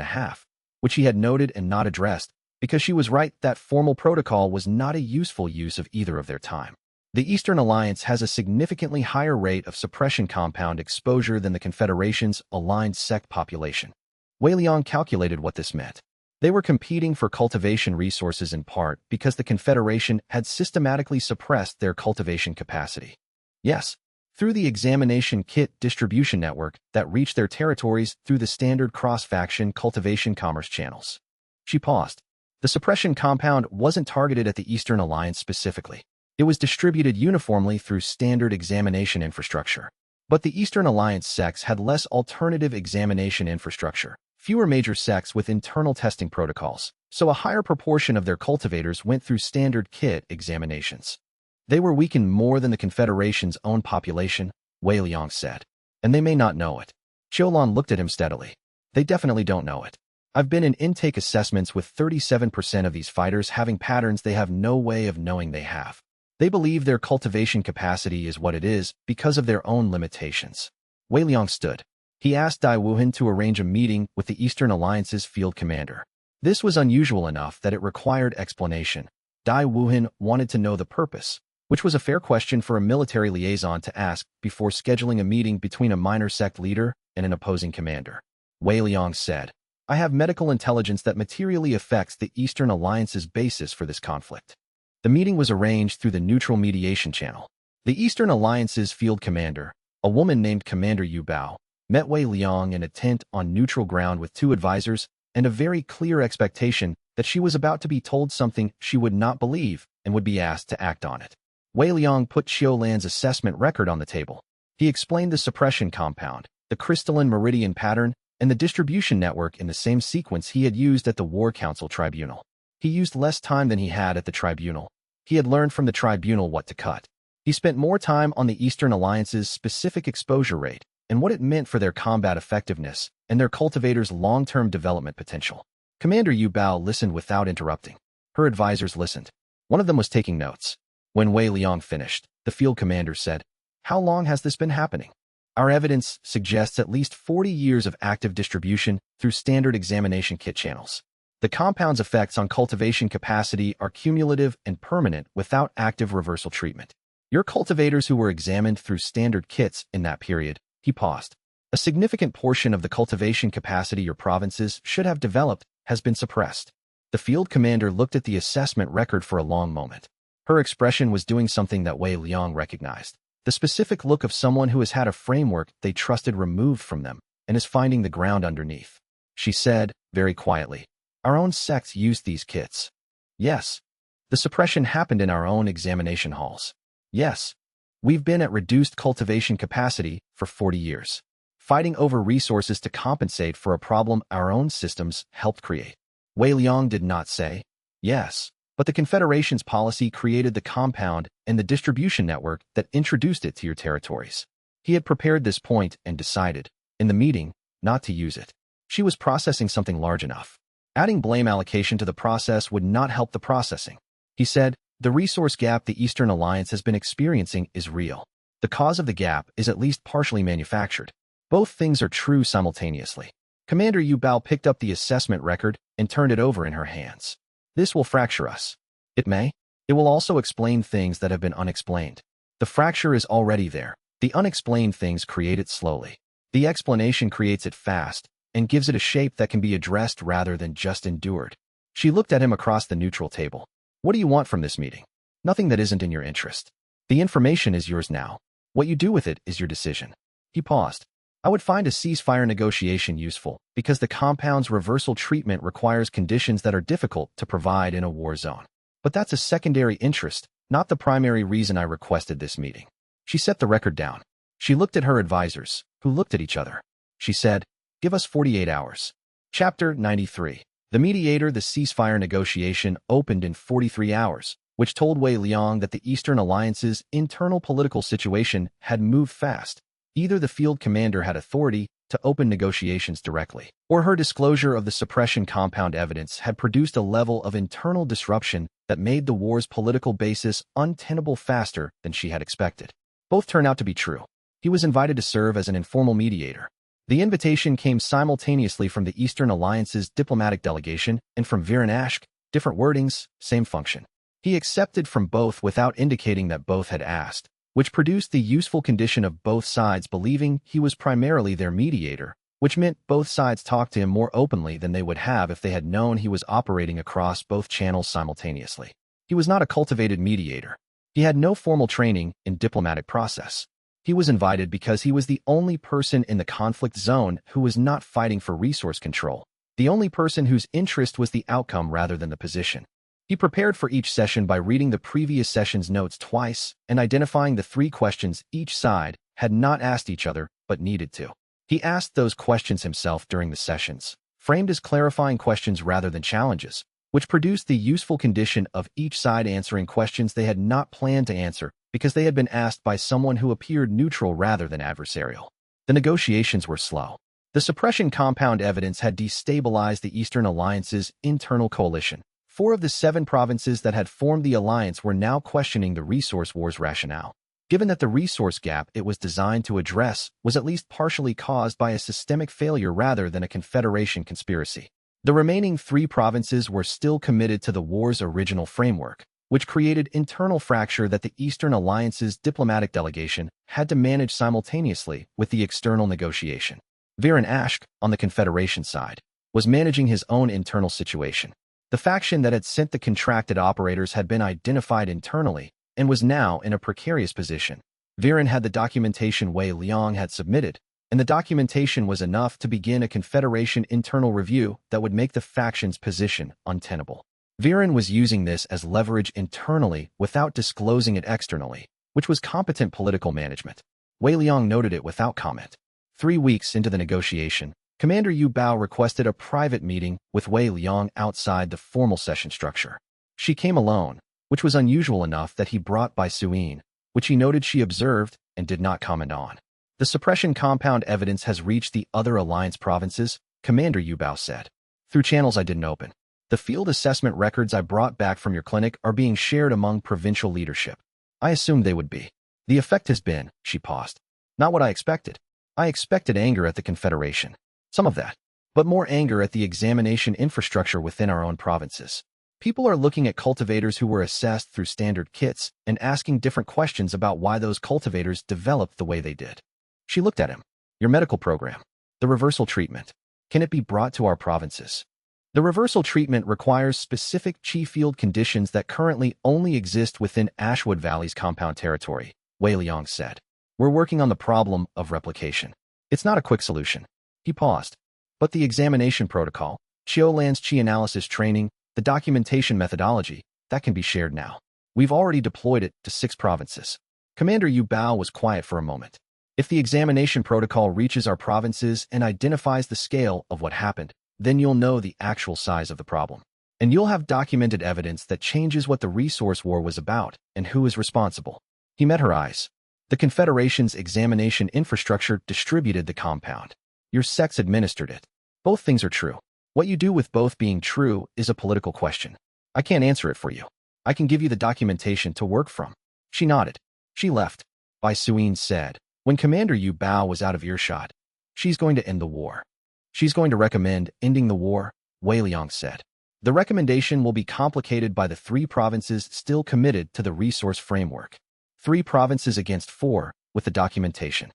which he had noted and not addressed, because she was right that formal protocol was not a useful use of either of their time. The Eastern Alliance has a significantly higher rate of suppression compound exposure than the Confederation's aligned sect population. Wei Liang calculated what this meant. They were competing for cultivation resources in part because the Confederation had systematically suppressed their cultivation capacity. Yes, through the examination kit distribution network that reached their territories through the standard cross-faction cultivation commerce channels. She paused. The suppression compound wasn't targeted at the Eastern Alliance specifically. It was distributed uniformly through standard examination infrastructure. But the Eastern Alliance sects had less alternative examination infrastructure, fewer major sects with internal testing protocols, so a higher proportion of their cultivators went through standard kit examinations. They were weakened more than the Confederation's own population, Wei Liang said. And they may not know it. Xiaolan looked at him steadily. They definitely don't know it. I've been in intake assessments with 37% of these fighters having patterns they have no way of knowing they have. They believe their cultivation capacity is what it is because of their own limitations. Wei Liang stood. He asked Dai Wuhan to arrange a meeting with the Eastern Alliance's field commander. This was unusual enough that it required explanation. Dai Wuhan wanted to know the purpose, which was a fair question for a military liaison to ask before scheduling a meeting between a minor sect leader and an opposing commander. Wei Liang said, I have medical intelligence that materially affects the Eastern Alliance's basis for this conflict. The meeting was arranged through the neutral mediation channel. The Eastern Alliance's field commander, a woman named Commander Yu Bao, met Wei Liang in a tent on neutral ground with 2 advisors and a very clear expectation that she was about to be told something she would not believe and would be asked to act on it. Wei Liang put Xiaolan's assessment record on the table. He explained the suppression compound, the crystalline meridian pattern, and the distribution network in the same sequence he had used at the War Council Tribunal. He used less time than he had at the tribunal. He had learned from the tribunal what to cut. He spent more time on the Eastern Alliance's specific exposure rate and what it meant for their combat effectiveness and their cultivators' long-term development potential. Commander Yu Bao listened without interrupting. Her advisors listened. One of them was taking notes. When Wei Liang finished, the field commander said, How long has this been happening? Our evidence suggests at least 40 years of active distribution through standard examination kit channels. The compound's effects on cultivation capacity are cumulative and permanent without active reversal treatment. Your cultivators who were examined through standard kits in that period, he paused. A significant portion of the cultivation capacity your provinces should have developed has been suppressed. The field commander looked at the assessment record for a long moment. Her expression was doing something that Wei Liang recognized. The specific look of someone who has had a framework they trusted removed from them and is finding the ground underneath. She said, very quietly, Our own sects used these kits. Yes. The suppression happened in our own examination halls. Yes. We've been at reduced cultivation capacity for 40 years, fighting over resources to compensate for a problem our own systems helped create. Wei Liang did not say, yes. But the Confederation's policy created the compound and the distribution network that introduced it to your territories. He had prepared this point and decided, in the meeting, not to use it. She was processing something large enough. Adding blame allocation to the process would not help the processing. He said, the resource gap the Eastern Alliance has been experiencing is real. The cause of the gap is at least partially manufactured. Both things are true simultaneously. Commander Yu Bao picked up the assessment record and turned it over in her hands. This will fracture us. It may. It will also explain things that have been unexplained. The fracture is already there. The unexplained things create it slowly. The explanation creates it fast and gives it a shape that can be addressed rather than just endured. She looked at him across the neutral table. What do you want from this meeting? Nothing that isn't in your interest. The information is yours now. What you do with it is your decision. He paused. I would find a ceasefire negotiation useful because the compound's reversal treatment requires conditions that are difficult to provide in a war zone. But that's a secondary interest, not the primary reason I requested this meeting. She set the record down. She looked at her advisors, who looked at each other. She said, give us 48 hours. Chapter 93. The mediator, the ceasefire negotiation opened in 43 hours, which told Wei Liang that the Eastern Alliance's internal political situation had moved fast. Either the field commander had authority to open negotiations directly, or her disclosure of the suppression compound evidence had produced a level of internal disruption that made the war's political basis untenable faster than she had expected. Both turned out to be true. He was invited to serve as an informal mediator. The invitation came simultaneously from the Eastern Alliance's diplomatic delegation and from Viren, different wordings, same function. He accepted from both without indicating that both had asked, which produced the useful condition of both sides believing he was primarily their mediator, which meant both sides talked to him more openly than they would have if they had known he was operating across both channels simultaneously. He was not a cultivated mediator. He had no formal training in diplomatic process. He was invited because he was the only person in the conflict zone who was not fighting for resource control, the only person whose interest was the outcome rather than the position. He prepared for each session by reading the previous session's notes twice and identifying the 3 questions each side had not asked each other but needed to. He asked those questions himself during the sessions, framed as clarifying questions rather than challenges, which produced the useful condition of each side answering questions they had not planned to answer because they had been asked by someone who appeared neutral rather than adversarial. The negotiations were slow. The suppression compound evidence had destabilized the Eastern Alliance's internal coalition. 4 of the 7 provinces that had formed the alliance were now questioning the resource war's rationale, given that the resource gap it was designed to address was at least partially caused by a systemic failure rather than a confederation conspiracy. The remaining 3 provinces were still committed to the war's original framework, which created internal fracture that the Eastern Alliance's diplomatic delegation had to manage simultaneously with the external negotiation. Viren, on the Confederation side, was managing his own internal situation. The faction that had sent the contracted operators had been identified internally and was now in a precarious position. Viren had the documentation Wei Liang had submitted, and the documentation was enough to begin a Confederation internal review that would make the faction's position untenable. Viren was using this as leverage internally without disclosing it externally, which was competent political management. Wei Liang noted it without comment. 3 weeks into the negotiation, Commander Yu Bao requested a private meeting with Wei Liang outside the formal session structure. She came alone, which was unusual enough that he brought by Suyin, which he noted she observed and did not comment on. The suppression compound evidence has reached the other alliance provinces, Commander Yu Bao said. Through channels I didn't open. The field assessment records I brought back from your clinic are being shared among provincial leadership. I assumed they would be. The effect has been, she paused, not what I expected. I expected anger at the Confederation. Some of that. But more anger at the examination infrastructure within our own provinces. People are looking at cultivators who were assessed through standard kits and asking different questions about why those cultivators developed the way they did. She looked at him. Your medical program. The reversal treatment. Can it be brought to our provinces? The reversal treatment requires specific chi field conditions that currently only exist within Ashwood Valley's compound territory, Wei Liang said. We're working on the problem of replication. It's not a quick solution. He paused. But the examination protocol, Qiulan's chi analysis training, the documentation methodology, that can be shared now. We've already deployed it to 6 provinces. Commander Yu Bao was quiet for a moment. If the examination protocol reaches our provinces and identifies the scale of what happened, then you'll know the actual size of the problem. And you'll have documented evidence that changes what the resource war was about and who is responsible. He met her eyes. The Confederation's examination infrastructure distributed the compound. Your sects administered it. Both things are true. What you do with both being true is a political question. I can't answer it for you. I can give you the documentation to work from. She nodded. She left. Bai Suyin said, when Commander Yu Bao was out of earshot. She's going to end the war. She's going to recommend ending the war, Wei Liang said. The recommendation will be complicated by the 3 provinces still committed to the resource framework. 3 provinces against 4, with the documentation.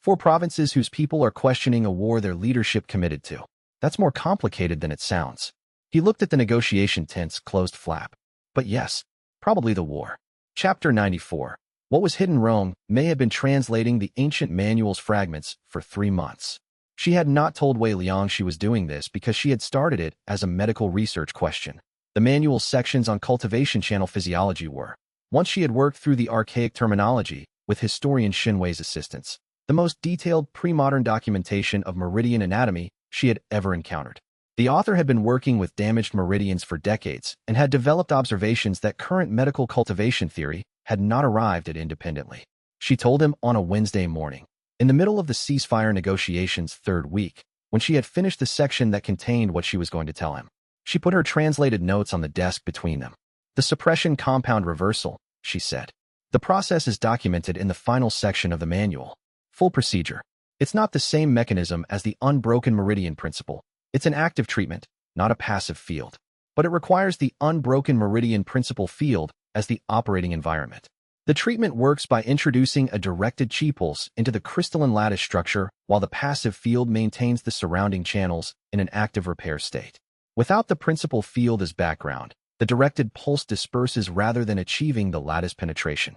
4 provinces whose people are questioning a war their leadership committed to. That's more complicated than it sounds. He looked at the negotiation tent's closed flap. But yes, probably the war. Chapter 94. What was hidden? Rome may have been translating the ancient manual's fragments for 3 months. She had not told Wei Liang she was doing this because she had started it as a medical research question. The manual's sections on cultivation channel physiology were, once she had worked through the archaic terminology, with historian Xinwei's assistance, the most detailed pre-modern documentation of meridian anatomy she had ever encountered. The author had been working with damaged meridians for decades and had developed observations that current medical cultivation theory had not arrived at independently. She told him on a Wednesday morning, in the middle of the ceasefire negotiations' 3rd week, when she had finished the section that contained what she was going to tell him. She put her translated notes on the desk between them. The suppression compound reversal, she said. The process is documented in the final section of the manual. Full procedure. It's not the same mechanism as the unbroken meridian principle. It's an active treatment, not a passive field. But it requires the unbroken meridian principle field as the operating environment. The treatment works by introducing a directed chi pulse into the crystalline lattice structure while the passive field maintains the surrounding channels in an active repair state. Without the principal field as background, the directed pulse disperses rather than achieving the lattice penetration.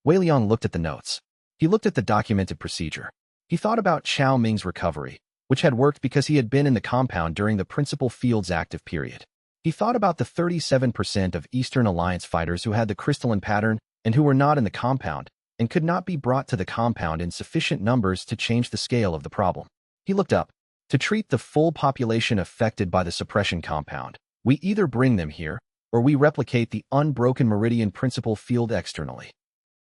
Wei Liang looked at the notes. He looked at the documented procedure. He thought about Chao Ming's recovery, which had worked because he had been in the compound during the principal field's active period. He thought about the 37% of Eastern Alliance fighters who had the crystalline pattern and who were not in the compound and could not be brought to the compound in sufficient numbers to change the scale of the problem. He looked up. To treat the full population affected by the suppression compound, we either bring them here or we replicate the unbroken meridian principle field externally.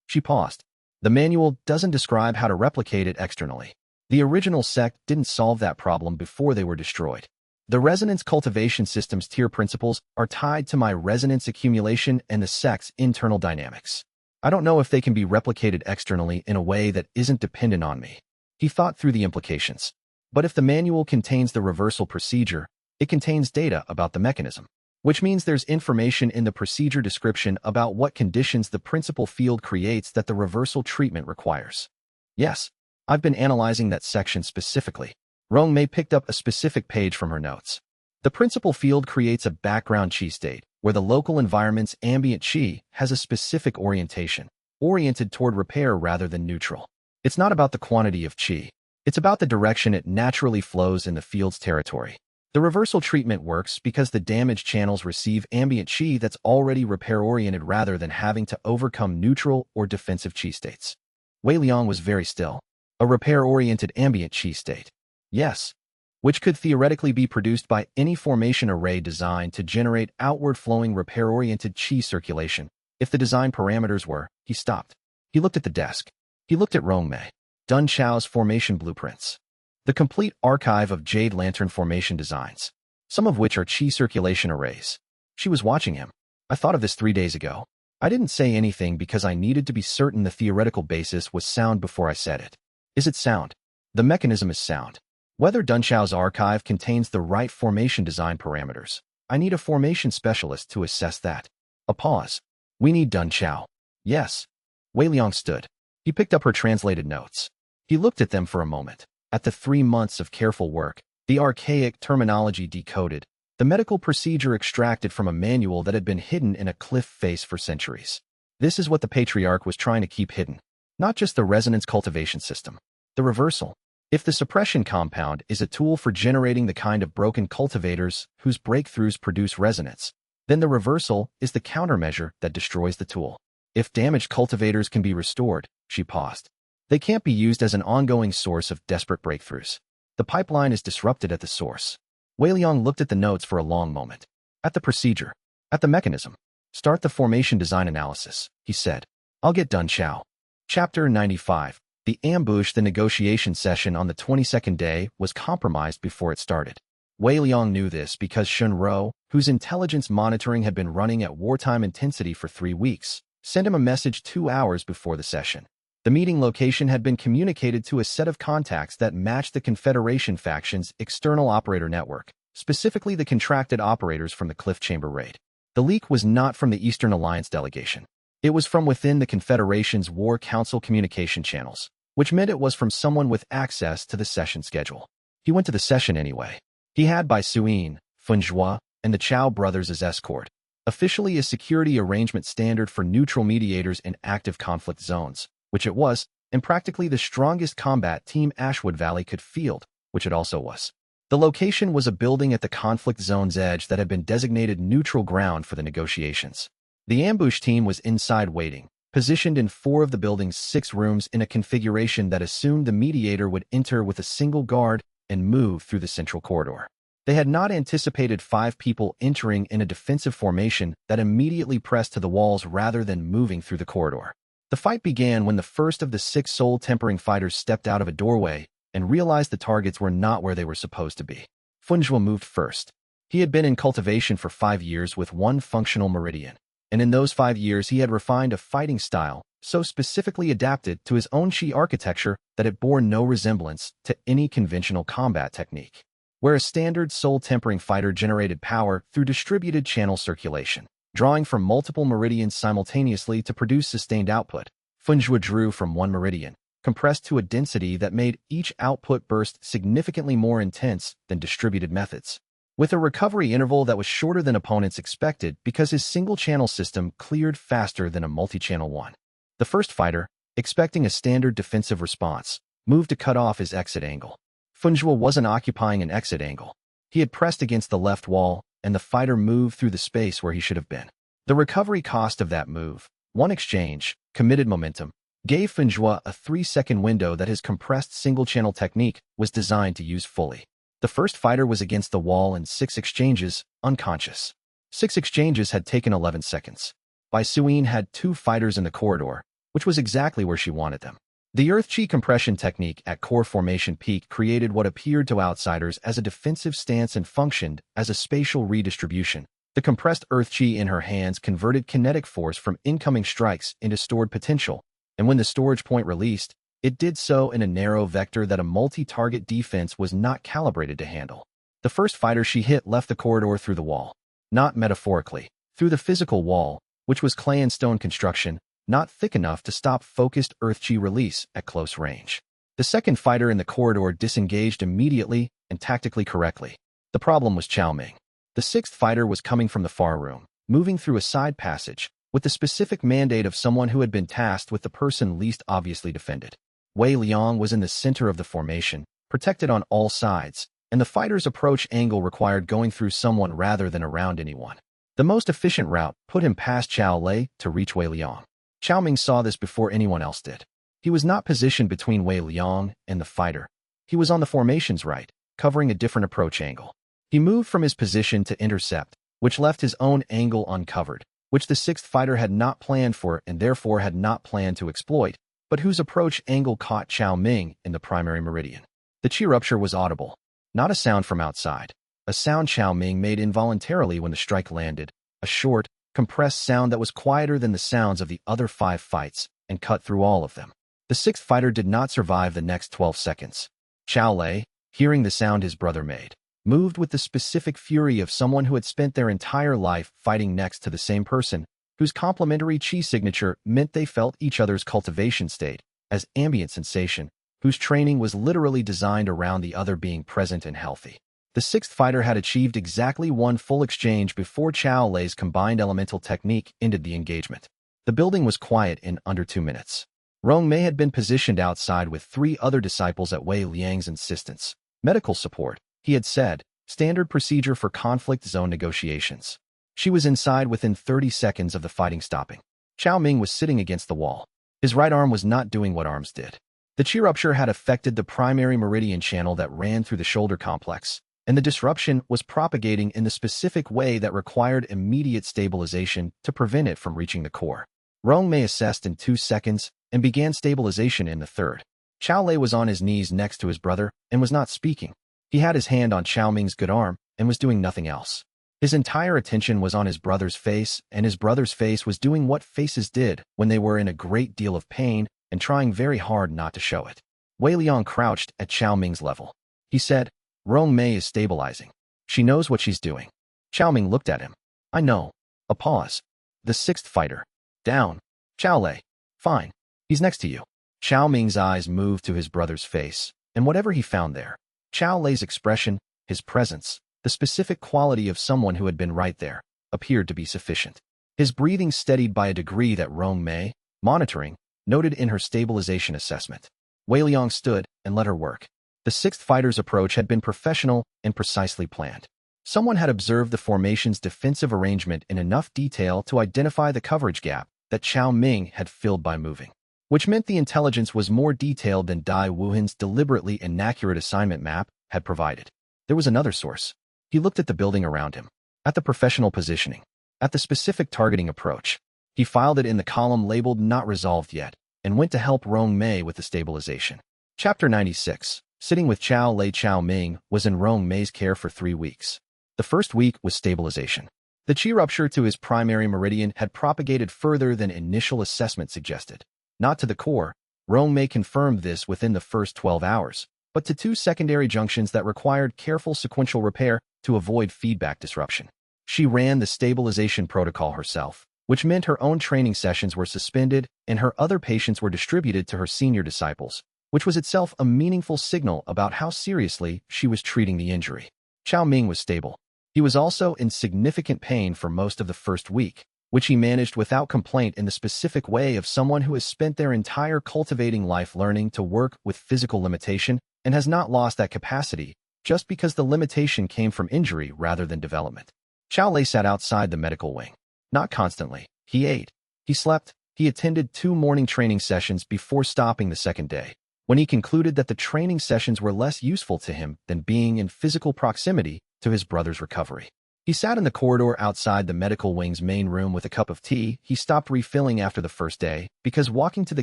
She paused. The manual doesn't describe how to replicate it externally. The original SECT didn't solve that problem before they were destroyed. The resonance cultivation system's tier principles are tied to my resonance accumulation and the sect's internal dynamics. I don't know if they can be replicated externally in a way that isn't dependent on me. He thought through the implications. But if the manual contains the reversal procedure, it contains data about the mechanism, which means there's information in the procedure description about what conditions the principal field creates that the reversal treatment requires. Yes, I've been analyzing that section specifically. Rong Mei picked up a specific page from her notes. The principal field creates a background chi state, where the local environment's ambient chi has a specific orientation, oriented toward repair rather than neutral. It's not about the quantity of chi. It's about the direction it naturally flows in the field's territory. The reversal treatment works because the damaged channels receive ambient chi that's already repair-oriented rather than having to overcome neutral or defensive chi states. Wei Liang was very still. A repair-oriented ambient chi state. Yes. Which could theoretically be produced by any formation array designed to generate outward-flowing repair-oriented chi circulation. If the design parameters were, he stopped. He looked at the desk. He looked at Rong Mei. Dun Chao's formation blueprints. The complete archive of Jade Lantern formation designs, some of which are chi circulation arrays. She was watching him. I thought of this 3 days ago. I didn't say anything because I needed to be certain the theoretical basis was sound before I said it. Is it sound? The mechanism is sound. Whether Dun Chao's archive contains the right formation design parameters, I need a formation specialist to assess that. A pause. We need Dun Chao. Yes. Wei Liang stood. He picked up her translated notes. He looked at them for a moment. At the 3 months of careful work, the archaic terminology decoded, the medical procedure extracted from a manual that had been hidden in a cliff face for centuries. This is what the patriarch was trying to keep hidden. Not just the resonance cultivation system. The reversal. If the suppression compound is a tool for generating the kind of broken cultivators whose breakthroughs produce resonance, then the reversal is the countermeasure that destroys the tool. If damaged cultivators can be restored, she paused. They can't be used as an ongoing source of desperate breakthroughs. The pipeline is disrupted at the source. Wei Liang looked at the notes for a long moment. At the procedure. At the mechanism. Start the formation design analysis, he said. I'll get Dun Chao. Chapter 95. The ambush. The negotiation session on the 22nd day was compromised before it started. Wei Liang knew this because Shun Rou, whose intelligence monitoring had been running at wartime intensity for 3 weeks, sent him a message 2 hours before the session. The meeting location had been communicated to a set of contacts that matched the Confederation faction's external operator network, specifically the contracted operators from the Cliff Chamber raid. The leak was not from the Eastern Alliance delegation. It was from within the Confederation's War Council communication channels. which meant it was from someone with access to the session schedule. He went to the session anyway. He had Bai Suyin, Funjua, and the Chao brothers as escort, officially a security arrangement standard for neutral mediators in active conflict zones, which it was, and practically the strongest combat team Ashwood Valley could field, which it also was. The location was a building at the conflict zone's edge that had been designated neutral ground for the negotiations. The ambush team was inside waiting, positioned in 4 of the building's 6 rooms in a configuration that assumed the mediator would enter with a single guard and move through the central corridor. They had not anticipated 5 people entering in a defensive formation that immediately pressed to the walls rather than moving through the corridor. The fight began when the first of the 6 soul-tempering fighters stepped out of a doorway and realized the targets were not where they were supposed to be. Funjua moved first. He had been in cultivation for 5 years with 1 functional meridian, and in those 5 years he had refined a fighting style so specifically adapted to his own chi architecture that it bore no resemblance to any conventional combat technique. Where a standard soul-tempering fighter generated power through distributed channel circulation, drawing from multiple meridians simultaneously to produce sustained output, Funjua drew from 1 meridian, compressed to a density that made each output burst significantly more intense than distributed methods, with a recovery interval that was shorter than opponents expected because his single-channel system cleared faster than a multi-channel one. The first fighter, expecting a standard defensive response, moved to cut off his exit angle. Funjua wasn't occupying an exit angle. He had pressed against the left wall, and the fighter moved through the space where he should have been. The recovery cost of that move, 1 exchange, committed momentum, gave Funjua a 3-second window that his compressed single-channel technique was designed to use fully. The first fighter was against the wall in 6 exchanges, unconscious. 6 exchanges had taken 11 seconds. Bai Suyin had 2 fighters in the corridor, which was exactly where she wanted them. The Earth Chi compression technique at core formation peak created what appeared to outsiders as a defensive stance and functioned as a spatial redistribution. The compressed Earth Chi in her hands converted kinetic force from incoming strikes into stored potential, and when the storage point released, it did so in a narrow vector that a multi-target defense was not calibrated to handle. The first fighter she hit left the corridor through the wall. Not metaphorically, through the physical wall, which was clay and stone construction, not thick enough to stop focused Earth Chi release at close range. The second fighter in the corridor disengaged immediately and tactically correctly. The problem was Chao Ming. The 6th fighter was coming from the far room, moving through a side passage, with the specific mandate of someone who had been tasked with the person least obviously defended. Wei Liang was in the center of the formation, protected on all sides, and the fighter's approach angle required going through someone rather than around anyone. The most efficient route put him past Chao Lei to reach Wei Liang. Chao Ming saw this before anyone else did. He was not positioned between Wei Liang and the fighter. He was on the formation's right, covering a different approach angle. He moved from his position to intercept, which left his own angle uncovered, which the 6th fighter had not planned for and therefore had not planned to exploit, but whose approach angle caught Chao Ming in the primary meridian. The chi rupture was audible, not a sound from outside. A sound Chao Ming made involuntarily when the strike landed, a short, compressed sound that was quieter than the sounds of the other 5 fights and cut through all of them. The 6th fighter did not survive the next 12 seconds. Chao Lei, hearing the sound his brother made, moved with the specific fury of someone who had spent their entire life fighting next to the same person, whose complementary chi signature meant they felt each other's cultivation state as ambient sensation, whose training was literally designed around the other being present and healthy. The 6th fighter had achieved exactly 1 full exchange before Chao Lei's combined elemental technique ended the engagement. The building was quiet in under 2 minutes. Rong Mei had been positioned outside with 3 other disciples at Wei Liang's insistence. Medical support, he had said, standard procedure for conflict zone negotiations. She was inside within 30 seconds of the fighting stopping. Chao Ming was sitting against the wall. His right arm was not doing what arms did. The chi rupture had affected the primary meridian channel that ran through the shoulder complex, and the disruption was propagating in the specific way that required immediate stabilization to prevent it from reaching the core. Rong Mei assessed in 2 seconds and began stabilization in the 3rd. Chao Lei was on his knees next to his brother and was not speaking. He had his hand on Chao Ming's good arm and was doing nothing else. His entire attention was on his brother's face, and his brother's face was doing what faces did when they were in a great deal of pain and trying very hard not to show it. Wei Liang crouched at Chao Ming's level. He said, "Rong Mei is stabilizing. She knows what she's doing." Chao Ming looked at him. "I know." A pause. The 6th fighter. "Down. Chao Lei. Fine. He's next to you." Chao Ming's eyes moved to his brother's face, and whatever he found there, Chao Lei's expression, his presence, the specific quality of someone who had been right there, appeared to be sufficient. His breathing steadied by a degree that Rong Mei, monitoring, noted in her stabilization assessment. Wei Liang stood and let her work. The sixth fighter's approach had been professional and precisely planned. Someone had observed the formation's defensive arrangement in enough detail to identify the coverage gap that Chao Ming had filled by moving, which meant the intelligence was more detailed than Dai Wuhan's deliberately inaccurate assignment map had provided. There was another source. He looked at the building around him, at the professional positioning, at the specific targeting approach. He filed it in the column labeled Not Resolved Yet, and went to help Rong Mei with the stabilization. Chapter 96. Sitting with Chao Lei. Chao Ming was in Rong Mei's care for 3 weeks. The first week was stabilization. The qi rupture to his primary meridian had propagated further than initial assessment suggested. Not to the core, Rong Mei confirmed this within the first 12 hours, but to 2 secondary junctions that required careful sequential repair to avoid feedback disruption. She ran the stabilization protocol herself, which meant her own training sessions were suspended and her other patients were distributed to her senior disciples, which was itself a meaningful signal about how seriously she was treating the injury. Chao Ming was stable. He was also in significant pain for most of the first week, which he managed without complaint in the specific way of someone who has spent their entire cultivating life learning to work with physical limitation and has not lost that capacity just because the limitation came from injury rather than development. Chao Lei sat outside the medical wing. Not constantly. He ate. He slept. He attended 2 morning training sessions before stopping the second day, when he concluded that the training sessions were less useful to him than being in physical proximity to his brother's recovery. He sat in the corridor outside the medical wing's main room with a cup of tea he stopped refilling after the first day because walking to the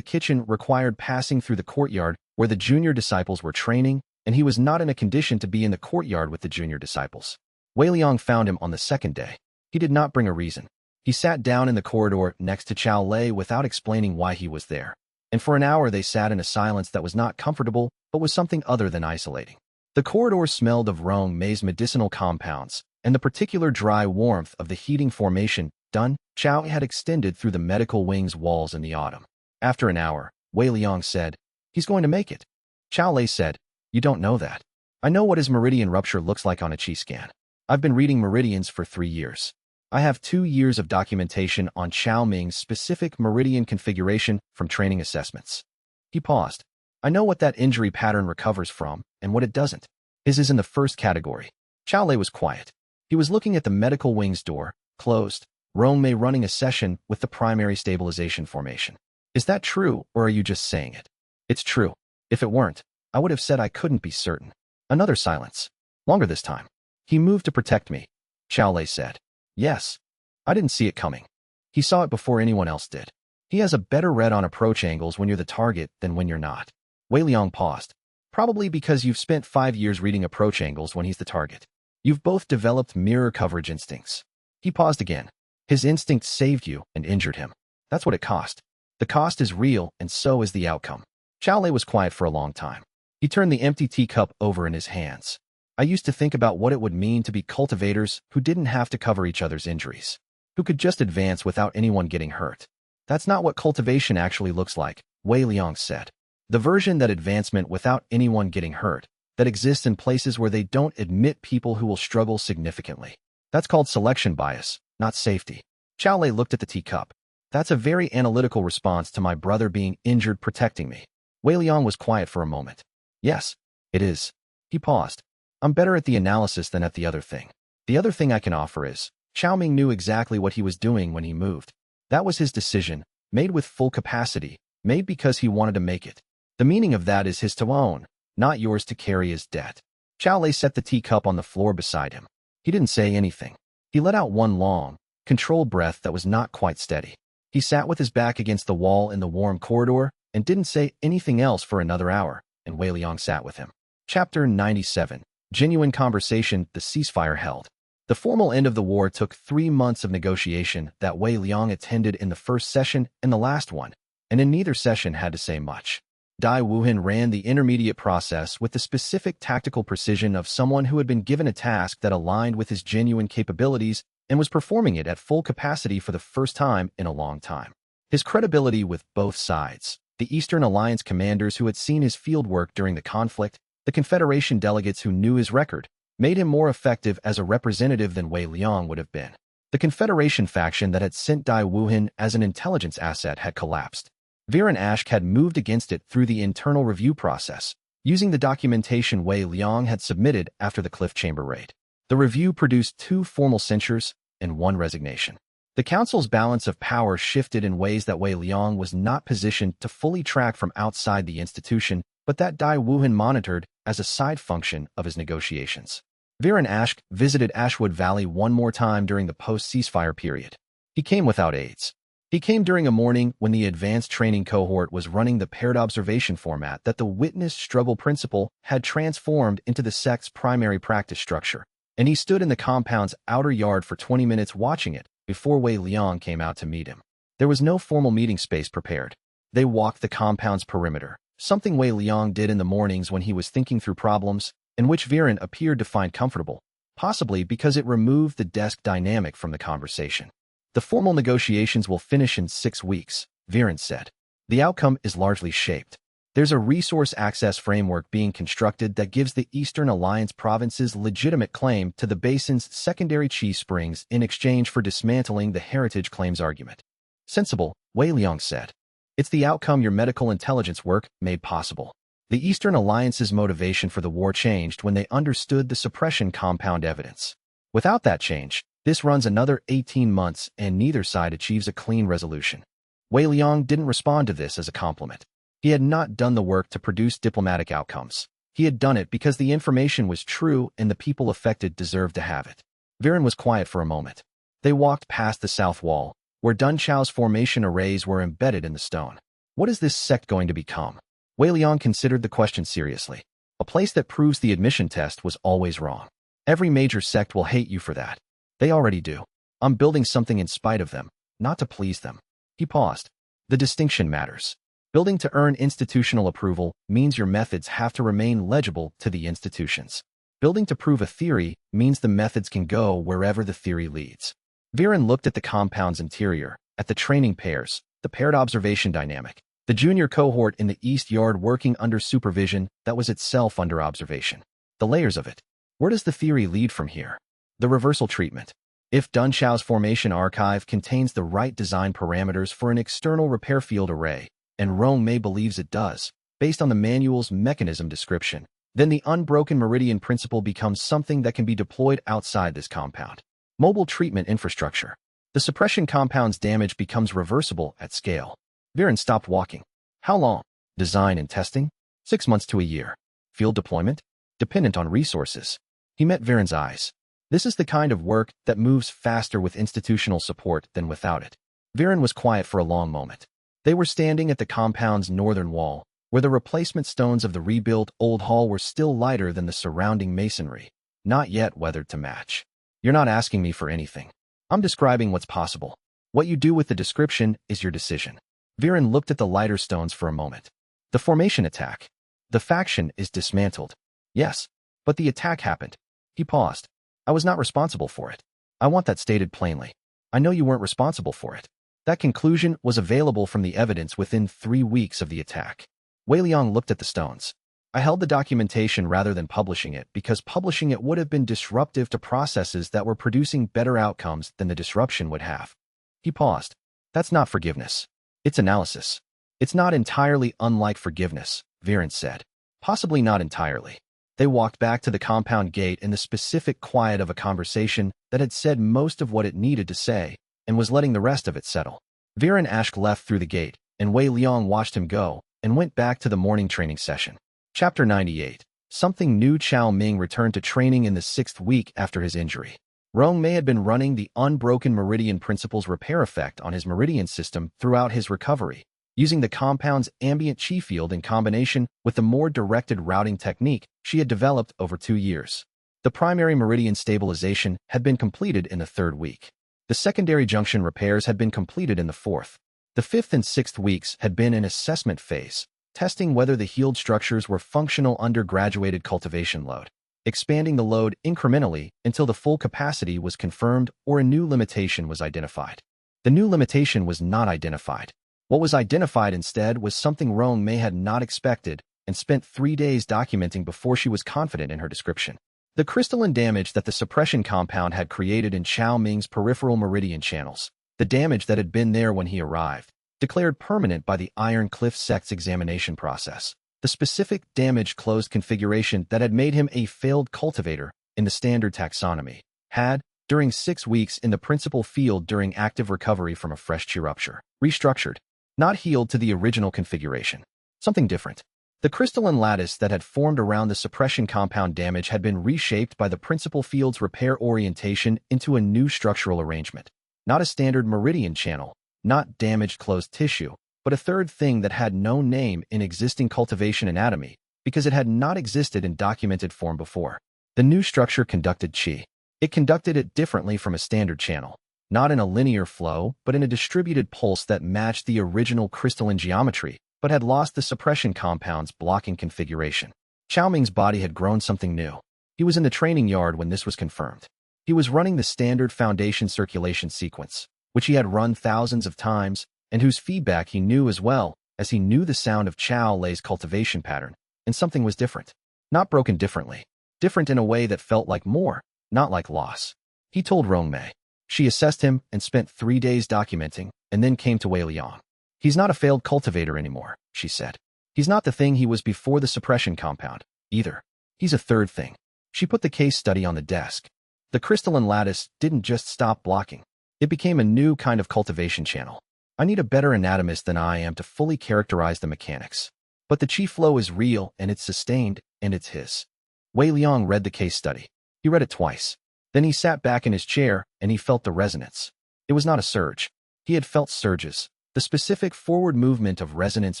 kitchen required passing through the courtyard where the junior disciples were training, and he was not in a condition to be in the courtyard with the junior disciples. Wei Liang found him on the second day. He did not bring a reason. He sat down in the corridor next to Chao Lei without explaining why he was there, and for an hour they sat in a silence that was not comfortable but was something other than isolating. The corridor smelled of Rong Mei's medicinal compounds, and the particular dry warmth of the heating formation done Chao had extended through the medical wing's walls in the autumn. After an hour, Wei Liang said, "He's going to make it." Chao Lei said, "You don't know that. I know what his meridian rupture looks like on a qi scan. I've been reading meridians for 3 years. I have 2 years of documentation on Chao Ming's specific meridian configuration from training assessments." He paused. "I know what that injury pattern recovers from and what it doesn't. His is in the first category." Chao Lei was quiet. He was looking at the medical wing's door, closed, Rong Mei running a session with the primary stabilization formation. "Is that true, or are you just saying it?" "It's true. If it weren't, I would have said I couldn't be certain." Another silence. Longer this time. "He moved to protect me," Chao Lei said. "Yes. I didn't see it coming. He saw it before anyone else did. He has a better read on approach angles when you're the target than when you're not." Wei Liang paused. "Probably because you've spent 5 years reading approach angles when he's the target. You've both developed mirror coverage instincts." He paused again. "His instincts saved you and injured him. That's what it cost. The cost is real, and so is the outcome." Chao Lei was quiet for a long time. He turned the empty teacup over in his hands. "I used to think about what it would mean to be cultivators who didn't have to cover each other's injuries, who could just advance without anyone getting hurt. That's not what cultivation actually looks like," Wei Liang said. "The version that advancement without anyone getting hurt, that exists in places where they don't admit people who will struggle significantly. That's called selection bias, not safety." Chao Lei looked at the teacup. "That's a very analytical response to my brother being injured protecting me." Wei Liang was quiet for a moment. "Yes, it is." He paused. "I'm better at the analysis than at the other thing. The other thing I can offer is, Chao Ming knew exactly what he was doing when he moved. That was his decision, made with full capacity, made because he wanted to make it. The meaning of that is his to own, not yours to carry as debt." Chao Lei set the teacup on the floor beside him. He didn't say anything. He let out one long, controlled breath that was not quite steady. He sat with his back against the wall in the warm corridor and didn't say anything else for another hour, and Wei Liang sat with him. Chapter 97. Genuine conversation the ceasefire held. The formal end of the war took 3 months of negotiation that Wei Liang attended in the first session and the last one, and in neither session had to say much. Dai Wuhan ran the intermediate process with the specific tactical precision of someone who had been given a task that aligned with his genuine capabilities and was performing it at full capacity for the first time in a long time. His credibility with both sides, the Eastern Alliance commanders who had seen his fieldwork during the conflict, the Confederation delegates who knew his record, made him more effective as a representative than Wei Liang would have been. The Confederation faction that had sent Dai Wuhan as an intelligence asset had collapsed. Viren Ashk had moved against it through the internal review process, using the documentation Wei Liang had submitted after the Cliff Chamber raid. The review produced 2 formal censures and 1 resignation. The Council's balance of power shifted in ways that Wei Liang was not positioned to fully track from outside the institution, but that Dai Wuhan monitored as a side function of his negotiations. Viren Ashk visited Ashwood Valley one more time during the post-ceasefire period. He came without aides. He came during a morning when the advanced training cohort was running the paired observation format that the witness struggle principle had transformed into the sect's primary practice structure, and he stood in the compound's outer yard for 20 minutes watching it before Wei Liang came out to meet him. There was no formal meeting space prepared. They walked the compound's perimeter, something Wei Liang did in the mornings when he was thinking through problems, and which Viren appeared to find comfortable, possibly because it removed the desk dynamic from the conversation. The formal negotiations will finish in 6 weeks, Viren said. The outcome is largely shaped. There's a resource access framework being constructed that gives the Eastern Alliance provinces legitimate claim to the basin's secondary chi springs in exchange for dismantling the heritage claims argument. Sensible, Wei Liang said. It's the outcome your medical intelligence work made possible. The Eastern Alliance's motivation for the war changed when they understood the suppression compound evidence. Without that change, this runs another 18 months and neither side achieves a clean resolution. Wei Liang didn't respond to this as a compliment. He had not done the work to produce diplomatic outcomes. He had done it because the information was true and the people affected deserved to have it. Viren was quiet for a moment. They walked past the south wall, where Dun Chao's formation arrays were embedded in the stone. What is this sect going to become? Wei Liang considered the question seriously. A place that proves the admission test was always wrong. Every major sect will hate you for that. They already do. I'm building something in spite of them, not to please them. He paused. The distinction matters. Building to earn institutional approval means your methods have to remain legible to the institutions. Building to prove a theory means the methods can go wherever the theory leads. Viren looked at the compound's interior, at the training pairs, the paired observation dynamic, the junior cohort in the east yard working under supervision that was itself under observation. The layers of it. Where does the theory lead from here? The reversal treatment. If Dun Chao's formation archive contains the right design parameters for an external repair field array, and Rong Mei believes it does, based on the manual's mechanism description, then the unbroken meridian principle becomes something that can be deployed outside this compound. Mobile treatment infrastructure. The suppression compound's damage becomes reversible at scale. Viren stopped walking. How long? Design and testing? 6 months to a year. Field deployment? Dependent on resources. He met Viren's eyes. This is the kind of work that moves faster with institutional support than without it. Viren was quiet for a long moment. They were standing at the compound's northern wall, where the replacement stones of the rebuilt old hall were still lighter than the surrounding masonry, not yet weathered to match. You're not asking me for anything. I'm describing what's possible. What you do with the description is your decision. Viren looked at the lighter stones for a moment. The formation attack. The faction is dismantled. Yes, but the attack happened. He paused. I was not responsible for it. I want that stated plainly. I know you weren't responsible for it. That conclusion was available from the evidence within 3 weeks of the attack. Wei Liang looked at the stones. I held the documentation rather than publishing it because publishing it would have been disruptive to processes that were producing better outcomes than the disruption would have. He paused. That's not forgiveness. It's analysis. It's not entirely unlike forgiveness, Viren said. Possibly not entirely. They walked back to the compound gate in the specific quiet of a conversation that had said most of what it needed to say and was letting the rest of it settle. Viren Ashk left through the gate, and Wei Liang watched him go and went back to the morning training session. Chapter 98. Something new. Chao Ming returned to training in the 6th week after his injury. Rong Mei had been running the unbroken meridian principle's repair effect on his meridian system throughout his recovery, using the compound's ambient chi field in combination with the more directed routing technique she had developed over 2 years. The primary meridian stabilization had been completed in the 3rd week. The secondary junction repairs had been completed in the 4th. The 5th and 6th weeks had been an assessment phase, testing whether the healed structures were functional under graduated cultivation load, expanding the load incrementally until the full capacity was confirmed or a new limitation was identified. The new limitation was not identified. What was identified instead was something Rong Mei had not expected and spent 3 days documenting before she was confident in her description. The crystalline damage that the suppression compound had created in Chao Ming's peripheral meridian channels, the damage that had been there when he arrived, declared permanent by the Iron Cliff sects examination process. The specific damage closed configuration that had made him a failed cultivator in the standard taxonomy had, during 6 weeks in the principal field during active recovery from a fresh chi rupture, restructured, not healed to the original configuration. Something different. The crystalline lattice that had formed around the suppression compound damage had been reshaped by the principal field's repair orientation into a new structural arrangement. Not a standard meridian channel, not damaged closed tissue, but a third thing that had no name in existing cultivation anatomy because it had not existed in documented form before. The new structure conducted qi. It conducted it differently from a standard channel, not in a linear flow, but in a distributed pulse that matched the original crystalline geometry, but had lost the suppression compound's blocking configuration. Chao Ming's body had grown something new. He was in the training yard when this was confirmed. He was running the standard foundation circulation sequence, which he had run thousands of times, and whose feedback he knew as well as he knew the sound of Chao Lei's cultivation pattern, and something was different. Not broken differently. Different in a way that felt like more, not like loss. He told Rong Mei. She assessed him and spent 3 days documenting, and then came to Wei Liang. He's not a failed cultivator anymore, she said. He's not the thing he was before the suppression compound, either. He's a third thing. She put the case study on the desk. The crystalline lattice didn't just stop blocking. It became a new kind of cultivation channel. I need a better anatomist than I am to fully characterize the mechanics. But the chi flow is real, and it's sustained, and it's his. Wei Liang read the case study. He read it twice. Then he sat back in his chair, and he felt the resonance. It was not a surge. He had felt surges. The specific forward movement of resonance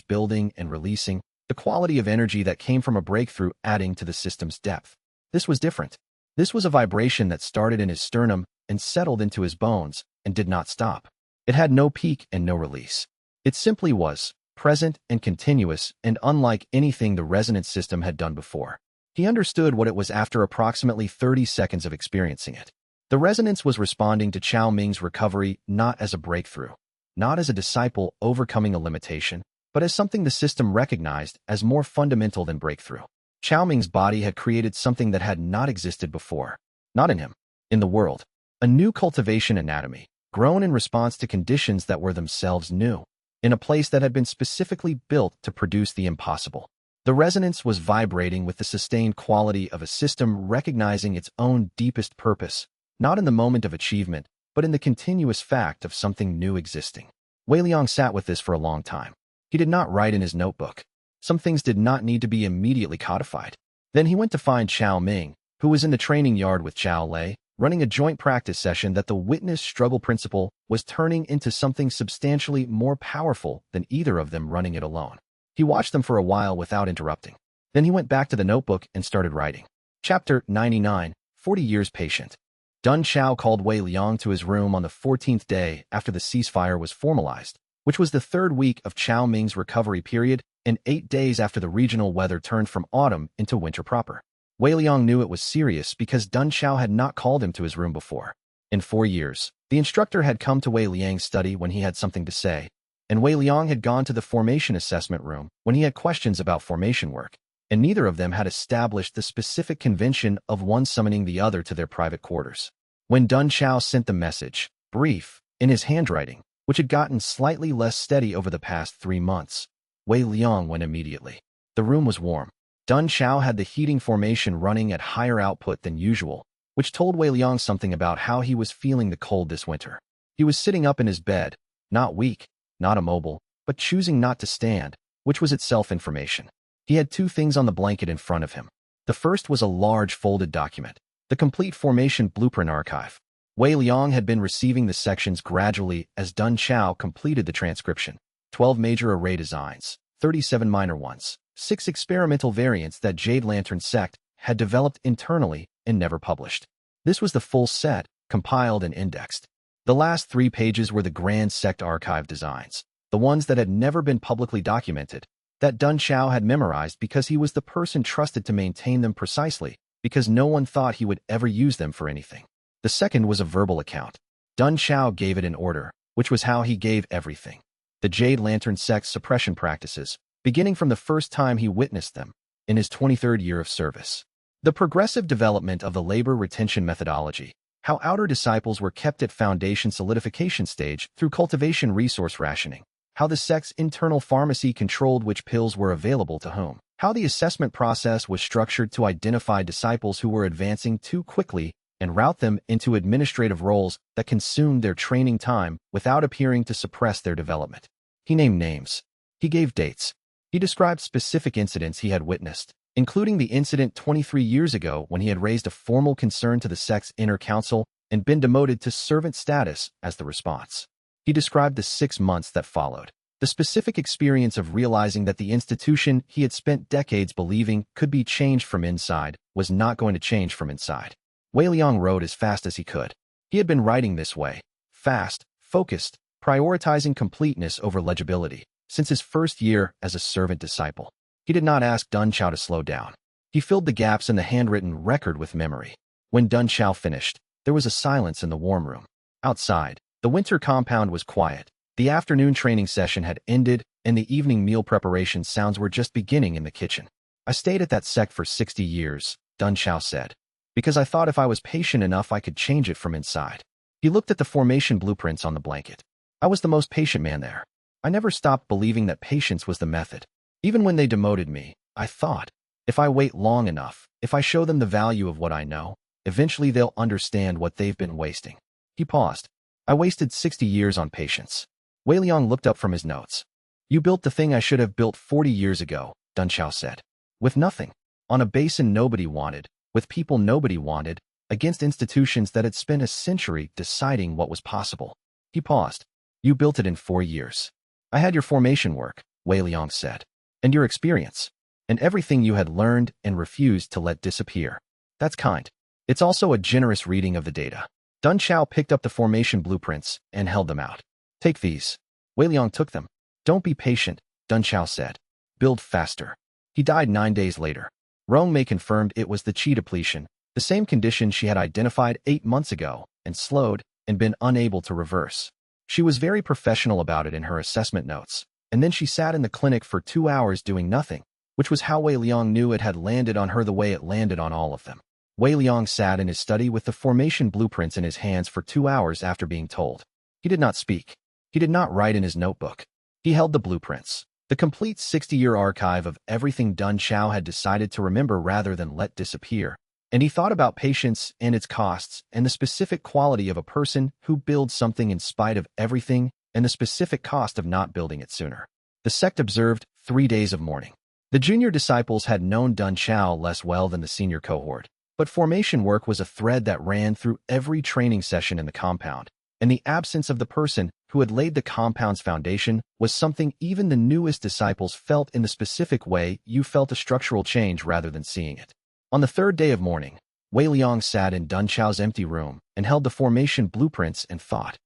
building and releasing, the quality of energy that came from a breakthrough adding to the system's depth. This was different. This was a vibration that started in his sternum and settled into his bones and did not stop. It had no peak and no release. It simply was, present and continuous and unlike anything the resonance system had done before. He understood what it was after approximately 30 seconds of experiencing it. The resonance was responding to Chao Ming's recovery not as a breakthrough, not as a disciple overcoming a limitation, but as something the system recognized as more fundamental than breakthrough. Chao Ming's body had created something that had not existed before. Not in him, in the world. A new cultivation anatomy, grown in response to conditions that were themselves new, in a place that had been specifically built to produce the impossible. The resonance was vibrating with the sustained quality of a system recognizing its own deepest purpose, not in the moment of achievement, but in the continuous fact of something new existing. Wei Liang sat with this for a long time. He did not write in his notebook. Some things did not need to be immediately codified. Then he went to find Chao Ming, who was in the training yard with Chao Lei, running a joint practice session that the witness struggle principle was turning into something substantially more powerful than either of them running it alone. He watched them for a while without interrupting. Then he went back to the notebook and started writing. Chapter 99, 40 Years Patient. Dun Chao called Wei Liang to his room on the 14th day after the ceasefire was formalized, which was the 3rd week of Chao Ming's recovery period and 8 days after the regional weather turned from autumn into winter proper. Wei Liang knew it was serious because Dun Chao had not called him to his room before. In 4 years, the instructor had come to Wei Liang's study when he had something to say, and Wei Liang had gone to the formation assessment room when he had questions about formation work, and neither of them had established the specific convention of one summoning the other to their private quarters. When Dun Chao sent the message, brief, in his handwriting, which had gotten slightly less steady over the past 3 months, Wei Liang went immediately. The room was warm. Dun Chao had the heating formation running at higher output than usual, which told Wei Liang something about how he was feeling the cold this winter. He was sitting up in his bed, not weak, not immobile, but choosing not to stand, which was itself information. He had 2 things on the blanket in front of him. The first was a large folded document, the complete formation blueprint archive. Wei Liang had been receiving the sections gradually as Dun Chao completed the transcription. 12 major array designs, 37 minor ones, 6 experimental variants that Jade Lantern SECT had developed internally and never published. This was the full set, compiled and indexed. The last 3 pages were the grand SECT archive designs, the ones that had never been publicly documented, that Dun Chao had memorized because he was the person trusted to maintain them precisely, because no one thought he would ever use them for anything. The second was a verbal account. Dun Chao gave it in order, which was how he gave everything. the Jade Lantern sect's suppression practices, beginning from the first time he witnessed them, in his 23rd year of service. The progressive development of the labor retention methodology, how outer disciples were kept at foundation solidification stage through cultivation resource rationing, how the sect's internal pharmacy controlled which pills were available to whom, how the assessment process was structured to identify disciples who were advancing too quickly and route them into administrative roles that consumed their training time without appearing to suppress their development. He named names. He gave dates. He described specific incidents he had witnessed, including the incident 23 years ago when he had raised a formal concern to the sect's inner council and been demoted to servant status as the response. He described the 6 months that followed, the specific experience of realizing that the institution he had spent decades believing could be changed from inside was not going to change from inside. Wei Liang wrote as fast as he could. He had been writing this way, fast, focused, prioritizing completeness over legibility, since his first year as a servant disciple. He did not ask Dun Chao to slow down. He filled the gaps in the handwritten record with memory. When Dun Chao finished, there was a silence in the warm room. Outside, the winter compound was quiet. The afternoon training session had ended, and the evening meal preparation sounds were just beginning in the kitchen. I stayed at that sect for 60 years, Dun Chao said, because I thought if I was patient enough I could change it from inside. He looked at the formation blueprints on the blanket. I was the most patient man there. I never stopped believing that patience was the method. Even when they demoted me, I thought, if I wait long enough, if I show them the value of what I know, eventually they'll understand what they've been wasting. He paused. I wasted 60 years on patience. Wei Liang looked up from his notes. You built the thing I should have built 40 years ago, Dun Chao said. With nothing. On a basin nobody wanted, with people nobody wanted, against institutions that had spent a century deciding what was possible. He paused. You built it in 4 years. I had your formation work, Wei Liang said. And your experience, and everything you had learned and refused to let disappear. That's kind. It's also a generous reading of the data. Dun Chao picked up the formation blueprints and held them out. Take these. Wei Liang took them. Don't be patient, Dun Chao said. Build faster. He died 9 days later. Rong Mei confirmed it was the qi depletion, the same condition she had identified 8 months ago, and slowed, and been unable to reverse. She was very professional about it in her assessment notes. And then she sat in the clinic for 2 hours doing nothing, which was how Wei Liang knew it had landed on her the way it landed on all of them. Wei Liang sat in his study with the formation blueprints in his hands for 2 hours after being told. He did not speak. He did not write in his notebook. He held the blueprints, the complete 60-year archive of everything Dun Chao had decided to remember rather than let disappear. And he thought about patience and its costs and the specific quality of a person who builds something in spite of everything and the specific cost of not building it sooner. The sect observed 3 days of mourning. The junior disciples had known Dun Chao less well than the senior cohort, but formation work was a thread that ran through every training session in the compound, and the absence of the person who had laid the compound's foundation was something even the newest disciples felt in the specific way you felt a structural change rather than seeing it. On the 3rd day of mourning, Wei Liang sat in Dun Chao's empty room and held the formation blueprints and thought,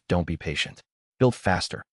don't be patient. Build faster.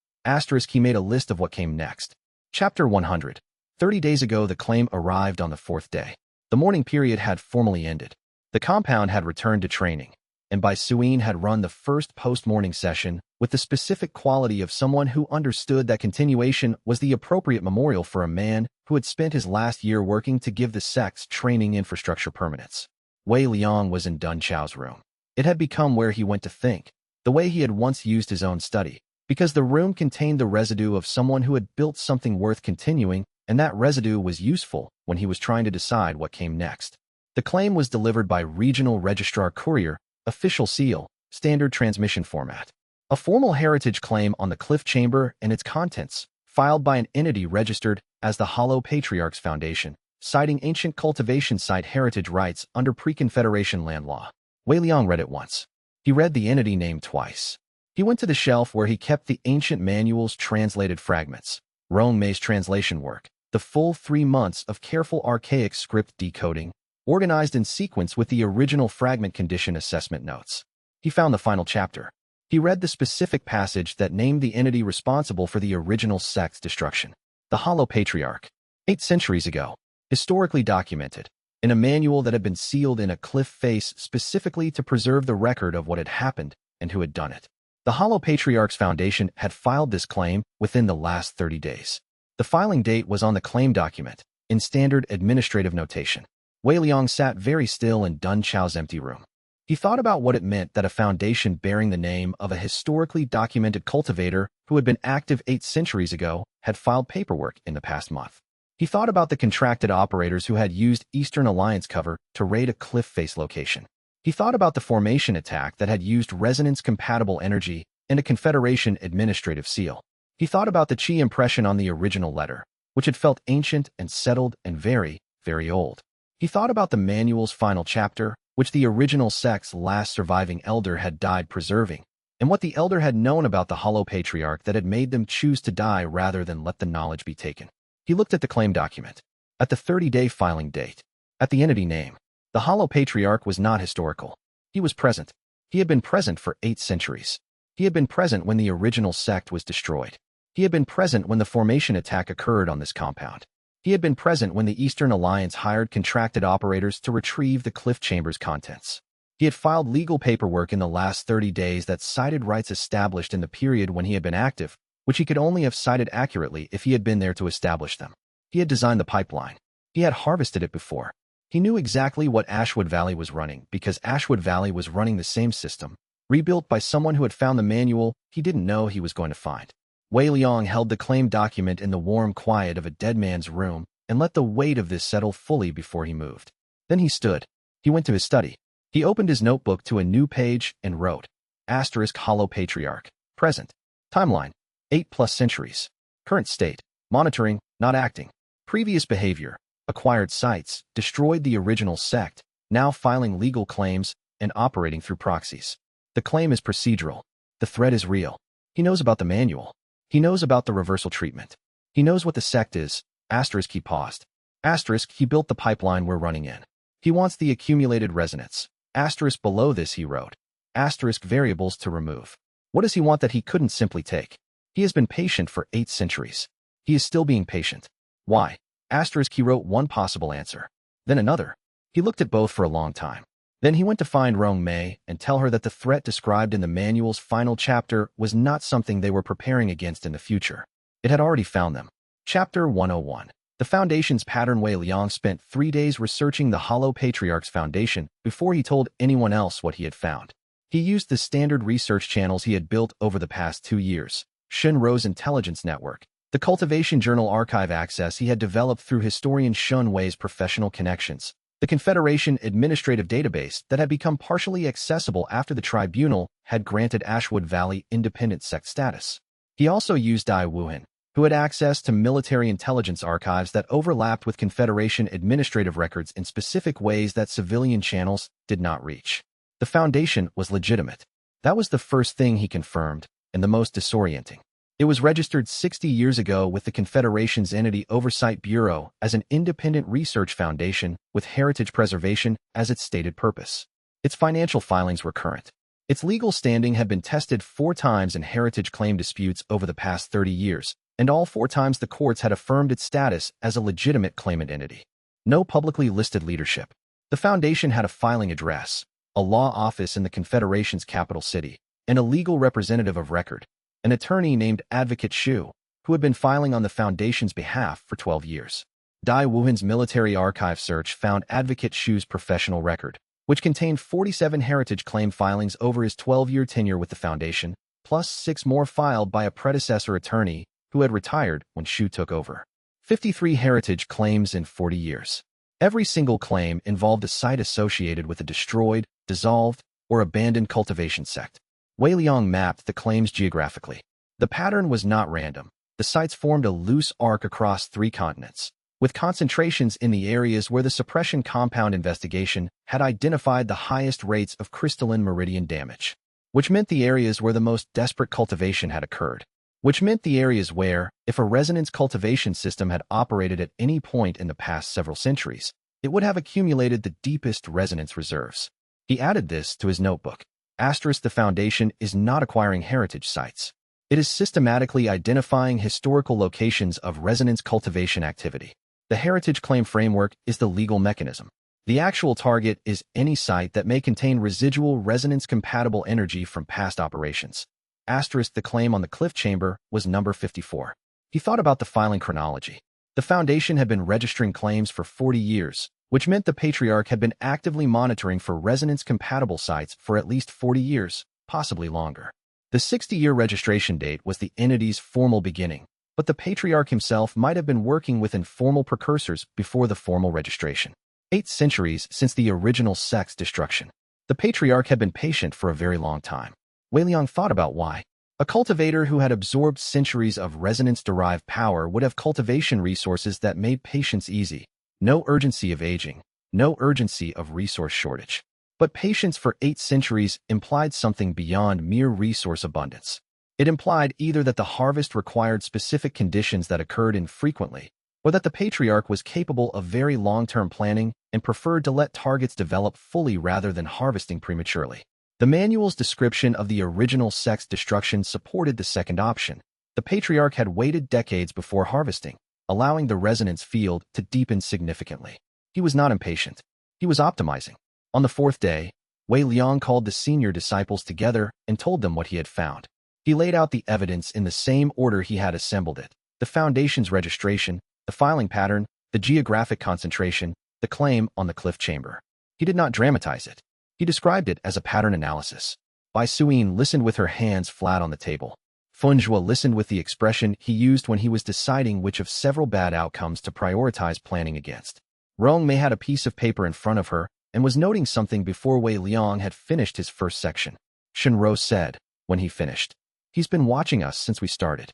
He made a list of what came next. Chapter 100. 30 days ago the claim arrived on the 4th day. The mourning period had formally ended. The compound had returned to training, and Bai Suyin had run the first post-mourning session with the specific quality of someone who understood that continuation was the appropriate memorial for a man who had spent his last year working to give the sect's training infrastructure permanence. Wei Liang was in Dun Chao's room. It had become where he went to think, the way he had once used his own study, because the room contained the residue of someone who had built something worth continuing, and that residue was useful when he was trying to decide what came next. The claim was delivered by Regional Registrar Courier, official seal, standard transmission format. A formal heritage claim on the cliff chamber and its contents, filed by an entity registered as the Hollow Patriarchs Foundation, citing ancient cultivation site heritage rights under pre-Confederation land law. Wei Liang read it once. He read the entity name twice. He went to the shelf where he kept the ancient manual's translated fragments, Rong Mei's translation work, the full 3 months of careful archaic script decoding, organized in sequence with the original fragment condition assessment notes. He found the final chapter. He read the specific passage that named the entity responsible for the original sect's destruction, the Hollow Patriarch. 8 centuries ago, historically documented, in a manual that had been sealed in a cliff face specifically to preserve the record of what had happened and who had done it. The Hollow Patriarch's Foundation had filed this claim within the last 30 days. The filing date was on the claim document, in standard administrative notation. Wei Liang sat very still in Dun Chao's empty room. He thought about what it meant that a foundation bearing the name of a historically documented cultivator who had been active 8 centuries ago had filed paperwork in the past month. He thought about the contracted operators who had used Eastern Alliance cover to raid a cliff face location. He thought about the formation attack that had used resonance-compatible energy and a Confederation administrative seal. He thought about the Qi impression on the original letter, which had felt ancient and settled and very, very old. He thought about the manual's final chapter, which the original sect's last surviving elder had died preserving, and what the elder had known about the Hollow Patriarch that had made them choose to die rather than let the knowledge be taken. He looked at the claim document, at the 30-day filing date, at the entity name. The Hollow Patriarch was not historical. He was present. He had been present for 8 centuries. He had been present when the original sect was destroyed. He had been present when the formation attack occurred on this compound. He had been present when the Eastern Alliance hired contracted operators to retrieve the cliff chamber's contents. He had filed legal paperwork in the last 30 days that cited rights established in the period when he had been active, which he could only have cited accurately if he had been there to establish them. He had designed the pipeline. He had harvested it before. He knew exactly what Ashwood Valley was running because Ashwood Valley was running the same system, rebuilt by someone who had found the manual he didn't know he was going to find. Wei Liang held the claim document in the warm quiet of a dead man's room and let the weight of this settle fully before he moved. Then he stood. He went to his study. He opened his notebook to a new page and wrote, Hollow Patriarch. Present. Timeline. 8+ centuries. Current state. Monitoring, not acting. Previous behavior. Acquired sites. Destroyed the original sect. Now filing legal claims and operating through proxies. The claim is procedural. The threat is real. He knows about the manual. He knows about the reversal treatment. He knows what the sect is. He paused. He built the pipeline we're running in. He wants the accumulated resonance. Below this he wrote. Variables to remove. What does he want that he couldn't simply take? He has been patient for 8 centuries. He is still being patient. Why? He wrote one possible answer. Then another. He looked at both for a long time. Then he went to find Rong Mei and tell her that the threat described in the manual's final chapter was not something they were preparing against in the future. It had already found them. Chapter 101. The Foundation's pattern. Wei Liang spent 3 days researching the Hollow Patriarch's Foundation before he told anyone else what he had found. He used the standard research channels he had built over the past 2 years. Shenro's intelligence network, the cultivation journal archive access he had developed through historian Shun Wei's professional connections, the Confederation administrative database that had become partially accessible after the tribunal had granted Ashwood Valley independent sect status. He also used Dai Wuhan, who had access to military intelligence archives that overlapped with Confederation administrative records in specific ways that civilian channels did not reach. The Foundation was legitimate. That was the first thing he confirmed, and the most disorienting. It was registered 60 years ago with the Confederation's Entity Oversight Bureau as an independent research foundation with heritage preservation as its stated purpose. Its financial filings were current. Its legal standing had been tested 4 times in heritage claim disputes over the past 30 years, and all 4 times the courts had affirmed its status as a legitimate claimant entity. No publicly listed leadership. The Foundation had a filing address, a law office in the Confederation's capital city, and a legal representative of record, an attorney named Advocate Shu, who had been filing on the Foundation's behalf for 12 years. Dai Wuhan's military archive search found Advocate Shu's professional record, which contained 47 heritage claim filings over his 12-year tenure with the Foundation, plus 6 more filed by a predecessor attorney who had retired when Shu took over. 53 heritage claims in 40 years. Every single claim involved a site associated with a destroyed, dissolved, or abandoned cultivation sect. Wei Liang mapped the claims geographically. The pattern was not random. The sites formed a loose arc across 3 continents, with concentrations in the areas where the suppression compound investigation had identified the highest rates of crystalline meridian damage, which meant the areas where the most desperate cultivation had occurred, which meant the areas where, if a resonance cultivation system had operated at any point in the past several centuries, it would have accumulated the deepest resonance reserves. He added this to his notebook. The Foundation is not acquiring heritage sites. It is systematically identifying historical locations of resonance cultivation activity. The heritage claim framework is the legal mechanism. The actual target is any site that may contain residual resonance-compatible energy from past operations. The claim on the cliff chamber was number 54. He thought about the filing chronology. The Foundation had been registering claims for 40 years, which meant the Patriarch had been actively monitoring for resonance-compatible sites for at least 40 years, possibly longer. The 60-year registration date was the entity's formal beginning, but the Patriarch himself might have been working with informal precursors before the formal registration. 8 centuries since the original sect's destruction. The Patriarch had been patient for a very long time. Wei Liang thought about why. A cultivator who had absorbed centuries of resonance-derived power would have cultivation resources that made patience easy. No urgency of aging, no urgency of resource shortage. But patience for 8 centuries implied something beyond mere resource abundance. It implied either that the harvest required specific conditions that occurred infrequently, or that the Patriarch was capable of very long-term planning and preferred to let targets develop fully rather than harvesting prematurely. The manual's description of the original sect's destruction supported the second option. The Patriarch had waited decades before harvesting, allowing the resonance field to deepen significantly. He was not impatient. He was optimizing. On the 4th day, Wei Liang called the senior disciples together and told them what he had found. He laid out the evidence in the same order he had assembled it: the Foundation's registration, the filing pattern, the geographic concentration, the claim on the cliff chamber. He did not dramatize it. He described it as a pattern analysis. Bai Suyin listened with her hands flat on the table. Fenjue listened with the expression he used when he was deciding which of several bad outcomes to prioritize planning against. Rong Mei had a piece of paper in front of her and was noting something before Wei Liang had finished his first section. Shenrou said, when he finished, "He's been watching us since we started.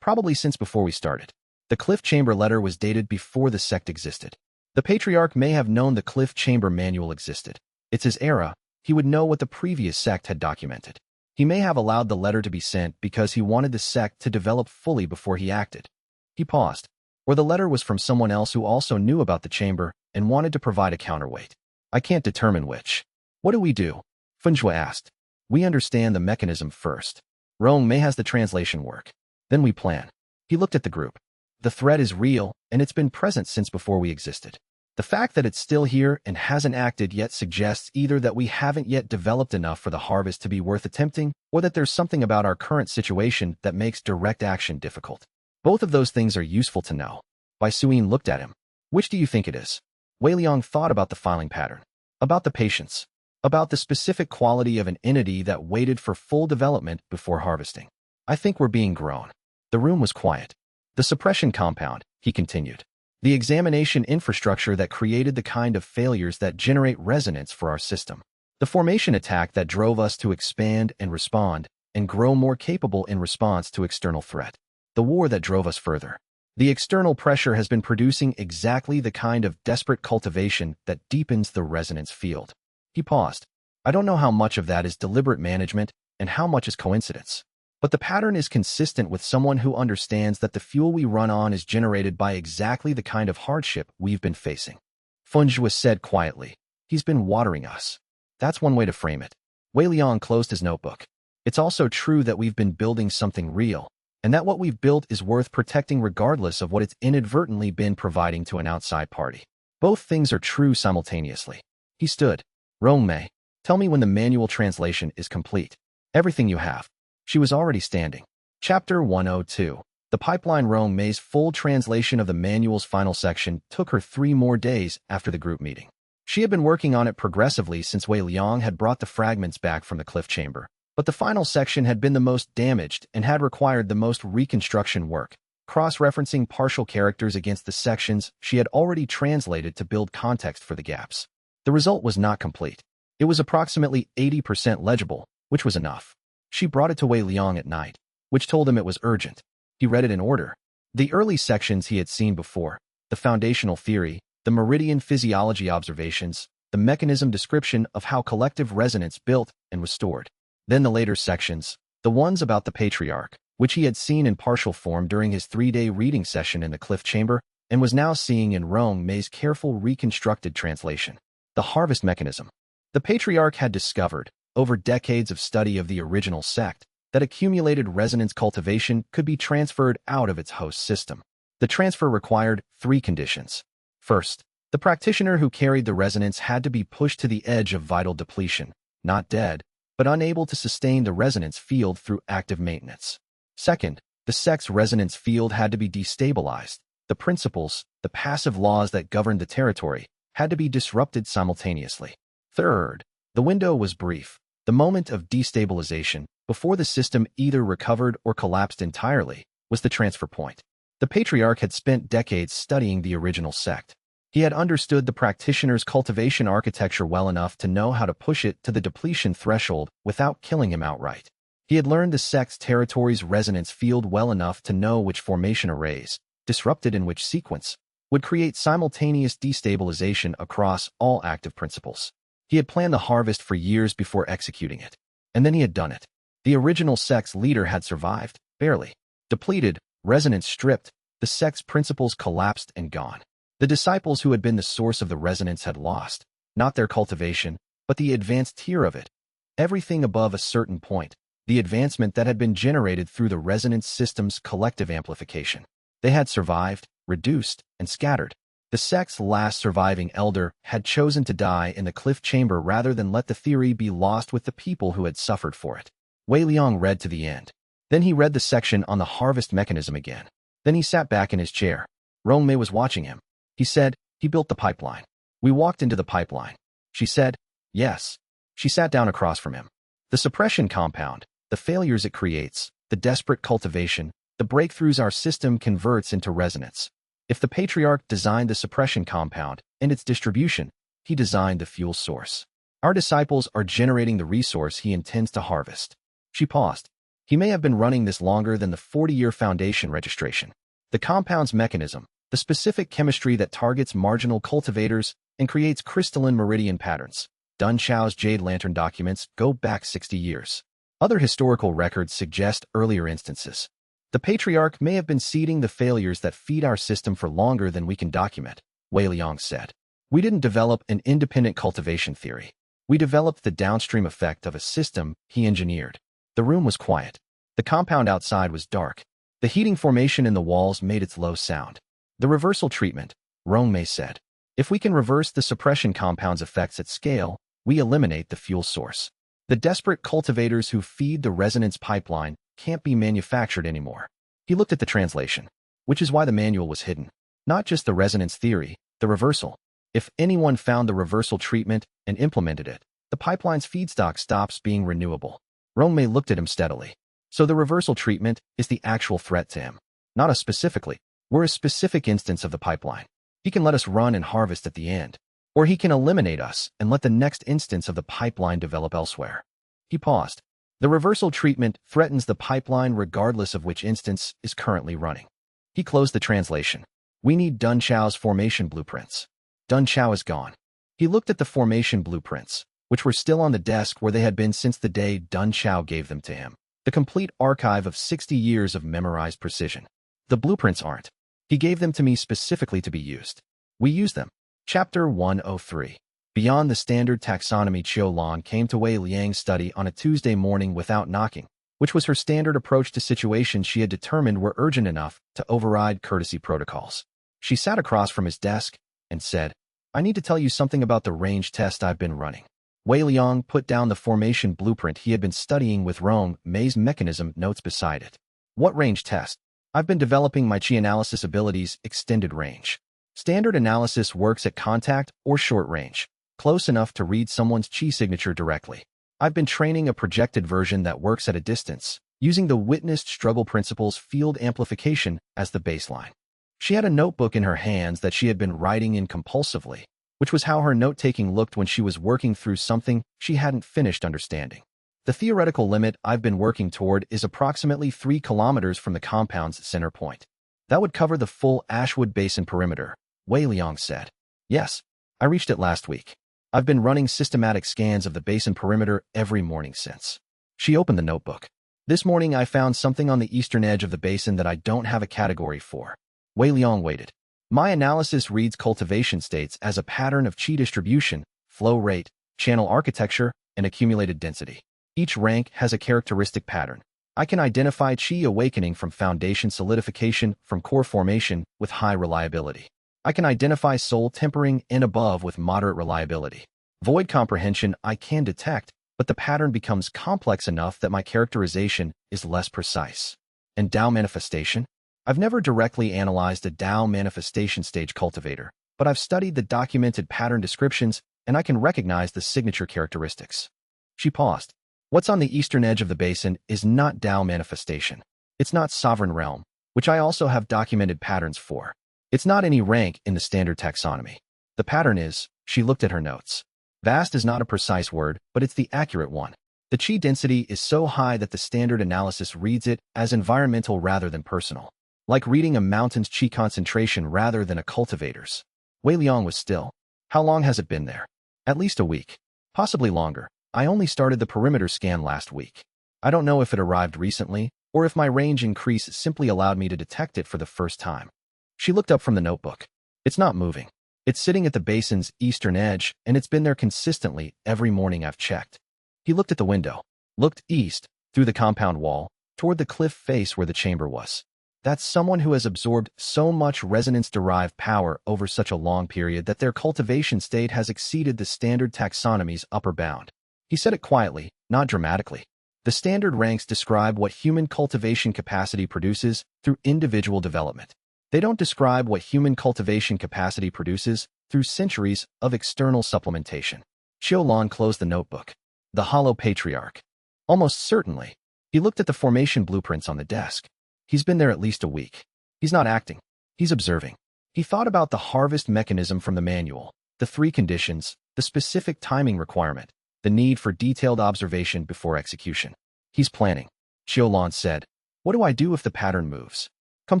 Probably since before we started." The cliff chamber letter was dated before the sect existed. The Patriarch may have known the cliff chamber manual existed. It's his era. He would know what the previous sect had documented. He may have allowed the letter to be sent because he wanted the sect to develop fully before he acted. He paused. Or the letter was from someone else who also knew about the chamber and wanted to provide a counterweight. I can't determine which. What do we do? Fenjue asked. We understand the mechanism first. Rong Mei has the translation work. Then we plan. He looked at the group. The threat is real, and it's been present since before we existed. The fact that it's still here and hasn't acted yet suggests either that we haven't yet developed enough for the harvest to be worth attempting, or that there's something about our current situation that makes direct action difficult. Both of those things are useful to know. Bai Suyin looked at him. Which do you think it is? Wei Liang thought about the filing pattern, about the patience, about the specific quality of an entity that waited for full development before harvesting. I think we're being grown. The room was quiet. The suppression compound, he continued. The examination infrastructure that created the kind of failures that generate resonance for our system. The formation attack that drove us to expand and respond and grow more capable in response to external threat. The war that drove us further. The external pressure has been producing exactly the kind of desperate cultivation that deepens the resonance field. He paused. I don't know how much of that is deliberate management and how much is coincidence. But the pattern is consistent with someone who understands that the fuel we run on is generated by exactly the kind of hardship we've been facing. Fenjue said quietly, he's been watering us. That's one way to frame it. Wei Liang closed his notebook. It's also true that we've been building something real, and that what we've built is worth protecting regardless of what it's inadvertently been providing to an outside party. Both things are true simultaneously. He stood. Rong Mei, tell me when the manual translation is complete. Everything you have. She was already standing. Chapter 102. The pipeline. Rong Mei's full translation of the manual's final section took her 3 more days after the group meeting. She had been working on it progressively since Wei Liang had brought the fragments back from the cliff chamber, but the final section had been the most damaged and had required the most reconstruction work, cross-referencing partial characters against the sections she had already translated to build context for the gaps. The result was not complete. It was approximately 80% legible, which was enough. She brought it to Wei Liang at night, which told him it was urgent. He read it in order. The early sections he had seen before, the foundational theory, the meridian physiology observations, the mechanism description of how collective resonance built and was stored. Then the later sections, the ones about the Patriarch, which he had seen in partial form during his 3-day reading session in the cliff chamber, and was now seeing in Rong Mei's careful reconstructed translation. The harvest mechanism. The Patriarch had discovered, over decades of study of the original sect, that accumulated resonance cultivation could be transferred out of its host system. The transfer required 3 conditions. First, the practitioner who carried the resonance had to be pushed to the edge of vital depletion, not dead, but unable to sustain the resonance field through active maintenance. Second, the sect's resonance field had to be destabilized. The principles, the passive laws that governed the territory, had to be disrupted simultaneously. Third, the window was brief, the moment of destabilization, before the system either recovered or collapsed entirely, was the transfer point. The patriarch had spent decades studying the original sect. He had understood the practitioner's cultivation architecture well enough to know how to push it to the depletion threshold without killing him outright. He had learned the sect's territory's resonance field well enough to know which formation arrays, disrupted in which sequence, would create simultaneous destabilization across all active principles. He had planned the harvest for years before executing it. And then he had done it. The original sect's leader had survived, barely. Depleted, resonance stripped, the sect's principles collapsed and gone. The disciples who had been the source of the resonance had lost, not their cultivation, but the advanced tier of it. Everything above a certain point, the advancement that had been generated through the resonance system's collective amplification. They had survived, reduced, and scattered. The sect's last surviving elder had chosen to die in the cliff chamber rather than let the theory be lost with the people who had suffered for it. Wei Liang read to the end. Then he read the section on the harvest mechanism again. Then he sat back in his chair. Rongmei was watching him. He said, "He built the pipeline. We walked into the pipeline." She said, "Yes." She sat down across from him. The suppression compound, the failures it creates, the desperate cultivation, the breakthroughs our system converts into resonance. If the patriarch designed the suppression compound and its distribution, he designed the fuel source. Our disciples are generating the resource he intends to harvest. She paused. He may have been running this longer than the 40-year foundation registration. The compound's mechanism, the specific chemistry that targets marginal cultivators and creates crystalline meridian patterns. Dun Xiao's Jade Lantern documents go back 60 years. Other historical records suggest earlier instances. The patriarch may have been seeding the failures that feed our system for longer than we can document, Wei Liang said. We didn't develop an independent cultivation theory. We developed the downstream effect of a system he engineered. The room was quiet. The compound outside was dark. The heating formation in the walls made its low sound. The reversal treatment, Rongmei said. If we can reverse the suppression compound's effects at scale, we eliminate the fuel source. The desperate cultivators who feed the resonance pipeline can't be manufactured anymore. He looked at the translation, which is why the manual was hidden. Not just the resonance theory, the reversal. If anyone found the reversal treatment and implemented it, the pipeline's feedstock stops being renewable. Rongmei looked at him steadily. So the reversal treatment is the actual threat to him. Not us specifically. We're a specific instance of the pipeline. He can let us run and harvest at the end. Or he can eliminate us and let the next instance of the pipeline develop elsewhere. He paused. The reversal treatment threatens the pipeline regardless of which instance is currently running. He closed the translation. We need Dun Xiao's formation blueprints. Dun Xiao is gone. He looked at the formation blueprints, which were still on the desk where they had been since the day Dun Xiao gave them to him. The complete archive of 60 years of memorized precision. The blueprints aren't. He gave them to me specifically to be used. We use them. Chapter 103. Beyond the standard taxonomy, Qiulan came to Wei Liang's study on a Tuesday morning without knocking, which was her standard approach to situations she had determined were urgent enough to override courtesy protocols. She sat across from his desk and said, I need to tell you something about the range test I've been running. Wei Liang put down the formation blueprint he had been studying with Rongmei's mechanism notes beside it. What range test? I've been developing my Qi analysis abilities extended range. Standard analysis works at contact or short range, close enough to read someone's Qi signature directly. I've been training a projected version that works at a distance, using the witnessed struggle principle's field amplification as the baseline. She had a notebook in her hands that she had been writing in compulsively, which was how her note-taking looked when she was working through something she hadn't finished understanding. The theoretical limit I've been working toward is approximately 3 kilometers from the compound's center point. That would cover the full Ashwood Basin perimeter, Wei Liang said. Yes, I reached it last week. I've been running systematic scans of the basin perimeter every morning since. She opened the notebook. This morning I found something on the eastern edge of the basin that I don't have a category for. Wei Liang waited. My analysis reads cultivation states as a pattern of Qi distribution, flow rate, channel architecture, and accumulated density. Each rank has a characteristic pattern. I can identify Qi awakening from foundation solidification from core formation with high reliability. I can identify soul tempering and above with moderate reliability. Void comprehension I can detect, but the pattern becomes complex enough that my characterization is less precise. And Tao manifestation? I've never directly analyzed a Tao manifestation stage cultivator, but I've studied the documented pattern descriptions and I can recognize the signature characteristics. She paused. What's on the eastern edge of the basin is not Tao manifestation. It's not sovereign realm, which I also have documented patterns for. It's not any rank in the standard taxonomy. The pattern is, she looked at her notes. Vast is not a precise word, but it's the accurate one. The chi density is so high that the standard analysis reads it as environmental rather than personal. Like reading a mountain's chi concentration rather than a cultivator's. Wei Liang was still. How long has it been there? At least a week. Possibly longer. I only started the perimeter scan last week. I don't know if it arrived recently, or if my range increase simply allowed me to detect it for the first time. She looked up from the notebook. It's not moving. It's sitting at the basin's eastern edge, and it's been there consistently every morning I've checked. He looked at the window, looked east, through the compound wall, toward the cliff face where the chamber was. That's someone who has absorbed so much resonance-derived power over such a long period that their cultivation state has exceeded the standard taxonomy's upper bound. He said it quietly, not dramatically. The standard ranks describe what human cultivation capacity produces through individual development. They don't describe what human cultivation capacity produces through centuries of external supplementation. Xiaolan closed the notebook. The hollow patriarch. Almost certainly. He looked at the formation blueprints on the desk. He's been there at least a week. He's not acting. He's observing. He thought about the harvest mechanism from the manual, the 3 conditions, the specific timing requirement, the need for detailed observation before execution. He's planning. Xiaolan said, "What do I do if the pattern moves? Come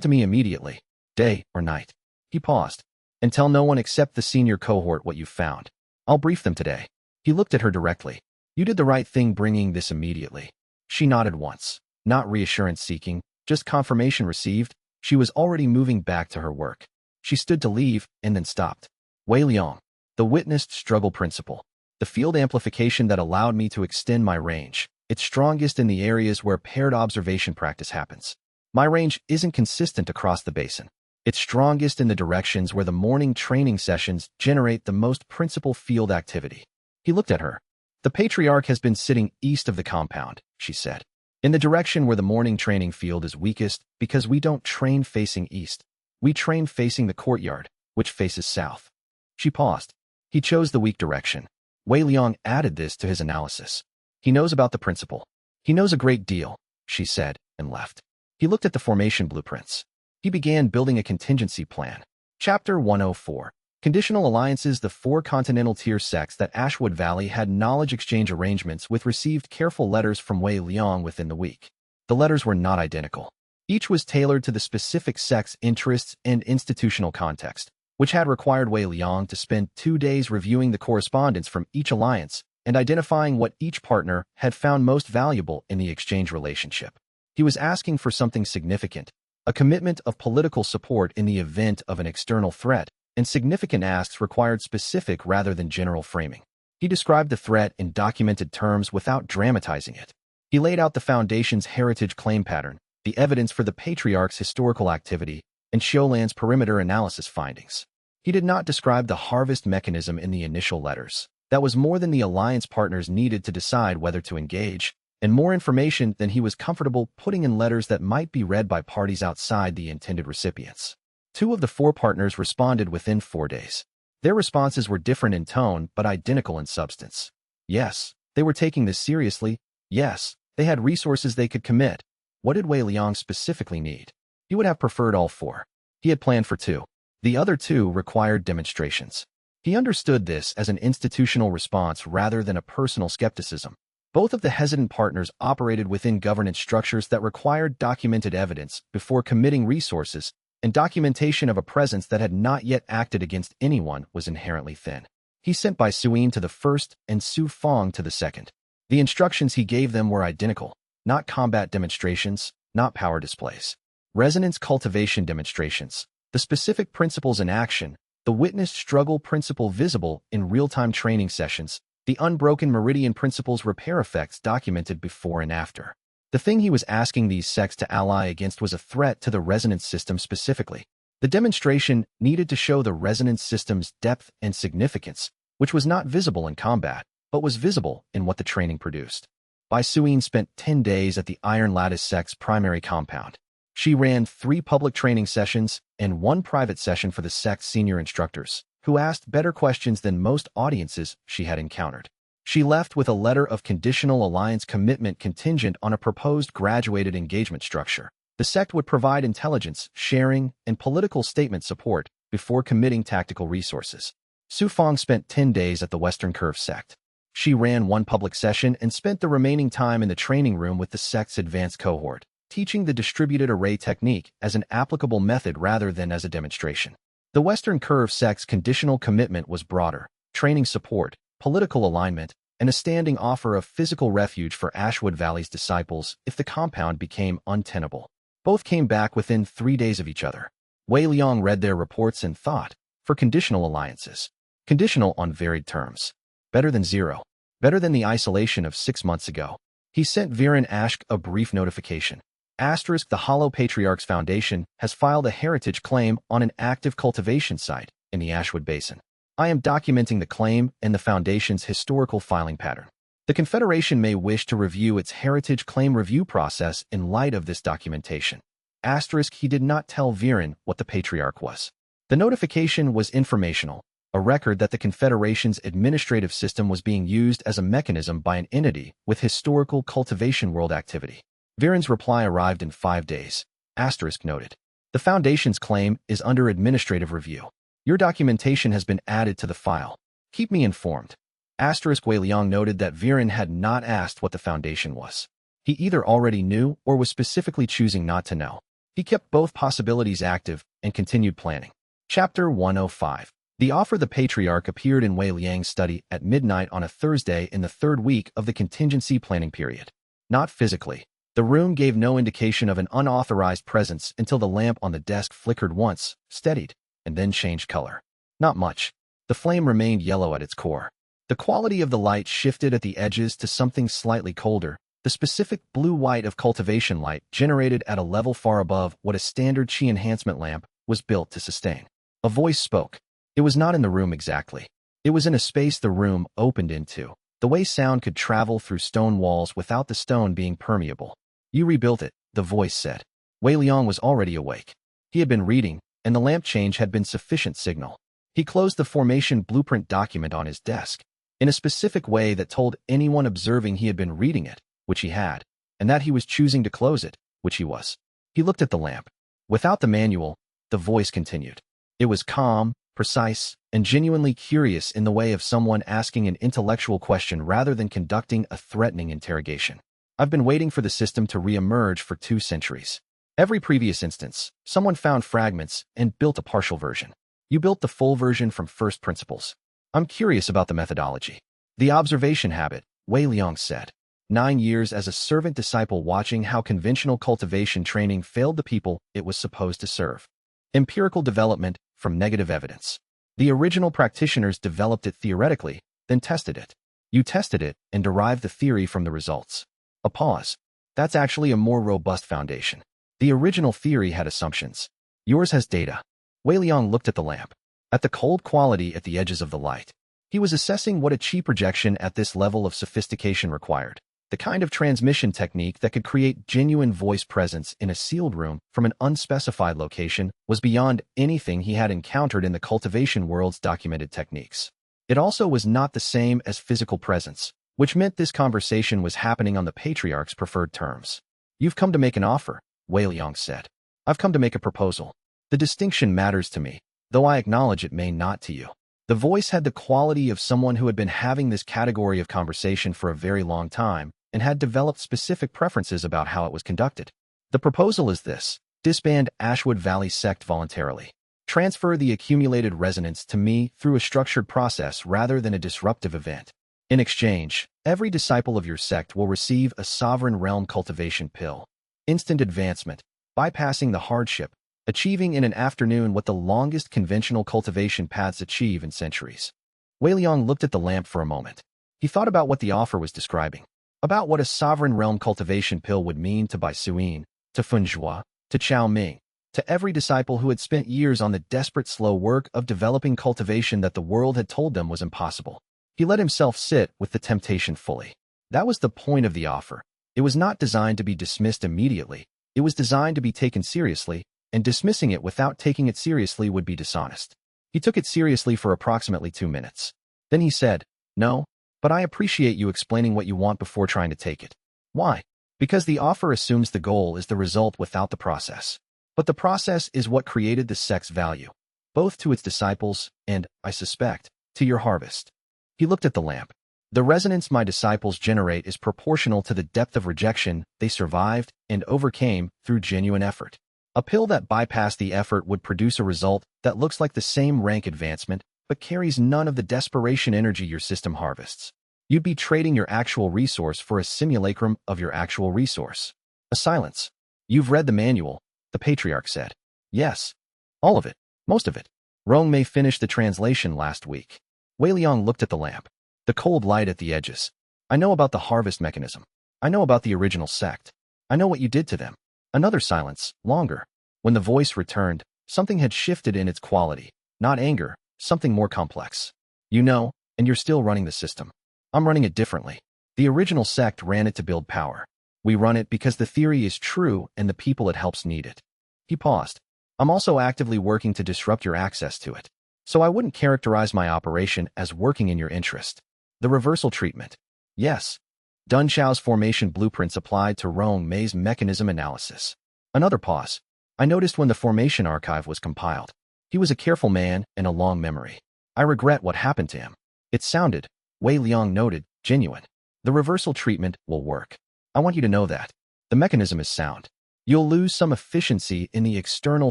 to me immediately. Day or night." He paused. "And tell no one except the senior cohort what you've found. I'll brief them today." He looked at her directly. "You did the right thing bringing this immediately." She nodded once, not reassurance seeking, just confirmation received. She was already moving back to her work. She stood to leave and then stopped. Wei Liang, the witnessed struggle principle. The field amplification that allowed me to extend my range. It's strongest in the areas where paired observation practice happens. My range isn't consistent across the basin. It's strongest in the directions where the morning training sessions generate the most principal field activity. He looked at her. "The patriarch has been sitting east of the compound," she said. "In the direction where the morning training field is weakest because we don't train facing east. We train facing the courtyard, which faces south." She paused. He chose the weak direction. Wei Liang added this to his analysis. "He knows about the principle. He knows a great deal," she said, and left. He looked at the formation blueprints. He began building a contingency plan. Chapter 104. Conditional Alliances. The 4 continental tier sects that Ashwood Valley had knowledge exchange arrangements with received careful letters from Wei Liang within the week. The letters were not identical. Each was tailored to the specific sect's interests and institutional context, which had required Wei Liang to spend 2 days reviewing the correspondence from each alliance and identifying what each partner had found most valuable in the exchange relationship. He was asking for something significant, a commitment of political support in the event of an external threat, and significant asks required specific rather than general framing. He described the threat in documented terms without dramatizing it. He laid out the Foundation's heritage claim pattern, the evidence for the Patriarch's historical activity, and Xiaolan's perimeter analysis findings. He did not describe the harvest mechanism in the initial letters. That was more than the alliance partners needed to decide whether to engage, and more information than he was comfortable putting in letters that might be read by parties outside the intended recipients. 2 of the 4 partners responded within 4 days. Their responses were different in tone but identical in substance. Yes, they were taking this seriously. Yes, they had resources they could commit. What did Wei Liang specifically need? He would have preferred all 4. He had planned for 2. The other 2 required demonstrations. He understood this as an institutional response rather than a personal skepticism. Both of the hesitant partners operated within governance structures that required documented evidence before committing resources, and documentation of a presence that had not yet acted against anyone was inherently thin. He sent Bai Suyin to the first and Su Fong to the second. The instructions he gave them were identical, not combat demonstrations, not power displays. Resonance cultivation demonstrations, the specific principles in action, the witnessed struggle principle visible in real-time training sessions, the unbroken meridian principles repair effects documented before and after. The thing he was asking these sects to ally against was a threat to the resonance system specifically. The demonstration needed to show the resonance system's depth and significance, which was not visible in combat, but was visible in what the training produced. Bai Suyin spent 10 days at the Iron Lattice sect's primary compound. She ran 3 public training sessions and 1 private session for the sect's senior instructors, who asked better questions than most audiences she had encountered. She left with a letter of conditional alliance commitment contingent on a proposed graduated engagement structure. The sect would provide intelligence, sharing, and political statement support before committing tactical resources. Su Fong spent 10 days at the Western Curve sect. She ran 1 public session and spent the remaining time in the training room with the sect's advanced cohort, teaching the distributed array technique as an applicable method rather than as a demonstration. The Western Curve sect's conditional commitment was broader: training support, political alignment, and a standing offer of physical refuge for Ashwood Valley's disciples if the compound became untenable. Both came back within 3 days of each other. Wei Liang read their reports and thought, for conditional alliances, conditional on varied terms. Better than 0. Better than the isolation of 6 months ago. He sent Viren Ashk a brief notification. Asterisk: the Hollow Patriarch's Foundation has filed a heritage claim on an active cultivation site in the Ashwood Basin. I am documenting the claim and the Foundation's historical filing pattern. The Confederation may wish to review its heritage claim review process in light of this documentation. Asterisk: he did not tell Viren what the Patriarch was. The notification was informational, a record that the Confederation's administrative system was being used as a mechanism by an entity with historical cultivation world activity. Viren's reply arrived in 5 days. Asterisk noted. The Foundation's claim is under administrative review. Your documentation has been added to the file. Keep me informed. Asterisk: Wei Liang noted that Viren had not asked what the Foundation was. He either already knew or was specifically choosing not to know. He kept both possibilities active and continued planning. Chapter 105. The offer. The Patriarch appeared in Wei Liang's study at midnight on a Thursday in the 3rd week of the contingency planning period. Not physically. The room gave no indication of an unauthorized presence until the lamp on the desk flickered once, steadied, and then changed color. Not much. The flame remained yellow at its core. The quality of the light shifted at the edges to something slightly colder, the specific blue-white of cultivation light generated at a level far above what a standard chi enhancement lamp was built to sustain. A voice spoke. It was not in the room exactly. It was in a space the room opened into, the way sound could travel through stone walls without the stone being permeable. You rebuilt it, the voice said. Wei Liang was already awake. He had been reading, and the lamp change had been sufficient signal. He closed the formation blueprint document on his desk, in a specific way that told anyone observing he had been reading it, which he had, and that he was choosing to close it, which he was. He looked at the lamp. Without the manual, the voice continued. It was calm, precise, and genuinely curious in the way of someone asking an intellectual question rather than conducting a threatening interrogation. I've been waiting for the system to re-emerge for 2 centuries. Every previous instance, someone found fragments and built a partial version. You built the full version from first principles. I'm curious about the methodology. The observation habit, Wei Liang said. 9 years as a servant disciple watching how conventional cultivation training failed the people it was supposed to serve. Empirical development from negative evidence. The original practitioners developed it theoretically, then tested it. You tested it and derived the theory from the results. A pause. That's actually a more robust foundation. The original theory had assumptions. Yours has data. Wei Liang looked at the lamp, at the cold quality at the edges of the light. He was assessing what a chi projection at this level of sophistication required. The kind of transmission technique that could create genuine voice presence in a sealed room from an unspecified location was beyond anything he had encountered in the cultivation world's documented techniques. It also was not the same as physical presence, which meant this conversation was happening on the Patriarch's preferred terms. You've come to make an offer, Wei Liang said. I've come to make a proposal. The distinction matters to me, though I acknowledge it may not to you. The voice had the quality of someone who had been having this category of conversation for a very long time and had developed specific preferences about how it was conducted. The proposal is this: disband Ashwood Valley sect voluntarily. Transfer the accumulated resonance to me through a structured process rather than a disruptive event. In exchange, every disciple of your sect will receive a sovereign realm cultivation pill. Instant advancement, bypassing the hardship, achieving in an afternoon what the longest conventional cultivation paths achieve in centuries. Wei Liang looked at the lamp for a moment. He thought about what the offer was describing, about what a sovereign realm cultivation pill would mean to Bai Suyin, to Funjua, to Chao Ming, to every disciple who had spent years on the desperate slow work of developing cultivation that the world had told them was impossible. He let himself sit with the temptation fully. That was the point of the offer. It was not designed to be dismissed immediately. It was designed to be taken seriously, and dismissing it without taking it seriously would be dishonest. He took it seriously for approximately 2 minutes. Then he said, "No, but I appreciate you explaining what you want before trying to take it." Why? Because the offer assumes the goal is the result without the process. But the process is what created the sect's value, both to its disciples and, I suspect, to your harvest. He looked at the lamp. The resonance my disciples generate is proportional to the depth of rejection they survived and overcame through genuine effort. A pill that bypassed the effort would produce a result that looks like the same rank advancement, but carries none of the desperation energy your system harvests. You'd be trading your actual resource for a simulacrum of your actual resource. A silence. "You've read the manual," the patriarch said. "Yes. All of it. Most of it. Rong Mei finished the translation last week." Wei Liang looked at the lamp. The cold light at the edges. "I know about the harvest mechanism. I know about the original sect. I know what you did to them." Another silence, longer. When the voice returned, something had shifted in its quality. Not anger, something more complex. "You know, and you're still running the system. I'm running it differently. The original sect ran it to build power. We run it because the theory is true and the people it helps need it." He paused. "I'm also actively working to disrupt your access to it. So I wouldn't characterize my operation as working in your interest." The reversal treatment. Yes. Dun Xiao's formation blueprints applied to Rong Mei's mechanism analysis. Another pause. "I noticed when the formation archive was compiled. He was a careful man and a long memory. I regret what happened to him." It sounded, Wei Liang noted, genuine. "The reversal treatment will work. I want you to know that. The mechanism is sound. You'll lose some efficiency in the external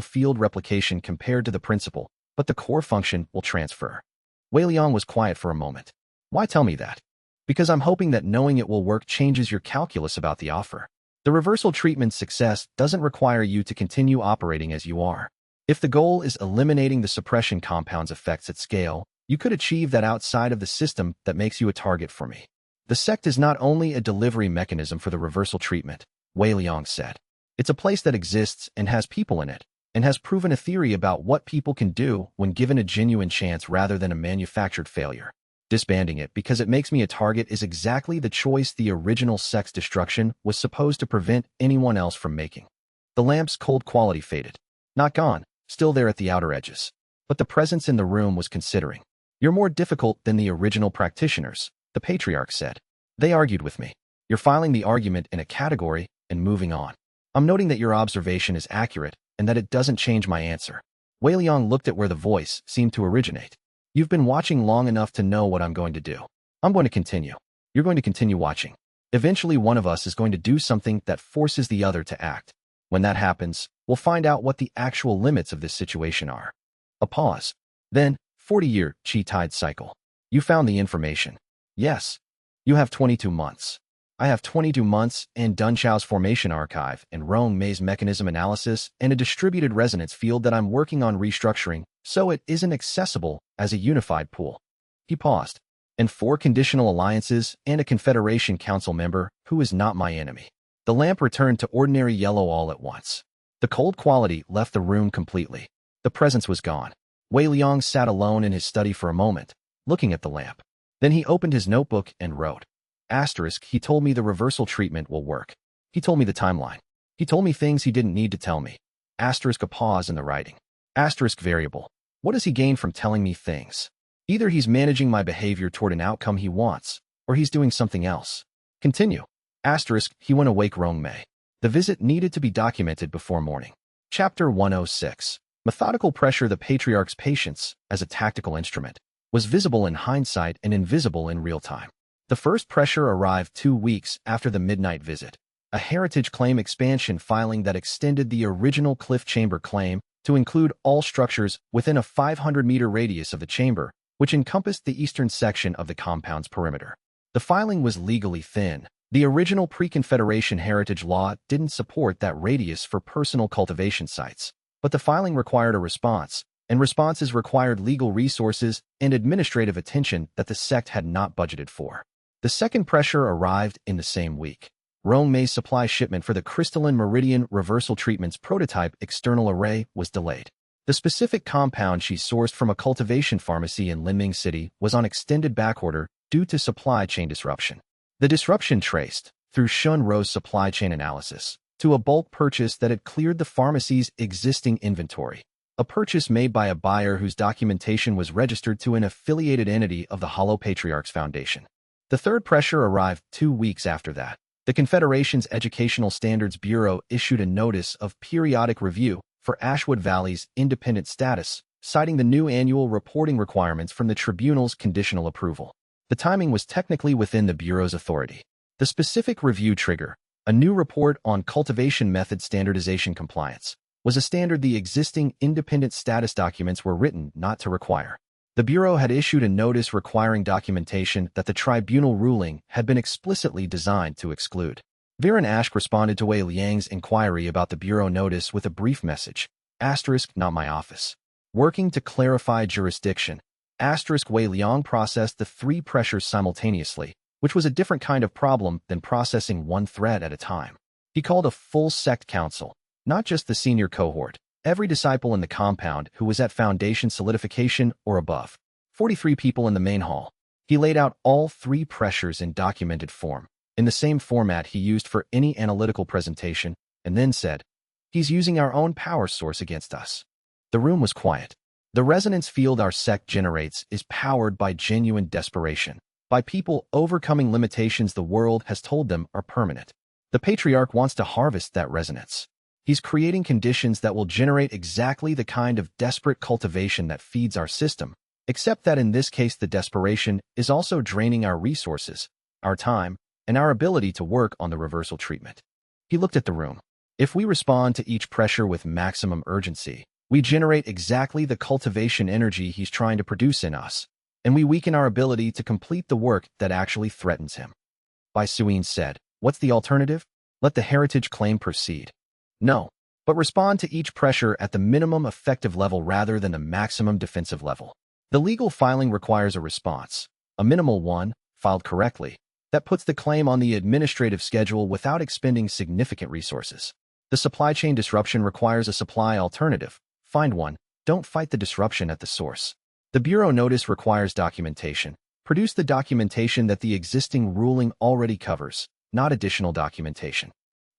field replication compared to the principle, but the core function will transfer." Wei Liang was quiet for a moment. "Why tell me that?" "Because I'm hoping that knowing it will work changes your calculus about the offer. The reversal treatment's success doesn't require you to continue operating as you are. If the goal is eliminating the suppression compound's effects at scale, you could achieve that outside of the system that makes you a target for me. The sect is not only a delivery mechanism for the reversal treatment," Wei Liang said. "It's a place that exists and has people in it, and has proven a theory about what people can do when given a genuine chance rather than a manufactured failure. Disbanding it because it makes me a target is exactly the choice the original sect's destruction was supposed to prevent anyone else from making." The lamp's cold quality faded. Not gone, still there at the outer edges. But the presence in the room was considering. "You're more difficult than the original practitioners," the patriarch said. "They argued with me. You're filing the argument in a category and moving on. I'm noting that your observation is accurate and that it doesn't change my answer." Wei Liang looked at where the voice seemed to originate. "You've been watching long enough to know what I'm going to do. I'm going to continue. You're going to continue watching. Eventually one of us is going to do something that forces the other to act. When that happens, we'll find out what the actual limits of this situation are." A pause. Then, 40-year Qi tide cycle. "You found the information." "Yes. You have 22 months. I have 22 months and Dun Xiao's formation archive and Rong Mei's mechanism analysis and a distributed resonance field that I'm working on restructuring so it isn't accessible as a unified pool." He paused. "And 4 conditional alliances and a Confederation Council member who is not my enemy." The lamp returned to ordinary yellow all at once. The cold quality left the room completely. The presence was gone. Wei Liang sat alone in his study for a moment, looking at the lamp. Then he opened his notebook and wrote. He told me the reversal treatment will work. He told me the timeline. He told me things he didn't need to tell me. A pause in the writing. Variable. What does he gain from telling me things? Either he's managing my behavior toward an outcome he wants, or he's doing something else. Continue. He went awake Rong Mei. The visit needed to be documented before morning. Chapter 106. Methodical pressure. The patriarch's patience, as a tactical instrument, was visible in hindsight and invisible in real time. The first pressure arrived 2 weeks after the midnight visit. A heritage claim expansion filing that extended the original cliff chamber claim to include all structures within a 500-meter radius of the chamber, which encompassed the eastern section of the compound's perimeter. The filing was legally thin. The original pre-Confederation heritage law didn't support that radius for personal cultivation sites, but the filing required a response, and responses required legal resources and administrative attention that the sect had not budgeted for. The second pressure arrived in the same week. Rong Mei's supply shipment for the crystalline meridian reversal treatment's prototype external array was delayed. The specific compound she sourced from a cultivation pharmacy in Linming City was on extended backorder due to supply chain disruption. The disruption traced, through Shun Ro's supply chain analysis, to a bulk purchase that had cleared the pharmacy's existing inventory. A purchase made by a buyer whose documentation was registered to an affiliated entity of the Hollow Patriarchs Foundation. The third pressure arrived 2 weeks after that. The Confederation's Educational Standards Bureau issued a notice of periodic review for Ashwood Valley's independent status, citing the new annual reporting requirements from the tribunal's conditional approval. The timing was technically within the Bureau's authority. The specific review trigger, a new report on cultivation method standardization compliance, was a standard the existing independent status documents were written not to require. The Bureau had issued a notice requiring documentation that the tribunal ruling had been explicitly designed to exclude. Viren Ashk responded to Wei Liang's inquiry about the Bureau notice with a brief message, *not my office. Working to clarify jurisdiction, Wei Liang processed the 3 pressures simultaneously, which was a different kind of problem than processing one thread at a time. He called a full sect council, not just the senior cohort, every disciple in the compound who was at foundation solidification or above. 43 people in the main hall. He laid out all 3 pressures in documented form, in the same format he used for any analytical presentation, and then said, "He's using our own power source against us." The room was quiet. The resonance field our sect generates is powered by genuine desperation, by people overcoming limitations the world has told them are permanent. The Patriarch wants to harvest that resonance. He's creating conditions that will generate exactly the kind of desperate cultivation that feeds our system, except that in this case the desperation is also draining our resources, our time, and our ability to work on the reversal treatment. He looked at the room. If we respond to each pressure with maximum urgency, we generate exactly the cultivation energy he's trying to produce in us, and we weaken our ability to complete the work that actually threatens him. Bai Suyin said, "What's the alternative? Let the heritage claim proceed." No, but respond to each pressure at the minimum effective level rather than the maximum defensive level. The legal filing requires a response, a minimal one, filed correctly, that puts the claim on the administrative schedule without expending significant resources. The supply chain disruption requires a supply alternative. Find one. Don't fight the disruption at the source. The Bureau notice requires documentation. Produce the documentation that the existing ruling already covers, not additional documentation.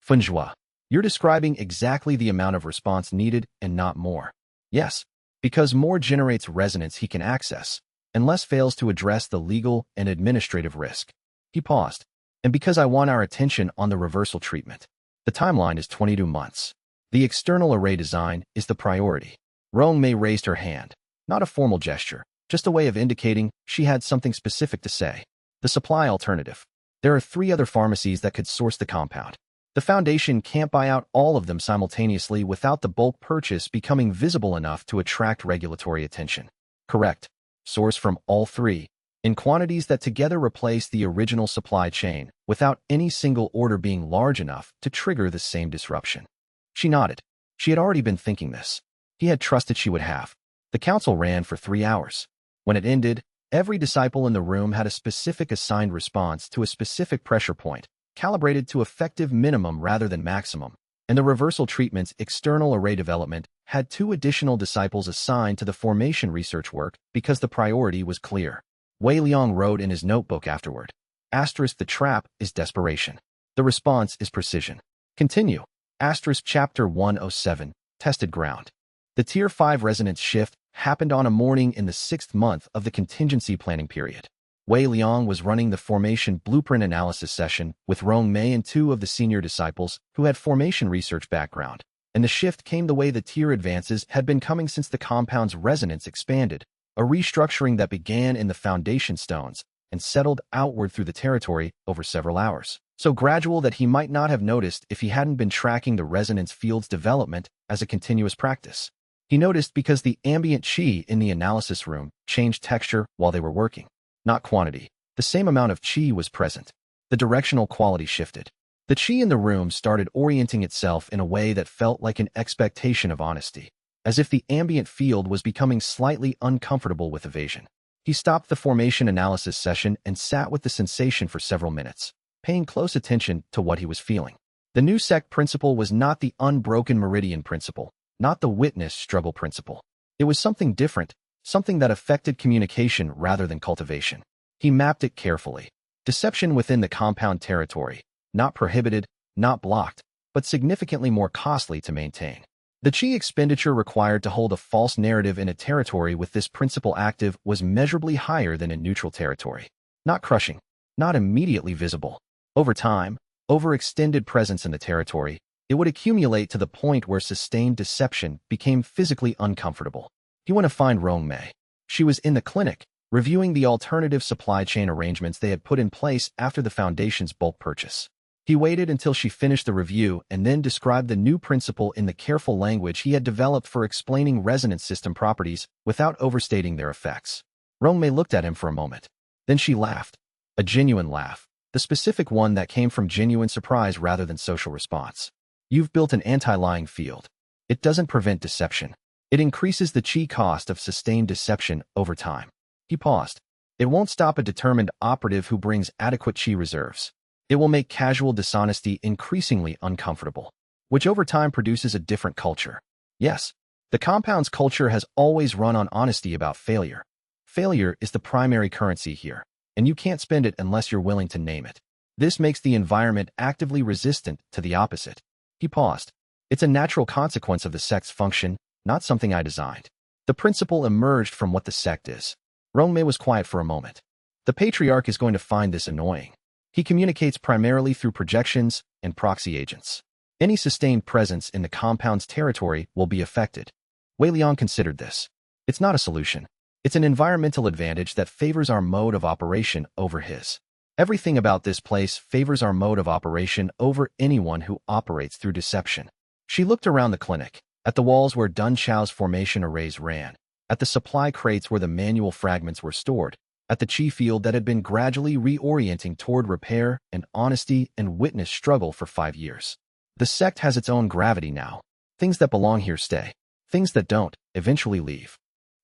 Funjua. You're describing exactly the amount of response needed and not more. Yes, because more generates resonance he can access, and less fails to address the legal and administrative risk. He paused. And because I want our attention on the reversal treatment. The timeline is 22 months. The external array design is the priority. Rong Mei raised her hand. Not a formal gesture, just a way of indicating she had something specific to say. The supply alternative. There are 3 other pharmacies that could source the compound. The Foundation can't buy out all of them simultaneously without the bulk purchase becoming visible enough to attract regulatory attention. Correct. Source from all 3, in quantities that together replace the original supply chain, without any single order being large enough to trigger the same disruption. She nodded. She had already been thinking this. He had trusted she would have. The council ran for 3 hours. When it ended, every disciple in the room had a specific assigned response to a specific pressure point, calibrated to effective minimum rather than maximum, and the reversal treatment's external array development had 2 additional disciples assigned to the formation research work because the priority was clear. Wei Liang wrote in his notebook afterward, *The trap is desperation. The response is precision. Continue. Chapter 107, Tested Ground. The Tier 5 resonance shift happened on a morning in the 6th month of the contingency planning period. Wei Liang was running the formation blueprint analysis session with Rong Mei and 2 of the senior disciples who had formation research background, and the shift came the way the tier advances had been coming since the compound's resonance expanded, a restructuring that began in the foundation stones and settled outward through the territory over several hours, so gradual that he might not have noticed if he hadn't been tracking the resonance field's development as a continuous practice. He noticed because the ambient qi in the analysis room changed texture while they were working. Not quantity. The same amount of qi was present. The directional quality shifted. The qi in the room started orienting itself in a way that felt like an expectation of honesty, as if the ambient field was becoming slightly uncomfortable with evasion. He stopped the formation analysis session and sat with the sensation for several minutes, paying close attention to what he was feeling. The new SECT principle was not the unbroken meridian principle, not the witness struggle principle. It was something different, something that affected communication rather than cultivation. He mapped it carefully. Deception within the compound territory, not prohibited, not blocked, but significantly more costly to maintain. The chi expenditure required to hold a false narrative in a territory with this principle active was measurably higher than in neutral territory. Not crushing, not immediately visible. Over time, over extended presence in the territory, it would accumulate to the point where sustained deception became physically uncomfortable. He went to find Rongmei. She was in the clinic, reviewing the alternative supply chain arrangements they had put in place after the Foundation's bulk purchase. He waited until she finished the review and then described the new principle in the careful language he had developed for explaining resonance system properties without overstating their effects. Rongmei looked at him for a moment. Then she laughed. A genuine laugh, the specific one that came from genuine surprise rather than social response. You've built an anti-lying field. It doesn't prevent deception. It increases the chi cost of sustained deception over time. He paused. It won't stop a determined operative who brings adequate chi reserves. It will make casual dishonesty increasingly uncomfortable, which over time produces a different culture. Yes, the compound's culture has always run on honesty about failure. Failure is the primary currency here, and you can't spend it unless you're willing to name it. This makes the environment actively resistant to the opposite. He paused. It's a natural consequence of the sect's function, not something I designed. The principle emerged from what the sect is. Rongmei was quiet for a moment. The patriarch is going to find this annoying. He communicates primarily through projections and proxy agents. Any sustained presence in the compound's territory will be affected. Wei Liang considered this. It's not a solution. It's an environmental advantage that favors our mode of operation over his. Everything about this place favors our mode of operation over anyone who operates through deception. She looked around the clinic, at the walls where Dun Chao's formation arrays ran, at the supply crates where the manual fragments were stored, at the chi field that had been gradually reorienting toward repair and honesty and witness struggle for 5 years. The sect has its own gravity now. Things that belong here stay. Things that don't, eventually leave.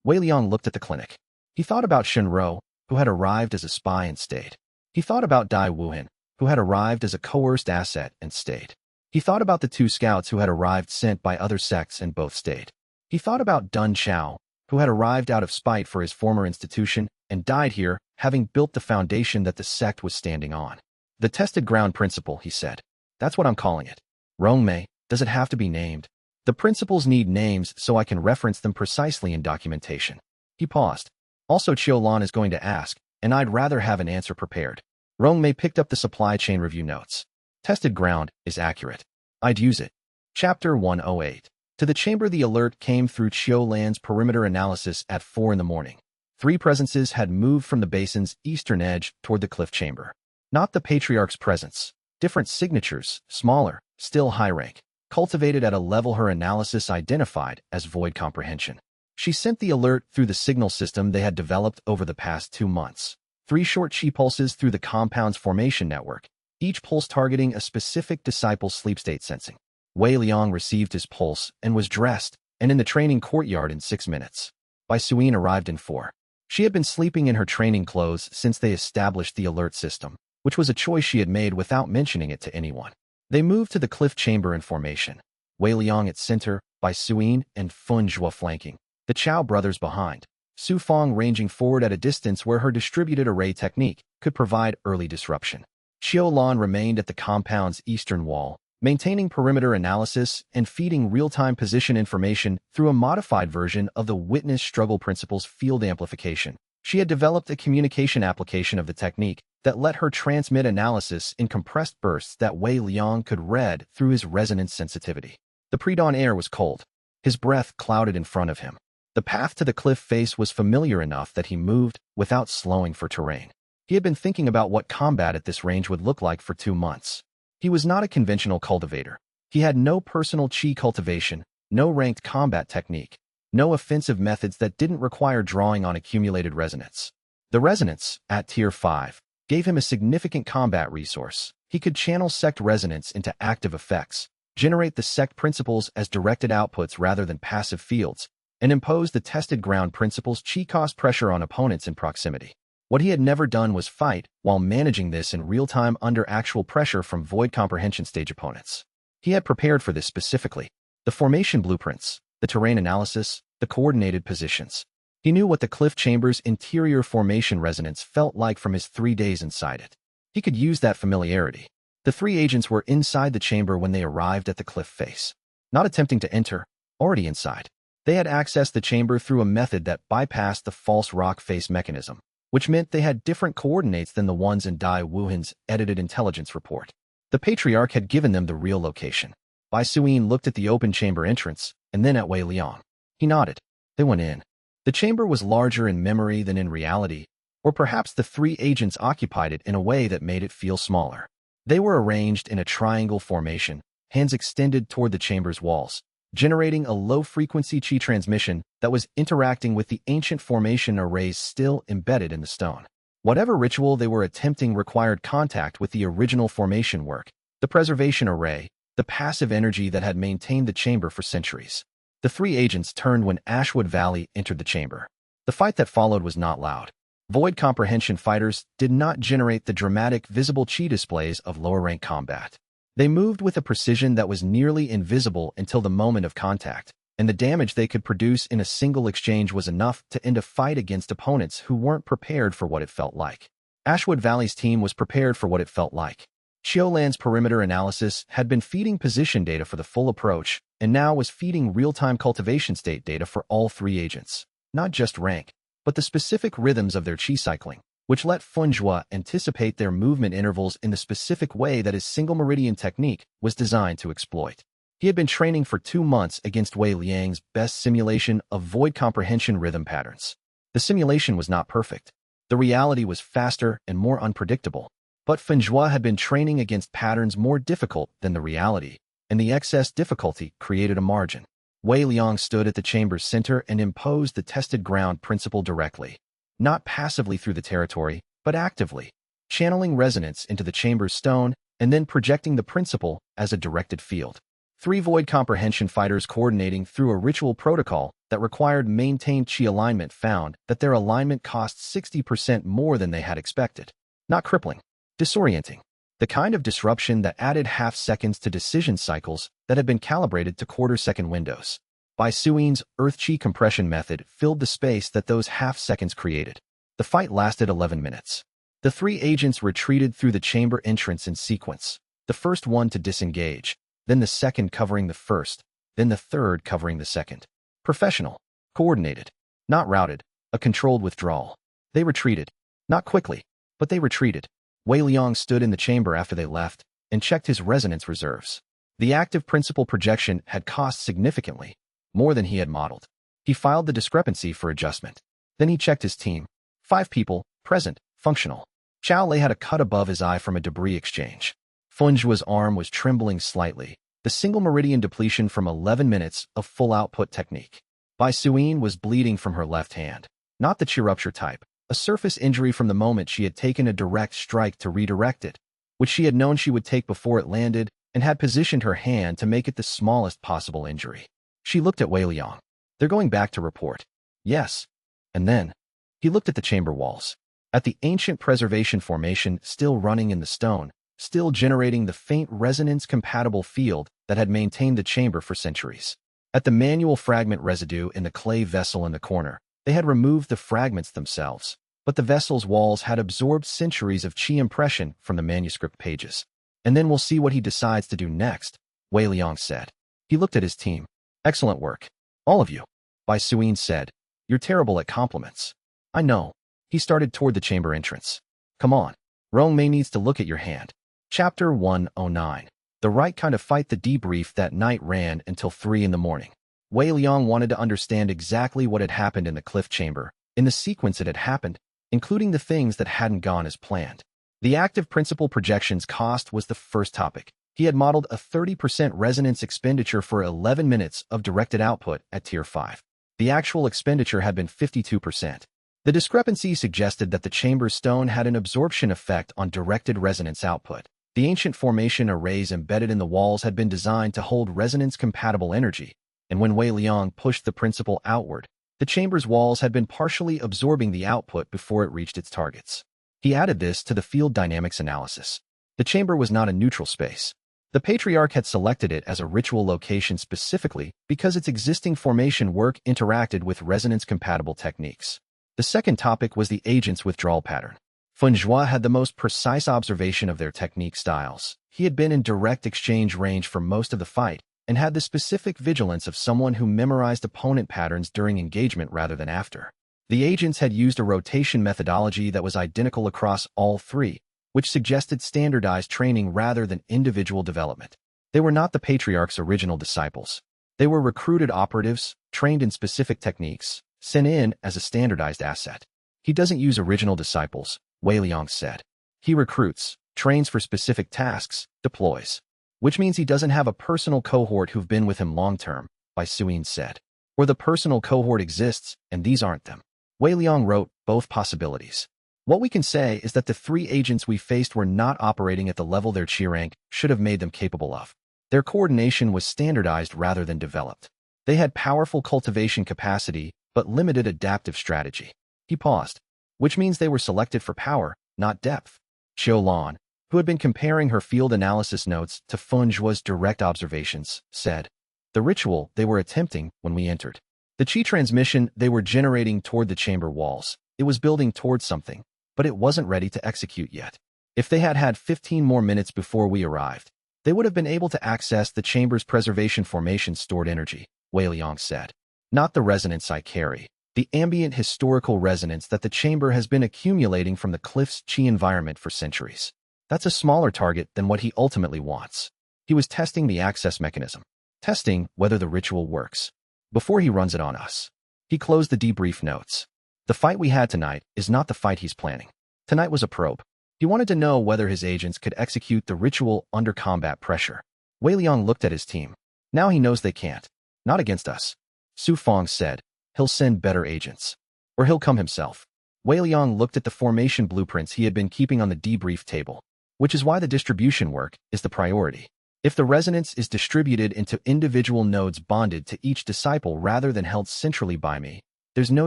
Wei Liang looked at the clinic. He thought about Shenro, who had arrived as a spy and stayed. He thought about Dai Wuhan, who had arrived as a coerced asset and stayed. He thought about the 2 scouts who had arrived sent by other sects and both stayed. He thought about Dun Chao, who had arrived out of spite for his former institution and died here, having built the foundation that the sect was standing on. The tested ground principle, he said. That's what I'm calling it. Rongmei, does it have to be named? The principles need names so I can reference them precisely in documentation. He paused. Also Qiulan is going to ask, and I'd rather have an answer prepared. Rongmei picked up the supply chain review notes. Tested ground is accurate. I'd use it. Chapter 108. To the chamber the alert came through Qiulan's perimeter analysis at 4 in the morning. 3 presences had moved from the basin's eastern edge toward the cliff chamber. Not the patriarch's presence. Different signatures, smaller, still high rank, cultivated at a level her analysis identified as void comprehension. She sent the alert through the signal system they had developed over the past 2 months. 3 short chi pulses through the compound's formation network, each pulse targeting a specific disciple's sleep state sensing. Wei Liang received his pulse and was dressed, and in the training courtyard in 6 minutes. Bai Suyin arrived in 4. She had been sleeping in her training clothes since they established the alert system, which was a choice she had made without mentioning it to anyone. They moved to the cliff chamber in formation. Wei Liang at center, Bai Suyin and Fun Zhuo flanking, the Chao brothers behind, Su Fang ranging forward at a distance where her distributed array technique could provide early disruption. Qiulan remained at the compound's eastern wall, maintaining perimeter analysis and feeding real-time position information through a modified version of the witness struggle principle's field amplification. She had developed a communication application of the technique that let her transmit analysis in compressed bursts that Wei Liang could read through his resonance sensitivity. The pre-dawn air was cold. His breath clouded in front of him. The path to the cliff face was familiar enough that he moved without slowing for terrain. He had been thinking about what combat at this range would look like for 2 months. He was not a conventional cultivator. He had no personal chi cultivation, no ranked combat technique, no offensive methods that didn't require drawing on accumulated resonance. The resonance, at Tier 5, gave him a significant combat resource. He could channel sect resonance into active effects, generate the sect principles as directed outputs rather than passive fields, and impose the tested ground principles chi cost pressure on opponents in proximity. What he had never done was fight while managing this in real time under actual pressure from void comprehension stage opponents. He had prepared for this specifically. The formation blueprints, the terrain analysis, the coordinated positions. He knew what the cliff chamber's interior formation resonance felt like from his 3 days inside it. He could use that familiarity. The 3 agents were inside the chamber when they arrived at the cliff face. Not attempting to enter, already inside. They had accessed the chamber through a method that bypassed the false rock face mechanism, which meant they had different coordinates than the ones in Dai Wuhan's edited intelligence report. The Patriarch had given them the real location. Bai Suyin looked at the open chamber entrance, and then at Wei Liang. He nodded. They went in. The chamber was larger in memory than in reality, or perhaps the 3 agents occupied it in a way that made it feel smaller. They were arranged in a triangle formation, hands extended toward the chamber's walls, generating a low-frequency qi transmission that was interacting with the ancient formation arrays still embedded in the stone. Whatever ritual they were attempting required contact with the original formation work, the preservation array, the passive energy that had maintained the chamber for centuries. The 3 agents turned when Ashwood Valley entered the chamber. The fight that followed was not loud. Void comprehension fighters did not generate the dramatic visible qi displays of lower-rank combat. They moved with a precision that was nearly invisible until the moment of contact, and the damage they could produce in a single exchange was enough to end a fight against opponents who weren't prepared for what it felt like. Ashwood Valley's team was prepared for what it felt like. Xiaolan's perimeter analysis had been feeding position data for the full approach, and now was feeding real-time cultivation state data for all 3 agents. Not just rank, but the specific rhythms of their qi cycling, which let Funjua anticipate their movement intervals in the specific way that his single meridian technique was designed to exploit. He had been training for 2 months against Wei Liang's best simulation of void comprehension rhythm patterns. The simulation was not perfect. The reality was faster and more unpredictable. But Funjua had been training against patterns more difficult than the reality, and the excess difficulty created a margin. Wei Liang stood at the chamber's center and imposed the tested ground principle directly, not passively through the territory, but actively, channeling resonance into the chamber's stone and then projecting the principle as a directed field. 3 void comprehension fighters coordinating through a ritual protocol that required maintained qi alignment found that their alignment cost 60% more than they had expected. Not crippling. Disorienting. The kind of disruption that added half seconds to decision cycles that had been calibrated to quarter-second windows. Bai Suyin's Earth Qi compression method filled the space that those half seconds created. The fight lasted 11 minutes. The 3 agents retreated through the chamber entrance in sequence, the first one to disengage, then the second covering the first, then the third covering the second. Professional. Coordinated. Not routed. A controlled withdrawal. They retreated. Not quickly, but they retreated. Wei Liang stood in the chamber after they left and checked his resonance reserves. The active principle projection had cost significantly, more than he had modeled. He filed the discrepancy for adjustment. Then he checked his team. 5 people, present, functional. Chao Lei had a cut above his eye from a debris exchange. Funjua's arm was trembling slightly, the single meridian depletion from 11 minutes of full output technique. Bai Suyin was bleeding from her left hand, not the qi rupture type. A surface injury from the moment she had taken a direct strike to redirect it, which she had known she would take before it landed and had positioned her hand to make it the smallest possible injury. She looked at Wei Liang. They're going back to report. Yes. And then, he looked at the chamber walls, at the ancient preservation formation still running in the stone, still generating the faint resonance-compatible field that had maintained the chamber for centuries. At the manual fragment residue in the clay vessel in the corner, they had removed the fragments themselves, but the vessel's walls had absorbed centuries of qi impression from the manuscript pages. And then we'll see what he decides to do next, Wei Liang said. He looked at his team. Excellent work. All of you. Bai Suyin said. You're terrible at compliments. I know. He started toward the chamber entrance. Come on. Rong Mei needs to look at your hand. Chapter 109. The right kind of fight. The debrief that night ran until 3 in the morning. Wei Liang wanted to understand exactly what had happened in the cliff chamber, in the sequence it had happened, including the things that hadn't gone as planned. The active principle projections cost was the first topic. He had modeled a 30% resonance expenditure for 11 minutes of directed output at Tier 5. The actual expenditure had been 52%. The discrepancy suggested that the chamber stone had an absorption effect on directed resonance output. The ancient formation arrays embedded in the walls had been designed to hold resonance-compatible energy, and when Wei Liang pushed the principle outward, the chamber's walls had been partially absorbing the output before it reached its targets. He added this to the field dynamics analysis. The chamber was not a neutral space. The patriarch had selected it as a ritual location specifically because its existing formation work interacted with resonance-compatible techniques. The second topic was the agent's withdrawal pattern. Funjua had the most precise observation of their technique styles. He had been in direct exchange range for most of the fight and had the specific vigilance of someone who memorized opponent patterns during engagement rather than after. The agents had used a rotation methodology that was identical across all three, which suggested standardized training rather than individual development. They were not the patriarch's original disciples. They were recruited operatives, trained in specific techniques, sent in as a standardized asset. He doesn't use original disciples, Wei Liang said. He recruits, trains for specific tasks, deploys. Which means he doesn't have a personal cohort who've been with him long-term, Bai Suyin said. Or the personal cohort exists, and these aren't them. Wei Liang wrote both possibilities. What we can say is that the three agents we faced were not operating at the level their qi rank should have made them capable of. Their coordination was standardized rather than developed. They had powerful cultivation capacity, but limited adaptive strategy. He paused. Which means they were selected for power, not depth. Xiao Lan, who had been comparing her field analysis notes to Funjua's direct observations, said, "The ritual they were attempting when we entered. The qi transmission they were generating toward the chamber walls. It was building towards something, but it wasn't ready to execute yet. If they had had 15 more minutes before we arrived, they would have been able to access the chamber's preservation formation stored energy," Wei Liang said. "Not the resonance I carry. The ambient historical resonance that the chamber has been accumulating from the cliff's qi environment for centuries. That's a smaller target than what he ultimately wants. He was testing the access mechanism, testing whether the ritual works, before he runs it on us." He closed the debrief notes. "The fight we had tonight is not the fight he's planning. Tonight was a probe. He wanted to know whether his agents could execute the ritual under combat pressure." Wei Liang looked at his team. "Now he knows they can't. Not against us." Su Fong said, "He'll send better agents. Or he'll come himself." Wei Liang looked at the formation blueprints he had been keeping on the debrief table, which is why the distribution work is the priority. If the resonance is distributed into individual nodes bonded to each disciple rather than held centrally by me, there's no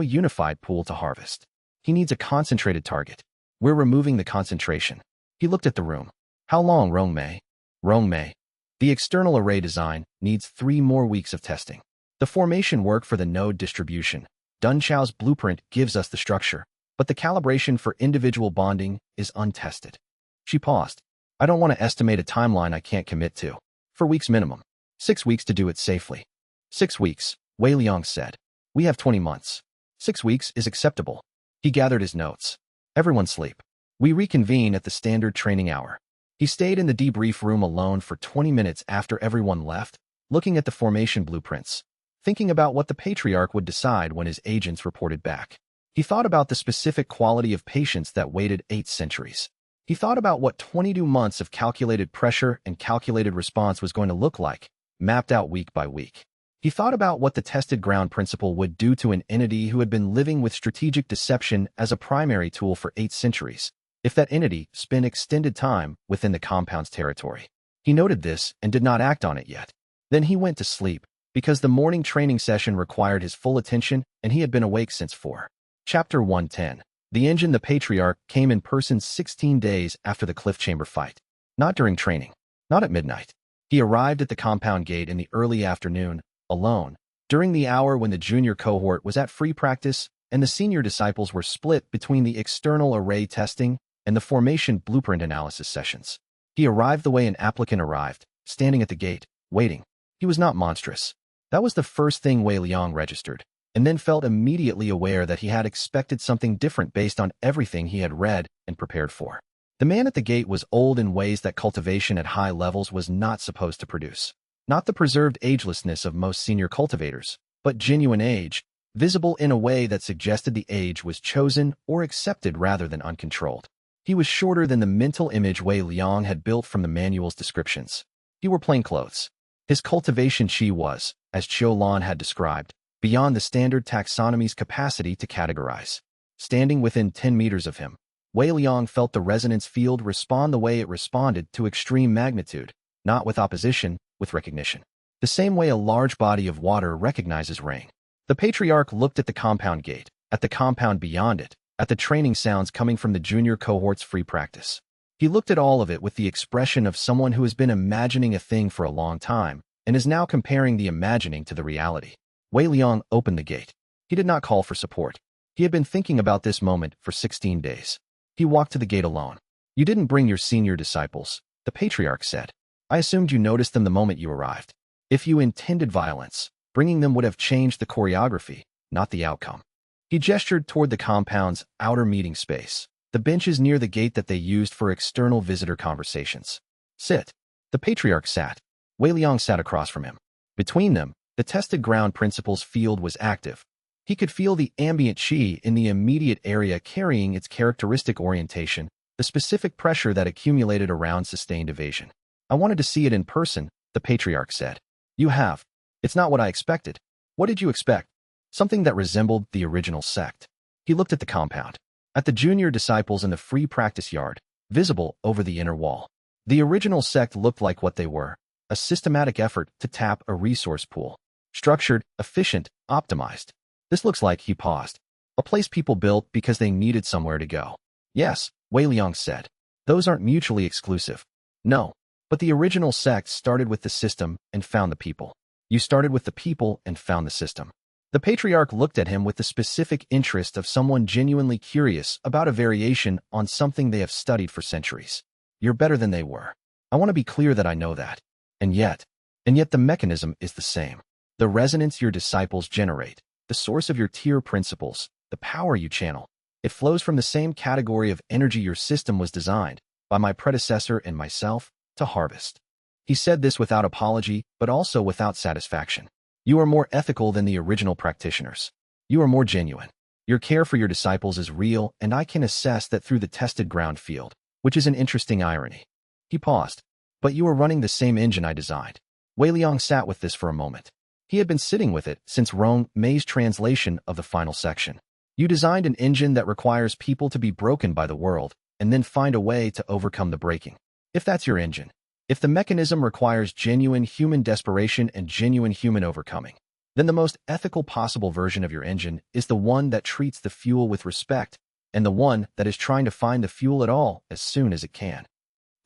unified pool to harvest. He needs a concentrated target. We're removing the concentration. He looked at the room. "How long, Rongmei?" "Rongmei. The external array design needs 3 more weeks of testing. The formation work for the node distribution, Dun Chao's blueprint, gives us the structure, but the calibration for individual bonding is untested." She paused. "I don't want to estimate a timeline I can't commit to. 4 weeks minimum. 6 weeks to do it safely." 6 weeks, Wei Liang said. "We have 20 months. 6 weeks is acceptable." He gathered his notes. "Everyone sleep. We reconvene at the standard training hour." He stayed in the debrief room alone for 20 minutes after everyone left, looking at the formation blueprints, thinking about what the patriarch would decide when his agents reported back. He thought about the specific quality of patience that waited 8 centuries. He thought about what 22 months of calculated pressure and calculated response was going to look like, mapped out week by week. He thought about what the tested ground principle would do to an entity who had been living with strategic deception as a primary tool for 8 centuries, if that entity spent extended time within the compound's territory. He noted this and did not act on it yet. Then he went to sleep, because the morning training session required his full attention and he had been awake since 4. Chapter 110. The engine the patriarch came in person 16 days after the cliff chamber fight. Not during training. Not at midnight. He arrived at the compound gate in the early afternoon, alone, during the hour when the junior cohort was at free practice and the senior disciples were split between the external array testing and the formation blueprint analysis sessions. He arrived the way an applicant arrived, standing at the gate, waiting. He was not monstrous. That was the first thing Wei Liang registered, and then felt immediately aware that he had expected something different based on everything he had read and prepared for. The man at the gate was old in ways that cultivation at high levels was not supposed to produce. Not the preserved agelessness of most senior cultivators, but genuine age, visible in a way that suggested the age was chosen or accepted rather than uncontrolled. He was shorter than the mental image Wei Liang had built from the manual's descriptions. He wore plain clothes. His cultivation qi was, as Qiu Lan had described, beyond the standard taxonomy's capacity to categorize. Standing within 10 meters of him, Wei Liang felt the resonance field respond the way it responded to extreme magnitude, not with opposition, with recognition. The same way a large body of water recognizes rain. The patriarch looked at the compound gate, at the compound beyond it, at the training sounds coming from the junior cohort's free practice. He looked at all of it with the expression of someone who has been imagining a thing for a long time and is now comparing the imagining to the reality. Wei Liang opened the gate. He did not call for support. He had been thinking about this moment for 16 days. He walked to the gate alone. You didn't bring your senior disciples, the patriarch said. I assumed you noticed them the moment you arrived. If you intended violence, bringing them would have changed the choreography, not the outcome. He gestured toward the compound's outer meeting space, the benches near the gate that they used for external visitor conversations. Sit. The patriarch sat. Wei Liang sat across from him. Between them, the tested ground principles field was active. He could feel the ambient qi in the immediate area carrying its characteristic orientation, the specific pressure that accumulated around sustained evasion. I wanted to see it in person, the patriarch said. You have. It's not what I expected. What did you expect? Something that resembled the original sect. He looked at the compound, at the junior disciples in the free practice yard, visible over the inner wall. The original sect looked like what they were, a systematic effort to tap a resource pool. Structured, efficient, optimized. This looks like, he paused, a place people built because they needed somewhere to go. Yes, Wei Liang said. Those aren't mutually exclusive. No, but the original sect started with the system and found the people. You started with the people and found the system. The patriarch looked at him with the specific interest of someone genuinely curious about a variation on something they have studied for centuries. You're better than they were. I want to be clear that I know that. And yet the mechanism is the same. The resonance your disciples generate, the source of your tier principles, the power you channel. It flows from the same category of energy your system was designed, by my predecessor and myself, to harvest. He said this without apology, but also without satisfaction. You are more ethical than the original practitioners. You are more genuine. Your care for your disciples is real, and I can assess that through the tested ground field, which is an interesting irony. He paused. But you are running the same engine I designed. Wei Liang sat with this for a moment. He had been sitting with it since Rong Mei's translation of the final section. You designed an engine that requires people to be broken by the world, and then find a way to overcome the breaking. If that's your engine, if the mechanism requires genuine human desperation and genuine human overcoming, then the most ethical possible version of your engine is the one that treats the fuel with respect, and the one that is trying to find the fuel at all as soon as it can.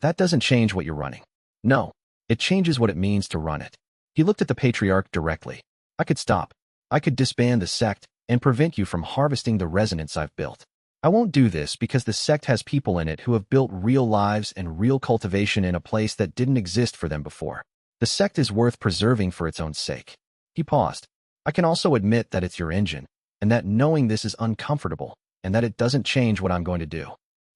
That doesn't change what you're running. No, it changes what it means to run it. He looked at the patriarch directly. I could stop. I could disband the sect and prevent you from harvesting the resonance I've built. I won't do this because the sect has people in it who have built real lives and real cultivation in a place that didn't exist for them before. The sect is worth preserving for its own sake. He paused. I can also admit that it's your engine, and that knowing this is uncomfortable, and that it doesn't change what I'm going to do.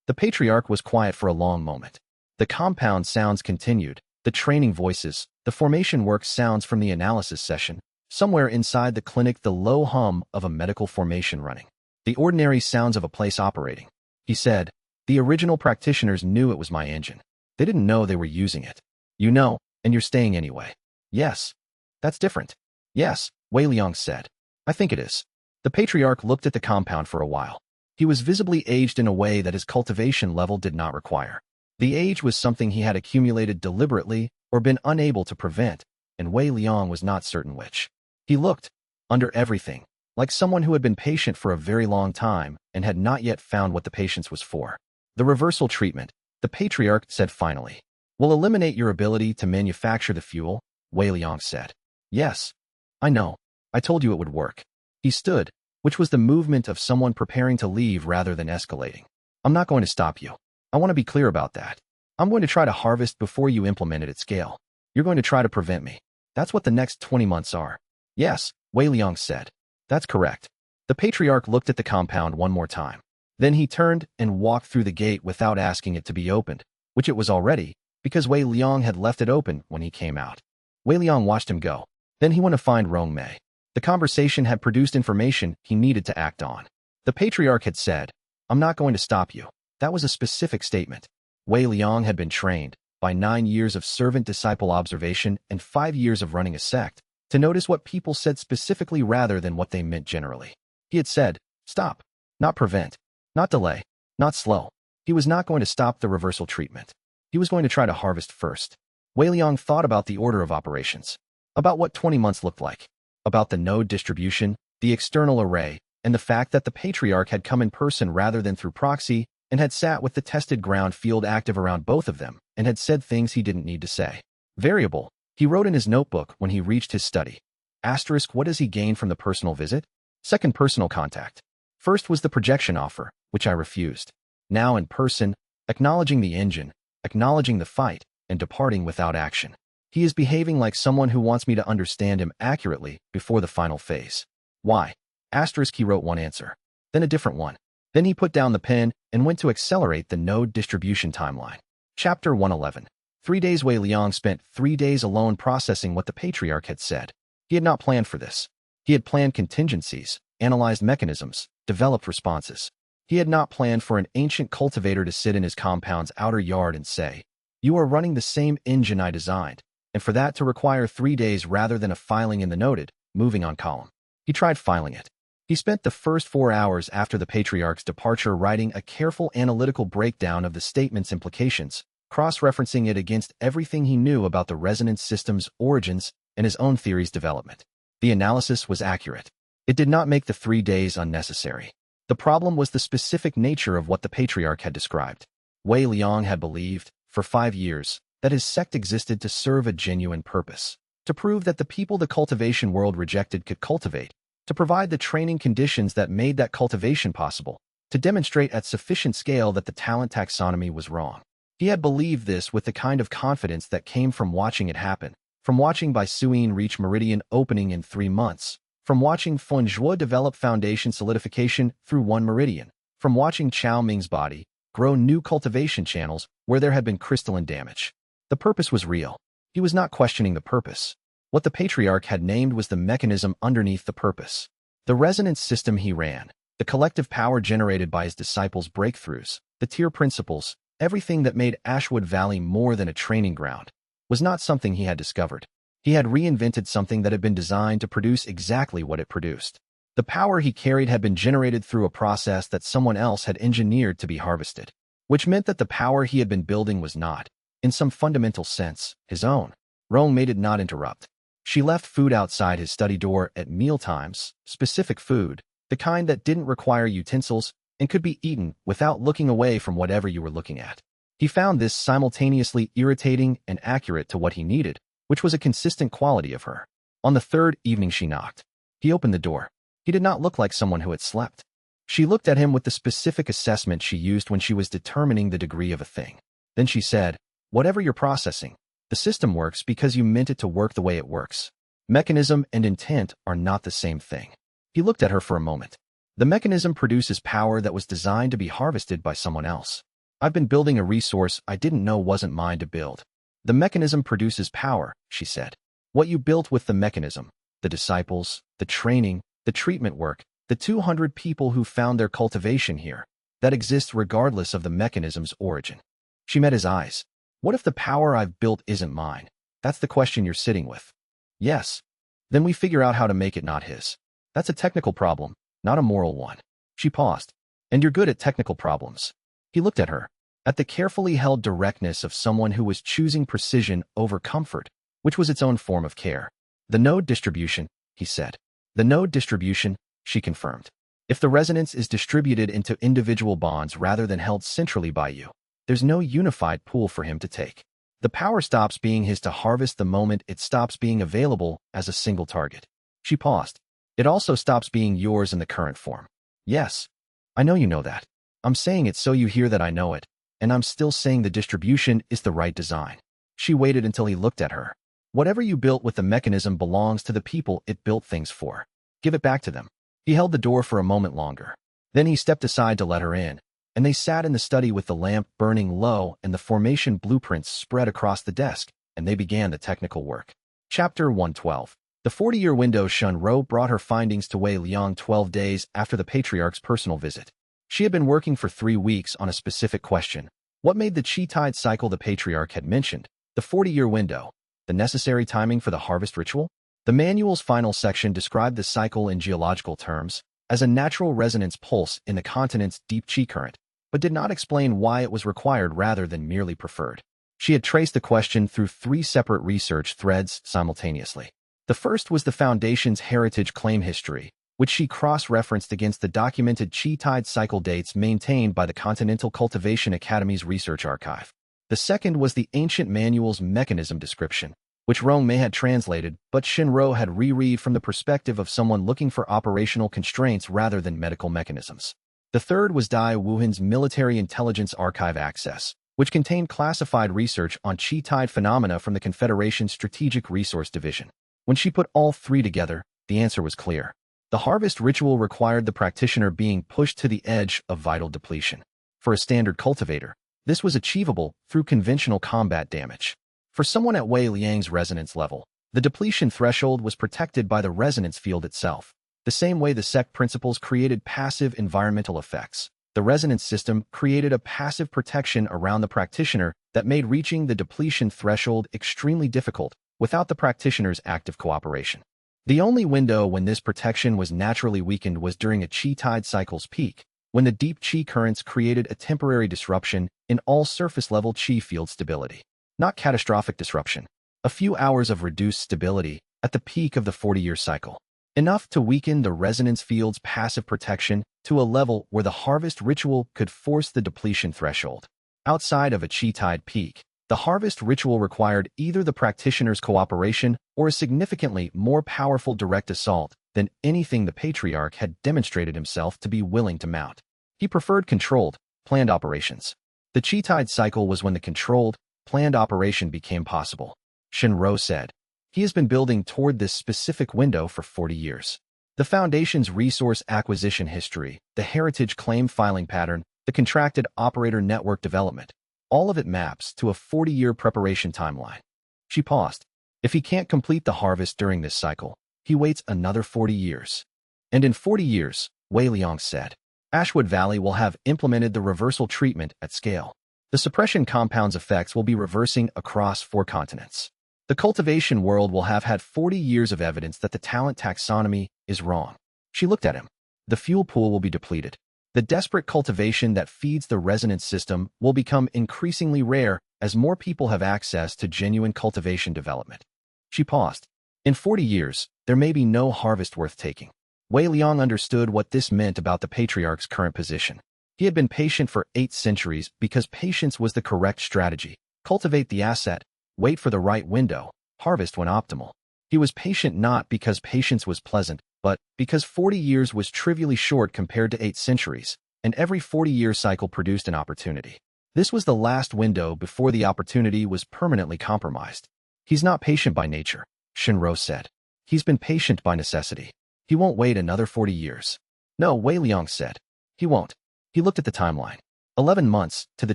The patriarch was quiet for a long moment. The compound sounds continued, the training voices, the formation work sounds from the analysis session, somewhere inside the clinic the low hum of a medical formation running. The ordinary sounds of a place operating. He said, the original practitioners knew it was my engine. They didn't know they were using it. You know, and you're staying anyway. Yes. That's different. Yes, Wei Liang said. I think it is. The patriarch looked at the compound for a while. He was visibly aged in a way that his cultivation level did not require. The age was something he had accumulated deliberately or been unable to prevent, and Wei Liang was not certain which. He looked, under everything, like someone who had been patient for a very long time and had not yet found what the patience was for. The reversal treatment, the patriarch said finally, will eliminate your ability to manufacture the fuel, Wei Liang said. Yes. I know. I told you it would work. He stood, which was the movement of someone preparing to leave rather than escalating. I'm not going to stop you. I want to be clear about that. I'm going to try to harvest before you implement it at scale. You're going to try to prevent me. That's what the next 20 months are. Yes, Wei Liang said. That's correct. The patriarch looked at the compound one more time. Then he turned and walked through the gate without asking it to be opened, which it was already, because Wei Liang had left it open when he came out. Wei Liang watched him go. Then he went to find Rong Mei. The conversation had produced information he needed to act on. The patriarch had said, I'm not going to stop you. That was a specific statement. Wei Liang had been trained, by 9 years of servant-disciple observation and 5 years of running a sect, to notice what people said specifically rather than what they meant generally. He had said, stop, not prevent, not delay, not slow. He was not going to stop the reversal treatment. He was going to try to harvest first. Wei Liang thought about the order of operations, about what 20 months looked like, about the node distribution, the external array, and the fact that the patriarch had come in person rather than through proxy, and had sat with the tested ground field active around both of them and had said things he didn't need to say. Variable, he wrote in his notebook when he reached his study. Asterisk, what does he gain from the personal visit? Second, personal contact. First was the projection offer, which I refused. Now in person, acknowledging the engine, acknowledging the fight, and departing without action. He is behaving like someone who wants me to understand him accurately before the final phase. Why? Asterisk, he wrote one answer, then a different one. Then he put down the pen and went to accelerate the node distribution timeline. Chapter 111. 3 days. Wei Liang spent 3 days alone processing what the patriarch had said. He had not planned for this. He had planned contingencies, analyzed mechanisms, developed responses. He had not planned for an ancient cultivator to sit in his compound's outer yard and say, "You are running the same engine I designed," and for that to require 3 days rather than a filing in the noted, moving on column. He tried filing it. He spent the first 4 hours after the patriarch's departure writing a careful analytical breakdown of the statement's implications, cross-referencing it against everything he knew about the resonance system's origins and his own theory's development. The analysis was accurate. It did not make the 3 days unnecessary. The problem was the specific nature of what the patriarch had described. Wei Liang had believed, for 5 years, that his sect existed to serve a genuine purpose, to prove that the people the cultivation world rejected could cultivate, to provide the training conditions that made that cultivation possible, to demonstrate at sufficient scale that the talent taxonomy was wrong. He had believed this with the kind of confidence that came from watching it happen, from watching Bai Suyin reach meridian opening in 3 months, from watching Fengzhuo develop foundation solidification through 1 meridian, from watching Chao Ming's body grow new cultivation channels where there had been crystalline damage. The purpose was real. He was not questioning the purpose. What the patriarch had named was the mechanism underneath the purpose. The resonance system he ran, the collective power generated by his disciples' breakthroughs, the tier principles, everything that made Ashwood Valley more than a training ground, was not something he had discovered. He had reinvented something that had been designed to produce exactly what it produced. The power he carried had been generated through a process that someone else had engineered to be harvested, which meant that the power he had been building was not, in some fundamental sense, his own. Rome made it not interrupt. She left food outside his study door at mealtimes, specific food, the kind that didn't require utensils and could be eaten without looking away from whatever you were looking at. He found this simultaneously irritating and accurate to what he needed, which was a consistent quality of her. On the 3rd evening she knocked. He opened the door. He did not look like someone who had slept. She looked at him with the specific assessment she used when she was determining the degree of a thing. Then she said, "Whatever you're processing, the system works because you meant it to work the way it works. Mechanism and intent are not the same thing." He looked at her for a moment. The mechanism produces power that was designed to be harvested by someone else. I've been building a resource I didn't know wasn't mine to build. The mechanism produces power, she said. What you built with the mechanism, the disciples, the training, the treatment work, the 200 people who found their cultivation here, that exists regardless of the mechanism's origin. She met his eyes. What if the power I've built isn't mine? That's the question you're sitting with. Yes. Then we figure out how to make it not his. That's a technical problem, not a moral one. She paused. And you're good at technical problems. He looked at her, at the carefully held directness of someone who was choosing precision over comfort, which was its own form of care. The node distribution, he said. The node distribution, she confirmed. If the resonance is distributed into individual bonds rather than held centrally by you, there's no unified pool for him to take. The power stops being his to harvest the moment it stops being available as a single target. She paused. It also stops being yours in the current form. Yes, I know you know that. I'm saying it so you hear that I know it, and I'm still saying the distribution is the right design. She waited until he looked at her. Whatever you built with the mechanism belongs to the people it built things for. Give it back to them. He held the door for a moment longer. Then he stepped aside to let her in, and they sat in the study with the lamp burning low and the formation blueprints spread across the desk, and they began the technical work. Chapter 112. The 40-year window Shun Ro brought her findings to Wei Liang 12 days after the patriarch's personal visit. She had been working for 3 weeks on a specific question. What made the Qi tide cycle the patriarch had mentioned? The 40-year window. The necessary timing for the harvest ritual? The manual's final section described the cycle in geological terms as a natural resonance pulse in the continent's deep Qi current, but did not explain why it was required rather than merely preferred. She had traced the question through 3 separate research threads simultaneously. The first was the Foundation's heritage claim history, which she cross-referenced against the documented qi tide cycle dates maintained by the Continental Cultivation Academy's research archive. The second was the ancient manual's mechanism description, which Rong Mei had translated, but Shinro had reread from the perspective of someone looking for operational constraints rather than medical mechanisms. The third was Dai Wuhan's Military Intelligence Archive access, which contained classified research on qi tide phenomena from the Confederation's Strategic Resource Division. When she put all three together, the answer was clear. The harvest ritual required the practitioner being pushed to the edge of vital depletion. For a standard cultivator, this was achievable through conventional combat damage. For someone at Wei Liang's resonance level, the depletion threshold was protected by the resonance field itself. The same way the SECT principles created passive environmental effects, the resonance system created a passive protection around the practitioner that made reaching the depletion threshold extremely difficult without the practitioner's active cooperation. The only window when this protection was naturally weakened was during a qi tide cycle's peak, when the deep qi currents created a temporary disruption in all surface-level qi field stability. Not catastrophic disruption. A few hours of reduced stability at the peak of the 40-year cycle. Enough to weaken the resonance field's passive protection to a level where the harvest ritual could force the depletion threshold. Outside of a qi tide peak, the harvest ritual required either the practitioner's cooperation or a significantly more powerful direct assault than anything the patriarch had demonstrated himself to be willing to mount. He preferred controlled, planned operations. The qi tide cycle was when the controlled, planned operation became possible. Shinro said. He has been building toward this specific window for 40 years. The Foundation's resource acquisition history, the heritage claim filing pattern, the contracted operator network development, all of it maps to a 40-year preparation timeline. She paused. If he can't complete the harvest during this cycle, he waits another 40 years. And in 40 years, Wei Liang said, Ashwood Valley will have implemented the reversal treatment at scale. The suppression compound's effects will be reversing across 4 continents. The cultivation world will have had 40 years of evidence that the talent taxonomy is wrong. She looked at him. The fuel pool will be depleted. The desperate cultivation that feeds the resonance system will become increasingly rare as more people have access to genuine cultivation development. She paused. In 40 years, there may be no harvest worth taking. Wei Liang understood what this meant about the patriarch's current position. He had been patient for 8 centuries because patience was the correct strategy. Cultivate the asset, wait for the right window, harvest when optimal. He was patient not because patience was pleasant, but because 40 years was trivially short compared to 8 centuries, and every 40-year cycle produced an opportunity. This was the last window before the opportunity was permanently compromised. He's not patient by nature, Shinro said. He's been patient by necessity. He won't wait another 40 years. No, Wei Liang said. He won't. He looked at the timeline. 11 months to the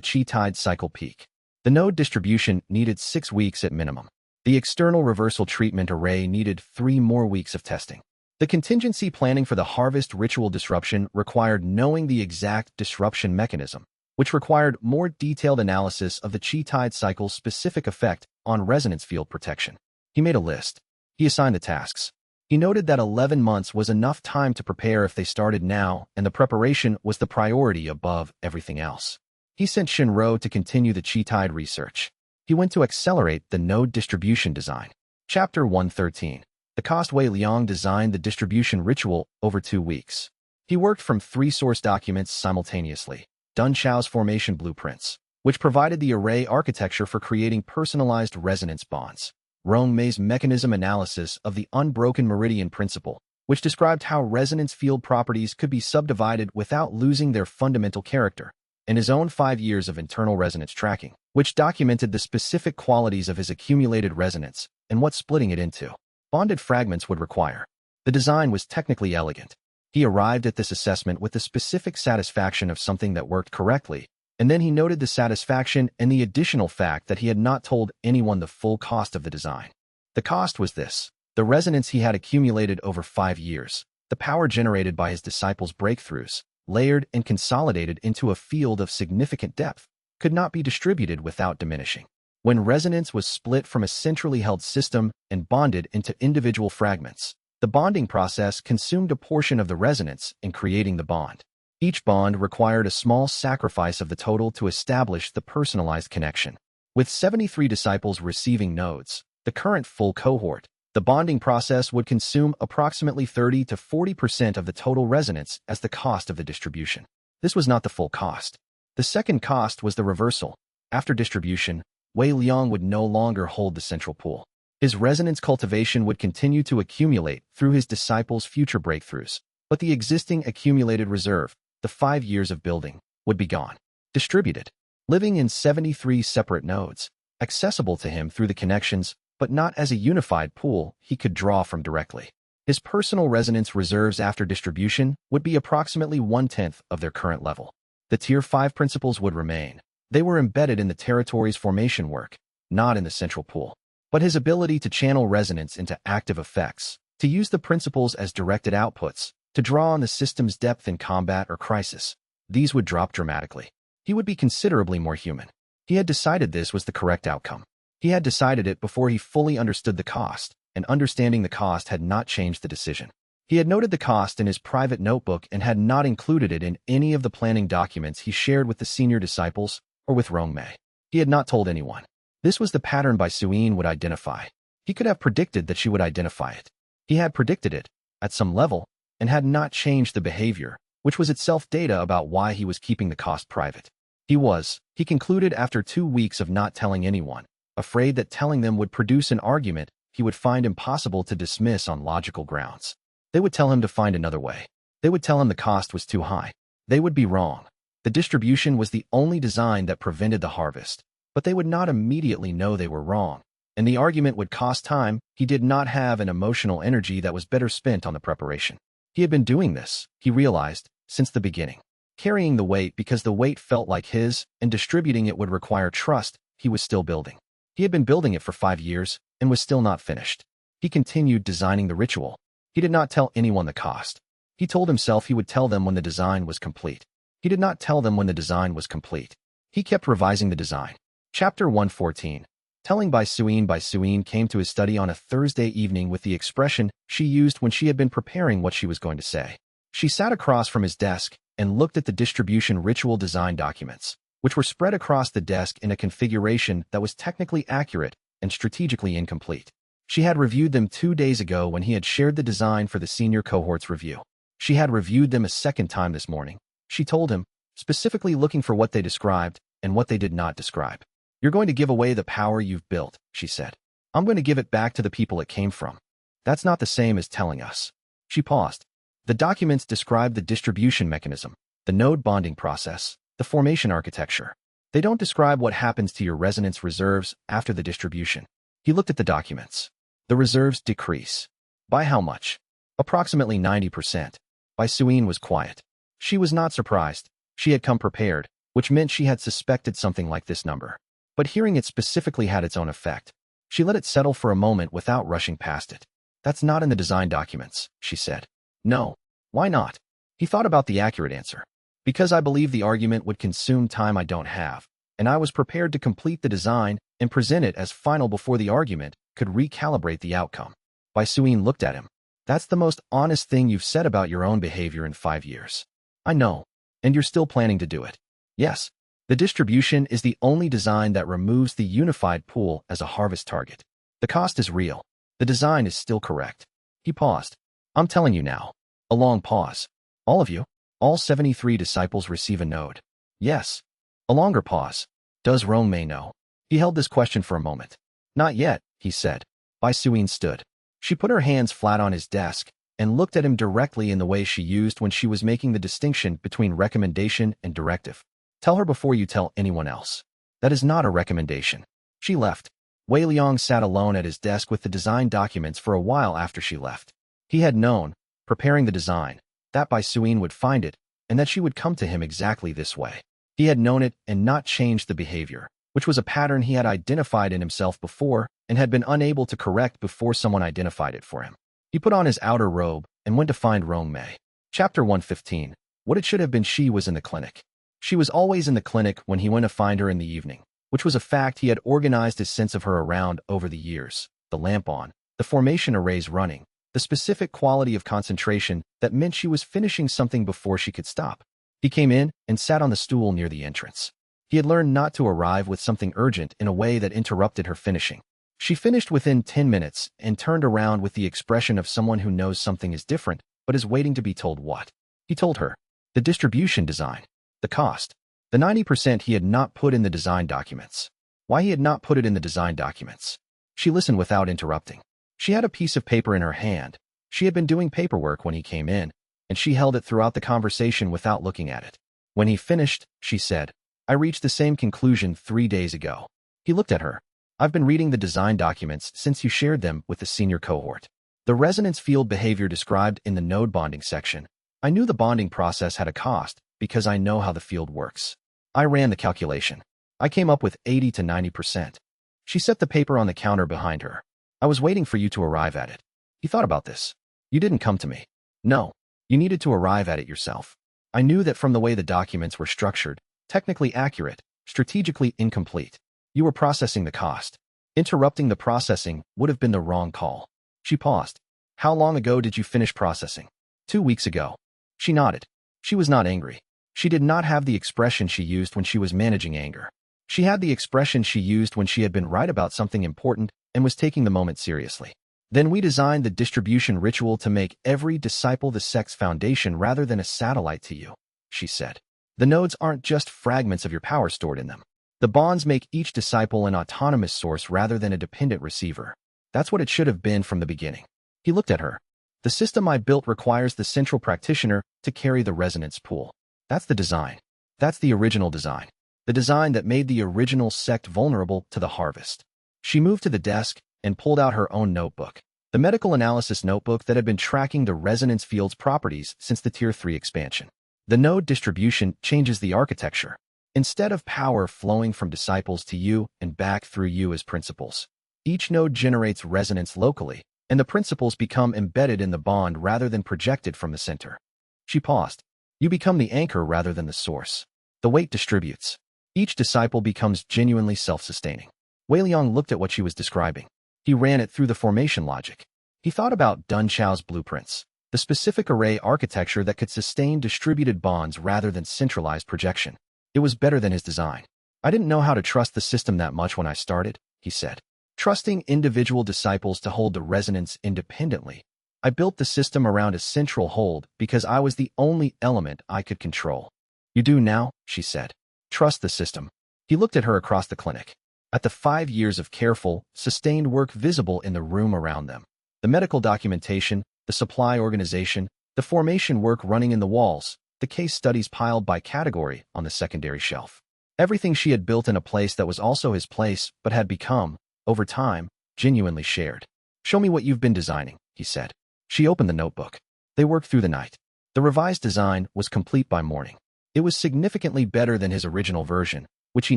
qi tide cycle peak. The node distribution needed 6 weeks at minimum. The external reversal treatment array needed 3 more weeks of testing. The contingency planning for the harvest ritual disruption required knowing the exact disruption mechanism, which required more detailed analysis of the qi tide cycle's specific effect on resonance field protection. He made a list. He assigned the tasks. He noted that 11 months was enough time to prepare if they started now, and the preparation was the priority above everything else. He sent Shinro to continue the qi tide research. He went to accelerate the node distribution design. Chapter 113. The cost. Wei Liang designed the distribution ritual over 2 weeks. He worked from 3 source documents simultaneously. Dun Xiao's formation blueprints, which provided the array architecture for creating personalized resonance bonds. Rong Mei's mechanism analysis of the unbroken meridian principle, which described how resonance field properties could be subdivided without losing their fundamental character. And his own 5 years of internal resonance tracking, which documented the specific qualities of his accumulated resonance and what splitting it into bonded fragments would require. The design was technically elegant. He arrived at this assessment with the specific satisfaction of something that worked correctly, and then he noted the satisfaction and the additional fact that he had not told anyone the full cost of the design. The cost was this: the resonance he had accumulated over 5 years, the power generated by his disciples' breakthroughs, layered and consolidated into a field of significant depth, could not be distributed without diminishing. When resonance was split from a centrally held system and bonded into individual fragments, the bonding process consumed a portion of the resonance in creating the bond. Each bond required a small sacrifice of the total to establish the personalized connection. With 73 disciples receiving nodes, the current full cohort, The bonding process would consume approximately 30 to 40% of the total resonance as the cost of the distribution. This was not the full cost. The second cost was the reversal. After distribution, Wei Liang would no longer hold the central pool. His resonance cultivation would continue to accumulate through his disciples' future breakthroughs, but the existing accumulated reserve, the 5 years of building, would be gone. Distributed. Living in 73 separate nodes, accessible to him through the connections, but not as a unified pool he could draw from directly. His personal resonance reserves after distribution would be approximately 1/10 of their current level. The Tier 5 principles would remain. They were embedded in the territory's formation work, not in the central pool. But his ability to channel resonance into active effects, to use the principles as directed outputs, to draw on the system's depth in combat or crisis, these would drop dramatically. He would be considerably more human. He had decided this was the correct outcome. He had decided it before he fully understood the cost, and understanding the cost had not changed the decision. He had noted the cost in his private notebook and had not included it in any of the planning documents he shared with the senior disciples or with Rongmei. He had not told anyone. This was the pattern Bai Suyin would identify. He could have predicted that she would identify it. He had predicted it, at some level, and had not changed the behavior, which was itself data about why he was keeping the cost private. He concluded after 2 weeks of not telling anyone, afraid that telling them would produce an argument he would find impossible to dismiss on logical grounds. They would tell him to find another way. They would tell him the cost was too high. They would be wrong. The distribution was the only design that prevented the harvest, but they would not immediately know they were wrong, and the argument would cost time. He did not have an emotional energy that was better spent on the preparation. He had been doing this, he realized, since the beginning. Carrying the weight because the weight felt like his, and distributing it would require trust. He was still building. He had been building it for 5 years, and was still not finished. He continued designing the ritual. He did not tell anyone the cost. He told himself he would tell them when the design was complete. He did not tell them when the design was complete. He kept revising the design. Chapter 114. Telling Bai Suyin came to his study on a Thursday evening with the expression she used when she had been preparing what she was going to say. She sat across from his desk and looked at the distribution ritual design documents, which were spread across the desk in a configuration that was technically accurate and strategically incomplete. She had reviewed them 2 days ago when he had shared the design for the senior cohort's review. She had reviewed them a second time this morning. She told him, specifically looking for what they described and what they did not describe. "You're going to give away the power you've built," she said. "I'm going to give it back to the people it came from. That's not the same as telling us." She paused. The documents describe the distribution mechanism, the node bonding process, the formation architecture. They don't describe what happens to your resonance reserves after the distribution. He looked at the documents. The reserves decrease. By how much? Approximately 90%. Bai Suyin was quiet. She was not surprised. She had come prepared, which meant she had suspected something like this number. But hearing it specifically had its own effect. She let it settle for a moment without rushing past it. "That's not in the design documents," she said. "No. Why not?" He thought about the accurate answer. "Because I believe the argument would consume time I don't have, and I was prepared to complete the design and present it as final before the argument could recalibrate the outcome." Bai Suyin looked at him. "That's the most honest thing you've said about your own behavior in 5 years. I know. And you're still planning to do it." "Yes. The distribution is the only design that removes the unified pool as a harvest target. The cost is real. The design is still correct." He paused. "I'm telling you now." A long pause. "All of you? All 73 disciples receive a node?" "Yes." A longer pause. "Does Rongmei know?" He held this question for a moment. "Not yet," he said. Bai Suyin stood. She put her hands flat on his desk and looked at him directly in the way she used when she was making the distinction between recommendation and directive. "Tell her before you tell anyone else. That is not a recommendation." She left. Wei Liang sat alone at his desk with the design documents for a while after she left. He had known, preparing the design, that Bai Suyin would find it, and that she would come to him exactly this way. He had known it and not changed the behavior, which was a pattern he had identified in himself before and had been unable to correct before someone identified it for him. He put on his outer robe and went to find Rongmei. Chapter 115. What it should have been. She was in the clinic. She was always in the clinic when he went to find her in the evening, which was a fact he had organized his sense of her around over the years. The lamp on, the formation arrays running, the specific quality of concentration that meant she was finishing something before she could stop. He came in and sat on the stool near the entrance. He had learned not to arrive with something urgent in a way that interrupted her finishing. She finished within 10 minutes and turned around with the expression of someone who knows something is different but is waiting to be told what. He told her. The distribution design. The cost. The 90% he had not put in the design documents. Why he had not put it in the design documents. She listened without interrupting. She had a piece of paper in her hand. She had been doing paperwork when he came in, and she held it throughout the conversation without looking at it. When he finished, she said, I reached the same conclusion 3 days ago. He looked at her. I've been reading the design documents since you shared them with the senior cohort. The resonance field behavior described in the node bonding section. I knew the bonding process had a cost because I know how the field works. I ran the calculation. I came up with 80 to 90%. She set the paper on the counter behind her. I was waiting for you to arrive at it. He thought about this. You didn't come to me. No, you needed to arrive at it yourself. I knew that from the way the documents were structured, technically accurate, strategically incomplete. You were processing the cost. Interrupting the processing would have been the wrong call. She paused. How long ago did you finish processing? 2 weeks ago. She nodded. She was not angry. She did not have the expression she used when she was managing anger. She had the expression she used when she had been right about something important and was taking the moment seriously. Then we designed the distribution ritual to make every disciple the sect's foundation rather than a satellite to you, she said. The nodes aren't just fragments of your power stored in them. The bonds make each disciple an autonomous source rather than a dependent receiver. That's what it should have been from the beginning. He looked at her. The system I built requires the central practitioner to carry the resonance pool. That's the design. That's the original design. The design that made the original sect vulnerable to the harvest. She moved to the desk and pulled out her own notebook. The medical analysis notebook that had been tracking the resonance field's properties since the Tier 3 expansion. The node distribution changes the architecture. Instead of power flowing from disciples to you and back through you as principles, each node generates resonance locally, and the principles become embedded in the bond rather than projected from the center. She paused. You become the anchor rather than the source. The weight distributes. Each disciple becomes genuinely self-sustaining. Wei Liang looked at what she was describing. He ran it through the formation logic. He thought about Dun Chao's blueprints, the specific array architecture that could sustain distributed bonds rather than centralized projection. It was better than his design. I didn't know how to trust the system that much when I started, he said. Trusting individual disciples to hold the resonance independently. I built the system around a central hold because I was the only element I could control. You do now, she said. Trust the system. He looked at her across the clinic. At the 5 years of careful, sustained work visible in the room around them. The medical documentation, the supply organization, the formation work running in the walls, the case studies piled by category on the secondary shelf. Everything she had built in a place that was also his place but had become, over time, genuinely shared. Show me what you've been designing, he said. She opened the notebook. They worked through the night. The revised design was complete by morning. It was significantly better than his original version, which he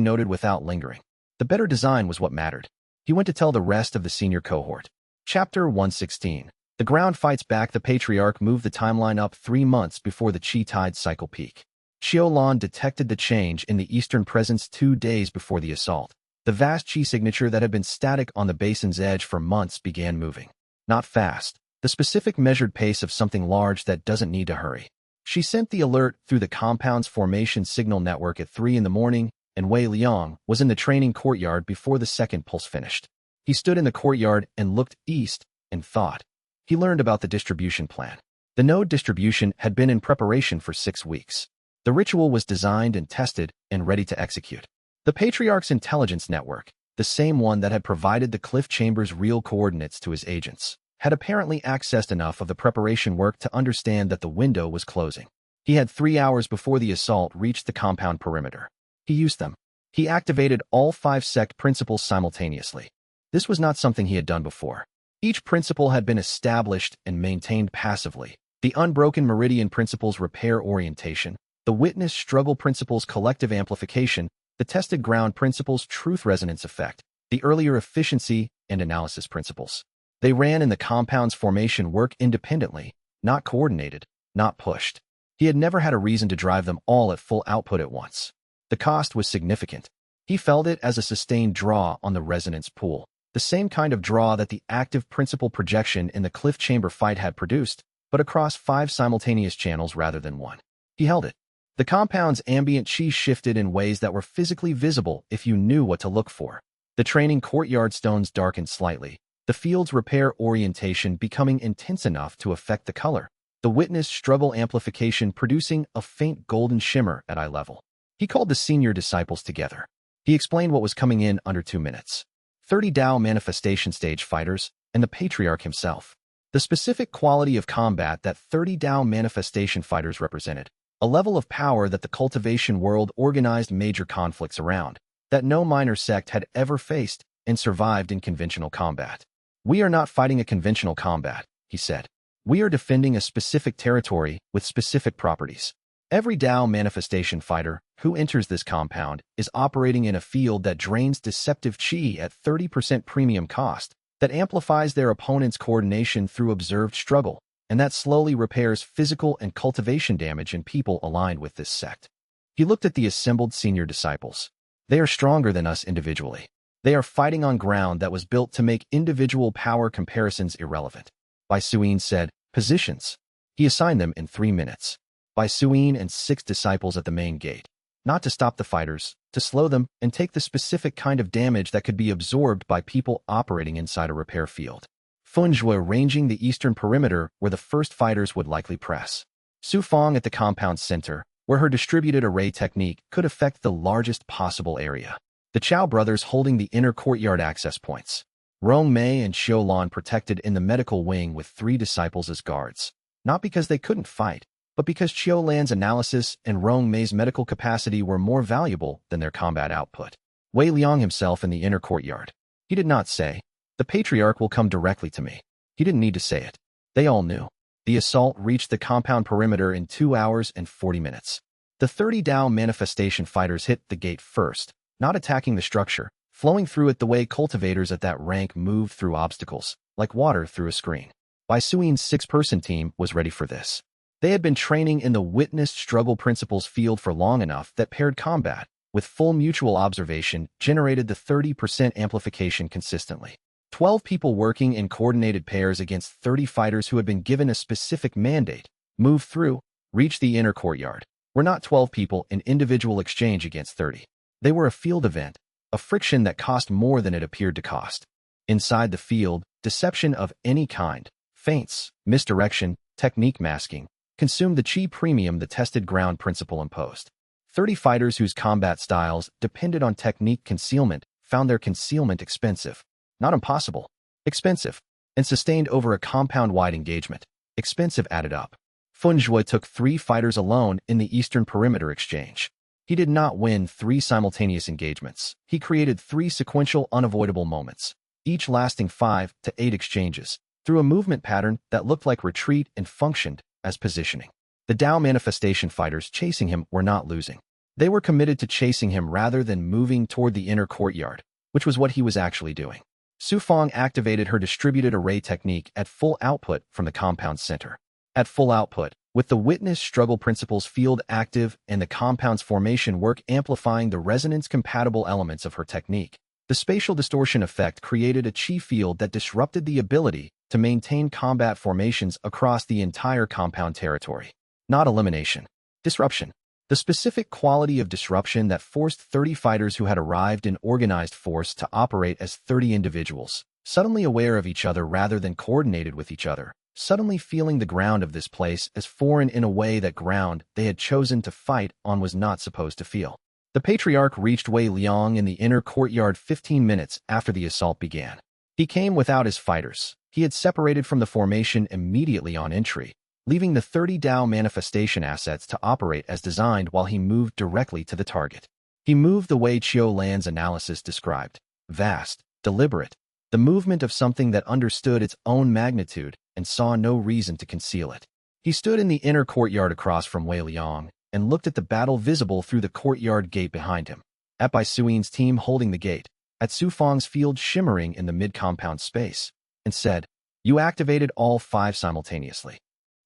noted without lingering. The better design was what mattered. He went to tell the rest of the senior cohort. Chapter 116. The ground fights back. The patriarch moved the timeline up 3 months before the Qi tide cycle peak. Xiaolan detected the change in the eastern presence 2 days before the assault. The vast Qi signature that had been static on the basin's edge for months began moving. Not fast. The specific measured pace of something large that doesn't need to hurry. She sent the alert through the compound's formation signal network at 3 in the morning, and Wei Liang was in the training courtyard before the second pulse finished. He stood in the courtyard and looked east and thought. He learned about the distribution plan. The node distribution had been in preparation for 6 weeks. The ritual was designed and tested and ready to execute. The Patriarch's intelligence network, the same one that had provided the Cliff Chamber's real coordinates to his agents, had apparently accessed enough of the preparation work to understand that the window was closing. He had 3 hours before the assault reached the compound perimeter. He used them. He activated all 5 sect principles simultaneously. This was not something he had done before. Each principle had been established and maintained passively. The unbroken meridian principles repair orientation, the witness struggle principles collective amplification, the tested ground principles truth resonance effect, the earlier efficiency and analysis principles. They ran in the compound's formation work independently, not coordinated, not pushed. He had never had a reason to drive them all at full output at once. The cost was significant. He felt it as a sustained draw on the resonance pool, the same kind of draw that the active principle projection in the Cliff Chamber fight had produced, but across 5 simultaneous channels rather than 1. He held it. The compound's ambient Qi shifted in ways that were physically visible if you knew what to look for. The training courtyard stones darkened slightly, the field's repair orientation becoming intense enough to affect the color. The witness struggle amplification producing a faint golden shimmer at eye level. He called the senior disciples together. He explained what was coming in under 2 minutes. 30 Tao manifestation stage fighters, and the patriarch himself. The specific quality of combat that 30 Tao manifestation fighters represented, a level of power that the cultivation world organized major conflicts around, that no minor sect had ever faced and survived in conventional combat. "We are not fighting a conventional combat," he said. "We are defending a specific territory with specific properties. Every Tao manifestation fighter who enters this compound is operating in a field that drains deceptive qi at 30% premium cost, that amplifies their opponent's coordination through observed struggle, and that slowly repairs physical and cultivation damage in people aligned with this sect." He looked at the assembled senior disciples. "They are stronger than us individually. They are fighting on ground that was built to make individual power comparisons irrelevant." Bai Suyin said, "Positions." He assigned them in 3 minutes. Bai Suyin and 6 disciples at the main gate. Not to stop the fighters, to slow them and take the specific kind of damage that could be absorbed by people operating inside a repair field. Funjue ranging the eastern perimeter where the first fighters would likely press. Su Fong at the compound center, where her distributed array technique could affect the largest possible area. The Chao brothers holding the inner courtyard access points. Rong Mei and Xiao Lan protected in the medical wing with 3 disciples as guards. Not because they couldn't fight, but because Xiao Lan's analysis and Rong Mei's medical capacity were more valuable than their combat output. Wei Liang himself in the inner courtyard. He did not say, "The patriarch will come directly to me." He didn't need to say it. They all knew. The assault reached the compound perimeter in 2 hours and 40 minutes. The 30 Tao manifestation fighters hit the gate first, not attacking the structure, flowing through it the way cultivators at that rank moved through obstacles, like water through a screen. Bai Suin's 6-person team was ready for this. They had been training in the witnessed struggle principles field for long enough that paired combat with full mutual observation generated the 30% amplification consistently. 12 people working in coordinated pairs against 30 fighters who had been given a specific mandate, moved through, reached the inner courtyard. Were not 12 people in individual exchange against 30. They were a field event, a friction that cost more than it appeared to cost. Inside the field, deception of any kind, feints, misdirection, technique masking, consumed the chi premium the tested ground principle imposed. 30 fighters whose combat styles depended on technique concealment found their concealment expensive. Not impossible. Expensive. And sustained over a compound-wide engagement. Expensive added up. Funjue took 3 fighters alone in the eastern perimeter exchange. He did not win 3 simultaneous engagements. He created 3 sequential unavoidable moments, each lasting 5 to 8 exchanges, through a movement pattern that looked like retreat and functioned as positioning. The Tao manifestation fighters chasing him were not losing. They were committed to chasing him rather than moving toward the inner courtyard, which was what he was actually doing. Su Fong activated her distributed array technique at full output from the compound center. At full output, with the witness struggle principles field active and the compound's formation work amplifying the resonance-compatible elements of her technique, the spatial distortion effect created a chi field that disrupted the ability to maintain combat formations across the entire compound territory. Not elimination. Disruption. The specific quality of disruption that forced 30 fighters who had arrived in organized force to operate as 30 individuals, suddenly aware of each other rather than coordinated with each other, suddenly feeling the ground of this place as foreign in a way that ground they had chosen to fight on was not supposed to feel. The patriarch reached Wei Liang in the inner courtyard 15 minutes after the assault began. He came without his fighters. He had separated from the formation immediately on entry, leaving the 30 Tao manifestation assets to operate as designed while he moved directly to the target. He moved the way Xiao Lan's analysis described, vast, deliberate, the movement of something that understood its own magnitude and saw no reason to conceal it. He stood in the inner courtyard across from Wei Liang and looked at the battle visible through the courtyard gate behind him, at Bai Suin's team holding the gate, at Su Fong's field shimmering in the mid-compound space, and said, "You activated all 5 simultaneously."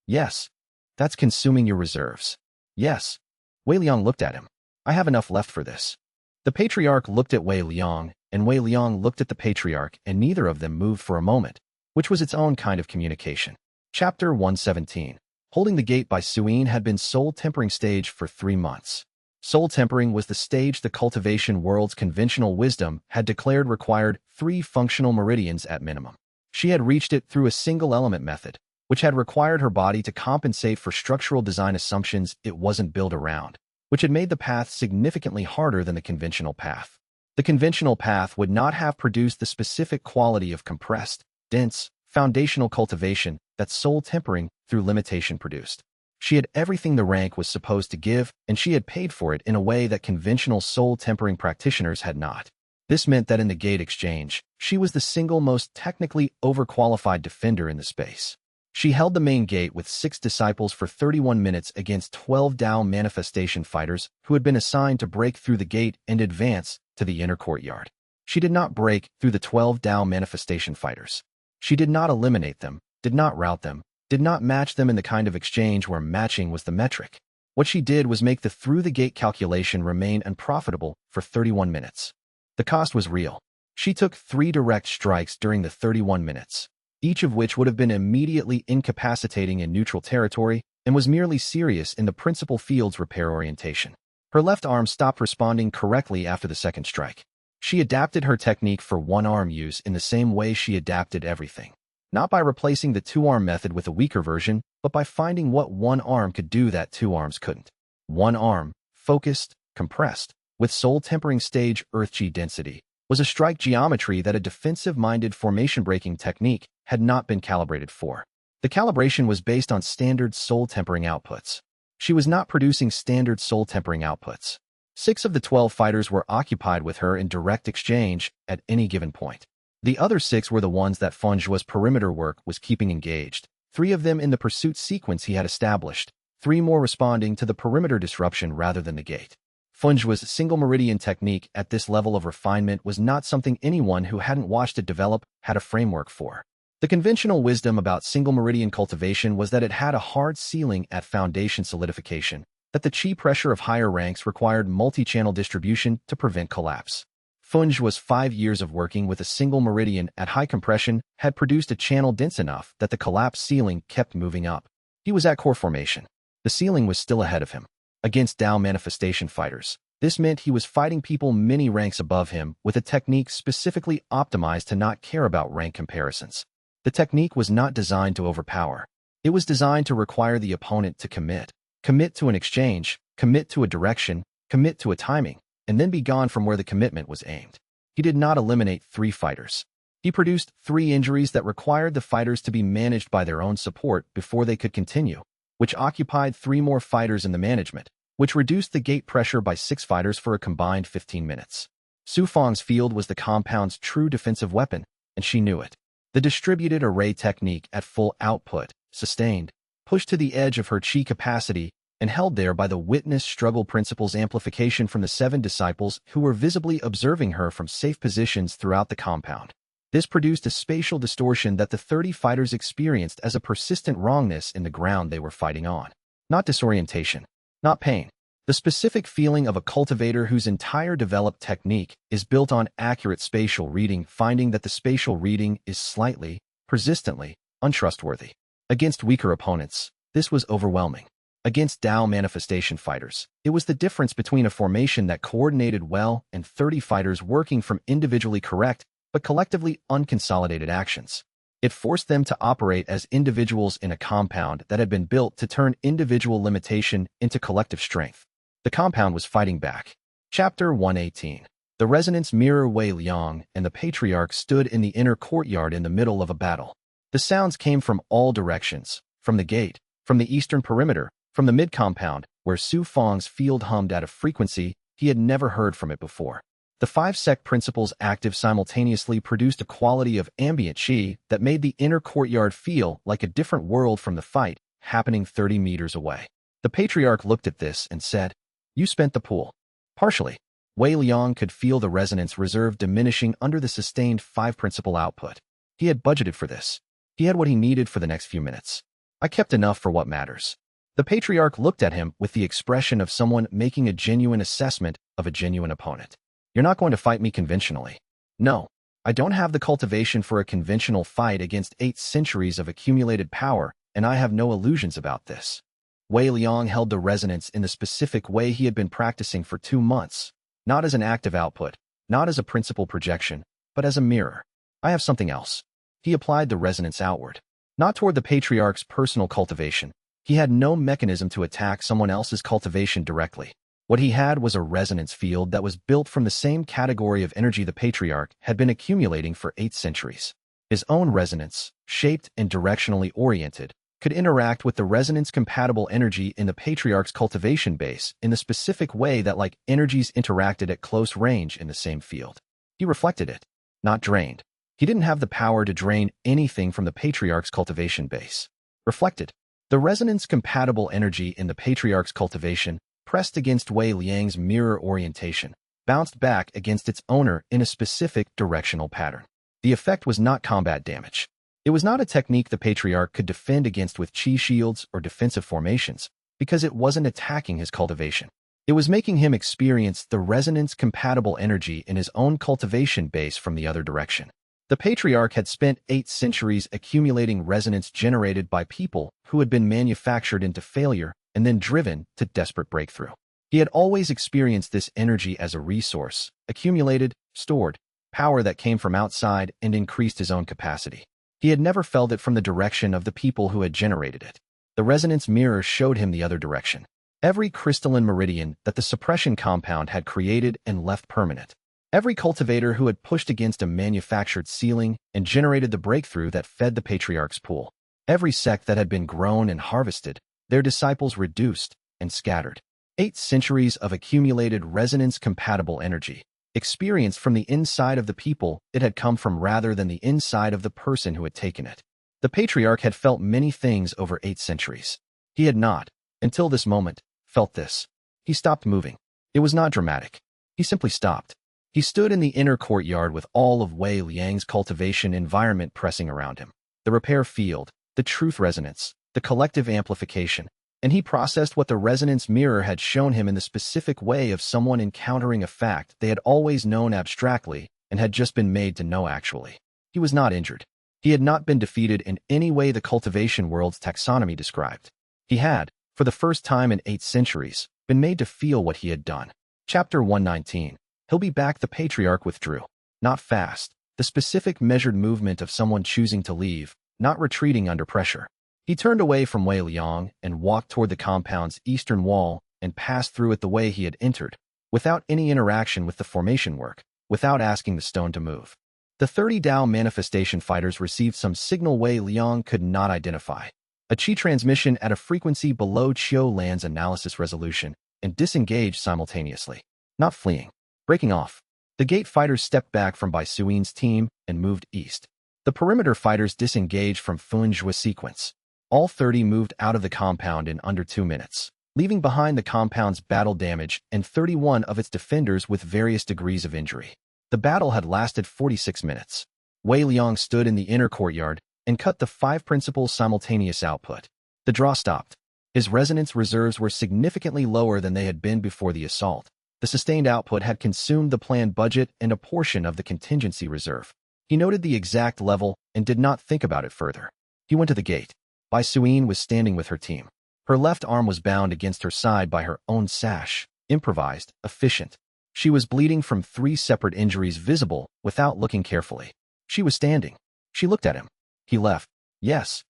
"Yes. That's consuming your reserves." "Yes." Wei Liang looked at him. "I have enough left for this." The patriarch looked at Wei Liang, and Wei Liang looked at the patriarch, and neither of them moved for a moment, which was its own kind of communication. Chapter 117. Holding the gate by Suyin had been soul tempering stage for 3 months. Soul tempering was the stage the cultivation world's conventional wisdom had declared required 3 functional meridians at minimum. She had reached it through a single-element method, which had required her body to compensate for structural design assumptions it wasn't built around, which had made the path significantly harder than the conventional path. The conventional path would not have produced the specific quality of compressed, dense, foundational cultivation that soul tempering through limitation produced. She had everything the rank was supposed to give, and she had paid for it in a way that conventional soul tempering practitioners had not. This meant that in the gate exchange, she was the single most technically overqualified defender in the space. She held the main gate with 6 disciples for 31 minutes against 12 Dao manifestation fighters who had been assigned to break through the gate and advance to the inner courtyard. She did not break through the 12 Dao manifestation fighters. She did not eliminate them, did not rout them, did not match them in the kind of exchange where matching was the metric. What she did was make the through-the-gate calculation remain unprofitable for 31 minutes. The cost was real. She took 3 direct strikes during the 31 minutes, each of which would have been immediately incapacitating in neutral territory and was merely serious in the principal field's repair orientation. Her left arm stopped responding correctly after the second strike. She adapted her technique for one-arm use in the same way she adapted everything. Not by replacing the 2-arm method with a weaker version, but by finding what one arm could do that 2 arms couldn't. One arm, focused, compressed, with soul tempering stage earth-chi density, was a strike geometry that a defensive-minded formation-breaking technique had not been calibrated for. The calibration was based on standard soul tempering outputs. She was not producing standard soul tempering outputs. 6 of the 12 fighters were occupied with her in direct exchange at any given point. The other 6 were the ones that Funju's perimeter work was keeping engaged, 3 of them in the pursuit sequence he had established, 3 more responding to the perimeter disruption rather than the gate. Funju's single meridian technique at this level of refinement was not something anyone who hadn't watched it develop had a framework for. The conventional wisdom about single meridian cultivation was that it had a hard ceiling at foundation solidification, that the chi pressure of higher ranks required multi-channel distribution to prevent collapse. Funju's 5 years of working with a single meridian at high compression had produced a channel dense enough that the collapse ceiling kept moving up. He was at core formation. The ceiling was still ahead of him. Against Dao manifestation fighters, this meant he was fighting people many ranks above him with a technique specifically optimized to not care about rank comparisons. The technique was not designed to overpower. It was designed to require the opponent to commit. Commit to an exchange, commit to a direction, commit to a timing, and then be gone from where the commitment was aimed. He did not eliminate 3 fighters. He produced 3 injuries that required the fighters to be managed by their own support before they could continue, which occupied 3 more fighters in the management, which reduced the gate pressure by 6 fighters for a combined 15 minutes. Su Fang's field was the compound's true defensive weapon, and she knew it. The distributed array technique at full output, sustained, pushed to the edge of her chi capacity, and held there by the witness struggle principle's amplification from the 7 disciples who were visibly observing her from safe positions throughout the compound. This produced a spatial distortion that the 30 fighters experienced as a persistent wrongness in the ground they were fighting on. Not disorientation. Not pain. The specific feeling of a cultivator whose entire developed technique is built on accurate spatial reading, finding that the spatial reading is slightly, persistently, untrustworthy. Against weaker opponents, this was overwhelming. Against Dao manifestation fighters, it was the difference between a formation that coordinated well and 30 fighters working from individually correct but collectively unconsolidated actions. It forced them to operate as individuals in a compound that had been built to turn individual limitation into collective strength. The compound was fighting back. Chapter 118. The resonance mirror Wei Liang and the patriarch stood in the inner courtyard in the middle of a battle. The sounds came from all directions, from the gate, from the eastern perimeter, from the mid-compound, where Su Fang's field hummed at a frequency he had never heard from it before. The 5 SECT principles active simultaneously produced a quality of ambient chi that made the inner courtyard feel like a different world from the fight happening 30 meters away. The patriarch looked at this and said, "You spent the pool." Partially. Wei Liang could feel the resonance reserve diminishing under the sustained 5 principle output. He had budgeted for this. He had what he needed for the next few minutes. I kept enough for what matters. The patriarch looked at him with the expression of someone making a genuine assessment of a genuine opponent. You're not going to fight me conventionally. No, I don't have the cultivation for a conventional fight against 8 centuries of accumulated power, and I have no illusions about this. Wei Liang held the resonance in the specific way he had been practicing for 2 months, not as an active output, not as a principal projection, but as a mirror. I have something else. He applied the resonance outward, not toward the patriarch's personal cultivation. He had no mechanism to attack someone else's cultivation directly. What he had was a resonance field that was built from the same category of energy the patriarch had been accumulating for 8 centuries. His own resonance, shaped and directionally oriented, could interact with the resonance-compatible energy in the patriarch's cultivation base in the specific way that like energies interacted at close range in the same field. He reflected it, not drained. He didn't have the power to drain anything from the patriarch's cultivation base. Reflected. The resonance-compatible energy in the patriarch's cultivation pressed against Wei Liang's mirror orientation, bounced back against its owner in a specific directional pattern. The effect was not combat damage. It was not a technique the patriarch could defend against with chi shields or defensive formations, because it wasn't attacking his cultivation. It was making him experience the resonance-compatible energy in his own cultivation base from the other direction. The patriarch had spent 8 centuries accumulating resonance generated by people who had been manufactured into failure and then driven to desperate breakthrough. He had always experienced this energy as a resource, accumulated, stored, power that came from outside and increased his own capacity. He had never felt it from the direction of the people who had generated it. The resonance mirror showed him the other direction. Every crystalline meridian that the suppression compound had created and left permanent. Every cultivator who had pushed against a manufactured ceiling and generated the breakthrough that fed the patriarch's pool. Every sect that had been grown and harvested, their disciples reduced and scattered. 8 centuries of accumulated resonance-compatible energy, experienced from the inside of the people it had come from rather than the inside of the person who had taken it. The patriarch had felt many things over 8 centuries. He had not, until this moment, felt this. He stopped moving. It was not dramatic. He simply stopped. He stood in the inner courtyard with all of Wei Liang's cultivation environment pressing around him. The repair field, the truth resonance, the collective amplification, and he processed what the resonance mirror had shown him in the specific way of someone encountering a fact they had always known abstractly and had just been made to know actually. He was not injured. He had not been defeated in any way the cultivation world's taxonomy described. He had, for the first time in 8 centuries, been made to feel what he had done. Chapter 119. He'll be back. The patriarch withdrew. Not fast. The specific measured movement of someone choosing to leave, not retreating under pressure. He turned away from Wei Liang and walked toward the compound's eastern wall and passed through it the way he had entered, without any interaction with the formation work, without asking the stone to move. The 30 Dao manifestation fighters received some signal Wei Liang could not identify. A qi transmission at a frequency below Qiu Lan's analysis resolution, and disengaged simultaneously. Not fleeing. Breaking off. The gate fighters stepped back from Bai Suin's team and moved east. The perimeter fighters disengaged from Fun Zhua's sequence. All 30 moved out of the compound in under 2 minutes, leaving behind the compound's battle damage and 31 of its defenders with various degrees of injury. The battle had lasted 46 minutes. Wei Liang stood in the inner courtyard and cut the 5 principal simultaneous output. The draw stopped. His resonance reserves were significantly lower than they had been before the assault. The sustained output had consumed the planned budget and a portion of the contingency reserve. He noted the exact level and did not think about it further. He went to the gate. Bai Suin was standing with her team. Her left arm was bound against her side by her own sash, improvised, efficient. She was bleeding from 3 separate injuries visible without looking carefully. She was standing. She looked at him. He left. Yes.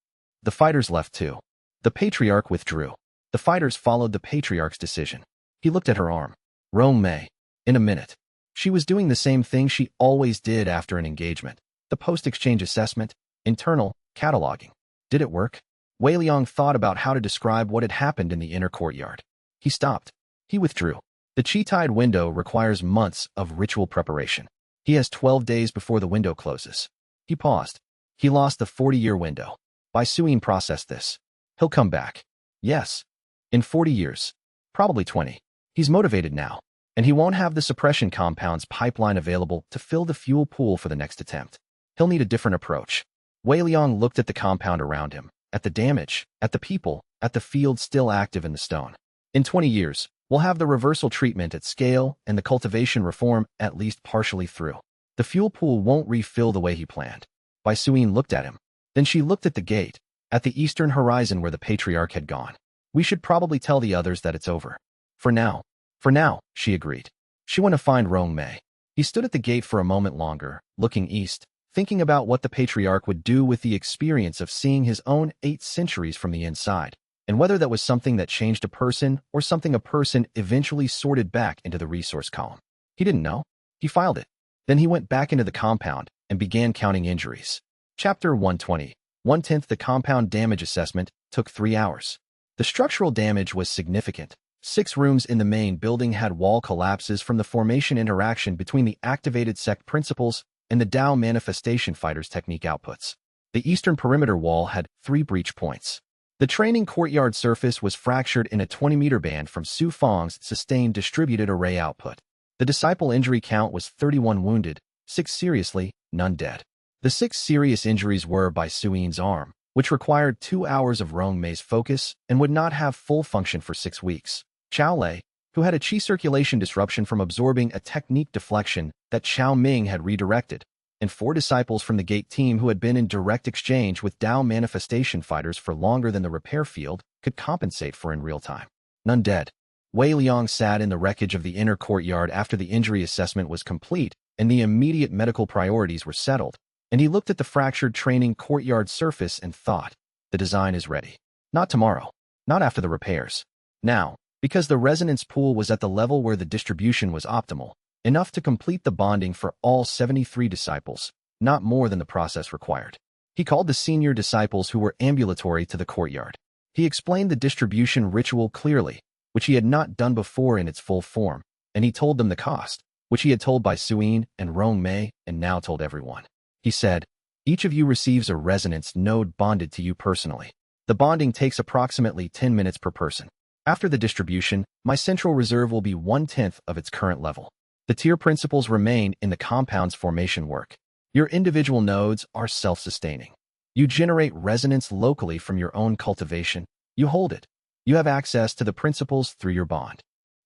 The fighters left too. The patriarch withdrew. The fighters followed the patriarch's decision. He looked at her arm. Rome May. In a minute. She was doing the same thing she always did after an engagement. The post-exchange assessment, internal, cataloging. Did it work? Wei Liang thought about how to describe what had happened in the inner courtyard. He stopped. He withdrew. The Qi-Tide window requires months of ritual preparation. He has 12 days before the window closes. He paused. He lost the 40-year window. Bai Suin processed this. He'll come back. Yes. In 40 years. Probably 20. He's motivated now, and he won't have the suppression compound's pipeline available to fill the fuel pool for the next attempt. He'll need a different approach. Wei Liang looked at the compound around him, at the damage, at the people, at the field still active in the stone. In 20 years, we'll have the reversal treatment at scale and the cultivation reform at least partially through. The fuel pool won't refill the way he planned. Bai Suin looked at him. Then she looked at the gate, at the eastern horizon where the patriarch had gone. We should probably tell the others that it's over. For now, she agreed. She went to find Rong Mei. He stood at the gate for a moment longer, looking east, thinking about what the patriarch would do with the experience of seeing his own 8 centuries from the inside, and whether that was something that changed a person or something a person eventually sorted back into the resource column. He didn't know. He filed it. Then he went back into the compound and began counting injuries. Chapter 120. 1/10. The compound damage assessment took 3 hours. The structural damage was significant. 6 rooms in the main building had wall collapses from the formation interaction between the activated sect principles and the Dao manifestation fighters technique outputs. The eastern perimeter wall had 3 breach points. The training courtyard surface was fractured in a 20-meter band from Su Feng's sustained distributed array output. The disciple injury count was 31 wounded, 6 seriously, none dead. The 6 serious injuries were by Suin's arm, which required 2 hours of Rong Mei's focus and would not have full function for 6 weeks. Chao Lei, who had a qi circulation disruption from absorbing a technique deflection that Chao Ming had redirected, and 4 disciples from the gate team who had been in direct exchange with Dao manifestation fighters for longer than the repair field could compensate for in real time. None dead. Wei Liang sat in the wreckage of the inner courtyard after the injury assessment was complete and the immediate medical priorities were settled, and he looked at the fractured training courtyard surface and thought, the design is ready. Not tomorrow. Not after the repairs. Now, because the resonance pool was at the level where the distribution was optimal, enough to complete the bonding for all 73 disciples, not more than the process required. He called the senior disciples who were ambulatory to the courtyard. He explained the distribution ritual clearly, which he had not done before in its full form, and he told them the cost, which he had told by Suin and Rong Mei and now told everyone. He said, each of you receives a resonance node bonded to you personally. The bonding takes approximately 10 minutes per person. After the distribution, my central reserve will be 1/10 of its current level. The tier principles remain in the compound's formation work. Your individual nodes are self-sustaining. You generate resonance locally from your own cultivation. You hold it. You have access to the principles through your bond.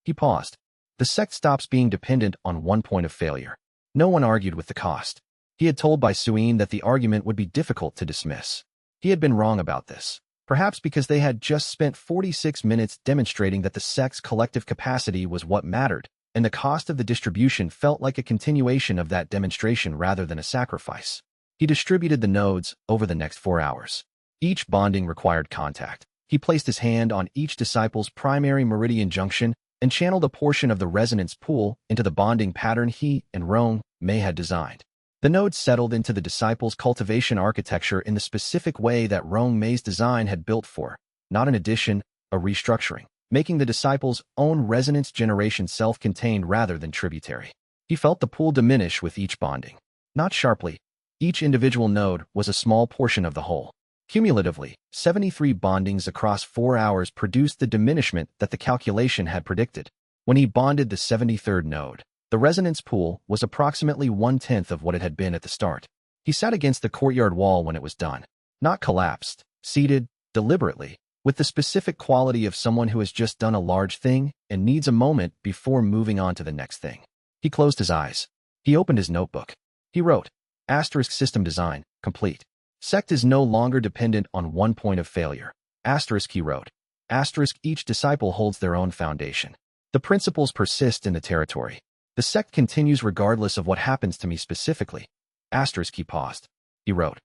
He paused. The sect stops being dependent on one point of failure. No one argued with the cost. He had told Bai Suin that the argument would be difficult to dismiss. He had been wrong about this, perhaps because they had just spent 46 minutes demonstrating that the sect's collective capacity was what mattered, and the cost of the distribution felt like a continuation of that demonstration rather than a sacrifice. He distributed the nodes over the next 4 hours. Each bonding required contact. He placed his hand on each disciple's primary meridian junction and channeled a portion of the resonance pool into the bonding pattern he and Rong Mei had designed. The nodes settled into the disciple's cultivation architecture in the specific way that Rong Mei's design had built for, not an addition, a restructuring, making the disciple's own resonance generation self-contained rather than tributary. He felt the pool diminish with each bonding. Not sharply. Each individual node was a small portion of the whole. Cumulatively, 73 bondings across 4 hours produced the diminishment that the calculation had predicted. When he bonded the 73rd node, the resonance pool was approximately 1/10 of what it had been at the start. He sat against the courtyard wall when it was done. Not collapsed, seated, deliberately, with the specific quality of someone who has just done a large thing and needs a moment before moving on to the next thing. He closed his eyes. He opened his notebook. He wrote, Asterisk system design, complete. Sect is no longer dependent on one point of failure. Asterisk he wrote. Asterisk each disciple holds their own foundation. The principles persist in the territory. The sect continues regardless of what happens to me specifically. Asterisk he paused. He wrote.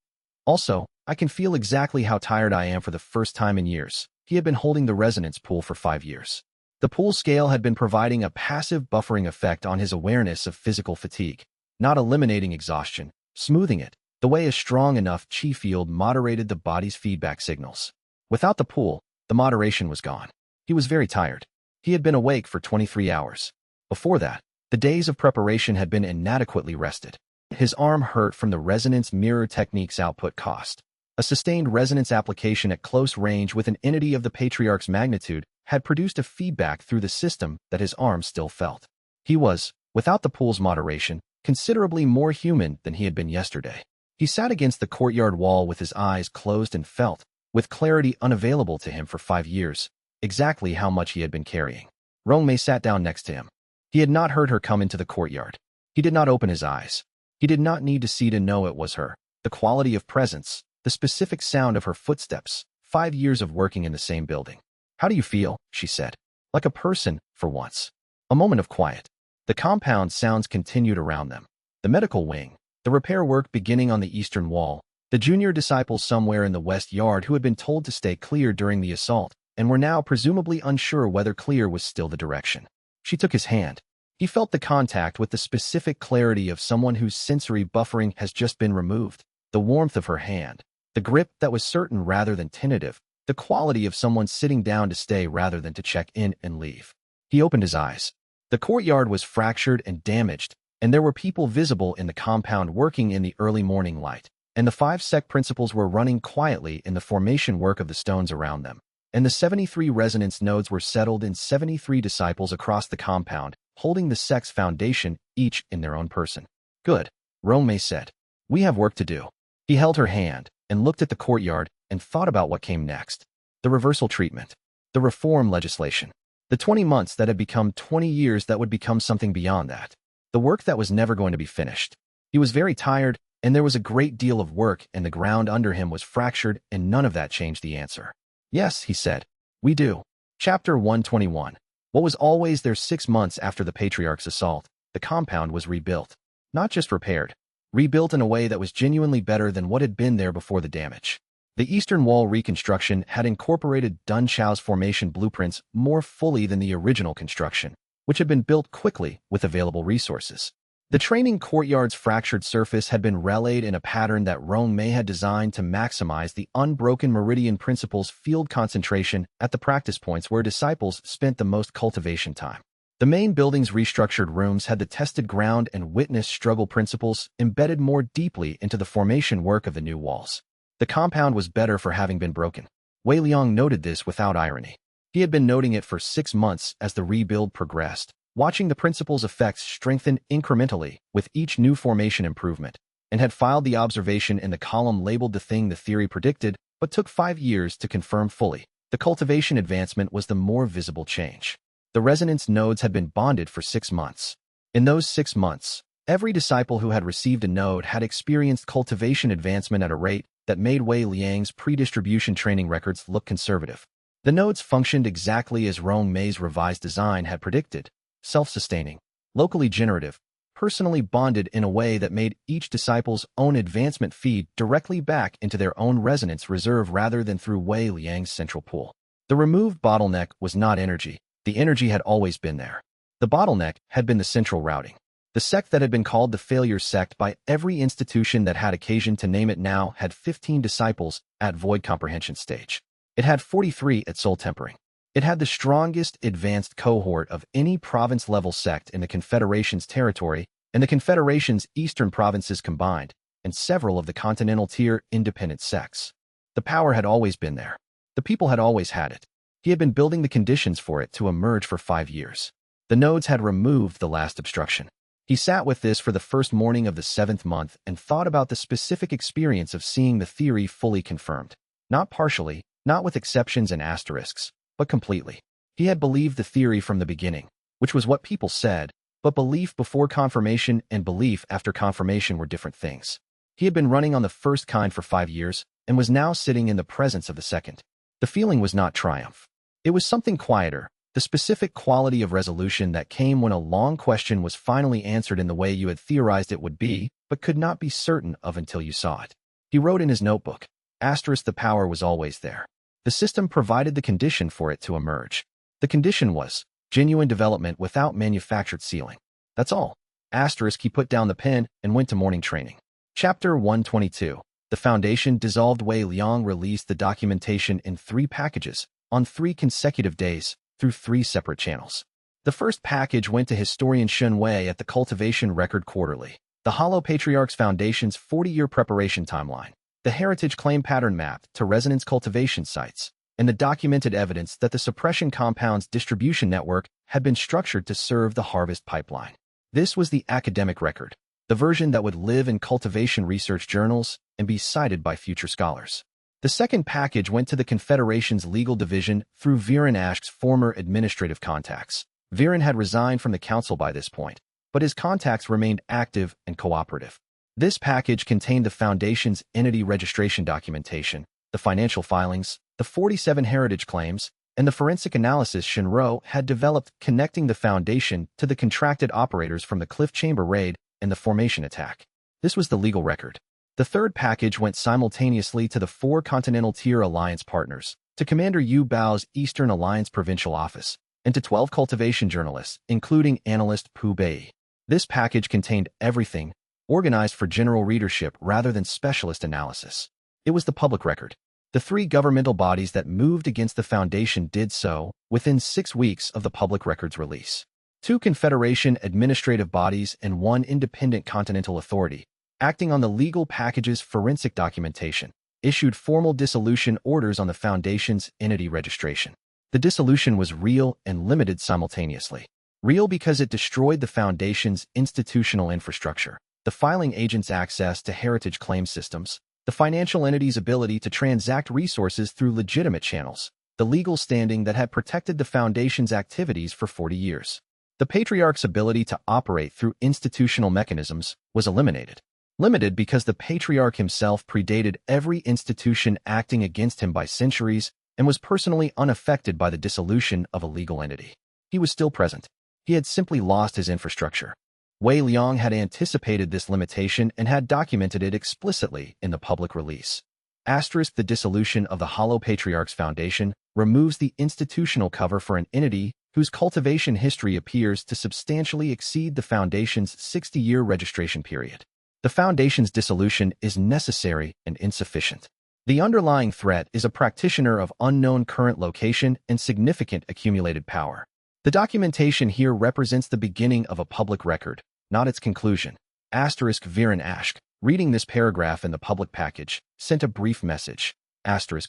Also, I can feel exactly how tired I am for the first time in years. He had been holding the resonance pool for 5 years. The pool scale had been providing a passive buffering effect on his awareness of physical fatigue, not eliminating exhaustion, smoothing it, the way a strong enough chi field moderated the body's feedback signals. Without the pool, the moderation was gone. He was very tired. He had been awake for 23 hours. Before that, the days of preparation had been inadequately rested. His arm hurt from the resonance mirror technique's output cost. A sustained resonance application at close range with an entity of the patriarch's magnitude had produced a feedback through the system that his arm still felt. He was, without the pool's moderation, considerably more human than he had been yesterday. He sat against the courtyard wall with his eyes closed and felt, with clarity unavailable to him for 5 years, exactly how much he had been carrying. Rong Mei sat down next to him. He had not heard her come into the courtyard. He did not open his eyes. He did not need to see to know it was her. The quality of presence, the specific sound of her footsteps, 5 years of working in the same building. "How do you feel?" she said. "Like a person, for once." A moment of quiet. The compound sounds continued around them. The medical wing, the repair work beginning on the eastern wall, the junior disciples somewhere in the west yard who had been told to stay clear during the assault and were now presumably unsure whether clear was still the direction. She took his hand. He felt the contact with the specific clarity of someone whose sensory buffering has just been removed, the warmth of her hand, the grip that was certain rather than tentative, the quality of someone sitting down to stay rather than to check in and leave. He opened his eyes. The courtyard was fractured and damaged, and there were people visible in the compound working in the early morning light, and the 5 SECT principals were running quietly in the formation work of the stones around them, and the 73 resonance nodes were settled in 73 disciples across the compound, holding the sect's foundation, each in their own person. "Good," Rong said. "We have work to do." He held her hand and looked at the courtyard and thought about what came next. The reversal treatment, the reform legislation, the 20 months that had become 20 years that would become something beyond that, the work that was never going to be finished. He was very tired, and there was a great deal of work, and the ground under him was fractured, and none of that changed the answer. "Yes," he said. "We do." Chapter 121. What was always there 6 months after the Patriarch's assault, the compound was rebuilt. Not just repaired. Rebuilt in a way that was genuinely better than what had been there before the damage. The eastern wall reconstruction had incorporated Dun Chao's formation blueprints more fully than the original construction, which had been built quickly with available resources. The training courtyard's fractured surface had been relayed in a pattern that Rong had designed to maximize the unbroken meridian principles field concentration at the practice points where disciples spent the most cultivation time. The main building's restructured rooms had the tested ground and witness struggle principles embedded more deeply into the formation work of the new walls. The compound was better for having been broken. Wei Liang noted this without irony. He had been noting it for 6 months as the rebuild progressed, watching the principle's effects strengthen incrementally with each new formation improvement, and had filed the observation in the column labeled the thing the theory predicted, but took 5 years to confirm fully. The cultivation advancement was the more visible change. The resonance nodes had been bonded for 6 months. In those 6 months, every disciple who had received a node had experienced cultivation advancement at a rate that made Wei Liang's pre-distribution training records look conservative. The nodes functioned exactly as Rong Mei's revised design had predicted, self-sustaining, locally generative, personally bonded in a way that made each disciple's own advancement feed directly back into their own resonance reserve rather than through Wei Liang's central pool. The removed bottleneck was not energy. The energy had always been there. The bottleneck had been the central routing. The sect that had been called the failure sect by every institution that had occasion to name it now had 15 disciples at void comprehension stage. It had 43 at soul tempering. It had the strongest advanced cohort of any province-level sect in the Confederation's territory and the Confederation's eastern provinces combined, and several of the continental tier independent sects. The power had always been there. The people had always had it. He had been building the conditions for it to emerge for 5 years. The nodes had removed the last obstruction. He sat with this for the first morning of the 7th month and thought about the specific experience of seeing the theory fully confirmed. Not partially, not with exceptions and asterisks, but completely. He had believed the theory from the beginning, which was what people said, but belief before confirmation and belief after confirmation were different things. He had been running on the first kind for 5 years and was now sitting in the presence of the second. The feeling was not triumph. It was something quieter, the specific quality of resolution that came when a long question was finally answered in the way you had theorized it would be, but could not be certain of until you saw it. He wrote in his notebook, **The power was always there. The system provided the condition for it to emerge. The condition was genuine development without manufactured ceiling. That's all. **. He put down the pen and went to morning training. Chapter 122. The Foundation dissolved. Wei Liang released the documentation in 3 packages, on 3 consecutive days, through 3 separate channels. The first package went to historian Shun Wei at the Cultivation Record Quarterly, the Hollow Patriarch's Foundation's 40-year preparation timeline, the heritage claim pattern map to resonance cultivation sites, and the documented evidence that the suppression compound's distribution network had been structured to serve the harvest pipeline. This was the academic record, the version that would live in cultivation research journals and be cited by future scholars. The second package went to the Confederation's legal division through Viren Ashk's former administrative contacts. Viren had resigned from the council by this point, but his contacts remained active and cooperative. This package contained the Foundation's entity registration documentation, the financial filings, the 47 heritage claims, and the forensic analysis Shinro had developed connecting the Foundation to the contracted operators from the Cliff Chamber raid and the formation attack. This was the legal record. The third package went simultaneously to the 4 Continental Tier Alliance partners, to Commander Yu Bao's Eastern Alliance Provincial Office, and to 12 cultivation journalists, including analyst Pu Bei. This package contained everything, organized for general readership rather than specialist analysis. It was the public record. The 3 governmental bodies that moved against the Foundation did so within 6 weeks of the public record's release. 2 Confederation administrative bodies and 1 independent continental authority, acting on the legal package's forensic documentation, issued formal dissolution orders on the Foundation's entity registration. The dissolution was real and limited simultaneously. Real because it destroyed the Foundation's institutional infrastructure, the filing agent's access to heritage claim systems, the financial entity's ability to transact resources through legitimate channels, the legal standing that had protected the Foundation's activities for 40 years. The Patriarch's ability to operate through institutional mechanisms was eliminated. Limited because the Patriarch himself predated every institution acting against him by centuries and was personally unaffected by the dissolution of a legal entity. He was still present. He had simply lost his infrastructure. Wei Liang had anticipated this limitation and had documented it explicitly in the public release. The dissolution of the Hollow Patriarch's Foundation removes the institutional cover for an entity whose cultivation history appears to substantially exceed the Foundation's 60-year registration period. The Foundation's dissolution is necessary and insufficient. The underlying threat is a practitioner of unknown current location and significant accumulated power. The documentation here represents the beginning of a public record, not its conclusion. Viren Ashk, reading this paragraph in the public package, sent a brief message.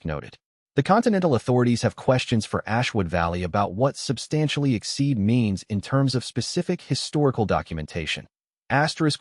Noted. The Continental authorities have questions for Ashwood Valley about what substantially exceed means in terms of specific historical documentation.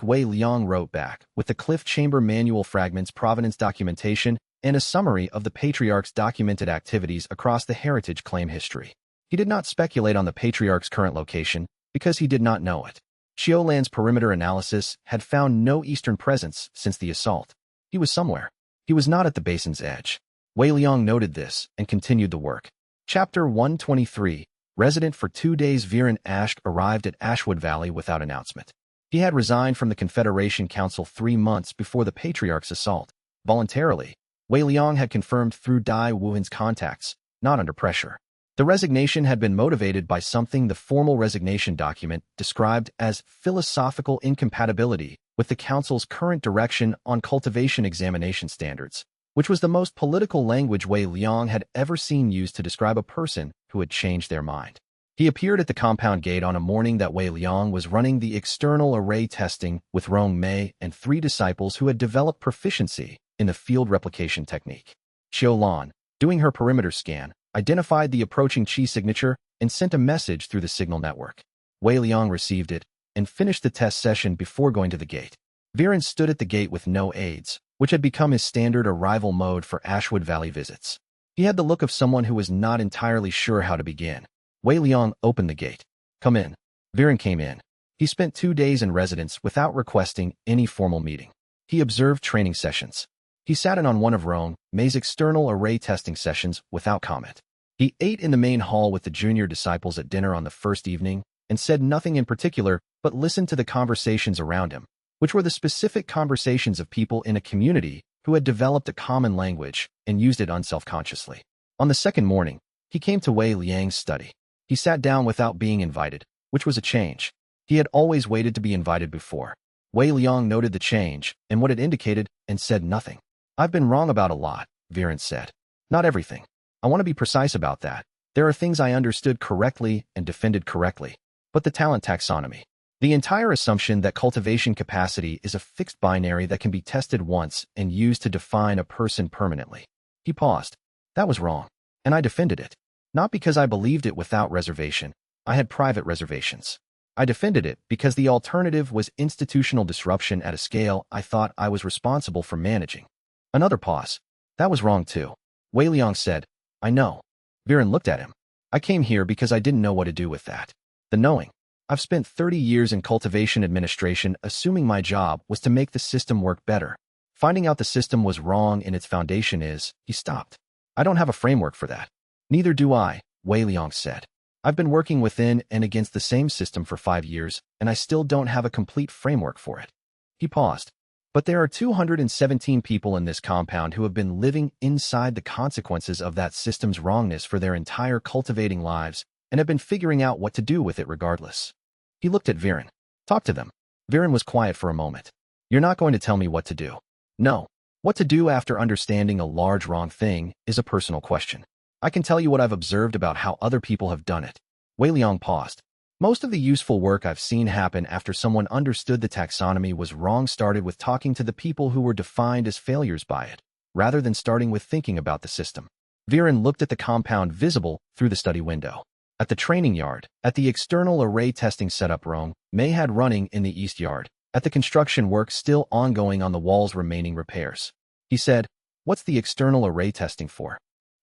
Wei Liang wrote back, with the Cliff Chamber manual fragments provenance documentation and a summary of the Patriarch's documented activities across the heritage claim history. He did not speculate on the Patriarch's current location because he did not know it. Xiaolan's perimeter analysis had found no eastern presence since the assault. He was somewhere. He was not at the basin's edge. Wei Liang noted this and continued the work. Chapter 123. Resident for 2 days Viren Ashk arrived at Ashwood Valley without announcement. He had resigned from the Confederation Council 3 months before the Patriarch's assault. Voluntarily, Wei Liang had confirmed through Dai Wuhan's contacts, not under pressure. The resignation had been motivated by something the formal resignation document described as philosophical incompatibility with the Council's current direction on cultivation examination standards, which was the most political language Wei Liang had ever seen used to describe a person who had changed their mind. He appeared at the compound gate on a morning that Wei Liang was running the external array testing with Rong Mei and 3 disciples who had developed proficiency in the field replication technique. Xiao Lan, doing her perimeter scan, identified the approaching Qi signature and sent a message through the signal network. Wei Liang received it and finished the test session before going to the gate. Viren stood at the gate with no aides, which had become his standard arrival mode for Ashwood Valley visits. He had the look of someone who was not entirely sure how to begin. Wei Liang opened the gate. Come in. Viren came in. He spent 2 days in residence without requesting any formal meeting. He observed training sessions. He sat in on one of Rong Mei's external array testing sessions without comment. He ate in the main hall with the junior disciples at dinner on the first evening and said nothing in particular but listened to the conversations around him, which were the specific conversations of people in a community who had developed a common language and used it unselfconsciously. On the second morning, he came to Wei Liang's study. He sat down without being invited, which was a change. He had always waited to be invited before. Wei Liang noted the change and what it indicated and said nothing. I've been wrong about a lot, Viren said. Not everything. I want to be precise about that. There are things I understood correctly and defended correctly. But the talent taxonomy. The entire assumption that cultivation capacity is a fixed binary that can be tested once and used to define a person permanently. He paused. That was wrong. And I defended it. Not because I believed it without reservation. I had private reservations. I defended it because the alternative was institutional disruption at a scale I thought I was responsible for managing. Another pause. That was wrong too. Wei Liang said, I know. Viren looked at him. I came here because I didn't know what to do with that. The knowing. I've spent 30 years in cultivation administration assuming my job was to make the system work better. Finding out the system was wrong in its foundation is, he stopped. I don't have a framework for that. Neither do I, Wei Liang said. I've been working within and against the same system for 5 years, and I still don't have a complete framework for it. He paused. But there are 217 people in this compound who have been living inside the consequences of that system's wrongness for their entire cultivating lives and have been figuring out what to do with it regardless. He looked at Viren. Talk to them. Viren was quiet for a moment. You're not going to tell me what to do. No. What to do after understanding a large wrong thing is a personal question. I can tell you what I've observed about how other people have done it. Wei Liang paused. Most of the useful work I've seen happen after someone understood the taxonomy was wrong started with talking to the people who were defined as failures by it, rather than starting with thinking about the system. Viren looked at the compound visible through the study window. At the training yard, at the external array testing setup Rong Mei had running in the east yard, at the construction work still ongoing on the wall's remaining repairs. He said, "What's the external array testing for?"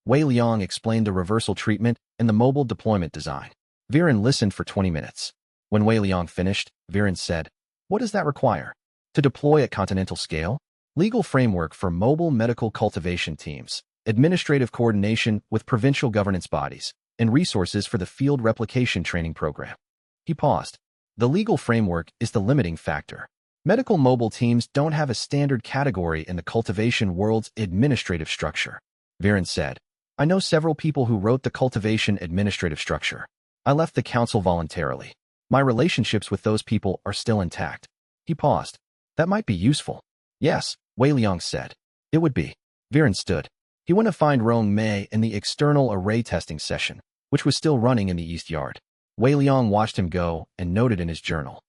Wei Liang explained the reversal treatment and the mobile deployment design. Viren listened for 20 minutes. When Wei Liang finished, Viren said, "What does that require? To deploy at continental scale? Legal framework for mobile medical cultivation teams, administrative coordination with provincial governance bodies, and resources for the field replication training program." He paused. The legal framework is the limiting factor. Medical mobile teams don't have a standard category in the cultivation world's administrative structure. Viren said, "I know several people who wrote the cultivation administrative structure. I left the council voluntarily. My relationships with those people are still intact." He paused. "That might be useful." "Yes," Wei Liang said. "It would be." Viren stood. He went to find Rong Mei in the external array testing session, which was still running in the east yard. Wei Liang watched him go and noted in his journal.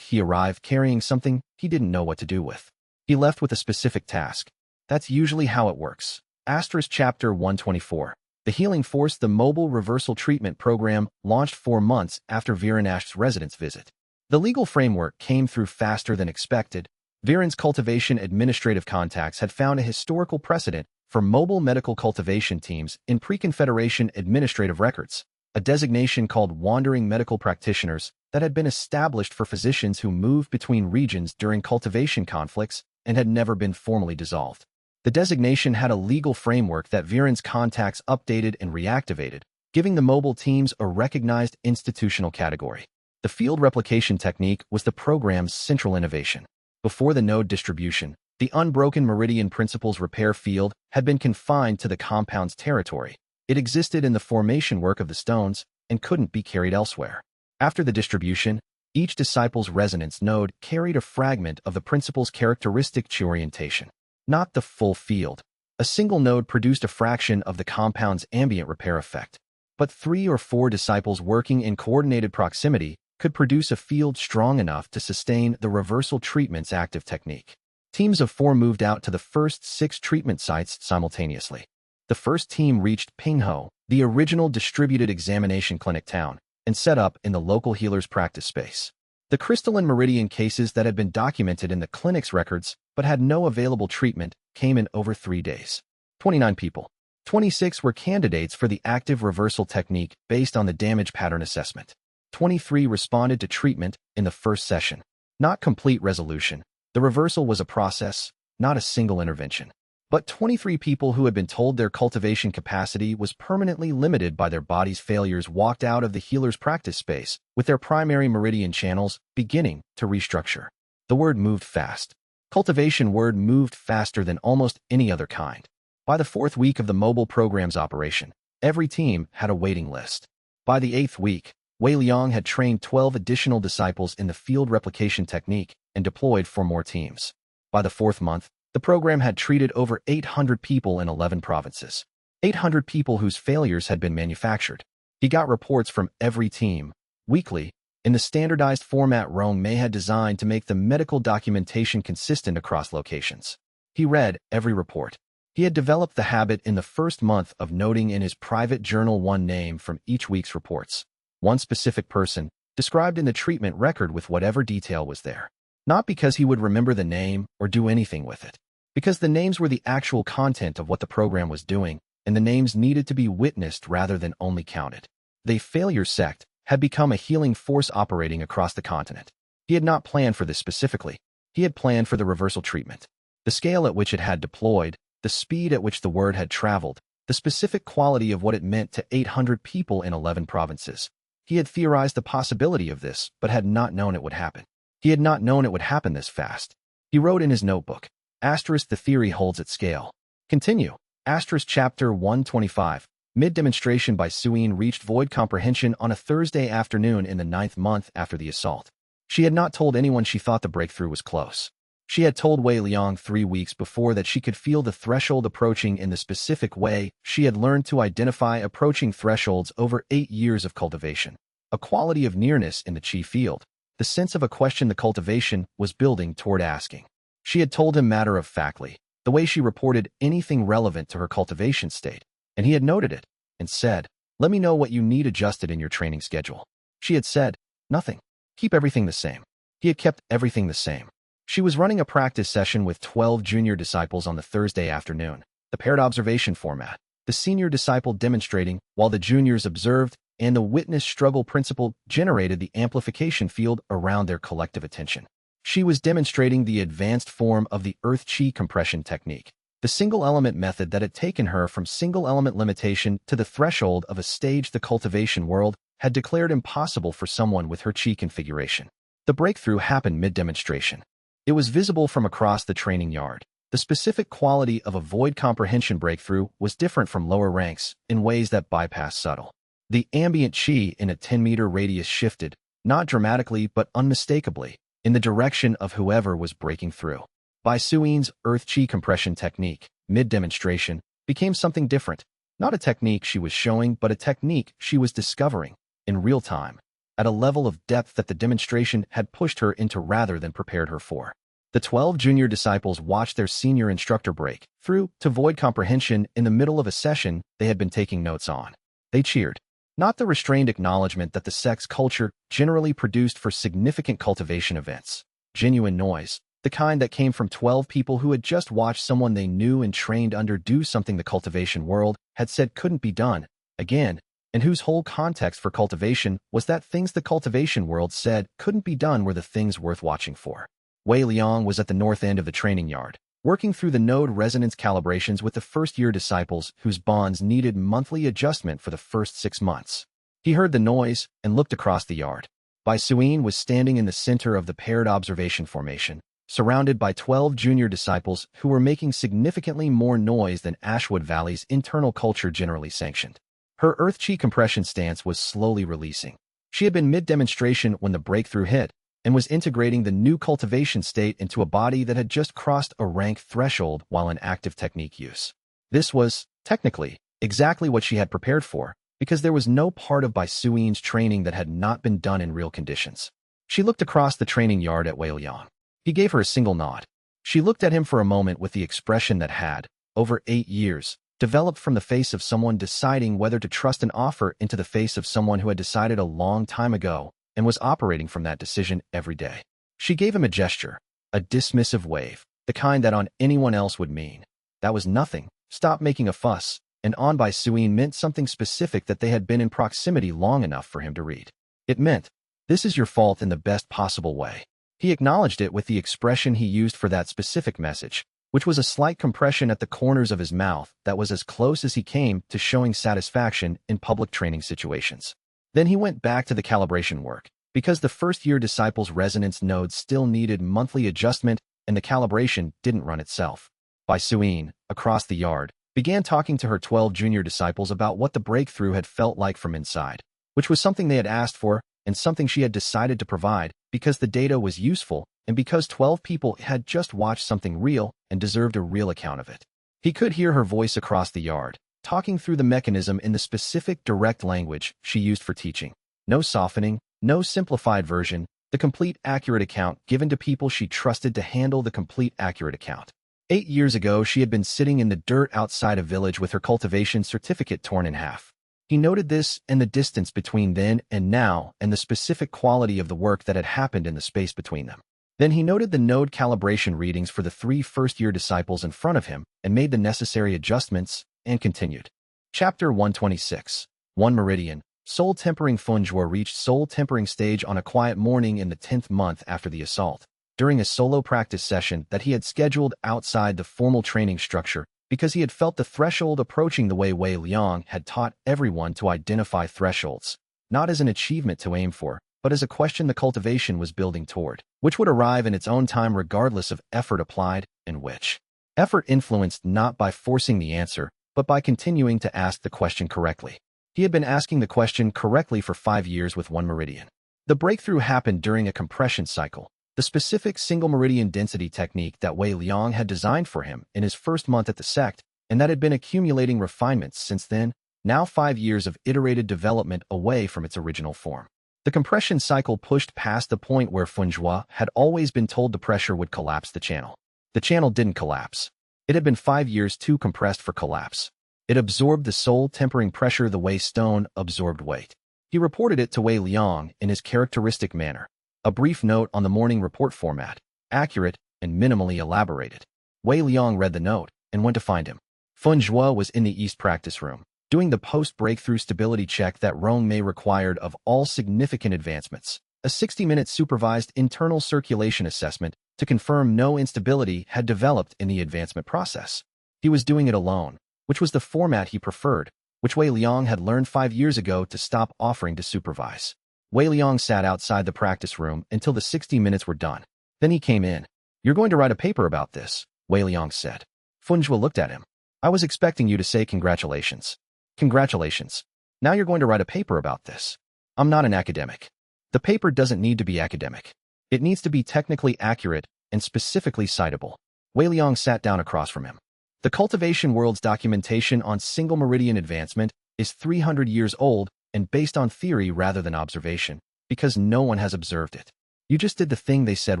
He arrived carrying something he didn't know what to do with. He left with a specific task. That's usually how it works. Chapter 124. The Healing Force, the mobile reversal treatment program, launched 4 months after Viren's residence visit. The legal framework came through faster than expected. Viren's cultivation administrative contacts had found a historical precedent for mobile medical cultivation teams in pre-Confederation administrative records, a designation called wandering medical practitioners that had been established for physicians who moved between regions during cultivation conflicts and had never been formally dissolved. The designation had a legal framework that Viren's contacts updated and reactivated, giving the mobile teams a recognized institutional category. The field replication technique was the program's central innovation. Before the node distribution, the unbroken meridian principles repair field had been confined to the compound's territory. It existed in the formation work of the stones and couldn't be carried elsewhere. After the distribution, each disciple's resonance node carried a fragment of the principle's characteristic orientation, not the full field. A single node produced a fraction of the compound's ambient repair effect. But 3 or 4 disciples working in coordinated proximity could produce a field strong enough to sustain the reversal treatment's active technique. Teams of 4 moved out to the first 6 treatment sites simultaneously. The first team reached Pingho, the original distributed examination clinic town, and set up in the local healer's practice space. The crystalline meridian cases that had been documented in the clinic's records but had no available treatment came in over 3 days. 29 people. 26 were candidates for the active reversal technique based on the damage pattern assessment. 23 responded to treatment in the first session. Not complete resolution. The reversal was a process, not a single intervention. But 23 people who had been told their cultivation capacity was permanently limited by their body's failures walked out of the healer's practice space, with their primary meridian channels beginning to restructure. The word moved fast. Cultivation word moved faster than almost any other kind. By the 4th week of the mobile program's operation, every team had a waiting list. By the 8th week, Wei Liang had trained 12 additional disciples in the field replication technique and deployed 4 more teams. By the 4th month, the program had treated over 800 people in 11 provinces. 800 people whose failures had been manufactured. He got reports from every team, weekly, in the standardized format Rong Mei had designed to make the medical documentation consistent across locations. He read every report. He had developed the habit in the first month of noting in his private journal one name from each week's reports. One specific person, described in the treatment record with whatever detail was there. Not because he would remember the name or do anything with it. Because the names were the actual content of what the program was doing, and the names needed to be witnessed rather than only counted. The failure sect had become a healing force operating across the continent. He had not planned for this specifically. He had planned for the reversal treatment. The scale at which it had deployed, the speed at which the word had traveled, the specific quality of what it meant to 800 people in 11 provinces. He had theorized the possibility of this, but had not known it would happen. He had not known it would happen this fast. He wrote in his notebook, **The theory holds at scale. Continue. Chapter 125. Mid-demonstration by Suyin reached void comprehension on a Thursday afternoon in the 9th month after the assault. She had not told anyone she thought the breakthrough was close. She had told Wei Liang 3 weeks before that she could feel the threshold approaching in the specific way she had learned to identify approaching thresholds over 8 years of cultivation. A quality of nearness in the qi field, the sense of a question the cultivation was building toward asking. She had told him matter-of-factly, the way she reported anything relevant to her cultivation state, and he had noted it, and said, "Let me know what you need adjusted in your training schedule." She had said, "Nothing. Keep everything the same." He had kept everything the same. She was running a practice session with 12 junior disciples on the Thursday afternoon, the paired observation format, the senior disciple demonstrating while the juniors observed, and the witness struggle principle generated the amplification field around their collective attention. She was demonstrating the advanced form of the earth qi compression technique, the single-element method that had taken her from single-element limitation to the threshold of a stage the cultivation world had declared impossible for someone with her qi configuration. The breakthrough happened mid-demonstration. It was visible from across the training yard. The specific quality of a void comprehension breakthrough was different from lower ranks in ways that bypass subtle. The ambient qi in a 10-meter radius shifted, not dramatically but unmistakably, in the direction of whoever was breaking through. Bai Suyin's earth qi compression technique, mid-demonstration, became something different. Not a technique she was showing, but a technique she was discovering, in real time, at a level of depth that the demonstration had pushed her into rather than prepared her for. The 12 junior disciples watched their senior instructor break through to void comprehension in the middle of a session they had been taking notes on. They cheered. Not the restrained acknowledgement that the sects culture generally produced for significant cultivation events. Genuine noise, the kind that came from 12 people who had just watched someone they knew and trained under do something the cultivation world had said couldn't be done, again, and whose whole context for cultivation was that things the cultivation world said couldn't be done were the things worth watching for. Wei Liang was at the north end of the training yard, working through the node resonance calibrations with the first-year disciples whose bonds needed monthly adjustment for the first 6 months. He heard the noise and looked across the yard. Bai Suyin was standing in the center of the paired observation formation, surrounded by 12 junior disciples who were making significantly more noise than Ashwood Valley's internal culture generally sanctioned. Her earth qi compression stance was slowly releasing. She had been mid-demonstration when the breakthrough hit, and was integrating the new cultivation state into a body that had just crossed a rank threshold while in active technique use. This was, technically, exactly what she had prepared for, because there was no part of Bai Suyin's training that had not been done in real conditions. She looked across the training yard at Wei Liang. He gave her a single nod. She looked at him for a moment with the expression that had, over 8 years, developed from the face of someone deciding whether to trust an offer into the face of someone who had decided a long time ago and was operating from that decision every day. She gave him a gesture, a dismissive wave, the kind that on anyone else would mean, "That was nothing, stop making a fuss," and on Bai Suyin meant something specific that they had been in proximity long enough for him to read. It meant, "This is your fault in the best possible way." He acknowledged it with the expression he used for that specific message, which was a slight compression at the corners of his mouth that was as close as he came to showing satisfaction in public training situations. Then he went back to the calibration work, because the first-year disciples' resonance nodes still needed monthly adjustment and the calibration didn't run itself. Bai Suyin, across the yard, began talking to her 12 junior disciples about what the breakthrough had felt like from inside, which was something they had asked for and something she had decided to provide because the data was useful and because 12 people had just watched something real and deserved a real account of it. He could hear her voice across the yard, talking through the mechanism in the specific direct language she used for teaching. No softening, no simplified version, the complete accurate account given to people she trusted to handle the complete accurate account. 8 years ago, she had been sitting in the dirt outside a village with her cultivation certificate torn in half. He noted this and the distance between then and now and the specific quality of the work that had happened in the space between them. Then he noted the node calibration readings for the 3 first-year disciples in front of him and made the necessary adjustments and continued. Chapter 126. 1 Meridian. Soul Tempering Funjua reached soul tempering stage on a quiet morning in the 10th month after the assault, during a solo practice session that he had scheduled outside the formal training structure because he had felt the threshold approaching the way Wei Liang had taught everyone to identify thresholds, not as an achievement to aim for, but as a question the cultivation was building toward, which would arrive in its own time regardless of effort applied, and which effort influenced not by forcing the answer, but by continuing to ask the question correctly. He had been asking the question correctly for 5 years with one meridian. The breakthrough happened during a compression cycle, the specific single meridian density technique that Wei Liang had designed for him in his first month at the SECT, and that had been accumulating refinements since then, now 5 years of iterated development away from its original form. The compression cycle pushed past the point where Fengjue had always been told the pressure would collapse the channel. The channel didn't collapse. It had been 5 years too compressed for collapse. It absorbed the soul-tempering pressure the way stone absorbed weight. He reported it to Wei Liang in his characteristic manner. A brief note on the morning report format, accurate and minimally elaborated. Wei Liang read the note and went to find him. Fengjue was in the East practice room, doing the post-breakthrough stability check that Rong Mei required of all significant advancements, a 60-minute supervised internal circulation assessment to confirm no instability had developed in the advancement process. He was doing it alone, which was the format he preferred, which Wei Liang had learned 5 years ago to stop offering to supervise. Wei Liang sat outside the practice room until the 60 minutes were done. Then he came in. "You're going to write a paper about this," Wei Liang said. Fengjue looked at him. "I was expecting you to say congratulations." "Congratulations. Now you're going to write a paper about this." "I'm not an academic." "The paper doesn't need to be academic. It needs to be technically accurate and specifically citable." Wei Liang sat down across from him. "The cultivation world's documentation on single meridian advancement is 300 years old and based on theory rather than observation, because no one has observed it. You just did the thing they said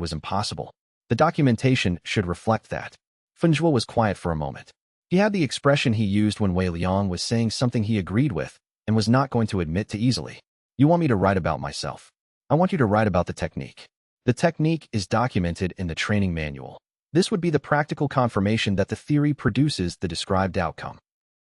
was impossible. The documentation should reflect that." Fengjue was quiet for a moment. He had the expression he used when Wei Liang was saying something he agreed with and was not going to admit to easily. "You want me to write about myself? I want you to write about the technique. The technique is documented in the training manual. This would be the practical confirmation that the theory produces the described outcome."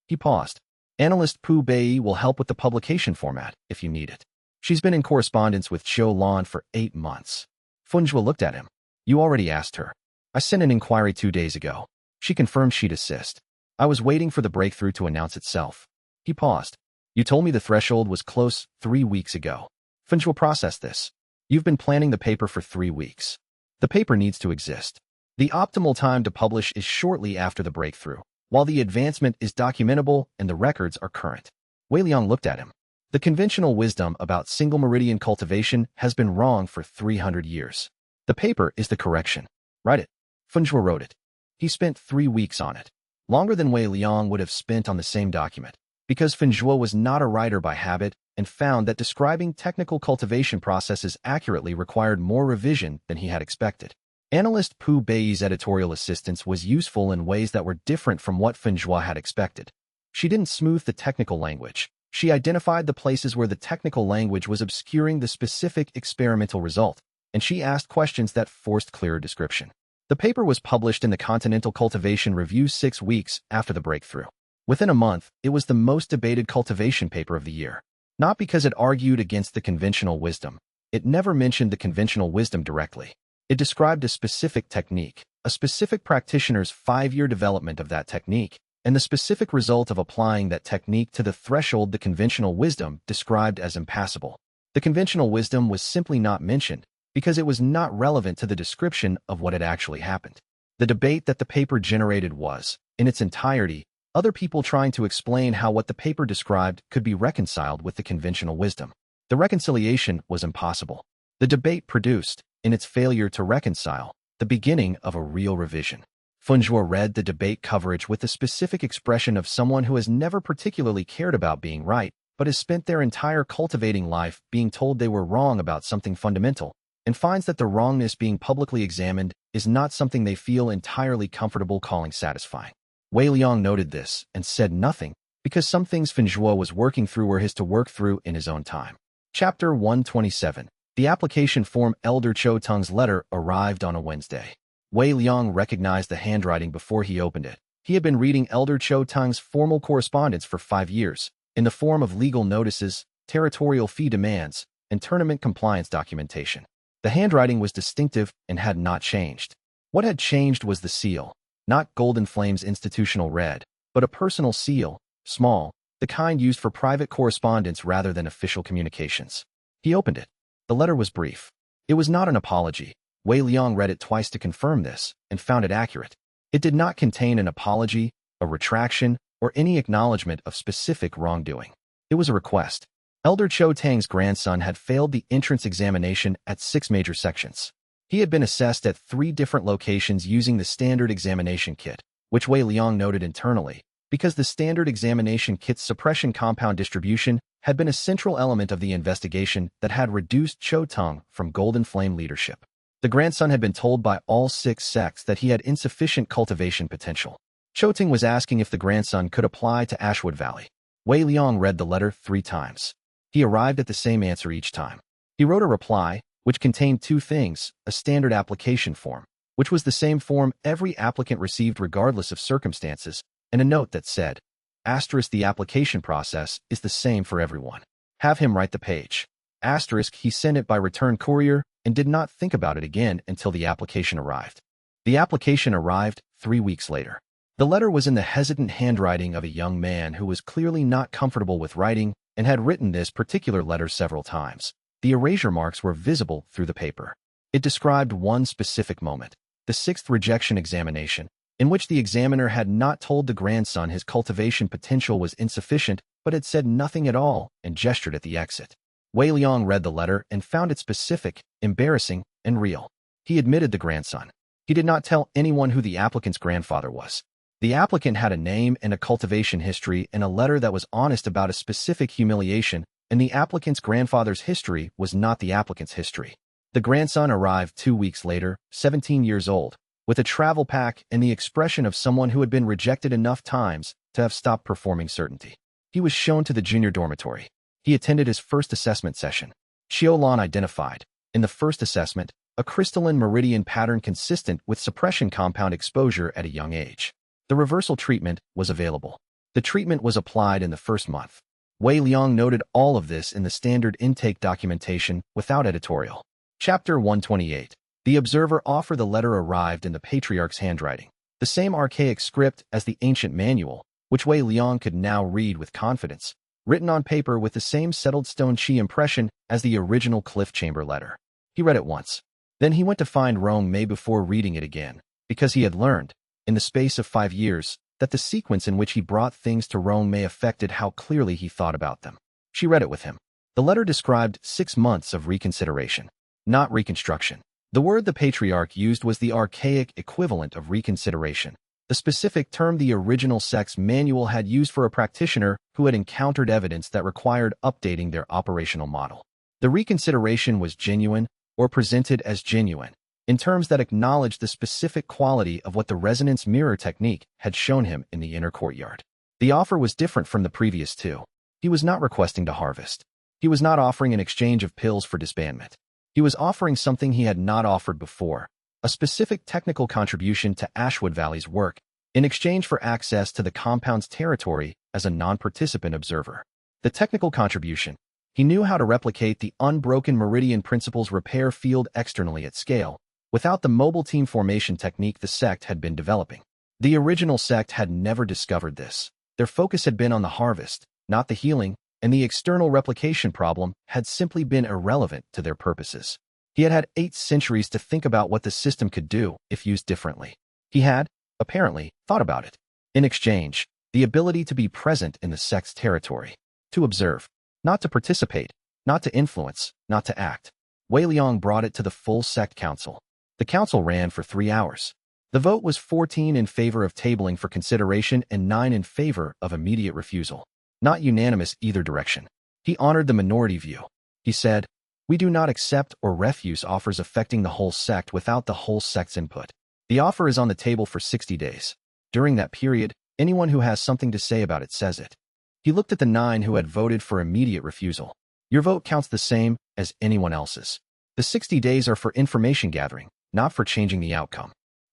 He paused. "Analyst Pu Bei will help with the publication format, if you need it. She's been in correspondence with Qiu Lan for 8 months. Fengjue looked at him. "You already asked her. I sent an inquiry 2 days ago. She confirmed she'd assist. I was waiting for the breakthrough to announce itself." He paused. "You told me the threshold was close 3 weeks ago." Fengjue processed this. "You've been planning the paper for 3 weeks. The paper needs to exist. The optimal time to publish is shortly after the breakthrough, while the advancement is documentable and the records are current." Wei Liang looked at him. "The conventional wisdom about single meridian cultivation has been wrong for 300 years. The paper is the correction. Write it." Fengjue wrote it. He spent 3 weeks on it, longer than Wei Liang would have spent on the same document, because Fengjue was not a writer by habit and found that describing technical cultivation processes accurately required more revision than he had expected. Analyst Pu Bei's editorial assistance was useful in ways that were different from what Fengjue had expected. She didn't smooth the technical language. She identified the places where the technical language was obscuring the specific experimental result, and she asked questions that forced clearer description. The paper was published in the Continental Cultivation Review 6 weeks after the breakthrough. Within a month, it was the most debated cultivation paper of the year. Not because it argued against the conventional wisdom. It never mentioned the conventional wisdom directly. It described a specific technique, a specific practitioner's 5-year development of that technique, and the specific result of applying that technique to the threshold the conventional wisdom described as impassable. The conventional wisdom was simply not mentioned because it was not relevant to the description of what had actually happened. The debate that the paper generated was, in its entirety, other people trying to explain how what the paper described could be reconciled with the conventional wisdom. The reconciliation was impossible. The debate produced, in its failure to reconcile, the beginning of a real revision. Fengjue read the debate coverage with the specific expression of someone who has never particularly cared about being right, but has spent their entire cultivating life being told they were wrong about something fundamental, and finds that the wrongness being publicly examined is not something they feel entirely comfortable calling satisfying. Wei Liang noted this and said nothing, because some things Fengjue was working through were his to work through in his own time. Chapter 127. The application form. Elder Cho Tung's letter arrived on a Wednesday. Wei Liang recognized the handwriting before he opened it. He had been reading Elder Cho Tung's formal correspondence for 5 years, in the form of legal notices, territorial fee demands, and tournament compliance documentation. The handwriting was distinctive and had not changed. What had changed was the seal. Not Golden Flame's institutional red, but a personal seal, small, the kind used for private correspondence rather than official communications. He opened it. The letter was brief. It was not an apology. Wei Liang read it twice to confirm this and found it accurate. It did not contain an apology, a retraction, or any acknowledgement of specific wrongdoing. It was a request. Elder Cho Tang's grandson had failed the entrance examination at 6 major sections. He had been assessed at 3 different locations using the standard examination kit, which Wei Liang noted internally, because the standard examination kit's suppression compound distribution had been a central element of the investigation that had reduced Cho Tang from Golden Flame leadership. The grandson had been told by all 6 sects that he had insufficient cultivation potential. Cho Tang was asking if the grandson could apply to Ashwood Valley. Wei Liang read the letter 3 times. He arrived at the same answer each time. He wrote a reply, which contained 2 things, a standard application form, which was the same form every applicant received regardless of circumstances, and a note that said, * the application process is the same for everyone. Have him write the page. * he sent it by return courier and did not think about it again until the application arrived. The application arrived 3 weeks later. The letter was in the hesitant handwriting of a young man who was clearly not comfortable with writing and had written this particular letter several times. The erasure marks were visible through the paper. It described one specific moment, the 6th rejection examination, in which the examiner had not told the grandson his cultivation potential was insufficient, but had said nothing at all and gestured at the exit. Wei Liang read the letter and found it specific, embarrassing, and real. He admitted the grandson. He did not tell anyone who the applicant's grandfather was. The applicant had a name and a cultivation history and a letter that was honest about a specific humiliation, and the applicant's grandfather's history was not the applicant's history. The grandson arrived 2 weeks later, 17 years old, with a travel pack and the expression of someone who had been rejected enough times to have stopped performing certainty. He was shown to the junior dormitory. He attended his first assessment session. Xiaolan identified, in the first assessment, a crystalline meridian pattern consistent with suppression compound exposure at a young age. The reversal treatment was available. The treatment was applied in the first month. Wei Liang noted all of this in the standard intake documentation without editorial. Chapter 128. The observer offer the letter arrived in the patriarch's handwriting, the same archaic script as the ancient manual, which Wei Liang could now read with confidence, written on paper with the same settled stone chi impression as the original cliff chamber letter. He read it once. Then he went to find Rong Mei before reading it again, because he had learned, in the space of 5 years, that the sequence in which he brought things to Rong Mei affected how clearly he thought about them. She read it with him. The letter described 6 months of reconsideration, not reconstruction. The word the patriarch used was the archaic equivalent of reconsideration, the specific term the original sect's manual had used for a practitioner who had encountered evidence that required updating their operational model. The reconsideration was genuine, or presented as genuine, in terms that acknowledged the specific quality of what the resonance mirror technique had shown him in the inner courtyard. The offer was different from the previous 2. He was not requesting to harvest. He was not offering an exchange of pills for disbandment. He was offering something he had not offered before, a specific technical contribution to Ashwood Valley's work, in exchange for access to the compound's territory as a non-participant observer. The technical contribution. He knew how to replicate the unbroken meridian principles repair field externally at scale, without the mobile team formation technique the sect had been developing. The original sect had never discovered this. Their focus had been on the harvest, not the healing, and the external replication problem had simply been irrelevant to their purposes. He had had 8 centuries to think about what the system could do if used differently. He had, apparently, thought about it. In exchange, the ability to be present in the sect's territory, to observe, not to participate, not to influence, not to act. Wei Liang brought it to the full sect council. The council ran for 3 hours. The vote was 14 in favor of tabling for consideration and 9 in favor of immediate refusal. Not unanimous either direction. He honored the minority view. He said, "We do not accept or refuse offers affecting the whole sect without the whole sect's input. The offer is on the table for 60 days. During that period, anyone who has something to say about it says it." He looked at the 9 who had voted for immediate refusal. Your vote counts the same as anyone else's. The 60 days are for information gathering, not for changing the outcome.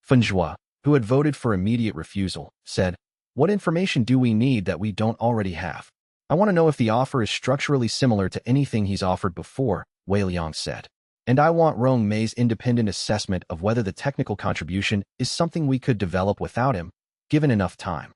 Fenjua, who had voted for immediate refusal, said, "What information do we need that we don't already have? I want to know if the offer is structurally similar to anything he's offered before," Wei Liang said. And I want Rong Mei's independent assessment of whether the technical contribution is something we could develop without him, given enough time.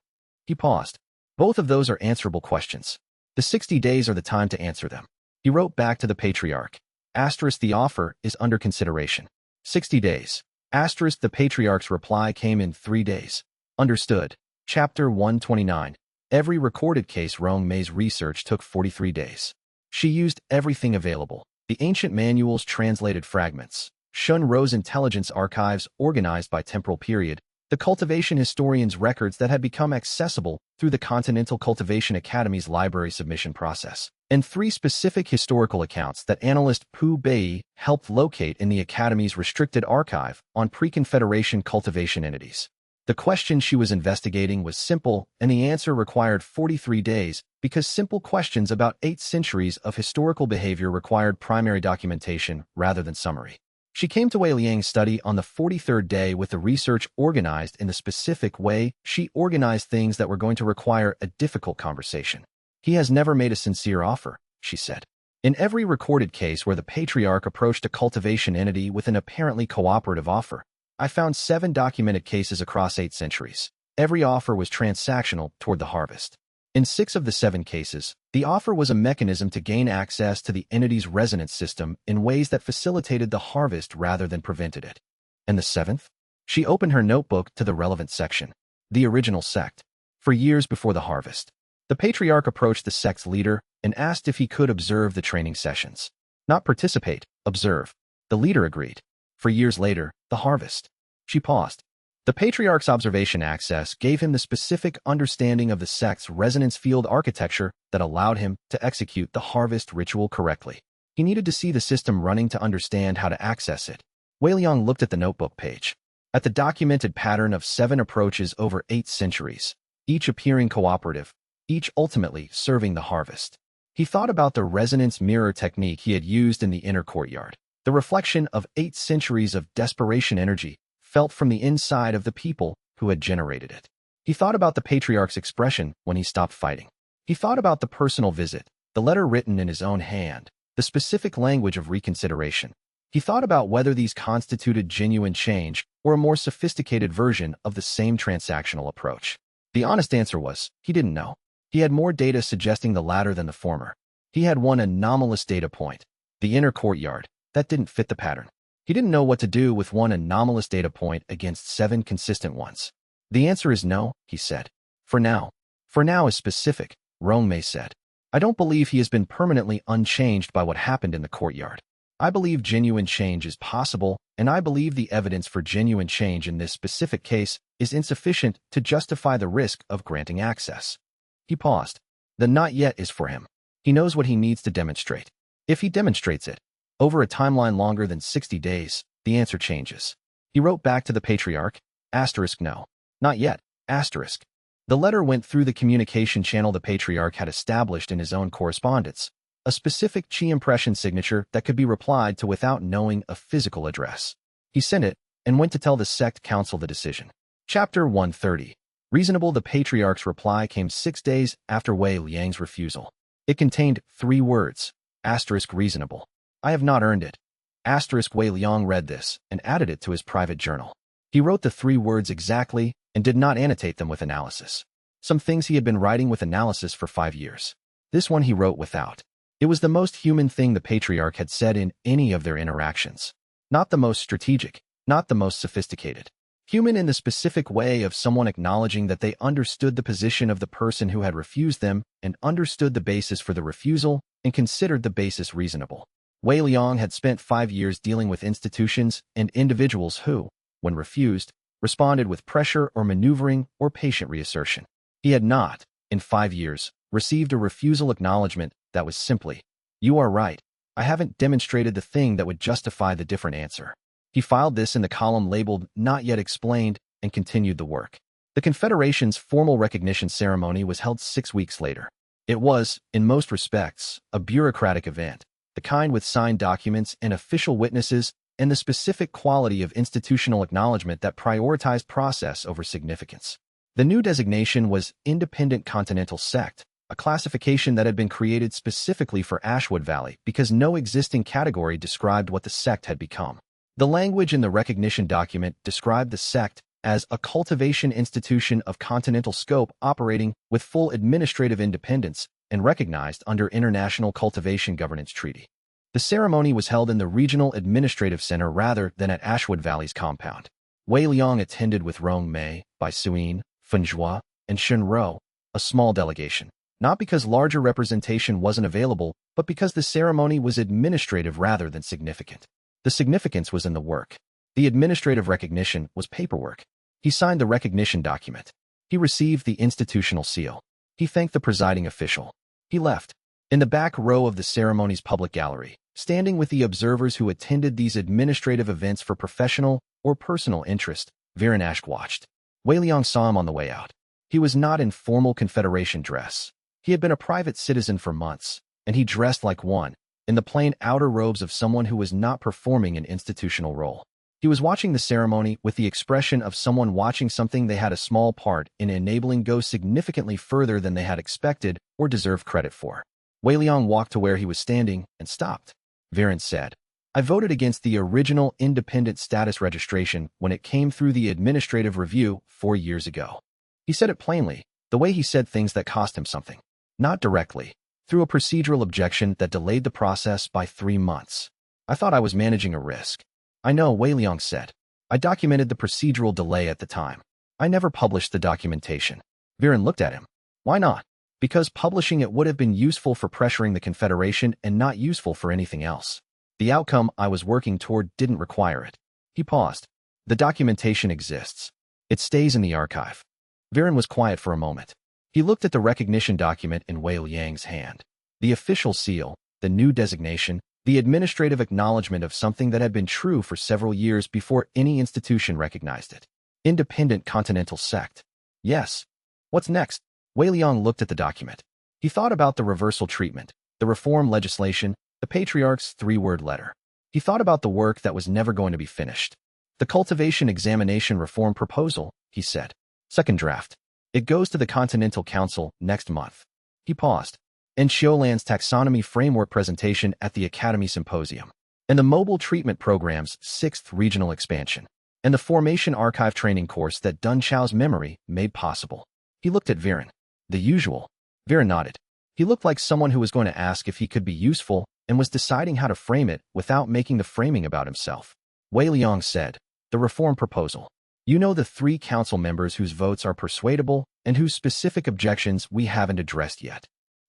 He paused. Both of those are answerable questions. The 60 days are the time to answer them. He wrote back to the patriarch. Asterisk, the offer is under consideration. 60 days. Asterisk, the patriarch's reply came in 3 days. Understood. Chapter 129. Every recorded case Rong Mei's research took 43 days. She used everything available. The ancient manuals, translated fragments, Shun Ro's intelligence archives organized by temporal period, the cultivation historian's records that had become accessible through the Continental Cultivation Academy's library submission process, and 3 specific historical accounts that analyst Pu Bei helped locate in the Academy's restricted archive on pre-Confederation cultivation entities. The question she was investigating was simple, and the answer required 43 days because simple questions about 8 centuries of historical behavior required primary documentation rather than summary. She came to Wei Liang's study on the 43rd day with the research organized in the specific way she organized things that were going to require a difficult conversation. He has never made a sincere offer, she said. In every recorded case where the patriarch approached a cultivation entity with an apparently cooperative offer, I found 7 documented cases across 8 centuries. Every offer was transactional toward the harvest. In 6 of the 7 cases, the offer was a mechanism to gain access to the entity's resonance system in ways that facilitated the harvest rather than prevented it. And the 7th? She opened her notebook to the relevant section. The original sect. For years before the harvest, the patriarch approached the sect's leader and asked if he could observe the training sessions. Not participate, observe. The leader agreed. For years later, the harvest. She paused. The patriarch's observation access gave him the specific understanding of the sect's resonance field architecture that allowed him to execute the harvest ritual correctly. He needed to see the system running to understand how to access it. Wei Liang looked at the notebook page, at the documented pattern of 7 approaches over 8 centuries, each appearing cooperative, each ultimately serving the harvest. He thought about the resonance mirror technique he had used in the inner courtyard. The reflection of 8 centuries of desperation energy felt from the inside of the people who had generated it. He thought about the patriarch's expression when he stopped fighting. He thought about the personal visit, the letter written in his own hand, the specific language of reconsideration. He thought about whether these constituted genuine change or a more sophisticated version of the same transactional approach. The honest answer was, he didn't know. He had more data suggesting the latter than the former. He had one anomalous data point, the inner courtyard. That didn't fit the pattern. He didn't know what to do with one anomalous data point against 7 consistent ones. The answer is no, he said. For now. For now is specific, Rong Mei said. I don't believe he has been permanently unchanged by what happened in the courtyard. I believe genuine change is possible, and I believe the evidence for genuine change in this specific case is insufficient to justify the risk of granting access. He paused. The not yet is for him. He knows what he needs to demonstrate. If he demonstrates it, over a timeline longer than 60 days, the answer changes. He wrote back to the patriarch, asterisk no. Not yet, asterisk. The letter went through the communication channel the patriarch had established in his own correspondence, a specific chi impression signature that could be replied to without knowing a physical address. He sent it and went to tell the sect council the decision. Chapter 130. Reasonable. The patriarch's reply came 6 days after Wei Liang's refusal. It contained 3 words, asterisk reasonable. I have not earned it. Asterisk. Wei Liang read this and added it to his private journal. He wrote the 3 words exactly and did not annotate them with analysis. Some things he had been writing with analysis for 5 years. This one he wrote without. It was the most human thing the patriarch had said in any of their interactions. Not the most strategic, not the most sophisticated. Human in the specific way of someone acknowledging that they understood the position of the person who had refused them and understood the basis for the refusal and considered the basis reasonable. Wei Liang had spent 5 years dealing with institutions and individuals who, when refused, responded with pressure or maneuvering or patient reassertion. He had not, in 5 years, received a refusal acknowledgement that was simply, "You are right. I haven't demonstrated the thing that would justify the different answer." He filed this in the column labeled Not Yet Explained and continued the work. The Confederation's formal recognition ceremony was held 6 weeks later. It was, in most respects, a bureaucratic event, the kind with signed documents and official witnesses and the specific quality of institutional acknowledgement that prioritized process over significance. The new designation was Independent Continental Sect, a classification that had been created specifically for Ashwood Valley because no existing category described what the sect had become. The language in the recognition document described the sect as a cultivation institution of continental scope operating with full administrative independence and recognized under International Cultivation Governance Treaty. The ceremony was held in the Regional Administrative Center rather than at Ashwood Valley's compound. Wei Liang attended with Rong Mei, Bai Suyin, Fenzhua, and Shenrou, a small delegation, not because larger representation wasn't available, but because the ceremony was administrative rather than significant. The significance was in the work. The administrative recognition was paperwork. He signed the recognition document. He received the institutional seal. He thanked the presiding official. He left. In the back row of the ceremony's public gallery, standing with the observers who attended these administrative events for professional or personal interest, Viranash watched. Wei Liang saw him on the way out. He was not in formal Confederation dress. He had been a private citizen for months, and he dressed like one, in the plain outer robes of someone who was not performing an institutional role. He was watching the ceremony with the expression of someone watching something they had a small part in enabling go significantly further than they had expected or deserved credit for. Wei Liang walked to where he was standing and stopped. Viren said, "I voted against the original independent status registration when it came through the administrative review 4 years ago." He said it plainly, the way he said things that cost him something. Not directly, through a procedural objection that delayed the process by 3 months. "I thought I was managing a risk." "I know," Wei Liang said. "I documented the procedural delay at the time. I never published the documentation." Viren looked at him. "Why not?" "Because publishing it would have been useful for pressuring the Confederation and not useful for anything else. The outcome I was working toward didn't require it." He paused. "The documentation exists. It stays in the archive." Viren was quiet for a moment. He looked at the recognition document in Wei Liang's hand. The official seal, the new designation, the administrative acknowledgement of something that had been true for several years before any institution recognized it. Independent Continental Sect. Yes. What's next? Wei Liang looked at the document. He thought about the reversal treatment, the reform legislation, the patriarch's 3-word letter. He thought about the work that was never going to be finished. "The cultivation examination reform proposal," he said. "Second draft. It goes to the Continental Council next month." He paused. "And Xiaolan's taxonomy framework presentation at the Academy Symposium. And the mobile treatment program's 6th regional expansion. And the formation archive training course that Dun Chao's memory made possible." He looked at Viren. "The usual." Viren nodded. He looked like someone who was going to ask if he could be useful and was deciding how to frame it without making the framing about himself. Wei Liang said, "The reform proposal. You know the 3 council members whose votes are persuadable and whose specific objections we haven't addressed yet."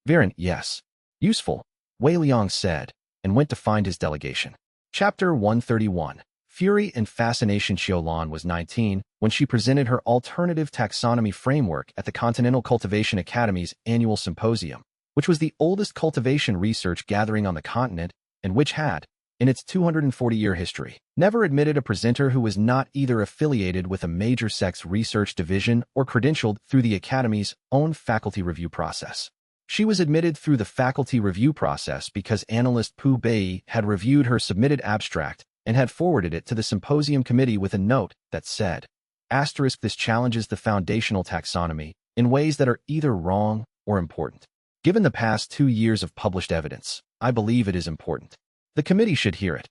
Viren, "Yes." "Useful," Wei Liang said, and went to find his delegation. Chapter 131. Fury and Fascination. Xiaolan was 19 when she presented her alternative taxonomy framework at the Continental Cultivation Academy's annual symposium, which was the oldest cultivation research gathering on the continent and which had, in its 240-year history, never admitted a presenter who was not either affiliated with a major sect's research division or credentialed through the Academy's own faculty review process. She was admitted through the faculty review process because analyst Pu Bei had reviewed her submitted abstract and had forwarded it to the symposium committee with a note that said, "This challenges the foundational taxonomy in ways that are either wrong or important. Given the past 2 years of published evidence, I believe it is important. The committee should hear it."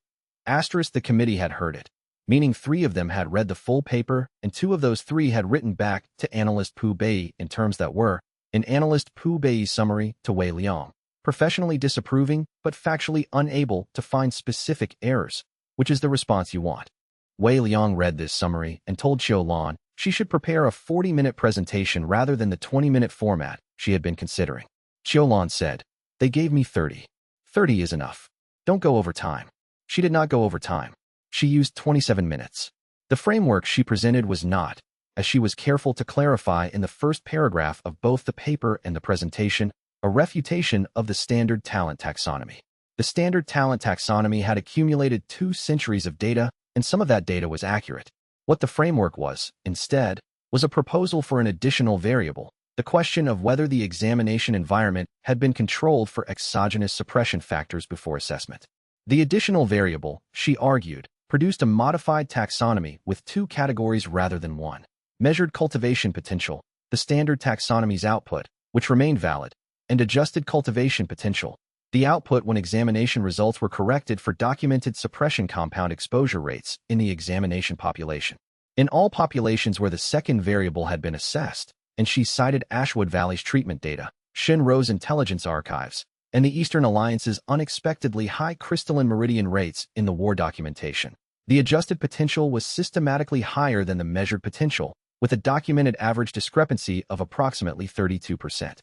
The committee had heard it, meaning 3 of them had read the full paper and 2 of those 3 had written back to analyst Pu Bei in terms that were, in analyst Pu Bei's summary to Wei Liang, professionally disapproving but factually unable to find specific errors, which is the response you want. Wei Liang read this summary and told Xiaolan she should prepare a 40-minute presentation rather than the 20-minute format she had been considering. Xiaolan said, "They gave me 30. 30 is enough. Don't go over time." She did not go over time. She used 27 minutes. The framework she presented was not, as she was careful to clarify in the first paragraph of both the paper and the presentation, a refutation of the standard talent taxonomy. The standard talent taxonomy had accumulated 2 centuries of data, and some of that data was accurate. What the framework was, instead, was a proposal for an additional variable, the question of whether the examination environment had been controlled for exogenous suppression factors before assessment. The additional variable, she argued, produced a modified taxonomy with 2 categories rather than 1. Measured cultivation potential, the standard taxonomy's output, which remained valid, and adjusted cultivation potential. The output when examination results were corrected for documented suppression compound exposure rates in the examination population. In all populations where the second variable had been assessed, and she cited Ashwood Valley's treatment data, Shinro's intelligence archives, and the Eastern Alliance's unexpectedly high crystalline meridian rates in the war documentation. The adjusted potential was systematically higher than the measured potential, with a documented average discrepancy of approximately 32%.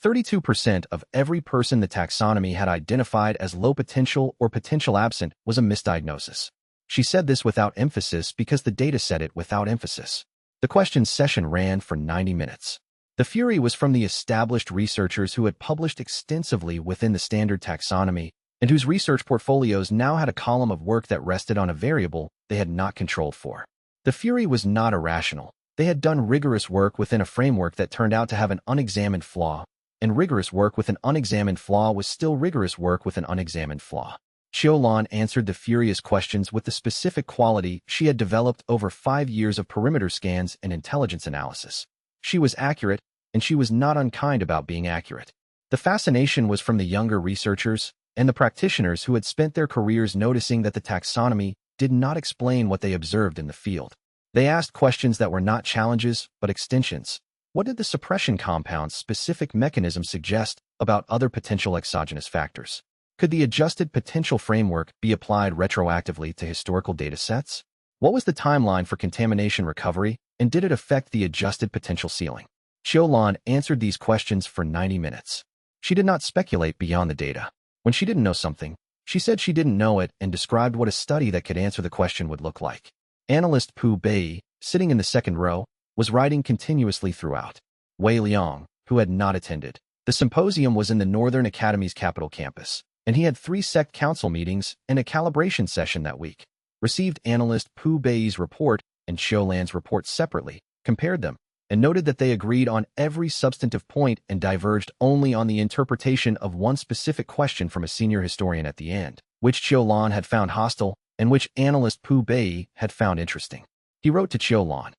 32% of every person the taxonomy had identified as low potential or potential absent was a misdiagnosis. She said this without emphasis because the data said it without emphasis. The question session ran for 90 minutes. The fury was from the established researchers who had published extensively within the standard taxonomy and whose research portfolios now had a column of work that rested on a variable they had not controlled for. The fury was not irrational. They had done rigorous work within a framework that turned out to have an unexamined flaw, and rigorous work with an unexamined flaw was still rigorous work with an unexamined flaw. Xiaolan answered the furious questions with the specific quality she had developed over 5 years of perimeter scans and intelligence analysis. She was accurate, and she was not unkind about being accurate. The fascination was from the younger researchers and the practitioners who had spent their careers noticing that the taxonomy did not explain what they observed in the field. They asked questions that were not challenges, but extensions. What did the suppression compound's specific mechanism suggest about other potential exogenous factors? Could the adjusted potential framework be applied retroactively to historical data sets? What was the timeline for contamination recovery, and did it affect the adjusted potential ceiling? Xiaolan answered these questions for 90 minutes. She did not speculate beyond the data. When she didn't know something, she said she didn't know it and described what a study that could answer the question would look like. Analyst Pu Bei, sitting in the second row, was writing continuously throughout. Wei Liang, who had not attended. The symposium was in the Northern Academy's capital campus, and he had 3 SECT council meetings and a calibration session that week. Received analyst Pu Bei's report and Xiaolan's report separately, compared them, and noted that they agreed on every substantive point and diverged only on the interpretation of one specific question from a senior historian at the end, which Xiaolan had found hostile and which analyst Pu Bei had found interesting. He wrote to Xiaolan,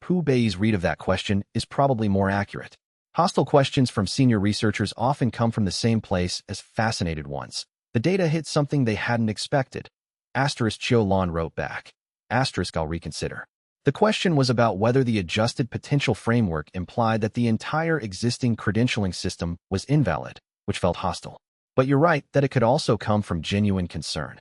Pu Bei's read of that question is probably more accurate. Hostile questions from senior researchers often come from the same place as fascinated ones. The data hit something they hadn't expected. Xiaolan wrote back. I'll reconsider. The question was about whether the adjusted potential framework implied that the entire existing credentialing system was invalid, which felt hostile. But you're right that it could also come from genuine concern.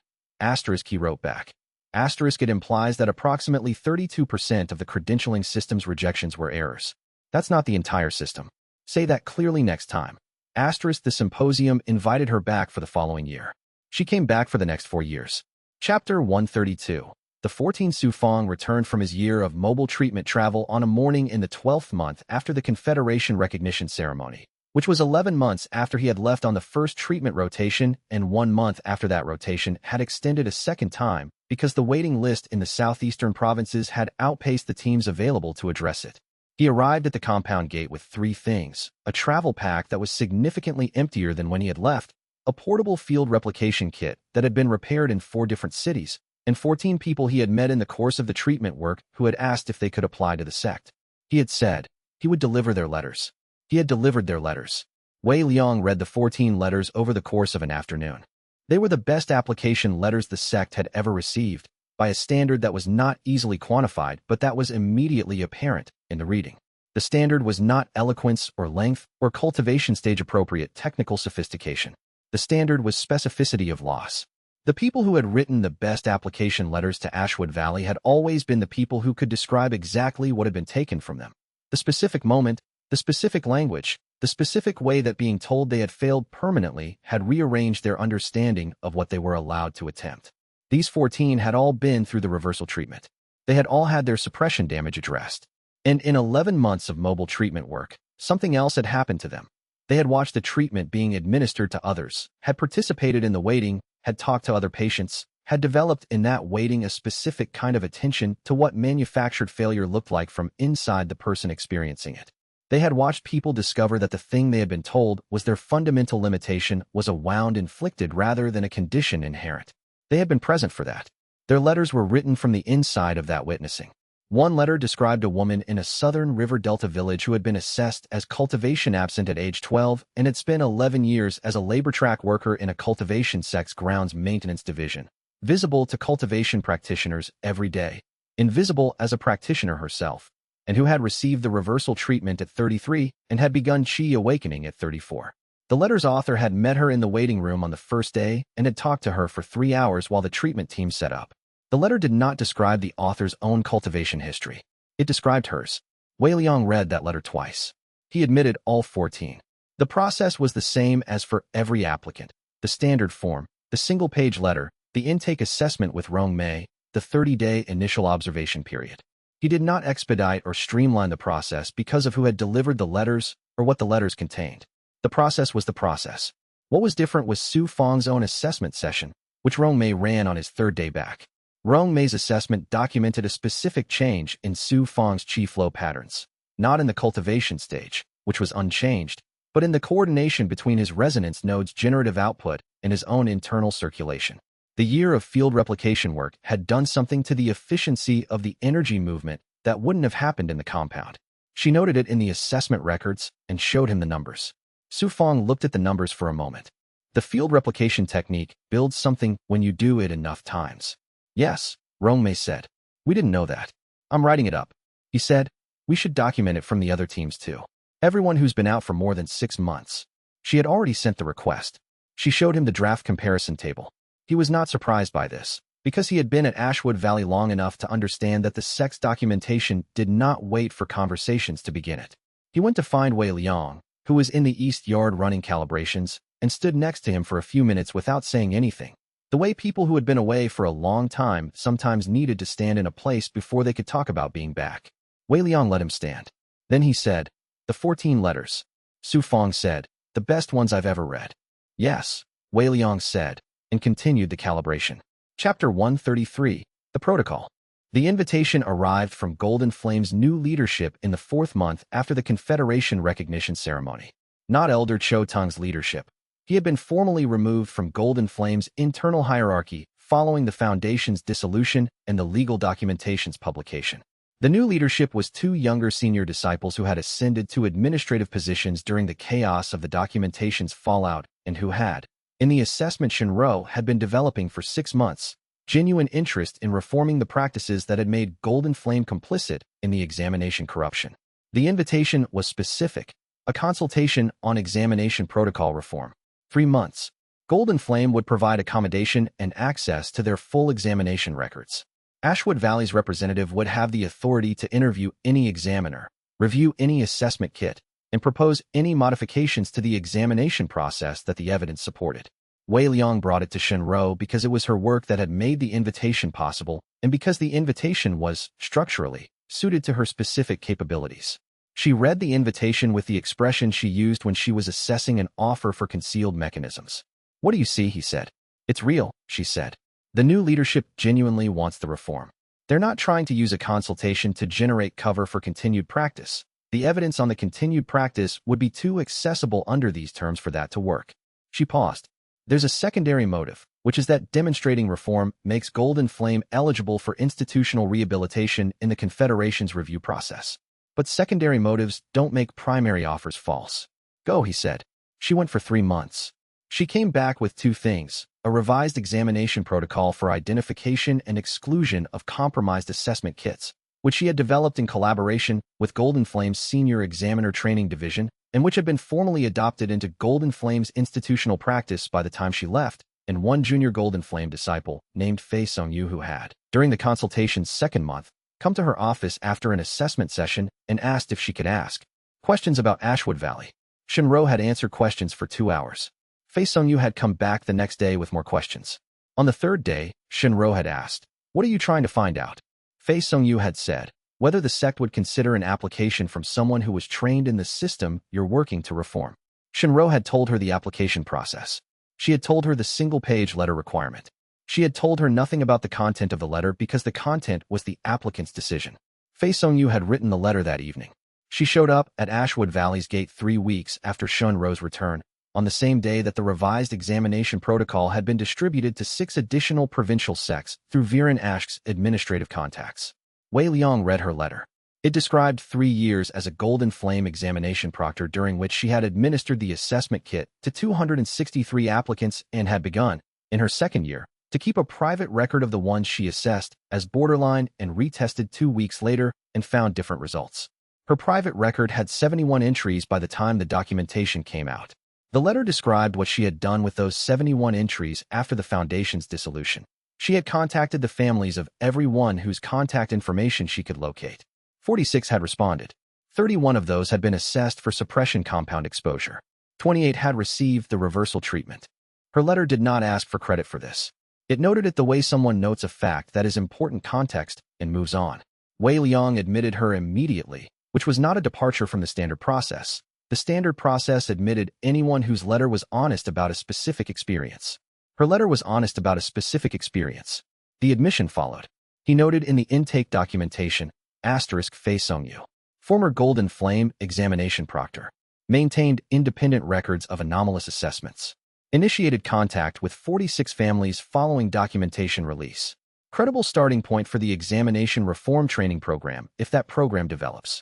He wrote back. It implies that approximately 32% of the credentialing system's rejections were errors. That's not the entire system. Say that clearly next time. The symposium invited her back for the following year. She came back for the next 4 years. Chapter 132. The 14 Su Fong returned from his year of mobile treatment travel on a morning in the 12th month after the Confederation recognition ceremony, which was 11 months after he had left on the first treatment rotation and 1 month after that rotation had extended a second time because the waiting list in the southeastern provinces had outpaced the teams available to address it. He arrived at the compound gate with 3 things: a travel pack that was significantly emptier than when he had left, a portable field replication kit that had been repaired in 4 different cities, and 14 people he had met in the course of the treatment work who had asked if they could apply to the sect. He had said he would deliver their letters. He had delivered their letters. Wei Liang read the 14 letters over the course of an afternoon. They were the best application letters the sect had ever received, by a standard that was not easily quantified but that was immediately apparent in the reading. The standard was not eloquence or length or cultivation stage-appropriate technical sophistication. The standard was specificity of loss. The people who had written the best application letters to Ashwood Valley had always been the people who could describe exactly what had been taken from them. The specific moment, the specific language, the specific way that being told they had failed permanently had rearranged their understanding of what they were allowed to attempt. These 14 had all been through the reversal treatment. They had all had their suppression damage addressed. And in 11 months of mobile treatment work, something else had happened to them. They had watched the treatment being administered to others, had participated in the waiting, had talked to other patients, had developed in that waiting a specific kind of attention to what manufactured failure looked like from inside the person experiencing it. They had watched people discover that the thing they had been told was their fundamental limitation was a wound inflicted rather than a condition inherent. They had been present for that. Their letters were written from the inside of that witnessing. One letter described a woman in a southern river delta village who had been assessed as cultivation absent at age 12 and had spent 11 years as a labor track worker in a cultivation sects grounds maintenance division, visible to cultivation practitioners every day, invisible as a practitioner herself, and who had received the reversal treatment at 33 and had begun qi awakening at 34. The letter's author had met her in the waiting room on the first day and had talked to her for 3 hours while the treatment team set up. The letter did not describe the author's own cultivation history. It described hers. Wei Liang read that letter twice. He admitted all 14. The process was the same as for every applicant. The standard form, the single-page letter, the intake assessment with Rong Mei, the 30-day initial observation period. He did not expedite or streamline the process because of who had delivered the letters or what the letters contained. The process was the process. What was different was Su Fang's own assessment session, which Rong Mei ran on his third day back. Rong Mei's assessment documented a specific change in Su Fang's qi flow patterns, not in the cultivation stage, which was unchanged, but in the coordination between his resonance node's generative output and his own internal circulation. The year of field replication work had done something to the efficiency of the energy movement that wouldn't have happened in the compound. She noted it in the assessment records and showed him the numbers. Su Fang looked at the numbers for a moment. The field replication technique builds something when you do it enough times. Yes, Rong Mei said. We didn't know that. I'm writing it up. He said, we should document it from the other teams too. Everyone who's been out for more than 6 months. She had already sent the request. She showed him the draft comparison table. He was not surprised by this, because he had been at Ashwood Valley long enough to understand that the sects documentation did not wait for conversations to begin it. He went to find Wei Liang, who was in the east yard running calibrations, and stood next to him for a few minutes without saying anything. The way people who had been away for a long time sometimes needed to stand in a place before they could talk about being back. Wei Liang let him stand. Then he said, the 14 letters. Su Fang said, the best ones I've ever read. Yes, Wei Liang said, and continued the calibration. Chapter 133, The Protocol. The invitation arrived from Golden Flame's new leadership in the 4th month after the Confederation recognition ceremony. Not Elder Cho Tung's leadership. He had been formally removed from Golden Flame's internal hierarchy following the Foundation's dissolution and the legal documentation's publication. The new leadership was 2 younger senior disciples who had ascended to administrative positions during the chaos of the documentation's fallout and who had, in the assessment Shinro had been developing for 6 months, genuine interest in reforming the practices that had made Golden Flame complicit in the examination corruption. The invitation was specific, a consultation on examination protocol reform. 3 months. Golden Flame would provide accommodation and access to their full examination records. Ashwood Valley's representative would have the authority to interview any examiner, review any assessment kit, and propose any modifications to the examination process that the evidence supported. Wei Liang brought it to Shinro because it was her work that had made the invitation possible and because the invitation was, structurally, suited to her specific capabilities. She read the invitation with the expression she used when she was assessing an offer for concealed mechanisms. What do you see? He said. It's real, she said. The new leadership genuinely wants the reform. They're not trying to use a consultation to generate cover for continued practice. The evidence on the continued practice would be too accessible under these terms for that to work. She paused. There's a secondary motive, which is that demonstrating reform makes Golden Flame eligible for institutional rehabilitation in the Confederation's review process. But secondary motives don't make primary offers false. Go, he said. She went for 3 months. She came back with 2 things, a revised examination protocol for identification and exclusion of compromised assessment kits, which she had developed in collaboration with Golden Flame's Senior Examiner Training Division, and which had been formally adopted into Golden Flame's institutional practice by the time she left, and 1 junior Golden Flame disciple, named Fei Songyu, who had, during the consultation's 2nd month, come to her office after an assessment session and asked if she could ask questions about Ashwood Valley. Shinro had answered questions for 2 hours. Fei Songyu had come back the next day with more questions. On the 3rd day, Shinro had asked, what are you trying to find out? Fei Songyu had said, whether the sect would consider an application from someone who was trained in the system you're working to reform. Shinro had told her the application process. She had told her the single-page letter requirement. She had told her nothing about the content of the letter because the content was the applicant's decision. Fei Songyu had written the letter that evening. She showed up at Ashwood Valley's gate 3 weeks after Shunro's return, on the same day that the revised examination protocol had been distributed to 6 additional provincial sects through Viren Ashk's administrative contacts. Wei Liang read her letter. It described 3 years as a golden flame examination proctor during which she had administered the assessment kit to 263 applicants and had begun, in her second year, to keep a private record of the ones she assessed as borderline and retested 2 weeks later and found different results. Her private record had 71 entries by the time the documentation came out. The letter described what she had done with those 71 entries after the foundation's dissolution. She had contacted the families of everyone whose contact information she could locate. 46 had responded. 31 of those had been assessed for suppression compound exposure. 28 had received the reversal treatment. Her letter did not ask for credit for this. It noted it the way someone notes a fact that is important context and moves on. Wei Liang admitted her immediately, which was not a departure from the standard process. The standard process admitted anyone whose letter was honest about a specific experience. Her letter was honest about a specific experience. The admission followed. He noted in the intake documentation, Fei Songyu, former Golden Flame examination proctor, maintained independent records of anomalous assessments, initiated contact with 46 families following documentation release. Credible starting point for the examination reform training program if that program develops.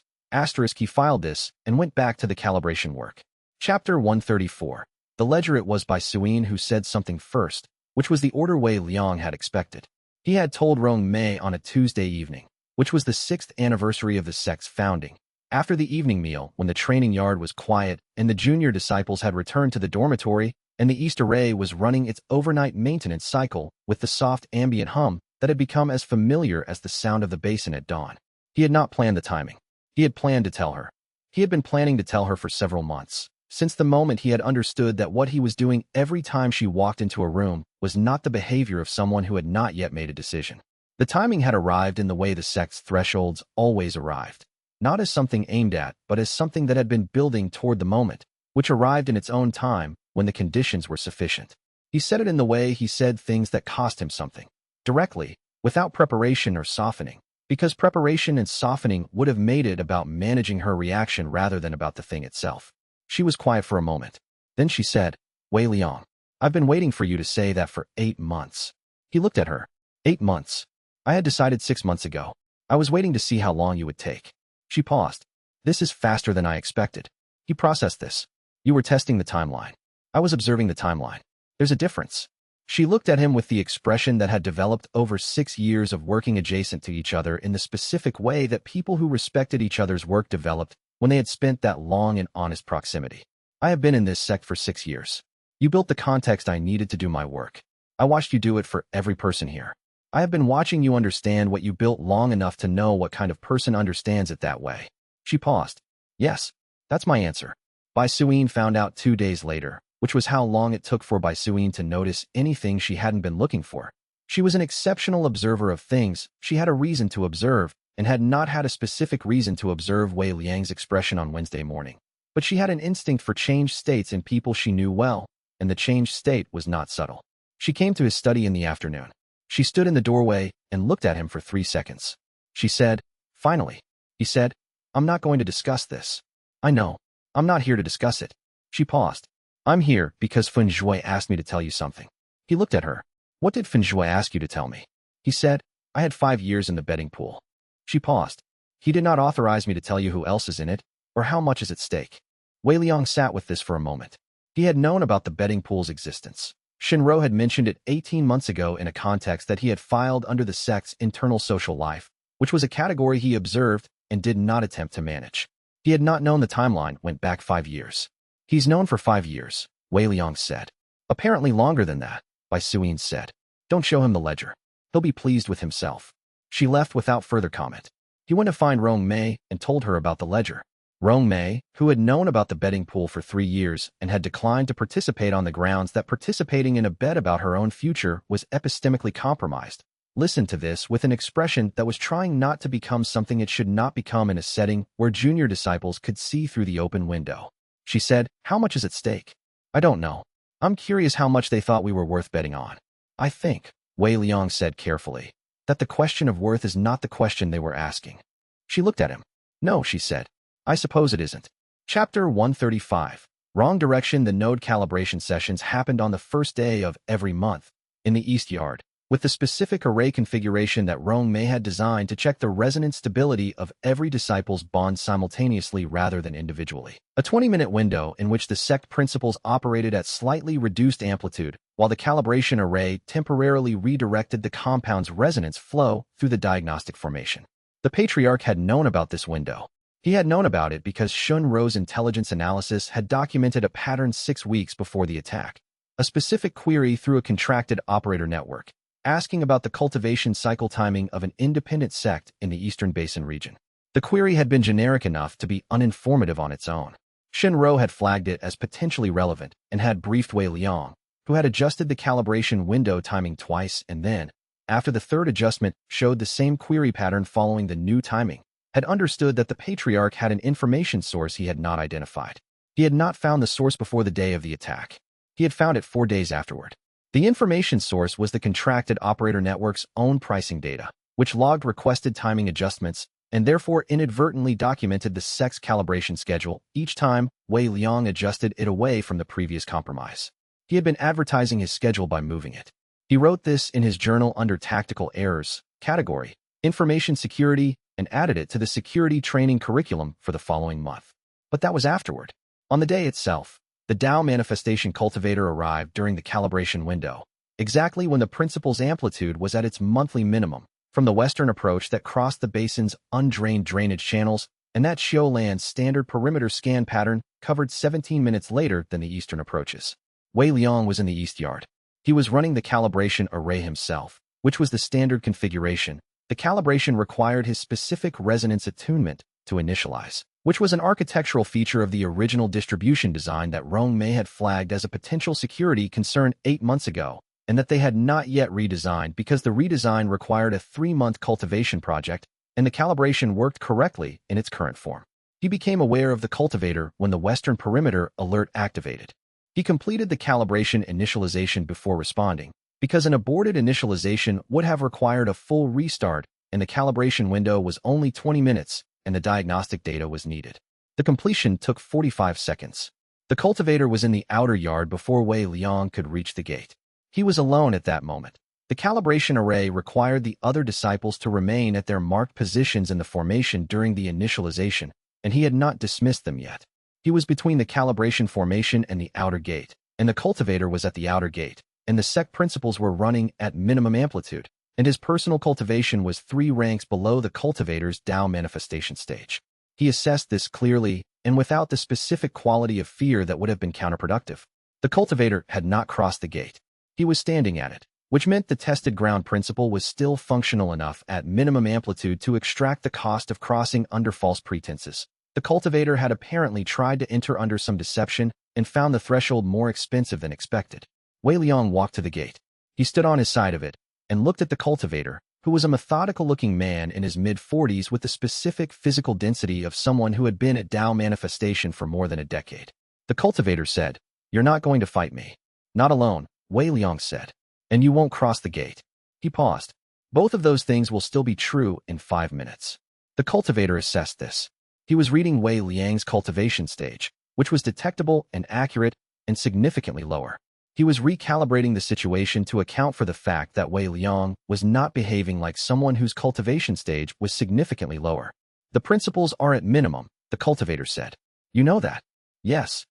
He filed this and went back to the calibration work. Chapter 134. The ledger. It was Bai Suyin who said something first, which was the order Wei Liang had expected. He had told Rong Mei on a Tuesday evening, which was the 6th anniversary of the sect's founding. After the evening meal, when the training yard was quiet and the junior disciples had returned to the dormitory and the East Array was running its overnight maintenance cycle with the soft ambient hum that had become as familiar as the sound of the basin at dawn. He had not planned the timing. He had planned to tell her. He had been planning to tell her for several months, since the moment he had understood that what he was doing every time she walked into a room was not the behavior of someone who had not yet made a decision. The timing had arrived in the way the sect's thresholds always arrived, not as something aimed at, but as something that had been building toward the moment, which arrived in its own time when the conditions were sufficient. He said it in the way he said things that cost him something, directly, without preparation or softening, because preparation and softening would have made it about managing her reaction rather than about the thing itself. She was quiet for a moment. Then she said, Wei Liang, I've been waiting for you to say that for 8 months. He looked at her. 8 months. I had decided 6 months ago. I was waiting to see how long you would take. She paused. This is faster than I expected. He processed this. You were testing the timeline. I was observing the timeline. There's a difference. She looked at him with the expression that had developed over 6 years of working adjacent to each other in the specific way that people who respected each other's work developed when they had spent that long and honest proximity. I have been in this sect for 6 years. You built the context I needed to do my work. I watched you do it for every person here. I have been watching you understand what you built long enough to know what kind of person understands it that way. She paused. Yes, that's my answer. Bai Suyin found out 2 days later, which was how long it took for Bai Suyin to notice anything she hadn't been looking for. She was an exceptional observer of things. She had a reason to observe, and had not had a specific reason to observe Wei Liang's expression on Wednesday morning. But she had an instinct for changed states in people she knew well, and the changed state was not subtle. She came to his study in the afternoon. She stood in the doorway and looked at him for 3 seconds. She said, finally. He said, I'm not going to discuss this. I know. I'm not here to discuss it. She paused. I'm here because Feng Shui asked me to tell you something. He looked at her. What did Feng Shui ask you to tell me? He said, I had 5 years in the betting pool. She paused. He did not authorize me to tell you who else is in it, or how much is at stake. Wei Liang sat with this for a moment. He had known about the betting pool's existence. Shinro had mentioned it 18 months ago in a context that he had filed under the sect's internal social life, which was a category he observed and did not attempt to manage. He had not known the timeline went back 5 years. He's known for 5 years, Wei Liang said. Apparently longer than that, Bai Suyin said. Don't show him the ledger. He'll be pleased with himself. She left without further comment. He went to find Rong Mei and told her about the ledger. Rong Mei, who had known about the betting pool for 3 years and had declined to participate on the grounds that participating in a bet about her own future was epistemically compromised, listened to this with an expression that was trying not to become something it should not become in a setting where junior disciples could see through the open window. She said, how much is at stake? I don't know. I'm curious how much they thought we were worth betting on. I think, Wei Liang said carefully, that the question of worth is not the question they were asking. She looked at him. No, she said. I suppose it isn't. Chapter 135. Wrong direction. The node calibration sessions happened on the first day of every month, in the East Yard. with the specific array configuration that Rong Mei had designed to check the resonance stability of every disciple's bond simultaneously rather than individually. A 20-minute window in which the SECT principles operated at slightly reduced amplitude, while the calibration array temporarily redirected the compound's resonance flow through the diagnostic formation. The patriarch had known about this window. He had known about it because Shun Ro's intelligence analysis had documented a pattern 6 weeks before the attack. A specific query through a contracted operator network, asking about the cultivation cycle timing of an independent sect in the Eastern Basin region. The query had been generic enough to be uninformative on its own. Shun Ro had flagged it as potentially relevant and had briefed Wei Liang, who had adjusted the calibration window timing twice and then, after the third adjustment showed the same query pattern following the new timing, had understood that the patriarch had an information source he had not identified. He had not found the source before the day of the attack. He had found it 4 days afterward. The information source was the contracted operator network's own pricing data, which logged requested timing adjustments and therefore inadvertently documented the sects calibration schedule each time Wei Liang adjusted it away from the previous compromise. He had been advertising his schedule by moving it. He wrote this in his journal under Tactical Errors, category, Information Security, and added it to the security training curriculum for the following month. But that was afterward. On the day itself, the Dao manifestation cultivator arrived during the calibration window, exactly when the principle's amplitude was at its monthly minimum, from the western approach that crossed the basin's undrained drainage channels, and that Xiaolan's standard perimeter scan pattern covered 17 minutes later than the eastern approaches. Wei Liang was in the east yard. He was running the calibration array himself, which was the standard configuration. The calibration required his specific resonance attunement to initialize, which was an architectural feature of the original distribution design that Rong Mei had flagged as a potential security concern 8 months ago, and that they had not yet redesigned because the redesign required a 3-month cultivation project, and the calibration worked correctly in its current form. He became aware of the cultivator when the western perimeter alert activated. He completed the calibration initialization before responding, because an aborted initialization would have required a full restart, and the calibration window was only 20 minutes, and the diagnostic data was needed. The completion took 45 seconds. The cultivator was in the outer yard before Wei Liang could reach the gate. He was alone at that moment. The calibration array required the other disciples to remain at their marked positions in the formation during the initialization, and he had not dismissed them yet. He was between the calibration formation and the outer gate, and the cultivator was at the outer gate, and the SECT principles were running at minimum amplitude, and his personal cultivation was 3 ranks below the cultivator's Dao manifestation stage. He assessed this clearly and without the specific quality of fear that would have been counterproductive. The cultivator had not crossed the gate. He was standing at it, which meant the tested ground principle was still functional enough at minimum amplitude to extract the cost of crossing under false pretenses. The cultivator had apparently tried to enter under some deception and found the threshold more expensive than expected. Wei Liang walked to the gate. He stood on his side of it and looked at the cultivator, who was a methodical-looking man in his mid-40s with the specific physical density of someone who had been at Dao manifestation for more than a decade. The cultivator said, "You're not going to fight me." "Not alone," Wei Liang said. "And you won't cross the gate." He paused. "Both of those things will still be true in 5 minutes." The cultivator assessed this. He was reading Wei Liang's cultivation stage, which was detectable and accurate and significantly lower. He was recalibrating the situation to account for the fact that Wei Liang was not behaving like someone whose cultivation stage was significantly lower. "The principles are at minimum," the cultivator said. "You know that?" "Yes."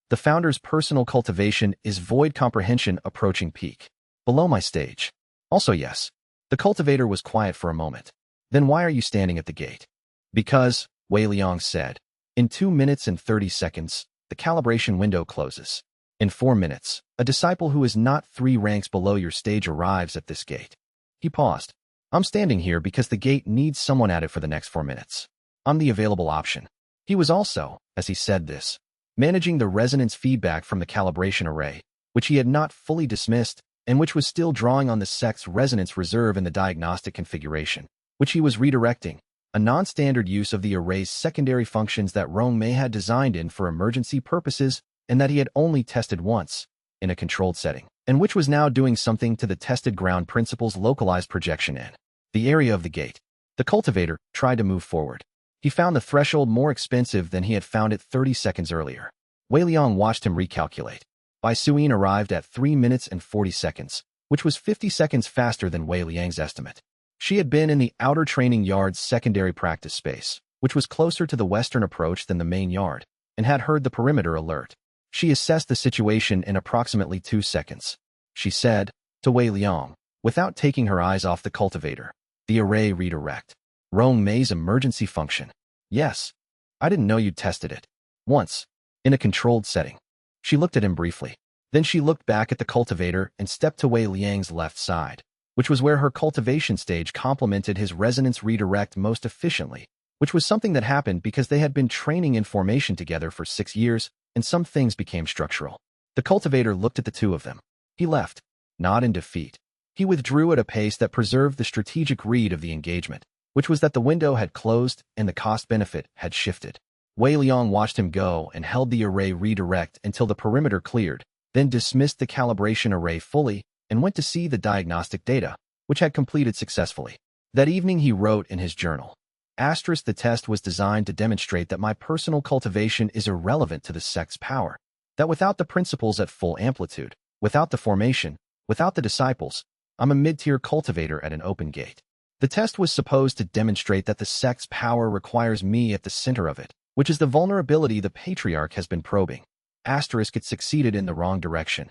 "The founder's personal cultivation is void comprehension approaching peak. Below my stage." "Also yes." The cultivator was quiet for a moment. "Then why are you standing at the gate?" "Because," Wei Liang said, "in 2 minutes and 30 seconds, the calibration window closes. In 4 minutes, a disciple who is not 3 ranks below your stage arrives at this gate." He paused. "I'm standing here because the gate needs someone at it for the next 4 minutes. I'm the available option." He was also, as he said this, managing the resonance feedback from the calibration array, which he had not fully dismissed and which was still drawing on the sect's resonance reserve in the diagnostic configuration, which he was redirecting, a non-standard use of the array's secondary functions that Rong Mei had designed in for emergency purposes and that he had only tested once, in a controlled setting, and which was now doing something to the tested ground principle's localized projection in the area of the gate. The cultivator tried to move forward. He found the threshold more expensive than he had found it 30 seconds earlier. Wei Liang watched him recalculate. Bai Suyin arrived at 3 minutes and 40 seconds, which was 50 seconds faster than Wei Liang's estimate. She had been in the outer training yard's secondary practice space, which was closer to the western approach than the main yard, and had heard the perimeter alert. She assessed the situation in approximately 2 seconds. She said to Wei Liang, without taking her eyes off the cultivator, "The array redirect. Rong Mei's emergency function. Yes. I didn't know you'd tested it. Once. In a controlled setting." She looked at him briefly. Then she looked back at the cultivator and stepped to Wei Liang's left side, which was where her cultivation stage complemented his resonance redirect most efficiently, which was something that happened because they had been training in formation together for 6 years, and some things became structural. The cultivator looked at the two of them. He left, not in defeat. He withdrew at a pace that preserved the strategic read of the engagement, which was that the window had closed and the cost-benefit had shifted. Wei Liang watched him go and held the array redirect until the perimeter cleared, then dismissed the calibration array fully and went to see the diagnostic data, which had completed successfully. That evening he wrote in his journal, "The test was designed to demonstrate that my personal cultivation is irrelevant to the sect's power, that without the principles at full amplitude, without the formation, without the disciples, I'm a mid-tier cultivator at an open gate. The test was supposed to demonstrate that the sect's power requires me at the center of it, which is the vulnerability the patriarch has been probing. It succeeded in the wrong direction.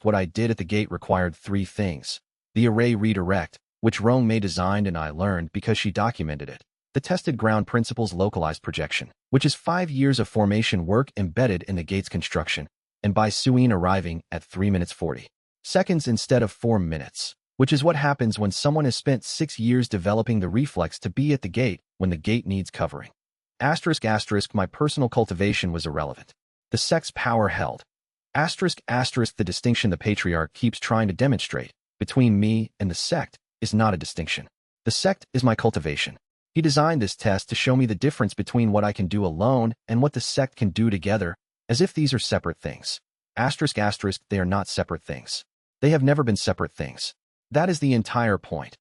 What I did at the gate required 3 things. The array redirect, which Rong Mei designed and I learned because she documented it. The tested ground principles localized projection, which is 5 years of formation work embedded in the gate's construction, and by Suyin arriving at 3 minutes 40 seconds instead of 4 minutes, which is what happens when someone has spent 6 years developing the reflex to be at the gate when the gate needs covering. My personal cultivation was irrelevant. The sect's power held. The distinction the patriarch keeps trying to demonstrate between me and the sect is not a distinction. The sect is my cultivation. He designed this test to show me the difference between what I can do alone and what the sect can do together, as if these are separate things. They are not separate things. They have never been separate things. That is the entire point."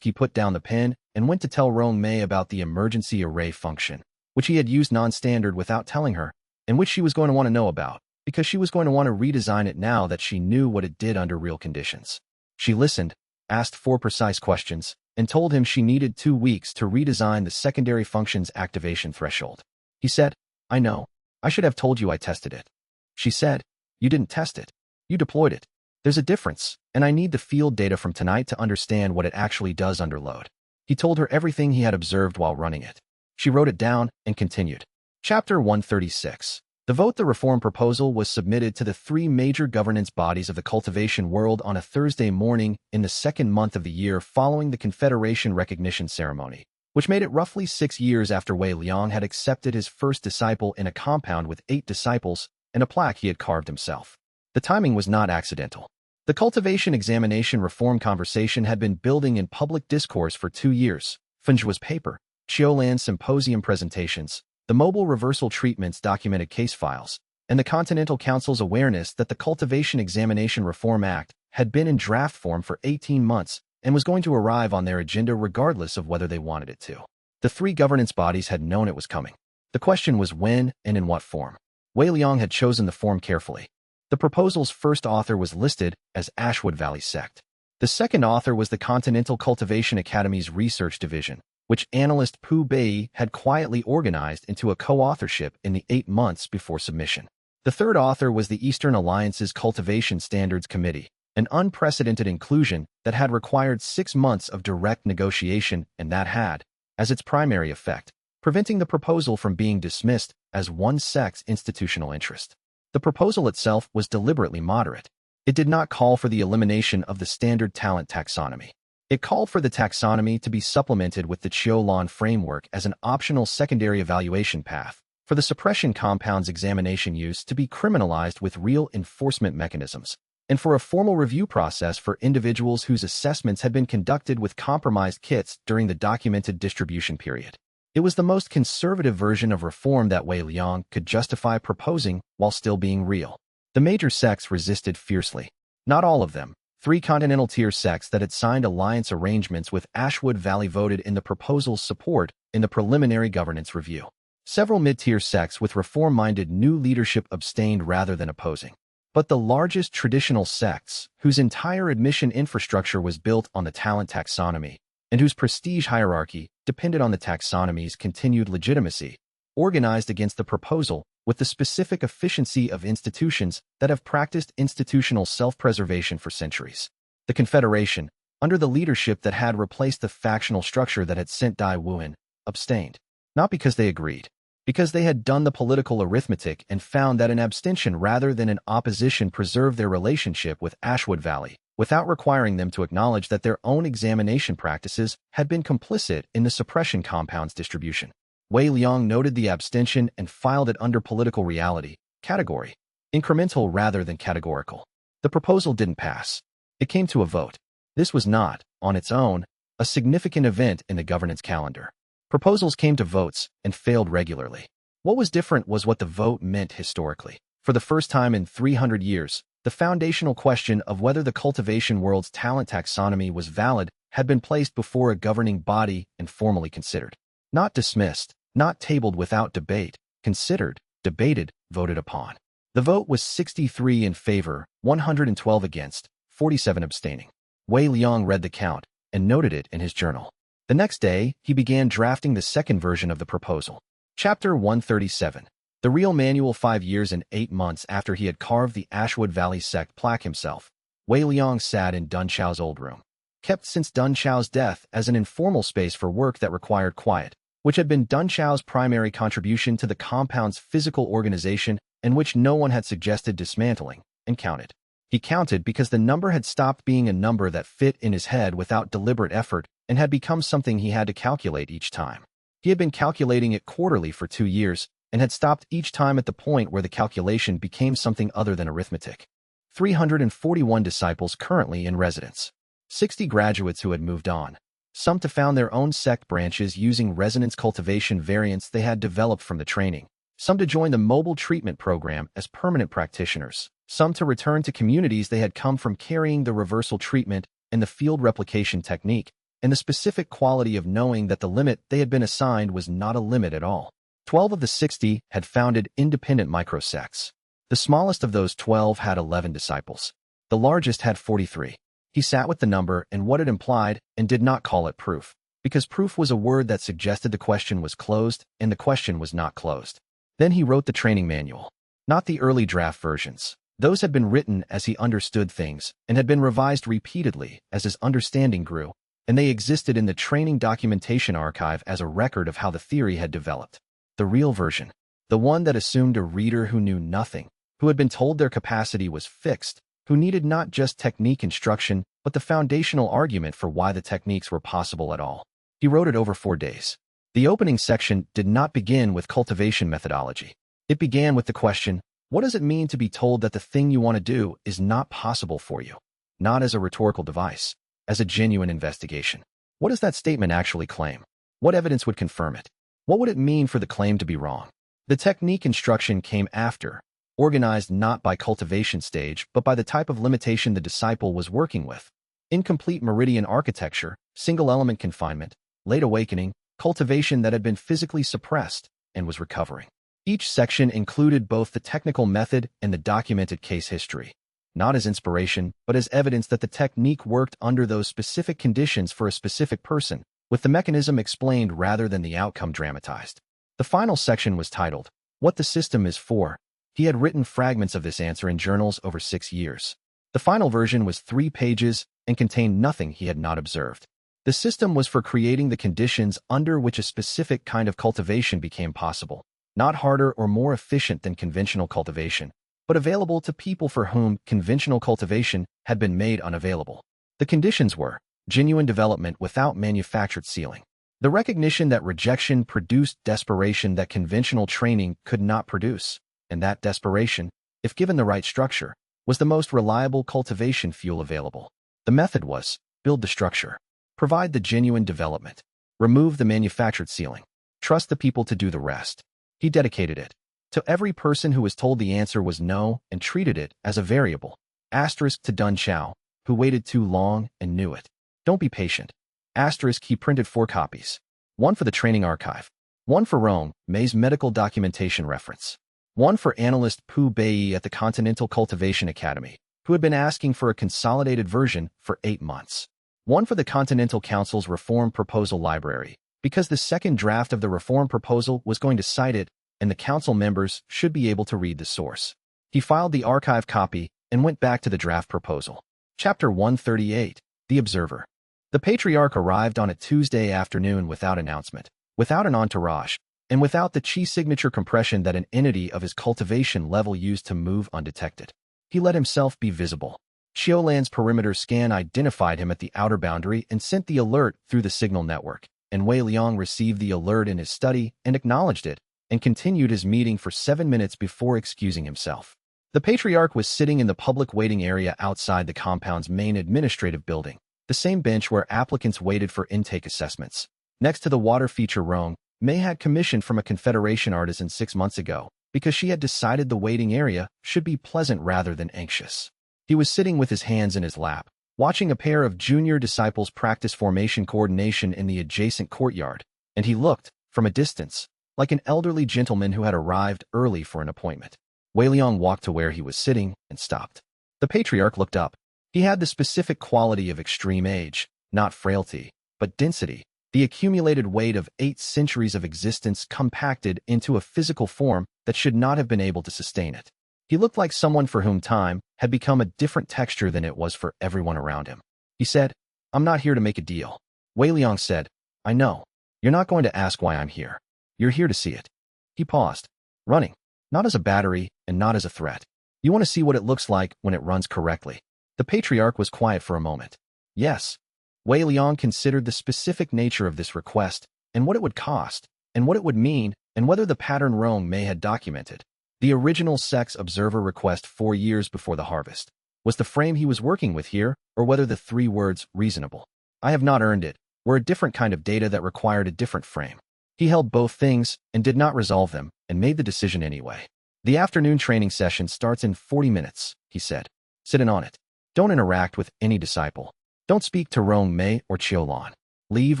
He put down the pen and went to tell Rong Mei about the emergency array function, which he had used non-standard without telling her, and which she was going to want to know about, because she was going to want to redesign it now that she knew what it did under real conditions. She listened, asked 4 precise questions, and told him she needed 2 weeks to redesign the secondary function's activation threshold. He said, "I know. I should have told you I tested it." She said, "You didn't test it. You deployed it. There's a difference, and I need the field data from tonight to understand what it actually does under load." He told her everything he had observed while running it. She wrote it down and continued. Chapter 136. The vote. The reform proposal was submitted to the 3 major governance bodies of the cultivation world on a Thursday morning in the 2nd month of the year following the Confederation recognition ceremony, which made it roughly 6 years after Wei Liang had accepted his first disciple in a compound with 8 disciples and a plaque he had carved himself. The timing was not accidental. The cultivation examination reform conversation had been building in public discourse for 2 years. Fenjua's paper, Qiulan's symposium presentations, the mobile reversal treatments documented case files, and the Continental Council's awareness that the Cultivation Examination Reform Act had been in draft form for 18 months and was going to arrive on their agenda regardless of whether they wanted it to. The 3 governance bodies had known it was coming. The question was when and in what form. Wei Liang had chosen the form carefully. The proposal's first author was listed as Ashwood Valley Sect. The second author was the Continental Cultivation Academy's research division, which analyst Pu Bei had quietly organized into a co-authorship in the 8 months before submission. The third author was the Eastern Alliance's Cultivation Standards Committee, an unprecedented inclusion that had required 6 months of direct negotiation and that had, as its primary effect, preventing the proposal from being dismissed as one sect's institutional interest. The proposal itself was deliberately moderate. It did not call for the elimination of the standard talent taxonomy. It called for the taxonomy to be supplemented with the Qiulan framework as an optional secondary evaluation path, for the suppression compounds examination use to be criminalized with real enforcement mechanisms, and for a formal review process for individuals whose assessments had been conducted with compromised kits during the documented distribution period. It was the most conservative version of reform that Wei Liang could justify proposing while still being real. The major sects resisted fiercely. Not all of them. 3 continental tier sects that had signed alliance arrangements with Ashwood Valley voted in the proposal's support in the preliminary governance review. Several mid-tier sects with reform-minded new leadership abstained rather than opposing. but the largest traditional sects, whose entire admission infrastructure was built on the talent taxonomy, and whose prestige hierarchy depended on the taxonomy's continued legitimacy, organized against the proposal with the specific efficiency of institutions that have practiced institutional self-preservation for centuries. The Confederation, under the leadership that had replaced the factional structure that had sent Dai Wuhan, abstained. Not because they agreed, because they had done the political arithmetic and found that an abstention rather than an opposition preserved their relationship with Ashwood Valley, without requiring them to acknowledge that their own examination practices had been complicit in the suppression compound's distribution. Wei Liang noted the abstention and filed it under political reality, category, incremental rather than categorical. The proposal didn't pass. It came to a vote. This was not, on its own, a significant event in the governance calendar. Proposals came to votes and failed regularly. What was different was what the vote meant historically. For the first time in 300 years, the foundational question of whether the cultivation world's talent taxonomy was valid had been placed before a governing body and formally considered. Not dismissed, not tabled without debate, considered, debated, voted upon. The vote was 63 in favor, 112 against, 47 abstaining. Wei Liang read the count and noted it in his journal. The next day, he began drafting the second version of the proposal. Chapter 137. The real manual 5 years and 8 months after he had carved the Ashwood Valley sect plaque himself, Wei Liang sat in Dun Xiao's old room, kept since Dun Xiao's death as an informal space for work that required quiet, which had been Dun Xiao's primary contribution to the compound's physical organization and which no one had suggested dismantling, and counted. He counted because the number had stopped being a number that fit in his head without deliberate effort and had become something he had to calculate each time. He had been calculating it quarterly for 2 years and had stopped each time at the point where the calculation became something other than arithmetic. 341 disciples currently in residence. 60 graduates who had moved on. Some to found their own sect branches using resonance cultivation variants they had developed from the training. Some to join the mobile treatment program as permanent practitioners. Some to return to communities they had come from carrying the reversal treatment and the field replication technique, and the specific quality of knowing that the limit they had been assigned was not a limit at all. 12 of the 60 had founded independent microsects. The smallest of those 12 had 11 disciples. The largest had 43. He sat with the number and what it implied and did not call it proof, because proof was a word that suggested the question was closed and the question was not closed. Then he wrote the training manual. Not the early draft versions. Those had been written as he understood things and had been revised repeatedly as his understanding grew, and they existed in the training documentation archive as a record of how the theory had developed. The real version, the one that assumed a reader who knew nothing, who had been told their capacity was fixed, who needed not just technique instruction, but the foundational argument for why the techniques were possible at all. He wrote it over 4 days. The opening section did not begin with cultivation methodology. It began with the question, what does it mean to be told that the thing you want to do is not possible for you? Not as a rhetorical device, as a genuine investigation. What does that statement actually claim? What evidence would confirm it? What would it mean for the claim to be wrong? The technique instruction came after, organized not by cultivation stage but by the type of limitation the disciple was working with. Incomplete meridian architecture, single element confinement, late awakening, cultivation that had been physically suppressed and was recovering. Each section included both the technical method and the documented case history, not as inspiration, but as evidence that the technique worked under those specific conditions for a specific person, with the mechanism explained rather than the outcome dramatized. The final section was titled, What the System is For. He had written fragments of this answer in journals over 6 years. The final version was 3 pages and contained nothing he had not observed. The system was for creating the conditions under which a specific kind of cultivation became possible, not harder or more efficient than conventional cultivation, but available to people for whom conventional cultivation had been made unavailable. The conditions were genuine development without manufactured sealing, the recognition that rejection produced desperation that conventional training could not produce, and that desperation, if given the right structure, was the most reliable cultivation fuel available. The method was, build the structure, provide the genuine development, remove the manufactured sealing, trust the people to do the rest. He dedicated it to every person who was told the answer was no and treated it as a variable. Asterisk to Dun Xiao, who waited too long and knew it. Don't be patient. Asterisk he printed 4 copies. 1 for the training archive. 1 for Rome, May's medical documentation reference. One for analyst Pu Bei at the Continental Cultivation Academy, who had been asking for a consolidated version for 8 months. One for the Continental Council's Reform Proposal Library, because the second draft of the reform proposal was going to cite it, and the council members should be able to read the source. He filed the archive copy and went back to the draft proposal. Chapter 138, The Observer. The patriarch arrived on a Tuesday afternoon without announcement, without an entourage, and without the chi signature compression that an entity of his cultivation level used to move undetected. He let himself be visible. Xiaolan's perimeter scan identified him at the outer boundary and sent the alert through the signal network, and Wei Liang received the alert in his study and acknowledged it, and continued his meeting for 7 minutes before excusing himself. The patriarch was sitting in the public waiting area outside the compound's main administrative building, the same bench where applicants waited for intake assessments. Next to the water feature Rong, Mei had commissioned from a Confederation artisan 6 months ago, because she had decided the waiting area should be pleasant rather than anxious. He was sitting with his hands in his lap, watching a pair of junior disciples practice formation coordination in the adjacent courtyard, and he looked, from a distance, like an elderly gentleman who had arrived early for an appointment. Wei Liang walked to where he was sitting and stopped. The patriarch looked up. He had the specific quality of extreme age, not frailty, but density, the accumulated weight of 8 centuries of existence compacted into a physical form that should not have been able to sustain it. He looked like someone for whom time had become a different texture than it was for everyone around him. He said, "I'm not here to make a deal." Wei Liang said, "I know. You're not going to ask why I'm here. You're here to see it." He paused. "Running. Not as a battery and not as a threat. You want to see what it looks like when it runs correctly." The patriarch was quiet for a moment. "Yes." Wei Liang considered the specific nature of this request, and what it would cost, and what it would mean, and whether the pattern Rong Mei had documented. The original sects observer request 4 years before the harvest. Was the frame he was working with here, or whether the 3 words reasonable? "I have not earned it," were a different kind of data that required a different frame. He held both things and did not resolve them, and made the decision anyway. "The afternoon training session starts in 40 minutes, he said. "Sit in on it. Don't interact with any disciple. Don't speak to Rong Mei or Qiulan. Leave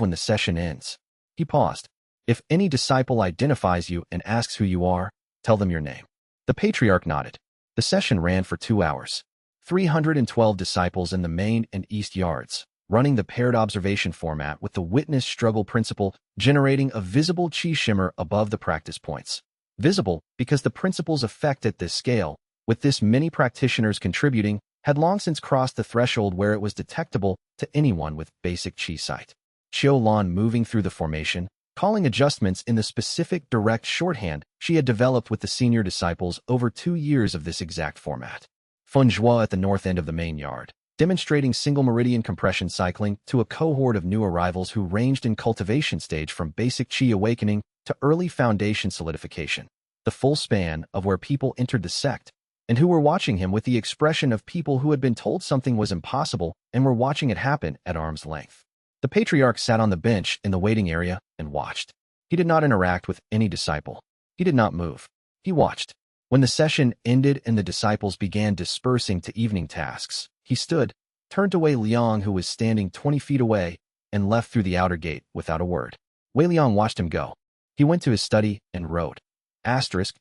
when the session ends." He paused. "If any disciple identifies you and asks who you are, tell them your name." The patriarch nodded. The session ran for 2 hours. 312 disciples in the main and east yards, running the paired observation format with the witness struggle principle, generating a visible chi shimmer above the practice points. Visible because the principle's effect at this scale, with this many practitioners contributing, had long since crossed the threshold where it was detectable to anyone with basic chi sight. Qiulan moving through the formation, calling adjustments in the specific direct shorthand she had developed with the senior disciples over 2 years of this exact format. Fengzhua at the north end of the main yard, demonstrating single meridian compression cycling to a cohort of new arrivals who ranged in cultivation stage from basic chi awakening to early foundation solidification, the full span of where people entered the sect, and who were watching him with the expression of people who had been told something was impossible and were watching it happen at arm's length. The patriarch sat on the bench in the waiting area and watched. He did not interact with any disciple. He did not move. He watched. When the session ended and the disciples began dispersing to evening tasks, he stood, turned to Wei Liang who was standing 20 feet away, and left through the outer gate without a word. Wei Liang watched him go. He went to his study and wrote.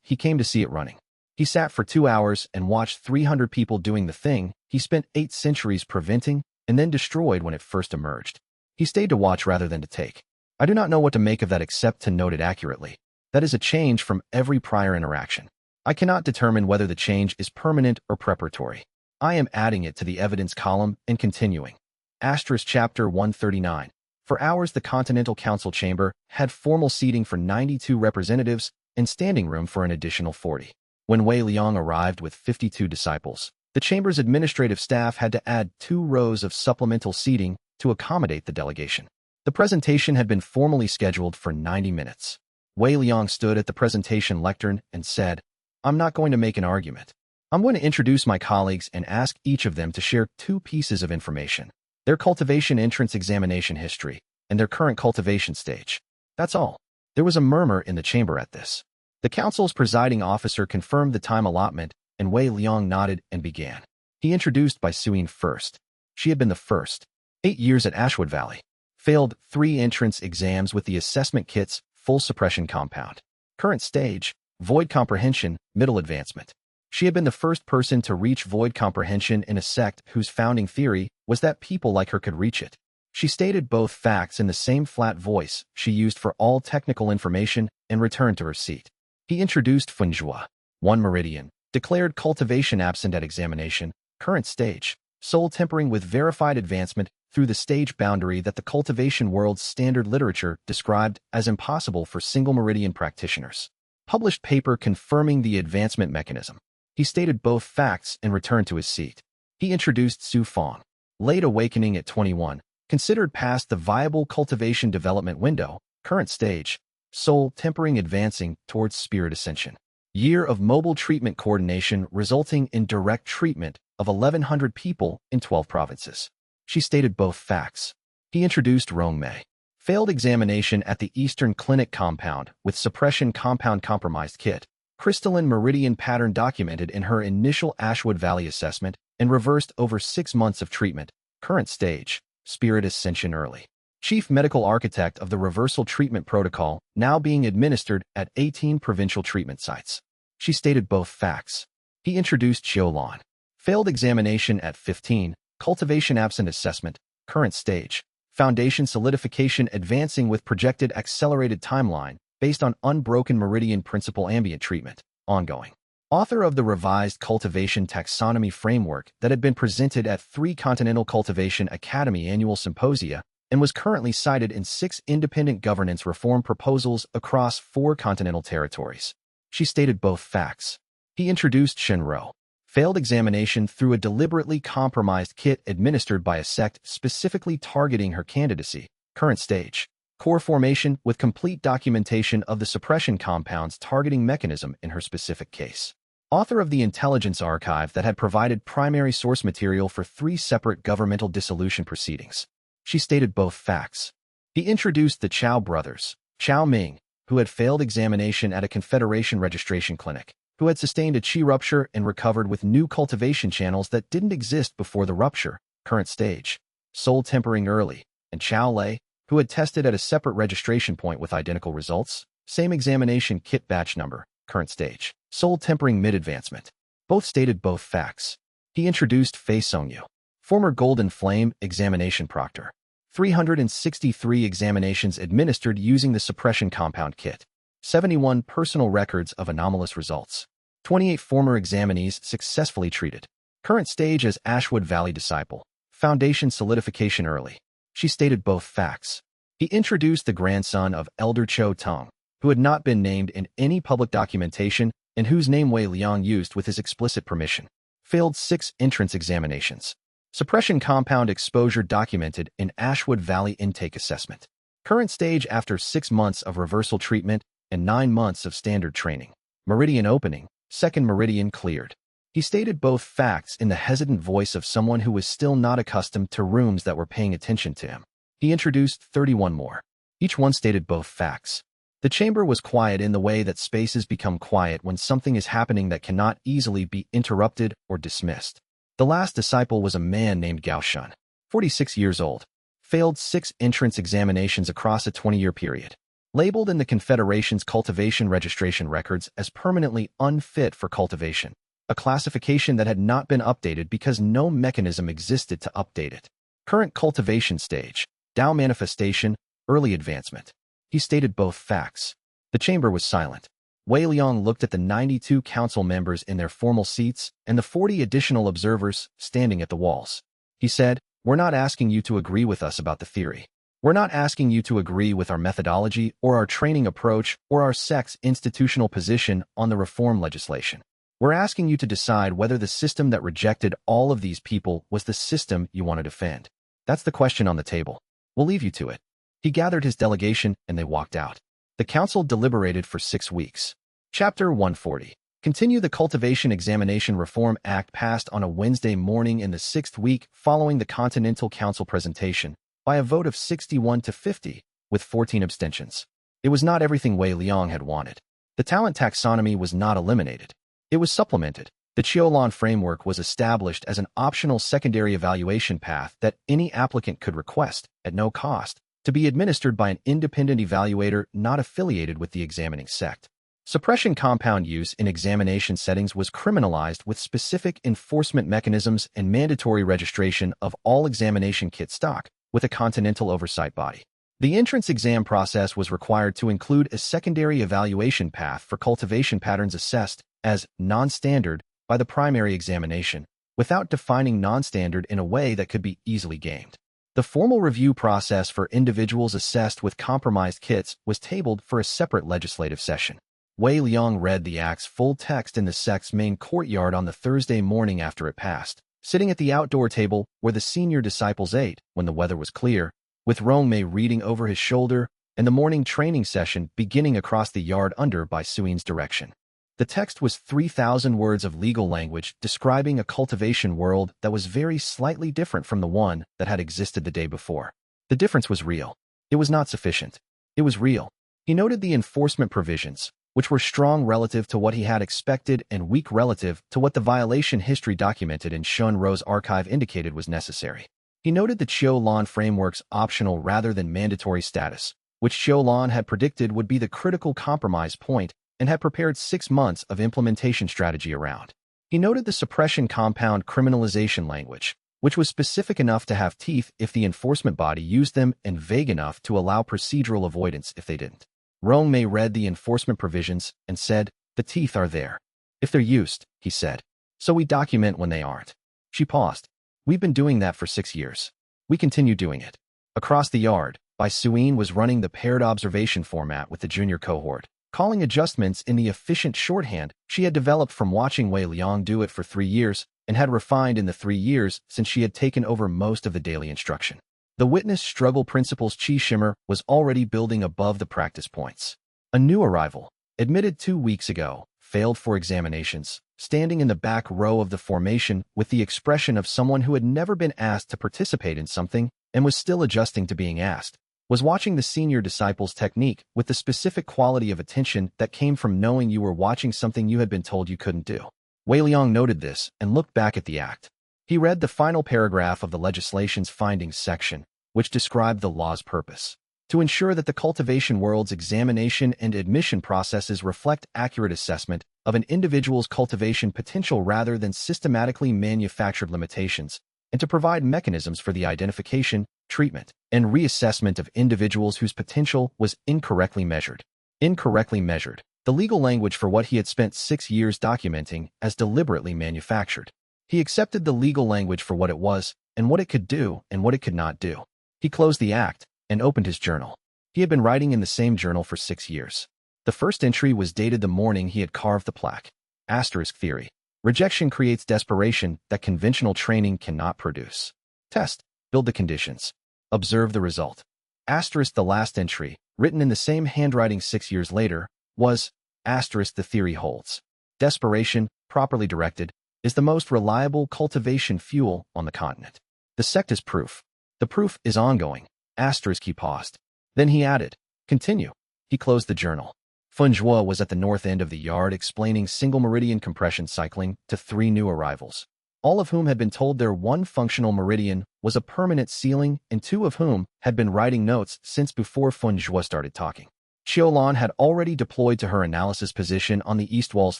He came to see it running. He sat for 2 hours and watched 300 people doing the thing he spent 8 centuries preventing and then destroyed when it first emerged. He stayed to watch rather than to take. I do not know what to make of that except to note it accurately. That is a change from every prior interaction. I cannot determine whether the change is permanent or preparatory. I am adding it to the evidence column and continuing. Chapter 139. For hours the Continental Council chamber had formal seating for 92 representatives and standing room for an additional 40. When Wei Liang arrived with 52 disciples, the chamber's administrative staff had to add 2 rows of supplemental seating to accommodate the delegation. The presentation had been formally scheduled for 90 minutes. Wei Liang stood at the presentation lectern and said, "I'm not going to make an argument. I'm going to introduce my colleagues and ask each of them to share 2 pieces of information, their cultivation entrance examination history and their current cultivation stage. That's all." There was a murmur in the chamber at this. The council's presiding officer confirmed the time allotment, and Wei Liang nodded and began. He introduced by Suyin first. She had been the first. 8 years at Ashwood Valley. Failed 3 entrance exams with the assessment kit's full suppression compound. Current stage, Void comprehension, middle advancement. She had been the first person to reach void comprehension in a sect whose founding theory was that people like her could reach it. She stated both facts in the same flat voice she used for all technical information and returned to her seat. He introduced Funjua. 1 meridian. Declared cultivation absent at examination. Current stage. Soul tempering with verified advancement through the stage boundary that the cultivation world's standard literature described as impossible for single meridian practitioners. Published paper confirming the advancement mechanism. He stated both facts and returned to his seat. He introduced Su Fong. Late awakening at 21. Considered past the viable cultivation development window. Current stage. Soul tempering advancing towards spirit ascension. Year of mobile treatment coordination resulting in direct treatment of 1,100 people in 12 provinces. She stated both facts. He introduced Rong Mei. Failed examination at the Eastern Clinic compound with suppression compound compromised kit. Crystalline meridian pattern documented in her initial Ashwood Valley assessment and reversed over 6 months of treatment. Current stage. Spirit ascension early. Chief medical architect of the reversal treatment protocol now being administered at 18 provincial treatment sites. She stated both facts. He introduced Xiaolan. Failed examination at 15. Cultivation absent assessment. Current stage. Foundation solidification advancing with projected accelerated timeline based on unbroken meridian principle ambient treatment. Ongoing. Author of the revised cultivation taxonomy framework that had been presented at 3 Continental Cultivation Academy annual symposia and was currently cited in 6 independent governance reform proposals across 4 continental territories. She stated both facts. He introduced Shenro. Failed examination through a deliberately compromised kit administered by a sect specifically targeting her candidacy. Current stage. Core formation with complete documentation of the suppression compound's targeting mechanism in her specific case. Author of the intelligence archive that had provided primary source material for 3 separate governmental dissolution proceedings. She stated both facts. He introduced the Chow brothers, Chow Ming, who had failed examination at a Confederation registration clinic, who had sustained a qi rupture and recovered with new cultivation channels that didn't exist before the rupture. Current stage. Soul tempering early, and Chow Lei, who had tested at a separate registration point with identical results. Same examination kit batch number. Current stage. Soul tempering mid-advancement. Both stated both facts. He introduced Fei Songyu. Former Golden Flame examination proctor. 363 examinations administered using the suppression compound kit. 71 personal records of anomalous results. 28 former examinees successfully treated. Current stage as Ashwood Valley disciple. Foundation solidification early. She stated both facts. He introduced the grandson of Elder Cho Tong, who had not been named in any public documentation and whose name Wei Liang used with his explicit permission. Failed 6 entrance examinations. Suppression compound exposure documented in Ashwood Valley intake assessment. Current stage after 6 months of reversal treatment and 9 months of standard training. Meridian opening, 2nd meridian cleared. He stated both facts in the hesitant voice of someone who was still not accustomed to rooms that were paying attention to him. He introduced 31 more. Each one stated both facts. The chamber was quiet in the way that spaces become quiet when something is happening that cannot easily be interrupted or dismissed. The last disciple was a man named Gao Shun, 46 years old. Failed 6 entrance examinations across a 20-year period. Labeled in the Confederation's cultivation registration records as permanently unfit for cultivation, a classification that had not been updated because no mechanism existed to update it. Current cultivation stage, Dao manifestation, early advancement. He stated both facts. The chamber was silent. Wei Liang looked at the 92 council members in their formal seats and the 40 additional observers standing at the walls. He said, "We're not asking you to agree with us about the theory. We're not asking you to agree with our methodology or our training approach or our sect's institutional position on the reform legislation. We're asking you to decide whether the system that rejected all of these people was the system you want to defend. That's the question on the table. We'll leave you to it." He gathered his delegation and they walked out. The council deliberated for 6 weeks. Chapter 140. Continue the Cultivation Examination Reform Act passed on a Wednesday morning in the 6th week following the Continental Council presentation by a vote of 61 to 50, with 14 abstentions. It was not everything Wei Liang had wanted. The talent taxonomy was not eliminated. It was supplemented. The Qiulan framework was established as an optional secondary evaluation path that any applicant could request, at no cost, to be administered by an independent evaluator not affiliated with the examining sect. Suppression compound use in examination settings was criminalized with specific enforcement mechanisms and mandatory registration of all examination kit stock with a continental oversight body. The entrance exam process was required to include a secondary evaluation path for cultivation patterns assessed as non-standard by the primary examination, without defining non-standard in a way that could be easily gamed. The formal review process for individuals assessed with compromised kits was tabled for a separate legislative session. Wei Liang read the act's full text in the sect's main courtyard on the Thursday morning after it passed, sitting at the outdoor table where the senior disciples ate when the weather was clear, with Rongmei reading over his shoulder and the morning training session beginning across the yard under by Suin's direction. The text was 3,000 words of legal language describing a cultivation world that was very slightly different from the one that had existed the day before. The difference was real. It was not sufficient. It was real. He noted the enforcement provisions, which were strong relative to what he had expected and weak relative to what the violation history documented in Shun Ro's archive indicated was necessary. He noted the Qiu Lan framework's optional rather than mandatory status, which Qiu Lan had predicted would be the critical compromise point and had prepared 6 months of implementation strategy around. He noted the suppression compound criminalization language, which was specific enough to have teeth if the enforcement body used them and vague enough to allow procedural avoidance if they didn't. Rongmei read the enforcement provisions and said, "The teeth are there. If they're used," he said. "So we document when they aren't." She paused. "We've been doing that for 6 years. We continue doing it." Across the yard, Bai Suin was running the paired observation format with the junior cohort, calling adjustments in the efficient shorthand she had developed from watching Wei Liang do it for 3 years and had refined in the 3 years since she had taken over most of the daily instruction. The witness struggle principles Qi Shimmer was already building above the practice points. A new arrival, admitted 2 weeks ago, failed for examinations, standing in the back row of the formation with the expression of someone who had never been asked to participate in something and was still adjusting to being asked, was watching the senior disciple's technique with the specific quality of attention that came from knowing you were watching something you had been told you couldn't do. Wei Liang noted this and looked back at the act. He read the final paragraph of the legislation's findings section, which described the law's purpose: to ensure that the cultivation world's examination and admission processes reflect accurate assessment of an individual's cultivation potential rather than systematically manufactured limitations, and to provide mechanisms for the identification, treatment, and reassessment of individuals whose potential was incorrectly measured. Incorrectly measured, the legal language for what he had spent 6 years documenting as deliberately manufactured. He accepted the legal language for what it was, and what it could do, and what it could not do. He closed the act and opened his journal. He had been writing in the same journal for 6 years. The first entry was dated the morning he had carved the plaque. Asterisk theory. Rejection creates desperation that conventional training cannot produce. Test. Build the conditions. Observe the result. Asterisk the last entry, written in the same handwriting 6 years later, was asterisk the theory holds. Desperation, properly directed, is the most reliable cultivation fuel on the continent. The sect is proof. The proof is ongoing. Asterisk he paused. Then he added, continue. He closed the journal. Funjua was at the north end of the yard explaining single meridian compression cycling to 3 new arrivals, all of whom had been told their one functional meridian was a permanent ceiling and 2 of whom had been writing notes since before Funjua started talking. Qiulan had already deployed to her analysis position on the east wall's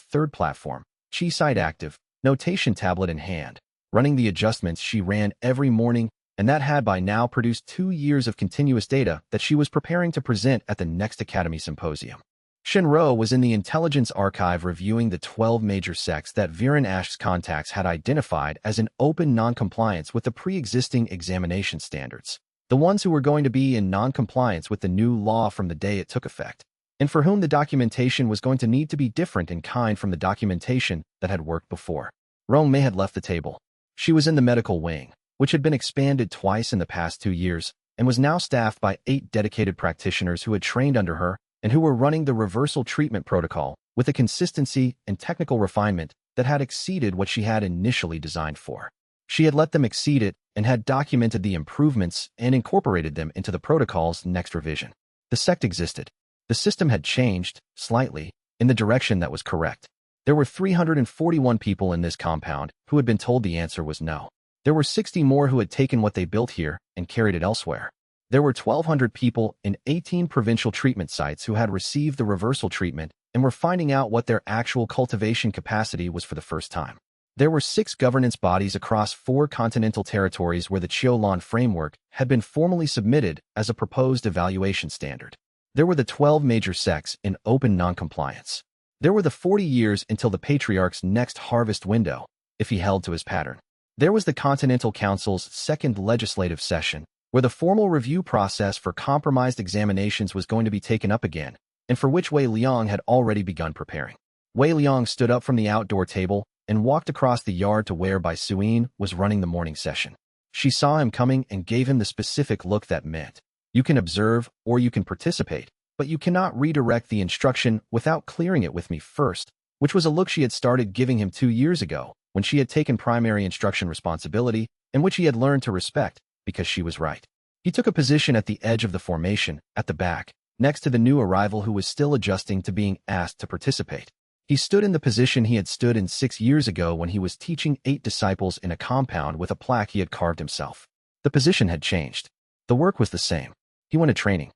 3rd platform, Qi site active, notation tablet in hand, running the adjustments she ran every morning, and that had by now produced 2 years of continuous data that she was preparing to present at the next Academy Symposium. Shinro was in the intelligence archive reviewing the 12 major sects that Viren Ash's contacts had identified as in open non-compliance with the pre-existing examination standards, the ones who were going to be in non-compliance with the new law from the day it took effect, and for whom the documentation was going to need to be different in kind from the documentation that had worked before. Rongmei had left the table. She was in the medical wing, which had been expanded twice in the past 2 years, and was now staffed by 8 dedicated practitioners who had trained under her and who were running the reversal treatment protocol with a consistency and technical refinement that had exceeded what she had initially designed for. She had let them exceed it and had documented the improvements and incorporated them into the protocol's next revision. The sect existed. The system had changed, slightly, in the direction that was correct. There were 341 people in this compound who had been told the answer was no. There were 60 more who had taken what they built here and carried it elsewhere. There were 1,200 people in 18 provincial treatment sites who had received the reversal treatment and were finding out what their actual cultivation capacity was for the first time. There were 6 governance bodies across 4 continental territories where the Qiulan framework had been formally submitted as a proposed evaluation standard. There were the 12 major sects in open noncompliance. There were the 40 years until the patriarch's next harvest window, if he held to his pattern. There was the Continental Council's second legislative session, where the formal review process for compromised examinations was going to be taken up again, and for which Wei Liang had already begun preparing. Wei Liang stood up from the outdoor table and walked across the yard to where Bai Suyin was running the morning session. She saw him coming and gave him the specific look that meant, "You can observe or you can participate, but you cannot redirect the instruction without clearing it with me first," which was a look she had started giving him 2 years ago when she had taken primary instruction responsibility and which he had learned to respect because she was right. He took a position at the edge of the formation, at the back, next to the new arrival who was still adjusting to being asked to participate. He stood in the position he had stood in 6 years ago when he was teaching 8 disciples in a compound with a plaque he had carved himself. The position had changed. The work was the same. He wanted training.